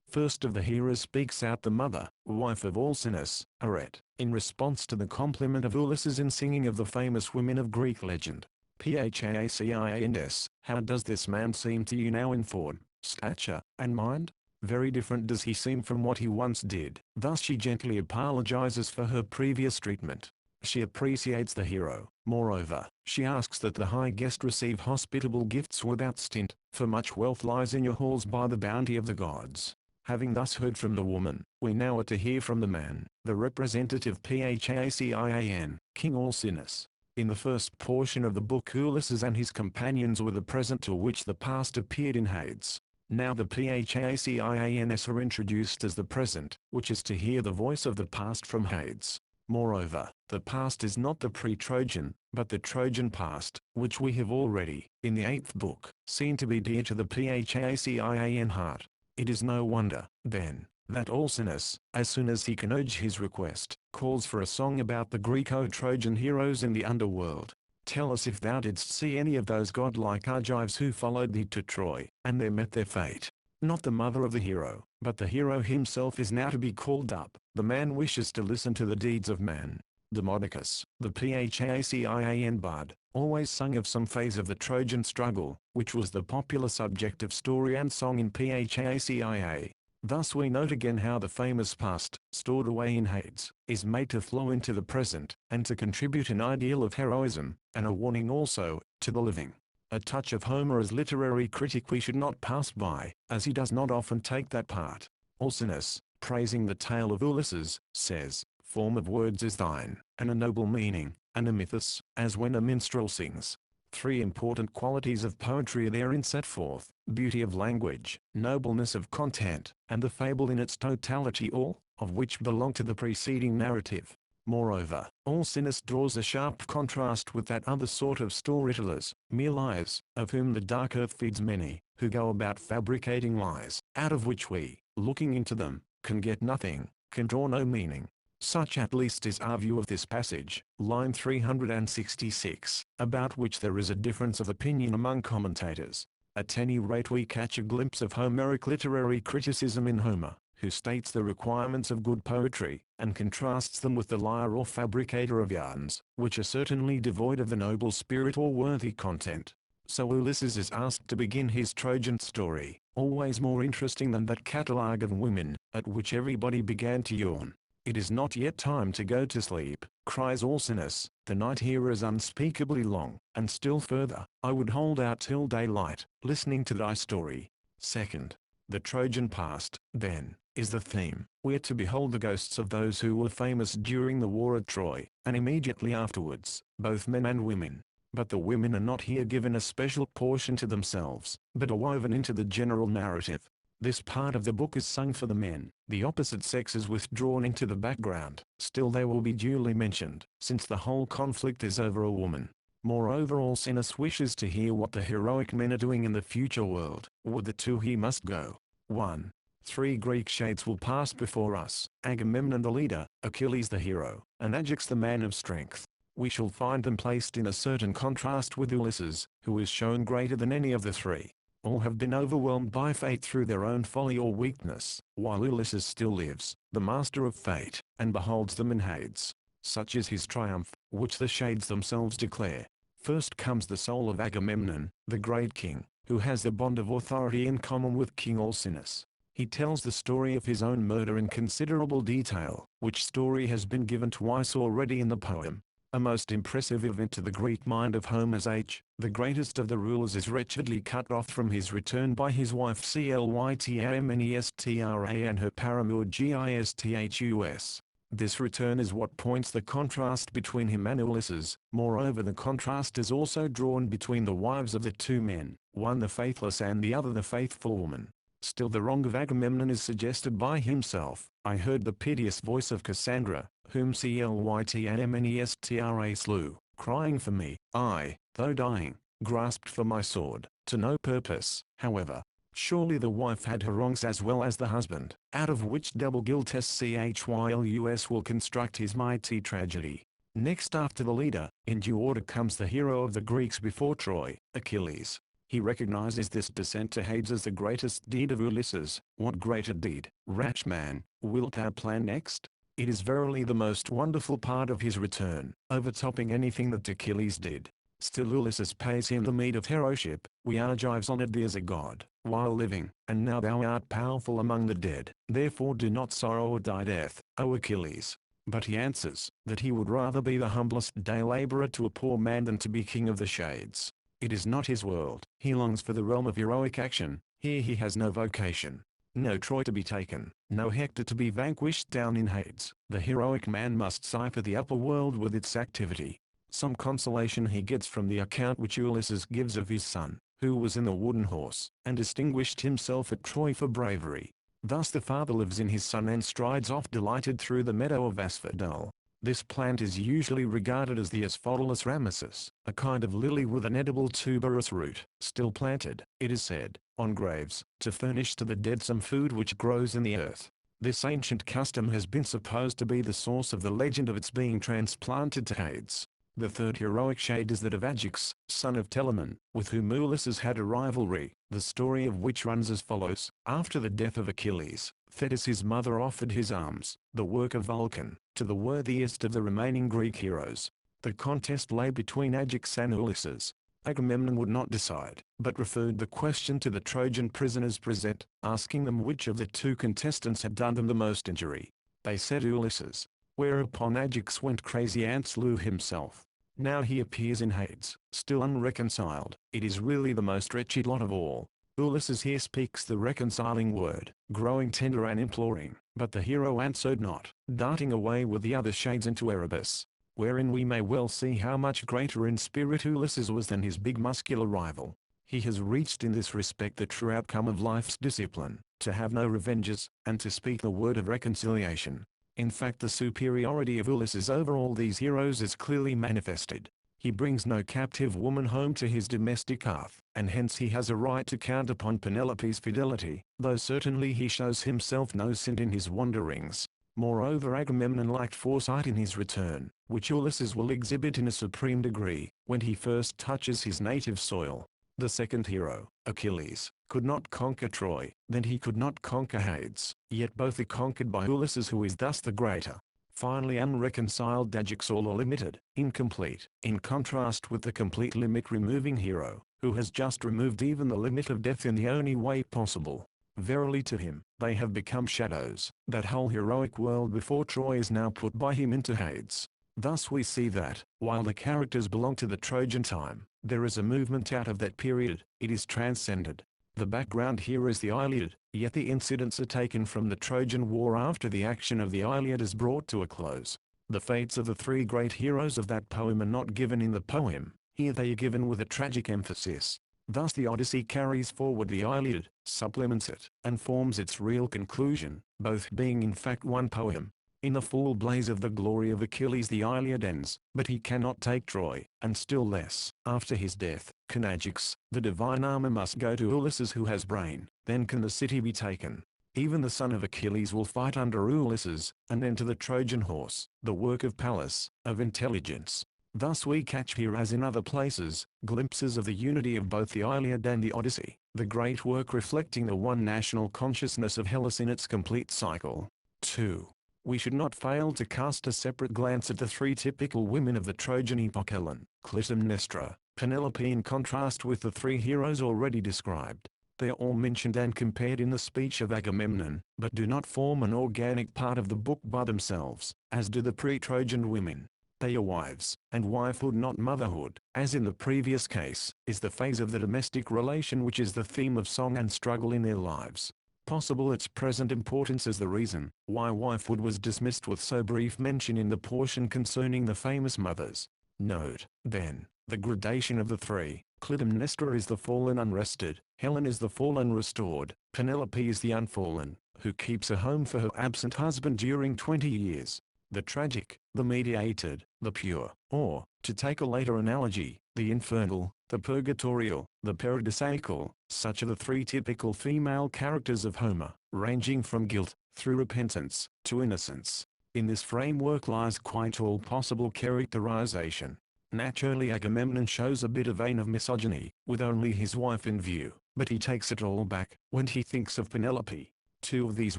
Speaker 1: First of the heroes speaks out the mother, wife of Alcinous, Arete, in response to the compliment of Ulysses in singing of the famous women of Greek legend. Phacians, how does this man seem to you now in form, stature, and mind? Very different does he seem from what he once did. Thus she gently apologizes for her previous treatment. She appreciates the hero. Moreover, she asks that the high guest receive hospitable gifts without stint, for much wealth lies in your halls by the bounty of the gods. Having thus heard from the woman, we now are to hear from the man, the representative Phacian, King Alcinous. In the first portion of the book Ulysses and his companions were the present to which the past appeared in Hades. Now the Phacians are introduced as the present, which is to hear the voice of the past from Hades. Moreover, the past is not the pre-Trojan, but the Trojan past, which we have already, in the 8th book, seen to be dear to the Phacian heart. It is no wonder, then, that Alcinous, as soon as he can urge his request, calls for a song about the Greco-Trojan heroes in the underworld. Tell us if thou didst see any of those godlike Argives who followed thee to Troy, and there met their fate. Not the mother of the hero, but the hero himself is now to be called up. The man wishes to listen to the deeds of man. Demodocus, the Phacian bard, always sung of some phase of the Trojan struggle, which was the popular subject of story and song in Phacia. Thus we note again how the famous past, stored away in Hades, is made to flow into the present, and to contribute an ideal of heroism, and a warning also, to the living. A touch of Homer as literary critic we should not pass by, as he does not often take that part. Alcinous, praising the tale of Ulysses, says, "Form of words is thine, and a noble meaning, and a mythos, as when a minstrel sings." Three important qualities of poetry are therein set forth: beauty of language, nobleness of content, and the fable in its totality, all of which belong to the preceding narrative. Moreover, Alcinous draws a sharp contrast with that other sort of storytellers, mere liars, of whom the dark earth feeds many, who go about fabricating lies, out of which we, looking into them, can get nothing, can draw no meaning. Such at least is our view of this passage, line 366, about which there is a difference of opinion among commentators. At any rate we catch a glimpse of Homeric literary criticism in Homer, who states the requirements of good poetry, and contrasts them with the liar or fabricator of yarns, which are certainly devoid of the noble spirit or worthy content. So Ulysses is asked to begin his Trojan story, always more interesting than that catalogue of women, at which everybody began to yawn. "It is not yet time to go to sleep," cries Alcinous, "the night here is unspeakably long, and still further, I would hold out till daylight, listening to thy story." Second, the Trojan past, then, is the theme. We are to behold the ghosts of those who were famous during the war at Troy, and immediately afterwards, both men and women. But the women are not here given a special portion to themselves, but are woven into the general narrative. This part of the book is sung for the men, the opposite sex is withdrawn into the background. Still they will be duly mentioned, since the whole conflict is over a woman. Moreover, Alcinous wishes to hear what the heroic men are doing in the future world. Would that to he must go. 1. 3 Greek shades will pass before us: Agamemnon the leader, Achilles the hero, and Ajax the man of strength. We shall find them placed in a certain contrast with Ulysses, who is shown greater than any of the three. All have been overwhelmed by fate through their own folly or weakness, while Ulysses still lives, the master of fate, and beholds them in Hades. Such is his triumph, which the shades themselves declare. First comes the soul of Agamemnon, the great king, who has the bond of authority in common with King Alcinous. He tells the story of his own murder in considerable detail, which story has been given twice already in the poem. A most impressive event to the Greek mind of Homer's age. The greatest of the rulers is wretchedly cut off from his return by his wife Clytemnestra and her paramour Gisthus. This return is what points the contrast between him and Ulysses. Moreover, the contrast is also drawn between the wives of the two men, one the faithless and the other the faithful woman. Still the wrong of Agamemnon is suggested by himself. I heard the piteous voice of Cassandra, whom Clytemnestra slew, crying for me. I, though dying, grasped for my sword, to no purpose. However, surely the wife had her wrongs as well as the husband, out of which double guilt Schylus will construct his mighty tragedy. Next after the leader, in due order comes the hero of the Greeks before Troy, Achilles. He recognizes this descent to Hades as the greatest deed of Ulysses. What greater deed, rash man, wilt thou plan next? It is verily the most wonderful part of his return, overtopping anything that Achilles did. Still Ulysses pays him the meed of heroship. We Argives honored thee as a god, while living, and now thou art powerful among the dead. Therefore do not sorrow or die death, O Achilles. But he answers, that he would rather be the humblest day laborer to a poor man than to be king of the shades. It is not his world. He longs for the realm of heroic action. Here he has no vocation, no Troy to be taken, no Hector to be vanquished down in Hades. The heroic man must sigh for the upper world with its activity. Some consolation he gets from the account which Ulysses gives of his son, who was in the wooden horse, and distinguished himself at Troy for bravery. Thus the father lives in his son and strides off delighted through the meadow of asphodel. This plant is usually regarded as the Asphodilus ramesis, a kind of lily with an edible tuberous root, still planted, it is said, on graves, to furnish to the dead some food which grows in the earth. This ancient custom has been supposed to be the source of the legend of its being transplanted to Hades. The third heroic shade is that of Ajax, son of Telamon, with whom Ulysses had a rivalry, the story of which runs as follows. After the death of Achilles, Thetis his mother offered his arms, the work of Vulcan, to the worthiest of the remaining Greek heroes. The contest lay between Ajax and Ulysses. Agamemnon would not decide, but referred the question to the Trojan prisoners present, asking them which of the two contestants had done them the most injury. They said Ulysses, whereupon Ajax went crazy and slew himself. Now he appears in Hades, still unreconciled. It is really the most wretched lot of all. Ulysses here speaks the reconciling word, growing tender and imploring, but the hero answered not, darting away with the other shades into Erebus, wherein we may well see how much greater in spirit Ulysses was than his big muscular rival. He has reached in this respect the true outcome of life's discipline, to have no revenges, and to speak the word of reconciliation. In fact, the superiority of Ulysses over all these heroes is clearly manifested. He brings no captive woman home to his domestic hearth, and hence he has a right to count upon Penelope's fidelity, though certainly he shows himself no saint in his wanderings. Moreover, Agamemnon lacked foresight in his return, which Ulysses will exhibit in a supreme degree, when he first touches his native soil. The second hero, Achilles, could not conquer Troy, then he could not conquer Hades, yet both are conquered by Ulysses, who is thus the greater. Finally, unreconciled Ajax all are limited, incomplete, in contrast with the complete limit-removing hero, who has just removed even the limit of death in the only way possible. Verily to him, they have become shadows. That whole heroic world before Troy is now put by him into Hades. Thus we see that, while the characters belong to the Trojan time, there is a movement out of that period. It is transcended. The background here is the Iliad, yet the incidents are taken from the Trojan War after the action of the Iliad is brought to a close. The fates of the three great heroes of that poem are not given in the poem, here they are given with a tragic emphasis. Thus the Odyssey carries forward the Iliad, supplements it, and forms its real conclusion, both being in fact one poem. In the full blaze of the glory of Achilles the Iliad ends, but he cannot take Troy, and still less, after his death, can Ajax. The divine armor must go to Ulysses who has brain, then can the city be taken. Even the son of Achilles will fight under Ulysses, and then to the Trojan horse, the work of Pallas, of intelligence. Thus we catch here as in other places, glimpses of the unity of both the Iliad and the Odyssey, the great work reflecting the one national consciousness of Hellas in its complete cycle. 2. We should not fail to cast a separate glance at the three typical women of the Trojan epoch: Helen, Clytemnestra, Penelope, in contrast with the three heroes already described. They are all mentioned and compared in the speech of Agamemnon, but do not form an organic part of the book by themselves, as do the pre-Trojan women. They are wives, and wifehood not motherhood, as in the previous case, is the phase of the domestic relation which is the theme of song and struggle in their lives. Possible its present importance is the reason why wifehood was dismissed with so brief mention in the portion concerning the famous mothers. Note, then, the gradation of the three. Clytemnestra is the fallen unrested, Helen is the fallen restored, Penelope is the unfallen, who keeps a home for her absent husband during 20 years. The tragic, the mediated, the pure, or, to take a later analogy, the infernal, the purgatorial, the paradisaical, such are the three typical female characters of Homer, ranging from guilt, through repentance, to innocence. In this framework lies quite all possible characterization. Naturally Agamemnon shows a bit of vein of misogyny, with only his wife in view, but he takes it all back when he thinks of Penelope. Two of these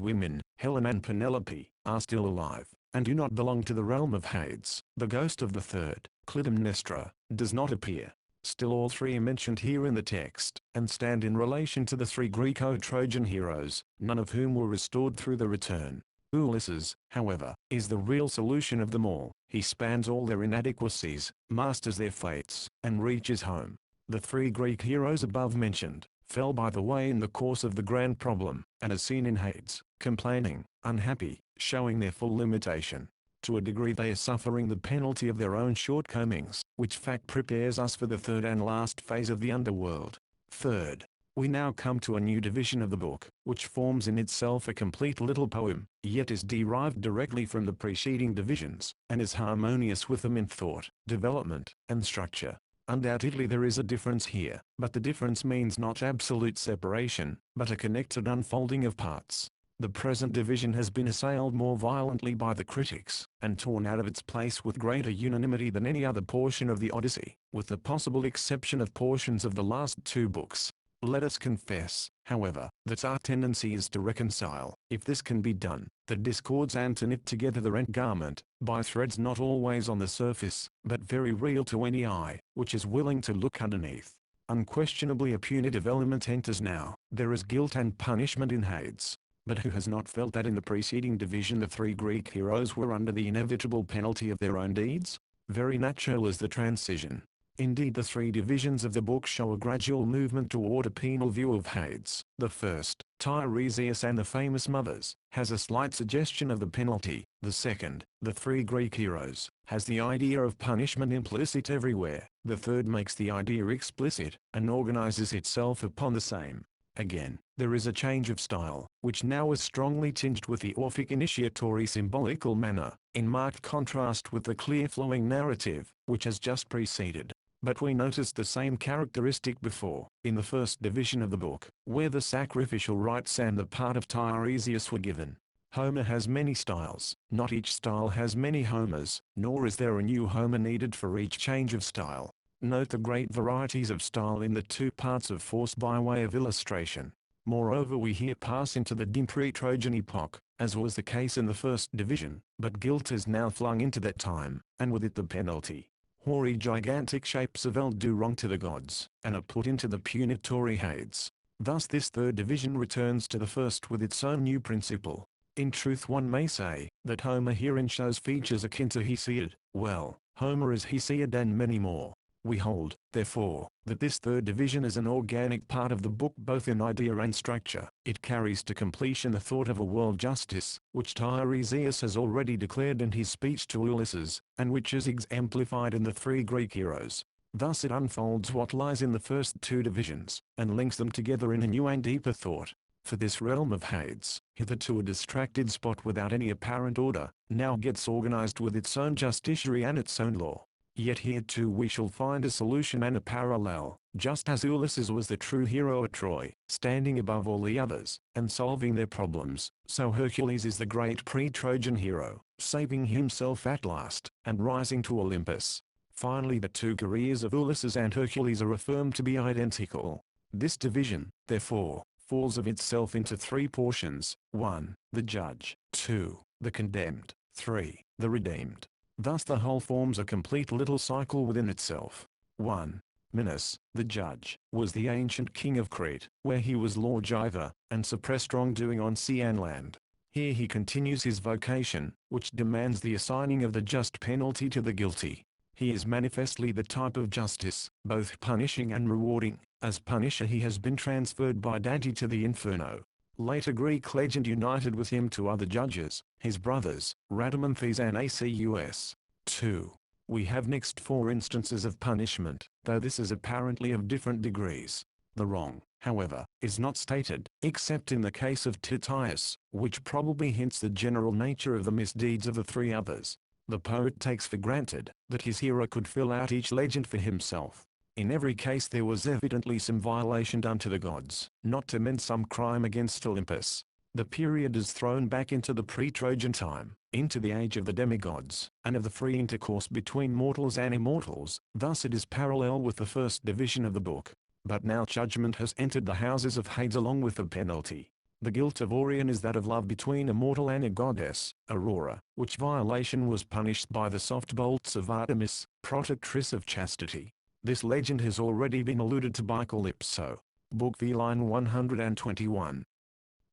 Speaker 1: women, Helen and Penelope, are still alive, and do not belong to the realm of Hades. The ghost of the third, Clytemnestra, does not appear. Still all three are mentioned here in the text, and stand in relation to the three Greco-Trojan heroes, none of whom were restored through the return. Ulysses, however, is the real solution of them all. He spans all their inadequacies, masters their fates, and reaches home. The three Greek heroes above mentioned, fell by the way in the course of the grand problem, and are seen in Hades, complaining, unhappy, showing their full limitation. To a degree they are suffering the penalty of their own shortcomings, which fact prepares us for the third and last phase of the underworld. Third, we now come to a new division of the book, which forms in itself a complete little poem, yet is derived directly from the preceding divisions, and is harmonious with them in thought, development, and structure. Undoubtedly there is a difference here, but the difference means not absolute separation, but a connected unfolding of parts. The present division has been assailed more violently by the critics, and torn out of its place with greater unanimity than any other portion of the Odyssey, with the possible exception of portions of the last two books. Let us confess, however, that our tendency is to reconcile, if this can be done, the discords and to knit together the rent garment, by threads not always on the surface, but very real to any eye, which is willing to look underneath. Unquestionably a punitive element enters now. There is guilt and punishment in Hades. But who has not felt that in the preceding division the three Greek heroes were under the inevitable penalty of their own deeds? Very natural is the transition. Indeed the three divisions of the book show a gradual movement toward a penal view of Hades. The first, Tiresias and the famous mothers, has a slight suggestion of the penalty. The second, the three Greek heroes, has the idea of punishment implicit everywhere. The third makes the idea explicit, and organizes itself upon the same. Again, there is a change of style, which now is strongly tinged with the Orphic initiatory symbolical manner, in marked contrast with the clear flowing narrative, which has just preceded. But we noticed the same characteristic before, in the first division of the book, where the sacrificial rites and the part of Tiresias were given. Homer has many styles, not each style has many Homers, nor is there a new Homer needed for each change of style. Note the great varieties of style in the two parts of force by way of illustration. Moreover we here pass into the dim pre-Trojan epoch, as was the case in the first division, but guilt is now flung into that time, and with it the penalty. Hoary gigantic shapes of hell do wrong to the gods, and are put into the punitory Hades. Thus this third division returns to the first with its own new principle. In truth one may say, that Homer herein shows features akin to Hesiod. Well, Homer is Hesiod and many more. We hold, therefore, that this third division is an organic part of the book both in idea and structure. It carries to completion the thought of a world justice, which Tiresias has already declared in his speech to Ulysses, and which is exemplified in the three Greek heroes. Thus it unfolds what lies in the first two divisions, and links them together in a new and deeper thought. For this realm of Hades, hitherto a distracted spot without any apparent order, now gets organized with its own justiciary and its own law. Yet here too we shall find a solution and a parallel, just as Ulysses was the true hero at Troy, standing above all the others, and solving their problems, so Hercules is the great pre-Trojan hero, saving himself at last, and rising to Olympus. Finally the two careers of Ulysses and Hercules are affirmed to be identical. This division, therefore, falls of itself into three portions: 1. The judge; 2. The condemned; 3. The redeemed. Thus the whole forms a complete little cycle within itself. 1. Minos, the judge, was the ancient king of Crete, where he was lawgiver, and suppressed wrongdoing on sea and land. Here he continues his vocation, which demands the assigning of the just penalty to the guilty. He is manifestly the type of justice, both punishing and rewarding. As punisher he has been transferred by Dante to the Inferno. Later Greek legend united with him two other judges, his brothers, Rhadamanthys and Acus. 2. We have next 4 instances of punishment, though this is apparently of different degrees. The wrong, however, is not stated, except in the case of Titius, which probably hints the general nature of the misdeeds of the 3 others. The poet takes for granted that his hero could fill out each legend for himself. In every case there was evidently some violation done to the gods, not to mention some crime against Olympus. The period is thrown back into the pre-Trojan time, into the age of the demigods, and of the free intercourse between mortals and immortals, thus it is parallel with the first division of the book. But now judgment has entered the houses of Hades along with the penalty. The guilt of Orion is that of love between a mortal and a goddess, Aurora, which violation was punished by the soft bolts of Artemis, protectress of chastity. This legend has already been alluded to by Calypso. Book V line 121.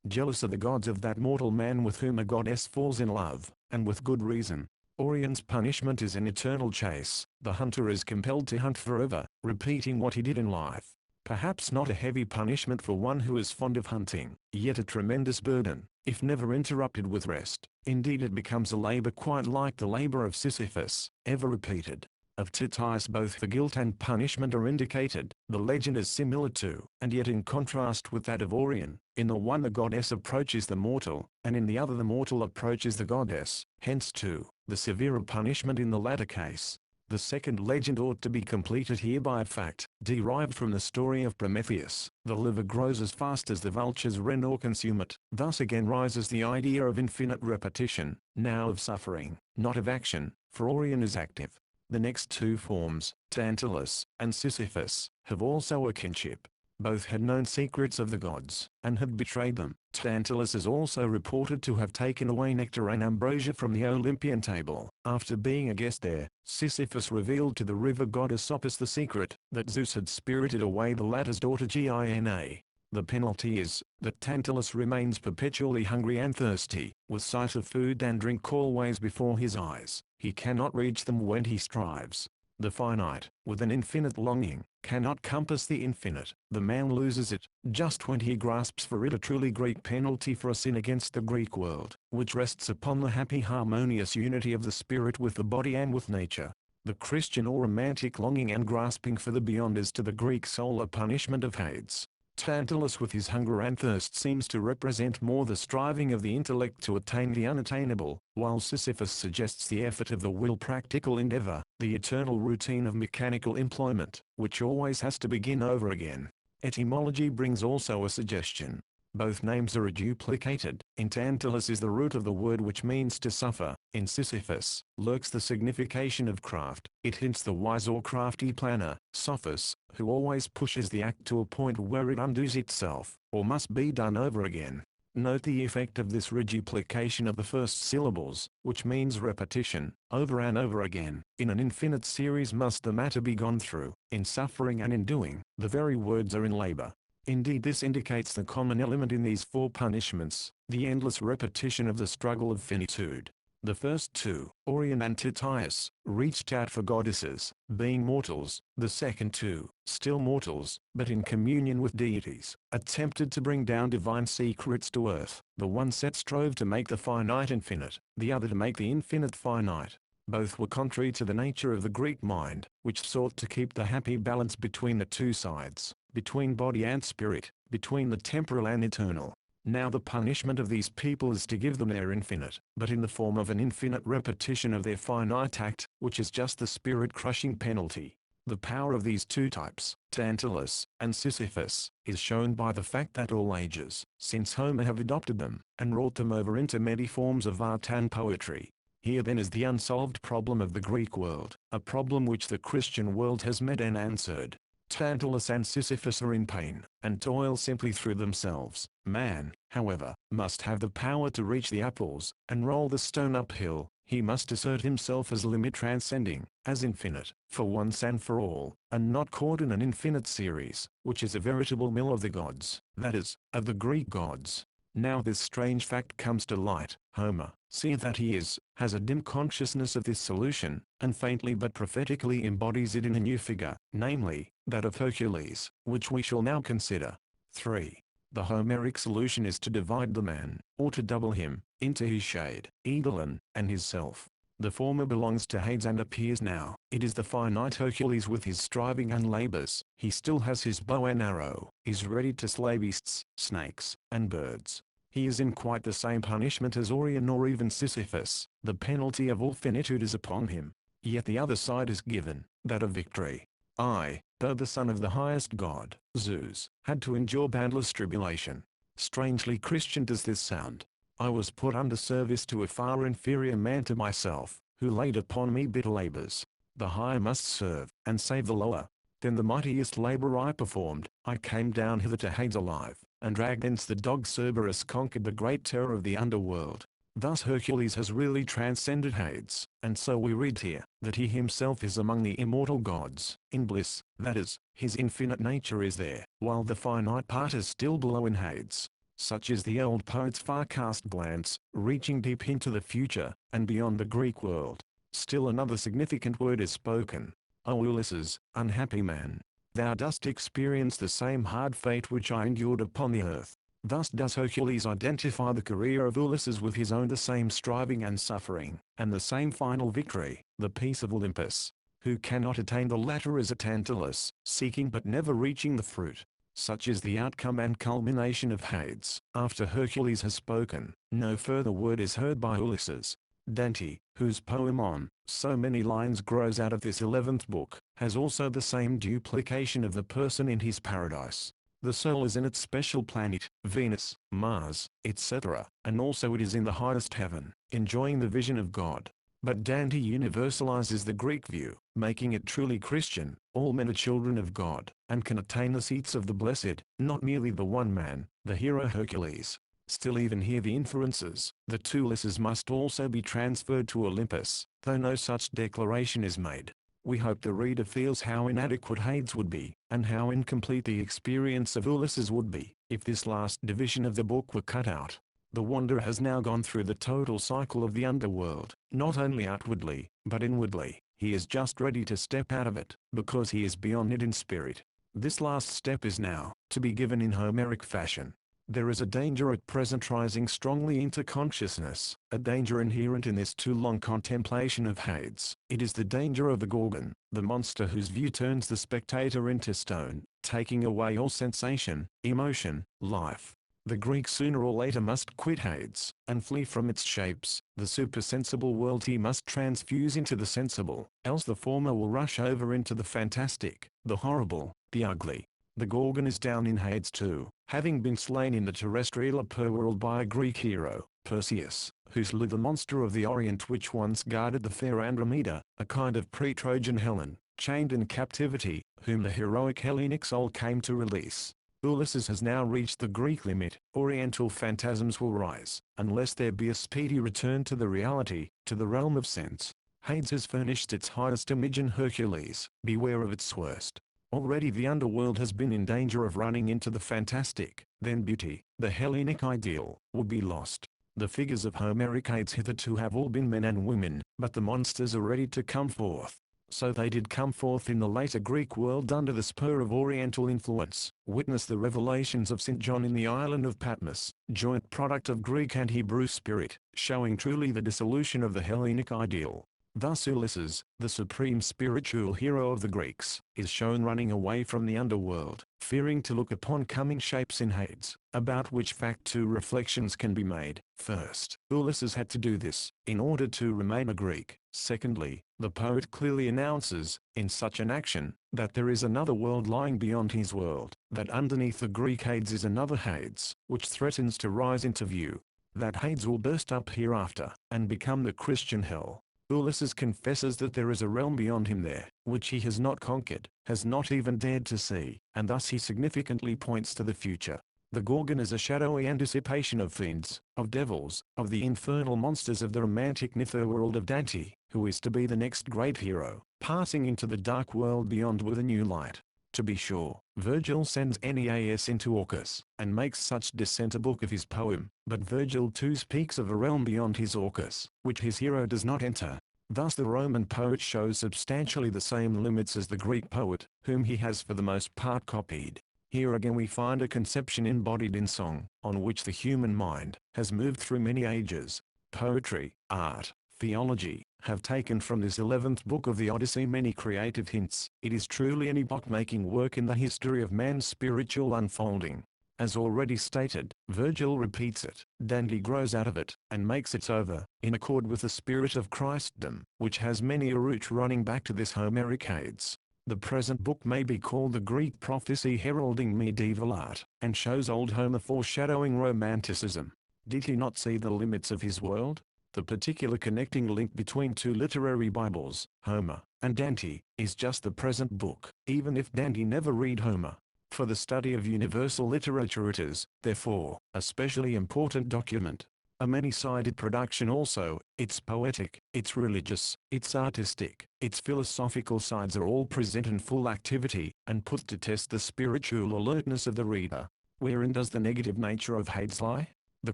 Speaker 1: Jealous are the gods of that mortal man with whom a goddess falls in love, and with good reason. Orion's punishment is an eternal chase. The hunter is compelled to hunt forever, repeating what he did in life. Perhaps not a heavy punishment for one who is fond of hunting, yet a tremendous burden, if never interrupted with rest. Indeed it becomes a labor quite like the labor of Sisyphus, ever repeated. Of Titius both the guilt and punishment are indicated. The legend is similar to, and yet in contrast with that of Orion. In the one the goddess approaches the mortal, and in the other the mortal approaches the goddess, hence too, the severer punishment in the latter case. The second legend ought to be completed here by a fact, derived from the story of Prometheus. The liver grows as fast as the vultures rend or consume it. Thus again rises the idea of infinite repetition, now of suffering, not of action, for Orion is active. The next 2 forms, Tantalus and Sisyphus, have also a kinship. Both had known secrets of the gods, and had betrayed them. Tantalus is also reported to have taken away nectar and ambrosia from the Olympian table. After being a guest there, Sisyphus revealed to the river god Aesopus the secret, that Zeus had spirited away the latter's daughter Gina. The penalty is, that Tantalus remains perpetually hungry and thirsty, with sight of food and drink always before his eyes. He cannot reach them when he strives. The finite, with an infinite longing, cannot compass the infinite. The man loses it, just when he grasps for it, a truly Greek penalty for a sin against the Greek world, which rests upon the happy harmonious unity of the spirit with the body and with nature. The Christian or romantic longing and grasping for the beyond is to the Greek soul a punishment of Hades. Tantalus with his hunger and thirst seems to represent more the striving of the intellect to attain the unattainable, while Sisyphus suggests the effort of the will, practical endeavor, the eternal routine of mechanical employment, which always has to begin over again. Etymology brings also a suggestion. Both names are duplicated. In Tantalus is the root of the word which means to suffer. In Sisyphus lurks the signification of craft. It hints the wise or crafty planner, Sophus, who always pushes the act to a point where it undoes itself, or must be done over again. Note the effect of this reduplication of the first syllables, which means repetition, over and over again. In an infinite series must the matter be gone through. In suffering and in doing, the very words are in labor. Indeed this indicates the common element in these 4 punishments, the endless repetition of the struggle of finitude. The first 2, Orion and Titius, reached out for goddesses, being mortals. The second 2, still mortals, but in communion with deities, attempted to bring down divine secrets to earth. The one set strove to make the finite infinite, the other to make the infinite finite. Both were contrary to the nature of the Greek mind, which sought to keep the happy balance between the 2 sides, between body and spirit, between the temporal and eternal. Now the punishment of these people is to give them their infinite, but in the form of an infinite repetition of their finite act, which is just the spirit-crushing penalty. The power of these 2 types, Tantalus and Sisyphus, is shown by the fact that all ages, since Homer, have adopted them, and wrought them over into many forms of art and poetry. Here then is the unsolved problem of the Greek world, a problem which the Christian world has met and answered. Tantalus and Sisyphus are in pain, and toil simply through themselves. Man, however, must have the power to reach the apples, and roll the stone uphill. He must assert himself as limit transcending, as infinite, for once and for all, and not caught in an infinite series, which is a veritable mill of the gods, that is, of the Greek gods. Now this strange fact comes to light. Homer, seeing that he has a dim consciousness of this solution, and faintly but prophetically embodies it in a new figure, namely, that of Hercules, which we shall now consider. 3. The Homeric solution is to divide the man, or to double him, into his shade, Eidolon, and his self. The former belongs to Hades and appears now. It is the finite Hercules with his striving and labors. He still has his bow and arrow, is ready to slay beasts, snakes, and birds. He is in quite the same punishment as Orion or even Sisyphus. The penalty of all finitude is upon him. Yet the other side is given, that of victory. I, though the son of the highest god, Zeus, had to endure boundless tribulation. Strangely Christian does this sound. I was put under service to a far inferior man to myself, who laid upon me bitter labors. The higher must serve, and save the lower. Then the mightiest labor I performed, I came down hither to Hades alive, and dragged thence the dog Cerberus conquered the great terror of the underworld. Thus Hercules has really transcended Hades, and so we read here, that he himself is among the immortal gods, in bliss, that is, his infinite nature is there, while the finite part is still below in Hades. Such is the old poet's far-cast glance, reaching deep into the future, and beyond the Greek world. Still another significant word is spoken. O Ulysses, unhappy man! Thou dost experience the same hard fate which I endured upon the earth. Thus does Hercules identify the career of Ulysses with his own, the same striving and suffering, and the same final victory, the peace of Olympus. Who cannot attain the latter is a Tantalus, seeking but never reaching the fruit. Such is the outcome and culmination of Hades. After Hercules has spoken, no further word is heard by Ulysses. Dante, whose poem on so many lines grows out of this 11th book, has also the same duplication of the person in his paradise. The soul is in its special planet, Venus, Mars, etc., and also it is in the highest heaven, enjoying the vision of God. But Dante universalizes the Greek view, making it truly Christian. All men are children of God, and can attain the seats of the blessed, not merely the one man, the hero Hercules. Still even here the inferences, the two Ulysses must also be transferred to Olympus, though no such declaration is made. We hope the reader feels how inadequate Hades would be, and how incomplete the experience of Ulysses would be, if this last division of the book were cut out. The wanderer has now gone through the total cycle of the underworld, not only outwardly, but inwardly. He is just ready to step out of it, because he is beyond it in spirit. This last step is now to be given in Homeric fashion. There is a danger at present rising strongly into consciousness, a danger inherent in this too long contemplation of Hades. It is the danger of the Gorgon, the monster whose view turns the spectator into stone, taking away all sensation, emotion, life. The Greek sooner or later must quit Hades, and flee from its shapes. The supersensible world he must transfuse into the sensible, else the former will rush over into the fantastic, the horrible, the ugly. The Gorgon is down in Hades too, having been slain in the terrestrial upper world by a Greek hero, Perseus, who slew the monster of the Orient which once guarded the fair Andromeda, a kind of pre-Trojan Helen, chained in captivity, whom the heroic Hellenic soul came to release. Ulysses has now reached the Greek limit. Oriental phantasms will rise, unless there be a speedy return to the reality, to the realm of sense. Hades has furnished its highest image in Hercules. Beware of its worst. Already the underworld has been in danger of running into the fantastic. Then beauty, the Hellenic ideal, will be lost. The figures of Homeric Hades hitherto have all been men and women, but the monsters are ready to come forth. So they did come forth in the later Greek world under the spur of Oriental influence. Witness the revelations of St. John in the island of Patmos, joint product of Greek and Hebrew spirit, showing truly the dissolution of the Hellenic ideal. Thus Ulysses, the supreme spiritual hero of the Greeks, is shown running away from the underworld, fearing to look upon coming shapes in Hades, about which fact two reflections can be made. First, Ulysses had to do this, in order to remain a Greek. Secondly, the poet clearly announces, in such an action, that there is another world lying beyond his world, that underneath the Greek Hades is another Hades, which threatens to rise into view. That Hades will burst up hereafter, and become the Christian hell. Ulysses confesses that there is a realm beyond him there, which he has not conquered, has not even dared to see, and thus he significantly points to the future. The Gorgon is a shadowy anticipation of fiends, of devils, of the infernal monsters of the romantic netherworld of Dante, who is to be the next great hero, passing into the dark world beyond with a new light. To be sure, Virgil sends Aeneas into Orcus, and makes such descent a book of his poem, but Virgil too speaks of a realm beyond his Orcus, which his hero does not enter. Thus the Roman poet shows substantially the same limits as the Greek poet, whom he has for the most part copied. Here again we find a conception embodied in song, on which the human mind has moved through many ages. Poetry, art, theology, have taken from this 11th book of the Odyssey many creative hints. It is truly an epoch-making work in the history of man's spiritual unfolding. As already stated, Virgil repeats it, Dante grows out of it, and makes it over, in accord with the spirit of Christendom, which has many a root running back to this Homeric Hades. The present book may be called the Greek prophecy heralding medieval art, and shows old Homer foreshadowing Romanticism. Did he not see the limits of his world? The particular connecting link between two literary Bibles, Homer and Dante, is just the present book, even if Dante never read Homer. For the study of universal literature it is, therefore, a specially important document. A many-sided production also, its poetic, its religious, its artistic, its philosophical sides are all present in full activity, and put to test the spiritual alertness of the reader. Wherein does the negative nature of Hades lie? The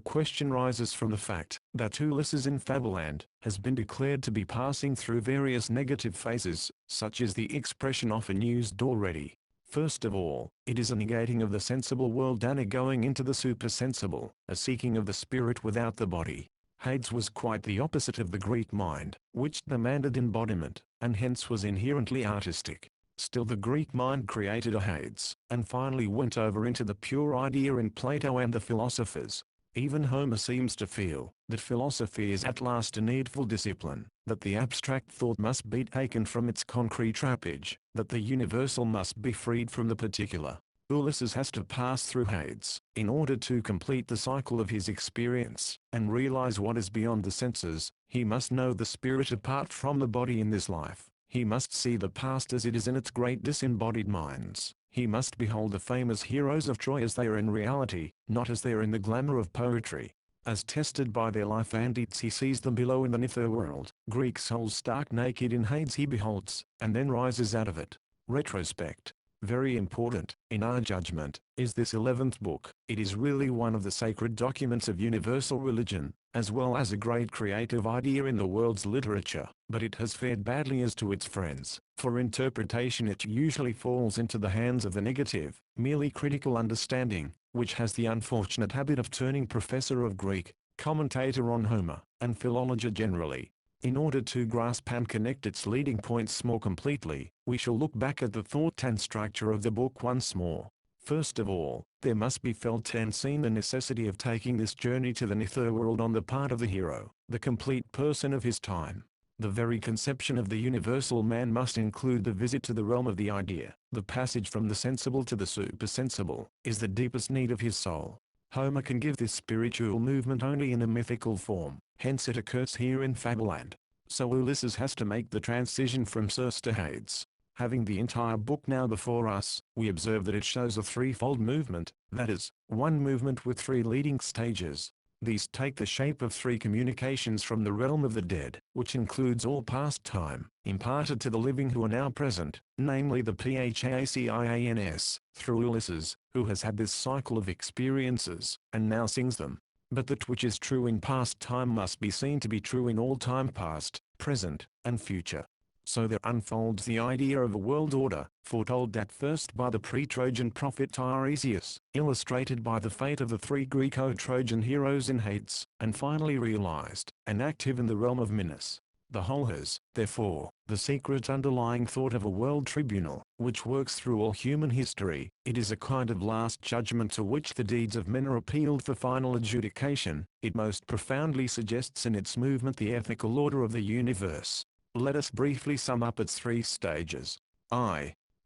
Speaker 1: question rises from the fact that Ulysses in Fableland has been declared to be passing through various negative phases, such is the expression often used already. First of all, it is a negating of the sensible world and a going into the supersensible, a seeking of the spirit without the body. Hades was quite the opposite of the Greek mind, which demanded embodiment, and hence was inherently artistic. Still the Greek mind created a Hades, and finally went over into the pure idea in Plato and the philosophers. Even Homer seems to feel that philosophy is at last a needful discipline, that the abstract thought must be taken from its concrete trappage, that the universal must be freed from the particular. Ulysses has to pass through Hades, in order to complete the cycle of his experience, and realize what is beyond the senses. He must know the spirit apart from the body in this life. He must see the past as it is in its great disembodied minds. He must behold the famous heroes of Troy as they are in reality, not as they are in the glamour of poetry. As tested by their life and deeds he sees them below in the netherworld. Greek souls stark naked in Hades he beholds, and then rises out of it. Retrospect. Very important, in our judgment, is this 11th book. It is really one of the sacred documents of universal religion, as well as a great creative idea in the world's literature, but it has fared badly as to its friends. For interpretation it usually falls into the hands of the negative, merely critical understanding, which has the unfortunate habit of turning professor of Greek, commentator on Homer, and philology generally. In order to grasp and connect its leading points more completely, we shall look back at the thought and structure of the book once more. First of all, there must be felt and seen the necessity of taking this journey to the netherworld on the part of the hero, the complete person of his time. The very conception of the universal man must include the visit to the realm of the idea. The passage from the sensible to the supersensible is the deepest need of his soul. Homer can give this spiritual movement only in a mythical form, hence it occurs here in Fableland. So Ulysses has to make the transition from Circe to Hades. Having the entire book now before us, we observe that it shows a threefold movement, that is, one movement with three leading stages. These take the shape of three communications from the realm of the dead, which includes all past time, imparted to the living who are now present, namely the Phacians, through Ulysses, who has had this cycle of experiences, and now sings them. But that which is true in past time must be seen to be true in all time past, present, and future. So there unfolds the idea of a world order, foretold at first by the pre-Trojan prophet Tiresias, illustrated by the fate of the three Greco-Trojan heroes in Hades, and finally realized, and active in the realm of Minos. The whole has, therefore, the secret underlying thought of a world tribunal, which works through all human history. It is a kind of last judgment to which the deeds of men are appealed for final adjudication. It most profoundly suggests in its movement the ethical order of the universe. Let us briefly sum up its three stages.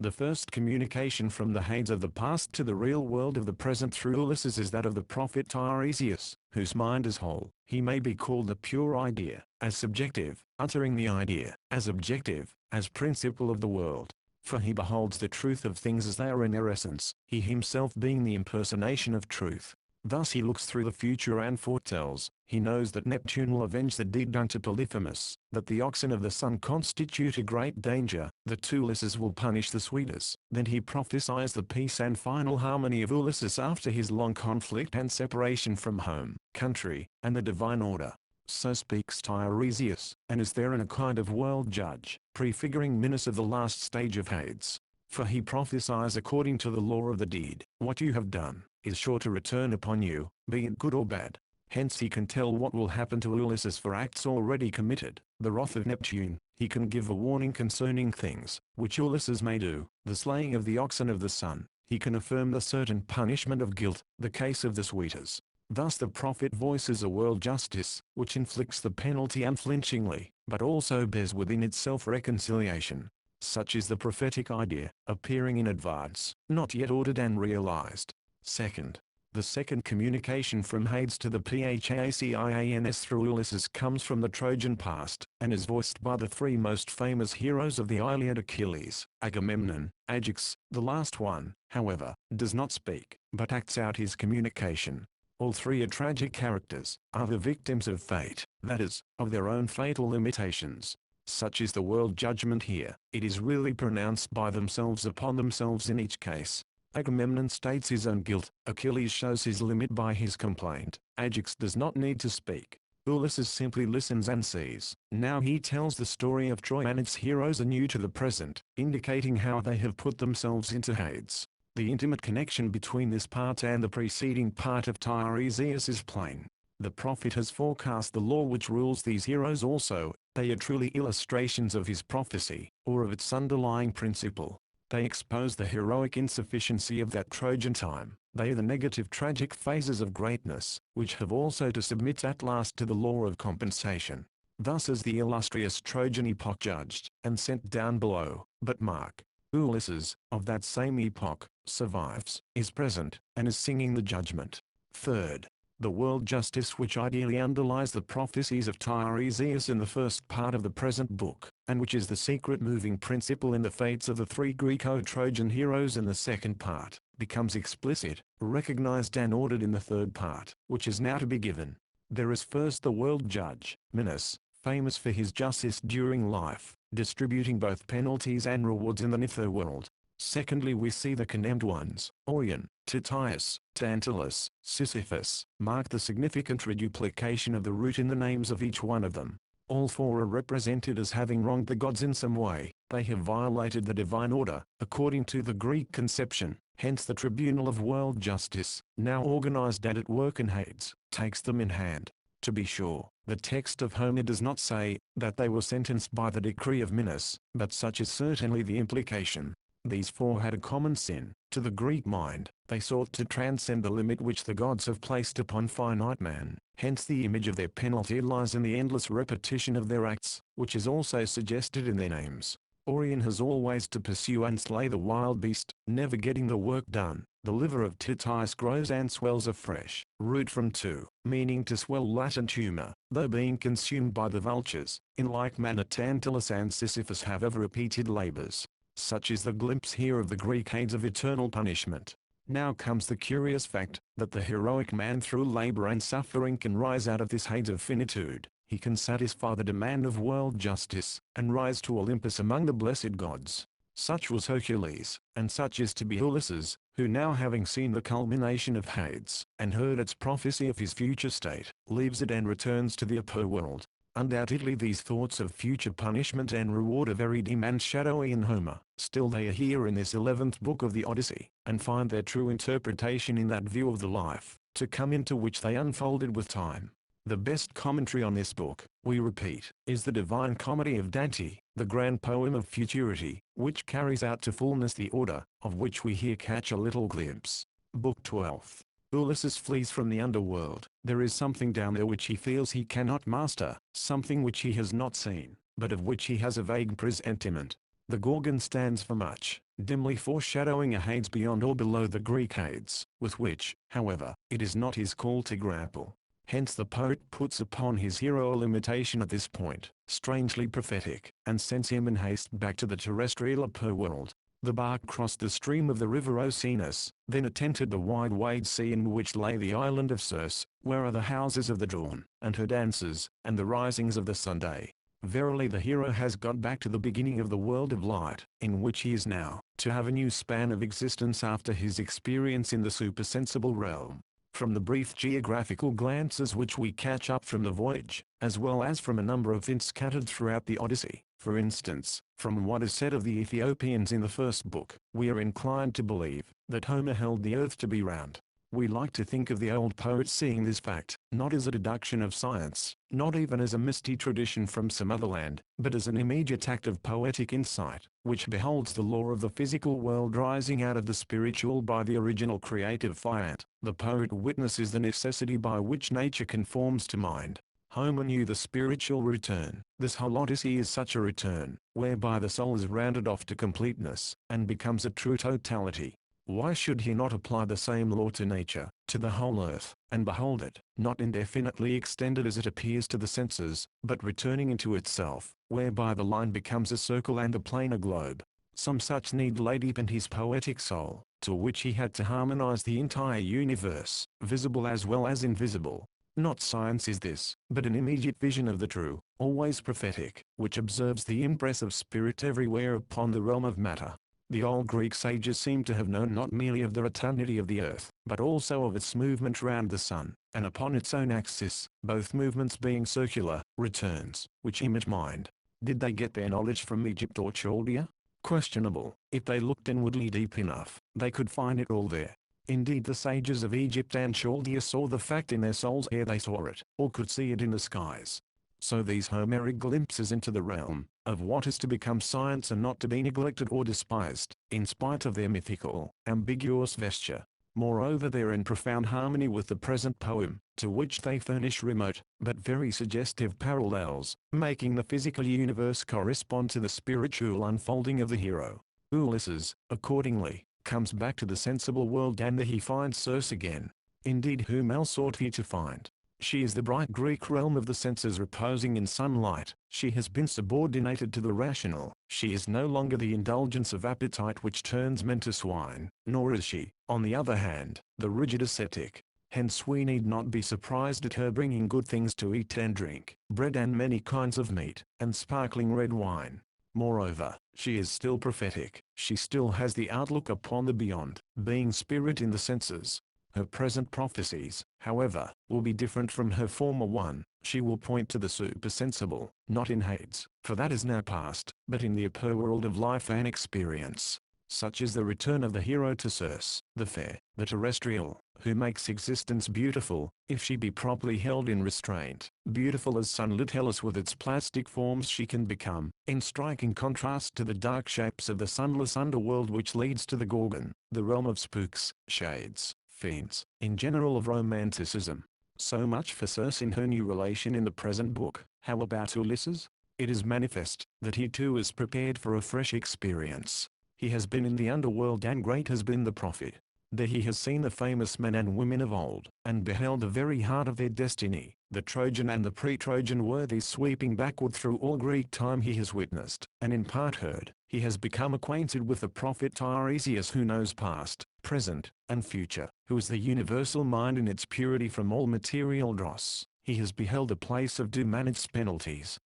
Speaker 1: The first communication from the Hades of the past to the real world of the present through Ulysses is that of the prophet Tiresias, whose mind is whole. He may be called the pure idea, as subjective, uttering the idea, as objective, as principle of the world. For he beholds the truth of things as they are in their essence, he himself being the impersonation of truth. Thus he looks through the future and foretells. He knows that Neptune will avenge the deed done to Polyphemus, that the oxen of the sun constitute a great danger, that Ulysses will punish the Suitors. Then he prophesies the peace and final harmony of Ulysses after his long conflict and separation from home, country, and the divine order. So speaks Tiresias, and is therein a kind of world judge, prefiguring Minos of the last stage of Hades. For he prophesies according to the law of the deed. What you have done is sure to return upon you, be it good or bad. Hence he can tell what will happen to Ulysses for acts already committed. The wrath of Neptune, he can give a warning concerning things which Ulysses may do. The slaying of the oxen of the sun, he can affirm the certain punishment of guilt, the case of the Suitors. Thus the prophet voices a world justice, which inflicts the penalty unflinchingly, but also bears within itself reconciliation. Such is the prophetic idea, appearing in advance, not yet ordered and realized. Second, the second communication from Hades to the Phacins through Ulysses comes from the Trojan past, and is voiced by the three most famous heroes of the Iliad: Achilles, Agamemnon, Ajax. The last one, however, does not speak, but acts out his communication. All three are tragic characters, are the victims of fate, that is, of their own fatal limitations. Such is the world judgment here. It is really pronounced by themselves upon themselves in each case. Agamemnon states his own guilt, Achilles shows his limit by his complaint, Ajax does not need to speak. Ulysses simply listens and sees. Now he tells the story of Troy and its heroes anew to the present, indicating how they have put themselves into Hades. The intimate connection between this part and the preceding part of Tiresias is plain. The prophet has forecast the law which rules these heroes also. They are truly illustrations of his prophecy, or of its underlying principle. They expose the heroic insufficiency of that Trojan time. They are the negative tragic phases of greatness, which have also to submit at last to the law of compensation. Thus is the illustrious Trojan epoch judged, and sent down below. But mark, Ulysses, of that same epoch, survives, is present, and is singing the judgment. Third, the world justice which ideally underlies the prophecies of Tiresias in the first part of the present book, and which is the secret moving principle in the fates of the three Greco-Trojan heroes in the second part, becomes explicit, recognized and ordered in the third part, which is now to be given. There is first the world judge, Minos, famous for his justice during life, distributing both penalties and rewards in the nether world. Secondly, we see the condemned ones, Orion, Titius, Tantalus, Sisyphus. Mark the significant reduplication of the root in the names of each one of them. All four are represented as having wronged the gods in some way. They have violated the divine order, according to the Greek conception. Hence the tribunal of world justice, now organized and at work in Hades, takes them in hand. To be sure, the text of Homer does not say that they were sentenced by the decree of Minos, but such is certainly the implication. These four had a common sin. To the Greek mind, they sought to transcend the limit which the gods have placed upon finite man. Hence the image of their penalty lies in the endless repetition of their acts, which is also suggested in their names. Orion has always to pursue and slay the wild beast, never getting the work done. The liver of Titius grows and swells afresh. Root from two, meaning to swell Latin tumor, though being consumed by the vultures. In like manner Tantalus and Sisyphus have ever repeated labors. Such is the glimpse here of the Greek Hades of eternal punishment. Now comes the curious fact, that the heroic man through labor and suffering can rise out of this Hades of finitude. He can satisfy the demand of world justice, and rise to Olympus among the blessed gods. Such was Hercules, and such is to be Ulysses, who now having seen the culmination of Hades, and heard its prophecy of his future state, leaves it and returns to the upper world. Undoubtedly these thoughts of future punishment and reward are very dim and shadowy in Homer. Still they are here in this 11th book of the Odyssey, and find their true interpretation in that view of the life to come into which they unfolded with time. The best commentary on this book, we repeat, is the Divine Comedy of Dante, the grand poem of futurity, which carries out to fullness the order, of which we here catch a little glimpse. Book 12. Ulysses flees from the underworld. There is something down there which he feels he cannot master, something which he has not seen, but of which he has a vague presentiment. The Gorgon stands for much, dimly foreshadowing a Hades beyond or below the Greek Hades, with which, however, it is not his call to grapple. Hence the poet puts upon his hero a limitation at this point, strangely prophetic, and sends him in haste back to the terrestrial upper world. The bark crossed the stream of the river Oceanus, then it entered the wide wide sea in which lay the island of Circe, where are the houses of the Dawn, and her dances, and the risings of the Sunday. Verily the hero has got back to the beginning of the world of light, in which he is now, to have a new span of existence after his experience in the supersensible realm. From the brief geographical glances which we catch up from the voyage, as well as from a number of hints scattered throughout the Odyssey, for instance, from what is said of the Ethiopians in the first book, we are inclined to believe that Homer held the earth to be round. We like to think of the old poets seeing this fact, not as a deduction of science, not even as a misty tradition from some other land, but as an immediate act of poetic insight, which beholds the law of the physical world rising out of the spiritual by the original creative fiat. The poet witnesses the necessity by which nature conforms to mind. Homer knew the spiritual return. This whole Odyssey is such a return, whereby the soul is rounded off to completeness, and becomes a true totality. Why should he not apply the same law to nature, to the whole earth, and behold it, not indefinitely extended as it appears to the senses, but returning into itself, whereby the line becomes a circle and the plane a globe? Some such need lay deep in his poetic soul, to which he had to harmonize the entire universe, visible as well as invisible. Not science is this, but an immediate vision of the true, always prophetic, which observes the impress of spirit everywhere upon the realm of matter. The old Greek sages seem to have known not merely of the rotundity of the earth, but also of its movement round the sun, and upon its own axis, both movements being circular, returns, which image mind. Did they get their knowledge from Egypt or Chaldea? Questionable. If they looked inwardly deep enough, they could find it all there. Indeed, the sages of Egypt and Chaldea saw the fact in their souls ere they saw it, or could see it in the skies. So these Homeric glimpses into the realm of what is to become science are not to be neglected or despised, in spite of their mythical, ambiguous vesture. Moreover, they are in profound harmony with the present poem, to which they furnish remote, but very suggestive parallels, making the physical universe correspond to the spiritual unfolding of the hero. Ulysses, accordingly, comes back to the sensible world, and there he finds Circe again. Indeed, whom else ought he to find? She is the bright Greek realm of the senses reposing in sunlight. She has been subordinated to the rational. She is no longer the indulgence of appetite which turns men to swine, nor is she, on the other hand, the rigid ascetic. Hence we need not be surprised at her bringing good things to eat and drink, bread and many kinds of meat, and sparkling red wine. Moreover, she is still prophetic. She still has the outlook upon the beyond, being spirit in the senses. Her present prophecies, however, will be different from her former one. She will point to the supersensible, not in Hades, for that is now past, but in the upper world of life and experience. Such is the return of the hero to Circe, the fair, the terrestrial, who makes existence beautiful, if she be properly held in restraint. Beautiful as sunlit Hellas with its plastic forms she can become, in striking contrast to the dark shapes of the sunless underworld which leads to the Gorgon, the realm of spooks, shades, fiends, in general of romanticism. So much for Circe in her new relation in the present book. How about Ulysses? It is manifest that he too is prepared for a fresh experience. He has been in the underworld, and great has been the profit. There he has seen the famous men and women of old, and beheld the very heart of their destiny. The Trojan and the pre-Trojan worthies sweeping backward through all Greek time he has witnessed, and in part heard. He has become acquainted with the prophet Tiresias, who knows past, present, and future, who is the universal mind in its purity from all material dross. He has beheld the place of Dumanit's penalties,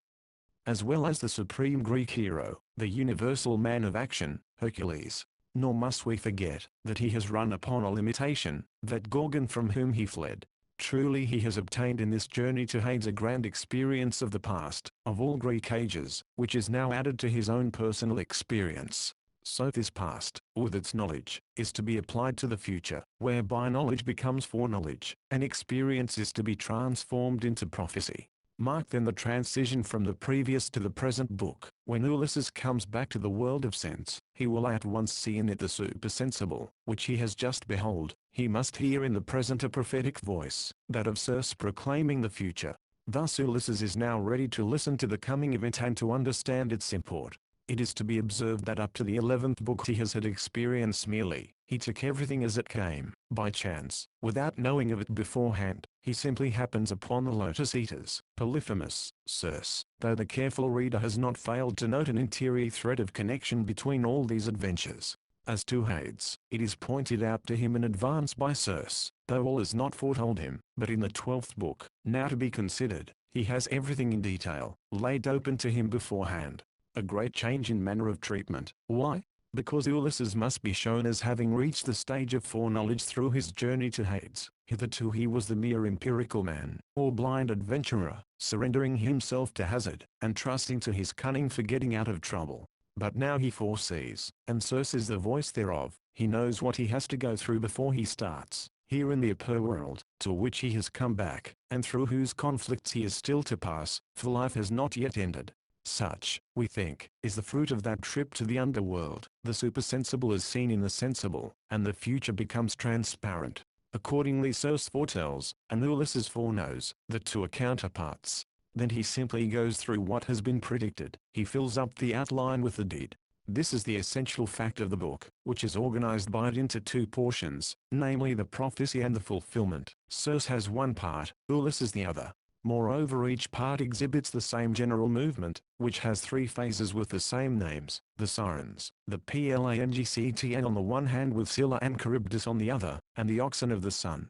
Speaker 1: as well as the supreme Greek hero, the universal man of action, Hercules. Nor must we forget that he has run upon a limitation, that Gorgon from whom he fled. Truly he has obtained in this journey to Hades a grand experience of the past, of all Greek ages, which is now added to his own personal experience. So this past, with its knowledge, is to be applied to the future, whereby knowledge becomes foreknowledge, and experience is to be transformed into prophecy. Mark then the transition from the previous to the present book. When Ulysses comes back to the world of sense, he will at once see in it the supersensible, which he has just beheld. He must hear in the present a prophetic voice, that of Circe proclaiming the future. Thus Ulysses is now ready to listen to the coming event and to understand its import. It is to be observed that up to the 11th book he has had experience merely. He took everything as it came, by chance, without knowing of it beforehand. He simply happens upon the Lotus Eaters, Polyphemus, Circe, though the careful reader has not failed to note an interior thread of connection between all these adventures. As to Hades, it is pointed out to him in advance by Circe, though all is not foretold him, but in the 12th book, now to be considered, he has everything in detail, laid open to him beforehand. A great change in manner of treatment. Why? Because Ulysses must be shown as having reached the stage of foreknowledge through his journey to Hades. Hitherto he was the mere empirical man, or blind adventurer, surrendering himself to hazard, and trusting to his cunning for getting out of trouble. But now he foresees, and Circe is the voice thereof. He knows what he has to go through before he starts, here in the upper world, to which he has come back, and through whose conflicts he is still to pass, for life has not yet ended. Such, we think, is the fruit of that trip to the underworld. The supersensible is seen in the sensible, and the future becomes transparent. Accordingly Circe foretells, and Ulysses foreknows, the two are counterparts. Then he simply goes through what has been predicted. He fills up the outline with the deed. This is the essential fact of the book, which is organized by it into two portions, namely the prophecy and the fulfillment. Circe has one part, Ulysses the other. Moreover, each part exhibits the same general movement, which has three phases with the same names: the Sirens, the Plangcta on the one hand with Scylla and Charybdis on the other, and the Oxen of the Sun.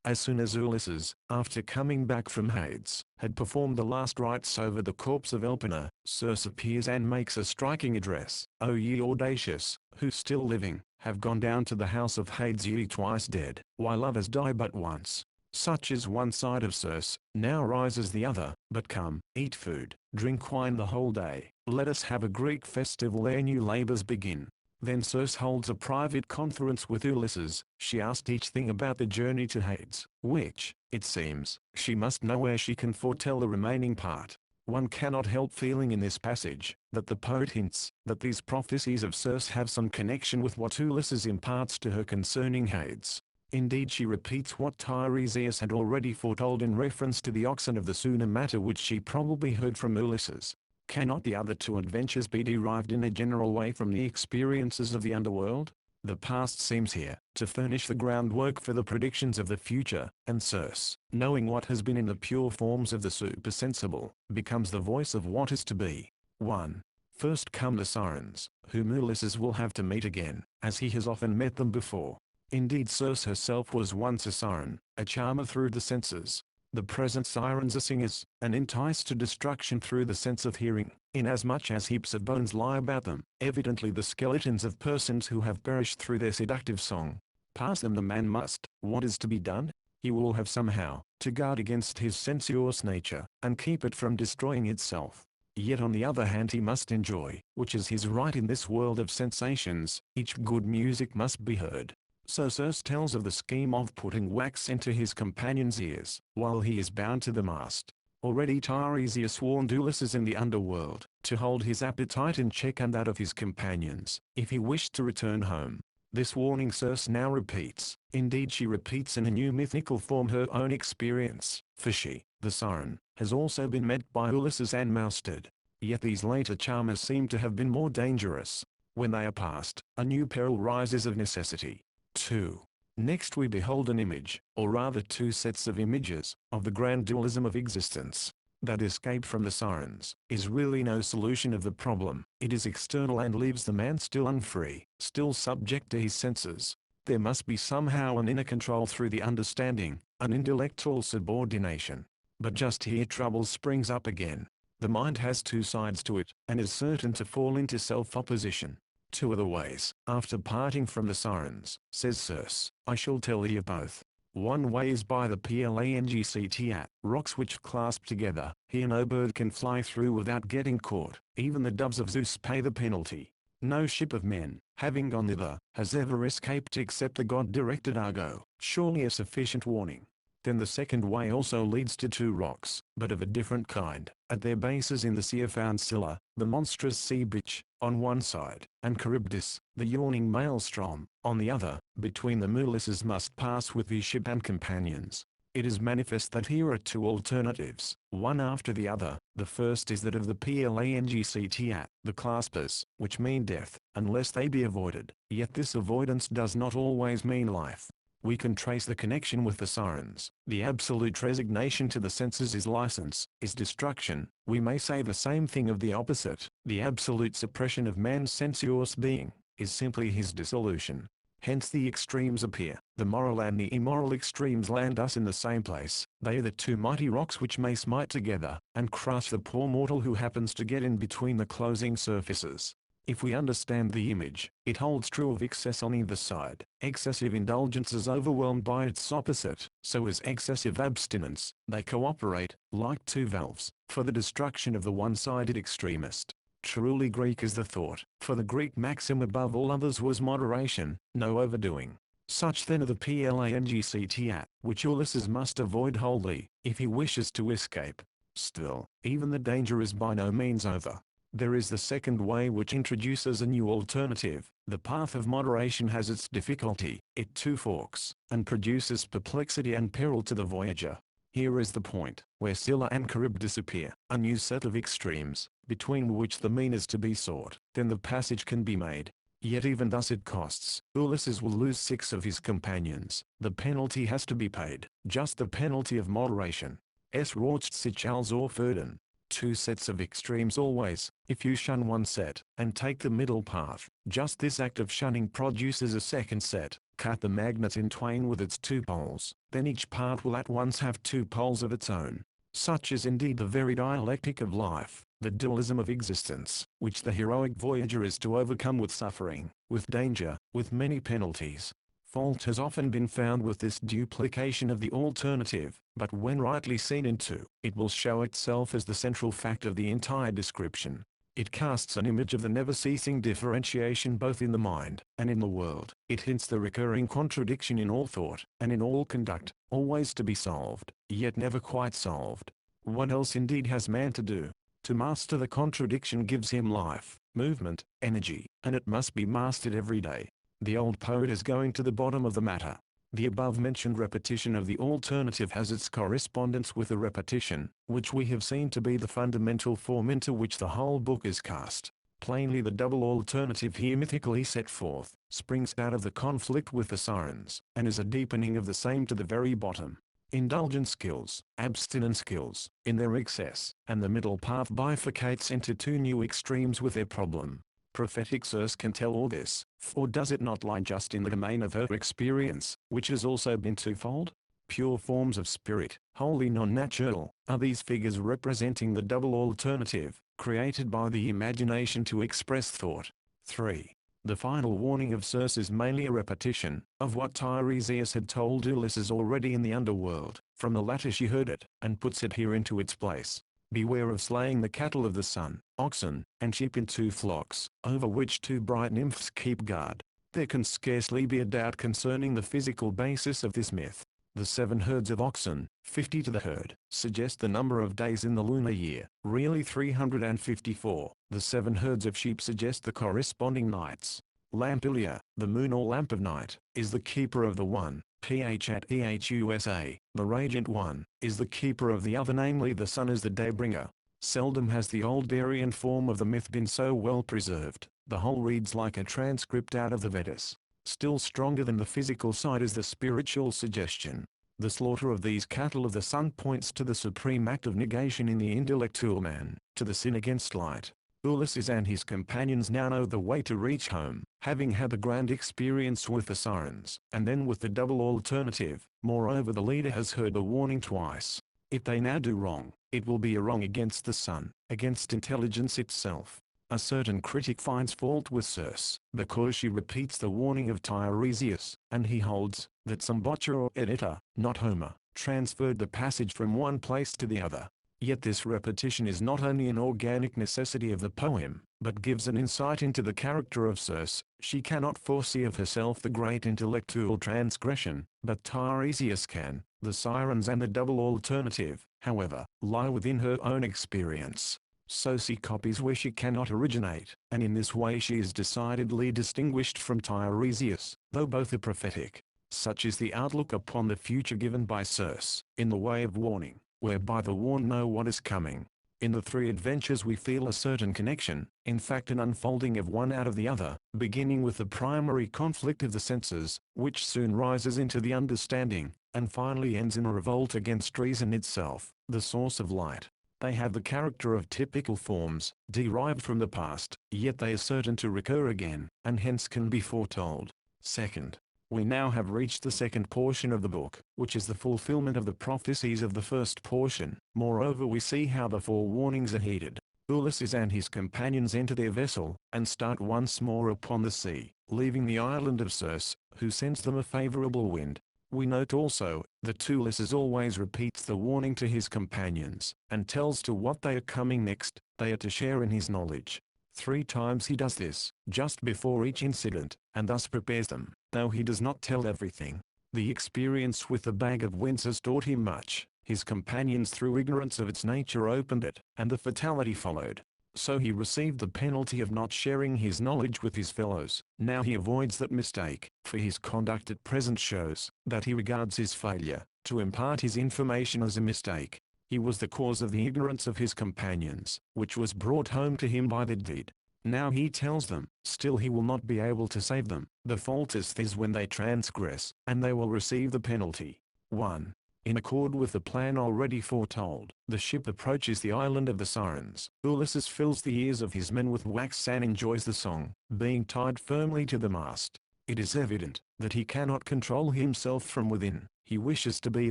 Speaker 1: As soon as Ulysses, after coming back from Hades, had performed the last rites over the corpse of Elpina, Circe appears and makes a striking address. O ye audacious, who still living, have gone down to the house of Hades, ye twice dead, while others die but once. Such is one side of Circe. Now rises the other. But come, eat food, drink wine the whole day, let us have a Greek festival ere new labors begin. Then Circe holds a private conference with Ulysses. She asked each thing about the journey to Hades, which, it seems, she must know ere she can foretell the remaining part. One cannot help feeling in this passage, that the poet hints, that these prophecies of Circe have some connection with what Ulysses imparts to her concerning Hades. Indeed, she repeats what Tiresias had already foretold in reference to the oxen of the Sun, a matter which she probably heard from Ulysses. Cannot the other two adventures be derived in a general way from the experiences of the underworld? The past seems here to furnish the groundwork for the predictions of the future, and Circe, knowing what has been in the pure forms of the supersensible, becomes the voice of what is to be. 1. First come the Sirens, whom Ulysses will have to meet again, as he has often met them before. Indeed, Circe herself was once a siren, a charmer through the senses. The present sirens are singers, and enticed to destruction through the sense of hearing, inasmuch as heaps of bones lie about them, evidently the skeletons of persons who have perished through their seductive song. Pass them the man must. What is to be done? He will have somehow to guard against his sensuous nature, and keep it from destroying itself. Yet on the other hand he must enjoy, which is his right in this world of sensations. Each good music must be heard. So Circe tells of the scheme of putting wax into his companion's ears, while he is bound to the mast. Already Tiresias warned Ulysses in the underworld, to hold his appetite in check and that of his companions, if he wished to return home. This warning Circe now repeats. Indeed, she repeats in a new mythical form her own experience, for she, the siren, has also been met by Ulysses and mastered. Yet these later charmers seem to have been more dangerous. When they are past, a new peril rises of necessity. 2. Next we behold an image, or rather two sets of images, of the grand dualism of existence. That escape from the sirens is really no solution of the problem. It is external and leaves the man still unfree, still subject to his senses. There must be somehow an inner control through the understanding, an intellectual subordination. But just here trouble springs up again. The mind has two sides to it, and is certain to fall into self-opposition. Two other ways. After parting from the sirens, says Circe, I shall tell thee of both. One way is by the Plangcta, rocks which clasp together. Here no bird can fly through without getting caught. Even the doves of Zeus pay the penalty. No ship of men, having gone thither, has ever escaped except the god-directed Argo. Surely a sufficient warning. Then the second way also leads to two rocks, but of a different kind. At their bases in the sea are found Scylla, the monstrous sea bitch, on one side, and Charybdis, the yawning maelstrom, on the other. Between them Ulysses must pass with his ship and companions. It is manifest that here are two alternatives, one after the other. The first is that of the plangct, the claspers, which mean death, unless they be avoided. Yet this avoidance does not always mean life. We can trace the connection with the sirens. The absolute resignation to the senses is license, is destruction. We may say the same thing of the opposite. The absolute suppression of man's sensuous being is simply his dissolution. Hence the extremes appear. The moral and the immoral extremes land us in the same place. They are the two mighty rocks which may smite together, and crush the poor mortal who happens to get in between the closing surfaces. If we understand the image, it holds true of excess on either side. Excessive indulgence is overwhelmed by its opposite, so is excessive abstinence. They cooperate, like two valves, for the destruction of the one-sided extremist. Truly Greek is the thought, for the Greek maxim above all others was moderation, no overdoing. Such then are the plangct, which Ulysses must avoid wholly, if he wishes to escape. Still, even the danger is by no means over. There is the second way which introduces a new alternative. The path of moderation has its difficulty, it too forks, and produces perplexity and peril to the voyager. Here is the point, where Scylla and Charybdis disappear, a new set of extremes, between which the mean is to be sought. Then the passage can be made. Yet even thus it costs. Ulysses will lose 6 of his companions. The penalty has to be paid, just the penalty of moderation. Es raucht sich also Fürden. 2 sets of extremes always. If you shun one set, and take the middle path, just this act of shunning produces a second set. Cut the magnet in twain with its 2 poles, then each part will at once have 2 poles of its own. Such is indeed the very dialectic of life, the dualism of existence, which the heroic voyager is to overcome with suffering, with danger, with many penalties. Fault has often been found with this duplication of the alternative, but when rightly seen into, it will show itself as the central fact of the entire description. It casts an image of the never-ceasing differentiation both in the mind and in the world. It hints the recurring contradiction in all thought and in all conduct, always to be solved, yet never quite solved. What else indeed has man to do? To master the contradiction gives him life, movement, energy, and it must be mastered every day. The old poet is going to the bottom of the matter. The above-mentioned repetition of the alternative has its correspondence with the repetition, which we have seen to be the fundamental form into which the whole book is cast. Plainly the double alternative here mythically set forth, springs out of the conflict with the sirens, and is a deepening of the same to the very bottom. Indulgence kills, abstinence kills, in their excess, and the middle path bifurcates into 2 new extremes with their problem. Prophetic Circe can tell all this, for does it not lie just in the domain of her experience, which has also been twofold? Pure forms of spirit, wholly non-natural, are these figures representing the double alternative, created by the imagination to express thought. 3. The final warning of Circe is mainly a repetition of what Tiresias had told Ulysses already in the underworld. From the latter she heard it, and puts it here into its place. Beware of slaying the cattle of the sun, oxen, and sheep in 2 flocks, over which 2 bright nymphs keep guard. There can scarcely be a doubt concerning the physical basis of this myth. The 7 herds of oxen, 50 to the herd, suggest the number of days in the lunar year, really 354. The 7 herds of sheep suggest the corresponding nights. Lampilia, the moon or lamp of night, is the keeper of the one. PHATHUSA, the radiant one, is the keeper of the other, namely the sun is the daybringer. Seldom has the old Aryan form of the myth been so well preserved. The whole reads like a transcript out of the Vedas. Still stronger than the physical side is the spiritual suggestion. The slaughter of these cattle of the sun points to the supreme act of negation in the intellectual man, to the sin against light. Ulysses and his companions now know the way to reach home, having had the grand experience with the sirens, and then with the double alternative. Moreover, the leader has heard the warning twice. If they now do wrong, it will be a wrong against the sun, against intelligence itself. A certain critic finds fault with Circe, because she repeats the warning of Tiresias, and he holds that some botcher or editor, not Homer, transferred the passage from one place to the other. Yet this repetition is not only an organic necessity of the poem, but gives an insight into the character of Circe. She cannot foresee of herself the great intellectual transgression, but Tiresias can. The sirens and the double alternative, however, lie within her own experience. So she copies where she cannot originate, and in this way she is decidedly distinguished from Tiresias, though both are prophetic. Such is the outlook upon the future given by Circe, in the way of warning, whereby the warned know what is coming. In the three adventures we feel a certain connection, in fact an unfolding of one out of the other, beginning with the primary conflict of the senses, which soon rises into the understanding, and finally ends in a revolt against reason itself, the source of light. They have the character of typical forms, derived from the past, yet they are certain to recur again, and hence can be foretold. Second, we now have reached the second portion of the book, which is the fulfillment of the prophecies of the first portion. Moreover, we see how the forewarnings are heeded. Ulysses and his companions enter their vessel, and start once more upon the sea, leaving the island of Circe, who sends them a favorable wind. We note also, that Ulysses always repeats the warning to his companions, and tells to what they are coming next. They are to share in his knowledge. 3 times he does this, just before each incident, and thus prepares them, though he does not tell everything. The experience with the bag of winds has taught him much. His companions through ignorance of its nature opened it, and the fatality followed. So he received the penalty of not sharing his knowledge with his fellows. Now he avoids that mistake, for his conduct at present shows that he regards his failure to impart his information as a mistake. He was the cause of the ignorance of his companions, which was brought home to him by the deed. Now he tells them, still he will not be able to save them. The fault is theirs when they transgress, and they will receive the penalty. 1. In accord with the plan already foretold, the ship approaches the island of the Sirens. Ulysses fills the ears of his men with wax and enjoys the song, being tied firmly to the mast. It is evident that he cannot control himself from within. He wishes to be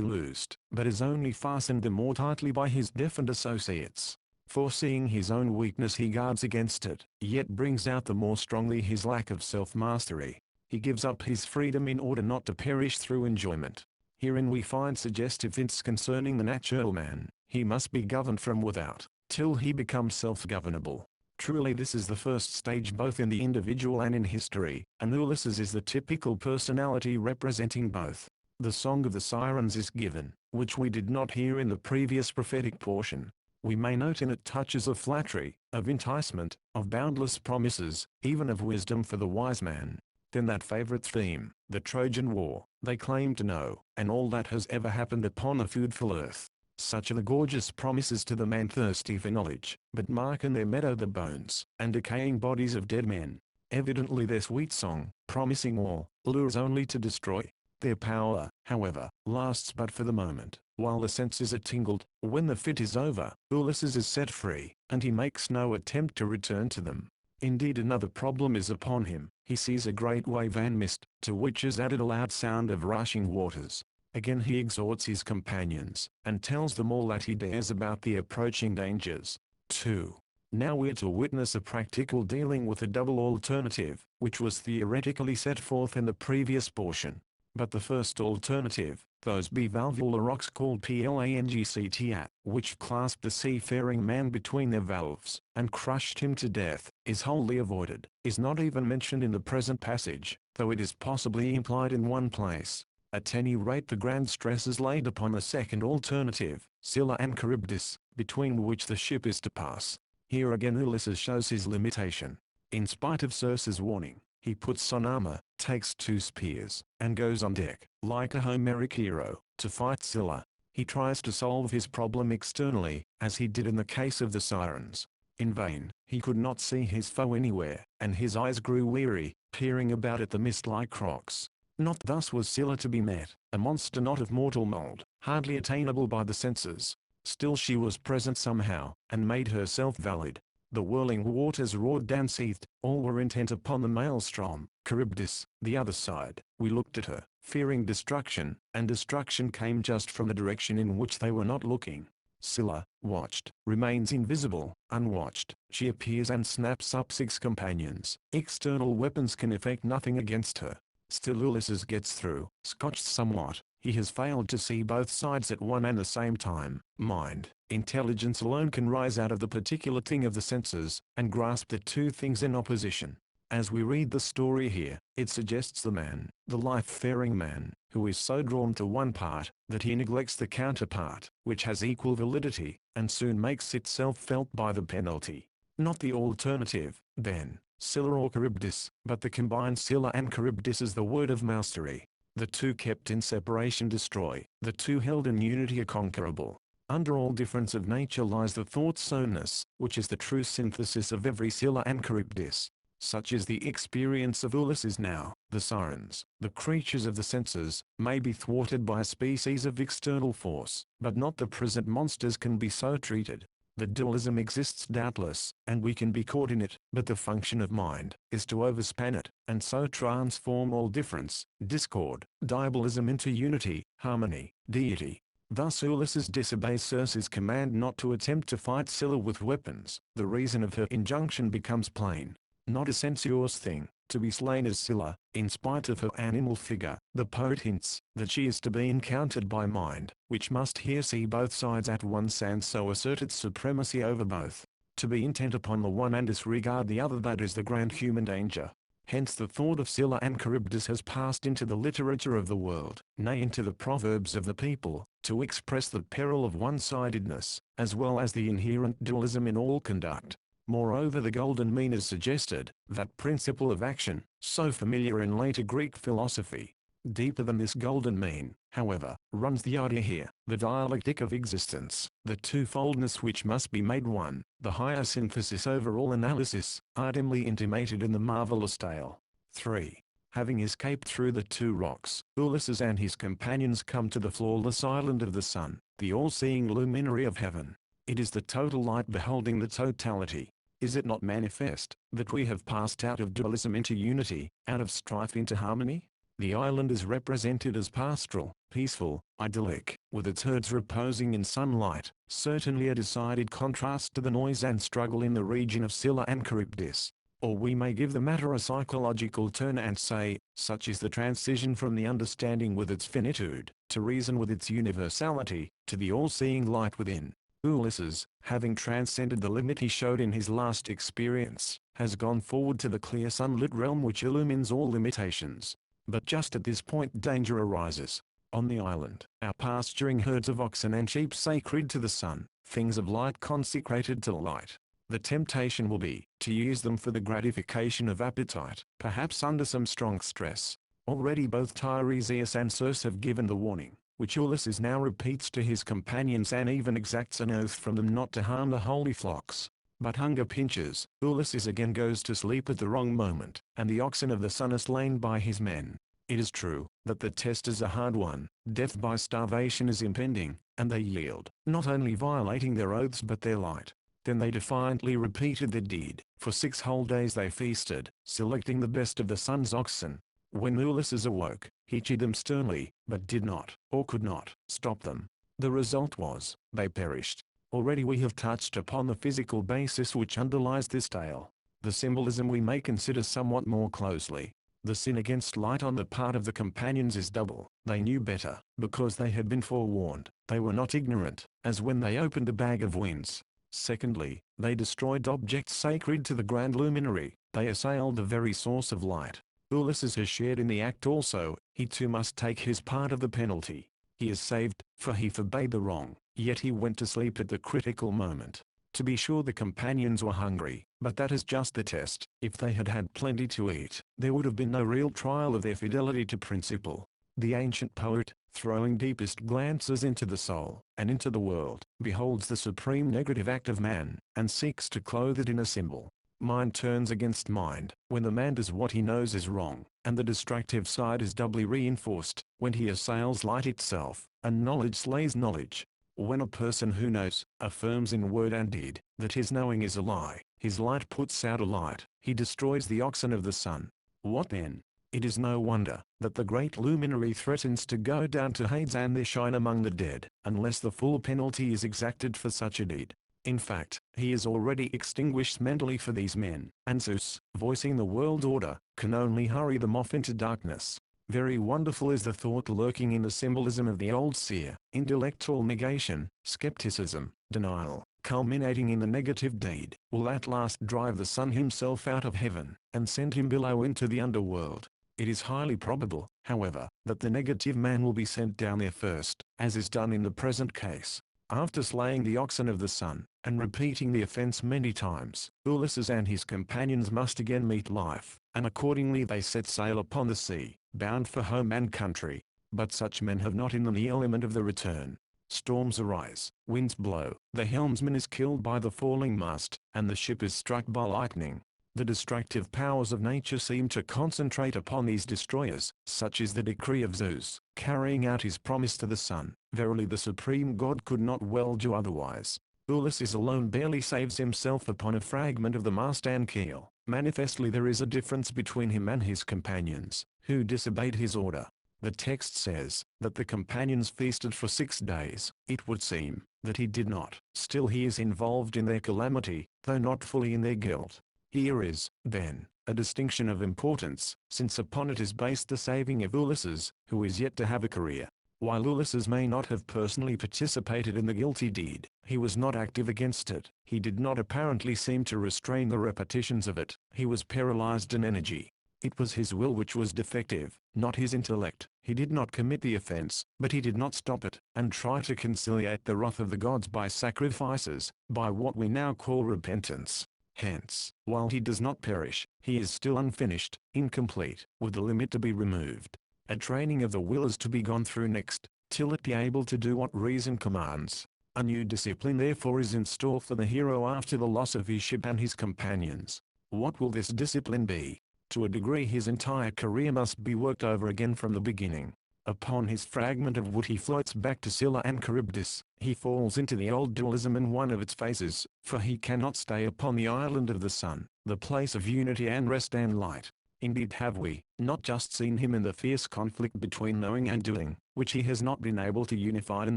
Speaker 1: loosed, but is only fastened the more tightly by his deafened associates. Foreseeing his own weakness he guards against it, yet brings out the more strongly his lack of self-mastery. He gives up his freedom in order not to perish through enjoyment. Herein we find suggestive hints concerning the natural man. He must be governed from without, till he becomes self-governable. Truly this is the first stage both in the individual and in history, and Ulysses is the typical personality representing both. The Song of the Sirens is given, which we did not hear in the previous prophetic portion. We may note in it touches of flattery, of enticement, of boundless promises, even of wisdom for the wise man. Then that favorite theme, the Trojan War, they claim to know, and all that has ever happened upon a foodful earth. Such are the gorgeous promises to the man thirsty for knowledge, but mark in their meadow the bones and decaying bodies of dead men. Evidently their sweet song, promising all, lures only to destroy. Their power, however, lasts but for the moment, while the senses are tingled. When the fit is over, Ulysses is set free, and he makes no attempt to return to them. Indeed, another problem is upon him. He sees a great wave and mist, to which is added a loud sound of rushing waters. Again he exhorts his companions, and tells them all that he dares about the approaching dangers. 2. Now we're to witness a practical dealing with a double alternative, which was theoretically set forth in the previous portion. But the first alternative, those bivalvular rocks called Plangcta, which clasped the seafaring man between their valves, and crushed him to death, is wholly avoided, is not even mentioned in the present passage, though it is possibly implied in one place. At any rate the grand stress is laid upon the second alternative, Scylla and Charybdis, between which the ship is to pass. Here again Ulysses shows his limitation. In spite of Circe's warning, he puts on armor, takes 2 spears, and goes on deck, like a Homeric hero, to fight Scylla. He tries to solve his problem externally, as he did in the case of the Sirens. In vain, he could not see his foe anywhere, and his eyes grew weary, peering about at the mist like rocks. Not thus was Scylla to be met, a monster not of mortal mold, hardly attainable by the senses. Still she was present somehow, and made herself valid. The whirling waters roared and seethed, all were intent upon the maelstrom. Charybdis, the other side, we looked at her, fearing destruction, and destruction came just from the direction in which they were not looking. Scylla, watched, remains invisible, unwatched. She appears and snaps up 6 companions. External weapons can effect nothing against her. Still Ulysses gets through, scotched somewhat. He has failed to see both sides at one and the same time. Mind, intelligence alone can rise out of the particular thing of the senses, and grasp the 2 things in opposition. As we read the story here, it suggests the man, the life-faring man, who is so drawn to one part, that he neglects the counterpart, which has equal validity, and soon makes itself felt by the penalty. Not the alternative, then, Scylla or Charybdis, but the combined Scylla and Charybdis is the word of mastery. The two kept in separation destroy, the two held in unity are conquerable. Under all difference of nature lies the thought-sowness, which is the true synthesis of every Scylla and Charybdis. Such is the experience of Ulysses now. The sirens, the creatures of the senses, may be thwarted by a species of external force, but not the present monsters can be so treated. The dualism exists doubtless, and we can be caught in it, but the function of mind is to overspan it, and so transform all difference, discord, diabolism into unity, harmony, deity. Thus Ulysses disobeys Circe's command not to attempt to fight Scylla with weapons. The reason of her injunction becomes plain. Not a sensuous thing, to be slain as Scylla, in spite of her animal figure. The poet hints that she is to be encountered by mind, which must here see both sides at once and so assert its supremacy over both. To be intent upon the one and disregard the other, that is the grand human danger. Hence the thought of Scylla and Charybdis has passed into the literature of the world, nay into the proverbs of the people, to express the peril of one-sidedness, as well as the inherent dualism in all conduct. Moreover, the golden mean is suggested, that principle of action, so familiar in later Greek philosophy. Deeper than this golden mean, however, runs the idea here, the dialectic of existence, the twofoldness which must be made one, the higher synthesis over all analysis, are dimly intimated in the marvelous tale. 3. Having escaped through the two rocks, Ulysses and his companions come to the flawless island of the sun, the all-seeing luminary of heaven. It is the total light beholding the totality. Is it not manifest, that we have passed out of dualism into unity, out of strife into harmony? The island is represented as pastoral, peaceful, idyllic, with its herds reposing in sunlight, certainly a decided contrast to the noise and struggle in the region of Scylla and Charybdis. Or we may give the matter a psychological turn and say, such is the transition from the understanding with its finitude, to reason with its universality, to the all-seeing light within. Ulysses, having transcended the limit he showed in his last experience, has gone forward to the clear sunlit realm which illumines all limitations. But just at this point danger arises. On the island are pasturing herds of oxen and sheep sacred to the sun, things of light consecrated to light. The temptation will be to use them for the gratification of appetite, perhaps under some strong stress. Already both Tiresias and Circe have given the warning, which Ulysses now repeats to his companions and even exacts an oath from them not to harm the holy flocks. But hunger pinches, Ulysses again goes to sleep at the wrong moment, and the oxen of the sun are slain by his men. It is true that the test is a hard one, death by starvation is impending, and they yield, not only violating their oaths but their light. Then they defiantly repeated their deed. For 6 whole days they feasted, selecting the best of the sun's oxen. When Ulysses awoke, he chid them sternly, but did not, or could not, stop them. The result was, they perished. Already we have touched upon the physical basis which underlies this tale. The symbolism we may consider somewhat more closely. The sin against light on the part of the companions is double. They knew better, because they had been forewarned. They were not ignorant, as when they opened a bag of winds. Secondly, they destroyed objects sacred to the grand luminary. They assailed the very source of light. Ulysses has shared in the act also. He too must take his part of the penalty. He is saved, for he forbade the wrong, yet he went to sleep at the critical moment. To be sure the companions were hungry, but that is just the test. If they had had plenty to eat, there would have been no real trial of their fidelity to principle. The ancient poet, throwing deepest glances into the soul, and into the world, beholds the supreme negative act of man, and seeks to clothe it in a symbol. Mind turns against mind, when the man does what he knows is wrong, and the destructive side is doubly reinforced, when he assails light itself, and knowledge slays knowledge. When a person who knows, affirms in word and deed, that his knowing is a lie, his light puts out a light, he destroys the oxen of the sun. What then? It is no wonder that the great luminary threatens to go down to Hades and there shine among the dead, unless the full penalty is exacted for such a deed. In fact, he is already extinguished mentally for these men, and Zeus, voicing the world order, can only hurry them off into darkness. Very wonderful is the thought lurking in the symbolism of the old seer, intellectual negation, skepticism, denial, culminating in the negative deed, will at last drive the sun himself out of heaven, and send him below into the underworld. It is highly probable, however, that the negative man will be sent down there first, as is done in the present case. After slaying the oxen of the sun, and repeating the offense many times, Ulysses and his companions must again meet life, and accordingly they set sail upon the sea. bound for home and country. But such men have not in them the element of the return. Storms arise, winds blow, the helmsman is killed by the falling mast, and the ship is struck by lightning. The destructive powers of nature seem to concentrate upon these destroyers. Such is the decree of Zeus, carrying out his promise to the sun. Verily the supreme god could not well do otherwise. Ulysses alone barely saves himself upon a fragment of the mast and keel. Manifestly there is a difference between him and his companions, who disobeyed his order. The text says that the companions feasted for 6 days. It would seem that he did not. Still he is involved in their calamity, though not fully in their guilt. Here is, then, a distinction of importance, since upon it is based the saving of Ulysses, who is yet to have a career. While Ulysses may not have personally participated in the guilty deed, he was not active against it. He did not apparently seem to restrain the repetitions of it. He was paralyzed in energy. It was his will which was defective, not his intellect. He did not commit the offense, but he did not stop it, and try to conciliate the wrath of the gods by sacrifices, by what we now call repentance. Hence, while he does not perish, he is still unfinished, incomplete, with the limit to be removed. A training of the will is to be gone through next, till it be able to do what reason commands. A new discipline therefore is in store for the hero after the loss of his ship and his companions. What will this discipline be? To a degree his entire career must be worked over again from the beginning. Upon his fragment of wood he floats back to Scylla and Charybdis. He falls into the old dualism in one of its phases, for he cannot stay upon the island of the sun, the place of unity and rest and light. Indeed have we not just seen him in the fierce conflict between knowing and doing, which he has not been able to unify in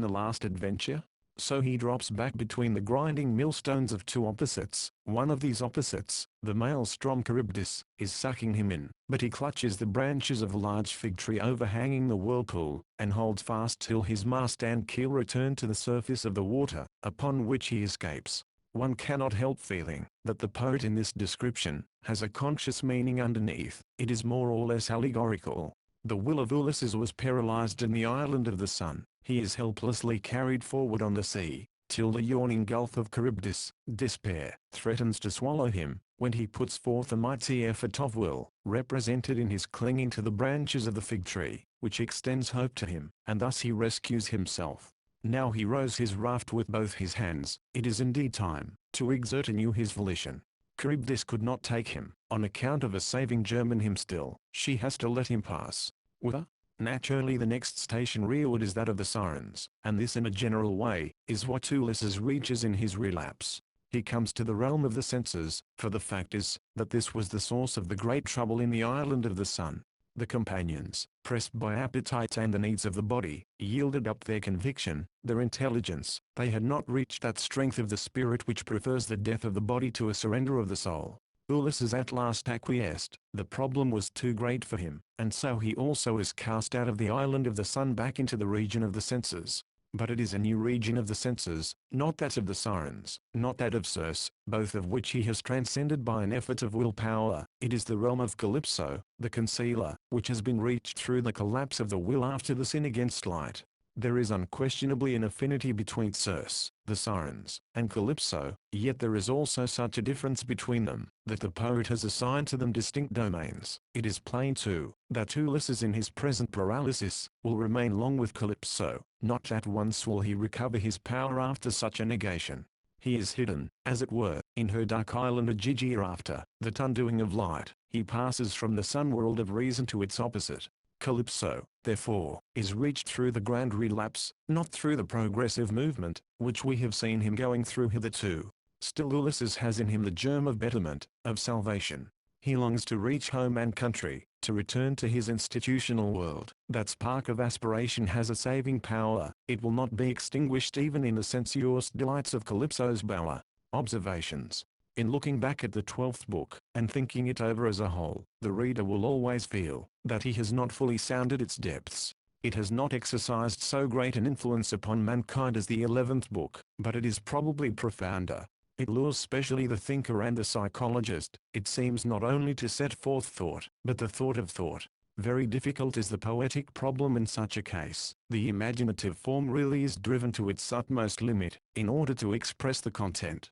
Speaker 1: the last adventure? So he drops back between the grinding millstones of two opposites. One of these opposites, the maelstrom Charybdis, is sucking him in, but he clutches the branches of a large fig tree overhanging the whirlpool, and holds fast till his mast and keel return to the surface of the water, upon which he escapes. One cannot help feeling that the poet in this description has a conscious meaning underneath. It is more or less allegorical. The will of Ulysses was paralyzed in the island of the sun. He is helplessly carried forward on the sea, till the yawning gulf of Charybdis, despair, threatens to swallow him, when he puts forth a mighty effort of will, represented in his clinging to the branches of the fig tree, which extends hope to him, and thus he rescues himself. Now he rows his raft with both his hands. It is indeed time to exert anew his volition. Charybdis could not take him, on account of a saving germ in him still. She has to let him pass. Whither? Naturally the next station rearward is that of the Sirens, and this in a general way, is what Ulysses reaches in his relapse. He comes to the realm of the senses, for the fact is, that this was the source of the great trouble in the island of the sun. The companions, pressed by appetite and the needs of the body, yielded up their conviction, their intelligence. They had not reached that strength of the spirit which prefers the death of the body to a surrender of the soul. Ulysses at last acquiesced. The problem was too great for him, and so he also is cast out of the island of the sun back into the region of the senses. But it is a new region of the senses, not that of the Sirens, not that of Circe, both of which he has transcended by an effort of willpower. It is the realm of Calypso, the concealer, which has been reached through the collapse of the will after the sin against light. There is unquestionably an affinity between Circe, the Sirens, and Calypso, yet there is also such a difference between them, that the poet has assigned to them distinct domains. It is plain too, that Ulysses in his present paralysis, will remain long with Calypso, not at once will he recover his power after such a negation. He is hidden, as it were, in her dark island Ogygia after that undoing of light. He passes from the sun world of reason to its opposite. Calypso, therefore, is reached through the grand relapse, not through the progressive movement, which we have seen him going through hitherto. Still Ulysses has in him the germ of betterment, of salvation. He longs to reach home and country, to return to his institutional world. That spark of aspiration has a saving power. It will not be extinguished even in the sensuous delights of Calypso's bower. Observations. In looking back at the 12th book, and thinking it over as a whole, the reader will always feel that he has not fully sounded its depths. It has not exercised so great an influence upon mankind as the 11th book, but it is probably profounder. It lures specially the thinker and the psychologist. It seems not only to set forth thought, but the thought of thought. Very difficult is the poetic problem in such a case. The imaginative form really is driven to its utmost limit, in order to express the content.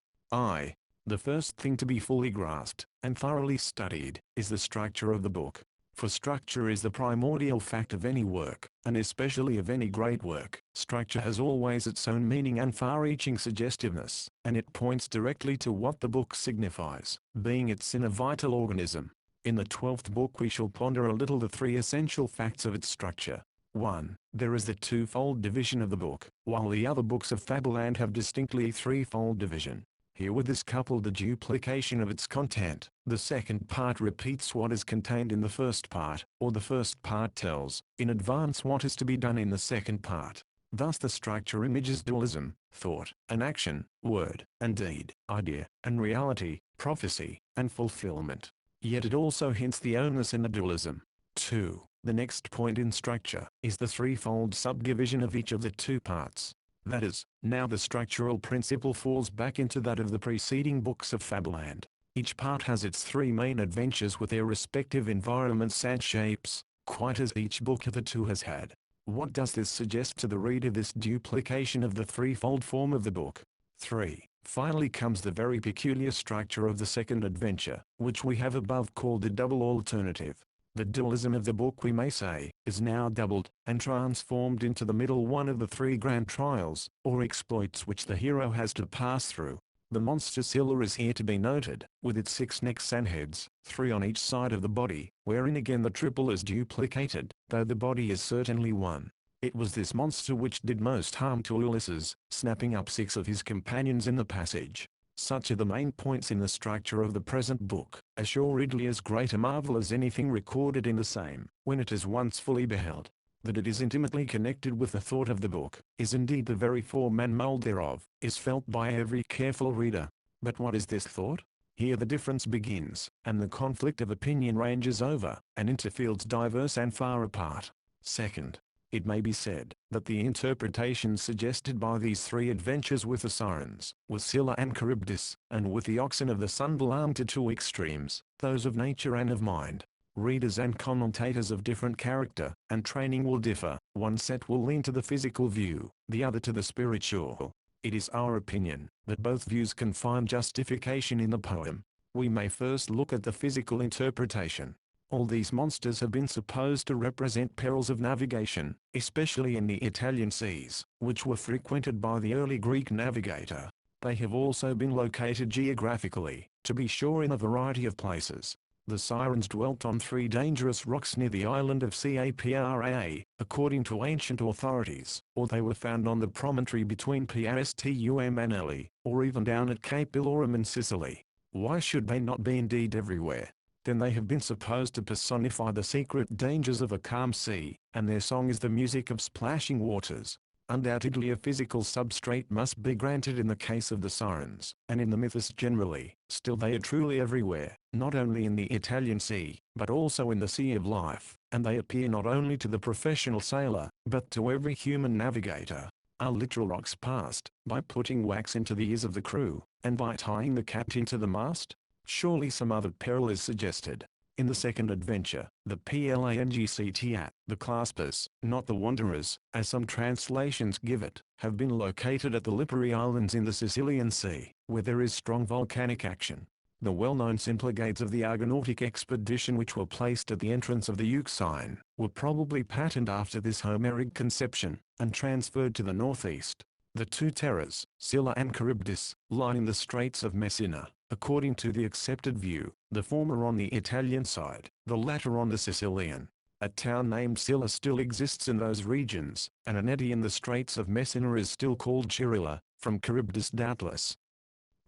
Speaker 1: The first thing to be fully grasped, and thoroughly studied, is the structure of the book. For structure is the primordial fact of any work, and especially of any great work. Structure has always its own meaning and far-reaching suggestiveness, and it points directly to what the book signifies, being its inner vital organism. In the 12th book we shall ponder a little the three essential facts of its structure. 1. There is the twofold division of the book, while the other books of Fableland have distinctly threefold division. Herewith is coupled the duplication of its content. The second part repeats what is contained in the first part, or the first part tells, in advance what is to be done in the second part. Thus the structure images dualism, thought, and action, word, and deed, idea, and reality, prophecy, and fulfillment. Yet it also hints the onus in the dualism. 2. The next point in structure is the threefold subdivision of each of the two parts. That is, now the structural principle falls back into that of the preceding books of Fableland. Each part has its three main adventures with their respective environments and shapes, quite as each book of the two has had. What does this suggest to the reader? This duplication of the threefold form of the book. 3. Finally comes the very peculiar structure of the second adventure, which we have above called the double alternative. The dualism of the book, we may say, is now doubled, and transformed into the middle one of the three grand trials, or exploits which the hero has to pass through. The monster Scylla is here to be noted, with its 6 necks and heads, 3 on each side of the body, wherein again the triple is duplicated, though the body is certainly one. It was this monster which did most harm to Ulysses, snapping up 6 of his companions in the passage. Such are the main points in the structure of the present book, assuredly as great a marvel as anything recorded in the same, when it is once fully beheld. That it is intimately connected with the thought of the book, is indeed the very form and mould thereof, is felt by every careful reader. But what is this thought? Here the difference begins, and the conflict of opinion ranges over, and into fields diverse and far apart. Second, it may be said, that the interpretation suggested by these three adventures with the Sirens, with Scylla and Charybdis, and with the oxen of the sun belong to two extremes, those of nature and of mind. Readers and commentators of different character and training will differ. One set will lean to the physical view, the other to the spiritual. It is our opinion that both views can find justification in the poem. We may first look at the physical interpretation. All these monsters have been supposed to represent perils of navigation, especially in the Italian seas, which were frequented by the early Greek navigator. They have also been located geographically, to be sure, in a variety of places. The Sirens dwelt on 3 dangerous rocks near the island of Capra, according to ancient authorities, or they were found on the promontory between Paestum and Elli, or even down at Cape Ilorum in Sicily. Why should they not be indeed everywhere? Then they have been supposed to personify the secret dangers of a calm sea, and their song is the music of splashing waters. Undoubtedly a physical substrate must be granted in the case of the Sirens, and in the mythos generally. Still they are truly everywhere, not only in the Italian Sea, but also in the Sea of Life, and they appear not only to the professional sailor, but to every human navigator. Are literal rocks passed, by putting wax into the ears of the crew, and by tying the captain to the mast? Surely some other peril is suggested. In the second adventure, the Plangct, the Claspers, not the Wanderers, as some translations give it, have been located at the Lipari Islands in the Sicilian Sea, where there is strong volcanic action. The well-known Symplegades of the Argonautic expedition, which were placed at the entrance of the Euxine, were probably patterned after this Homeric conception, and transferred to the northeast. The 2 terrors, Scylla and Charybdis, lie in the Straits of Messina, according to the accepted view, the former on the Italian side, the latter on the Sicilian. A town named Scylla still exists in those regions, and an eddy in the Straits of Messina is still called Chirilla, from Charybdis doubtless.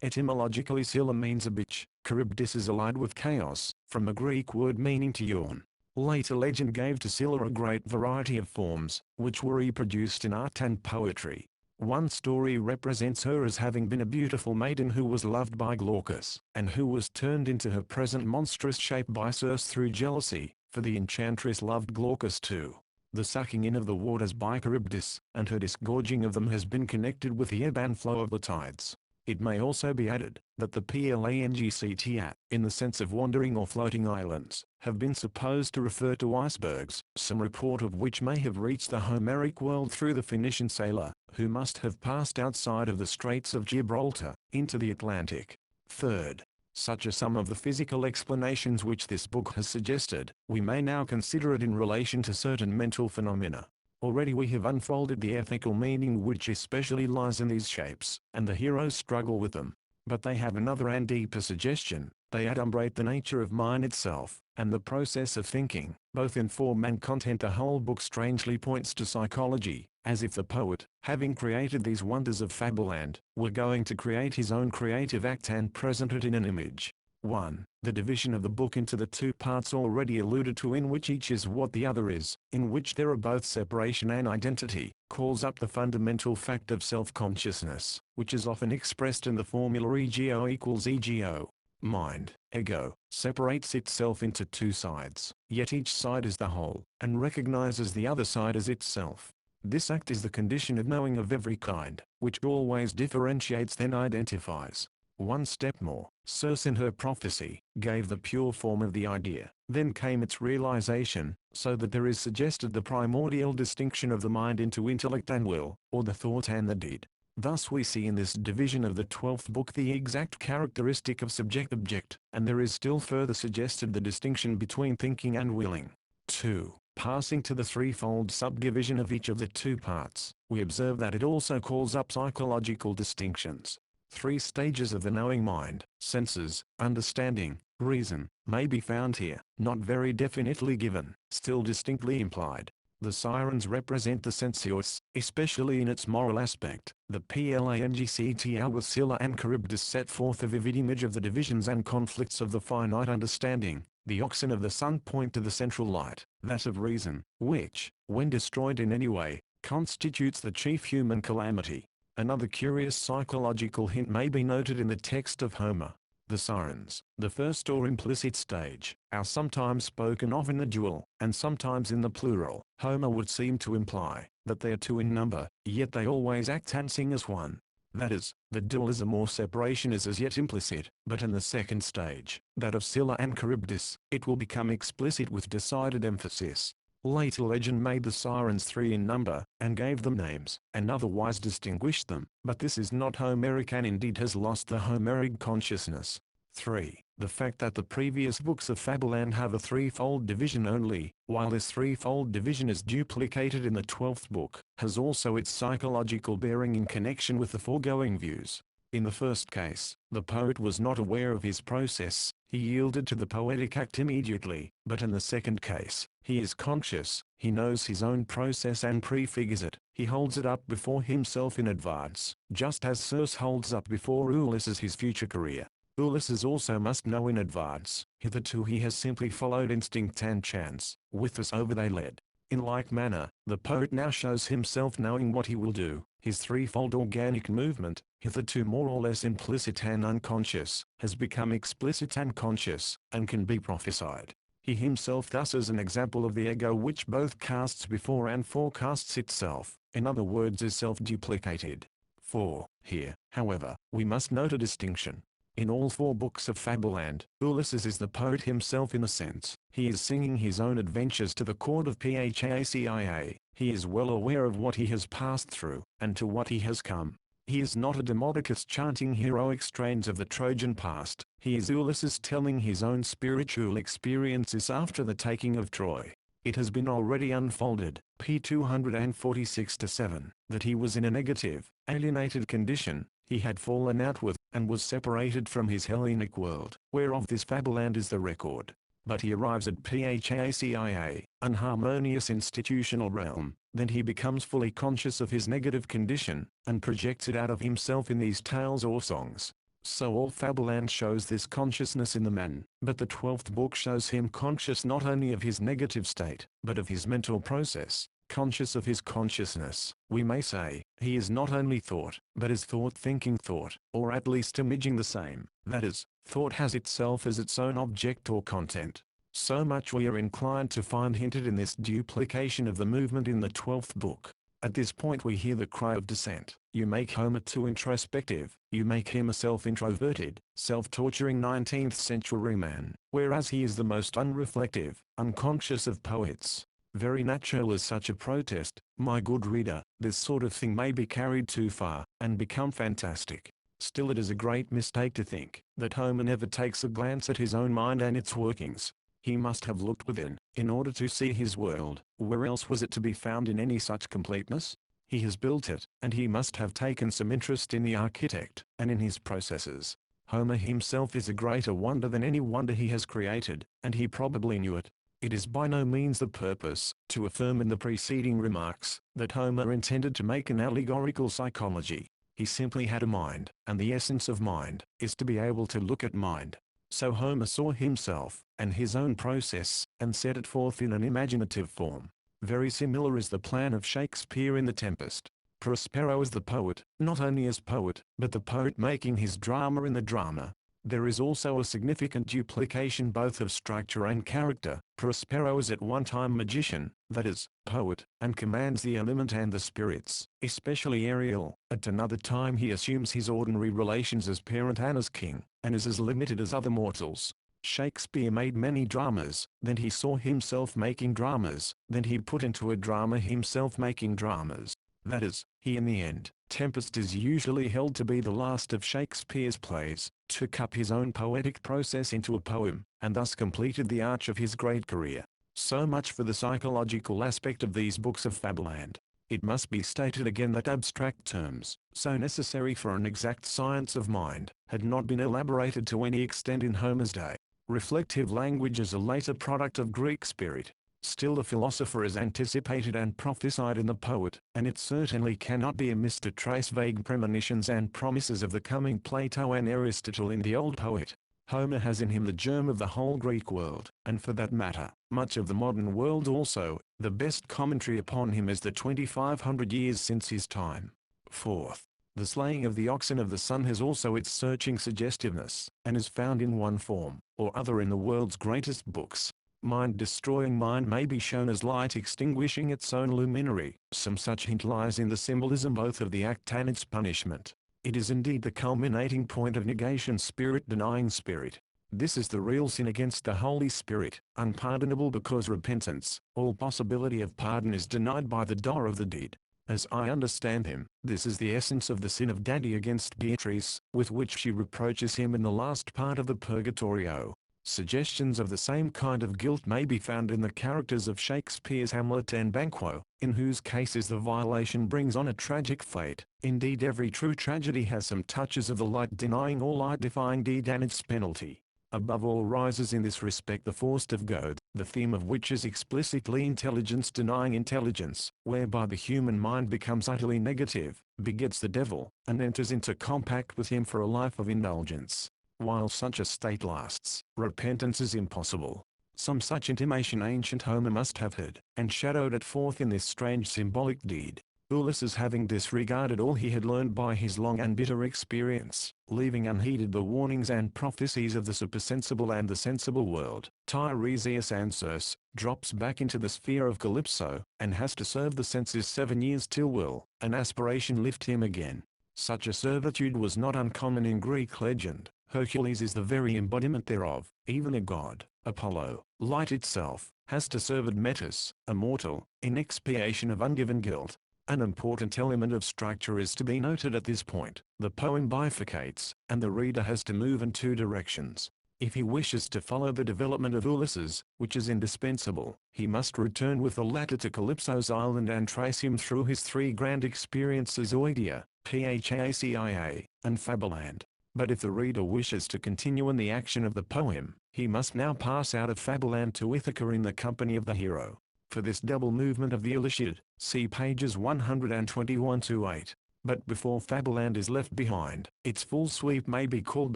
Speaker 1: Etymologically Scylla means a bitch, Charybdis is allied with chaos, from a Greek word meaning to yawn. Later legend gave to Scylla a great variety of forms, which were reproduced in art and poetry. One story represents her as having been a beautiful maiden who was loved by Glaucus, and who was turned into her present monstrous shape by Circe through jealousy, for the enchantress loved Glaucus too. The sucking in of the waters by Charybdis, and her disgorging of them has been connected with the ebb and flow of the tides. It may also be added, that the Plangct, in the sense of wandering or floating islands, have been supposed to refer to icebergs, some report of which may have reached the Homeric world through the Phoenician sailor, who must have passed outside of the Straits of Gibraltar, into the Atlantic. Third, Such are some of the physical explanations which this book has suggested. We may now consider it in relation to certain mental phenomena. Already we have unfolded the ethical meaning which especially lies in these shapes, and the heroes struggle with them. But they have another and deeper suggestion. They adumbrate the nature of mind itself, and the process of thinking. Both in form and content the whole book strangely points to psychology, as if the poet, having created these wonders of fableland, were going to create his own creative act and present it in an image. 1. The division of the book into the two parts already alluded to, in which each is what the other is, in which there are both separation and identity, calls up the fundamental fact of self-consciousness, which is often expressed in the formula ego equals ego. Mind, ego, separates itself into two sides, yet each side is the whole, and recognizes the other side as itself. This act is the condition of knowing of every kind, which always differentiates then identifies. One step more, Circe in her prophecy, gave the pure form of the idea, then came its realization, so that there is suggested the primordial distinction of the mind into intellect and will, or the thought and the deed. Thus we see in this division of the 12th book the exact characteristic of subject-object, and there is still further suggested the distinction between thinking and willing. 2. Passing to the threefold subdivision of each of the two parts, we observe that it also calls up psychological distinctions. 3 stages of the knowing mind, senses, understanding, reason, may be found here, not very definitely given, still distinctly implied. The sirens represent the sensuous, especially in its moral aspect. The Plangct with Scylla and Charybdis set forth a vivid image of the divisions and conflicts of the finite understanding. The oxen of the sun point to the central light, that of reason, which, when destroyed in any way, constitutes the chief human calamity. Another curious psychological hint may be noted in the text of Homer. The sirens, the first or implicit stage, are sometimes spoken of in the dual, and sometimes in the plural. Homer would seem to imply that they are 2 in number, yet they always act and sing as one. That is, the dualism or separation is as yet implicit, but in the second stage, that of Scylla and Charybdis, it will become explicit with decided emphasis. Later legend made the sirens 3 in number, and gave them names, and otherwise distinguished them, but this is not Homeric and indeed has lost the Homeric consciousness. 3. The fact that the previous books of Fableland have a threefold division only, while this threefold division is duplicated in the 12th book, has also its psychological bearing in connection with the foregoing views. In the first case, the poet was not aware of his process, he yielded to the poetic act immediately, but in the second case, he is conscious, he knows his own process and prefigures it, he holds it up before himself in advance, just as Circe holds up before Ulysses his future career. Ulysses also must know in advance. Hitherto he has simply followed instinct and chance, with us over they led. In like manner, the poet now shows himself knowing what he will do. His threefold organic movement, hitherto more or less implicit and unconscious, has become explicit and conscious, and can be prophesied. He himself thus is an example of the ego which both casts before and forecasts itself, in other words is self-duplicated. 4. Here, however, we must note a distinction. In all 4 books of Fableland, Ulysses is the poet himself in a sense. He is singing his own adventures to the court of Phaccia. He is well aware of what he has passed through, and to what he has come. He is not a Demodocus chanting heroic strains of the Trojan past. He is Ulysses telling his own spiritual experiences after the taking of Troy. It has been already unfolded, p. 246-7, that he was in a negative, alienated condition. He had fallen out with, and was separated from his Hellenic world, whereof this Fableland is the record. But he arrives at Phaccia, an harmonious institutional realm, then he becomes fully conscious of his negative condition, and projects it out of himself in these tales or songs. So all Fableland shows this consciousness in the man, but the 12th book shows him conscious not only of his negative state, but of his mental process. Conscious of his consciousness, we may say, he is not only thought, but is thought thinking thought, or at least imaging the same, that is, thought has itself as its own object or content. So much we are inclined to find hinted in this duplication of the movement in the 12th book. At this point we hear the cry of dissent. You make Homer too introspective, you make him a self-introverted, self-torturing 19th century man, whereas he is the most unreflective, unconscious of poets. Very natural is such a protest, my good reader. This sort of thing may be carried too far, and become fantastic. Still, it is a great mistake to think that Homer never takes a glance at his own mind and its workings. He must have looked within, in order to see his world. Where else was it to be found in any such completeness? He has built it, and he must have taken some interest in the architect, and in his processes. Homer himself is a greater wonder than any wonder he has created, and he probably knew it. It is by no means the purpose, to affirm in the preceding remarks, that Homer intended to make an allegorical psychology. He simply had a mind, and the essence of mind, is to be able to look at mind. So Homer saw himself, and his own process, and set it forth in an imaginative form. Very similar is the plan of Shakespeare in The Tempest. Prospero is the poet, not only as poet, but the poet making his drama in the drama. There is also a significant duplication both of structure and character. Prospero is at one time magician, that is, poet, and commands the element and the spirits, especially Ariel. At another time he assumes his ordinary relations as parent and as king, and is as limited as other mortals. Shakespeare made many dramas, then he saw himself making dramas, then he put into a drama himself making dramas. That is, he in the end, Tempest is usually held to be the last of Shakespeare's plays, took up his own poetic process into a poem, and thus completed the arch of his great career. So much for the psychological aspect of these books of Fableland. It must be stated again that abstract terms, so necessary for an exact science of mind, had not been elaborated to any extent in Homer's day. Reflective language is a later product of Greek spirit. Still, the philosopher is anticipated and prophesied in the poet, and it certainly cannot be amiss to trace vague premonitions and promises of the coming Plato and Aristotle in the old poet. Homer has in him the germ of the whole Greek world, and for that matter, much of the modern world also. The best commentary upon him is the 2500 years since his time. Fourth, the slaying of the oxen of the sun has also its searching suggestiveness, and is found in one form or other in the world's greatest books. Mind-destroying mind may be shown as light extinguishing its own luminary. Some such hint lies in the symbolism both of the act and its punishment. It is indeed the culminating point of negation, spirit denying spirit. This is the real sin against the Holy Spirit, unpardonable because repentance, all possibility of pardon, is denied by the doer of the deed. As I understand him, this is the essence of the sin of Dante against Beatrice, with which she reproaches him in the last part of the Purgatorio. Suggestions of the same kind of guilt may be found in the characters of Shakespeare's Hamlet and Banquo, in whose cases the violation brings on a tragic fate. Indeed, every true tragedy has some touches of the light-denying or light-defying deed and its penalty. Above all rises in this respect the Faust of Goethe, the theme of which is explicitly intelligence denying intelligence, whereby the human mind becomes utterly negative, begets the devil, and enters into compact with him for a life of indulgence. While such a state lasts, repentance is impossible. Some such intimation ancient Homer must have heard, and shadowed it forth in this strange symbolic deed. Ulysses, having disregarded all he had learned by his long and bitter experience, leaving unheeded the warnings and prophecies of the supersensible and the sensible world, Tiresias and Circe, drops back into the sphere of Calypso, and has to serve the senses 7 years till will, an aspiration, lift him again. Such a servitude was not uncommon in Greek legend. Hercules is the very embodiment thereof. Even a god, Apollo, light itself, has to serve Admetus, a mortal, in expiation of ungiven guilt. An important element of structure is to be noted at this point. The poem bifurcates, and the reader has to move in two directions. If he wishes to follow the development of Ulysses, which is indispensable, he must return with the latter to Calypso's island and trace him through his three grand experiences: Oidia, Phacia, and Fableland. But if the reader wishes to continue in the action of the poem, he must now pass out of Fableland to Ithaca in the company of the hero. For this double movement of the Iliad, see pages 121-8. But before Fableland is left behind, its full sweep may be called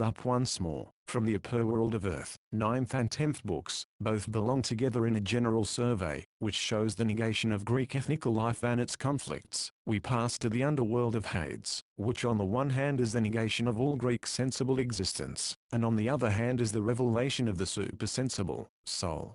Speaker 1: up once more. From the upper world of Earth, 9th and 10th books, both belong together in a general survey, which shows the negation of Greek ethnical life and its conflicts. We pass to the underworld of Hades, which on the one hand is the negation of all Greek sensible existence, and on the other hand is the revelation of the supersensible soul.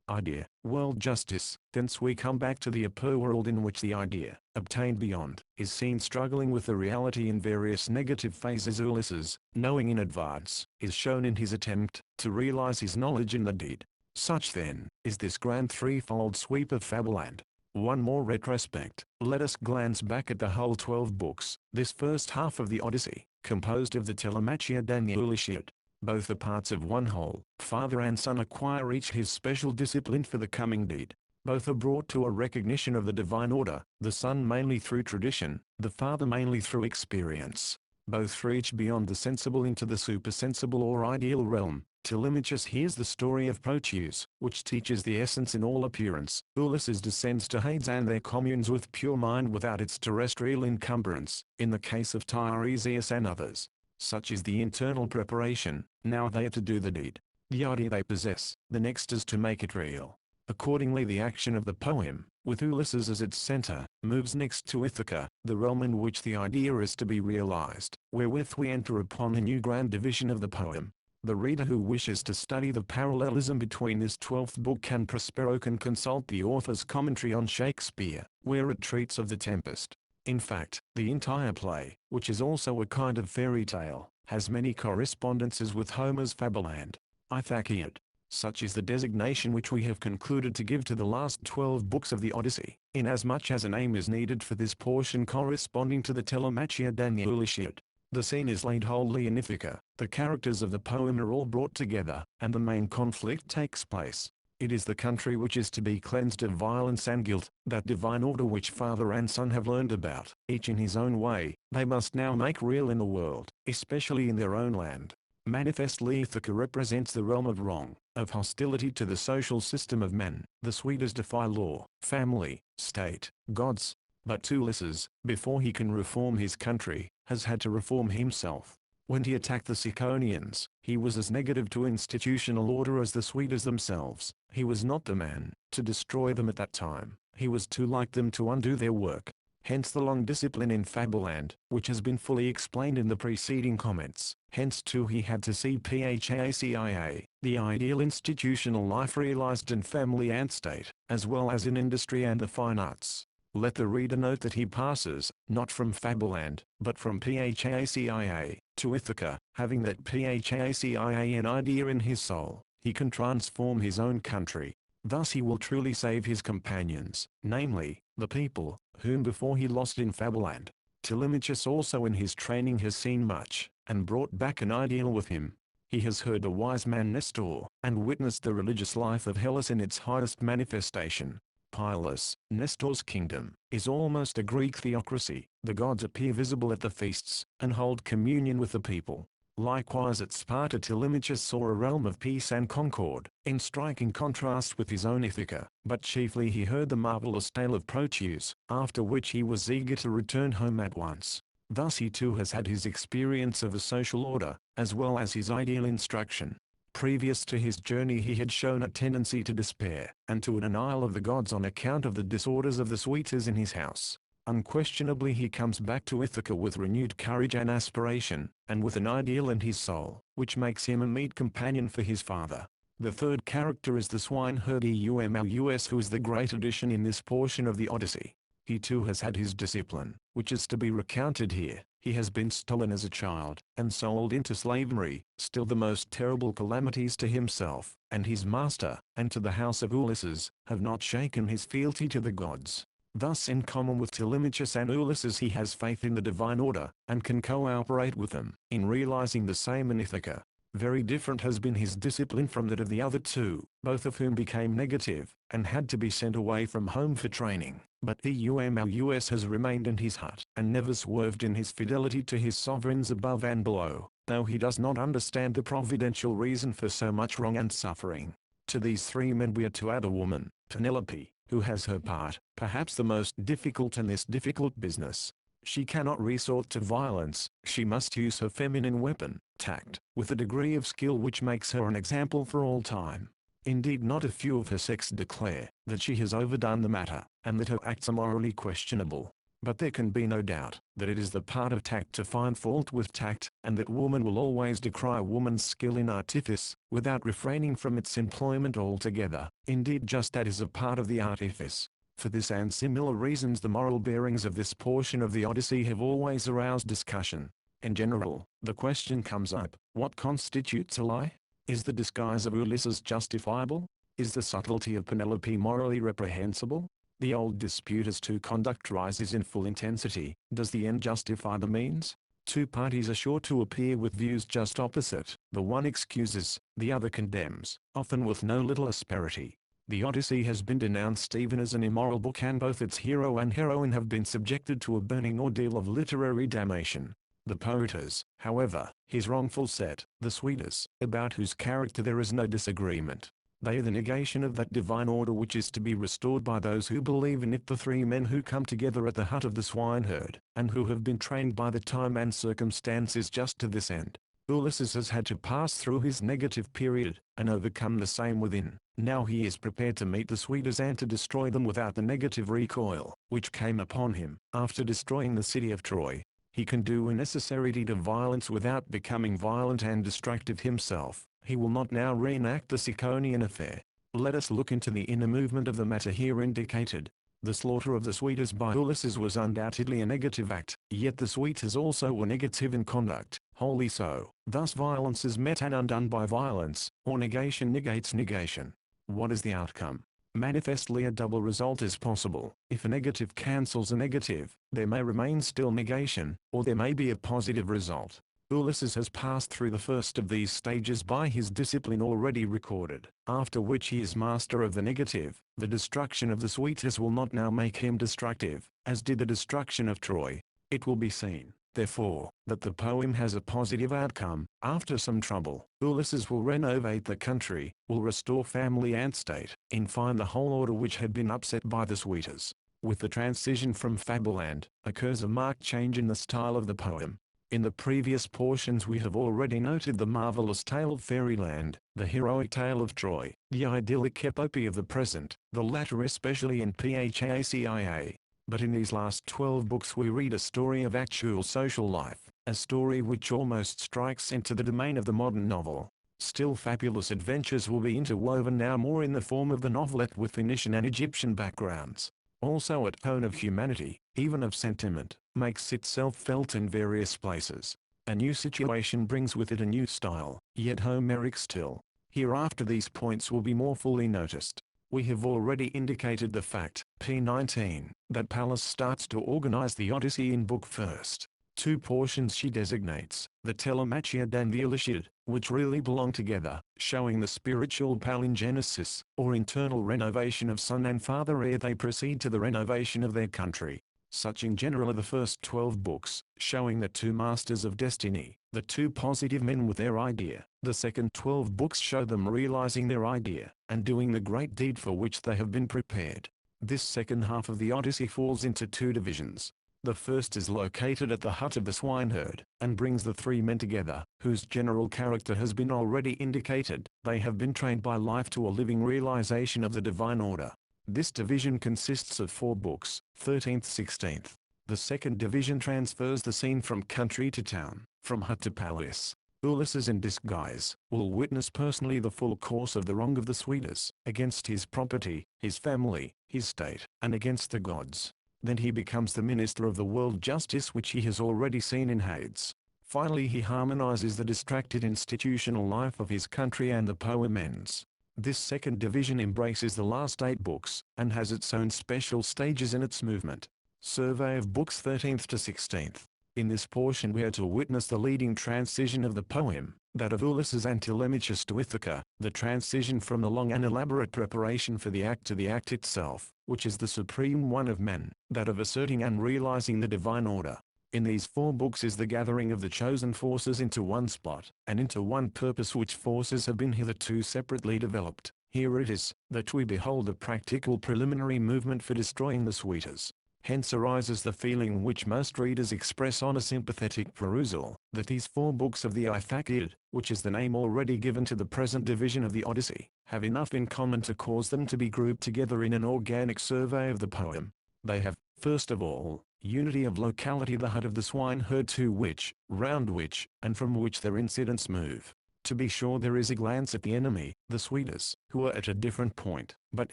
Speaker 1: Idea, world justice. Thence we come back to the upper world, in which the idea, obtained beyond, is seen struggling with the reality in various negative phases. Ulysses, knowing in advance, is shown in his attempt to realize his knowledge in the deed. Such then, is this grand threefold sweep of Fableland. One more retrospect. Let us glance back at the whole 12 books. This first half of the Odyssey, composed of the telemachia and the Ulysses. Both are parts of one whole. Father and son acquire each his special discipline for the coming deed. Both are brought to a recognition of the divine order, the son mainly through tradition, the father mainly through experience. Both reach beyond the sensible into the supersensible or ideal realm. Telemachus hears the story of Proteus, which teaches the essence in all appearance. Ulysses descends to Hades and there communes with pure mind without its terrestrial encumbrance. In the case of Tiresias and others, such is the internal preparation. Now they are to do the deed. The idea they possess, the next is to make it real. Accordingly the action of the poem, with Ulysses as its center, moves next to Ithaca, the realm in which the idea is to be realized, wherewith we enter upon the new grand division of the poem. The reader who wishes to study the parallelism between this 12th book and Prospero can consult the author's commentary on Shakespeare, where it treats of the Tempest. In fact, the entire play, which is also a kind of fairy tale, has many correspondences with Homer's Fableland. Ithaciad. Such is the designation which we have concluded to give to the last 12 books of the Odyssey, inasmuch as a name is needed for this portion corresponding to the telemachia and the Ulysses. The scene is laid wholly in Ithaca, the characters of the poem are all brought together, and the main conflict takes place. It is the country which is to be cleansed of violence and guilt, that divine order which father and son have learned about, each in his own way, they must now make real in the world, especially in their own land. Manifestly Ithaca represents the realm of wrong, of hostility to the social system of men. The Swedes defy law, family, state, gods. But Ulysses, before he can reform his country, has had to reform himself. When he attacked the Ciconians, he was as negative to institutional order as the Swedes themselves. He was not the man to destroy them at that time. He was too like them to undo their work. Hence the long discipline in Fableland, which has been fully explained in the preceding comments. Hence too he had to see PHACIA, the ideal institutional life realized in family and state, as well as in industry and the fine arts. Let the reader note that he passes, not from Fableland, but from PHACIA, to Ithaca. Having that PHACIA idea in his soul, he can transform his own country. Thus he will truly save his companions, namely, the people, whom before he lost in Fableland. Telemachus also in his training has seen much, and brought back an ideal with him. He has heard the wise man Nestor, and witnessed the religious life of Hellas in its highest manifestation. Pylus, Nestor's kingdom, is almost a Greek theocracy. The gods appear visible at the feasts, and hold communion with the people. Likewise at Sparta Telemachus saw a realm of peace and concord, in striking contrast with his own Ithaca, but chiefly he heard the marvelous tale of Proteus, after which he was eager to return home at once. Thus he too has had his experience of a social order, as well as his ideal instruction. Previous to his journey he had shown a tendency to despair, and to an denial of the gods on account of the disorders of the suitors in his house. Unquestionably he comes back to Ithaca with renewed courage and aspiration, and with an ideal in his soul, which makes him a meet companion for his father. The third character is the swineherd Eumelus, who is the great addition in this portion of the Odyssey. He too has had his discipline, which is to be recounted here. He has been stolen as a child, and sold into slavery, still the most terrible calamities to himself, and his master, and to the house of Ulysses, have not shaken his fealty to the gods. Thus in common with Telemachus and Ulysses he has faith in the divine order, and can cooperate with them, in realizing the same in Ithaca. Very different has been his discipline from that of the other two, both of whom became negative, and had to be sent away from home for training. But Eumelus has remained in his hut, and never swerved in his fidelity to his sovereigns above and below, though he does not understand the providential reason for so much wrong and suffering. To these three men we are to add a woman, Penelope, who has her part, perhaps the most difficult in this difficult business. She cannot resort to violence, she must use her feminine weapon, tact, with a degree of skill which makes her an example for all time. Indeed not a few of her sex declare that she has overdone the matter, and that her acts are morally questionable. But there can be no doubt that it is the part of tact to find fault with tact, and that woman will always decry woman's skill in artifice, without refraining from its employment altogether. Indeed just that is a part of the artifice. For this and similar reasons the moral bearings of this portion of the Odyssey have always aroused discussion. In general, the question comes up, what constitutes a lie? Is the disguise of Ulysses justifiable? Is the subtlety of Penelope morally reprehensible? The old dispute as to conduct rises in full intensity. Does the end justify the means? Two parties are sure to appear with views just opposite. The one excuses, the other condemns, often with no little asperity. The Odyssey has been denounced even as an immoral book, and both its hero and heroine have been subjected to a burning ordeal of literary damnation. The poetess, however, his wrongful set, the sweetest, about whose character there is no disagreement. They are the negation of that divine order which is to be restored by those who believe in it. The three men who come together at the hut of the swineherd, and who have been trained by the time and circumstances just to this end. Ulysses has had to pass through his negative period, and overcome the same within. Now he is prepared to meet the sweeters and to destroy them without the negative recoil, which came upon him, after destroying the city of Troy. He can do a necessary deed of violence without becoming violent and destructive himself. He will not now reenact the Ciconian affair. Let us look into the inner movement of the matter here indicated. The slaughter of the suitors by Ulysses was undoubtedly a negative act, yet the suitors also were negative in conduct, wholly so. Thus violence is met and undone by violence, or negation negates negation. What is the outcome? Manifestly a double result is possible. If a negative cancels a negative, there may remain still negation, or there may be a positive result. Ulysses has passed through the first of these stages by his discipline already recorded, after which he is master of the negative. The destruction of the suitors will not now make him destructive, as did the destruction of Troy. It will be seen, therefore, that the poem has a positive outcome. After some trouble, Ulysses will renovate the country, will restore family and state, in fine the whole order which had been upset by the suitors. With the transition from fableland, occurs a marked change in the style of the poem. In the previous portions we have already noted the marvelous tale of fairyland, the heroic tale of Troy, the idyllic epopee of the present, the latter especially in Phacia. But in these last 12 books we read a story of actual social life, a story which almost strikes into the domain of the modern novel. Still fabulous adventures will be interwoven now more in the form of the novelette with Phoenician and Egyptian backgrounds. Also a tone of humanity, even of sentiment, makes itself felt in various places. A new situation brings with it a new style, yet Homeric still. Hereafter these points will be more fully noticed. We have already indicated the fact, p19, that Pallas starts to organize the Odyssey in book first. Two portions she designates, the Telemachia and the Illicid, which really belong together, showing the spiritual palingenesis, or internal renovation of son and father ere they proceed to the renovation of their country. Such in general are the first 12 books, showing the two masters of destiny, the two positive men with their idea. The second 12 books show them realizing their idea, and doing the great deed for which they have been prepared. This second half of the Odyssey falls into two divisions. The first is located at the hut of the swineherd, and brings the three men together, whose general character has been already indicated. They have been trained by life to a living realization of the divine order. This division consists of 4 books, 13th 16th. The second division transfers the scene from country to town, from hut to palace. Ulysses in disguise will witness personally the full course of the wrong of the suitors, against his property, his family, his state, and against the gods. Then he becomes the minister of the world justice which he has already seen in Hades. Finally he harmonizes the distracted institutional life of his country, and the poem ends. This second division embraces the last 8 books, and has its own special stages in its movement. Survey of books 13th to 16th. In this portion we are to witness the leading transition of the poem, that of Ulysses and Telemachus to Ithaca, the transition from the long and elaborate preparation for the act to the act itself, which is the supreme one of men, that of asserting and realizing the divine order. In these 4 books is the gathering of the chosen forces into one spot, and into one purpose, which forces have been hitherto separately developed. Here it is, that we behold the practical preliminary movement for destroying the suitors. Hence arises the feeling which most readers express on a sympathetic perusal, that these 4 books of the Ithacid, which is the name already given to the present division of the Odyssey, have enough in common to cause them to be grouped together in an organic survey of the poem. They have, first of all, unity of locality, the hut of the swineherd, to which, round which, and from which their incidents move. To be sure there is a glance at the enemy, the suitors, who are at a different point, but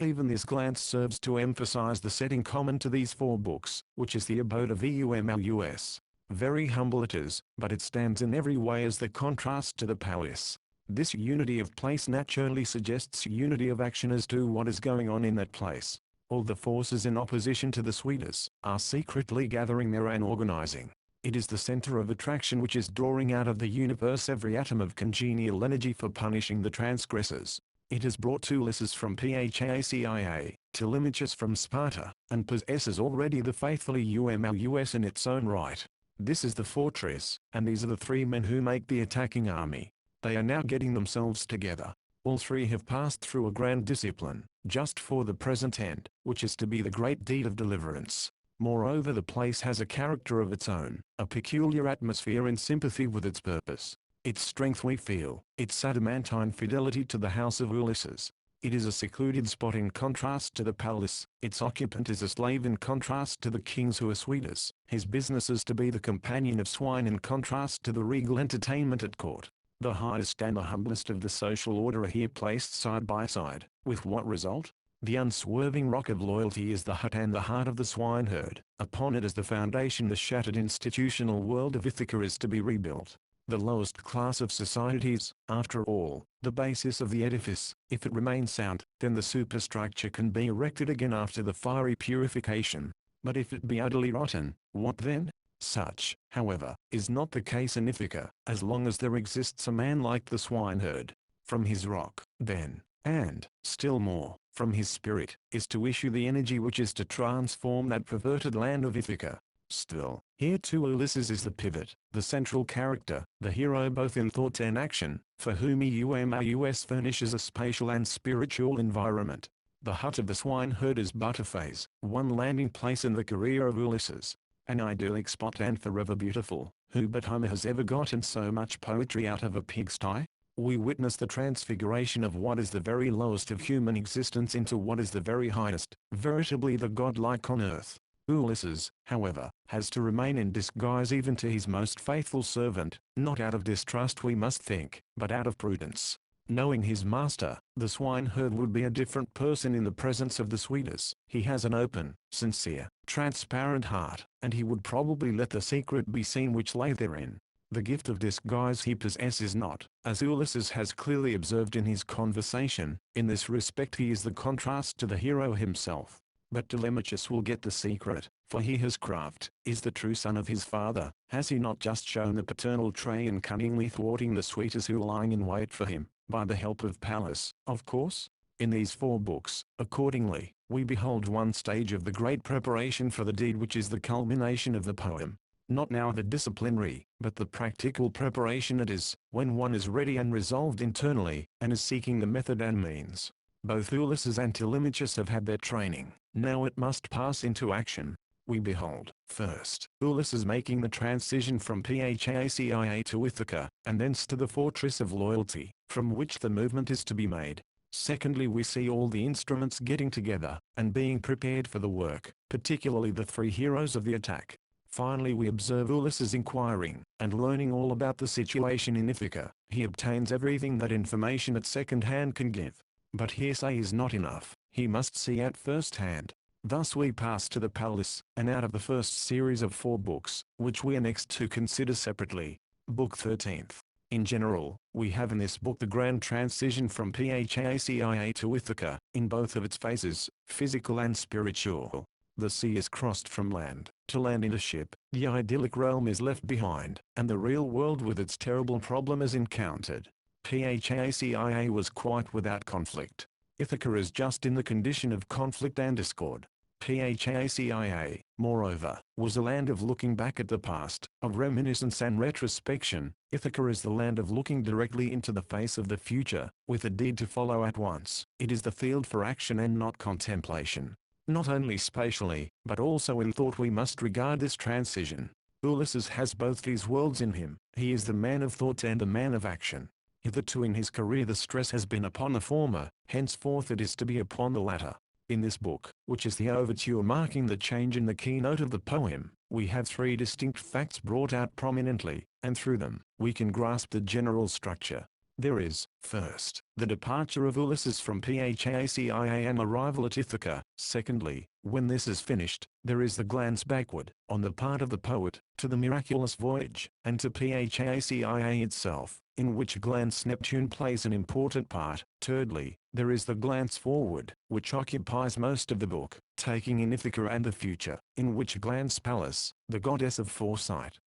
Speaker 1: even this glance serves to emphasize the setting common to these 4 books, which is the abode of Eumlus. Very humble it is, but it stands in every way as the contrast to the palace. This unity of place naturally suggests unity of action as to what is going on in that place. All the forces in opposition to the suitors are secretly gathering there and organizing. It is the center of attraction which is drawing out of the universe every atom of congenial energy for punishing the transgressors. It has brought Ulysses from Phacia, Telemachus from Sparta, and possesses already the faithfully Eumolpus in its own right. This is the fortress, and these are the three men who make the attacking army. They are now getting themselves together. All three have passed through a grand discipline, just for the present end, which is to be the great deed of deliverance. Moreover, the place has a character of its own, a peculiar atmosphere in sympathy with its purpose. Its strength we feel, its adamantine fidelity to the house of Ulysses. It is a secluded spot in contrast to the palace, its occupant is a slave in contrast to the kings who are Suidas, his business is to be the companion of swine in contrast to the regal entertainment at court. The highest and the humblest of the social order are here placed side by side, with what result? The unswerving rock of loyalty is the hut and the heart of the swineherd. Upon it as the foundation the shattered institutional world of Ithaca is to be rebuilt. The lowest class of societies, after all, the basis of the edifice. If it remains sound, then the superstructure can be erected again after the fiery purification. But if it be utterly rotten, what then? Such, however, is not the case in Ithaca, as long as there exists a man like the swineherd. From his rock, then, and, still more, from his spirit, is to issue the energy which is to transform that perverted land of Ithaca. Still, here too Ulysses is the pivot, the central character, the hero both in thought and action, for whom Eumolpus furnishes a spatial and spiritual environment. The hut of the swineherd is but a phase, one landing place in the career of Ulysses. An idyllic spot and forever beautiful. Who but Homer has ever gotten so much poetry out of a pigsty? We witness the transfiguration of what is the very lowest of human existence into what is the very highest, veritably the godlike on earth. Ulysses, however, has to remain in disguise even to his most faithful servant, not out of distrust we must think, but out of prudence. Knowing his master, the swineherd would be a different person in the presence of the Suidas. He has an open, sincere, transparent heart, and he would probably let the secret be seen which lay therein. The gift of disguise he possesses not, as Ulysses has clearly observed in his conversation. In this respect he is the contrast to the hero himself. But Telemachus will get the secret, for he has craft, is the true son of his father. Has he not just shown the paternal trait in cunningly thwarting the suitors who are lying in wait for him, by the help of Pallas, of course? In these 4 books, accordingly, we behold one stage of the great preparation for the deed which is the culmination of the poem. Not now the disciplinary, but the practical preparation it is, when one is ready and resolved internally, and is seeking the method and means. Both Ulysses and Telemachus have had their training, now it must pass into action. We behold, first, Ulysses making the transition from Phacia to Ithaca, and thence to the fortress of loyalty, from which the movement is to be made. Secondly, we see all the instruments getting together, and being prepared for the work, particularly the 3 heroes of the attack. Finally we observe Ulysses inquiring, and learning all about the situation in Ithaca. He obtains everything that information at second hand can give. But hearsay is not enough, he must see at first hand. Thus we pass to the palace, and out of the first series of 4 books, which we are next to consider separately. Book 13th. In general, we have in this book the grand transition from Phacia to Ithaca, in both of its phases, physical and spiritual. The sea is crossed from land, to land in a ship, the idyllic realm is left behind, and the real world with its terrible problem is encountered. Phacia was quite without conflict. Ithaca is just in the condition of conflict and discord. Phacia, moreover, was a land of looking back at the past, of reminiscence and retrospection. Ithaca is the land of looking directly into the face of the future, with a deed to follow at once. It is the field for action and not contemplation. Not only spatially, but also in thought we must regard this transition. Ulysses has both these worlds in him. He is the man of thought and the man of action. Hitherto in his career the stress has been upon the former, henceforth it is to be upon the latter. In this book, which is the overture marking the change in the keynote of the poem, we have 3 distinct facts brought out prominently, and through them, we can grasp the general structure. There is, first, the departure of Ulysses from Phacia and arrival at Ithaca. Secondly, when this is finished, there is the glance backward, on the part of the poet, to the miraculous voyage, and to Phacia itself, in which glance Neptune plays an important part. Thirdly, there is the glance forward, which occupies most of the book, taking in Ithaca and the future, in which glance Pallas, the goddess of foresight,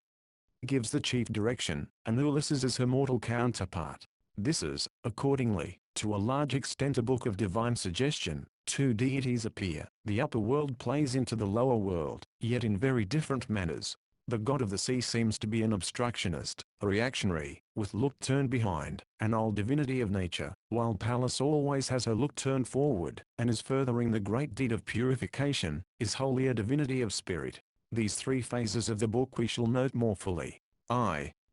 Speaker 1: gives the chief direction, and Ulysses is her mortal counterpart. This is, accordingly, to a large extent a book of divine suggestion. Two deities appear. The upper world plays into the lower world, yet in very different manners. The god of the sea seems to be an obstructionist, a reactionary, with look turned behind, an old divinity of nature, while Pallas always has her look turned forward, and is furthering the great deed of purification, is wholly a divinity of spirit. These three phases of the book we shall note more fully.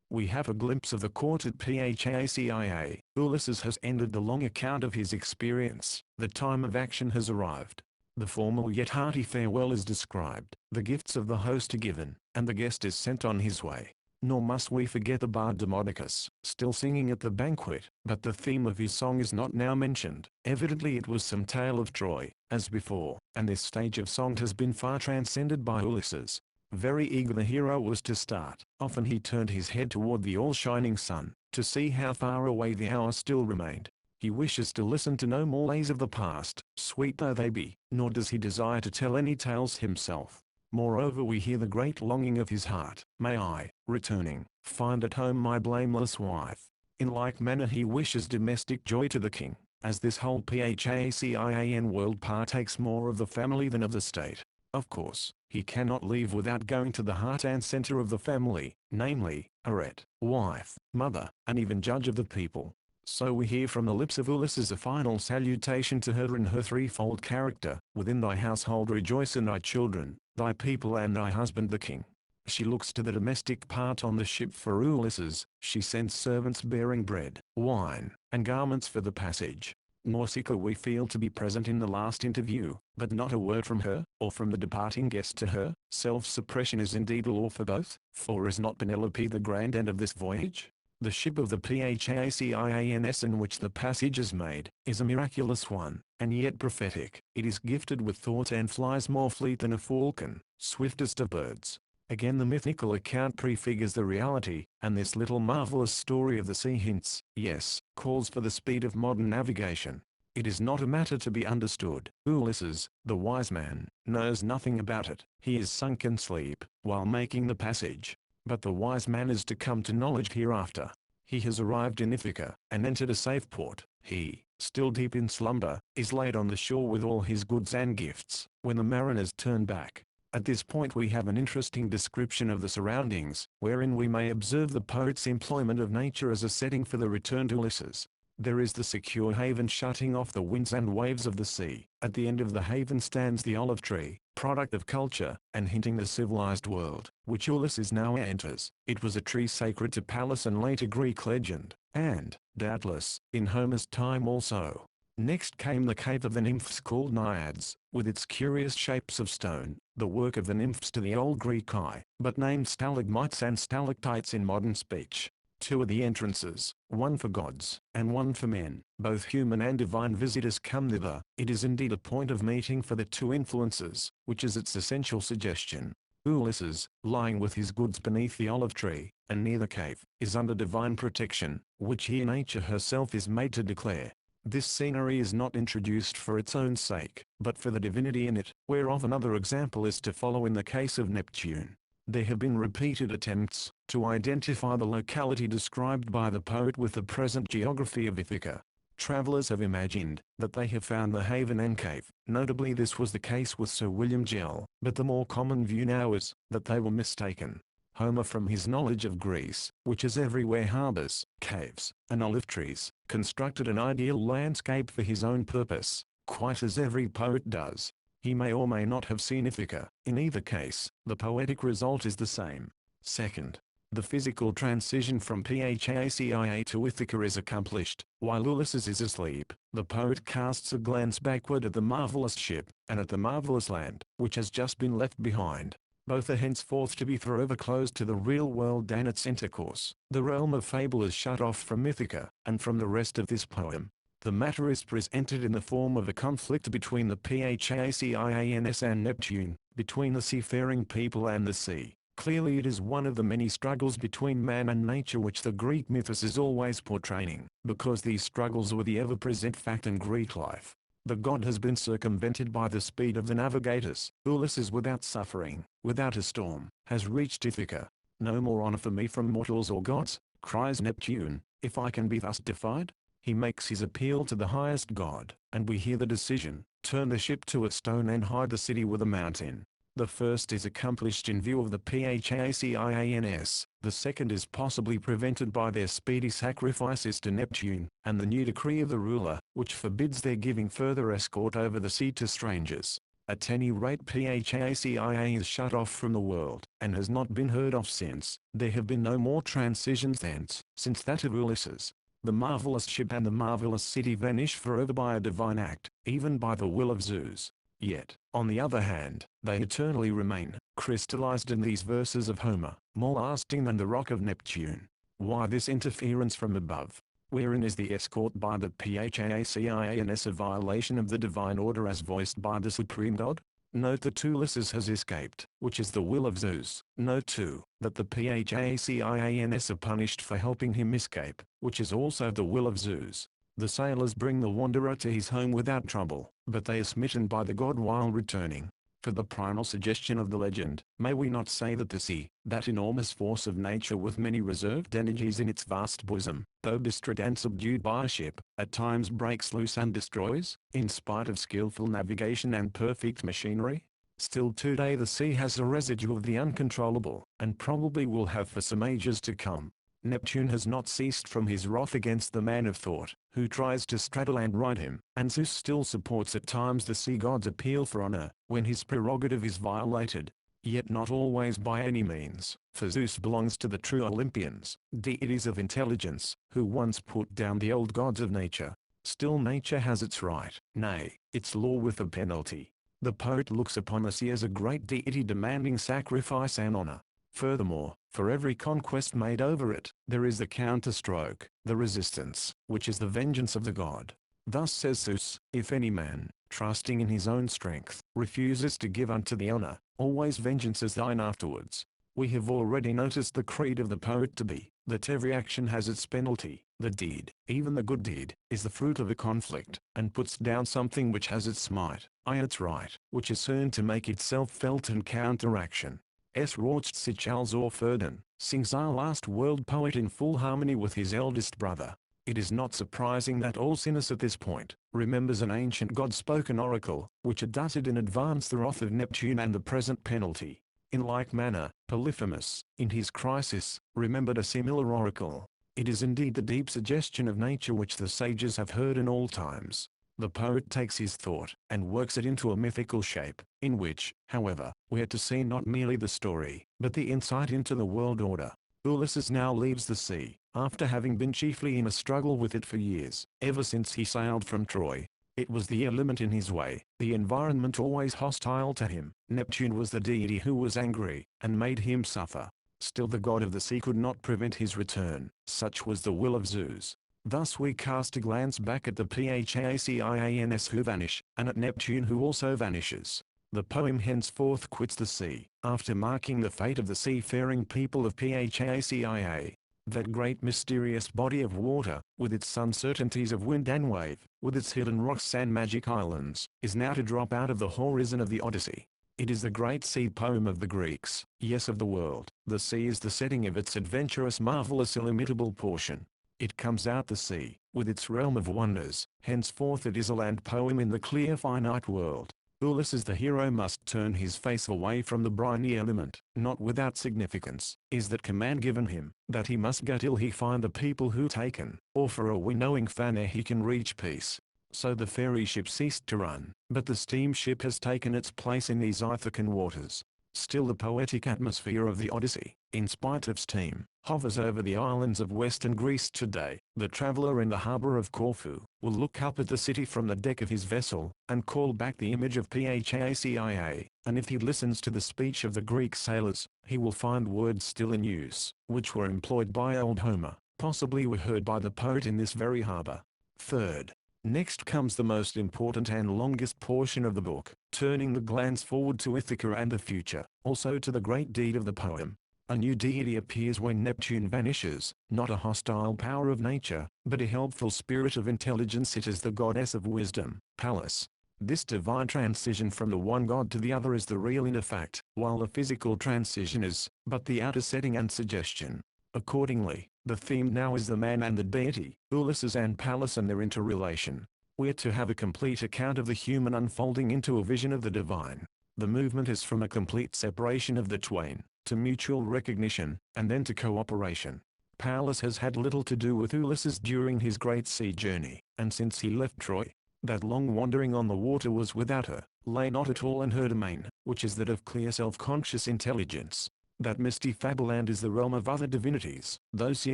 Speaker 1: We have a glimpse of the court at Phacia. Ulysses has ended the long account of his experience. The time of action has arrived. The formal yet hearty farewell is described. The gifts of the host are given, and the guest is sent on his way. Nor must we forget the bard Demodocus, still singing at the banquet, but the theme of his song is not now mentioned. Evidently it was some tale of Troy, as before, and this stage of song has been far transcended by Ulysses. Very eager the hero was to start. Often he turned his head toward the all-shining sun, to see how far away the hour still remained. He wishes to listen to no more lays of the past, sweet though they be, nor does he desire to tell any tales himself. Moreover we hear the great longing of his heart. May I, returning, find at home my blameless wife. In like manner he wishes domestic joy to the king, as this whole Phacian world partakes more of the family than of the state. Of course, he cannot leave without going to the heart and center of the family, namely, arete, wife, mother, and even judge of the people. So we hear from the lips of Ulysses a final salutation to her in her threefold character. Within thy household rejoice in thy children, thy people and thy husband the king. She looks to the domestic part on the ship for Ulysses. She sends servants bearing bread, wine, and garments for the passage. Nausicaa we feel to be present in the last interview, but not a word from her, or from the departing guest to her. Self-suppression is indeed a law for both, for is not Penelope the grand end of this voyage? The ship of the Phacians in which the passage is made, is a miraculous one, and yet prophetic. It is gifted with thought and flies more fleet than a falcon, swiftest of birds. Again the mythical account prefigures the reality, and this little marvelous story of the sea hints, yes, calls for the speed of modern navigation. It is not a matter to be understood. Ulysses, the wise man, knows nothing about it. He is sunk in sleep, while making the passage. But the wise man is to come to knowledge hereafter. He has arrived in Ithaca, and entered a safe port. He, still deep in slumber, is laid on the shore with all his goods and gifts, when the mariners turn back. At this point we have an interesting description of the surroundings, wherein we may observe the poet's employment of nature as a setting for the returned Ulysses. There is the secure haven shutting off the winds and waves of the sea. At the end of the haven stands the olive tree, product of culture, and hinting the civilized world, which Ulysses now enters. It was a tree sacred to Pallas and later Greek legend, and, doubtless, in Homer's time also. Next came the cave of the nymphs called Naiads, with its curious shapes of stone, the work of the nymphs to the old Greek eye, but named stalagmites and stalactites in modern speech. Two are the entrances, one for gods, and one for men. Both human and divine visitors come thither. It is indeed a point of meeting for the two influences, which is its essential suggestion. Ulysses, lying with his goods beneath the olive tree, and near the cave, is under divine protection, which here nature herself is made to declare. This scenery is not introduced for its own sake, but for the divinity in it, whereof another example is to follow in the case of Neptune. There have been repeated attempts to identify the locality described by the poet with the present geography of Ithaca. Travelers have imagined that they have found the haven and cave. Notably this was the case with Sir William Gell, but the more common view now is that they were mistaken. Homer, from his knowledge of Greece, which has everywhere harbors, caves, and olive trees, constructed an ideal landscape for his own purpose, quite as every poet does. He may or may not have seen Ithaca. In either case, the poetic result is the same. Second, the physical transition from Phacia to Ithaca is accomplished. While Ulysses is asleep, the poet casts a glance backward at the marvelous ship, and at the marvelous land, which has just been left behind. Both are henceforth to be forever closed to the real world and its intercourse. The realm of fable is shut off from Ithaca, and from the rest of this poem. The matter is presented in the form of a conflict between the Phacians and Neptune, between the seafaring people and the sea. Clearly it is one of the many struggles between man and nature which the Greek mythos is always portraying, because these struggles were the ever-present fact in Greek life. The god has been circumvented by the speed of the navigators. Ulysses, without suffering, without a storm, has reached Ithaca. "No more honor for me from mortals or gods," cries Neptune, "if I can be thus defied." He makes his appeal to the highest god, and we hear the decision: turn the ship to a stone and hide the city with a mountain. The first is accomplished in view of the Phacians, the second is possibly prevented by their speedy sacrifices to Neptune, and the new decree of the ruler, which forbids their giving further escort over the sea to strangers. At any rate, Phacia is shut off from the world, and has not been heard of since. There have been no more transitions thence, since that of Ulysses. The marvelous ship and the marvelous city vanish forever by a divine act, even by the will of Zeus. Yet, on the other hand, they eternally remain, crystallized in these verses of Homer, more lasting than the rock of Neptune. Why this interference from above? Wherein is the escort by the Phacians a violation of the divine order as voiced by the supreme god? Note that Ulysses has escaped, which is the will of Zeus. Note too, that the Phacians are punished for helping him escape, which is also the will of Zeus. The sailors bring the wanderer to his home without trouble, but they are smitten by the god while returning. For the primal suggestion of the legend, may we not say that the sea, that enormous force of nature with many reserved energies in its vast bosom, though bestrid and subdued by a ship, at times breaks loose and destroys, in spite of skillful navigation and perfect machinery? Still today the sea has a residue of the uncontrollable, and probably will have for some ages to come. Neptune has not ceased from his wrath against the man of thought, who tries to straddle and ride him, and Zeus still supports at times the sea god's appeal for honor, when his prerogative is violated. Yet not always by any means, for Zeus belongs to the true Olympians, deities of intelligence, who once put down the old gods of nature. Still nature has its right, nay, its law with a penalty. The poet looks upon the sea as a great deity demanding sacrifice and honor. Furthermore, for every conquest made over it, there is the counterstroke, the resistance, which is the vengeance of the god. Thus says Zeus, if any man, trusting in his own strength, refuses to give unto the honor, always vengeance is thine afterwards. We have already noticed the creed of the poet to be, that every action has its penalty. The deed, even the good deed, is the fruit of a conflict, and puts down something which has its might, its right, which is soon to make itself felt and counteraction. S. Raucht sich als Orferdin, sings our last world poet in full harmony with his eldest brother. It is not surprising that Alcinous at this point remembers an ancient God-spoken oracle, which had uttered in advance the wrath of Neptune and the present penalty. In like manner, Polyphemus, in his Crisis, remembered a similar oracle. It is indeed the deep suggestion of nature which the sages have heard in all times. The poet takes his thought, and works it into a mythical shape, in which, however, we are to see not merely the story, but the insight into the world order. Ulysses now leaves the sea, after having been chiefly in a struggle with it for years, ever since he sailed from Troy. It was the element in his way, the environment always hostile to him. Neptune was the deity who was angry, and made him suffer. Still the god of the sea could not prevent his return, such was the will of Zeus. Thus we cast a glance back at the Phacians who vanish, and at Neptune who also vanishes. The poem henceforth quits the sea, after marking the fate of the seafaring people of Phacia. That great mysterious body of water, with its uncertainties of wind and wave, with its hidden rocks and magic islands, is now to drop out of the horizon of the Odyssey. It is the great sea poem of the Greeks, yes of the world. The sea is the setting of its adventurous, marvelous, illimitable portion. It comes out the sea, with its realm of wonders. Henceforth it is a land poem in the clear finite world. Ulysses the hero must turn his face away from the briny element. Not without significance is that command given him, that he must go till he find the people who taken, or for a winnowing fan ere he can reach peace. So the ferry ship ceased to run, but the steamship has taken its place in these Ithacan waters. Still the poetic atmosphere of the Odyssey, in spite of steam, hovers over the islands of western Greece today. The traveler in the harbor of Corfu will look up at the city from the deck of his vessel, and call back the image of Phacia, and if he listens to the speech of the Greek sailors, he will find words still in use, which were employed by old Homer, possibly were heard by the poet in this very harbor. Third, next comes the most important and longest portion of the book, turning the glance forward to Ithaca and the future, also to the great deed of the poem. A new deity appears when Neptune vanishes, not a hostile power of nature, but a helpful spirit of intelligence. It is the goddess of wisdom, Pallas. This divine transition from the one God to the other is the real inner fact, while the physical transition is but the outer setting and suggestion. Accordingly, the theme now is the man and the deity, Ulysses and Pallas and their interrelation. We are to have a complete account of the human unfolding into a vision of the divine. The movement is from a complete separation of the twain, to mutual recognition, and then to cooperation. Pallas has had little to do with Ulysses during his great sea journey, and since he left Troy, that long wandering on the water was without her, lay not at all in her domain, which is that of clear self-conscious intelligence. That misty fableland is the realm of other divinities, those he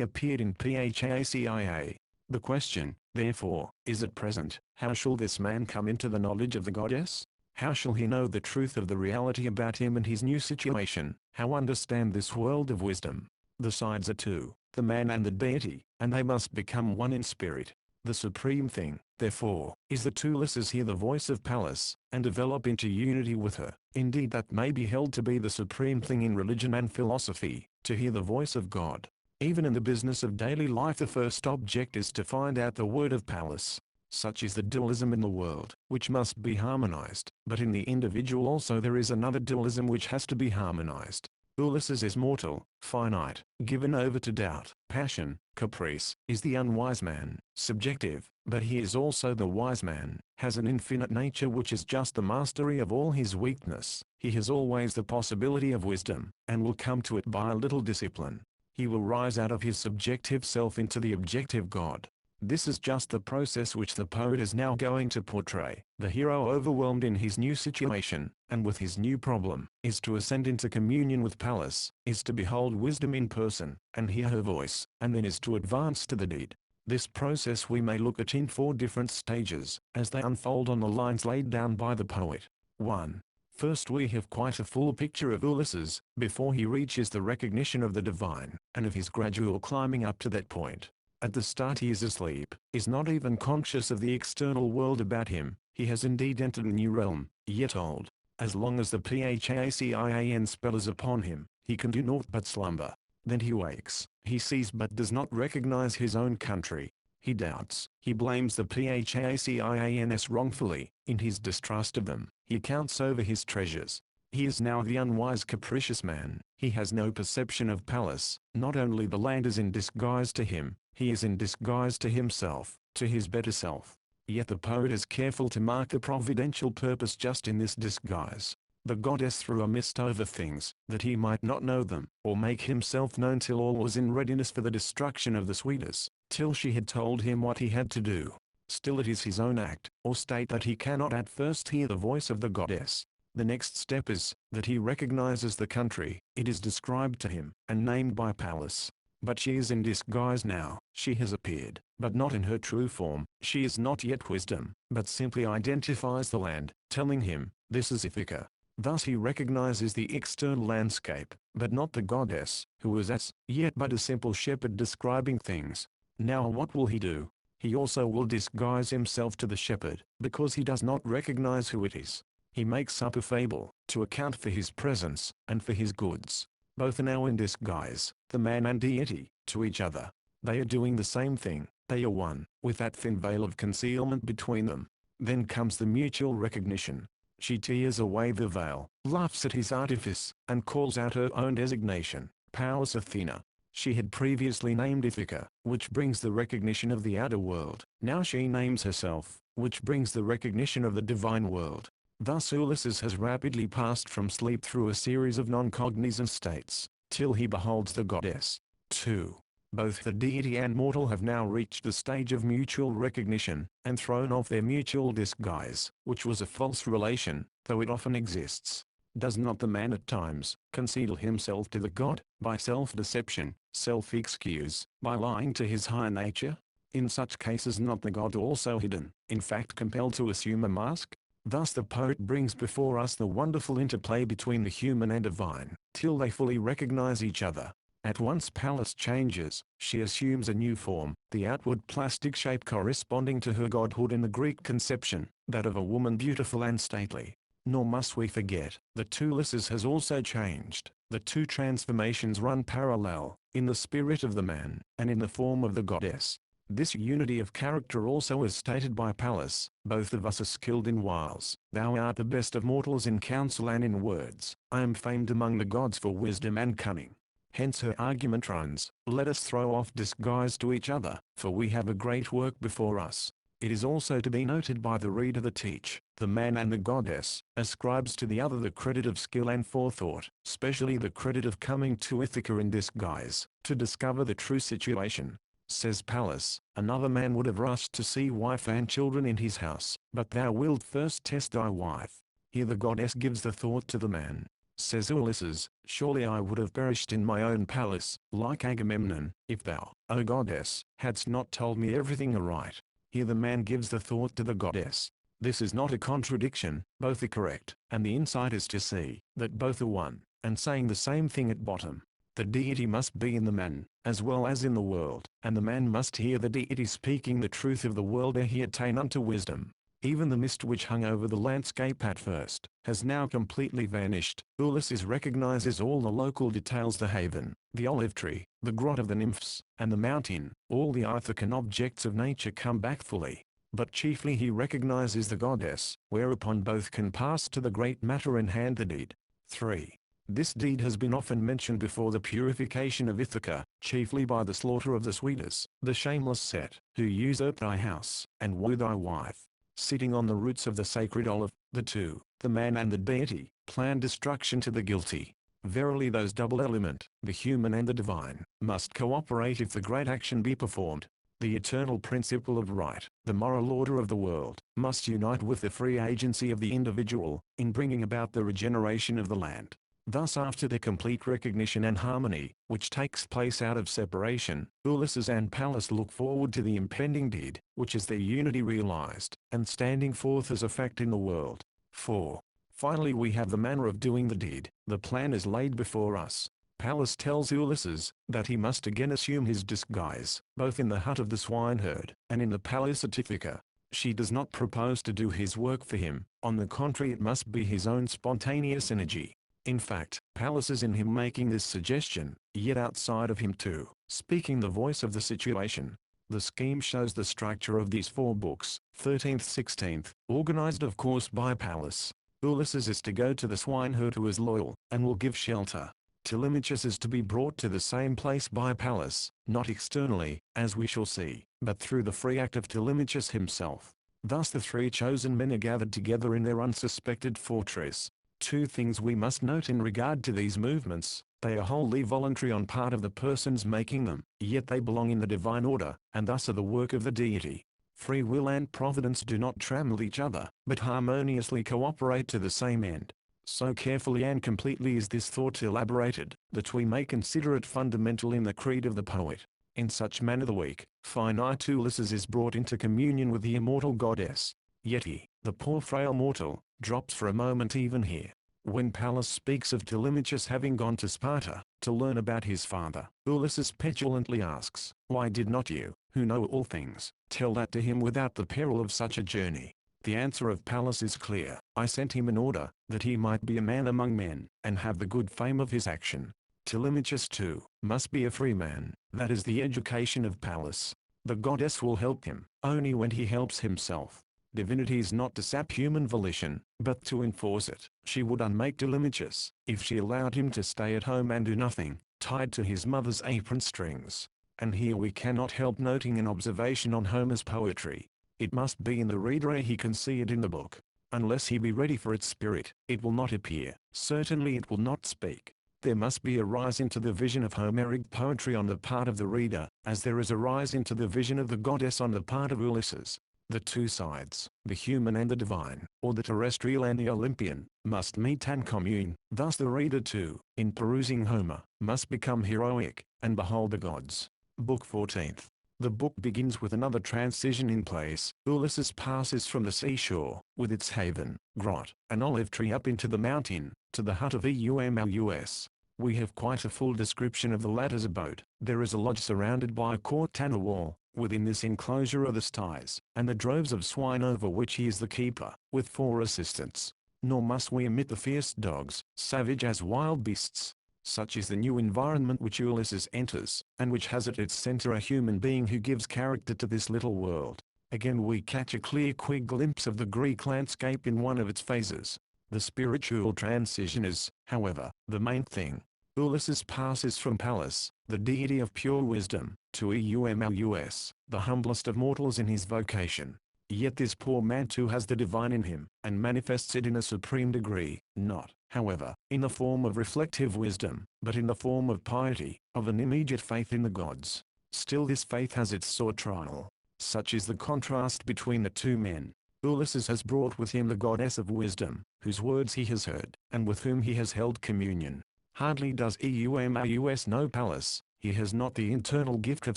Speaker 1: appeared in Phacia. The question, therefore, is at present, how shall this man come into the knowledge of the goddess? How shall he know the truth of the reality about him and his new situation? How understand this world of wisdom? The sides are two, the man and the deity, and they must become one in spirit. The supreme thing, therefore, is that Ulysses hear the voice of Pallas, and develop into unity with her. Indeed, that may be held to be the supreme thing in religion and philosophy, to hear the voice of God. Even in the business of daily life, the first object is to find out the word of Pallas. Such is the dualism in the world, which must be harmonized, but in the individual also there is another dualism which has to be harmonized. Ulysses is mortal, finite, given over to doubt, passion, caprice, is the unwise man, subjective, but he is also the wise man, has an infinite nature which is just the mastery of all his weakness. He has always the possibility of wisdom, and will come to it by a little discipline. He will rise out of his subjective self into the objective God. This is just the process which the poet is now going to portray. The hero, overwhelmed in his new situation, and with his new problem, is to ascend into communion with Pallas, is to behold wisdom in person, and hear her voice, and then is to advance to the deed. This process we may look at in 4 different stages, as they unfold on the lines laid down by the poet. 1. First, we have quite a full picture of Ulysses, before he reaches the recognition of the divine, and of his gradual climbing up to that point. At the start he is asleep, is not even conscious of the external world about him. He has indeed entered a new realm, yet old. As long as the Phacian spell is upon him, he can do naught but slumber. Then he wakes, he sees but does not recognize his own country. He doubts, he blames the Phacians wrongfully, in his distrust of them. He counts over his treasures. He is now the unwise capricious man. He has no perception of Pallas. Not only the land is in disguise to him, he is in disguise to himself, to his better self. Yet the poet is careful to mark the providential purpose just in this disguise. The goddess threw a mist over things, that he might not know them, or make himself known till all was in readiness for the destruction of the sweeters, till she had told him what he had to do. Still it is his own act, or state, that he cannot at first hear the voice of the goddess. The next step is, that he recognizes the country. It is described to him, and named by Pallas. But she is in disguise now. She has appeared, but not in her true form. She is not yet wisdom, but simply identifies the land, telling him, this is Ithaca. Thus he recognizes the external landscape, but not the goddess, who is as yet but a simple shepherd describing things. Now what will he do? He also will disguise himself to the shepherd, because he does not recognize who it is. He makes up a fable, to account for his presence, and for his goods. Both are now in disguise, the man and deity, to each other. They are doing the same thing, they are one, with that thin veil of concealment between them. Then comes the mutual recognition. She tears away the veil, laughs at his artifice, and calls out her own designation, Pallas Athena. She had previously named Ithaca, which brings the recognition of the outer world. Now she names herself, which brings the recognition of the divine world. Thus Ulysses has rapidly passed from sleep through a series of non-cognizant states, till he beholds the goddess. 2. Both the deity and mortal have now reached the stage of mutual recognition, and thrown off their mutual disguise, which was a false relation, though it often exists. Does not the man at times conceal himself to the god, by self-deception, self-excuse, by lying to his higher nature? In such cases not the god also hidden, in fact compelled to assume a mask? Thus the poet brings before us the wonderful interplay between the human and divine, till they fully recognize each other. At once Pallas changes, she assumes a new form, the outward plastic shape corresponding to her godhood in the Greek conception, that of a woman beautiful and stately. Nor must we forget, that Ulysses has also changed. The two transformations run parallel, in the spirit of the man, and in the form of the goddess. This unity of character also is stated by Pallas, both of us are skilled in wiles. Thou art the best of mortals in counsel and in words. I am famed among the gods for wisdom and cunning. Hence her argument runs, let us throw off disguise to each other, for we have a great work before us. It is also to be noted by the reader that each, the man and the goddess, ascribes to the other the credit of skill and forethought, especially the credit of coming to Ithaca in disguise, to discover the true situation. Says Pallas, another man would have rushed to see wife and children in his house, but thou wilt first test thy wife. Here the goddess gives the thought to the man. Says Ulysses, surely I would have perished in my own palace, like Agamemnon, if thou, O goddess, hadst not told me everything aright. Here the man gives the thought to the goddess. This is not a contradiction, both are correct, and the insight is to see that both are one, and saying the same thing at bottom. The deity must be in the man, as well as in the world, and the man must hear the deity speaking the truth of the world ere he attain unto wisdom. Even the mist which hung over the landscape at first, has now completely vanished. Ulysses recognizes all the local details: the haven, the olive tree, the grot of the nymphs, and the mountain. All the Ithacan objects of nature come back fully. But chiefly he recognizes the goddess, whereupon both can pass to the great matter in hand, the deed. 3. This deed has been often mentioned before: the purification of Ithaca, chiefly by the slaughter of the Suitors, the shameless set, who usurp thy house, and woo thy wife. Sitting on the roots of the sacred olive, the two, the man and the deity, plan destruction to the guilty. Verily those double element, the human and the divine, must cooperate if the great action be performed. The eternal principle of right, the moral order of the world, must unite with the free agency of the individual, in bringing about the regeneration of the land. Thus after the complete recognition and harmony, which takes place out of separation, Ulysses and Pallas look forward to the impending deed, which is their unity realized, and standing forth as a fact in the world. 4. Finally we have the manner of doing the deed. The plan is laid before us. Pallas tells Ulysses that he must again assume his disguise, both in the hut of the swineherd, and in the palace at Ithaca. She does not propose to do his work for him, on the contrary it must be his own spontaneous energy. In fact, Pallas is in him making this suggestion, yet outside of him too, speaking the voice of the situation. The scheme shows the structure of these 4 books, 13th-16th, organized of course by Pallas. Ulysses is to go to the swineherd who is loyal, and will give shelter. Telemachus is to be brought to the same place by Pallas, not externally, as we shall see, but through the free act of Telemachus himself. Thus the 3 chosen men are gathered together in their unsuspected fortress. 2 things we must note in regard to these movements: they are wholly voluntary on part of the persons making them, yet they belong in the divine order, and thus are the work of the deity. Free will and providence do not trammel each other, but harmoniously cooperate to the same end. So carefully and completely is this thought elaborated, that we may consider it fundamental in the creed of the poet. In such manner the weak, finite Ulysses is brought into communion with the immortal goddess. Yet he, the poor frail mortal, drops for a moment even here. When Pallas speaks of Telemachus having gone to Sparta, to learn about his father, Ulysses petulantly asks, why did not you, who know all things, tell that to him without the peril of such a journey? The answer of Pallas is clear: I sent him in order, that he might be a man among men, and have the good fame of his action. Telemachus too, must be a free man. That is the education of Pallas. The goddess will help him, only when he helps himself. Divinity is not to sap human volition, but to enforce it. She would unmake Telemachus, if she allowed him to stay at home and do nothing, tied to his mother's apron strings. And here we cannot help noting an observation on Homer's poetry. It must be in the reader ere he can see it in the book. Unless he be ready for its spirit, it will not appear. Certainly it will not speak. There must be a rise into the vision of Homeric poetry on the part of the reader, as there is a rise into the vision of the goddess on the part of Ulysses. The 2 sides, the human and the divine, or the terrestrial and the Olympian, must meet and commune. Thus the reader too, in perusing Homer, must become heroic, and behold the gods. Book 14th. The book begins with another transition in place. Ulysses passes from the seashore, with its haven, grot, and olive tree up into the mountain, to the hut of Eumolus. We have quite a full description of the latter's abode. There is a lodge surrounded by a court and a wall. Within this enclosure are the sties, and the droves of swine over which he is the keeper, with 4 assistants. Nor must we omit the fierce dogs, savage as wild beasts. Such is the new environment which Ulysses enters, and which has at its center a human being who gives character to this little world. Again we catch a clear quick glimpse of the Greek landscape in one of its phases. The spiritual transition is, however, the main thing. Ulysses passes from Pallas, the deity of pure wisdom, to Eumolus, the humblest of mortals in his vocation. Yet this poor man too has the divine in him, and manifests it in a supreme degree, not, however, in the form of reflective wisdom, but in the form of piety, of an immediate faith in the gods. Still this faith has its sore trial. Such is the contrast between the two men. Ulysses has brought with him the goddess of wisdom, whose words he has heard, and with whom he has held communion. Hardly does Eumolus know Pallas, he has not the internal gift of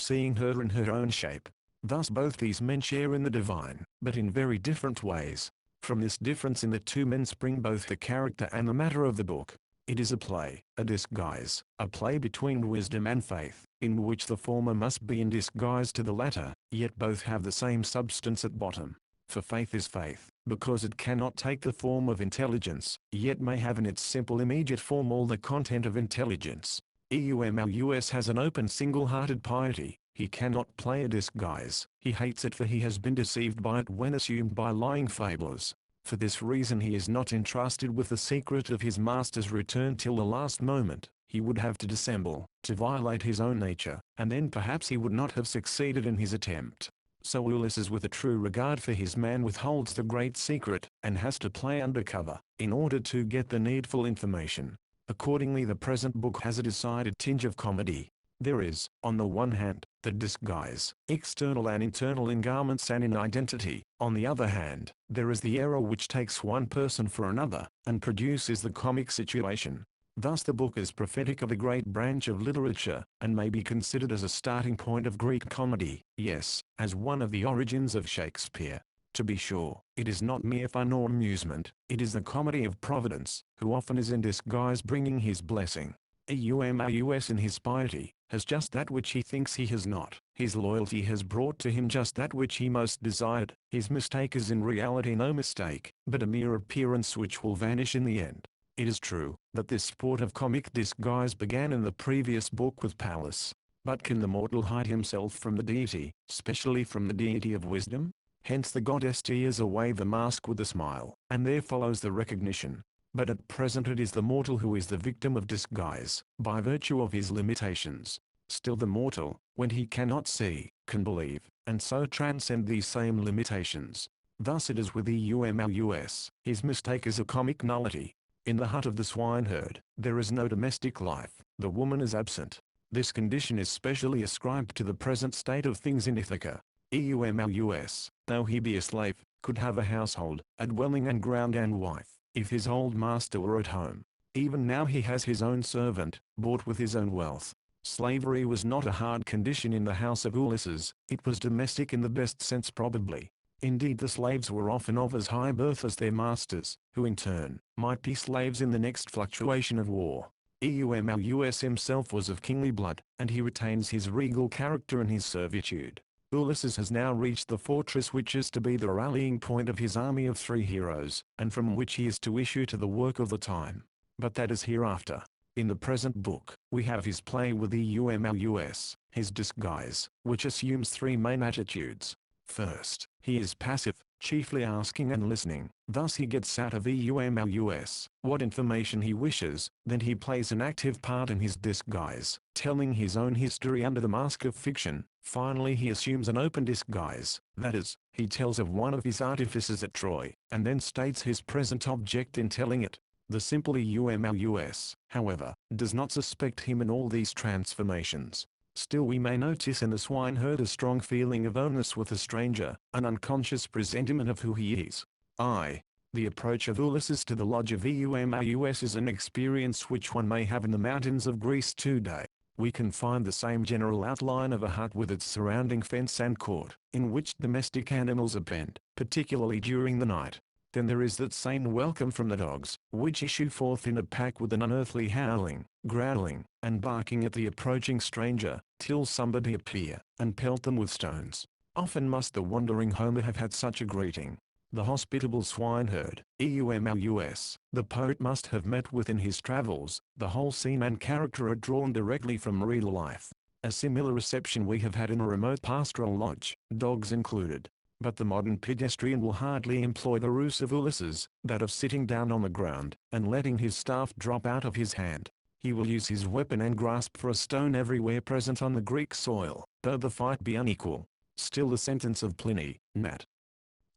Speaker 1: seeing her in her own shape. Thus both these men share in the divine, but in very different ways. From this difference in the two men spring both the character and the matter of the book. It is a play, a disguise, a play between wisdom and faith, in which the former must be in disguise to the latter, yet both have the same substance at bottom. For faith is faith, because it cannot take the form of intelligence, yet may have in its simple immediate form all the content of intelligence. Eumolus has an open single-hearted piety. He cannot play a disguise. He hates it for he has been deceived by it when assumed by lying fablers. For this reason he is not entrusted with the secret of his master's return till the last moment. He would have to dissemble, to violate his own nature, and then perhaps he would not have succeeded in his attempt. So Ulysses with a true regard for his man withholds the great secret, and has to play undercover, in order to get the needful information. Accordingly the present book has a decided tinge of comedy. There is, on the one hand, the disguise, external and internal in garments and in identity. On the other hand, there is the error which takes one person for another, and produces the comic situation. Thus the book is prophetic of a great branch of literature, and may be considered as a starting point of Greek comedy, yes, as one of the origins of Shakespeare. To be sure, it is not mere fun or amusement, it is the comedy of Providence, who often is in disguise bringing his blessing. Eumolus in his piety, has just that which he thinks he has not. His loyalty has brought to him just that which he most desired. His mistake is in reality no mistake, but a mere appearance which will vanish in the end. It is true, that this sport of comic disguise began in the previous book with Pallas. But can the mortal hide himself from the deity, especially from the deity of wisdom? Hence the goddess tears away the mask with a smile, and there follows the recognition. But at present it is the mortal who is the victim of disguise, by virtue of his limitations. Still the mortal, when he cannot see, can believe, and so transcend these same limitations. Thus it is with Eumolus. His mistake is a comic nullity. In the hut of the swineherd, there is no domestic life, the woman is absent. This condition is specially ascribed to the present state of things in Ithaca. Eumolus, though he be a slave, could have a household, a dwelling and ground and wife, if his old master were at home. Even now he has his own servant, bought with his own wealth. Slavery was not a hard condition in the house of Ulysses, it was domestic in the best sense probably. Indeed the slaves were often of as high birth as their masters, who in turn, might be slaves in the next fluctuation of war. Eumolus himself was of kingly blood, and he retains his regal character in his servitude. Ulysses has now reached the fortress which is to be the rallying point of his army of 3 heroes, and from which he is to issue to the work of the time. But that is hereafter. In the present book, we have his play with Eumolus, his disguise, which assumes 3 main attitudes. First, he is passive, chiefly asking and listening. Thus he gets out of Eumolus what information he wishes, then he plays an active part in his disguise, telling his own history under the mask of fiction. Finally he assumes an open disguise, that is, he tells of one of his artifices at Troy, and then states his present object in telling it. The simple Eumolus, however, does not suspect him in all these transformations. Still we may notice in the swineherd a strong feeling of oneness with a stranger, an unconscious presentiment of who he is. The approach of Ulysses to the lodge of Eumolus is an experience which one may have in the mountains of Greece today. We can find the same general outline of a hut with its surrounding fence and court, in which domestic animals are penned, particularly during the night. Then there is that same welcome from the dogs, which issue forth in a pack with an unearthly howling, growling, and barking at the approaching stranger, till somebody appear, and pelt them with stones. Often must the wandering Homer have had such a greeting. The hospitable swineherd, EUMLUS, the poet must have met with in his travels. The whole scene and character are drawn directly from real life. A similar reception we have had in a remote pastoral lodge, dogs included. But the modern pedestrian will hardly employ the ruse of Ulysses, that of sitting down on the ground, and letting his staff drop out of his hand. He will use his weapon and grasp for a stone everywhere present on the Greek soil, though the fight be unequal. Still the sentence of Pliny, Nat.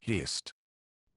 Speaker 1: Hist.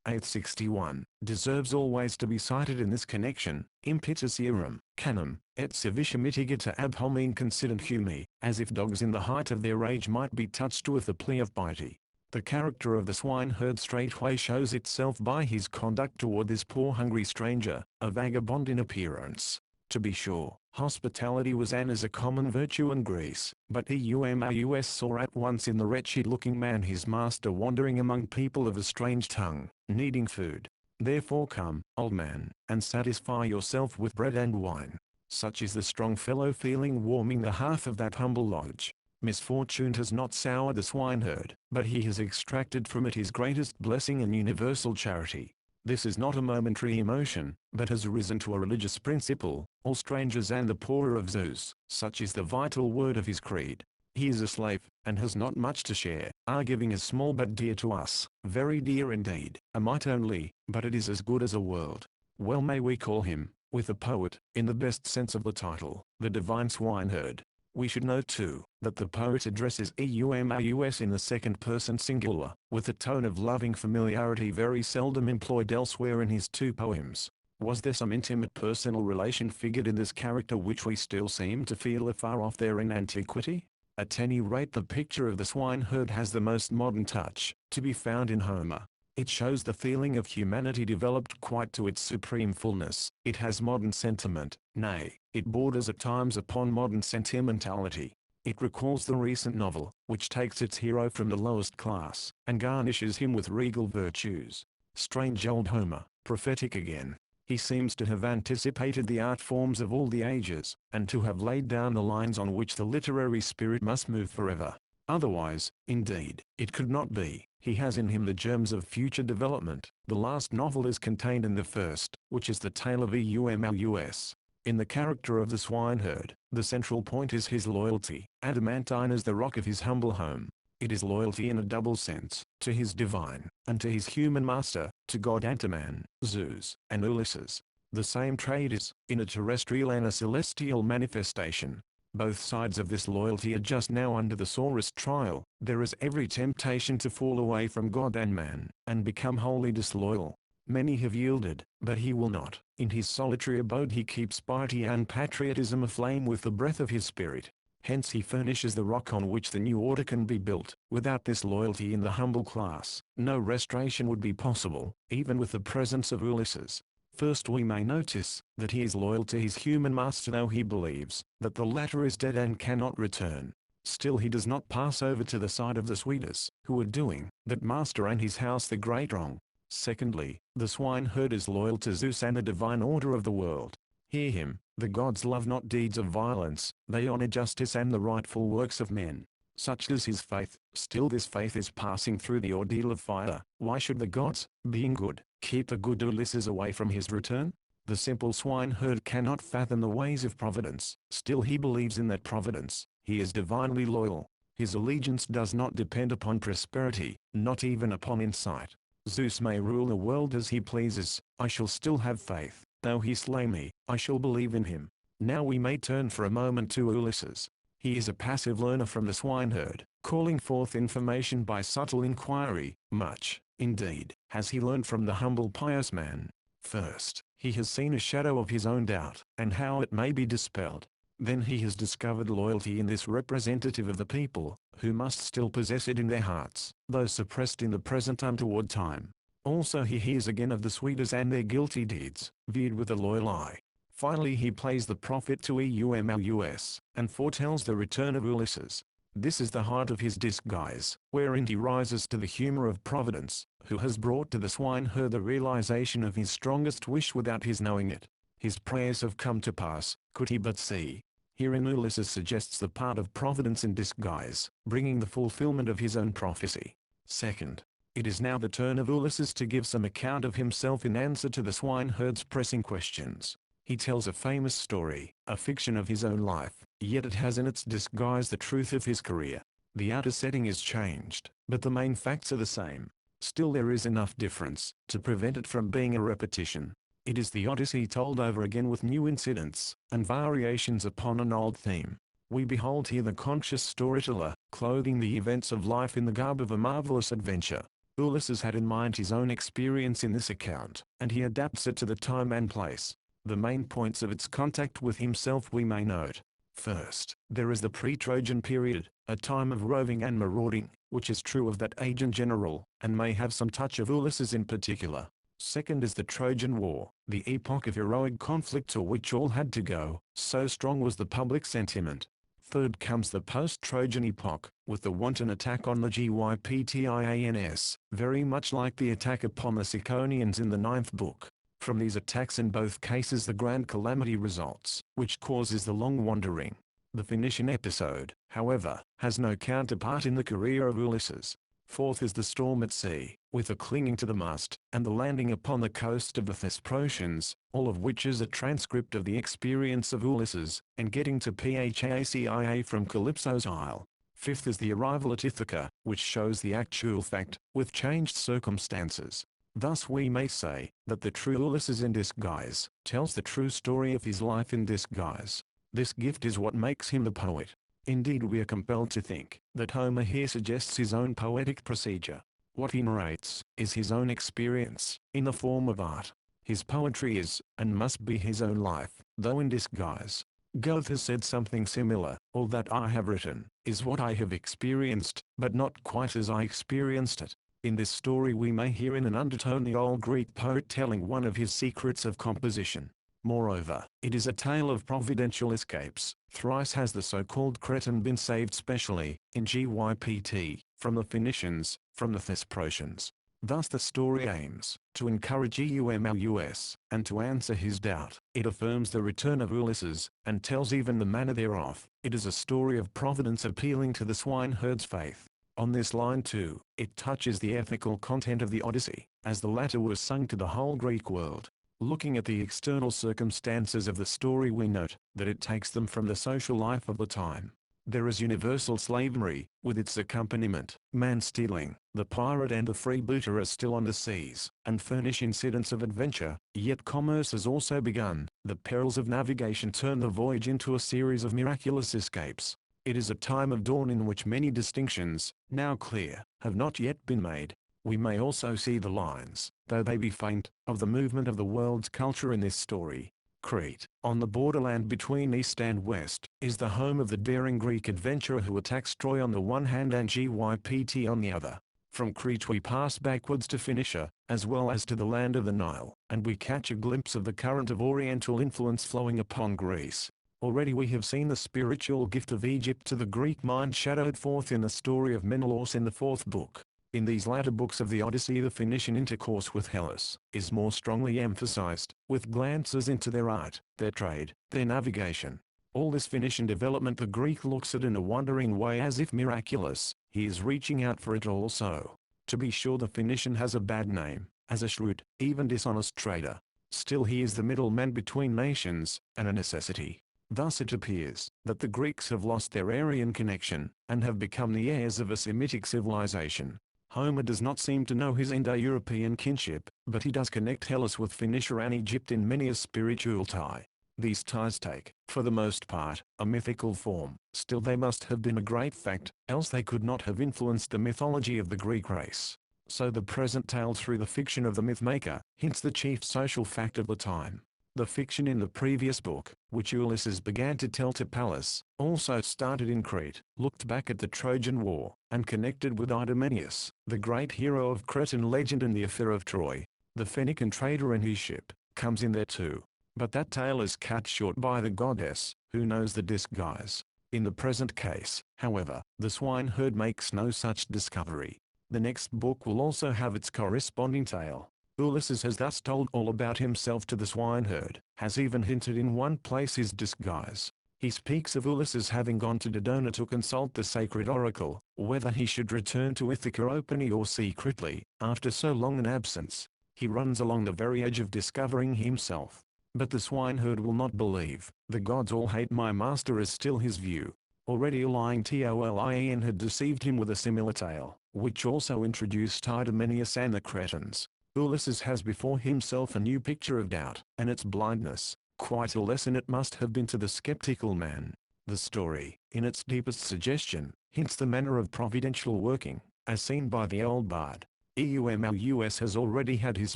Speaker 1: 861, deserves always to be cited in this connection, impetus eram, canum, et civitia mitigata ab homine considered humi, as if dogs in the height of their rage might be touched with the plea of piety. The character of the swineherd straightway shows itself by his conduct toward this poor hungry stranger, a vagabond in appearance. To be sure, hospitality was and is a common virtue in Greece, but Eumaeus saw at once in the wretched-looking man his master wandering among people of a strange tongue, needing food. Therefore come, old man, and satisfy yourself with bread and wine. Such is the strong fellow feeling warming the hearth of that humble lodge. Misfortune has not soured the swineherd, but he has extracted from it his greatest blessing and universal charity. This is not a momentary emotion, but has arisen to a religious principle, all strangers and the poorer of Zeus. Such is the vital word of his creed. He is a slave, and has not much to share. Our giving is small but dear to us, very dear indeed, a mite only, but it is as good as a world. Well may we call him, with the poet, in the best sense of the title, the divine swineherd. We should note too, that the poet addresses Eumaeus in the second person singular, with a tone of loving familiarity very seldom employed elsewhere in his two poems. Was there some intimate personal relation figured in this character which we still seem to feel afar off there in antiquity? At any rate the picture of the swineherd has the most modern touch, to be found in Homer. It shows the feeling of humanity developed quite to its supreme fullness. It has modern sentiment, nay, it borders at times upon modern sentimentality. It recalls the recent novel, which takes its hero from the lowest class, and garnishes him with regal virtues. Strange old Homer, prophetic again. He seems to have anticipated the art forms of all the ages, and to have laid down the lines on which the literary spirit must move forever. Otherwise, indeed, it could not be. He has in him the germs of future development. The last novel is contained in the first, which is the tale of Eumaeus. In the character of the swineherd, the central point is his loyalty, adamantine as the rock of his humble home. It is loyalty in a double sense, to his divine, and to his human master, to God and to man, Zeus, and Ulysses. The same trait is, in a terrestrial and a celestial manifestation. Both sides of this loyalty are just now under the sorest trial. There is every temptation to fall away from God and man, and become wholly disloyal. Many have yielded, but he will not. In his solitary abode he keeps piety and patriotism aflame with the breath of his spirit. Hence he furnishes the rock on which the new order can be built. Without this loyalty in the humble class, no restoration would be possible, even with the presence of Ulysses. First we may notice, that he is loyal to his human master though he believes, that the latter is dead and cannot return. Still he does not pass over to the side of the Swedes, who are doing, that master and his house the great wrong. Secondly, the swineherd is loyal to Zeus and the divine order of the world. Hear him, the gods love not deeds of violence, they honor justice and the rightful works of men. Such is his faith. Still this faith is passing through the ordeal of fire. Why should the gods, being good, keep the good Ulysses away from his return? The simple swineherd cannot fathom the ways of providence. Still he believes in that providence. He is divinely loyal. His allegiance does not depend upon prosperity, not even upon insight. Zeus may rule the world as he pleases, I shall still have faith. Though he slay me, I shall believe in him. Now we may turn for a moment to Ulysses. He is a passive learner from the swineherd, calling forth information by subtle inquiry. Much, indeed, has he learned from the humble pious man. First, he has seen a shadow of his own doubt, and how it may be dispelled. Then he has discovered loyalty in this representative of the people, who must still possess it in their hearts, though suppressed in the present untoward time. Also he hears again of the Swedes and their guilty deeds, viewed with a loyal eye. Finally he plays the prophet to Eumaeus, and foretells the return of Ulysses. This is the heart of his disguise, wherein he rises to the humor of Providence, who has brought to the swineherd the realization of his strongest wish without his knowing it. His prayers have come to pass, could he but see. Herein Ulysses suggests the part of Providence in disguise, bringing the fulfillment of his own prophecy. Second, It is now the turn of Ulysses to give some account of himself in answer to the swineherd's pressing questions. He tells a famous story, a fiction of his own life, yet it has in its disguise the truth of his career. The outer setting is changed, but the main facts are the same. Still there is enough difference to prevent it from being a repetition. It is the Odyssey told over again with new incidents and variations upon an old theme. We behold here the conscious storyteller, clothing the events of life in the garb of a marvelous adventure. Ulysses had in mind his own experience in this account, and he adapts it to the time and place. The main points of its contact with himself we may note. First, there is the pre-Trojan period, a time of roving and marauding, which is true of that age in general, and may have some touch of Ulysses in particular. Second is the Trojan War, the epoch of heroic conflict to which all had to go, so strong was the public sentiment. Third comes the post-Trojan epoch, with the wanton attack on the Gyptians, very much like the attack upon the Ciconians in the 9th book. From these attacks in both cases the grand calamity results, which causes the long wandering. The Phoenician episode, however, has no counterpart in the career of Ulysses. Fourth is the storm at sea, with the clinging to the mast, and the landing upon the coast of the Thesprotians, all of which is a transcript of the experience of Ulysses, and getting to Phacia from Calypso's isle. Fifth is the arrival at Ithaca, which shows the actual fact, with changed circumstances. Thus we may say, that the true Ulysses in disguise, tells the true story of his life in disguise. This gift is what makes him the poet. Indeed we are compelled to think, that Homer here suggests his own poetic procedure. What he narrates, is his own experience, in the form of art. His poetry is, and must be his own life, though in disguise. Goethe has said something similar, all that I have written, is what I have experienced, but not quite as I experienced it. In this story we may hear in an undertone the old Greek poet telling one of his secrets of composition. Moreover, it is a tale of providential escapes. Thrice has the so-called Cretan been saved specially, in Gypt, from the Phoenicians, from the Thesprotians. Thus the story aims, to encourage Eumolus, and to answer his doubt. It affirms the return of Ulysses, and tells even the manner thereof. It is a story of providence appealing to the swineherd's faith. On this line too, it touches the ethical content of the Odyssey, as the latter was sung to the whole Greek world. Looking at the external circumstances of the story we note, that it takes them from the social life of the time. There is universal slavery, with its accompaniment, man-stealing, the pirate and the freebooter are still on the seas, and furnish incidents of adventure, yet commerce has also begun. The perils of navigation turn the voyage into a series of miraculous escapes. It is a time of dawn in which many distinctions, now clear, have not yet been made. We may also see the lines, though they be faint, of the movement of the world's culture in this story. Crete, on the borderland between east and west, is the home of the daring Greek adventurer who attacks Troy on the one hand and Gypt on the other. From Crete we pass backwards to Phoenicia, as well as to the land of the Nile, and we catch a glimpse of the current of Oriental influence flowing upon Greece. Already we have seen the spiritual gift of Egypt to the Greek mind shadowed forth in the story of Menelaus in the 4th book. In these latter books of the Odyssey the Phoenician intercourse with Hellas is more strongly emphasized, with glances into their art, their trade, their navigation. All this Phoenician development the Greek looks at in a wondering way as if miraculous. He is reaching out for it also. To be sure the Phoenician has a bad name, as a shrewd, even dishonest trader. Still he is the middleman between nations, and a necessity. Thus it appears, that the Greeks have lost their Aryan connection, and have become the heirs of a Semitic civilization. Homer does not seem to know his Indo-European kinship, but he does connect Hellas with Phoenicia and Egypt in many a spiritual tie. These ties take, for the most part, a mythical form. Still they must have been a great fact, else they could not have influenced the mythology of the Greek race. So the present tale through the fiction of the mythmaker, hints the chief social fact of the time. The fiction in the previous book, which Ulysses began to tell to Pallas, also started in Crete, looked back at the Trojan War, and connected with Idomeneus, the great hero of Cretan legend and the affair of Troy. The Phoenician trader and his ship, comes in there too. But that tale is cut short by the goddess, who knows the disguise. In the present case, however, the swineherd makes no such discovery. The next book will also have its corresponding tale. Ulysses has thus told all about himself to the swineherd, has even hinted in one place his disguise. He speaks of Ulysses having gone to Dodona to consult the sacred oracle, whether he should return to Ithaca openly or secretly, after so long an absence. He runs along the very edge of discovering himself. But the swineherd will not believe. The gods all hate my master is still his view. Already a lying Tolien had deceived him with a similar tale, which also introduced Idomeneus and the Cretans. Ulysses has before himself a new picture of doubt, and its blindness. Quite a lesson it must have been to the skeptical man. The story, in its deepest suggestion, hints the manner of providential working, as seen by the old bard. Eumolus has already had his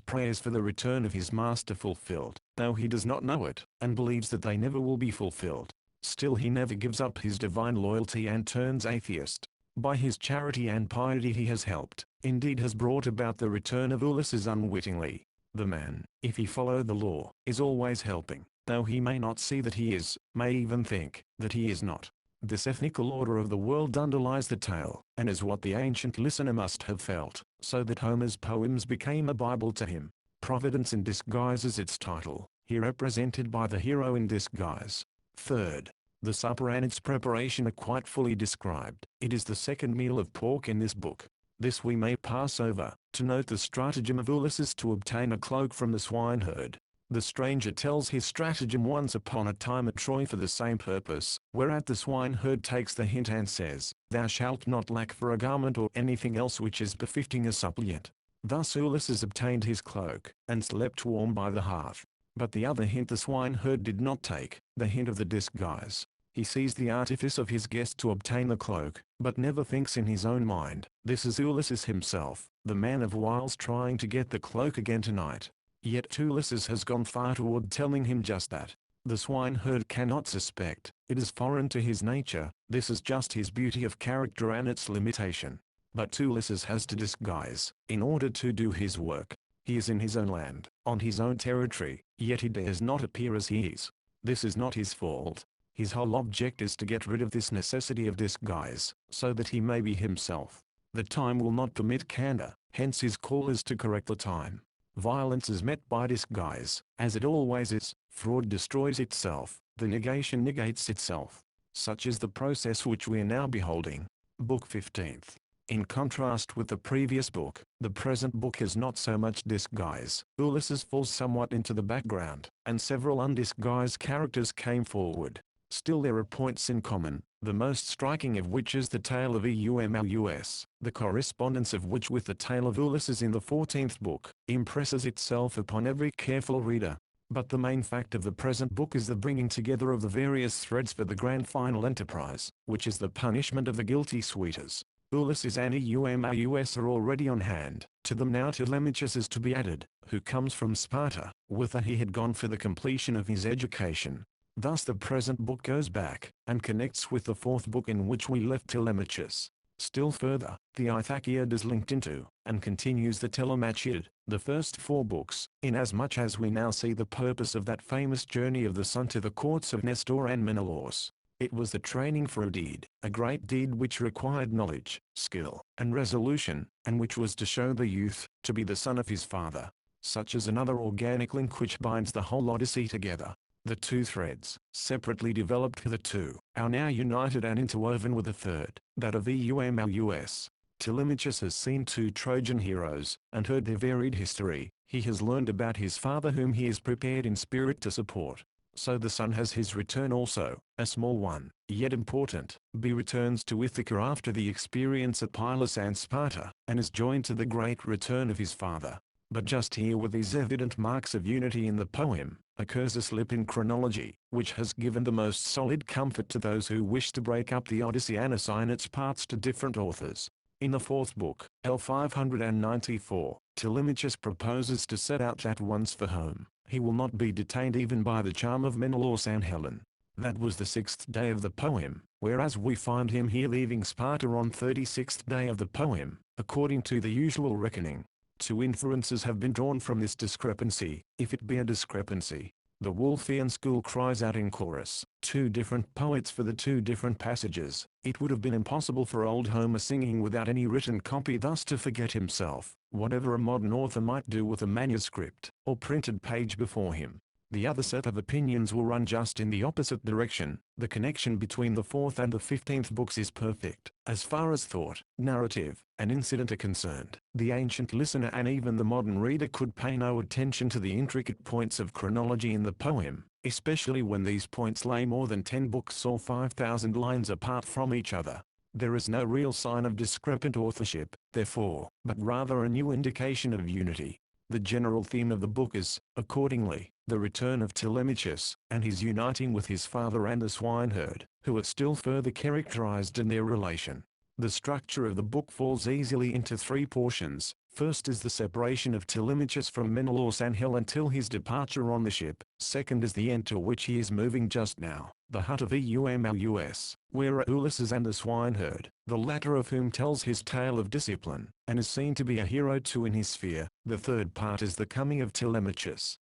Speaker 1: prayers for the return of his master fulfilled, though he does not know it, and believes that they never will be fulfilled. Still he never gives up his divine loyalty and turns atheist. By his charity and piety he has helped, indeed has brought about the return of Ulysses unwittingly. The man, if he follow the law, is always helping, though he may not see that he is, may even think that he is not. This ethnical order of the world underlies the tale, and is what the ancient listener must have felt, so that Homer's poems became a Bible to him. Providence in Disguise is its title, here represented by the hero in disguise. Third, the supper and its preparation are quite fully described. It is the second meal of pork in this book. This we may pass over, to note the stratagem of Ulysses to obtain a cloak from the swineherd. The stranger tells his stratagem once upon a time at Troy for the same purpose, whereat the swineherd takes the hint and says, "Thou shalt not lack for a garment or anything else which is befitting a suppliant." Thus Ulysses obtained his cloak, and slept warm by the hearth. But the other hint the swineherd did not take, the hint of the disguise. He sees the artifice of his guest to obtain the cloak, but never thinks in his own mind, "This is Ulysses himself, the man of wiles trying to get the cloak again tonight." Yet Ulysses has gone far toward telling him just that. The swineherd cannot suspect, it is foreign to his nature, this is just his beauty of character and its limitation. But Ulysses has to disguise, in order to do his work. He is in his own land, on his own territory, yet he dares not appear as he is. This is not his fault. His whole object is to get rid of this necessity of disguise, so that he may be himself. The time will not permit candor, hence his call is to correct the time. Violence is met by disguise, as it always is. Fraud destroys itself, the negation negates itself. Such is the process which we are now beholding. Book 15th. In contrast with the previous book, the present book has not so much disguise. Ulysses falls somewhat into the background, and several undisguised characters came forward. Still there are points in common, the most striking of which is the tale of Eumolus, the correspondence of which with the tale of Ulysses in the 14th book, impresses itself upon every careful reader. But the main fact of the present book is the bringing together of the various threads for the grand final enterprise, which is the punishment of the guilty suitors. Ulysses and Eumolus are already on hand. To them now Telemachus is to be added, who comes from Sparta, whither he had gone for the completion of his education. Thus the present book goes back, and connects with the fourth book in which we left Telemachus. Still further, the Ithaciad is linked into, and continues the Telemachiad, the first four books, inasmuch as we now see the purpose of that famous journey of the son to the courts of Nestor and Menelaus. It was the training for a deed, a great deed which required knowledge, skill, and resolution, and which was to show the youth, to be the son of his father. Such is another organic link which binds the whole Odyssey together. The two threads, separately developed hitherto, are now united and interwoven with a third, that of Eumolus. Telemachus has seen two Trojan heroes, and heard their varied history. He has learned about his father whom he is prepared in spirit to support. So the son has his return also, a small one, yet important. He returns to Ithaca after the experience at Pylos and Sparta, and is joined to the great return of his father. But just here with these evident marks of unity in the poem, occurs a slip in chronology, which has given the most solid comfort to those who wish to break up the Odyssey and assign its parts to different authors. In the fourth book, L594, Telemachus proposes to set out at once for home. He will not be detained even by the charm of Menelaus and Helen. That was the 6th day of the poem, whereas we find him here leaving Sparta on 36th day of the poem, according to the usual reckoning. Two inferences have been drawn from this discrepancy, if it be a discrepancy. The Wolfian school cries out in chorus, two different poets for the two different passages. It would have been impossible for old Homer singing without any written copy thus to forget himself, whatever a modern author might do with a manuscript, or printed page before him. The other set of opinions will run just in the opposite direction. The connection between the 4th and the 15th books is perfect. As far as thought, narrative, and incident are concerned, the ancient listener and even the modern reader could pay no attention to the intricate points of chronology in the poem, especially when these points lay more than 10 books or 5,000 lines apart from each other. There is no real sign of discrepant authorship, therefore, but rather a new indication of unity. The general theme of the book is, accordingly, the return of Telemachus, and his uniting with his father and the swineherd, who are still further characterized in their relation. The structure of the book falls easily into 3 portions. First is the separation of Telemachus from Menelaus and Helen till his departure on the ship. Second is the end to which he is moving just now, the hut of Eumolus, where are Ulysses and the swineherd, the latter of whom tells his tale of discipline, and is seen to be a hero too in his sphere. The third part is the coming of Telemachus.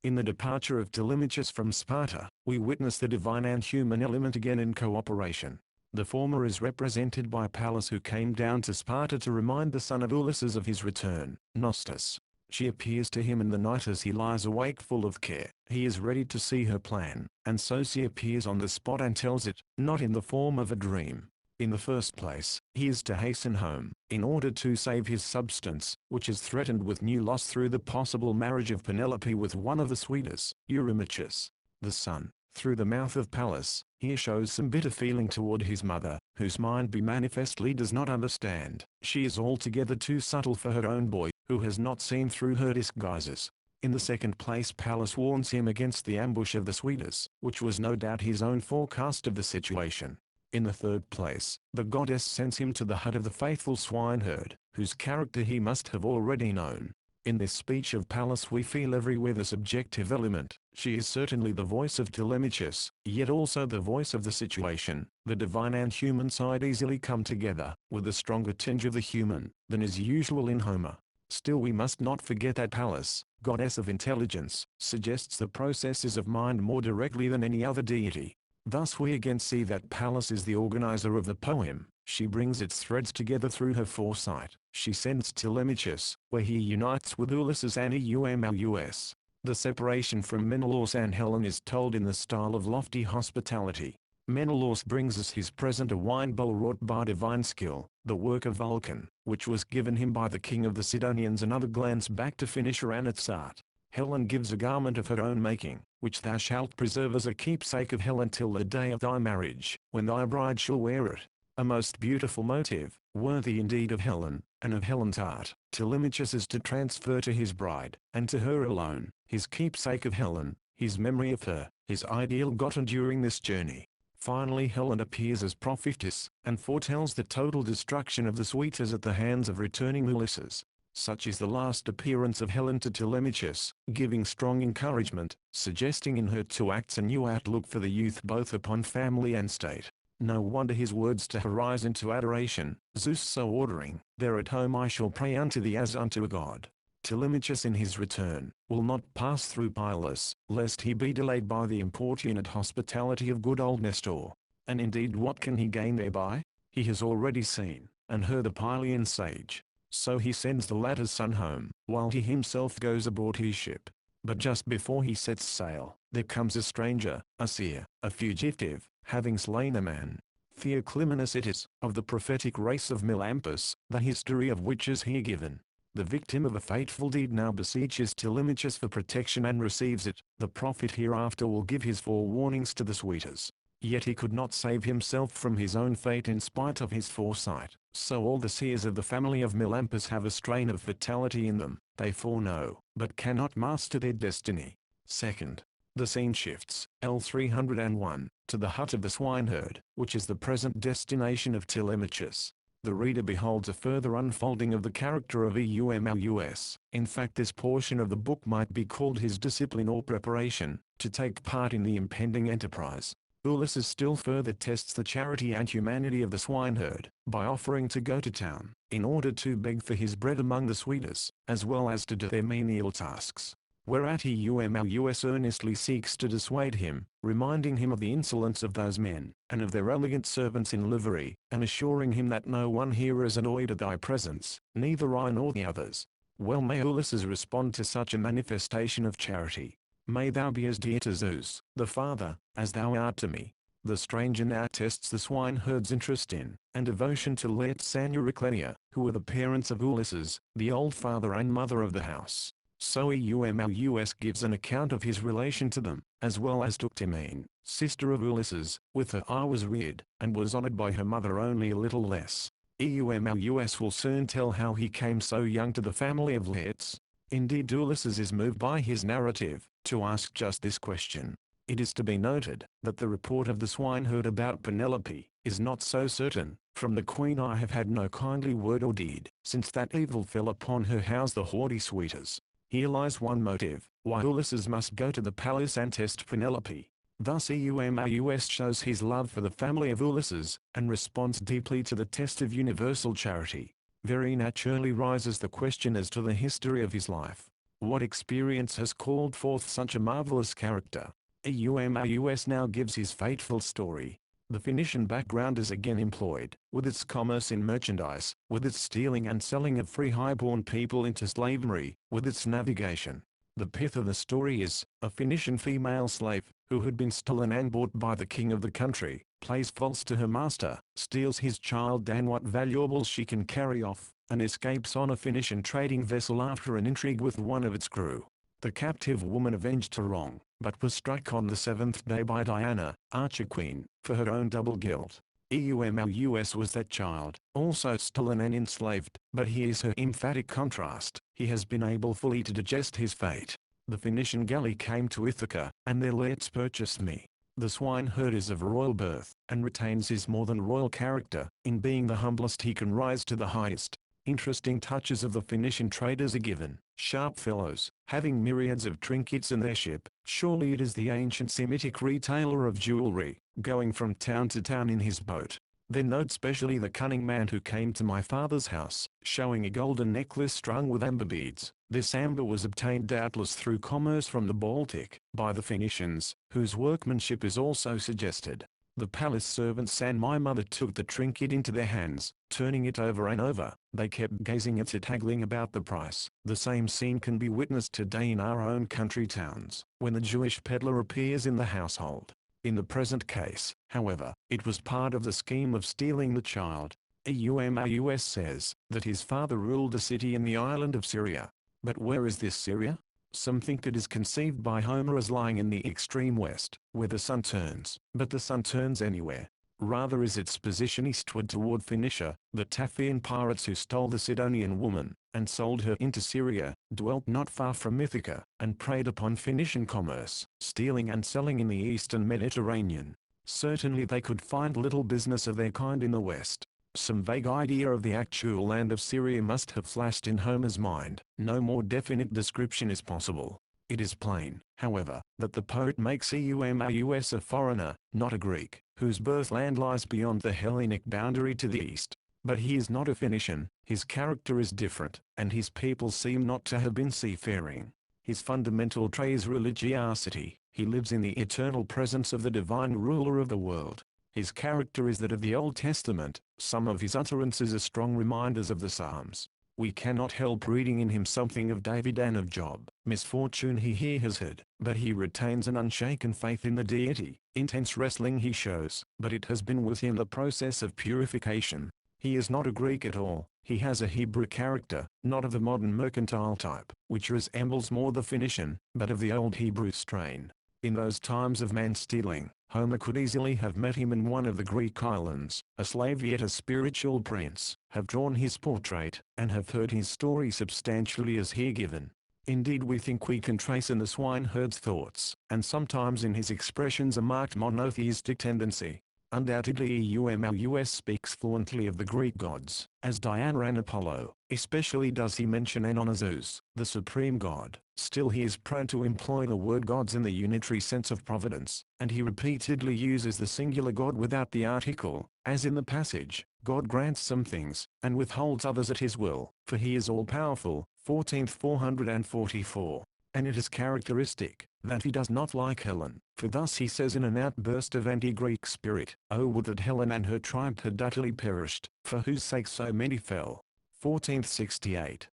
Speaker 1: In the departure of Telemachus from Sparta, we witness the divine and human element again in cooperation. The former is represented by Pallas, who came down to Sparta to remind the son of Ulysses of his return, Nostos. She appears to him in the night as he lies awake full of care. He is ready to see her plan, and so she appears on the spot and tells it, not in the form of a dream. In the first place, he is to hasten home, in order to save his substance, which is threatened with new loss through the possible marriage of Penelope with one of the suitors, Eurymachus. The son, through the mouth of Pallas, here shows some bitter feeling toward his mother, whose mind he manifestly does not understand. She is altogether too subtle for her own boy, who has not seen through her disguises. In the second place, Pallas warns him against the ambush of the suitors, which was no doubt his own forecast of the situation. In the third place, the goddess sends him to the hut of the faithful swineherd, whose character he must have already known. In this speech of Pallas we feel everywhere the subjective element. She is certainly the voice of Telemachus, yet also the voice of the situation. The divine and human side easily come together, with a stronger tinge of the human, than is usual in Homer. Still we must not forget that Pallas, goddess of intelligence, suggests the processes of mind more directly than any other deity. Thus we again see that Pallas is the organizer of the poem. She brings its threads together through her foresight. She sends Telemachus, where he unites with Ulysses and Eumolus. The separation from Menelaus and Helen is told in the style of lofty hospitality. Menelaus brings us his present, a wine bowl wrought by divine skill, the work of Vulcan, which was given him by the king of the Sidonians. Another glance back to finish Araneth's art. Helen gives a garment of her own making, which thou shalt preserve as a keepsake of Helen till the day of thy marriage, when thy bride shall wear it. A most beautiful motive, worthy indeed of Helen, and of Helen's art. Telemachus is to transfer to his bride, and to her alone, his keepsake of Helen, his memory of her, his ideal gotten during this journey. Finally Helen appears as prophetess, and foretells the total destruction of the suitors at the hands of returning Ulysses. Such is the last appearance of Helen to Telemachus, giving strong encouragement, suggesting in her 2 acts a new outlook for the youth both upon family and state. No wonder his words to her rise into adoration, Zeus so ordering, there at home I shall pray unto thee as unto a god. Telemachus in his return, will not pass through Pylos, lest he be delayed by the importunate hospitality of good old Nestor. And indeed what can he gain thereby? He has already seen, and heard the Pylian sage. So he sends the latter's son home, while he himself goes aboard his ship. But just before he sets sail, there comes a stranger, a seer, a fugitive, having slain a man. Theoclymenus it is, of the prophetic race of Melampus, the history of which is here given. The victim of a fateful deed now beseeches Telemachus for protection and receives it. The prophet hereafter will give his forewarnings to the suitors. Yet he could not save himself from his own fate in spite of his foresight. So all the seers of the family of Melampus have a strain of fatality in them. They foreknow, but cannot master their destiny. Second, the scene shifts, L301, to the hut of the swineherd, which is the present destination of Telemachus. The reader beholds a further unfolding of the character of Eumolus. In fact, this portion of the book might be called his discipline or preparation, to take part in the impending enterprise. Ulysses still further tests the charity and humanity of the swineherd, by offering to go to town, in order to beg for his bread among the suitors, as well as to do their menial tasks. Whereat Eumolus earnestly seeks to dissuade him, reminding him of the insolence of those men, and of their elegant servants in livery, and assuring him that no one here is annoyed at thy presence, neither I nor the others. Well may Ulysses respond to such a manifestation of charity. may thou be as dear to Zeus, the father, as thou art to me. The stranger now tests the swineherd's interest in, and devotion to Laertes and Euryclea, who were the parents of Ulysses, the old father and mother of the house. So Eumolus gives an account of his relation to them, as well as Tuctimene, sister of Ulysses. With her I was reared, and was honored by her mother only a little less. Eumolus will soon tell how he came so young to the family of Laertes. Indeed, Ulysses is moved by his narrative, to ask just this question. It is to be noted, that the report of the swineherd about Penelope, is not so certain. From the queen I have had no kindly word or deed, since that evil fell upon her house the haughty suitors. Here lies one motive, why Ulysses must go to the palace and test Penelope. Thus Eumolus shows his love for the family of Ulysses, and responds deeply to the test of universal charity. Very naturally rises the question as to the history of his life. What experience has called forth such a marvelous character? Eumolus now gives his fateful story. The Phoenician background is again employed, with its commerce in merchandise, with its stealing and selling of free highborn people into slavery, with its navigation. The pith of the story is, a Phoenician female slave, who had been stolen and bought by the king of the country, plays false to her master, steals his child and what valuables she can carry off, and escapes on a Phoenician trading vessel after an intrigue with one of its crew. The captive woman avenged her wrong, but was struck on the seventh day by Diana, archer-queen, for her own double guilt. Eumolus was that child, also stolen and enslaved, but he is her emphatic contrast. He has been able fully to digest his fate. The Phoenician galley came to Ithaca, and their Laertes purchased me. The swineherd is of royal birth, and retains his more than royal character. In being the humblest he can rise to the highest. Interesting touches of the Phoenician traders are given. Sharp fellows, having myriads of trinkets in their ship. Surely it is the ancient Semitic retailer of jewelry, going from town to town in his boat. Then note specially the cunning man who came to my father's house, showing a golden necklace strung with amber beads. This amber was obtained doubtless through commerce from the Baltic, by the Phoenicians, whose workmanship is also suggested. The palace servants and my mother took the trinket into their hands, turning it over and over. They kept gazing at it, haggling about the price. The same scene can be witnessed today in our own country towns, when the Jewish peddler appears in the household. In the present case, however, it was part of the scheme of stealing the child. Eumolus says that his father ruled a city in the island of Syria. But where is this Syria? Some think it is conceived by Homer as lying in the extreme west, where the sun turns, but the sun turns anywhere. Rather is its position eastward toward Phoenicia. The Taphian pirates who stole the Sidonian woman, and sold her into Syria, dwelt not far from Ithaca, and preyed upon Phoenician commerce, stealing and selling in the eastern Mediterranean. Certainly they could find little business of their kind in the west. Some vague idea of the actual land of Syria must have flashed in Homer's mind. No more definite description is possible. It is plain, however, that the poet makes Eumolus a foreigner, not a Greek, whose birthland lies beyond the Hellenic boundary to the east. But he is not a Phoenician, his character is different, and his people seem not to have been seafaring. His fundamental trait is religiosity. He lives in the eternal presence of the divine ruler of the world. His character is that of the Old Testament. Some of his utterances are strong reminders of the Psalms. We cannot help reading in him something of David and of Job. Misfortune he here has had, but he retains an unshaken faith in the deity. Intense wrestling he shows, but it has been with him the process of purification. He is not a Greek at all. He has a Hebrew character, not of the modern mercantile type, which resembles more the Phoenician, but of the old Hebrew strain. In those times of man-stealing, Homer could easily have met him in one of the Greek islands, a slave yet a spiritual prince, have drawn his portrait, and have heard his story substantially as here given. Indeed, we think we can trace in the swineherd's thoughts, and sometimes in his expressions, a marked monotheistic tendency. Undoubtedly Eumolus speaks fluently of the Greek gods, as Diana and Apollo. Especially does he mention and honor Zeus, the supreme god. Still he is prone to employ the word gods in the unitary sense of providence, and he repeatedly uses the singular God without the article, as in the passage, God grants some things, and withholds others at his will, for he is all-powerful, 14th 444. And it is characteristic, that he does not like Helen, for thus he says in an outburst of anti-Greek spirit, "Oh, would that Helen and her tribe had utterly perished, for whose sake so many fell." 14th 68.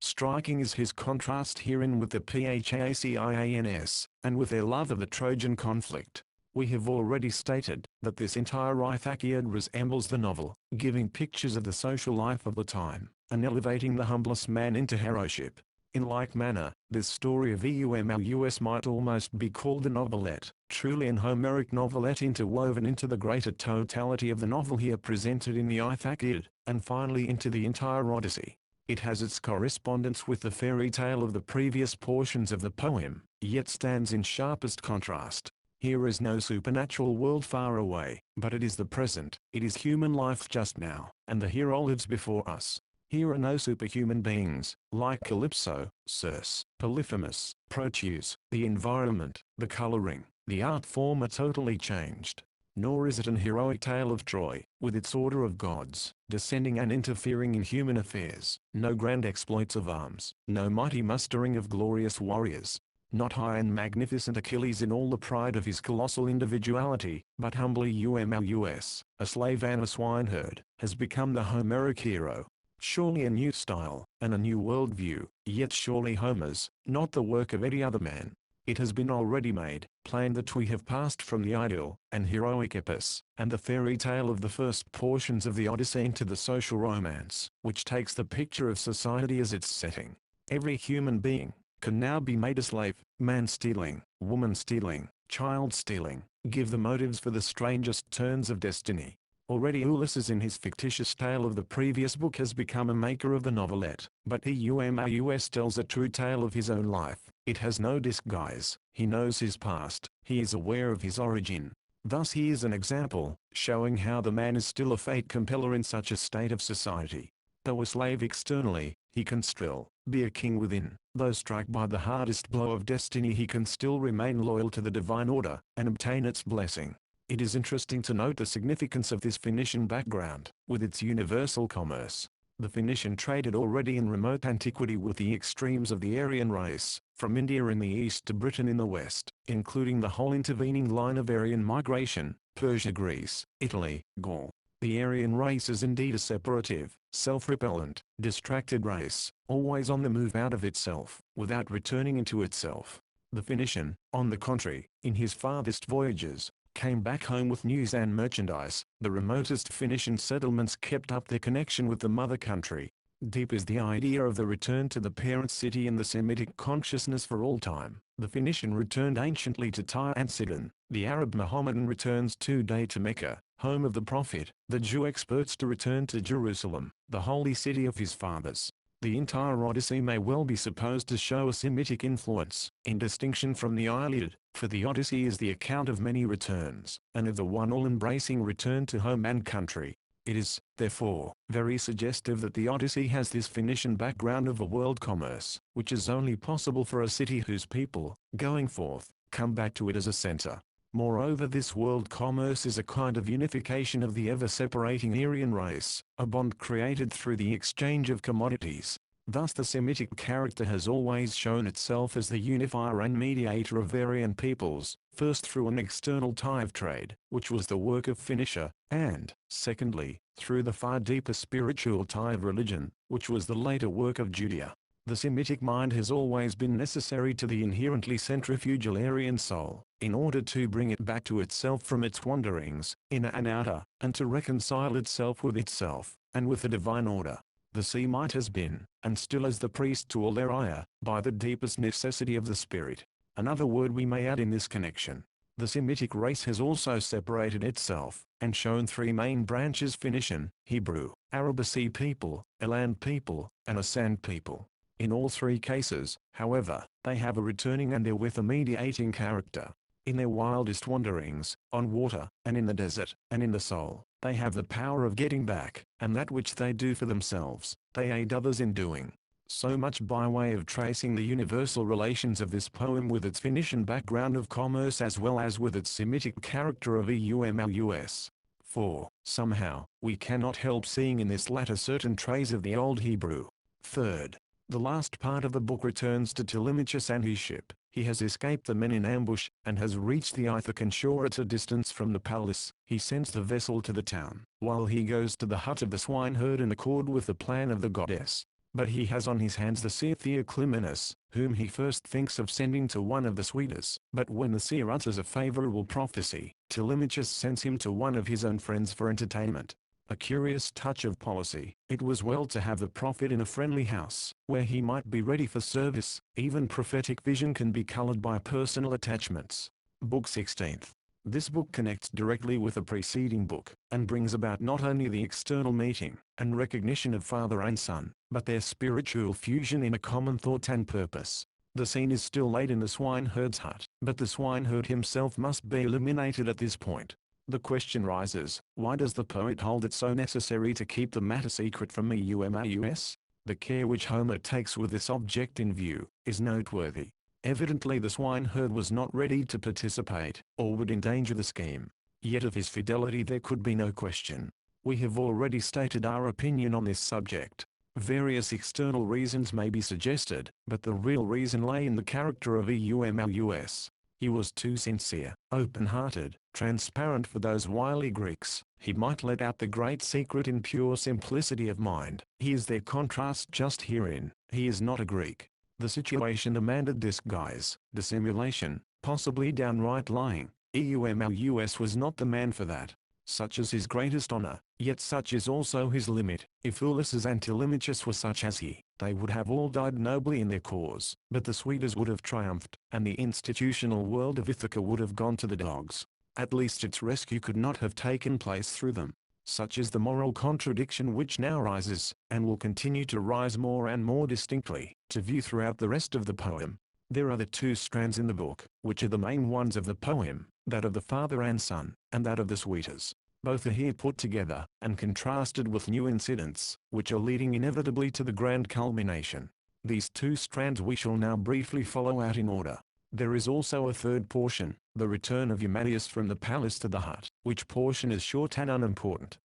Speaker 1: Striking is his contrast herein with the Phacans, and with their love of the Trojan conflict. We have already stated that this entire Ithaciad resembles the novel, giving pictures of the social life of the time, and elevating the humblest man into heroship. In like manner, this story of Eumlus might almost be called a novelette, truly an Homeric novelette interwoven into the greater totality of the novel here presented in the Ithaciad, and finally into the entire Odyssey. It has its correspondence with the fairy tale of the previous portions of the poem, yet stands in sharpest contrast. Here is no supernatural world far away, but it is the present, it is human life just now, and the hero lives before us. Here are no superhuman beings, like Calypso, Circe, Polyphemus, Proteus. The environment, the coloring, the art form are totally changed. Nor is it an heroic tale of Troy, with its order of gods, descending and interfering in human affairs. No grand exploits of arms, no mighty mustering of glorious warriors. Not high and magnificent Achilles in all the pride of his colossal individuality, but humbly Eumlus, a slave and a swineherd, has become the Homeric hero. Surely a new style, and a new worldview, yet surely Homer's, not the work of any other man. It has been already made plain that we have passed from the ideal and heroic epos, and the fairy tale of the first portions of the Odyssey into the social romance, which takes the picture of society as its setting. Every human being can now be made a slave, man stealing, woman stealing, child stealing, give the motives for the strangest turns of destiny. Already Ulysses in his fictitious tale of the previous book has become a maker of the novelette, but Eumlus tells a true tale of his own life. It has no disguise, he knows his past, he is aware of his origin. Thus he is an example, showing how the man is still a fate compeller in such a state of society. Though a slave externally, he can still be a king within. Though struck by the hardest blow of destiny, he can still remain loyal to the divine order, and obtain its blessing. It is interesting to note the significance of this Phoenician background, with its universal commerce. The Phoenician traded already in remote antiquity with the extremes of the Aryan race, from India in the east to Britain in the west, including the whole intervening line of Aryan migration, Persia, Greece, Italy, Gaul. The Aryan race is indeed a separative, self-repellent, distracted race, always on the move out of itself, without returning into itself. The Phoenician, on the contrary, in his farthest voyages, came back home with news and merchandise. The remotest Phoenician settlements kept up their connection with the mother country. Deep is the idea of the return to the parent city in the Semitic consciousness for all time. The Phoenician returned anciently to Tyre and Sidon. The Arab Mohammedan returns today to Mecca, home of the Prophet. The Jew experts to return to Jerusalem, the holy city of his fathers. The entire Odyssey may well be supposed to show a Semitic influence, in distinction from the Iliad, for the Odyssey is the account of many returns, and of the one all-embracing return to home and country. It is, therefore, very suggestive that the Odyssey has this Phoenician background of a world commerce, which is only possible for a city whose people, going forth, come back to it as a center. Moreover, this world commerce is a kind of unification of the ever-separating Aryan race, a bond created through the exchange of commodities. Thus the Semitic character has always shown itself as the unifier and mediator of Aryan peoples, first through an external tie of trade, which was the work of Phoenicia, and, secondly, through the far deeper spiritual tie of religion, which was the later work of Judea. The Semitic mind has always been necessary to the inherently centrifugal Aryan soul, in order to bring it back to itself from its wanderings, inner and outer, and to reconcile itself with itself, and with the divine order. The Semite has been, and still is the priest to all their ire, by the deepest necessity of the spirit. Another word we may add in this connection. The Semitic race has also separated itself, and shown three main branches: Phoenician, Hebrew, Arab, a sea people, a land people, and a sand people. In all three cases, however, they have a returning and therewith a mediating character. In their wildest wanderings, on water, and in the desert, and in the soul, they have the power of getting back, and that which they do for themselves, they aid others in doing. So much by way of tracing the universal relations of this poem with its Phoenician background of commerce as well as with its Semitic character of Eumlus. For, somehow, we cannot help seeing in this latter certain traits of the Old Hebrew. Third, the last part of the book returns to Telemachus and his ship. He has escaped the men in ambush, and has reached the Ithacan shore at a distance from the palace. He sends the vessel to the town, while he goes to the hut of the swineherd in accord with the plan of the goddess. but he has on his hands the seer Theoclymenus, whom he first thinks of sending to one of the suitors. But when the seer utters a favorable prophecy, Telemachus sends him to one of his own friends for entertainment. A curious touch of policy. It was well to have the prophet in a friendly house, where he might be ready for service. Even prophetic vision can be colored by personal attachments. Book 16th. This book connects directly with the preceding book, and brings about not only the external meeting and recognition of father and son, but their spiritual fusion in a common thought and purpose. The scene is still laid in the swineherd's hut, but the swineherd himself must be eliminated at this point. The question rises, why does the poet hold it so necessary to keep the matter secret from Eumæus? The care which Homer takes with this object in view is noteworthy. Evidently the swineherd was not ready to participate, or would endanger the scheme. Yet of his fidelity there could be no question. We have already stated our opinion on this subject. Various external reasons may be suggested, but the real reason lay in the character of Eumæus. He was too sincere, open-hearted, transparent for those wily Greeks. He might let out the great secret in pure simplicity of mind. He is their contrast just herein. He is not a Greek. The situation demanded disguise, dissimulation, possibly downright lying. Eumæus was not the man for that. Such is his greatest honor, yet such is also his limit. If Ulysses and Telemachus were such as he, they would have all died nobly in their cause, but the suitors would have triumphed, and the institutional world of Ithaca would have gone to the dogs. At least its rescue could not have taken place through them. Such is the moral contradiction which now rises, and will continue to rise more and more distinctly, to view throughout the rest of the poem. There are the two strands in the book, which are the main ones of the poem, that of the father and son, and that of the suitors. Both are here put together, and contrasted with new incidents, which are leading inevitably to the grand culmination. These two strands we shall now briefly follow out in order. There is also a third portion, the return of Eumaeus from the palace to the hut, which portion is short and unimportant.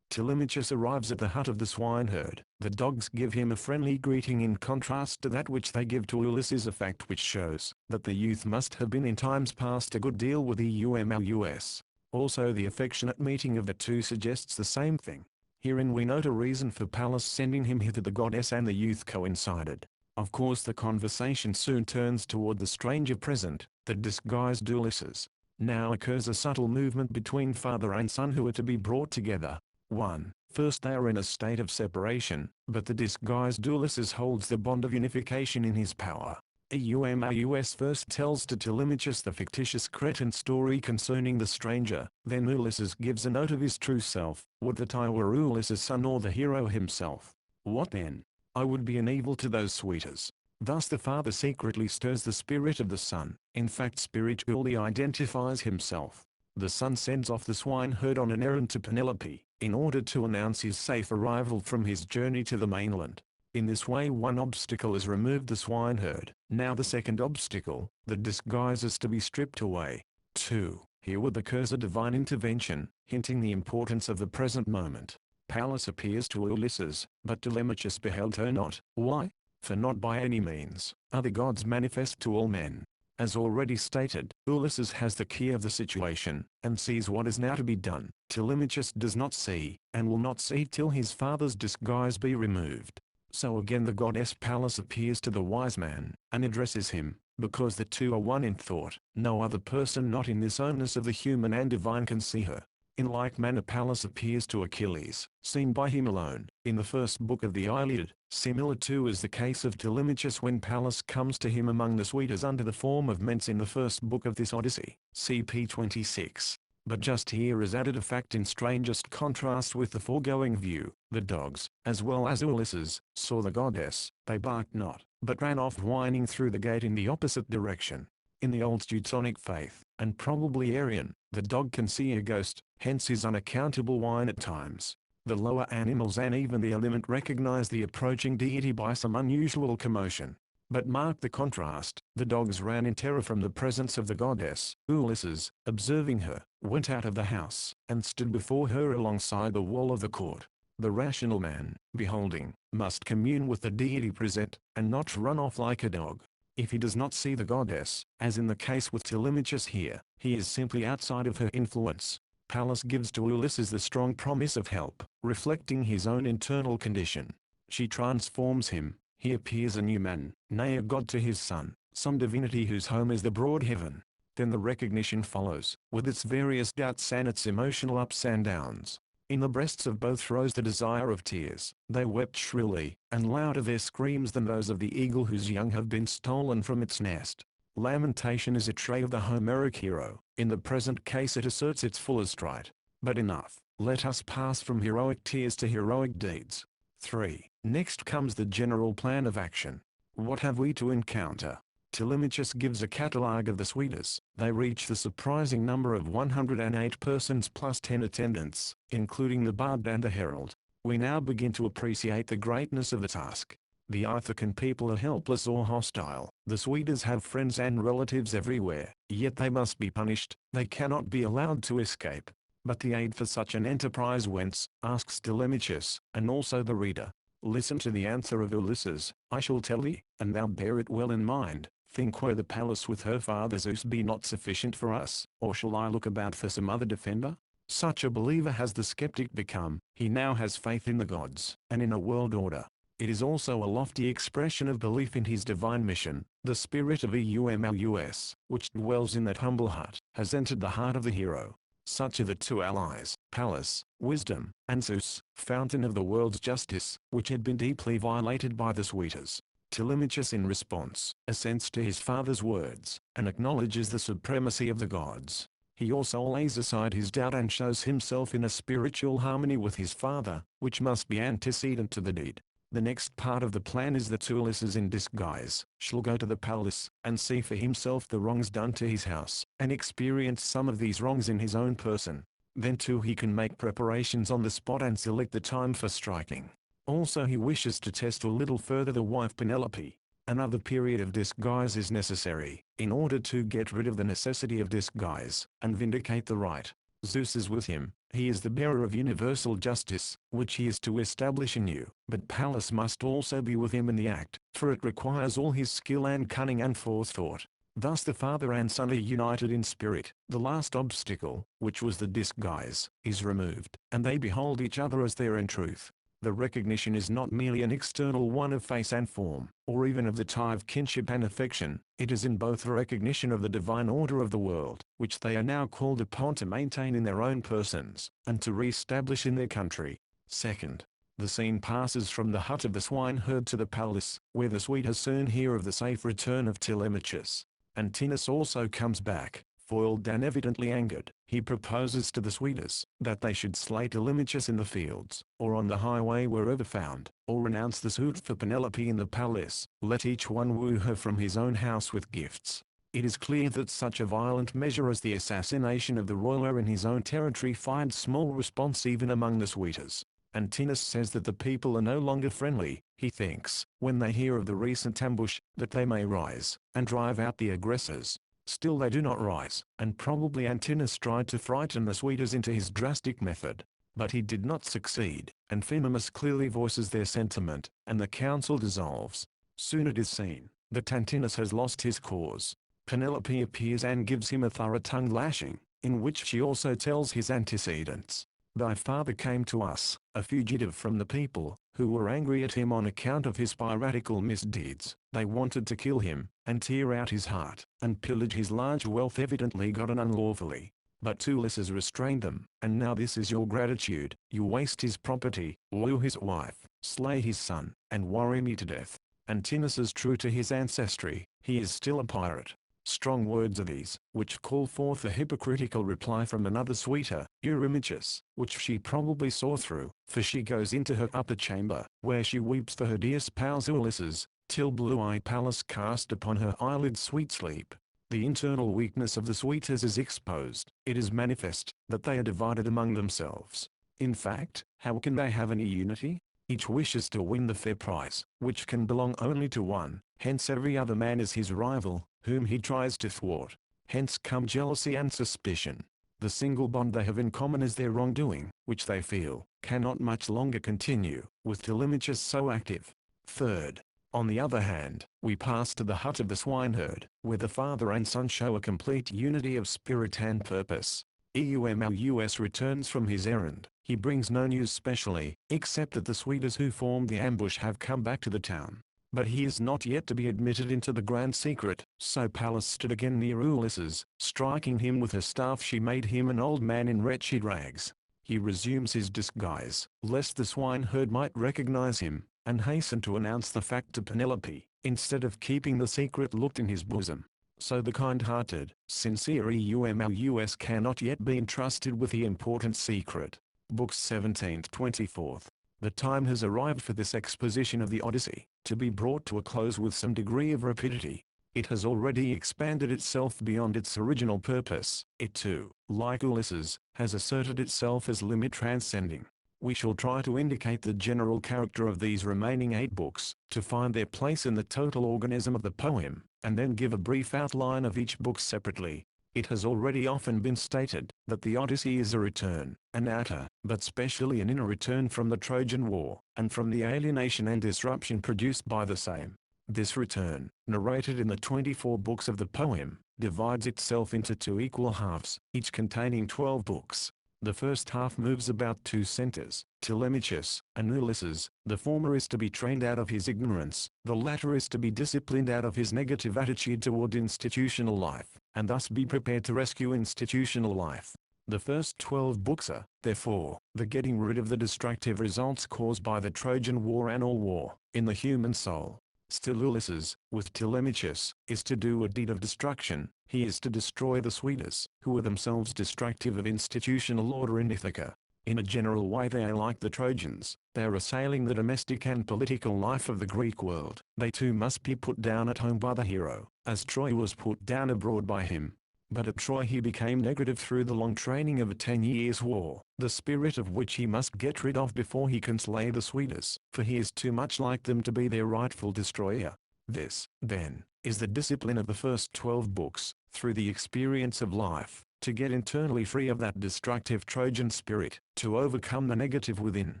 Speaker 1: Telemachus arrives at the hut of the swineherd. The dogs give him a friendly greeting in contrast to that which they give to Ulysses, a fact which shows that the youth must have been in times past a good deal with Eumæus. Also the affectionate meeting of the two suggests the same thing. Herein we note a reason for Pallas sending him hither. The goddess and the youth coincided. Of course the conversation soon turns toward the stranger present, the disguised Ulysses. Now occurs a subtle movement between father and son who are to be brought together. 1. First they are in a state of separation, but the disguised Ulysses holds the bond of unification in his power. Eumaeus first tells to Telemachus the fictitious Cretan story concerning the stranger, then Ulysses gives a note of his true self. Would that I were Ulysses' son or the hero himself. What then? I would be an evil to those suitors. Thus the father secretly stirs the spirit of the son, in fact spiritually identifies himself. The son sends off the swineherd on an errand to Penelope, in order to announce his safe arrival from his journey to the mainland. In this way one obstacle is removed, the swineherd. Now the second obstacle, the disguise, is to be stripped away. 2. Herewith occurs a divine intervention, hinting the importance of the present moment. Pallas appears to Ulysses, but Telemachus beheld her not. Why? For not by any means are the gods manifest to all men. As already stated, Ulysses has the key of the situation, and sees what is now to be done. Telemachus does not see, and will not see till his father's disguise be removed. So again the goddess Pallas appears to the wise man, and addresses him, because the two are one in thought. No other person not in this oneness of the human and divine can see her. In like manner Pallas appears to Achilles, seen by him alone, in the first book of the Iliad. Similar too is the case of Telemachus when Pallas comes to him among the suitors under the form of Ments in the first book of this Odyssey, CP 26. But just here is added a fact in strangest contrast with the foregoing view. The dogs, as well as Ulysses, saw the goddess. They barked not, but ran off whining through the gate in the opposite direction. In the old Teutonic faith, and probably Aryan, the dog can see a ghost, hence his unaccountable whine at times. The lower animals and even the element recognize the approaching deity by some unusual commotion. But mark the contrast, the dogs ran in terror from the presence of the goddess. Ulysses, observing her, went out of the house, and stood before her alongside the wall of the court. The rational man, beholding, must commune with the deity present, and not run off like a dog. If he does not see the goddess, as in the case with Telemachus here, he is simply outside of her influence. Pallas gives to Ulysses the strong promise of help, reflecting his own internal condition. She transforms him. He appears a new man, nay a god to his son, some divinity whose home is the broad heaven. Then the recognition follows, with its various doubts and its emotional ups and downs. In the breasts of both rose the desire of tears. They wept shrilly, and louder their screams than those of the eagle whose young have been stolen from its nest. Lamentation is a trait of the Homeric hero. In the present case it asserts its fullest right. But enough, let us pass from heroic tears to heroic deeds. 3. Next comes the general plan of action. What have we to encounter? Telemachus gives a catalogue of the suitors. They reach the surprising number of 108 persons plus 10 attendants, including the bard and the herald. We now begin to appreciate the greatness of the task. The Ithacan people are helpless or hostile. The suitors have friends and relatives everywhere, yet they must be punished. They cannot be allowed to escape. But the aid for such an enterprise whence, asks Telemachus, and also the reader. Listen to the answer of Ulysses. I shall tell thee, and thou bear it well in mind. Think were the Pallas with her father Zeus be not sufficient for us, or shall I look about for some other defender? Such a believer has the skeptic become. He now has faith in the gods, and in a world order. It is also a lofty expression of belief in his divine mission. The spirit of Eumolus, which dwells in that humble hut, has entered the heart of the hero. Such are the two allies, Pallas, wisdom, and Zeus, fountain of the world's justice, which had been deeply violated by the suitors. Telemachus in response, assents to his father's words, and acknowledges the supremacy of the gods. He also lays aside his doubt and shows himself in a spiritual harmony with his father, which must be antecedent to the deed. The next part of the plan is that Ulysses in disguise shall go to the palace, and see for himself the wrongs done to his house, and experience some of these wrongs in his own person. Then too he can make preparations on the spot and select the time for striking. Also he wishes to test a little further the wife Penelope. Another period of disguise is necessary, in order to get rid of the necessity of disguise, and vindicate the right. Zeus is with him. He is the bearer of universal justice, which he is to establish anew. But Pallas must also be with him in the act, for it requires all his skill and cunning and forethought. Thus the father and son are united in spirit. The last obstacle, which was the disguise, is removed, and they behold each other as they are in truth. The recognition is not merely an external one of face and form, or even of the tie of kinship and affection. It is in both a recognition of the divine order of the world, which they are now called upon to maintain in their own persons, and to re-establish in their country. Second, the scene passes from the hut of the swineherd to the palace, where the suitors soon hear of the safe return of Telemachus. Antinous also comes back, foiled and evidently angered. He proposes to the suitors that they should slay Telemachus in the fields, or on the highway wherever found, or renounce the suit for Penelope in the palace. Let each one woo her from his own house with gifts. It is clear that such a violent measure as the assassination of the royal heir in his own territory finds small response even among the suitors. Antinous says that the people are no longer friendly. He thinks, when they hear of the recent ambush, that they may rise and drive out the aggressors. Still they do not rise, and probably Antinous tried to frighten the suitors into his drastic method. But he did not succeed, and Phemimus clearly voices their sentiment, and the council dissolves. Soon it is seen that Antinous has lost his cause. Penelope appears and gives him a thorough tongue lashing, in which she also tells his antecedents. Thy father came to us, a fugitive from the people, who were angry at him on account of his piratical misdeeds. They wanted to kill him, and tear out his heart, and pillage his large wealth evidently gotten unlawfully. But Ulysses restrained them. And now this is your gratitude: you waste his property, woo his wife, slay his son, and worry me to death. Antinous is true to his ancestry. He is still a pirate. Strong words are these, which call forth a hypocritical reply from another suitor, Eurymachus, which she probably saw through, for she goes into her upper chamber, where she weeps for her dear spouse Ulysses, till blue-eyed Pallas cast upon her eyelids sweet sleep. The internal weakness of the suitors is exposed. It is manifest that they are divided among themselves. In fact, how can they have any unity? Each wishes to win the fair prize, which can belong only to one. Hence every other man is his rival, whom he tries to thwart. Hence come jealousy and suspicion. The single bond they have in common is their wrongdoing, which they feel cannot much longer continue, with Telemachus so active. Third, on the other hand, we pass to the hut of the swineherd, where the father and son show a complete unity of spirit and purpose. Eumolus returns from his errand, He brings no news specially, except that the suitors who formed the ambush have come back to the town. But he is not yet to be admitted into the grand secret, so Pallas stood again near Ulysses, striking him with her staff. She made him an old man in wretched rags. He resumes his disguise, lest the swineherd might recognize him, and hasten to announce the fact to Penelope, instead of keeping the secret locked in his bosom. So the kind-hearted, sincere Eumolus cannot yet be entrusted with the important secret. Books 17th-24th. The time has arrived for this exposition of the Odyssey to be brought to a close with some degree of rapidity. It has already expanded itself beyond its original purpose. It too, like Ulysses, has asserted itself as limit transcending. We shall try to indicate the general character of these remaining 8 books, to find their place in the total organism of the poem, and then give a brief outline of each book separately. It has already often been stated that the Odyssey is a return, an outer, but specially an inner return from the Trojan War, and from the alienation and disruption produced by the same. This return, narrated in the 24 books of the poem, divides itself into 2 equal halves, each containing 12 books. The first half moves about 2 centers, Telemachus and Ulysses. The former is to be trained out of his ignorance, the latter is to be disciplined out of his negative attitude toward institutional life, and thus be prepared to rescue institutional life. The first 12 books are, therefore, the getting rid of the destructive results caused by the Trojan War and all war, in the human soul. Still Ulysses, with Telemachus, is to do a deed of destruction. He is to destroy the suitors, who are themselves destructive of institutional order in Ithaca. In a general way they are like the Trojans. They are assailing the domestic and political life of the Greek world. They too must be put down at home by the hero, as Troy was put down abroad by him. But at Troy he became negative through the long training of a 10 years' war, the spirit of which he must get rid of before he can slay the suitors, for he is too much like them to be their rightful destroyer. This, then, is the discipline of the first 12 books, through the experience of life, to get internally free of that destructive Trojan spirit, to overcome the negative within,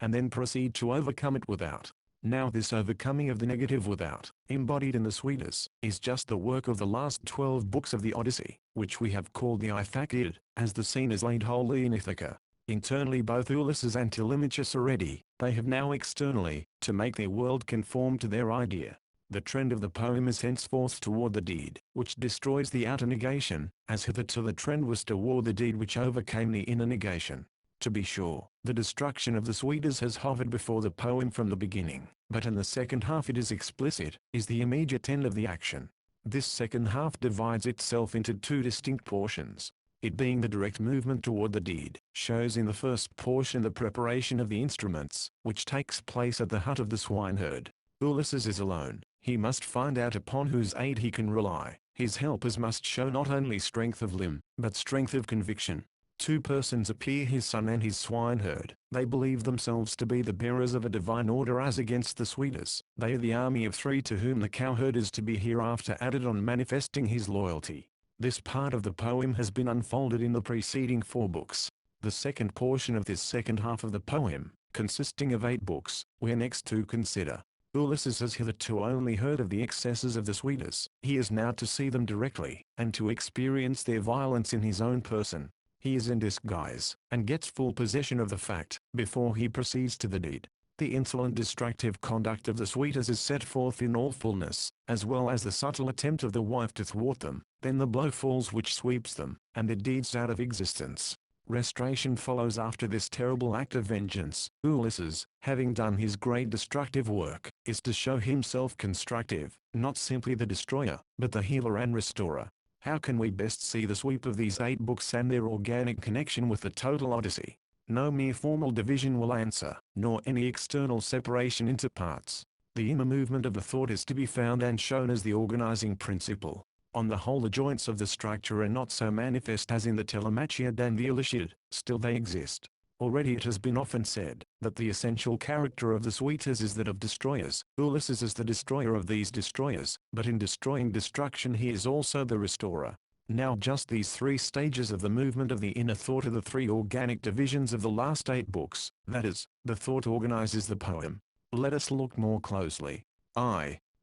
Speaker 1: and then proceed to overcome it without. Now this overcoming of the negative without, embodied in the suitors, is just the work of the last 12 books of the Odyssey, which we have called the Ithaciad, as the scene is laid wholly in Ithaca. Internally both Ulysses and Telemachus are ready, they have now externally, to make their world conform to their idea. The trend of the poem is henceforth toward the deed, which destroys the outer negation, as hitherto the trend was toward the deed which overcame the inner negation. To be sure, the destruction of the suitors has hovered before the poem from the beginning, but in the second half it is explicit, is the immediate end of the action. This second half divides itself into 2 distinct portions. It being the direct movement toward the deed, shows in the first portion the preparation of the instruments, which takes place at the hut of the swineherd. Ulysses is alone. He must find out upon whose aid he can rely. His helpers must show not only strength of limb, but strength of conviction. 2 persons appear, his son and his swineherd. They believe themselves to be the bearers of a divine order as against the suitors. They are the army of 3 to whom the cowherd is to be hereafter added on manifesting his loyalty. This part of the poem has been unfolded in the preceding 4 books. The second portion of this second half of the poem, consisting of 8 books, we are next to consider. Ulysses has hitherto only heard of the excesses of the suitors. He is now to see them directly, and to experience their violence in his own person. He is in disguise, and gets full possession of the fact, before he proceeds to the deed. The insolent destructive conduct of the suitors is set forth in all fullness, as well as the subtle attempt of the wife to thwart them. Then the blow falls which sweeps them, and their deeds out of existence. Restoration follows after this terrible act of vengeance. Ulysses, having done his great destructive work, is to show himself constructive, not simply the destroyer, but the healer and restorer. How can we best see the sweep of these 8 books and their organic connection with the total Odyssey? No mere formal division will answer, nor any external separation into parts. The inner movement of the thought is to be found and shown as the organizing principle. On the whole the joints of the structure are not so manifest as in the Telemachus and the Ulysses, still they exist. Already it has been often said, that the essential character of the suitors is that of destroyers. Ulysses is the destroyer of these destroyers, but in destroying destruction he is also the restorer. Now just these 3 stages of the movement of the inner thought are the 3 organic divisions of the last 8 books, that is, the thought organizes the poem. Let us look more closely.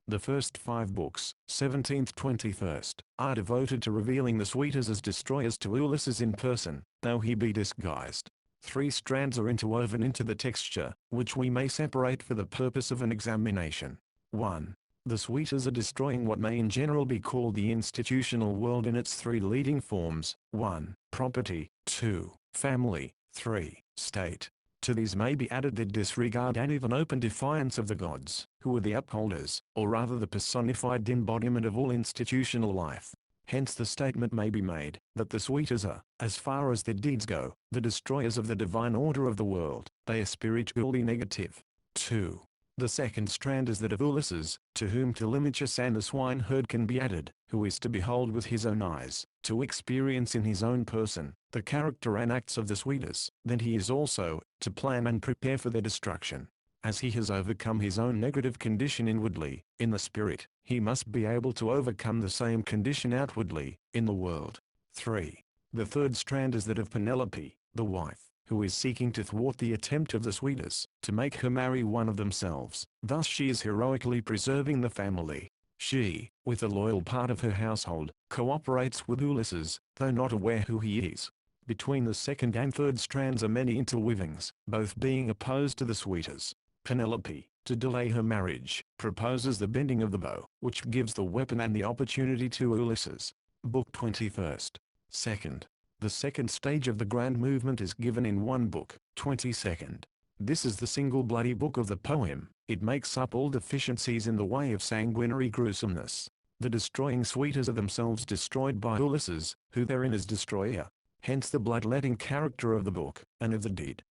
Speaker 1: The first 5 books, 17th-21st, are devoted to revealing the suitors as destroyers to Ulysses in person, though he be disguised. 3 strands are interwoven into the texture, which we may separate for the purpose of an examination. 1. The suitors are destroying what may in general be called the institutional world in its 3 leading forms: 1. Property, 2. Family, 3. State. To these may be added the disregard and even open defiance of the gods, who are the upholders, or rather the personified embodiment of all institutional life. Hence the statement may be made, that the suitors are, as far as their deeds go, the destroyers of the divine order of the world. They are spiritually negative. 2. The second strand is that of Ulysses, to whom Telemachus and the swineherd can be added, who is to behold with his own eyes, to experience in his own person, the character and acts of the suitors. Then he is also, to plan and prepare for their destruction. As he has overcome his own negative condition inwardly, in the spirit, he must be able to overcome the same condition outwardly, in the world. 3. The third strand is that of Penelope, the wife, who is seeking to thwart the attempt of the suitors, to make her marry one of themselves. Thus she is heroically preserving the family. She, with a loyal part of her household, cooperates with Ulysses, though not aware who he is. Between the second and third strands are many interweavings, both being opposed to the suitors. Penelope, to delay her marriage, proposes the bending of the bow, which gives the weapon and the opportunity to Ulysses. Book 21st. 2nd. The second stage of the grand movement is given in one book, 22nd. This is the single bloody book of the poem. It makes up all deficiencies in the way of sanguinary gruesomeness. The destroying suitors are themselves destroyed by Ulysses, who therein is destroyer. Hence the bloodletting character of the book, and of the deed.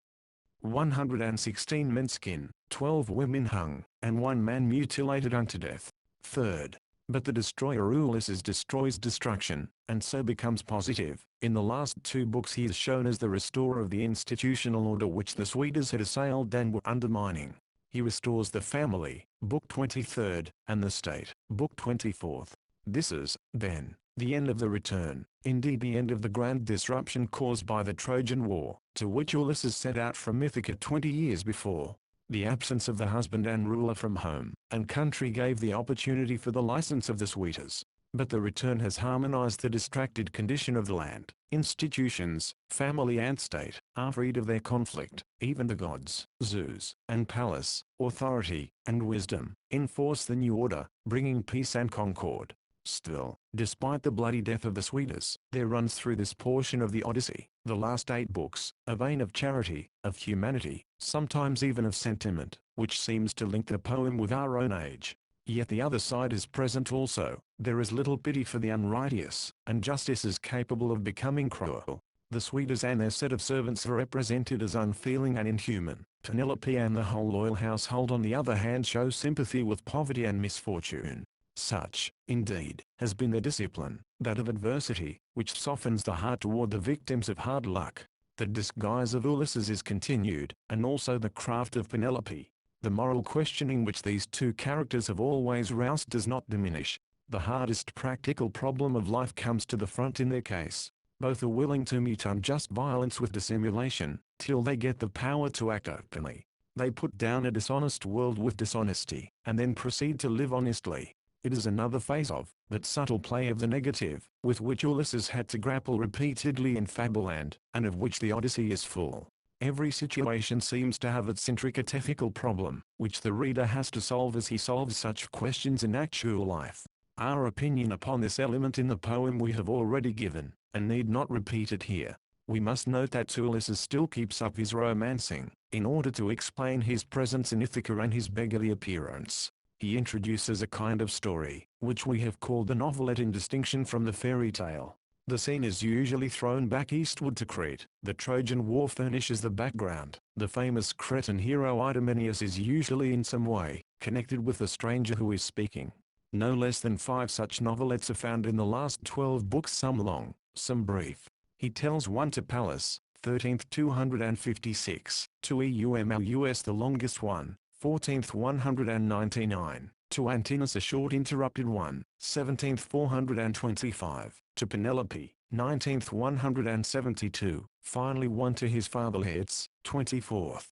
Speaker 1: 116 men skinned, 12 women hung, and 1 man mutilated unto death. 3rd. But the destroyer Ulysses destroys destruction, and so becomes positive. In the last 2 books he is shown as the restorer of the institutional order which the suitors had assailed and were undermining. He restores the family, Book 23rd, and the state, Book 24th. This is, then, the end of the return, indeed the end of the grand disruption caused by the Trojan War, to which Ulysses set out from Ithaca 20 years before. The absence of the husband and ruler from home and country gave the opportunity for the license of the suitors. But the return has harmonized the distracted condition of the land. Institutions, family and state, are freed of their conflict. Even the gods, Zeus, and Pallas, authority, and wisdom, enforce the new order, bringing peace and concord. Still, despite the bloody death of the suitors, there runs through this portion of the Odyssey, the last 8 books, a vein of charity, of humanity, sometimes even of sentiment, which seems to link the poem with our own age. Yet the other side is present also. There is little pity for the unrighteous, and justice is capable of becoming cruel. The suitors and their set of servants are represented as unfeeling and inhuman. Penelope and the whole loyal household on the other hand show sympathy with poverty and misfortune. Such, indeed, has been their discipline, that of adversity, which softens the heart toward the victims of hard luck. The disguise of Ulysses is continued, and also the craft of Penelope. The moral questioning which these 2 characters have always roused does not diminish. The hardest practical problem of life comes to the front in their case. Both are willing to meet unjust violence with dissimulation, till they get the power to act openly. They put down a dishonest world with dishonesty, and then proceed to live honestly. It is another phase of that subtle play of the negative, with which Ulysses had to grapple repeatedly in Fableland, and of which the Odyssey is full. Every situation seems to have its intricate ethical problem, which the reader has to solve as he solves such questions in actual life. Our opinion upon this element in the poem we have already given, and need not repeat it here. We must note that Ulysses still keeps up his romancing, in order to explain his presence in Ithaca and his beggarly appearance. He introduces a kind of story, which we have called the novelette in distinction from the fairy tale. The scene is usually thrown back eastward to Crete. The Trojan War furnishes the background. The famous Cretan hero Idomeneus is usually in some way connected with the stranger who is speaking. No less than 5 such novelettes are found in the last 12 books, some long, some brief. He tells one to Pallas, 13th 256, to Eumolus the longest one, 14th 199, to Antinous a short interrupted one, 17th 425, to Penelope, 19th 172, finally one to his father Laertes, 24th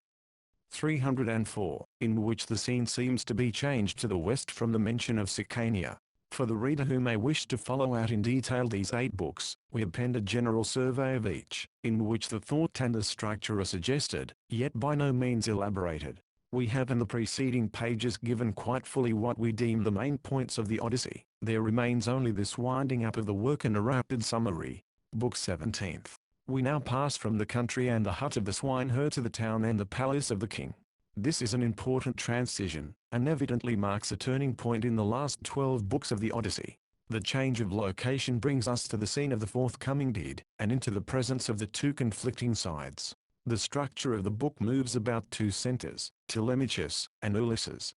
Speaker 1: 304, in which the scene seems to be changed to the west from the mention of Sicania. For the reader who may wish to follow out in detail these 8 books, we append a general survey of each, in which the thought and the structure are suggested, yet by no means elaborated. We have in the preceding pages given quite fully what we deem the main points of the Odyssey. There remains only this winding up of the work and a rapid summary. Book 17th. We now pass from the country and the hut of the swineherd to the town and the palace of the king. This is an important transition, and evidently marks a turning point in the last 12 books of the Odyssey. The change of location brings us to the scene of the forthcoming deed, and into the presence of the 2 conflicting sides. The structure of the book moves about 2 centers, Telemachus and Ulysses.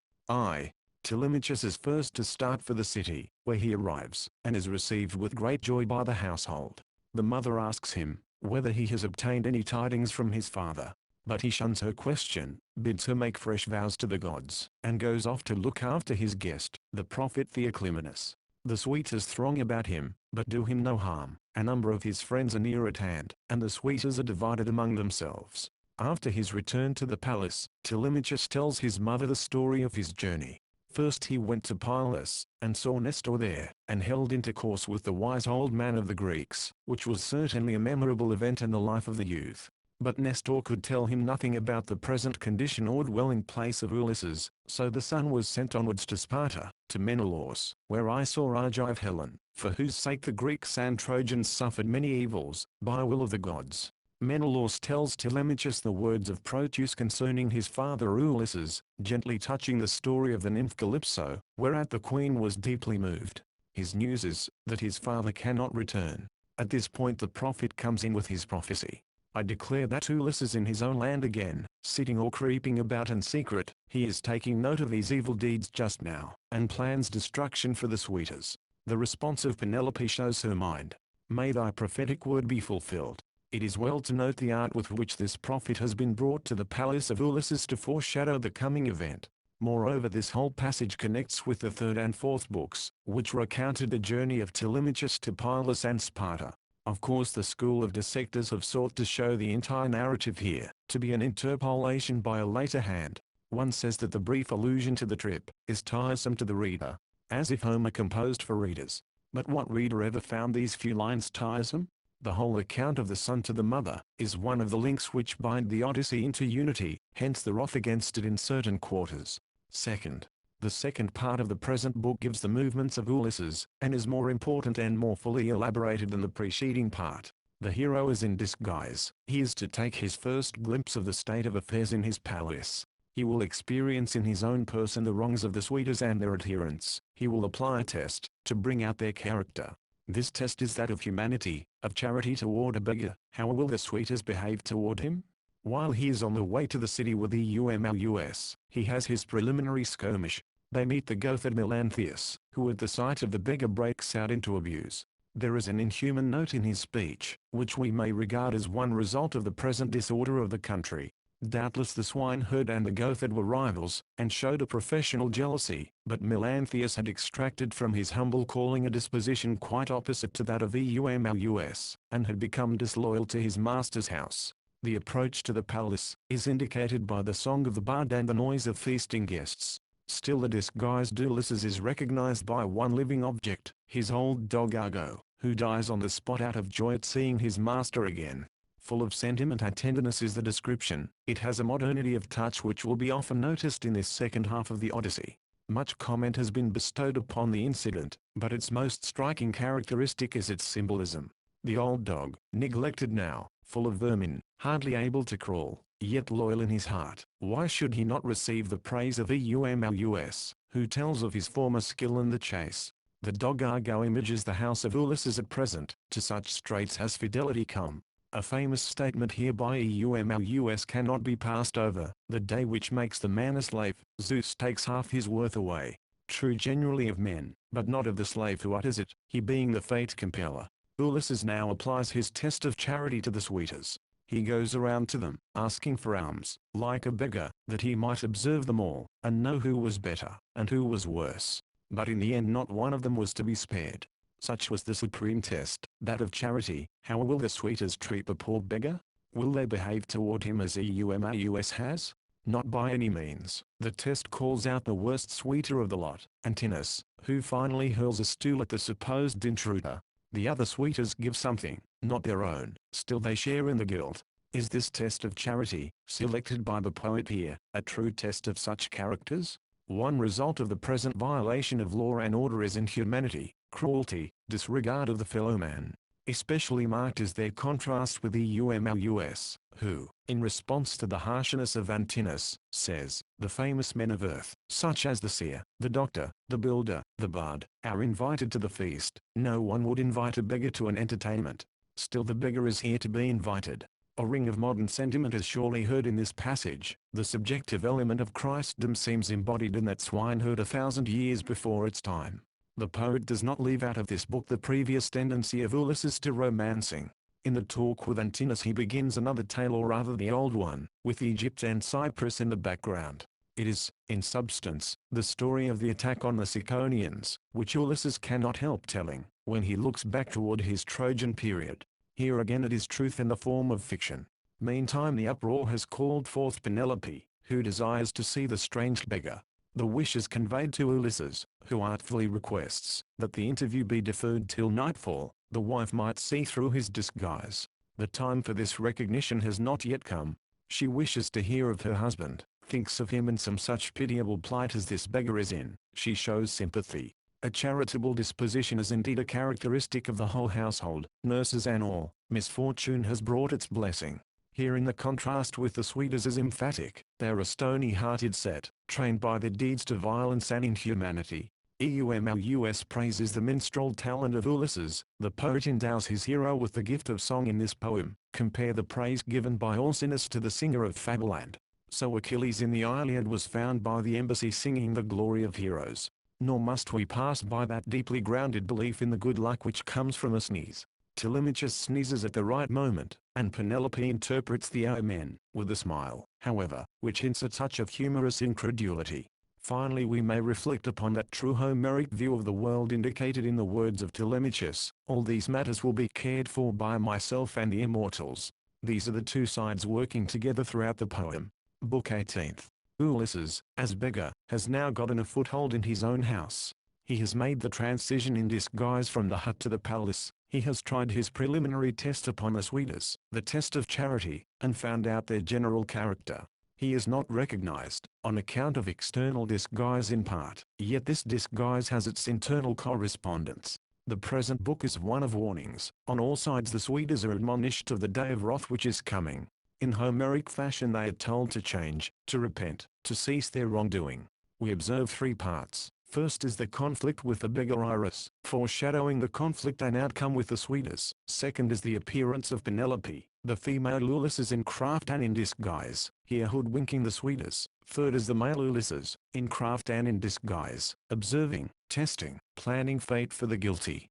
Speaker 1: Telemachus is first to start for the city, where he arrives, and is received with great joy by the household. The mother asks him whether he has obtained any tidings from his father. But he shuns her question, bids her make fresh vows to the gods, and goes off to look after his guest, the prophet Theoclymenus. The suitors throng about him, but do him no harm. A number of his friends are near at hand, and the suitors are divided among themselves. After his return to the palace, Telemachus tells his mother the story of his journey. First he went to Pylos, and saw Nestor there, and held intercourse with the wise old man of the Greeks, which was certainly a memorable event in the life of the youth. But Nestor could tell him nothing about the present condition or dwelling place of Ulysses, so the son was sent onwards to Sparta, to Menelaus, where I saw Argive Helen, for whose sake the Greeks and Trojans suffered many evils, by will of the gods. Menelaus tells Telemachus the words of Proteus concerning his father Ulysses, gently touching the story of the nymph Calypso, whereat the queen was deeply moved. His news is, that his father cannot return. At this point the prophet comes in with his prophecy. I declare that Ulysses in his own land again, sitting or creeping about in secret, he is taking note of these evil deeds just now, and plans destruction for the suitors. The response of Penelope shows her mind. May thy prophetic word be fulfilled. It is well to note the art with which this prophet has been brought to the palace of Ulysses to foreshadow the coming event. Moreover, this whole passage connects with the 3rd and 4th books, which recounted the journey of Telemachus to Pylos and Sparta. Of course the school of dissectors have sought to show the entire narrative here to be an interpolation by a later hand. One says that the brief allusion to the trip is tiresome to the reader, as if Homer composed for readers. But what reader ever found these few lines tiresome? The whole account of the son to the mother is one of the links which bind the Odyssey into unity, hence the wrath against it in certain quarters. Second, the second part of the present book gives the movements of Ulysses, and is more important and more fully elaborated than the preceding part. The hero is in disguise. He is to take his first glimpse of the state of affairs in his palace. He will experience in his own person the wrongs of the suitors and their adherents. He will apply a test, to bring out their character. This test is that of humanity, of charity toward a beggar. How will the suitors behave toward him? While he is on the way to the city with Eumolus, he has his preliminary skirmish. They meet the Goatherd Melanthius, who at the sight of the beggar breaks out into abuse. There is an inhuman note in his speech, which we may regard as one result of the present disorder of the country. Doubtless the swineherd and the Goatherd were rivals, and showed a professional jealousy, but Melanthius had extracted from his humble calling a disposition quite opposite to that of Eumolus, and had become disloyal to his master's house. The approach to the palace is indicated by the song of the bard and the noise of feasting guests. Still the disguised Ulysses is recognized by one living object, his old dog Argo, who dies on the spot out of joy at seeing his master again. Full of sentiment and tenderness is the description. It has a modernity of touch which will be often noticed in this second half of the Odyssey. Much comment has been bestowed upon the incident, but its most striking characteristic is its symbolism. The old dog, neglected now, full of vermin, hardly able to crawl, yet loyal in his heart. Why should he not receive the praise of Eumolus, who tells of his former skill in the chase? The dog Argo images the house of Ulysses at present. To such straits has fidelity come. A famous statement here by Eumolus cannot be passed over. The day which makes the man a slave, Zeus takes half his worth away. True generally of men, but not of the slave who utters it, he being the fate compeller. Ulysses now applies his test of charity to the suitors. He goes around to them, asking for alms, like a beggar, that he might observe them all, and know who was better, and who was worse. But in the end not one of them was to be spared. Such was the supreme test, that of charity. How will the suitors treat the poor beggar? Will they behave toward him as Eumolus has? Not by any means. The test calls out the worst suitor of the lot, Antinous, who finally hurls a stool at the supposed intruder. The other suitors give something, not their own, still they share in the guilt. Is this test of charity, selected by the poet here, a true test of such characters? One result of the present violation of law and order is inhumanity, cruelty, disregard of the fellow man. Especially marked is their contrast with Eumolus, who, in response to the harshness of Antinous, says, "The famous men of earth, such as the seer, the doctor, the builder, the bard, are invited to the feast. No one would invite a beggar to an entertainment. Still the beggar is here to be invited." A ring of modern sentiment is surely heard in this passage. The subjective element of Christendom seems embodied in that swineherd 1,000 years before its time. The poet does not leave out of this book the previous tendency of Ulysses to romancing. In the talk with Antinous he begins another tale, or rather the old one, with Egypt and Cyprus in the background. It is, in substance, the story of the attack on the Ciconians, which Ulysses cannot help telling, when he looks back toward his Trojan period. Here again it is truth in the form of fiction. Meantime the uproar has called forth Penelope, who desires to see the strange beggar. The wish is conveyed to Ulysses, who artfully requests that the interview be deferred till nightfall. The wife might see through his disguise. The time for this recognition has not yet come. She wishes to hear of her husband, thinks of him in some such pitiable plight as this beggar is in. She shows sympathy. A charitable disposition is indeed a characteristic of the whole household, nurses and all. Misfortune has brought its blessing. Herein the contrast with the suitors is emphatic. They are a stony-hearted set, trained by their deeds to violence and inhumanity. Eumolus praises the minstrel talent of Ulysses. The poet endows his hero with the gift of song in this poem. Compare the praise given by Alcinous to the singer of Fableland. So Achilles in the Iliad was found by the embassy singing the glory of heroes. Nor must we pass by that deeply grounded belief in the good luck which comes from a sneeze. Telemachus sneezes at the right moment, and Penelope interprets the omen with a smile, however, which hints a touch of humorous incredulity. Finally we may reflect upon that true Homeric view of the world indicated in the words of Telemachus: "All these matters will be cared for by myself and the immortals." These are the two sides working together throughout the poem. Book 18th. Ulysses, as beggar, has now gotten a foothold in his own house. He has made the transition in disguise from the hut to the palace. He has tried his preliminary test upon the suitors, the test of charity, and found out their general character. He is not recognized, on account of external disguise in part, yet this disguise has its internal correspondence. The present book is one of warnings. On all sides the suitors are admonished of the day of wrath which is coming. In Homeric fashion they are told to change, to repent, to cease their wrongdoing. We observe three parts. First is the conflict with the beggar Iris, foreshadowing the conflict and outcome with the suitors. Second is the appearance of Penelope, the female Ulysses in craft and in disguise, here hoodwinking the suitors. Third is the male Ulysses, in craft and in disguise, observing, testing, planning fate for the guilty.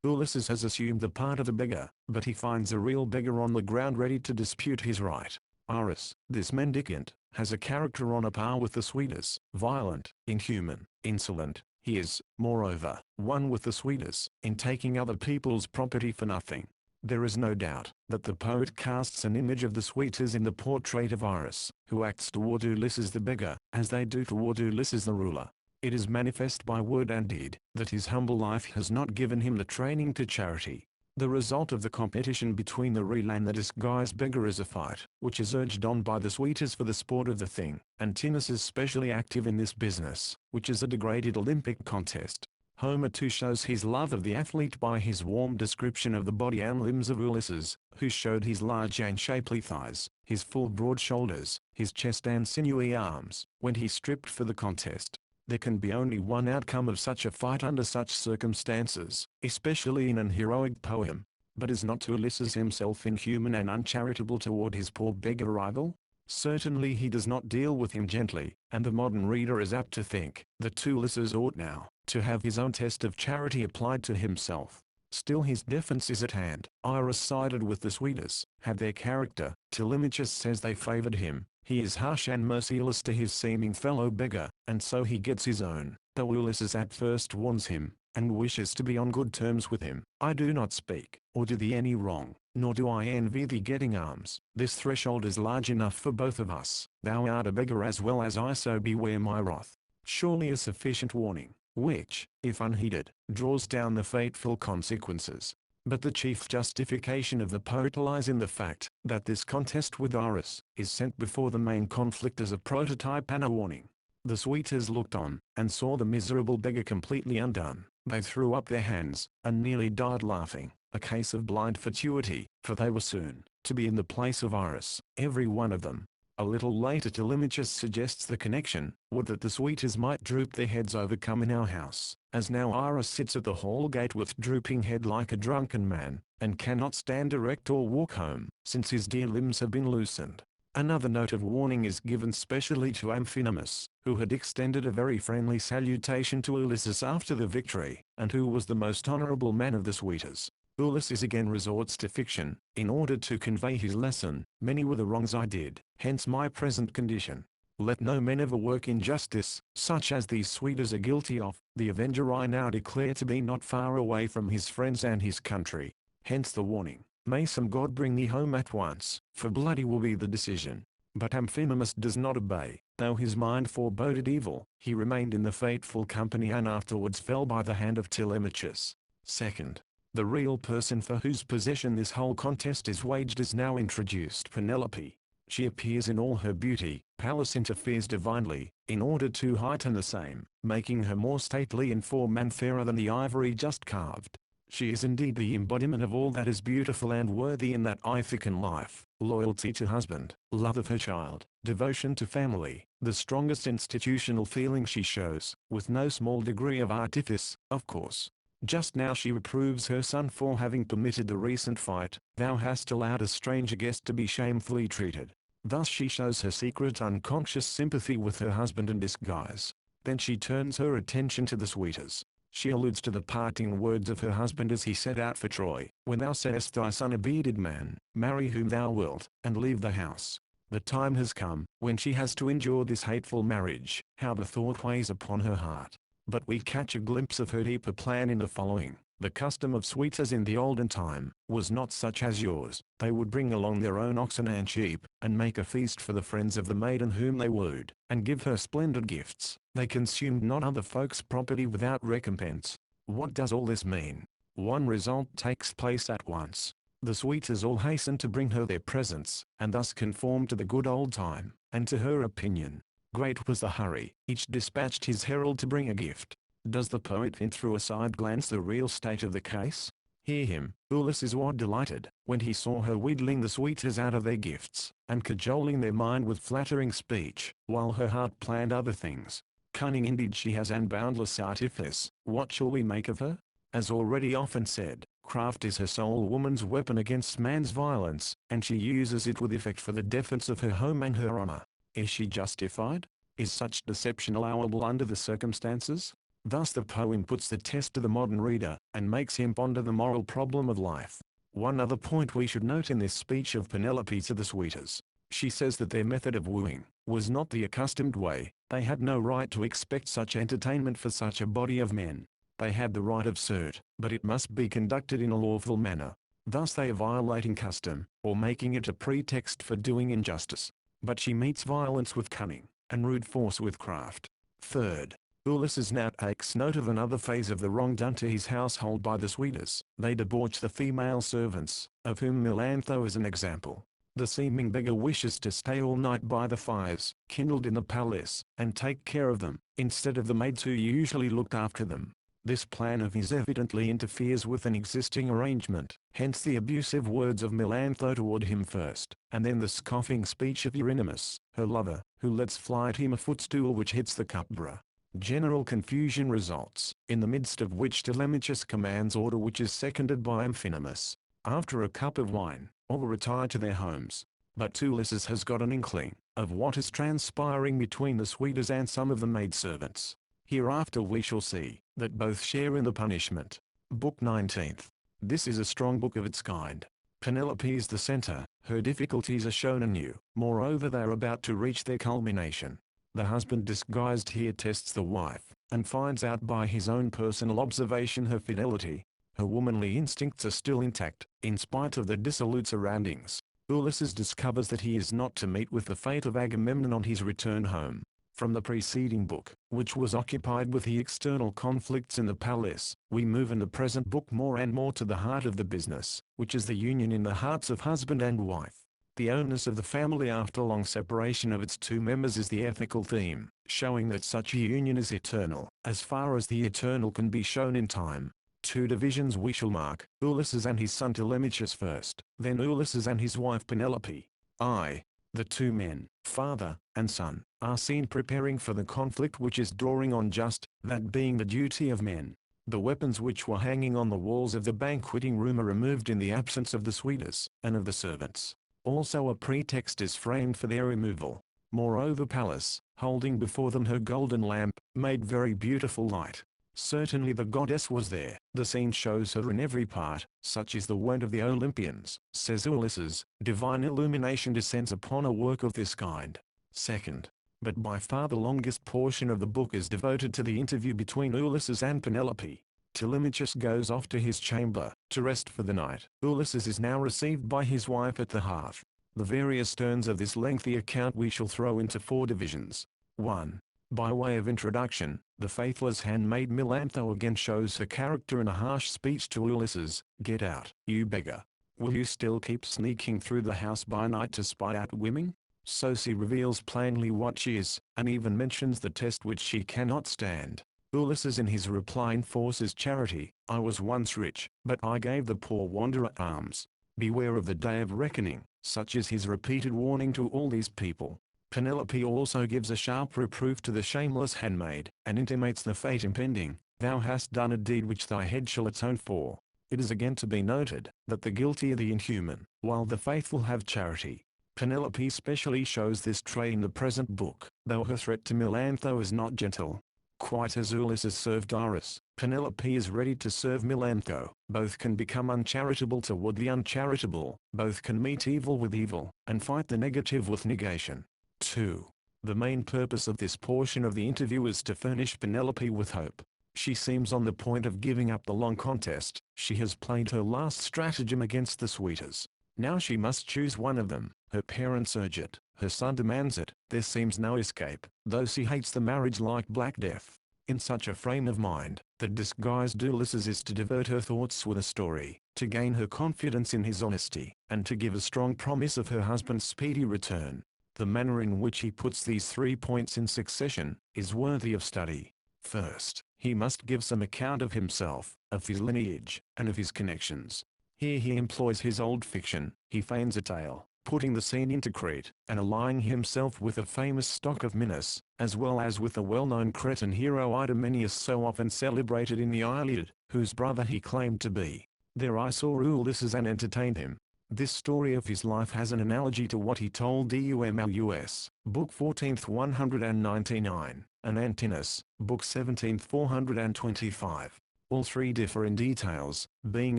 Speaker 1: Ulysses has assumed the part of a beggar, but he finds a real beggar on the ground ready to dispute his right. Iris, this mendicant, has a character on a par with the suitors, violent, inhuman, insolent. He is, moreover, one with the suitors, in taking other people's property for nothing. There is no doubt that the poet casts an image of the suitors in the portrait of Iris, who acts toward Ulysses the beggar, as they do toward Ulysses the ruler. It is manifest by word and deed, that his humble life has not given him the training to charity. The result of the competition between the real and the disguised beggar is a fight, which is urged on by the suitors for the sport of the thing. Antinous is specially active in this business, which is a degraded Olympic contest. Homer too shows his love of the athlete by his warm description of the body and limbs of Ulysses, who showed his large and shapely thighs, his full broad shoulders, his chest and sinewy arms, when he stripped for the contest. There can be only one outcome of such a fight under such circumstances, especially in an heroic poem. But is not Ulysses himself inhuman and uncharitable toward his poor beggar rival? Certainly he does not deal with him gently, and the modern reader is apt to think that Ulysses ought now to have his own test of charity applied to himself. Still his defense is at hand. Iris sided with the suitors, had their character. Telemachus says they favored him. He is harsh and merciless to his seeming fellow beggar, and so he gets his own, though Ulysses at first warns him, and wishes to be on good terms with him. "I do not speak, or do thee any wrong," nor do I envy thee getting alms. This threshold is large enough for both of us. Thou art a beggar as well as I, so beware my wrath. Surely a sufficient warning, which, if unheeded, draws down the fateful consequences. But the chief justification of the poet lies in the fact that this contest with Iris is sent before the main conflict as a prototype and a warning. The suitors looked on, and saw the miserable beggar completely undone. They threw up their hands, and nearly died laughing, a case of blind fatuity, for they were soon to be in the place of Iris, every one of them. A little later Telemachus suggests the connection: would that the suitors might droop their heads overcome in our house, as now Iris sits at the hall gate with drooping head like a drunken man, and cannot stand erect or walk home, since his dear limbs have been loosened. Another note of warning is given specially to Amphinomus, who had extended a very friendly salutation to Ulysses after the victory, and who was the most honorable man of the suitors. Ulysses again resorts to fiction, in order to convey his lesson: many were the wrongs I did, hence my present condition. Let no man ever work injustice, such as these suitors are guilty of. The avenger I now declare to be not far away from his friends and his country. Hence the warning: may some god bring thee home at once, for bloody will be the decision. But Amphinomus does not obey. Though his mind foreboded evil, he remained in the fateful company and afterwards fell by the hand of Telemachus. Second, the real person for whose possession this whole contest is waged is now introduced: Penelope. She appears in all her beauty. Pallas interferes divinely, in order to heighten the same, making her more stately in form and fairer than the ivory just carved. She is indeed the embodiment of all that is beautiful and worthy in that Ithacan life: loyalty to husband, love of her child, devotion to family, the strongest institutional feeling she shows, with no small degree of artifice, of course. Just now she reproves her son for having permitted the recent fight: thou hast allowed a stranger guest to be shamefully treated. Thus she shows her secret unconscious sympathy with her husband in disguise. Then she turns her attention to the suitors. She alludes to the parting words of her husband as he set out for Troy: when thou sayest thy son a bearded man, marry whom thou wilt, and leave the house. The time has come when she has to endure this hateful marriage. How the thought weighs upon her heart! But we catch a glimpse of her deeper plan in the following: the custom of suitors in the olden time was not such as yours. They would bring along their own oxen and sheep, and make a feast for the friends of the maiden whom they wooed, and give her splendid gifts. They consumed not other folks' property without recompense. What does all this mean? One result takes place at once. The suitors all hasten to bring her their presents, and thus conform to the good old time, and to her opinion. Great was the hurry. Each dispatched his herald to bring a gift. Does the poet hint through a side glance the real state of the case? Hear him. Ulysses was delighted when he saw her wheedling the suitors out of their gifts, and cajoling their mind with flattering speech, while her heart planned other things. Cunning indeed she has, and boundless artifice. What shall we make of her? As already often said, craft is her sole woman's weapon against man's violence, and she uses it with effect for the defense of her home and her honor. Is she justified? Is such deception allowable under the circumstances? Thus the poem puts the test to the modern reader, and makes him ponder the moral problem of life. One other point we should note in this speech of Penelope to the suitors: she says that their method of wooing was not the accustomed way. They had no right to expect such entertainment for such a body of men. They had the right of suit, but it must be conducted in a lawful manner. Thus they are violating custom, or making it a pretext for doing injustice. But she meets violence with cunning, and rude force with craft. Third, Ulysses now takes note of another phase of the wrong done to his household by the suitors. They debauch the female servants, of whom Melantho is an example. The seeming beggar wishes to stay all night by the fires kindled in the palace, and take care of them, instead of the maids who usually looked after them. This plan of his evidently interferes with an existing arrangement, hence the abusive words of Melantho toward him first, and then the scoffing speech of Eurynomus, her lover, who lets fly at him a footstool which hits the cupbearer. General confusion results, in the midst of which Telemachus commands order, which is seconded by Amphinomus. After a cup of wine, all retire to their homes. But Ulysses has got an inkling of what is transpiring between the suitors and some of the maidservants. Hereafter we shall see that both share in the punishment. Book 19th. This is a strong book of its kind. Penelope is the center. Her difficulties are shown anew. Moreover, they are about to reach their culmination. The husband disguised here tests the wife, and finds out by his own personal observation her fidelity. Her womanly instincts are still intact, in spite of the dissolute surroundings. Ulysses discovers that he is not to meet with the fate of Agamemnon on his return home. From the preceding book, which was occupied with the external conflicts in the palace, we move in the present book more and more to the heart of the business, which is the union in the hearts of husband and wife. The onus of the family after long separation of its two members is the ethical theme, showing that such a union is eternal, as far as the eternal can be shown in time. Two divisions we shall mark: Ulysses and his son Telemachus first, then Ulysses and his wife Penelope. The two men, father and son, are seen preparing for the conflict which is drawing on, just that being the duty of men. The weapons which were hanging on the walls of the banqueting room are removed in the absence of the suitors and of the servants. Also a pretext is framed for their removal. Moreover, Pallas, holding before them her golden lamp, made very beautiful light. Certainly the goddess was there. The scene shows her in every part. Such is the wont of the Olympians, says Ulysses. Divine illumination descends upon a work of this kind. Second, but by far the longest portion of the book is devoted to the interview between Ulysses and Penelope. Telemachus goes off to his chamber to rest for the night. Ulysses is now received by his wife at the hearth. The various turns of this lengthy account we shall throw into 4 divisions. 1. By way of introduction, the faithless handmaid Melantho again shows her character in a harsh speech to Ulysses. "Get out, you beggar. Will you still keep sneaking through the house by night to spy out women?" So she reveals plainly what she is, and even mentions the test which she cannot stand. Ulysses in his reply enforces charity. "I was once rich, but I gave the poor wanderer alms. Beware of the day of reckoning," such is his repeated warning to all these people. Penelope also gives a sharp reproof to the shameless handmaid, and intimates the fate impending. "Thou hast done a deed which thy head shall atone for." It is again to be noted, that the guilty are the inhuman, while the faithful have charity. Penelope specially shows this trait in the present book, though her threat to Melantho is not gentle. Quite as Ulysses served Iris, Penelope is ready to serve Melantho. Both can become uncharitable toward the uncharitable, both can meet evil with evil, and fight the negative with negation. 2. The main purpose of this portion of the interview is to furnish Penelope with hope. She seems on the point of giving up the long contest. She has played her last stratagem against the suitors. Now she must choose one of them. Her parents urge it, her son demands it. There seems no escape, though she hates the marriage like Black Death. In such a frame of mind, the disguised Ulysses is to divert her thoughts with a story, to gain her confidence in his honesty, and to give a strong promise of her husband's speedy return. The manner in which he puts these 3 points in succession is worthy of study. First, he must give some account of himself, of his lineage, and of his connections. Here he employs his old fiction. He feigns a tale, putting the scene into Crete, and allying himself with the famous stock of Minos, as well as with the well-known Cretan hero Idomeneus, so often celebrated in the Iliad, whose brother he claimed to be. There I saw Ulysses and entertained him. This story of his life has an analogy to what he told Deumous, Book 14th 199, and Antinous, Book 17th 425. All 3 differ in details, being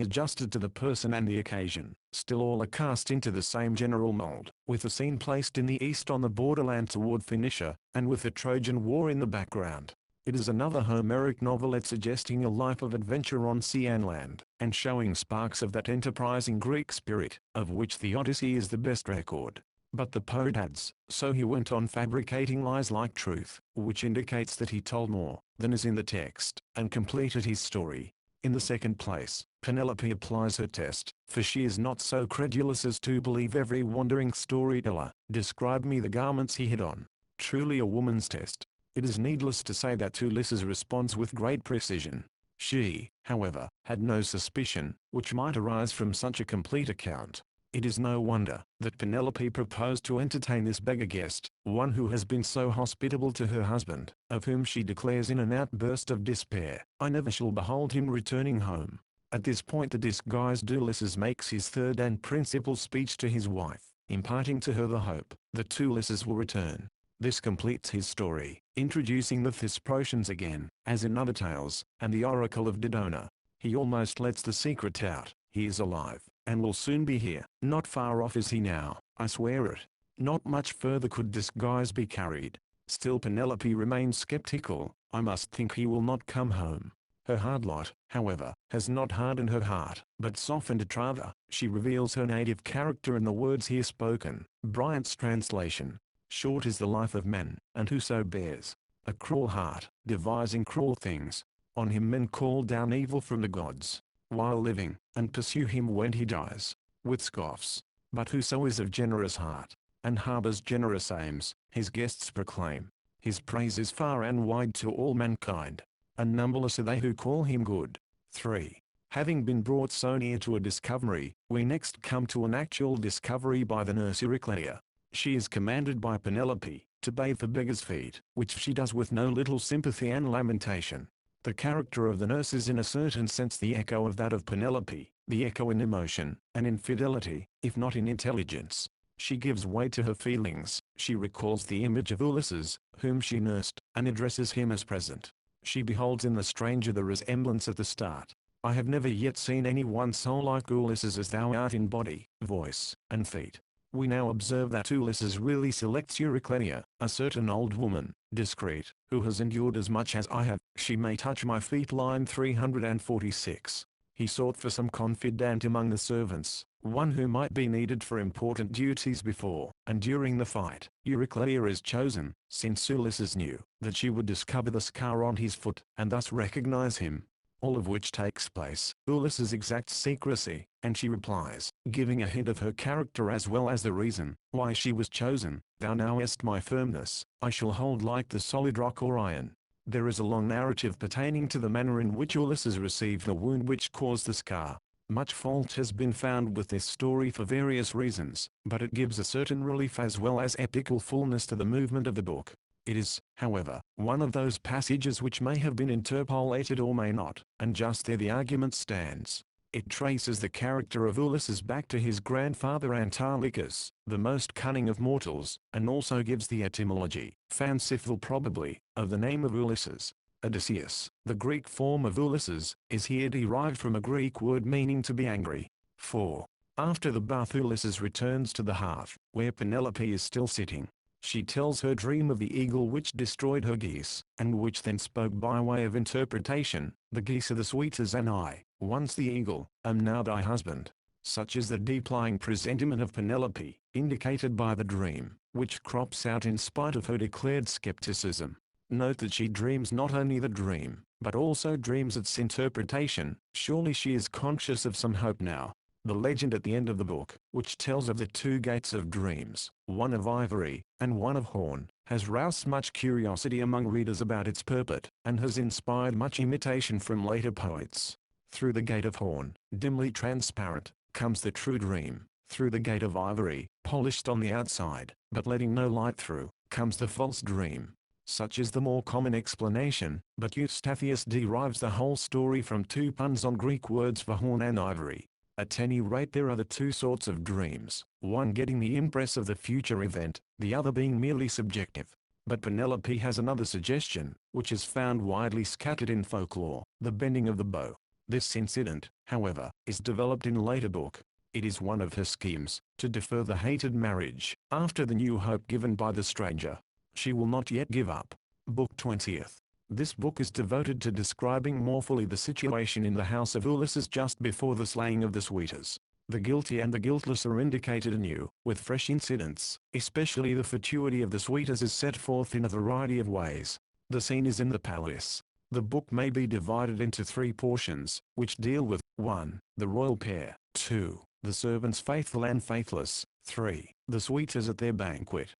Speaker 1: adjusted to the person and the occasion. Still all are cast into the same general mold, with the scene placed in the east on the borderland toward Phoenicia, and with the Trojan War in the background. It is another Homeric novelette suggesting a life of adventure on sea and land, and showing sparks of that enterprising Greek spirit, of which the Odyssey is the best record. But the poet adds, "So he went on fabricating lies like truth," which indicates that he told more than is in the text, and completed his story. In the second place, Penelope applies her test, for she is not so credulous as to believe every wandering storyteller. "Describe me the garments he had on." Truly a woman's test. It is needless to say that Ulysses responds with great precision. She, however, had no suspicion, which might arise from such a complete account. It is no wonder that Penelope proposed to entertain this beggar guest, one who has been so hospitable to her husband, of whom she declares in an outburst of despair, "I never shall behold him returning home." At this point the disguised Ulysses makes his third and principal speech to his wife, imparting to her the hope that Ulysses will return. This completes his story, introducing the Thesprotians again, as in other tales, and the oracle of Dodona. He almost lets the secret out. He is alive, and will soon be here. Not far off is he now, I swear it. Not much further could disguise be carried. Still Penelope remains skeptical. "I must think he will not come home." Her hard lot, however, has not hardened her heart, but softened it rather. She reveals her native character in the words here spoken. Bryant's translation. Short is the life of man, and whoso bears a cruel heart, devising cruel things, on him men call down evil from the gods, while living, and pursue him when he dies, with scoffs. But whoso is of generous heart, and harbors generous aims, his guests proclaim his praises far and wide to all mankind, and numberless are they who call him good. 3. Having been brought so near to a discovery, we next come to an actual discovery by the nurse Eurycleia. She is commanded by Penelope to bathe the beggar's feet, which she does with no little sympathy and lamentation. The character of the nurse is in a certain sense the echo of that of Penelope, the echo in emotion, and in fidelity, if not in intelligence. She gives way to her feelings, she recalls the image of Ulysses, whom she nursed, and addresses him as present. She beholds in the stranger the resemblance at the start. I have never yet seen anyone so like Ulysses as thou art in body, voice, and feet. We now observe that Ulysses really selects Eurycleia, a certain old woman, discreet, who has endured as much as I have. She may touch my feet. Line 346. He sought for some confidant among the servants, one who might be needed for important duties before and during the fight. Eurycleia is chosen, since Ulysses knew that she would discover the scar on his foot, and thus recognize him. All of which takes place. Ulysses exacts secrecy, and she replies, giving a hint of her character as well as the reason why she was chosen. Thou knowest my firmness, I shall hold like the solid rock or iron. There is a long narrative pertaining to the manner in which Ulysses received the wound which caused the scar. Much fault has been found with this story for various reasons, but it gives a certain relief as well as epical fullness to the movement of the book. It is, however, one of those passages which may have been interpolated or may not, and just there the argument stands. It traces the character of Ulysses back to his grandfather Antilochus, the most cunning of mortals, and also gives the etymology, fanciful probably, of the name of Ulysses. Odysseus, the Greek form of Ulysses, is here derived from a Greek word meaning to be angry. 4. After the bath Ulysses returns to the hearth, where Penelope is still sitting. She tells her dream of the eagle which destroyed her geese, and which then spoke by way of interpretation, the geese are the sweeters and I, once the eagle, am now thy husband. Such is the deep-lying presentiment of Penelope, indicated by the dream, which crops out in spite of her declared skepticism. Note that she dreams not only the dream, but also dreams its interpretation. Surely she is conscious of some hope now. The legend at the end of the book, which tells of the two gates of dreams, one of ivory, and one of horn, has roused much curiosity among readers about its purport, and has inspired much imitation from later poets. Through the gate of horn, dimly transparent, comes the true dream. Through the gate of ivory, polished on the outside, but letting no light through, comes the false dream. Such is the more common explanation, but Eustathius derives the whole story from two puns on Greek words for horn and ivory. At any rate there are the two sorts of dreams, one getting the impress of the future event, the other being merely subjective. But Penelope has another suggestion, which is found widely scattered in folklore, the bending of the bow. This incident, however, is developed in later book. It is one of her schemes, to defer the hated marriage, after the new hope given by the stranger. She will not yet give up. Book 20th. This book is devoted to describing more fully the situation in the house of Ulysses just before the slaying of the suitors. The guilty and the guiltless are indicated anew, with fresh incidents, especially the fatuity of the suitors is set forth in a variety of ways. The scene is in the palace. The book may be divided into three portions, which deal with 1. The royal pair, 2. The servants faithful and faithless, 3. The suitors at their banquet.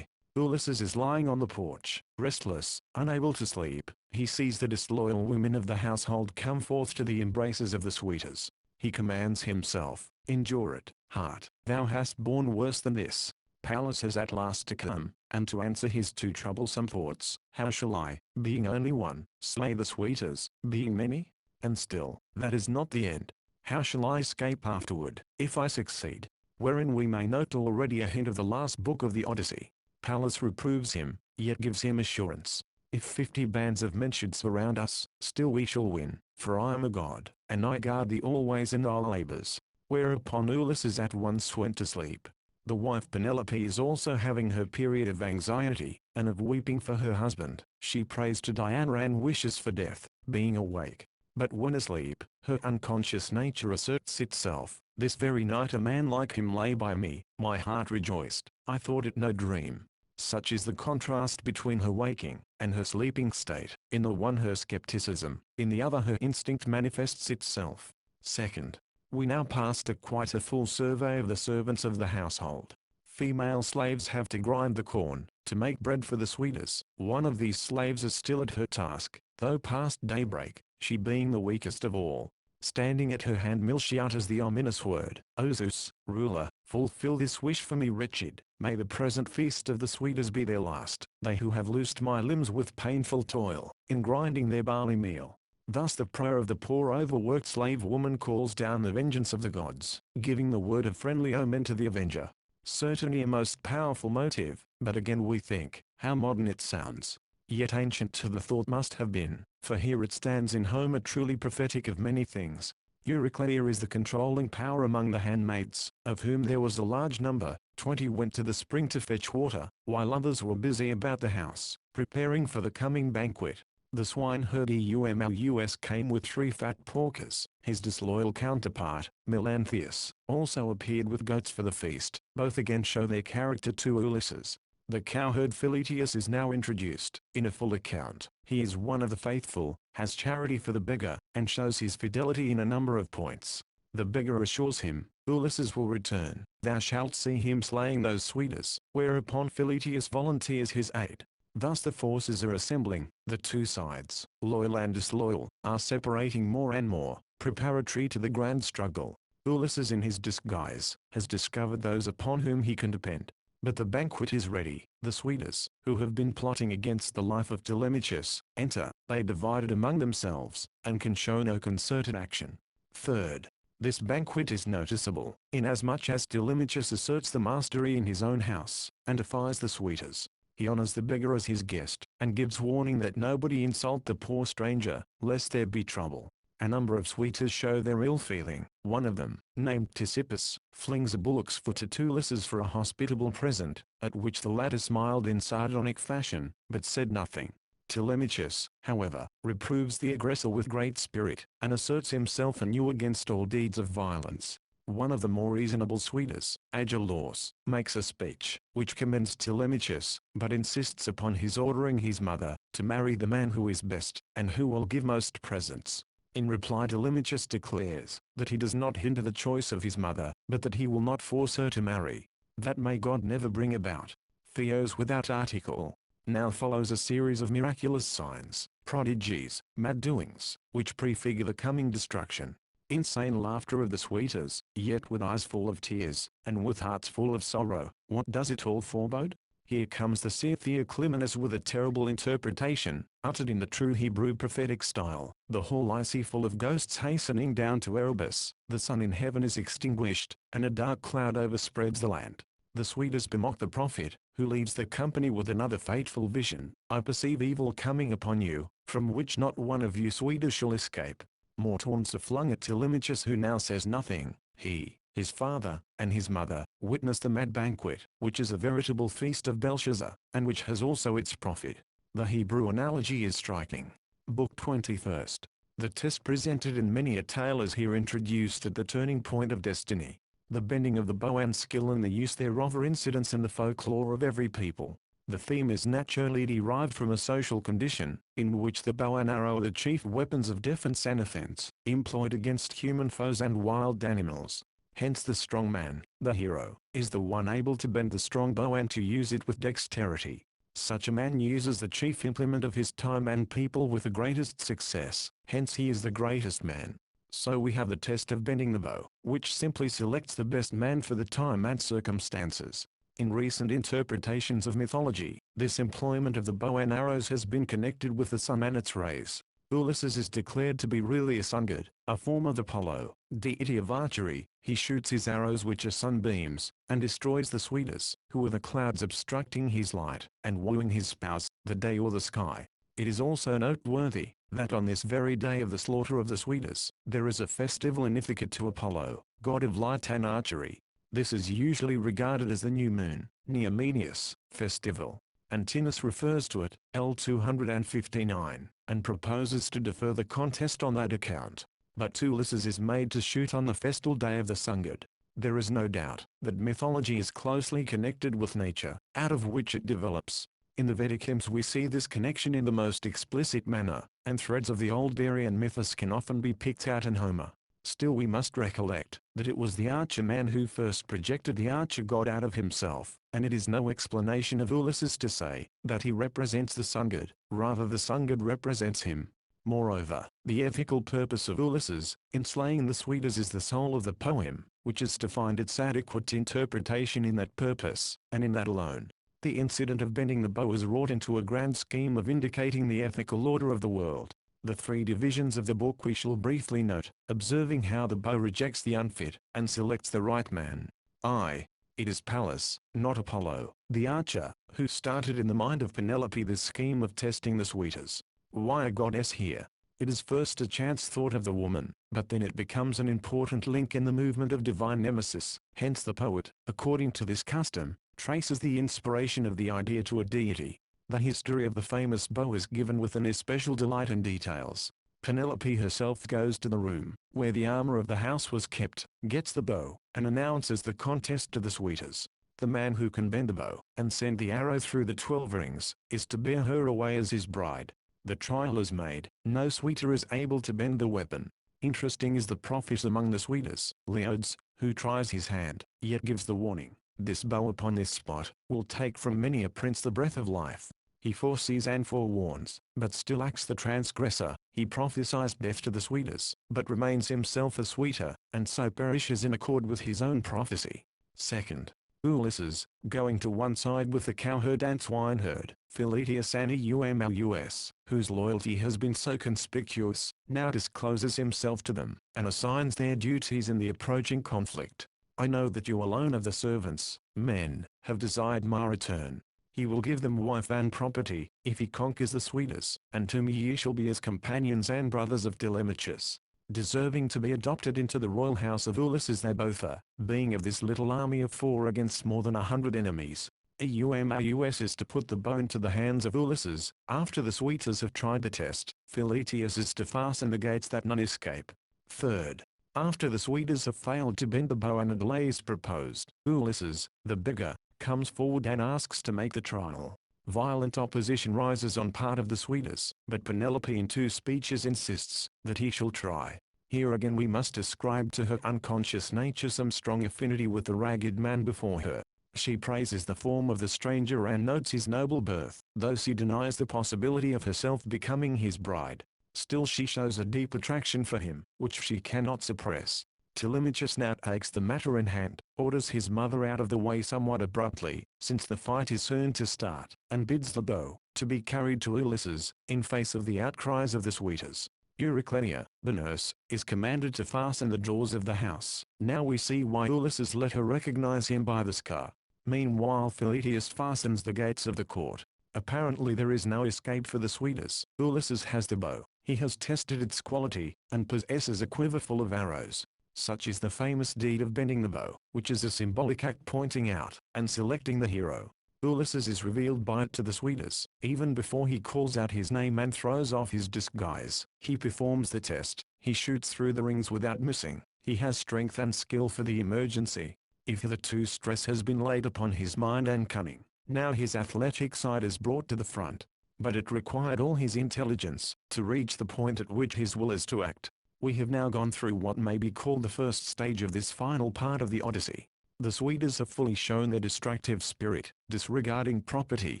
Speaker 1: Ulysses is lying on the porch, restless, unable to sleep. He sees the disloyal women of the household come forth to the embraces of the suitors. He commands himself, endure it, heart, thou hast borne worse than this. Pallas has at last to come, and to answer his two troublesome thoughts. How shall I, being only one, slay the suitors, being many? And still, that is not the end. How shall I escape afterward, if I succeed? Wherein we may note already a hint of the last book of the Odyssey. Pallas reproves him, yet gives him assurance. If 50 bands of men should surround us, still we shall win, for I am a god, and I guard thee always in thy labors. Whereupon Ulysses at once went to sleep. The wife Penelope is also having her period of anxiety, and of weeping for her husband. She prays to Diana and wishes for death, being awake. But when asleep, her unconscious nature asserts itself. This very night a man like him lay by me, my heart rejoiced, I thought it no dream. Such is the contrast between her waking and her sleeping state. In the one her skepticism, in the other her instinct manifests itself. Second, we now pass to quite a full survey of the servants of the household. Female slaves have to grind the corn, to make bread for the sweeters. One of these slaves is still at her task, though past daybreak, she being the weakest of all. Standing at her handmill she utters the ominous word, O Zeus, ruler, fulfill this wish for me wretched, may the present feast of the sweeters be their last, they who have loosed my limbs with painful toil, in grinding their barley meal. Thus the prayer of the poor overworked slave woman calls down the vengeance of the gods, giving the word of friendly omen to the avenger. Certainly a most powerful motive, but again we think, how modern it sounds. Yet ancient to the thought must have been, for here it stands in Homer truly prophetic of many things. Eurycleia is the controlling power among the handmaids, of whom there was a large number. 20 went to the spring to fetch water, while others were busy about the house, preparing for the coming banquet. The swineherd Eumolus came with 3 fat porkers. His disloyal counterpart, Melanthius, also appeared with goats for the feast. Both again show their character to Ulysses. The cowherd Philetius is now introduced. In a full account, he is one of the faithful, has charity for the beggar, and shows his fidelity in a number of points. The beggar assures him, Ulysses will return, thou shalt see him slaying those sweeters, whereupon Philetius volunteers his aid. Thus the forces are assembling, the two sides, loyal and disloyal, are separating more and more, preparatory to the grand struggle. Ulysses in his disguise, has discovered those upon whom he can depend. But the banquet is ready. The sweeters, who have been plotting against the life of Telemachus, enter. They divided among themselves, and can show no concerted action. Third, this banquet is noticeable, inasmuch as Telemachus asserts the mastery in his own house, and defies the sweeters. He honors the beggar as his guest, and gives warning that nobody insult the poor stranger, lest there be trouble. A number of sweeters show their ill feeling. One of them, named Ctesippus, flings a bullock's foot at Ulysses for a hospitable present, at which the latter smiled in sardonic fashion, but said nothing. Telemachus, however, reproves the aggressor with great spirit, and asserts himself anew against all deeds of violence. One of the more reasonable sweeters, Agelaus, makes a speech, which commends Telemachus, but insists upon his ordering his mother, to marry the man who is best, and who will give most presents. In reply Telemachus declares, that he does not hinder the choice of his mother, but that he will not force her to marry. That may God never bring about. Theos without article. Now follows a series of miraculous signs, prodigies, mad doings, which prefigure the coming destruction. Insane laughter of the sweeters, yet with eyes full of tears, and with hearts full of sorrow. What does it all forebode? Here comes the seer Theoclymenus with a terrible interpretation, uttered in the true Hebrew prophetic style. The whole I see full of ghosts hastening down to Erebus, the sun in heaven is extinguished, and a dark cloud overspreads the land. The sweeters bemock the prophet, who leaves the company with another fateful vision. I perceive evil coming upon you, from which not one of you sweeters shall escape. More taunts are flung at Telemachus, who now says nothing. He, his father, and his mother, witness the mad banquet, which is a veritable feast of Belshazzar, and which has also its prophet. The Hebrew analogy is striking. Book 21st. The test presented in many a tale is here introduced at the turning point of destiny. The bending of the bow and skill and the use thereof are incidents in the folklore of every people. The theme is naturally derived from a social condition, in which the bow and arrow are the chief weapons of defense and offense, employed against human foes and wild animals. Hence the strong man, the hero, is the one able to bend the strong bow and to use it with dexterity. Such a man uses the chief implement of his time and people with the greatest success, hence he is the greatest man. So we have the test of bending the bow, which simply selects the best man for the time and circumstances. In recent interpretations of mythology, this employment of the bow and arrows has been connected with the sun and its rays. Ulysses is declared to be really a sun god, a form of Apollo, deity of archery. He shoots his arrows which are sunbeams, and destroys the sweeters, who are the clouds obstructing his light, and wooing his spouse, the day or the sky. It is also noteworthy, that on this very day of the slaughter of the sweeters, there is a festival in Ithaca to Apollo, god of light and archery. This is usually regarded as the new moon, Neomedius, festival. Antinous refers to it, L259, and proposes to defer the contest on that account. But Ulysses is made to shoot on the festal day of the sun god. There is no doubt that mythology is closely connected with nature, out of which it develops. In the Vedic hymns we see this connection in the most explicit manner, and threads of the old Aryan mythos can often be picked out in Homer. Still we must recollect that it was the archer man who first projected the archer god out of himself, and it is no explanation of Ulysses to say that he represents the sun god, rather the sun god represents him. Moreover, the ethical purpose of Ulysses in slaying the Suitors is the soul of the poem, which is to find its adequate interpretation in that purpose, and in that alone. The incident of bending the bow is wrought into a grand scheme of indicating the ethical order of the world. The three divisions of the book we shall briefly note, observing how the bow rejects the unfit, and selects the right man. It is Pallas, not Apollo, the archer, who started in the mind of Penelope this scheme of testing the Suitors. Why a goddess here? It is first a chance thought of the woman, but then it becomes an important link in the movement of divine nemesis. Hence the poet, according to this custom, traces the inspiration of the idea to a deity. The history of the famous bow is given with an especial delight in details. Penelope herself goes to the room where the armor of the house was kept, gets the bow, and announces the contest to the Suitors. The man who can bend the bow and send the arrow through the 12 rings is to bear her away as his bride. The trial is made, no Suitor is able to bend the weapon. Interesting is the prophet among the Suitors, Leodes, who tries his hand, yet gives the warning, this bow upon this spot will take from many a prince the breath of life. He foresees and forewarns, but still acts the transgressor. He prophesies death to the Suitors, but remains himself a Suitor, and so perishes in accord with his own prophecy. Second, Ulysses, going to one side with the cowherd and swineherd, Philetius and Eumaeus, whose loyalty has been so conspicuous, now discloses himself to them, and assigns their duties in the approaching conflict. I know that you alone of the servants, men, have desired my return. He will give them wife and property, if he conquers the Suitors, and to me ye shall be as companions and brothers of Telemachus. Deserving to be adopted into the royal house of Ulysses they both are, being of this little army of 4 against more than 100 enemies. Eumaeus is to put the bow into the hands of Ulysses, after the Suitors have tried the test. Philetius is to fasten the gates that none escape. Third, after the Suitors have failed to bend the bow and a delay is proposed, Ulysses, the bigger, comes forward and asks to make the trial. Violent opposition rises on part of the Suitors, but Penelope in 2 speeches insists that he shall try. Here again we must ascribe to her unconscious nature some strong affinity with the ragged man before her. She praises the form of the stranger and notes his noble birth, though she denies the possibility of herself becoming his bride. Still she shows a deep attraction for him, which she cannot suppress. Telemachus now takes the matter in hand, orders his mother out of the way somewhat abruptly, since the fight is soon to start, and bids the bow to be carried to Ulysses, in face of the outcries of the Suitors. Euryclea, the nurse, is commanded to fasten the doors of the house. Now we see why Ulysses let her recognize him by the scar. Meanwhile Philetius fastens the gates of the court. Apparently there is no escape for the Suitors. Ulysses has the bow, he has tested its quality, and possesses a quiver full of arrows. Such is the famous deed of bending the bow, which is a symbolic act pointing out and selecting the hero. Ulysses is revealed by it to the Suitors, even before he calls out his name and throws off his disguise. He performs the test, he shoots through the rings without missing, he has strength and skill for the emergency. If hitherto stress has been laid upon his mind and cunning, now his athletic side is brought to the front. But it required all his intelligence to reach the point at which his will is to act. We have now gone through what may be called the first stage of this final part of the Odyssey. The Suitors have fully shown their destructive spirit, disregarding property,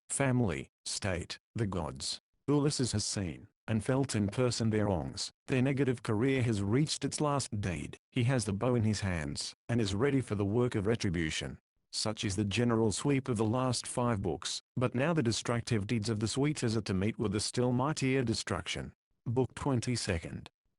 Speaker 1: family, state, the gods. Ulysses has seen and felt in person their wrongs. Their negative career has reached its last deed. He has the bow in his hands, and is ready for the work of retribution. Such is the general sweep of the last 5 books, but now the destructive deeds of the Suitors are to meet with a still mightier destruction. Book 22.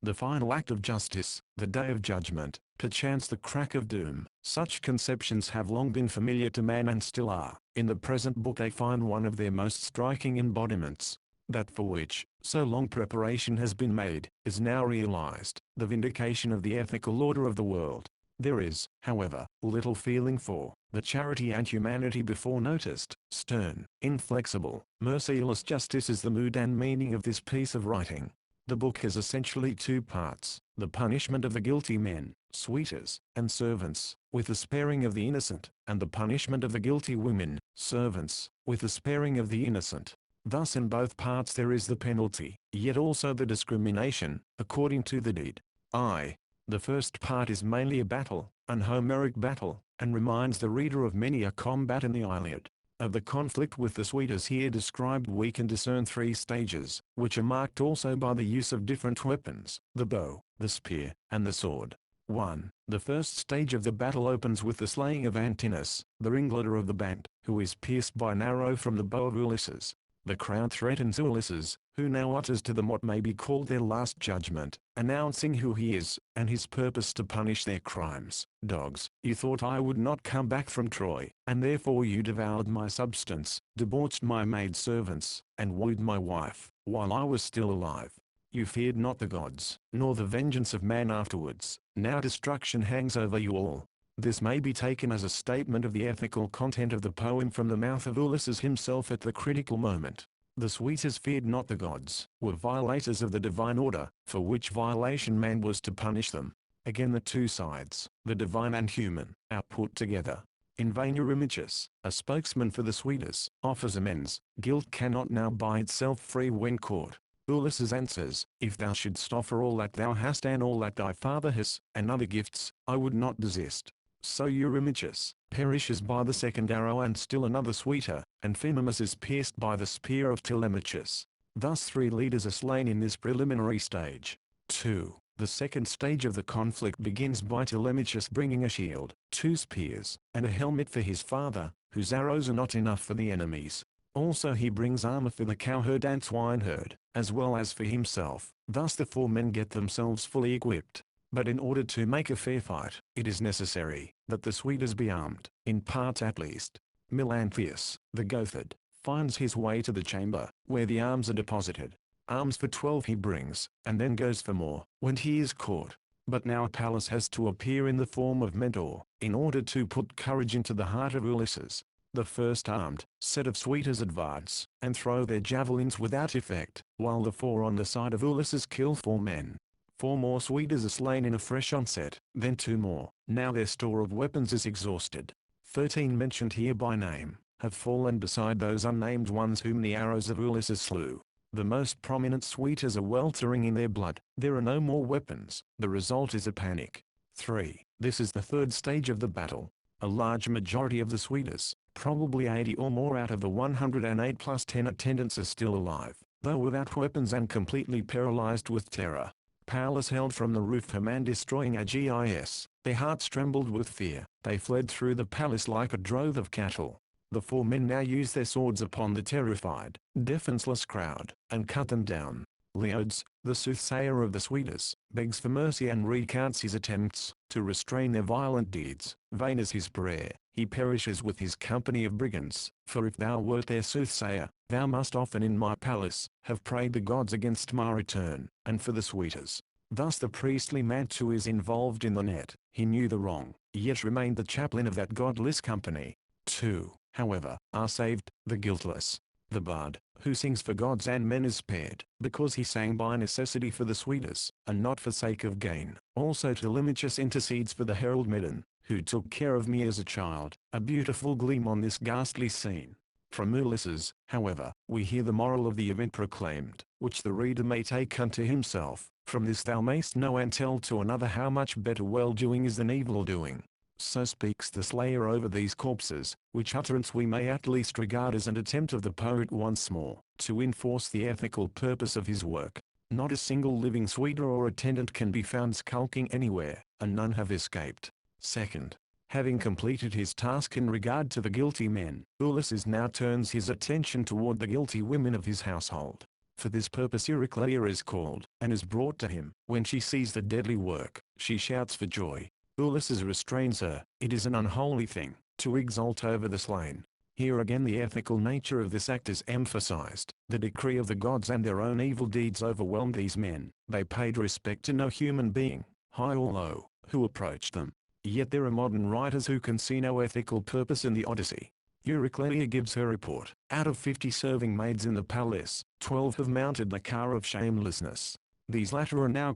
Speaker 1: The final act of justice, the day of judgment, perchance the crack of doom. Such conceptions have long been familiar to man and still are. In the present book they find one of their most striking embodiments. That for which so long preparation has been made, is now realized, the vindication of the ethical order of the world. There is, however, little feeling for the charity and humanity before noticed. Stern, inflexible, merciless justice is the mood and meaning of this piece of writing. The book has essentially two parts: the punishment of the guilty men, suitors, and servants, with the sparing of the innocent, and the punishment of the guilty women, servants, with the sparing of the innocent. Thus in both parts there is the penalty, yet also the discrimination, according to the deed. The first part is mainly a battle, an Homeric battle, and reminds the reader of many a combat in the Iliad. Of the conflict with the suitors here described we can discern three stages, which are marked also by the use of different weapons: the bow, the spear, and the sword. 1. The first stage of the battle opens with the slaying of Antinous, the ringleader of the band, who is pierced by an arrow from the bow of Ulysses. The crowd threatens Ulysses, who now utters to them what may be called their last judgment, announcing who he is, and his purpose to punish their crimes. Dogs, you thought I would not come back from Troy, and therefore you devoured my substance, debauched my maidservants, and wooed my wife, while I was still alive. You feared not the gods, nor the vengeance of man afterwards. Now destruction hangs over you all. This may be taken as a statement of the ethical content of the poem from the mouth of Ulysses himself at the critical moment. The suitors feared not the gods, were violators of the divine order, for which violation man was to punish them. Again the two sides, the divine and human, are put together. In vain Eurymachus, a spokesman for the suitors, offers amends. Guilt cannot now buy itself free when caught. Ulysses answers, if thou shouldst offer all that thou hast and all that thy father has, and other gifts, I would not desist. So Eurymachus perishes by the second arrow and still another suitor, and Phemimus is pierced by the spear of Telemachus. Thus three leaders are slain in this preliminary stage. 2. The second stage of the conflict begins by Telemachus bringing a shield, 2 spears, and a helmet for his father, whose arrows are not enough for the enemies. Also he brings armor for the cowherd and swineherd, as well as for himself. Thus the 4 men get themselves fully equipped. But in order to make a fair fight, it is necessary that the suitors be armed, in part at least. Melanthius, the Goatherd, finds his way to the chamber, where the arms are deposited. Arms for 12 he brings, and then goes for more, when he is caught. But now Pallas has to appear in the form of Mentor, in order to put courage into the heart of Ulysses. The first armed set of suitors advance, and throw their javelins without effect, while the 4 on the side of Ulysses kill 4 men. 4 more suitors are slain in a fresh onset, then 2 more. Now their store of weapons is exhausted. 13 mentioned here by name have fallen beside those unnamed ones whom the arrows of Ulysses slew. The most prominent suitors are weltering in their blood. There are no more weapons. The result is a panic. 3. This is the third stage of the battle. A large majority of the suitors, probably 80 or more out of the 108 plus 10 attendants, are still alive, though without weapons and completely paralyzed with terror. Pallas held from the roof her man destroying Agis. Their hearts trembled with fear. They fled through the palace like a drove of cattle. The 4 men now use their swords upon the terrified, defenseless crowd, and cut them down. Leodes, the soothsayer of the suitors, begs for mercy and recounts his attempts to restrain their violent deeds. Vain is his prayer. He perishes with his company of brigands. For if thou wert their soothsayer, thou must often in my palace have prayed the gods against my return, and for the suitors. Thus the priestly man too is involved in the net. He knew the wrong, yet remained the chaplain of that godless company. 2. However, are saved, the guiltless. The bard, who sings for gods and men, is spared, because he sang by necessity for the suitors, and not for sake of gain. Also Telemachus intercedes for the herald Medon, who took care of me as a child. A beautiful gleam on this ghastly scene. From Ulysses, however, we hear the moral of the event proclaimed, which the reader may take unto himself. From this thou mayst know and tell to another how much better well-doing is than evil-doing. So speaks the slayer over these corpses, which utterance we may at least regard as an attempt of the poet once more, to enforce the ethical purpose of his work. Not a single living suitor or attendant can be found skulking anywhere, and none have escaped. 2nd. Having completed his task in regard to the guilty men, Ulysses now turns his attention toward the guilty women of his household. For this purpose Eurycleia is called, and is brought to him. When she sees the deadly work, she shouts for joy. Ulysses restrains her. It is an unholy thing to exult over the slain. Here again the ethical nature of this act is emphasized. The decree of the gods and their own evil deeds overwhelmed these men. They paid respect to no human being, high or low, who approached them. Yet there are modern writers who can see no ethical purpose in the Odyssey. Eurycleia gives her report. Out of 50 serving maids in the palace, 12 have mounted the car of shamelessness. These latter are now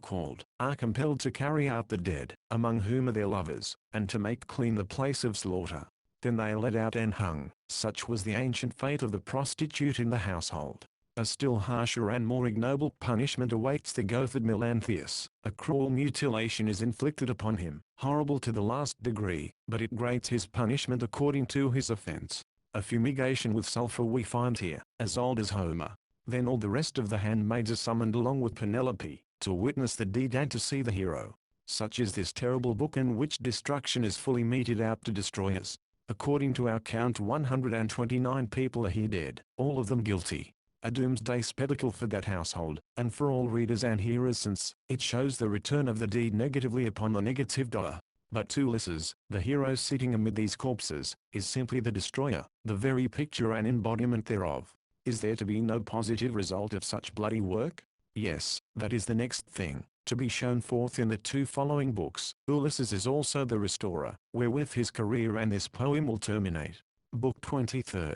Speaker 1: are compelled to carry out the dead, among whom are their lovers, and to make clean the place of slaughter. Then they are led out and hung. Such was the ancient fate of the prostitute in the household. A still harsher and more ignoble punishment awaits the Gothid Melanthius. A cruel mutilation is inflicted upon him, horrible to the last degree, but it grades his punishment according to his offense. A fumigation with sulfur we find here, as old as Homer. Then all the rest of the handmaids are summoned along with Penelope, to witness the deed and to see the hero. Such is this terrible book in which destruction is fully meted out to destroyers. According to our count 129 people are here dead, all of them guilty. A doomsday spectacle for that household, and for all readers and hearers, since it shows the return of the deed negatively upon the negative dollar. But to Ulysses, the hero sitting amid these corpses, is simply the destroyer, the very picture and embodiment thereof. Is there to be no positive result of such bloody work? Yes, that is the next thing, to be shown forth in the two following books. Ulysses is also the restorer, wherewith his career and this poem will terminate. Book 23.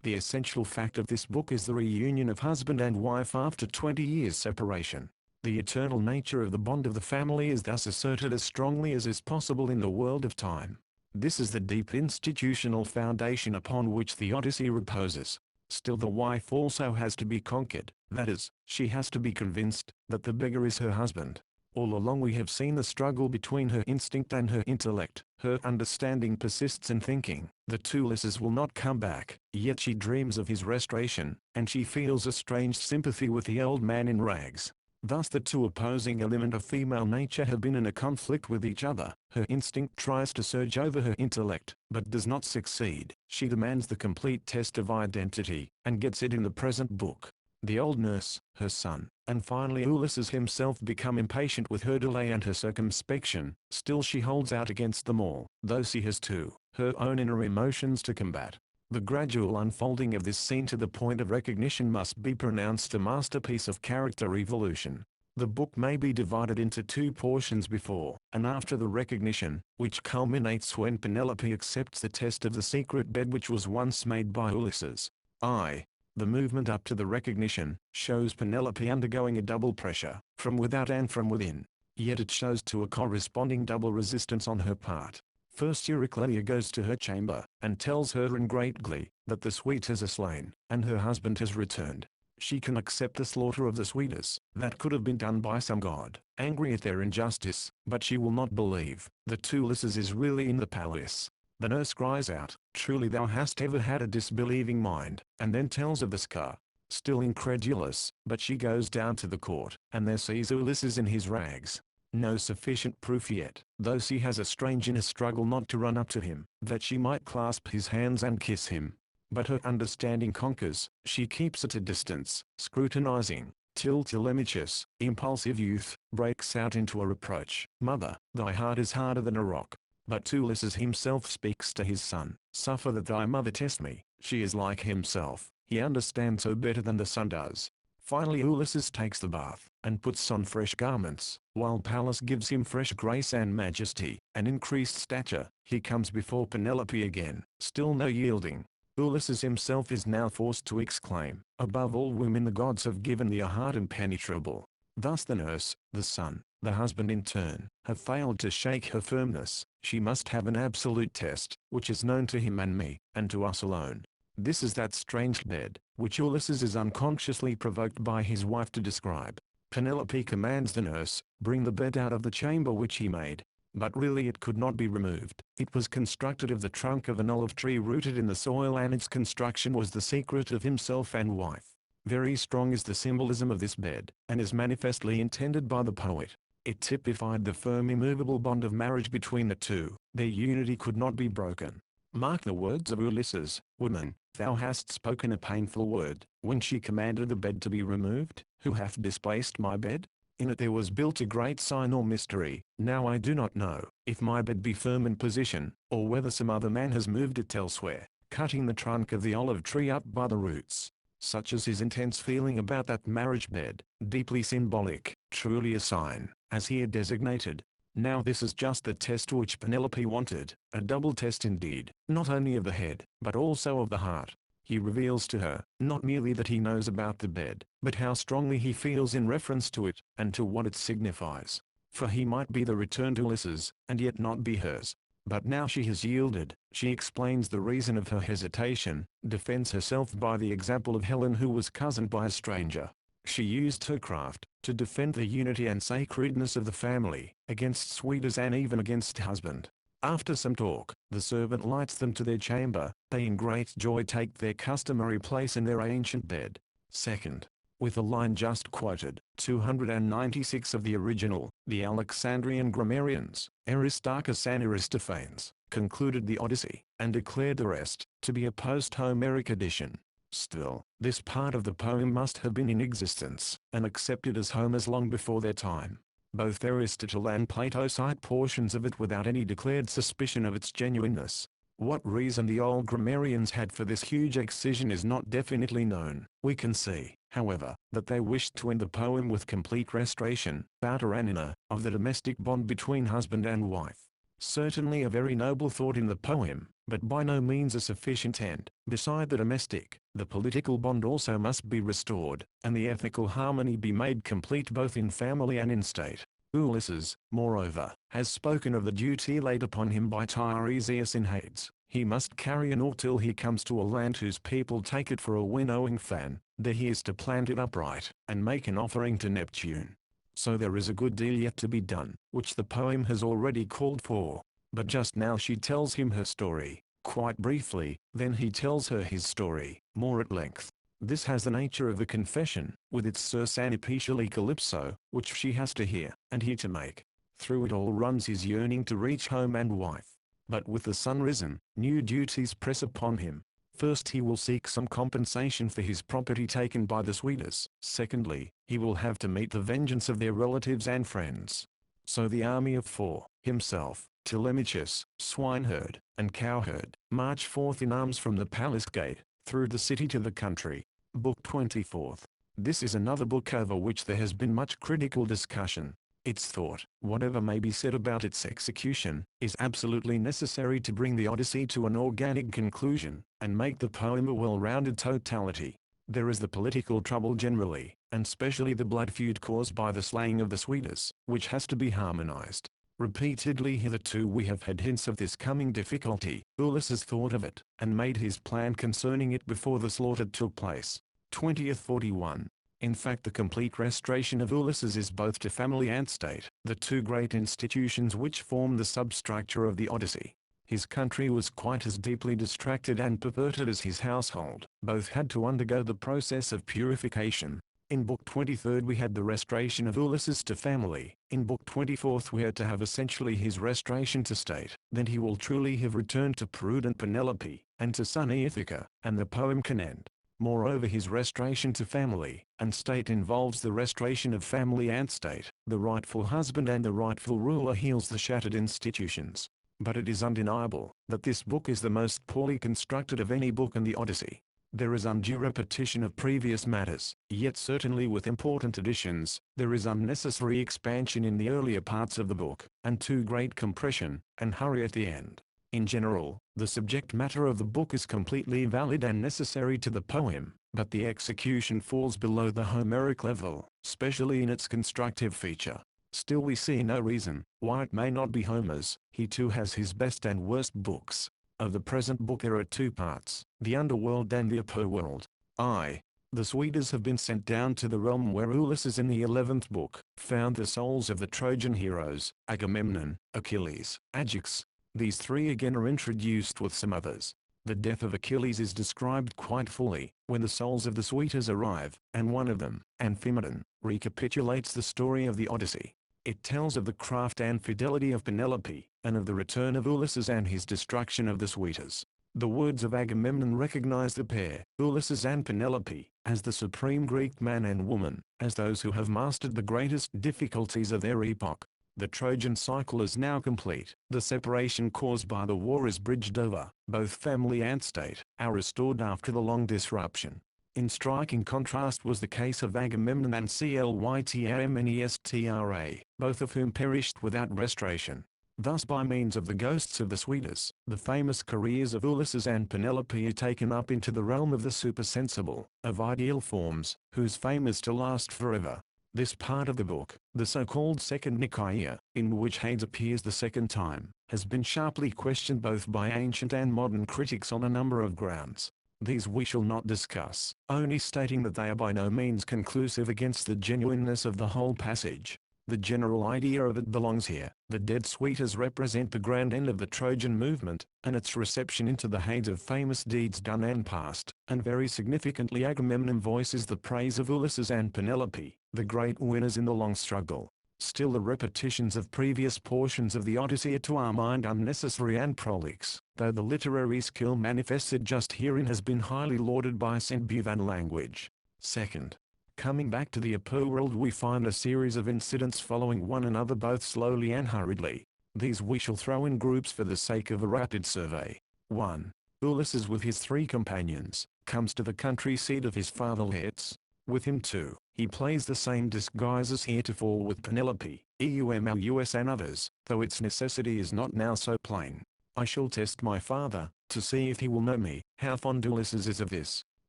Speaker 1: The essential fact of this book is the reunion of husband and wife after 20 years' separation. The eternal nature of the bond of the family is thus asserted as strongly as is possible in the world of time. This is the deep institutional foundation upon which the Odyssey reposes. Still, the wife also has to be conquered, that is, she has to be convinced that the beggar is her husband. All along we have seen the struggle between her instinct and her intellect. Her understanding persists in thinking that Ulysses will not come back, yet she dreams of his restoration, and she feels a strange sympathy with the old man in rags. Thus the two opposing elements of female nature have been in a conflict with each other. Her instinct tries to surge over her intellect, but does not succeed. She demands the complete test of identity, and gets it in the present book. The old nurse, her son, and finally Ulysses himself become impatient with her delay and her circumspection. Still she holds out against them all, though she has too her own inner emotions to combat. The gradual unfolding of this scene to the point of recognition must be pronounced a masterpiece of character evolution. The book may be divided into two portions: before and after the recognition, which culminates when Penelope accepts the test of the secret bed which was once made by Ulysses. The movement up to the recognition shows Penelope undergoing a double pressure, from without and from within. Yet it shows to a corresponding double resistance on her part. First Eurycleia goes to her chamber, and tells her in great glee, that the suitors are slain, and her husband has returned. She can accept the slaughter of the suitors, that could have been done by some god, angry at their injustice, but she will not believe that Ulysses is really in the palace. The nurse cries out, "Truly thou hast ever had a disbelieving mind," and then tells of the scar. Still incredulous, but she goes down to the court, and there sees Ulysses in his rags. No sufficient proof yet, though she has a strange inner struggle not to run up to him, that she might clasp his hands and kiss him. But her understanding conquers. She keeps at a distance, scrutinizing, till Telemachus, impulsive youth, breaks out into a reproach. "Mother, thy heart is harder than a rock." But Ulysses himself speaks to his son, "Suffer that thy mother test me." She is like himself, he understands her better than the son does. Finally Ulysses takes the bath, and puts on fresh garments, while Pallas gives him fresh grace and majesty, and increased stature. He comes before Penelope again, still no yielding. Ulysses himself is now forced to exclaim, "Above all women the gods have given thee a heart impenetrable." Thus the nurse, the son, the husband in turn, have failed to shake her firmness. She must have an absolute test, which is known to him and me, and to us alone. This is that strange bed, which Ulysses is unconsciously provoked by his wife to describe. Penelope commands the nurse, "Bring the bed out of the chamber which he made." But really it could not be removed. It was constructed of the trunk of an olive tree rooted in the soil, and its construction was the secret of himself and wife. Very strong is the symbolism of this bed, and is manifestly intended by the poet. It typified the firm immovable bond of marriage between the two. Their unity could not be broken. Mark the words of Ulysses, "Woman, thou hast spoken a painful word, when she commanded the bed to be removed. Who hath displaced my bed? In it there was built a great sign or mystery. Now I do not know, if my bed be firm in position, or whether some other man has moved it elsewhere, cutting the trunk of the olive tree up by the roots." Such is his intense feeling about that marriage bed, deeply symbolic, truly a sign, as he had designated. Now this is just the test which Penelope wanted, a double test indeed, not only of the head, but also of the heart. He reveals to her, not merely that he knows about the bed, but how strongly he feels in reference to it, and to what it signifies. For he might be the returned Ulysses, and yet not be hers. But now she has yielded, she explains the reason of her hesitation, defends herself by the example of Helen, who was cozened by a stranger. She used her craft to defend the unity and sacredness of the family, against suitors and even against husband. After some talk, the servant lights them to their chamber. They in great joy take their customary place in their ancient bed. Second, with the line just quoted, 296 of the original, the Alexandrian grammarians, Aristarchus and Aristophanes, concluded the Odyssey, and declared the rest to be a post-Homeric edition. Still, this part of the poem must have been in existence, and accepted as Homer's long before their time. Both Aristotle and Plato cite portions of it without any declared suspicion of its genuineness. What reason the old grammarians had for this huge excision is not definitely known. We can see, however, that they wished to end the poem with complete restoration, outer and inner, of the domestic bond between husband and wife. Certainly a very noble thought in the poem, but by no means a sufficient end. Beside the domestic, the political bond also must be restored, and the ethical harmony be made complete both in family and in state. Ulysses, moreover, has spoken of the duty laid upon him by Tiresias in Hades. He must carry an oar till he comes to a land whose people take it for a winnowing fan. There he is to plant it upright, and make an offering to Neptune. So there is a good deal yet to be done, which the poem has already called for. But just now she tells him her story, quite briefly, then he tells her his story, more at length. This has the nature of the confession, with its sursanipitially calypso, which she has to hear, and he to make. Through it all runs his yearning to reach home and wife. But with the sun risen, new duties press upon him. First he will seek some compensation for his property taken by the suitors. Secondly, he will have to meet the vengeance of their relatives and friends. So the army of four, himself, Telemachus, swineherd, and cowherd, march forth in arms from the palace gate, through the city to the country. Book 24th. This is another book over which there has been much critical discussion. It's thought, whatever may be said about its execution, is absolutely necessary to bring the Odyssey to an organic conclusion, and make the poem a well-rounded totality. There is the political trouble generally, and specially the blood feud caused by the slaying of the suitors, which has to be harmonized. Repeatedly hitherto we have had hints of this coming difficulty. Ulysses thought of it, and made his plan concerning it before the slaughter took place. 20th 41. In fact, the complete restoration of Ulysses is both to family and state, the two great institutions which form the substructure of the Odyssey. His country was quite as deeply distracted and perverted as his household. Both had to undergo the process of purification. In Book 23 we had the restoration of Ulysses to family. In Book 24 we are to have essentially his restoration to state. Then he will truly have returned to prudent Penelope, and to sunny Ithaca, and the poem can end. Moreover, his restoration to family and state involves the restoration of family and state. The rightful husband and the rightful ruler heals the shattered institutions. But it is undeniable that this book is the most poorly constructed of any book in the Odyssey. There is undue repetition of previous matters, yet certainly with important additions. There is unnecessary expansion in the earlier parts of the book, and too great compression and hurry at the end. In general, the subject matter of the book is completely valid and necessary to the poem, but the execution falls below the Homeric level, especially in its constructive feature. Still we see no reason why it may not be Homer's. He too has his best and worst books. Of the present book there are two parts, the underworld and the upper world. The suitors have been sent down to the realm where Ulysses in the 11th book found the souls of the Trojan heroes, Agamemnon, Achilles, Ajax. These three again are introduced with some others. The death of Achilles is described quite fully, when the souls of the suitors arrive, and one of them, Amphimedon, recapitulates the story of the Odyssey. It tells of the craft and fidelity of Penelope, and of the return of Ulysses and his destruction of the suitors. The words of Agamemnon recognize the pair, Ulysses and Penelope, as the supreme Greek man and woman, as those who have mastered the greatest difficulties of their epoch. The Trojan cycle is now complete. The separation caused by the war is bridged over. Both family and state are restored after the long disruption. In striking contrast was the case of Agamemnon and Clytemnestra, both of whom perished without restoration. Thus by means of the ghosts of the Suitas, the famous careers of Ulysses and Penelope are taken up into the realm of the supersensible, of ideal forms, whose fame is to last forever. This part of the book, the so-called Second Nicaea, in which Hades appears the second time, has been sharply questioned both by ancient and modern critics on a number of grounds. These we shall not discuss, only stating that they are by no means conclusive against the genuineness of the whole passage. The general idea of it belongs here. The dead suitas represent the grand end of the Trojan movement, and its reception into the Hades of famous deeds done and past, and very significantly Agamemnon voices the praise of Ulysses and Penelope, the great winners in the long struggle. Still the repetitions of previous portions of the Odyssey are to our mind unnecessary and prolix, though the literary skill manifested just herein has been highly lauded by Saint Beuvan language. Second, coming back to the upper world, we find a series of incidents following one another both slowly and hurriedly. These we shall throw in groups for the sake of a rapid survey. 1. Ulysses with his 3 companions, comes to the country seat of his father Laertes. With him too, he plays the same disguise as heretofore with Penelope, Eumolus and others, though its necessity is not now so plain. I shall test my father, to see if he will know me. How fond Ulysses is of this.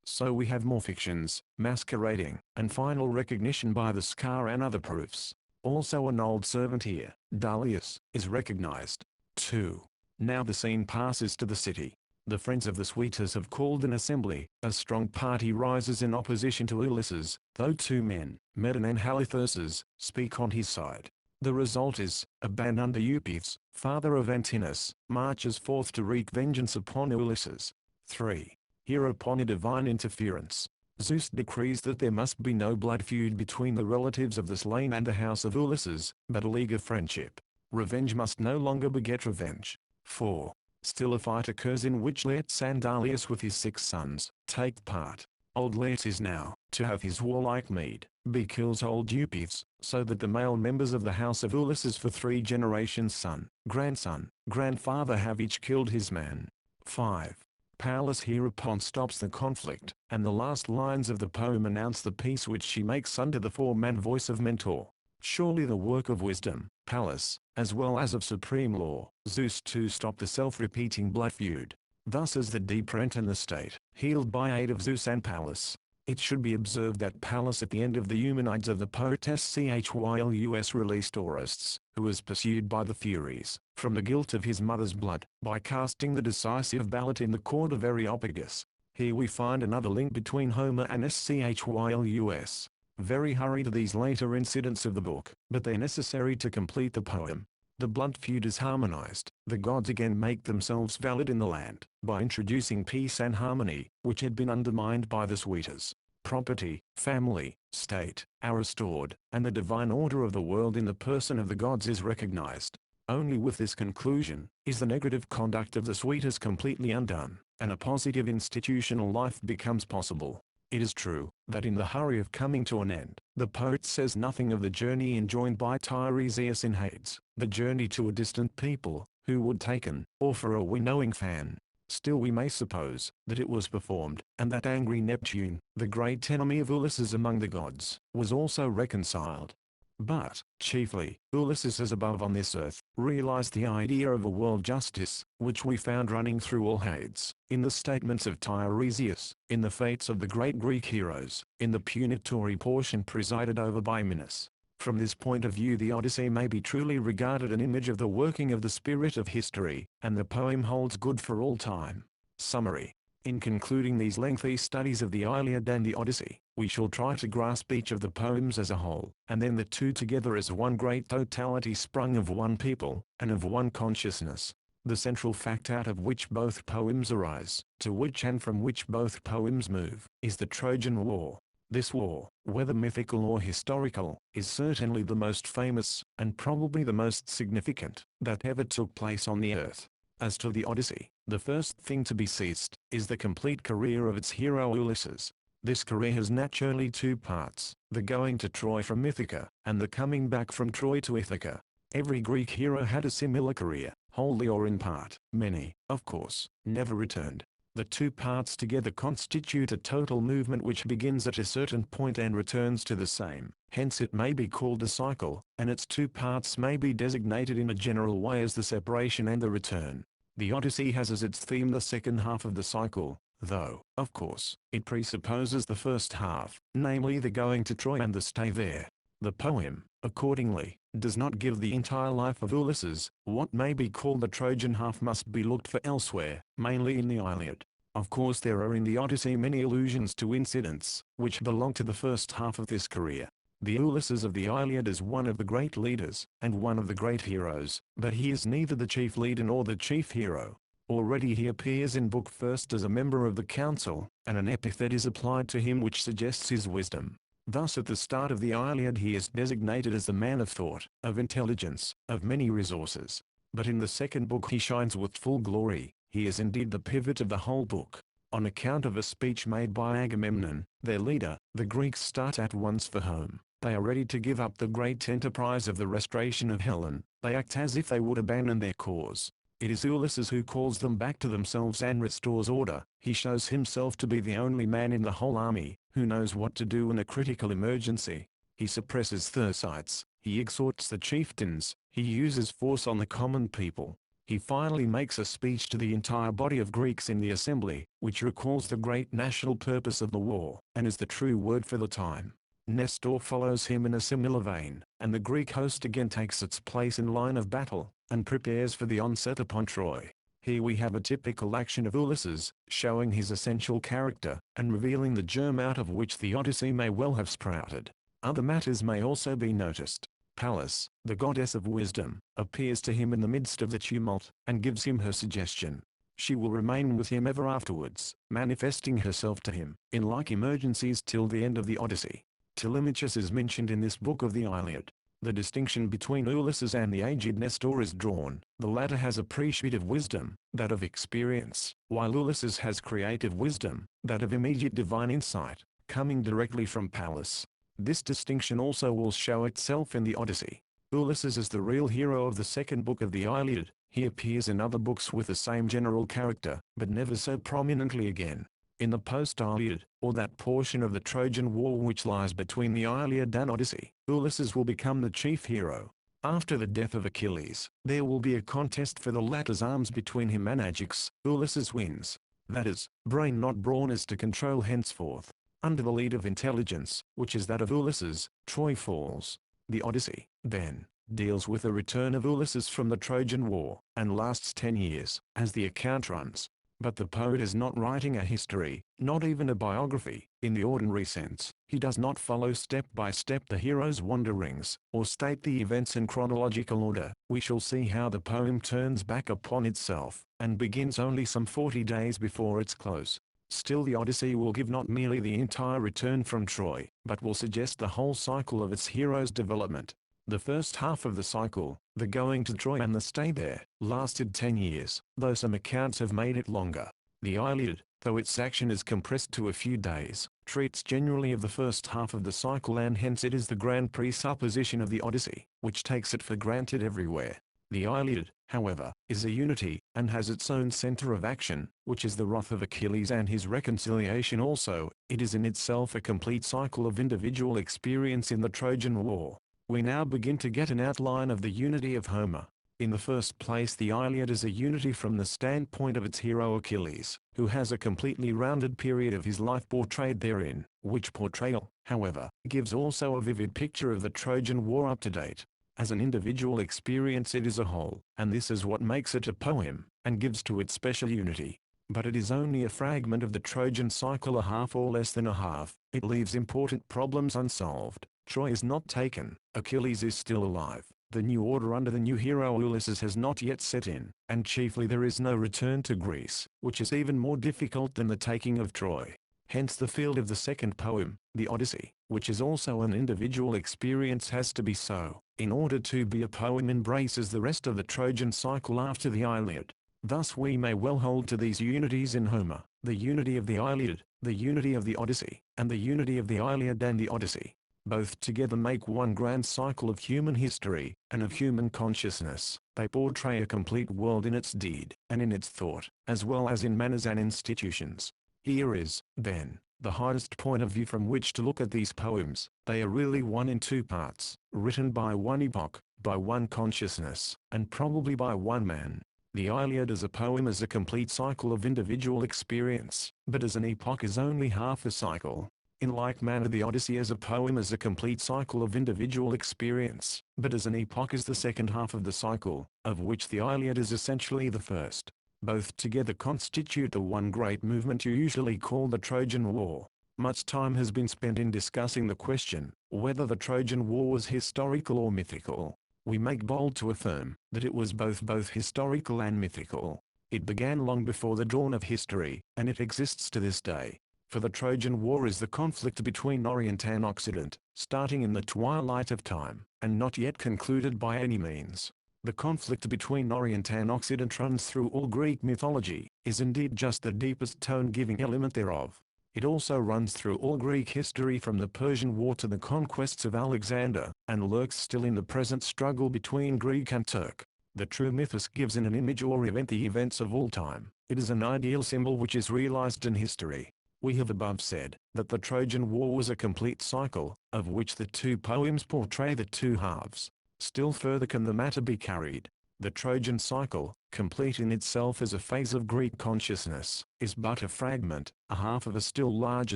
Speaker 1: So we have more fictions, masquerading, and final recognition by the scar and other proofs. Also an old servant here, Dalius, is recognized. 2. Now the scene passes to the city. The friends of the Suitas have called an assembly. A strong party rises in opposition to Ulysses, though 2 men, Medon and Halitherses, speak on his side. The result is, a band under Eupeithes, father of Antinous, marches forth to wreak vengeance upon Ulysses. 3. Hereupon a divine interference. Zeus decrees that there must be no blood feud between the relatives of the slain and the house of Ulysses, but a league of friendship. Revenge must no longer beget revenge. 4. Still a fight occurs in which Laertes and Dalius with his 6 sons, take part. Old Laertes is now, to have his warlike meed, kills old Eupeithes, so that the male members of the house of Ulysses for 3 generations son, grandson, grandfather have each killed his man. 5. Pallas hereupon stops the conflict, and the last lines of the poem announce the peace which she makes under the 4-man voice of Mentor. Surely the work of wisdom, Pallas, as well as of supreme law, Zeus too stopped the self-repeating blood feud. Thus is the deep rent in the state, healed by aid of Zeus and Pallas. It should be observed that Pallas at the end of the Eumenides of the poetess Chylus released Orestes, who was pursued by the Furies, from the guilt of his mother's blood, by casting the decisive ballot in the court of Areopagus. Here we find another link between Homer and Schylus. Very hurried are these later incidents of the book, but they're necessary to complete the poem. The blood feud is harmonized. The gods again make themselves valid in the land, by introducing peace and harmony, which had been undermined by the Suitas. Property, family, state, are restored, and the divine order of the world in the person of the gods is recognized. Only with this conclusion, is the negative conduct of the Suitas completely undone, and a positive institutional life becomes possible. It is true, that in the hurry of coming to an end, the poet says nothing of the journey enjoined by Tiresias in Hades, the journey to a distant people, who would taken, or for a winnowing fan. Still we may suppose, that it was performed, and that angry Neptune, the great enemy of Ulysses among the gods, was also reconciled. But, chiefly, Ulysses as above on this earth, realized the idea of a world justice, which we found running through all Hades, in the statements of Tiresias, in the fates of the great Greek heroes, in the punitory portion presided over by Minos. From this point of view the Odyssey may be truly regarded an image of the working of the spirit of history, and the poem holds good for all time. Summary. In concluding these lengthy studies of the Iliad and the Odyssey, we shall try to grasp each of the poems as a whole, and then the two together as one great totality sprung of one people, and of one consciousness. The central fact out of which both poems arise, to which and from which both poems move, is the Trojan War. This war, whether mythical or historical, is certainly the most famous, and probably the most significant, that ever took place on the earth. As to the Odyssey, the first thing to be seized, is the complete career of its hero Ulysses. This career has naturally 2 parts, the going to Troy from Ithaca, and the coming back from Troy to Ithaca. Every Greek hero had a similar career, wholly or in part. Many, of course, never returned. The two parts together constitute a total movement which begins at a certain point and returns to the same. Hence it may be called a cycle, and its two parts may be designated in a general way as the separation and the return. The Odyssey has as its theme the second half of the cycle, though, of course, it presupposes the first half, namely the going to Troy and the stay there. The poem, accordingly, does not give the entire life of Ulysses. What may be called the Trojan half must be looked for elsewhere, mainly in the Iliad. Of course there are in the Odyssey many allusions to incidents, which belong to the first half of this career. The Ulysses of the Iliad is one of the great leaders, and one of the great heroes, but he is neither the chief leader nor the chief hero. Already he appears in Book First as a member of the council, and an epithet is applied to him which suggests his wisdom. Thus at the start of the Iliad he is designated as the man of thought, of intelligence, of many resources. But in the second book he shines with full glory. He is indeed the pivot of the whole book. On account of a speech made by Agamemnon, their leader, the Greeks start at once for home. They are ready to give up the great enterprise of the restoration of Helen. They act as if they would abandon their cause. It is Ulysses who calls them back to themselves and restores order. He shows himself to be the only man in the whole army who knows what to do in a critical emergency. He suppresses Thersites. He exhorts the chieftains. He uses force on the common people. He finally makes a speech to the entire body of Greeks in the assembly, which recalls the great national purpose of the war, and is the true word for the time. Nestor follows him in a similar vein, and the Greek host again takes its place in line of battle, and prepares for the onset upon Troy. Here we have a typical action of Ulysses, showing his essential character, and revealing the germ out of which the Odyssey may well have sprouted. Other matters may also be noticed. Pallas, the goddess of wisdom, appears to him in the midst of the tumult, and gives him her suggestion. She will remain with him ever afterwards, manifesting herself to him, in like emergencies till the end of the Odyssey. Telemachus is mentioned in this book of the Iliad. The distinction between Ulysses and the aged Nestor is drawn. The latter has appreciative wisdom, that of experience, while Ulysses has creative wisdom, that of immediate divine insight, coming directly from Pallas. This distinction also will show itself in the Odyssey. Ulysses is the real hero of the second book of the Iliad. He appears in other books with the same general character, but never so prominently again. In the post-Iliad, or that portion of the Trojan War which lies between the Iliad and Odyssey, Ulysses will become the chief hero. After the death of Achilles, there will be a contest for the latter's arms between him and Ajax. Ulysses wins. That is, brain not brawn is to control henceforth. Under the lead of intelligence, which is that of Ulysses, Troy falls. The Odyssey, then, deals with the return of Ulysses from the Trojan War, and lasts 10 years, as the account runs. But the poet is not writing a history, not even a biography, in the ordinary sense. He does not follow step by step the hero's wanderings, or state the events in chronological order. We shall see how the poem turns back upon itself, and begins only some 40 days before its close. Still the Odyssey will give not merely the entire return from Troy, but will suggest the whole cycle of its hero's development. The first half of the cycle, the going to Troy and the stay there, lasted 10 years, though some accounts have made it longer. The Iliad, though its action is compressed to a few days, treats generally of the first half of the cycle, and hence it is the grand presupposition of the Odyssey, which takes it for granted everywhere. The Iliad, however, is a unity, and has its own center of action, which is the wrath of Achilles and his reconciliation also. It is in itself a complete cycle of individual experience in the Trojan War. We now begin to get an outline of the unity of Homer. In the first place, the Iliad is a unity from the standpoint of its hero Achilles, who has a completely rounded period of his life portrayed therein, which portrayal, however, gives also a vivid picture of the Trojan War up to date. As an individual experience it is a whole, and this is what makes it a poem, and gives to it special unity. But it is only a fragment of the Trojan cycle, a half or less than a half. It leaves important problems unsolved. Troy is not taken, Achilles is still alive, the new order under the new hero Ulysses has not yet set in, and chiefly there is no return to Greece, which is even more difficult than the taking of Troy. Hence the field of the second poem, the Odyssey, which is also an individual experience, has to be so, in order to be a poem embraces the rest of the Trojan cycle after the Iliad. Thus we may well hold to these unities in Homer, the unity of the Iliad, the unity of the Odyssey, and the unity of the Iliad and the Odyssey. Both together make one grand cycle of human history, and of human consciousness. They portray a complete world in its deed, and in its thought, as well as in manners and institutions. Here is, then, the highest point of view from which to look at these poems. They are really one in two parts, written by one epoch, by one consciousness, and probably by one man. The Iliad as a poem is a complete cycle of individual experience, but as an epoch is only half a cycle. In like manner the Odyssey as a poem is a complete cycle of individual experience, but as an epoch is the second half of the cycle, of which the Iliad is essentially the first. Both together constitute the one great movement you usually call the Trojan War. Much time has been spent in discussing the question, whether the Trojan War was historical or mythical. We make bold to affirm that it was both historical and mythical. It began long before the dawn of history, and it exists to this day. For the Trojan War is the conflict between Orient and Occident, starting in the twilight of time, and not yet concluded by any means. The conflict between Orient and Occident runs through all Greek mythology, is indeed just the deepest tone-giving element thereof. It also runs through all Greek history from the Persian War to the conquests of Alexander, and lurks still in the present struggle between Greek and Turk. The true mythos gives in an image or event the events of all time. It is an ideal symbol which is realized in history. We have above said that the Trojan War was a complete cycle, of which the two poems portray the two halves. Still further can the matter be carried. The Trojan cycle, complete in itself as a phase of Greek consciousness, is but a fragment, a half of a still larger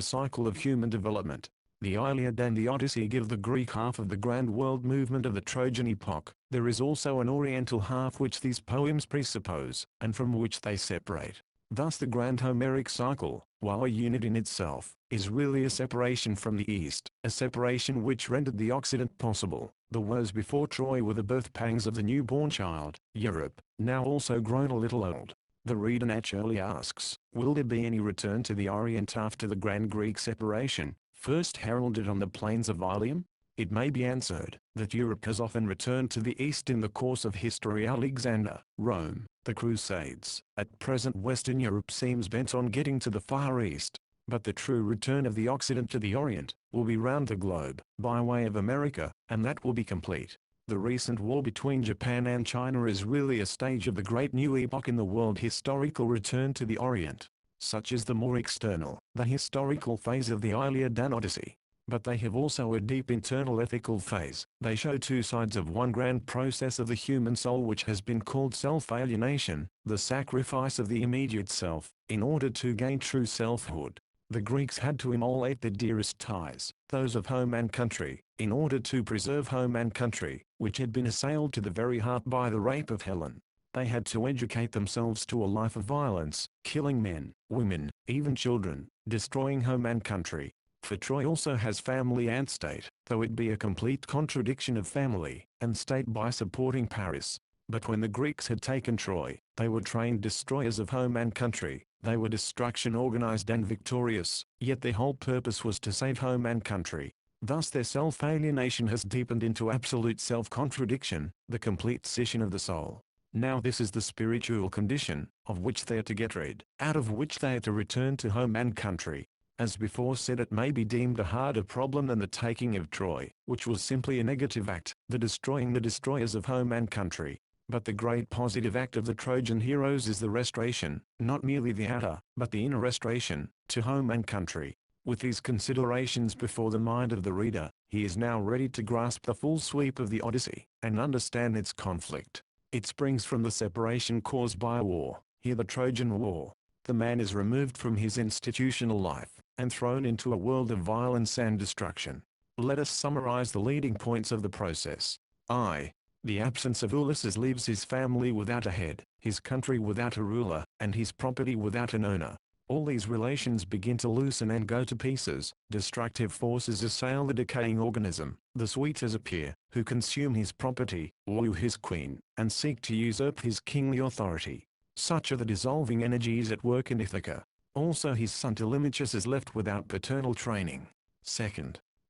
Speaker 1: cycle of human development. The Iliad and the Odyssey give the Greek half of the grand world movement of the Trojan epoch. There is also an Oriental half which these poems presuppose, and from which they separate. Thus the grand Homeric cycle, while a unit in itself, is really a separation from the East, a separation which rendered the Occident possible. The woes before Troy were the birth pangs of the newborn child, Europe, now also grown a little old. The reader naturally asks, will there be any return to the Orient after the grand Greek separation, first heralded on the plains of Ilium? It may be answered that Europe has often returned to the East in the course of history. Alexander, Rome, the Crusades. At present Western Europe seems bent on getting to the Far East, but the true return of the Occident to the Orient will be round the globe, by way of America, and that will be complete. The recent war between Japan and China is really a stage of the great new epoch in the world historical return to the Orient. Such is the more external, the historical phase of the Iliad and Odyssey. But they have also a deep internal ethical phase. They show two sides of one grand process of the human soul which has been called self-alienation, the sacrifice of the immediate self, in order to gain true selfhood. The Greeks had to immolate their dearest ties, those of home and country, in order to preserve home and country, which had been assailed to the very heart by the rape of Helen. They had to educate themselves to a life of violence, killing men, women, even children, destroying home and country. For Troy also has family and state, though it be a complete contradiction of family and state by supporting Paris. But when the Greeks had taken Troy, they were trained destroyers of home and country. They were destruction organized and victorious, yet their whole purpose was to save home and country. Thus their self-alienation has deepened into absolute self-contradiction, the complete scission of the soul. Now this is the spiritual condition, of which they are to get rid, out of which they are to return to home and country. As before said, it may be deemed a harder problem than the taking of Troy, which was simply a negative act, the destroying the destroyers of home and country. But the great positive act of the Trojan heroes is the restoration, not merely the outer, but the inner restoration, to home and country. With these considerations before the mind of the reader, he is now ready to grasp the full sweep of the Odyssey, and understand its conflict. It springs from the separation caused by a war, here the Trojan War. The man is removed from his institutional life, and thrown into a world of violence and destruction. Let us summarize the leading points of the process. The absence of Ulysses leaves his family without a head, his country without a ruler, and his property without an owner. All these relations begin to loosen and go to pieces. Destructive forces assail the decaying organism. The suitors appear, who consume his property, woo his queen, and seek to usurp his kingly authority. Such are the dissolving energies at work in Ithaca. Also his son Telemachus is left without paternal training.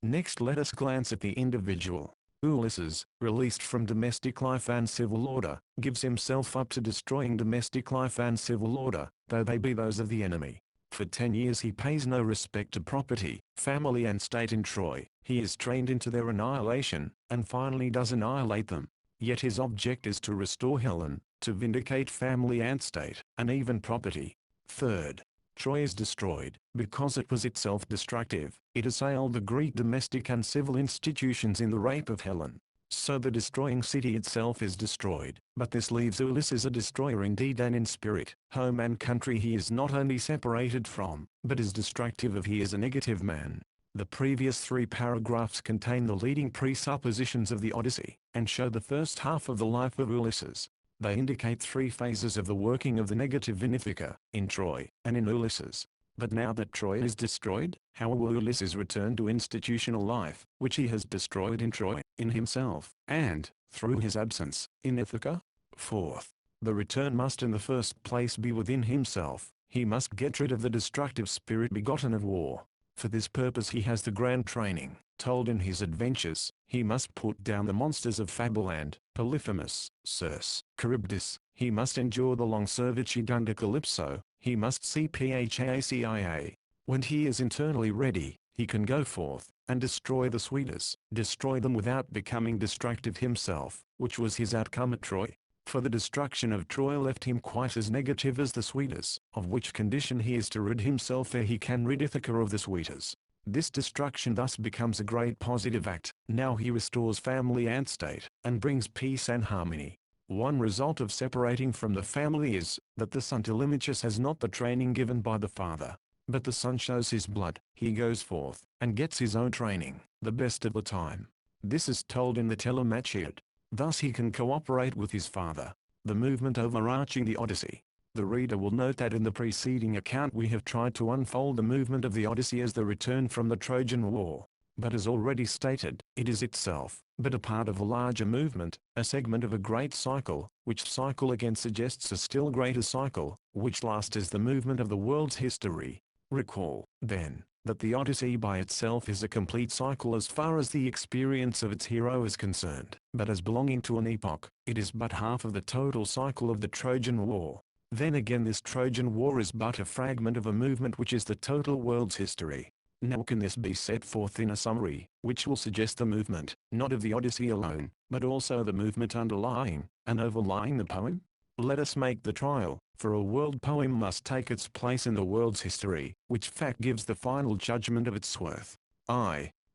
Speaker 1: Next let us glance at the individual. Ulysses, released from domestic life and civil order, gives himself up to destroying domestic life and civil order, though they be those of the enemy. For 10 years he pays no respect to property, family and state in Troy. He is trained into their annihilation, and finally does annihilate them. Yet his object is to restore Helen, to vindicate family and state, and even property. Third, Troy is destroyed, because it was itself destructive. It assailed the Greek domestic and civil institutions in the rape of Helen. So the destroying city itself is destroyed, but this leaves Ulysses a destroyer in deed and in spirit. Home and country he is not only separated from, but is destructive of. He is a negative man. The previous 3 paragraphs contain the leading presuppositions of the Odyssey, and show the first half of the life of Ulysses. They indicate 3 phases of the working of the negative vinifica, in Troy, and in Ulysses. But now that Troy is destroyed, how will Ulysses return to institutional life, which he has destroyed in Troy, in himself, and, through his absence, in Ithaca? Fourth, the return must in the first place be within himself. He must get rid of the destructive spirit begotten of war. For this purpose he has the grand training, told in his adventures. He must put down the monsters of Fableland, Polyphemus, Circe, Charybdis. He must endure the long servitude under Calypso. He must see Phacia. When he is internally ready, he can go forth, and destroy the Suitors, destroy them without becoming destructive himself, which was his outcome at Troy. For the destruction of Troy left him quite as negative as the Suitors, of which condition he is to rid himself ere he can rid Ithaca of the Suitors. This destruction thus becomes a great positive act. Now he restores family and state, and brings peace and harmony. One result of separating from the family is, that the son Telemachus has not the training given by the father. But the son shows his blood. He goes forth, and gets his own training, the best of the time. This is told in the Telemachiad. Thus he can cooperate with his father. The movement overarching the Odyssey. The reader will note that in the preceding account we have tried to unfold the movement of the Odyssey as the return from the Trojan War. But as already stated, it is itself, but a part of a larger movement, a segment of a great cycle, which cycle again suggests a still greater cycle, which last is the movement of the world's history. Recall, then, that the Odyssey by itself is a complete cycle as far as the experience of its hero is concerned, but as belonging to an epoch, it is but half of the total cycle of the Trojan War. Then again this Trojan War is but a fragment of a movement which is the total world's history. Now can this be set forth in a summary, which will suggest the movement, not of the Odyssey alone, but also the movement underlying, and overlying the poem? Let us make the trial, for a world poem must take its place in the world's history, which fact gives the final judgment of its worth.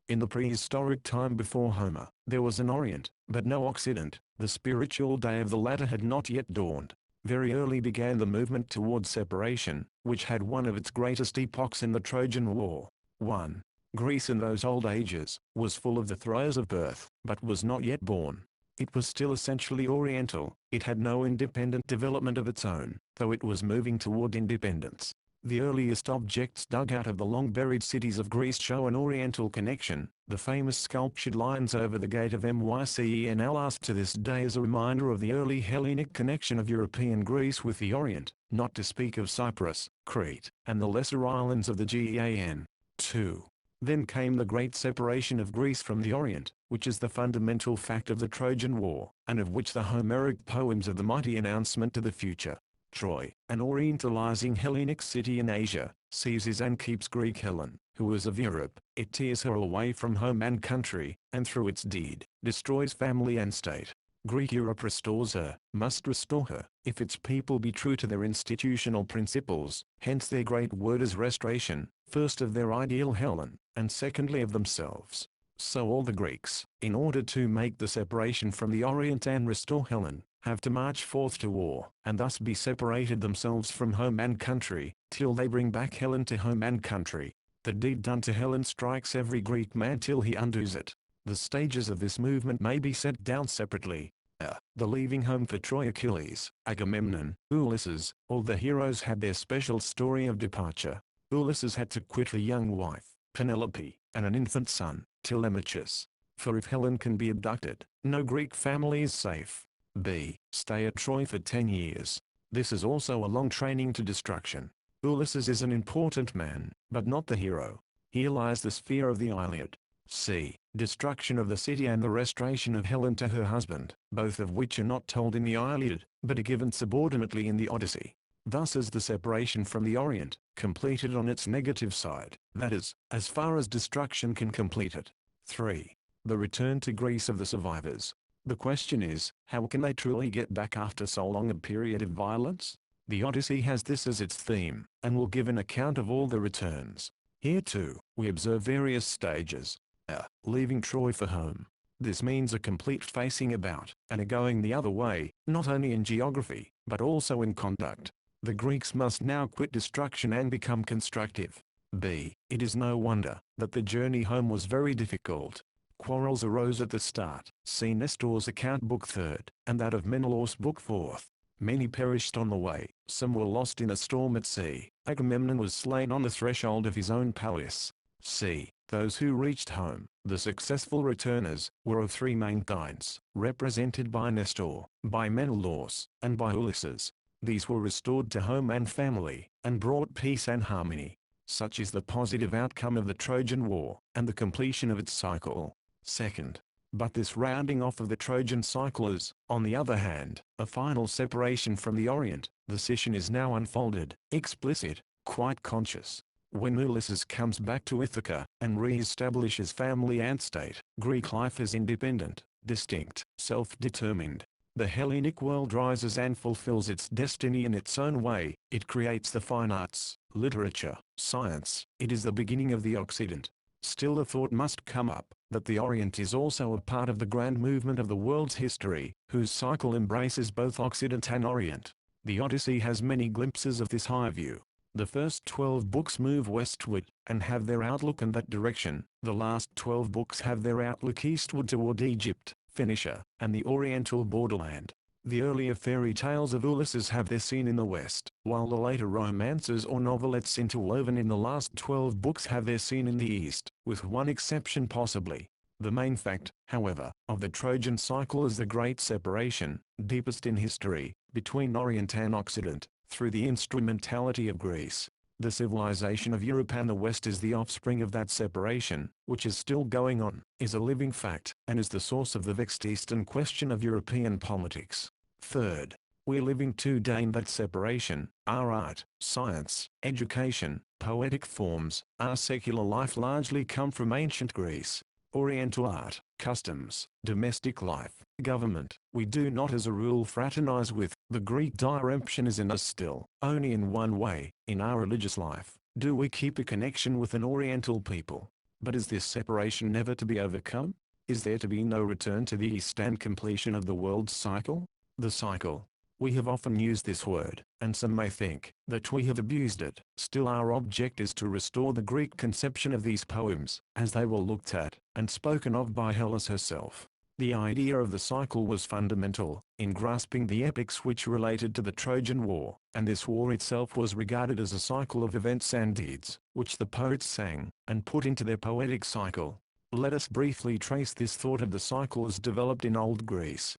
Speaker 1: In the prehistoric time before Homer, there was an Orient, but no Occident. The spiritual day of the latter had not yet dawned. Very early began the movement towards separation, which had one of its greatest epochs in the Trojan War. 1. Greece in those old ages, was full of the throes of birth, but was not yet born. It was still essentially oriental. It had no independent development of its own, though it was moving toward independence. The earliest objects dug out of the long-buried cities of Greece show an oriental connection. The famous sculptured lines over the gate of Mycen last to this day as a reminder of the early Hellenic connection of European Greece with the Orient, not to speak of Cyprus, Crete, and the lesser islands of the Aegean. 2. Then came the great separation of Greece from the Orient, which is the fundamental fact of the Trojan War, and of which the Homeric poems of the mighty announcement to the future. Troy, an orientalizing Hellenic city in Asia, seizes and keeps Greek Helen, who is of Europe. It tears her away from home and country, and through its deed, destroys family and state. Greek Europe restores her, must restore her, if its people be true to their institutional principles. Hence their great word is restoration, first of their ideal Helen, and secondly of themselves. So all the Greeks, in order to make the separation from the Orient and restore Helen, have to march forth to war, and thus be separated themselves from home and country, till they bring back Helen to home and country. The deed done to Helen strikes every Greek man till he undoes it. The stages of this movement may be set down separately. The leaving home for Troy. Achilles, Agamemnon, Ulysses, all the heroes had their special story of departure. Ulysses had to quit a young wife, Penelope, and an infant son, Telemachus. For if Helen can be abducted, no Greek family is safe. Stay at Troy for 10 years. This is also a long training to destruction. Ulysses is an important man, but not the hero. Here lies the sphere of the Iliad. Destruction of the city and the restoration of Helen to her husband, both of which are not told in the Iliad, but are given subordinately in the Odyssey. thus as the separation from the Orient, completed on its negative side, that is, as far as destruction can complete it. 3. The return to Greece of the survivors. The question is, how can they truly get back after so long a period of violence? The Odyssey has this as its theme, and will give an account of all the returns. Here too, we observe various stages. Leaving Troy for home. This means a complete facing about, and a going the other way, not only in geography, but also in conduct. The Greeks must now quit destruction and become constructive. B. It is no wonder that the journey home was very difficult. Quarrels arose at the start. See Nestor's account book 3rd, and that of Menelaus book 4th. Many perished on the way, some were lost in a storm at sea. Agamemnon was slain on the threshold of his own palace. C. Those who reached home, the successful returners, were of 3 main kinds, represented by Nestor, by Menelaus, and by Ulysses. These were restored to home and family, and brought peace and harmony. Such is the positive outcome of the Trojan War, and the completion of its cycle. 2nd. But this rounding off of the Trojan cycle is, on the other hand, a final separation from the Orient. The scission is now unfolded, explicit, quite conscious. When Ulysses comes back to Ithaca, and re-establishes family and state, Greek life is independent, distinct, self-determined. The Hellenic world rises and fulfills its destiny in its own way. It creates the fine arts, literature, science. It is the beginning of the Occident. Still the thought must come up, that the Orient is also a part of the grand movement of the world's history, whose cycle embraces both Occident and Orient. The Odyssey has many glimpses of this high view. The first 12 books move westward, and have their outlook in that direction. The last 12 books have their outlook eastward toward Egypt, Phoenicia, and the Oriental borderland. The earlier fairy tales of Ulysses have their scene in the west, while the later romances or novelettes interwoven in the last 12 books have their scene in the east, with one exception possibly. The main fact, however, of the Trojan cycle is the great separation, deepest in history, between Orient and Occident, through the instrumentality of Greece. The civilization of Europe and the West is the offspring of that separation, which is still going on, is a living fact, and is the source of the vexed Eastern question of European politics. 3rd. We are living today in that separation. Our art, science, education, poetic forms, our secular life largely come from ancient Greece. Oriental art, customs, domestic life, government, we do not as a rule fraternize with. The Greek diremption is in us still. Only in one way, in our religious life, do we keep a connection with an Oriental people. But is this separation never to be overcome? Is there to be no return to the East and completion of the world's cycle? The cycle. We have often used this word, and some may think that we have abused it. Still our object is to restore the Greek conception of these poems, as they were looked at, and spoken of by Hellas herself. The idea of the cycle was fundamental, in grasping the epics which related to the Trojan War, and this war itself was regarded as a cycle of events and deeds, which the poets sang, and put into their poetic cycle. Let us briefly trace this thought of the cycle as developed in Old Greece.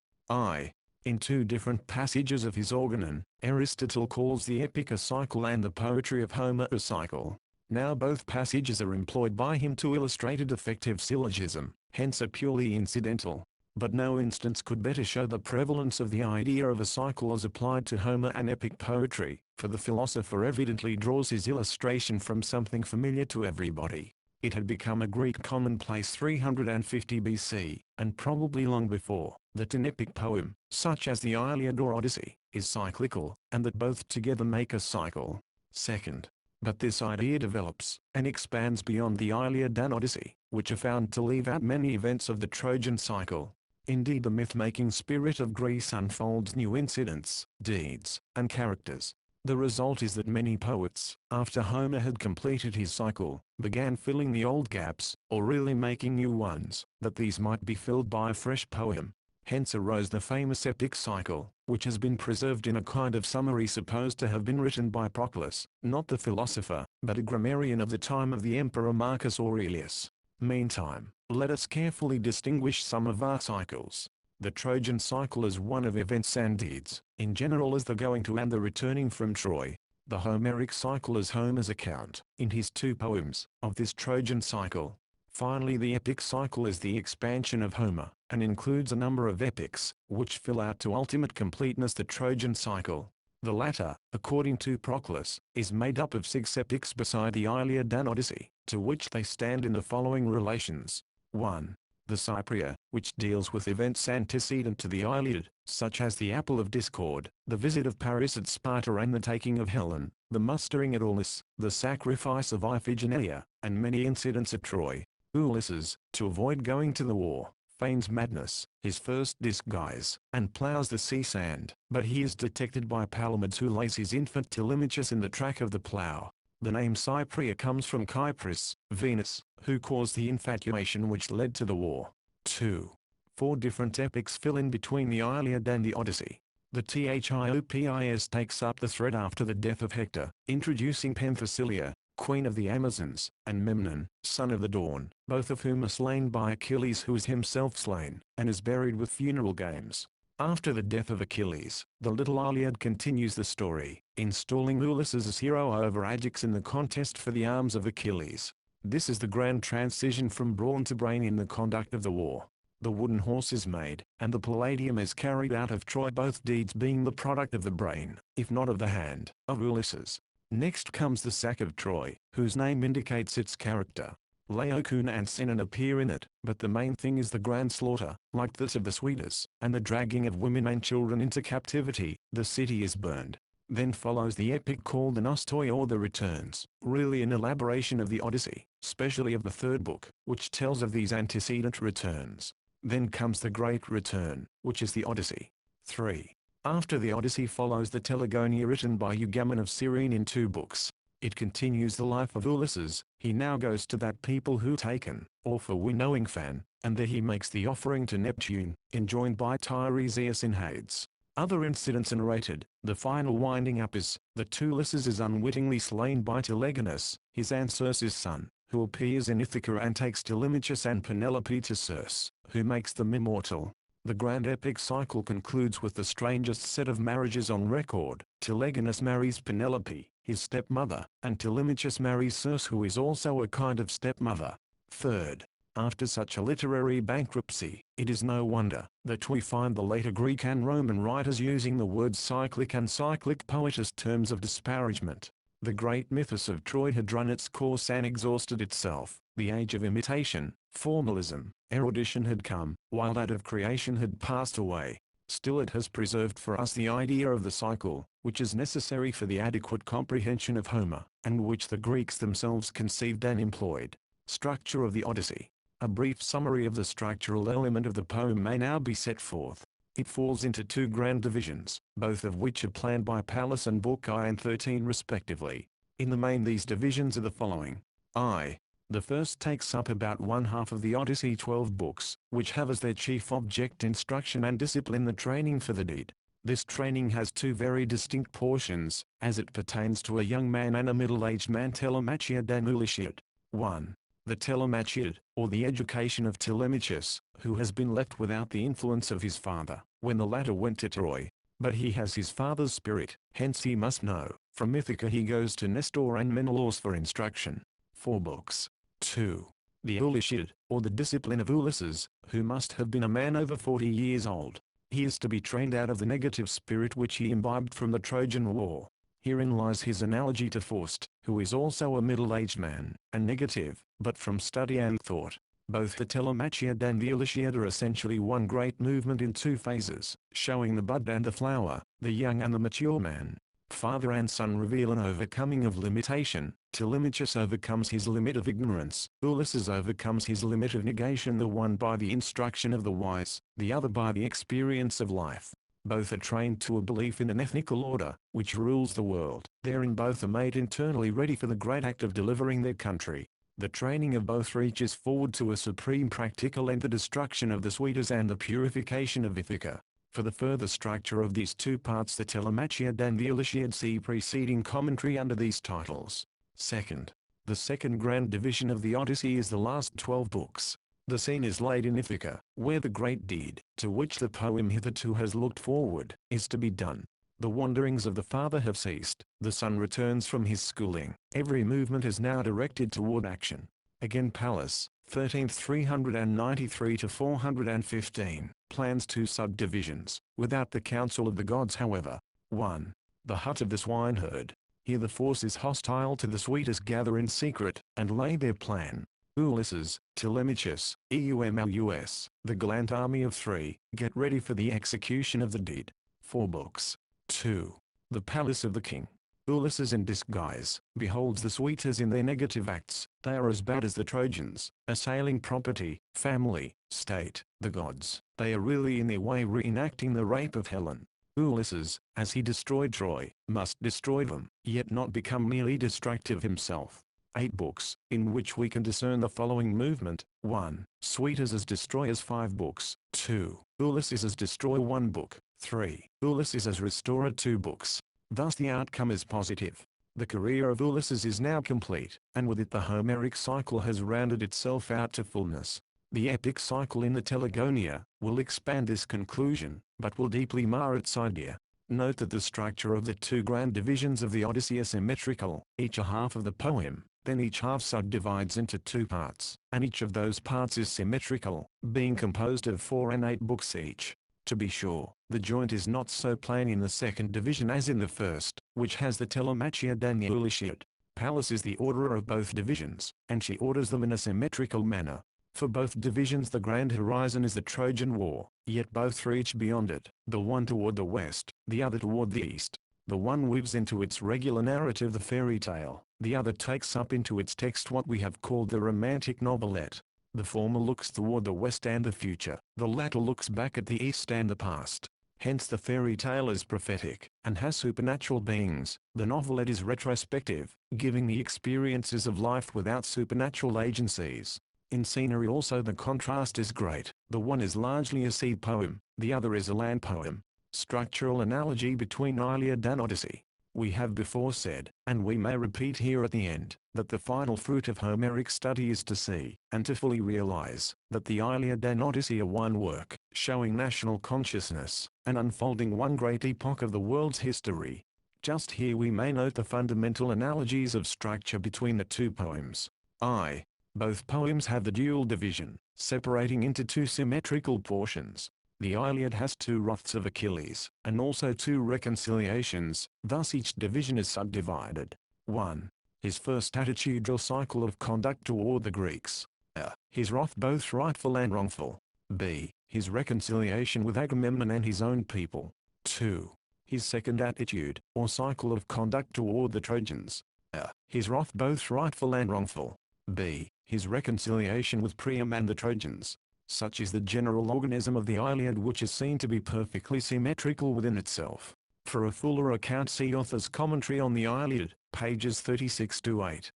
Speaker 1: In 2 different passages of his Organon, Aristotle calls the epic a cycle and the poetry of Homer a cycle. Now both passages are employed by him to illustrate a defective syllogism, hence are purely incidental. But no instance could better show the prevalence of the idea of a cycle as applied to Homer and epic poetry, for the philosopher evidently draws his illustration from something familiar to everybody. It had become a Greek commonplace 350 BC, and probably long before, that an epic poem, such as the Iliad or Odyssey, is cyclical, and that both together make a cycle. 2nd. But this idea develops, and expands beyond the Iliad and Odyssey, which are found to leave out many events of the Trojan cycle. Indeed, the myth-making spirit of Greece unfolds new incidents, deeds, and characters. The result is that many poets, after Homer had completed his cycle, began filling the old gaps, or really making new ones, that these might be filled by a fresh poem. Hence arose the famous epic cycle, which has been preserved in a kind of summary supposed to have been written by Proclus, not the philosopher, but a grammarian of the time of the Emperor Marcus Aurelius. Meantime, let us carefully distinguish some of our cycles. The Trojan cycle is one of events and deeds, in general as the going to and the returning from Troy. The Homeric cycle is Homer's account, in his 2 poems, of this Trojan cycle. Finally, the epic cycle is the expansion of Homer, and includes a number of epics, which fill out to ultimate completeness the Trojan cycle. The latter, according to Proclus, is made up of 6 epics beside the Iliad and Odyssey, to which they stand in the following relations. 1. The Cypria, which deals with events antecedent to the Iliad, such as the Apple of Discord, the visit of Paris at Sparta and the taking of Helen, the mustering at Aulis, the sacrifice of Iphigenia, and many incidents at Troy. Ulysses, to avoid going to the war, feigns madness, his first disguise, and plows the sea sand, but he is detected by Palamedes, who lays his infant Telemachus in the track of the plow. The name Cypria comes from Kypris, Venus, who caused the infatuation which led to the war. 2. 4 different epics fill in between the Iliad and the Odyssey. The Thiopis takes up the thread after the death of Hector, introducing Penthesilea, queen of the Amazons, and Memnon, son of the dawn, both of whom are slain by Achilles, who is himself slain, and is buried with funeral games. After the death of Achilles, the Little Iliad continues the story, installing Ulysses as hero over Ajax in the contest for the arms of Achilles. This is the grand transition from brawn to brain in the conduct of the war. The wooden horse is made, and the Palladium is carried out of Troy, both deeds being the product of the brain, if not of the hand, of Ulysses. Next comes the sack of Troy, whose name indicates its character. Laocoon and Sinon appear in it, but the main thing is the grand slaughter, like that of the Suidas, and the dragging of women and children into captivity. The city is burned. Then follows the epic called the Nostoi, or the Returns, really an elaboration of the Odyssey, especially of the 3rd book, which tells of these antecedent returns. Then comes the Great Return, which is the Odyssey. 3. After the Odyssey follows the Telegonia, written by Eugamon of Cyrene in 2 books. It continues the life of Ulysses. He now goes to that people who taken, or for winnowing Fan, and there he makes the offering to Neptune, enjoined by Tiresias in Hades. Other incidents are narrated. The final winding up is, that Ulysses is unwittingly slain by Telegonus, his aunt Circe's son, who appears in Ithaca and takes Telemachus and Penelope to Circe, who makes them immortal. The grand epic cycle concludes with the strangest set of marriages on record. Telegonus marries Penelope, his stepmother, and Telemachus marries Circe, who is also a kind of stepmother. 3rd. After such a literary bankruptcy, it is no wonder that we find the later Greek and Roman writers using the words cyclic and cyclic poet as terms of disparagement. The great mythos of Troy had run its course and exhausted itself. The age of imitation, formalism, erudition had come, while that of creation had passed away. Still it has preserved for us the idea of the cycle, which is necessary for the adequate comprehension of Homer, and which the Greeks themselves conceived and employed. Structure of the Odyssey. A brief summary of the structural element of the poem may now be set forth. It falls into 2 grand divisions, both of which are planned by Pallas and Book I and 13 respectively. In the main, these divisions are the following. I. The first takes up about 1/2 of the Odyssey 12 books, which have as their chief object instruction and discipline, the training for the deed. This training has 2 very distinct portions, as it pertains to a young man and a middle-aged man, Telemachiad and Ulysses. 1. The Telemachiad, or the education of Telemachus, who has been left without the influence of his father, when the latter went to Troy. But he has his father's spirit, hence he must know. From Ithaca he goes to Nestor and Menelaus for instruction. 4 books. 2. The Ulysses, or the discipline of Ulysses, who must have been a man over 40 years old. He is to be trained out of the negative spirit which he imbibed from the Trojan War. Herein lies his analogy to Faust, who is also a middle-aged man, and negative, but from study and thought. Both the Telemachiad and the Ulysses are essentially one great movement in 2 phases, showing the bud and the flower, the young and the mature man. Father and son reveal an overcoming of limitation. Telemachus overcomes his limit of ignorance. Ulysses overcomes his limit of negation, the one by the instruction of the wise, the other by the experience of life. Both are trained to a belief in an ethnical order, which rules the world. Therein both are made internally ready for the great act of delivering their country. The training of both reaches forward to a supreme practical end, the destruction of the Suidas and the purification of Ithaca. For the further structure of these 2 parts, the Telemachiad and the Ulysses, see preceding commentary under these titles. 2nd. The 2nd grand division of the Odyssey is the last 12 books. The scene is laid in Ithaca, where the great deed, to which the poem hitherto has looked forward, is to be done. The wanderings of the father have ceased, the son returns from his schooling, every movement is now directed toward action. Again Pallas, 13th 393 to 415, plans 2 subdivisions, without the counsel of the gods however. 1. the hut of the swineherd. Here the forces hostile to the suitors gather in secret, and lay their plan. Ulysses, Telemachus, Eumolus, the gallant army of 3, get ready for the execution of the deed. 4 books. 2. The palace of the king. Ulysses in disguise, beholds the suitors in their negative acts. They are as bad as the Trojans, assailing property, family, state, the gods. They are really in their way reenacting the rape of Helen. Ulysses, as he destroyed Troy, must destroy them, yet not become merely destructive himself. 8 books, in which we can discern the following movement. 1. Suitors as destroyers. 5 books. 2. Ulysses as destroyer. 1 book. 3. Ulysses as restorer. 2 books. Thus the outcome is positive. The career of Ulysses is now complete, and with it the Homeric cycle has rounded itself out to fullness. The epic cycle in the Telegonia will expand this conclusion, but will deeply mar its idea. Note that the structure of the 2 grand divisions of the Odyssey are symmetrical, each a half of the poem, then each half subdivides into 2 parts, and each of those parts is symmetrical, being composed of 4 and 8 books each. To be sure, the joint is not so plain in the 2nd division as in the 1st, which has the Telemachiad and the Ulysses. Pallas is the orderer of both divisions, and she orders them in a symmetrical manner. For both divisions the grand horizon is the Trojan War, yet both reach beyond it, the one toward the west, the other toward the east. The one weaves into its regular narrative the fairy tale, the other takes up into its text what we have called the romantic novelette. The former looks toward the west and the future, the latter looks back at the east and the past. Hence the fairy tale is prophetic, and has supernatural beings. The novelette is retrospective, giving the experiences of life without supernatural agencies. In scenery also the contrast is great. The one is largely a sea poem, the other is a land poem. Structural analogy between Iliad and Odyssey. We have before said, and we may repeat here at the end, that the final fruit of Homeric study is to see, and to fully realize, that the Iliad and Odyssey are one work, showing national consciousness, and unfolding one great epoch of the world's history. Just here we may note the fundamental analogies of structure between the 2 poems. Both poems have the dual division, separating into 2 symmetrical portions. The Iliad has 2 wraths of Achilles, and also 2 reconciliations, thus each division is subdivided. 1. His first attitudinal cycle of conduct toward the Greeks. His wrath both rightful and wrongful. B. His reconciliation with Agamemnon and his own people. 2. His second attitude, or cycle of conduct toward the Trojans. His wrath both rightful and wrongful. B. His reconciliation with Priam and the Trojans. Such is the general organism of the Iliad, which is seen to be perfectly symmetrical within itself. For a fuller account see author's commentary on the Iliad, pages 36-8.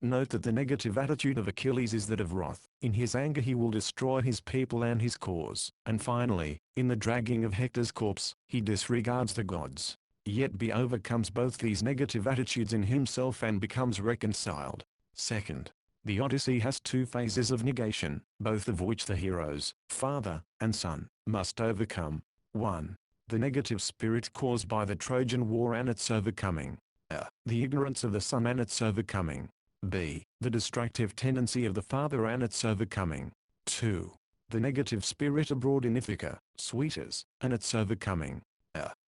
Speaker 1: Note that the negative attitude of Achilles is that of wrath. In his anger he will destroy his people and his cause. And finally, in the dragging of Hector's corpse, he disregards the gods. Yet he overcomes both these negative attitudes in himself and becomes reconciled. Second, the Odyssey has 2 phases of negation, both of which the heroes, father and son, must overcome. 1. The negative spirit caused by the Trojan War and its overcoming. The ignorance of the son and its overcoming. B. The destructive tendency of the father and its overcoming. 2. The negative spirit abroad in Ithaca, suitors, and its overcoming.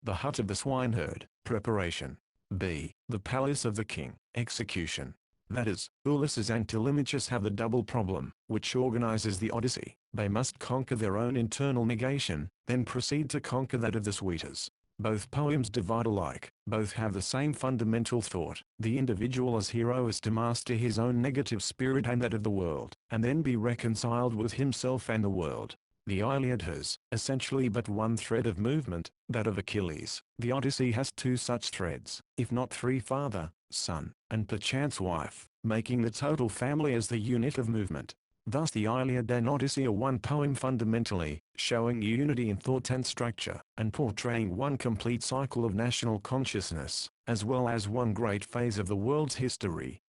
Speaker 1: The hut of the swineherd, preparation. B. The palace of the king, execution. That is, Ulysses and Telemachus have the double problem, which organizes the Odyssey. They must conquer their own internal negation, then proceed to conquer that of the suitors. Both poems divide alike, both have the same fundamental thought. The individual as hero is to master his own negative spirit and that of the world, and then be reconciled with himself and the world. The Iliad has, essentially but one thread of movement, that of Achilles. The Odyssey has 2 such threads, if not 3: father, son, and perchance wife, making the total family as the unit of movement. Thus the Iliad and Odyssey are one poem fundamentally, showing unity in thought and structure, and portraying one complete cycle of national consciousness, as well as one great phase of the world's history.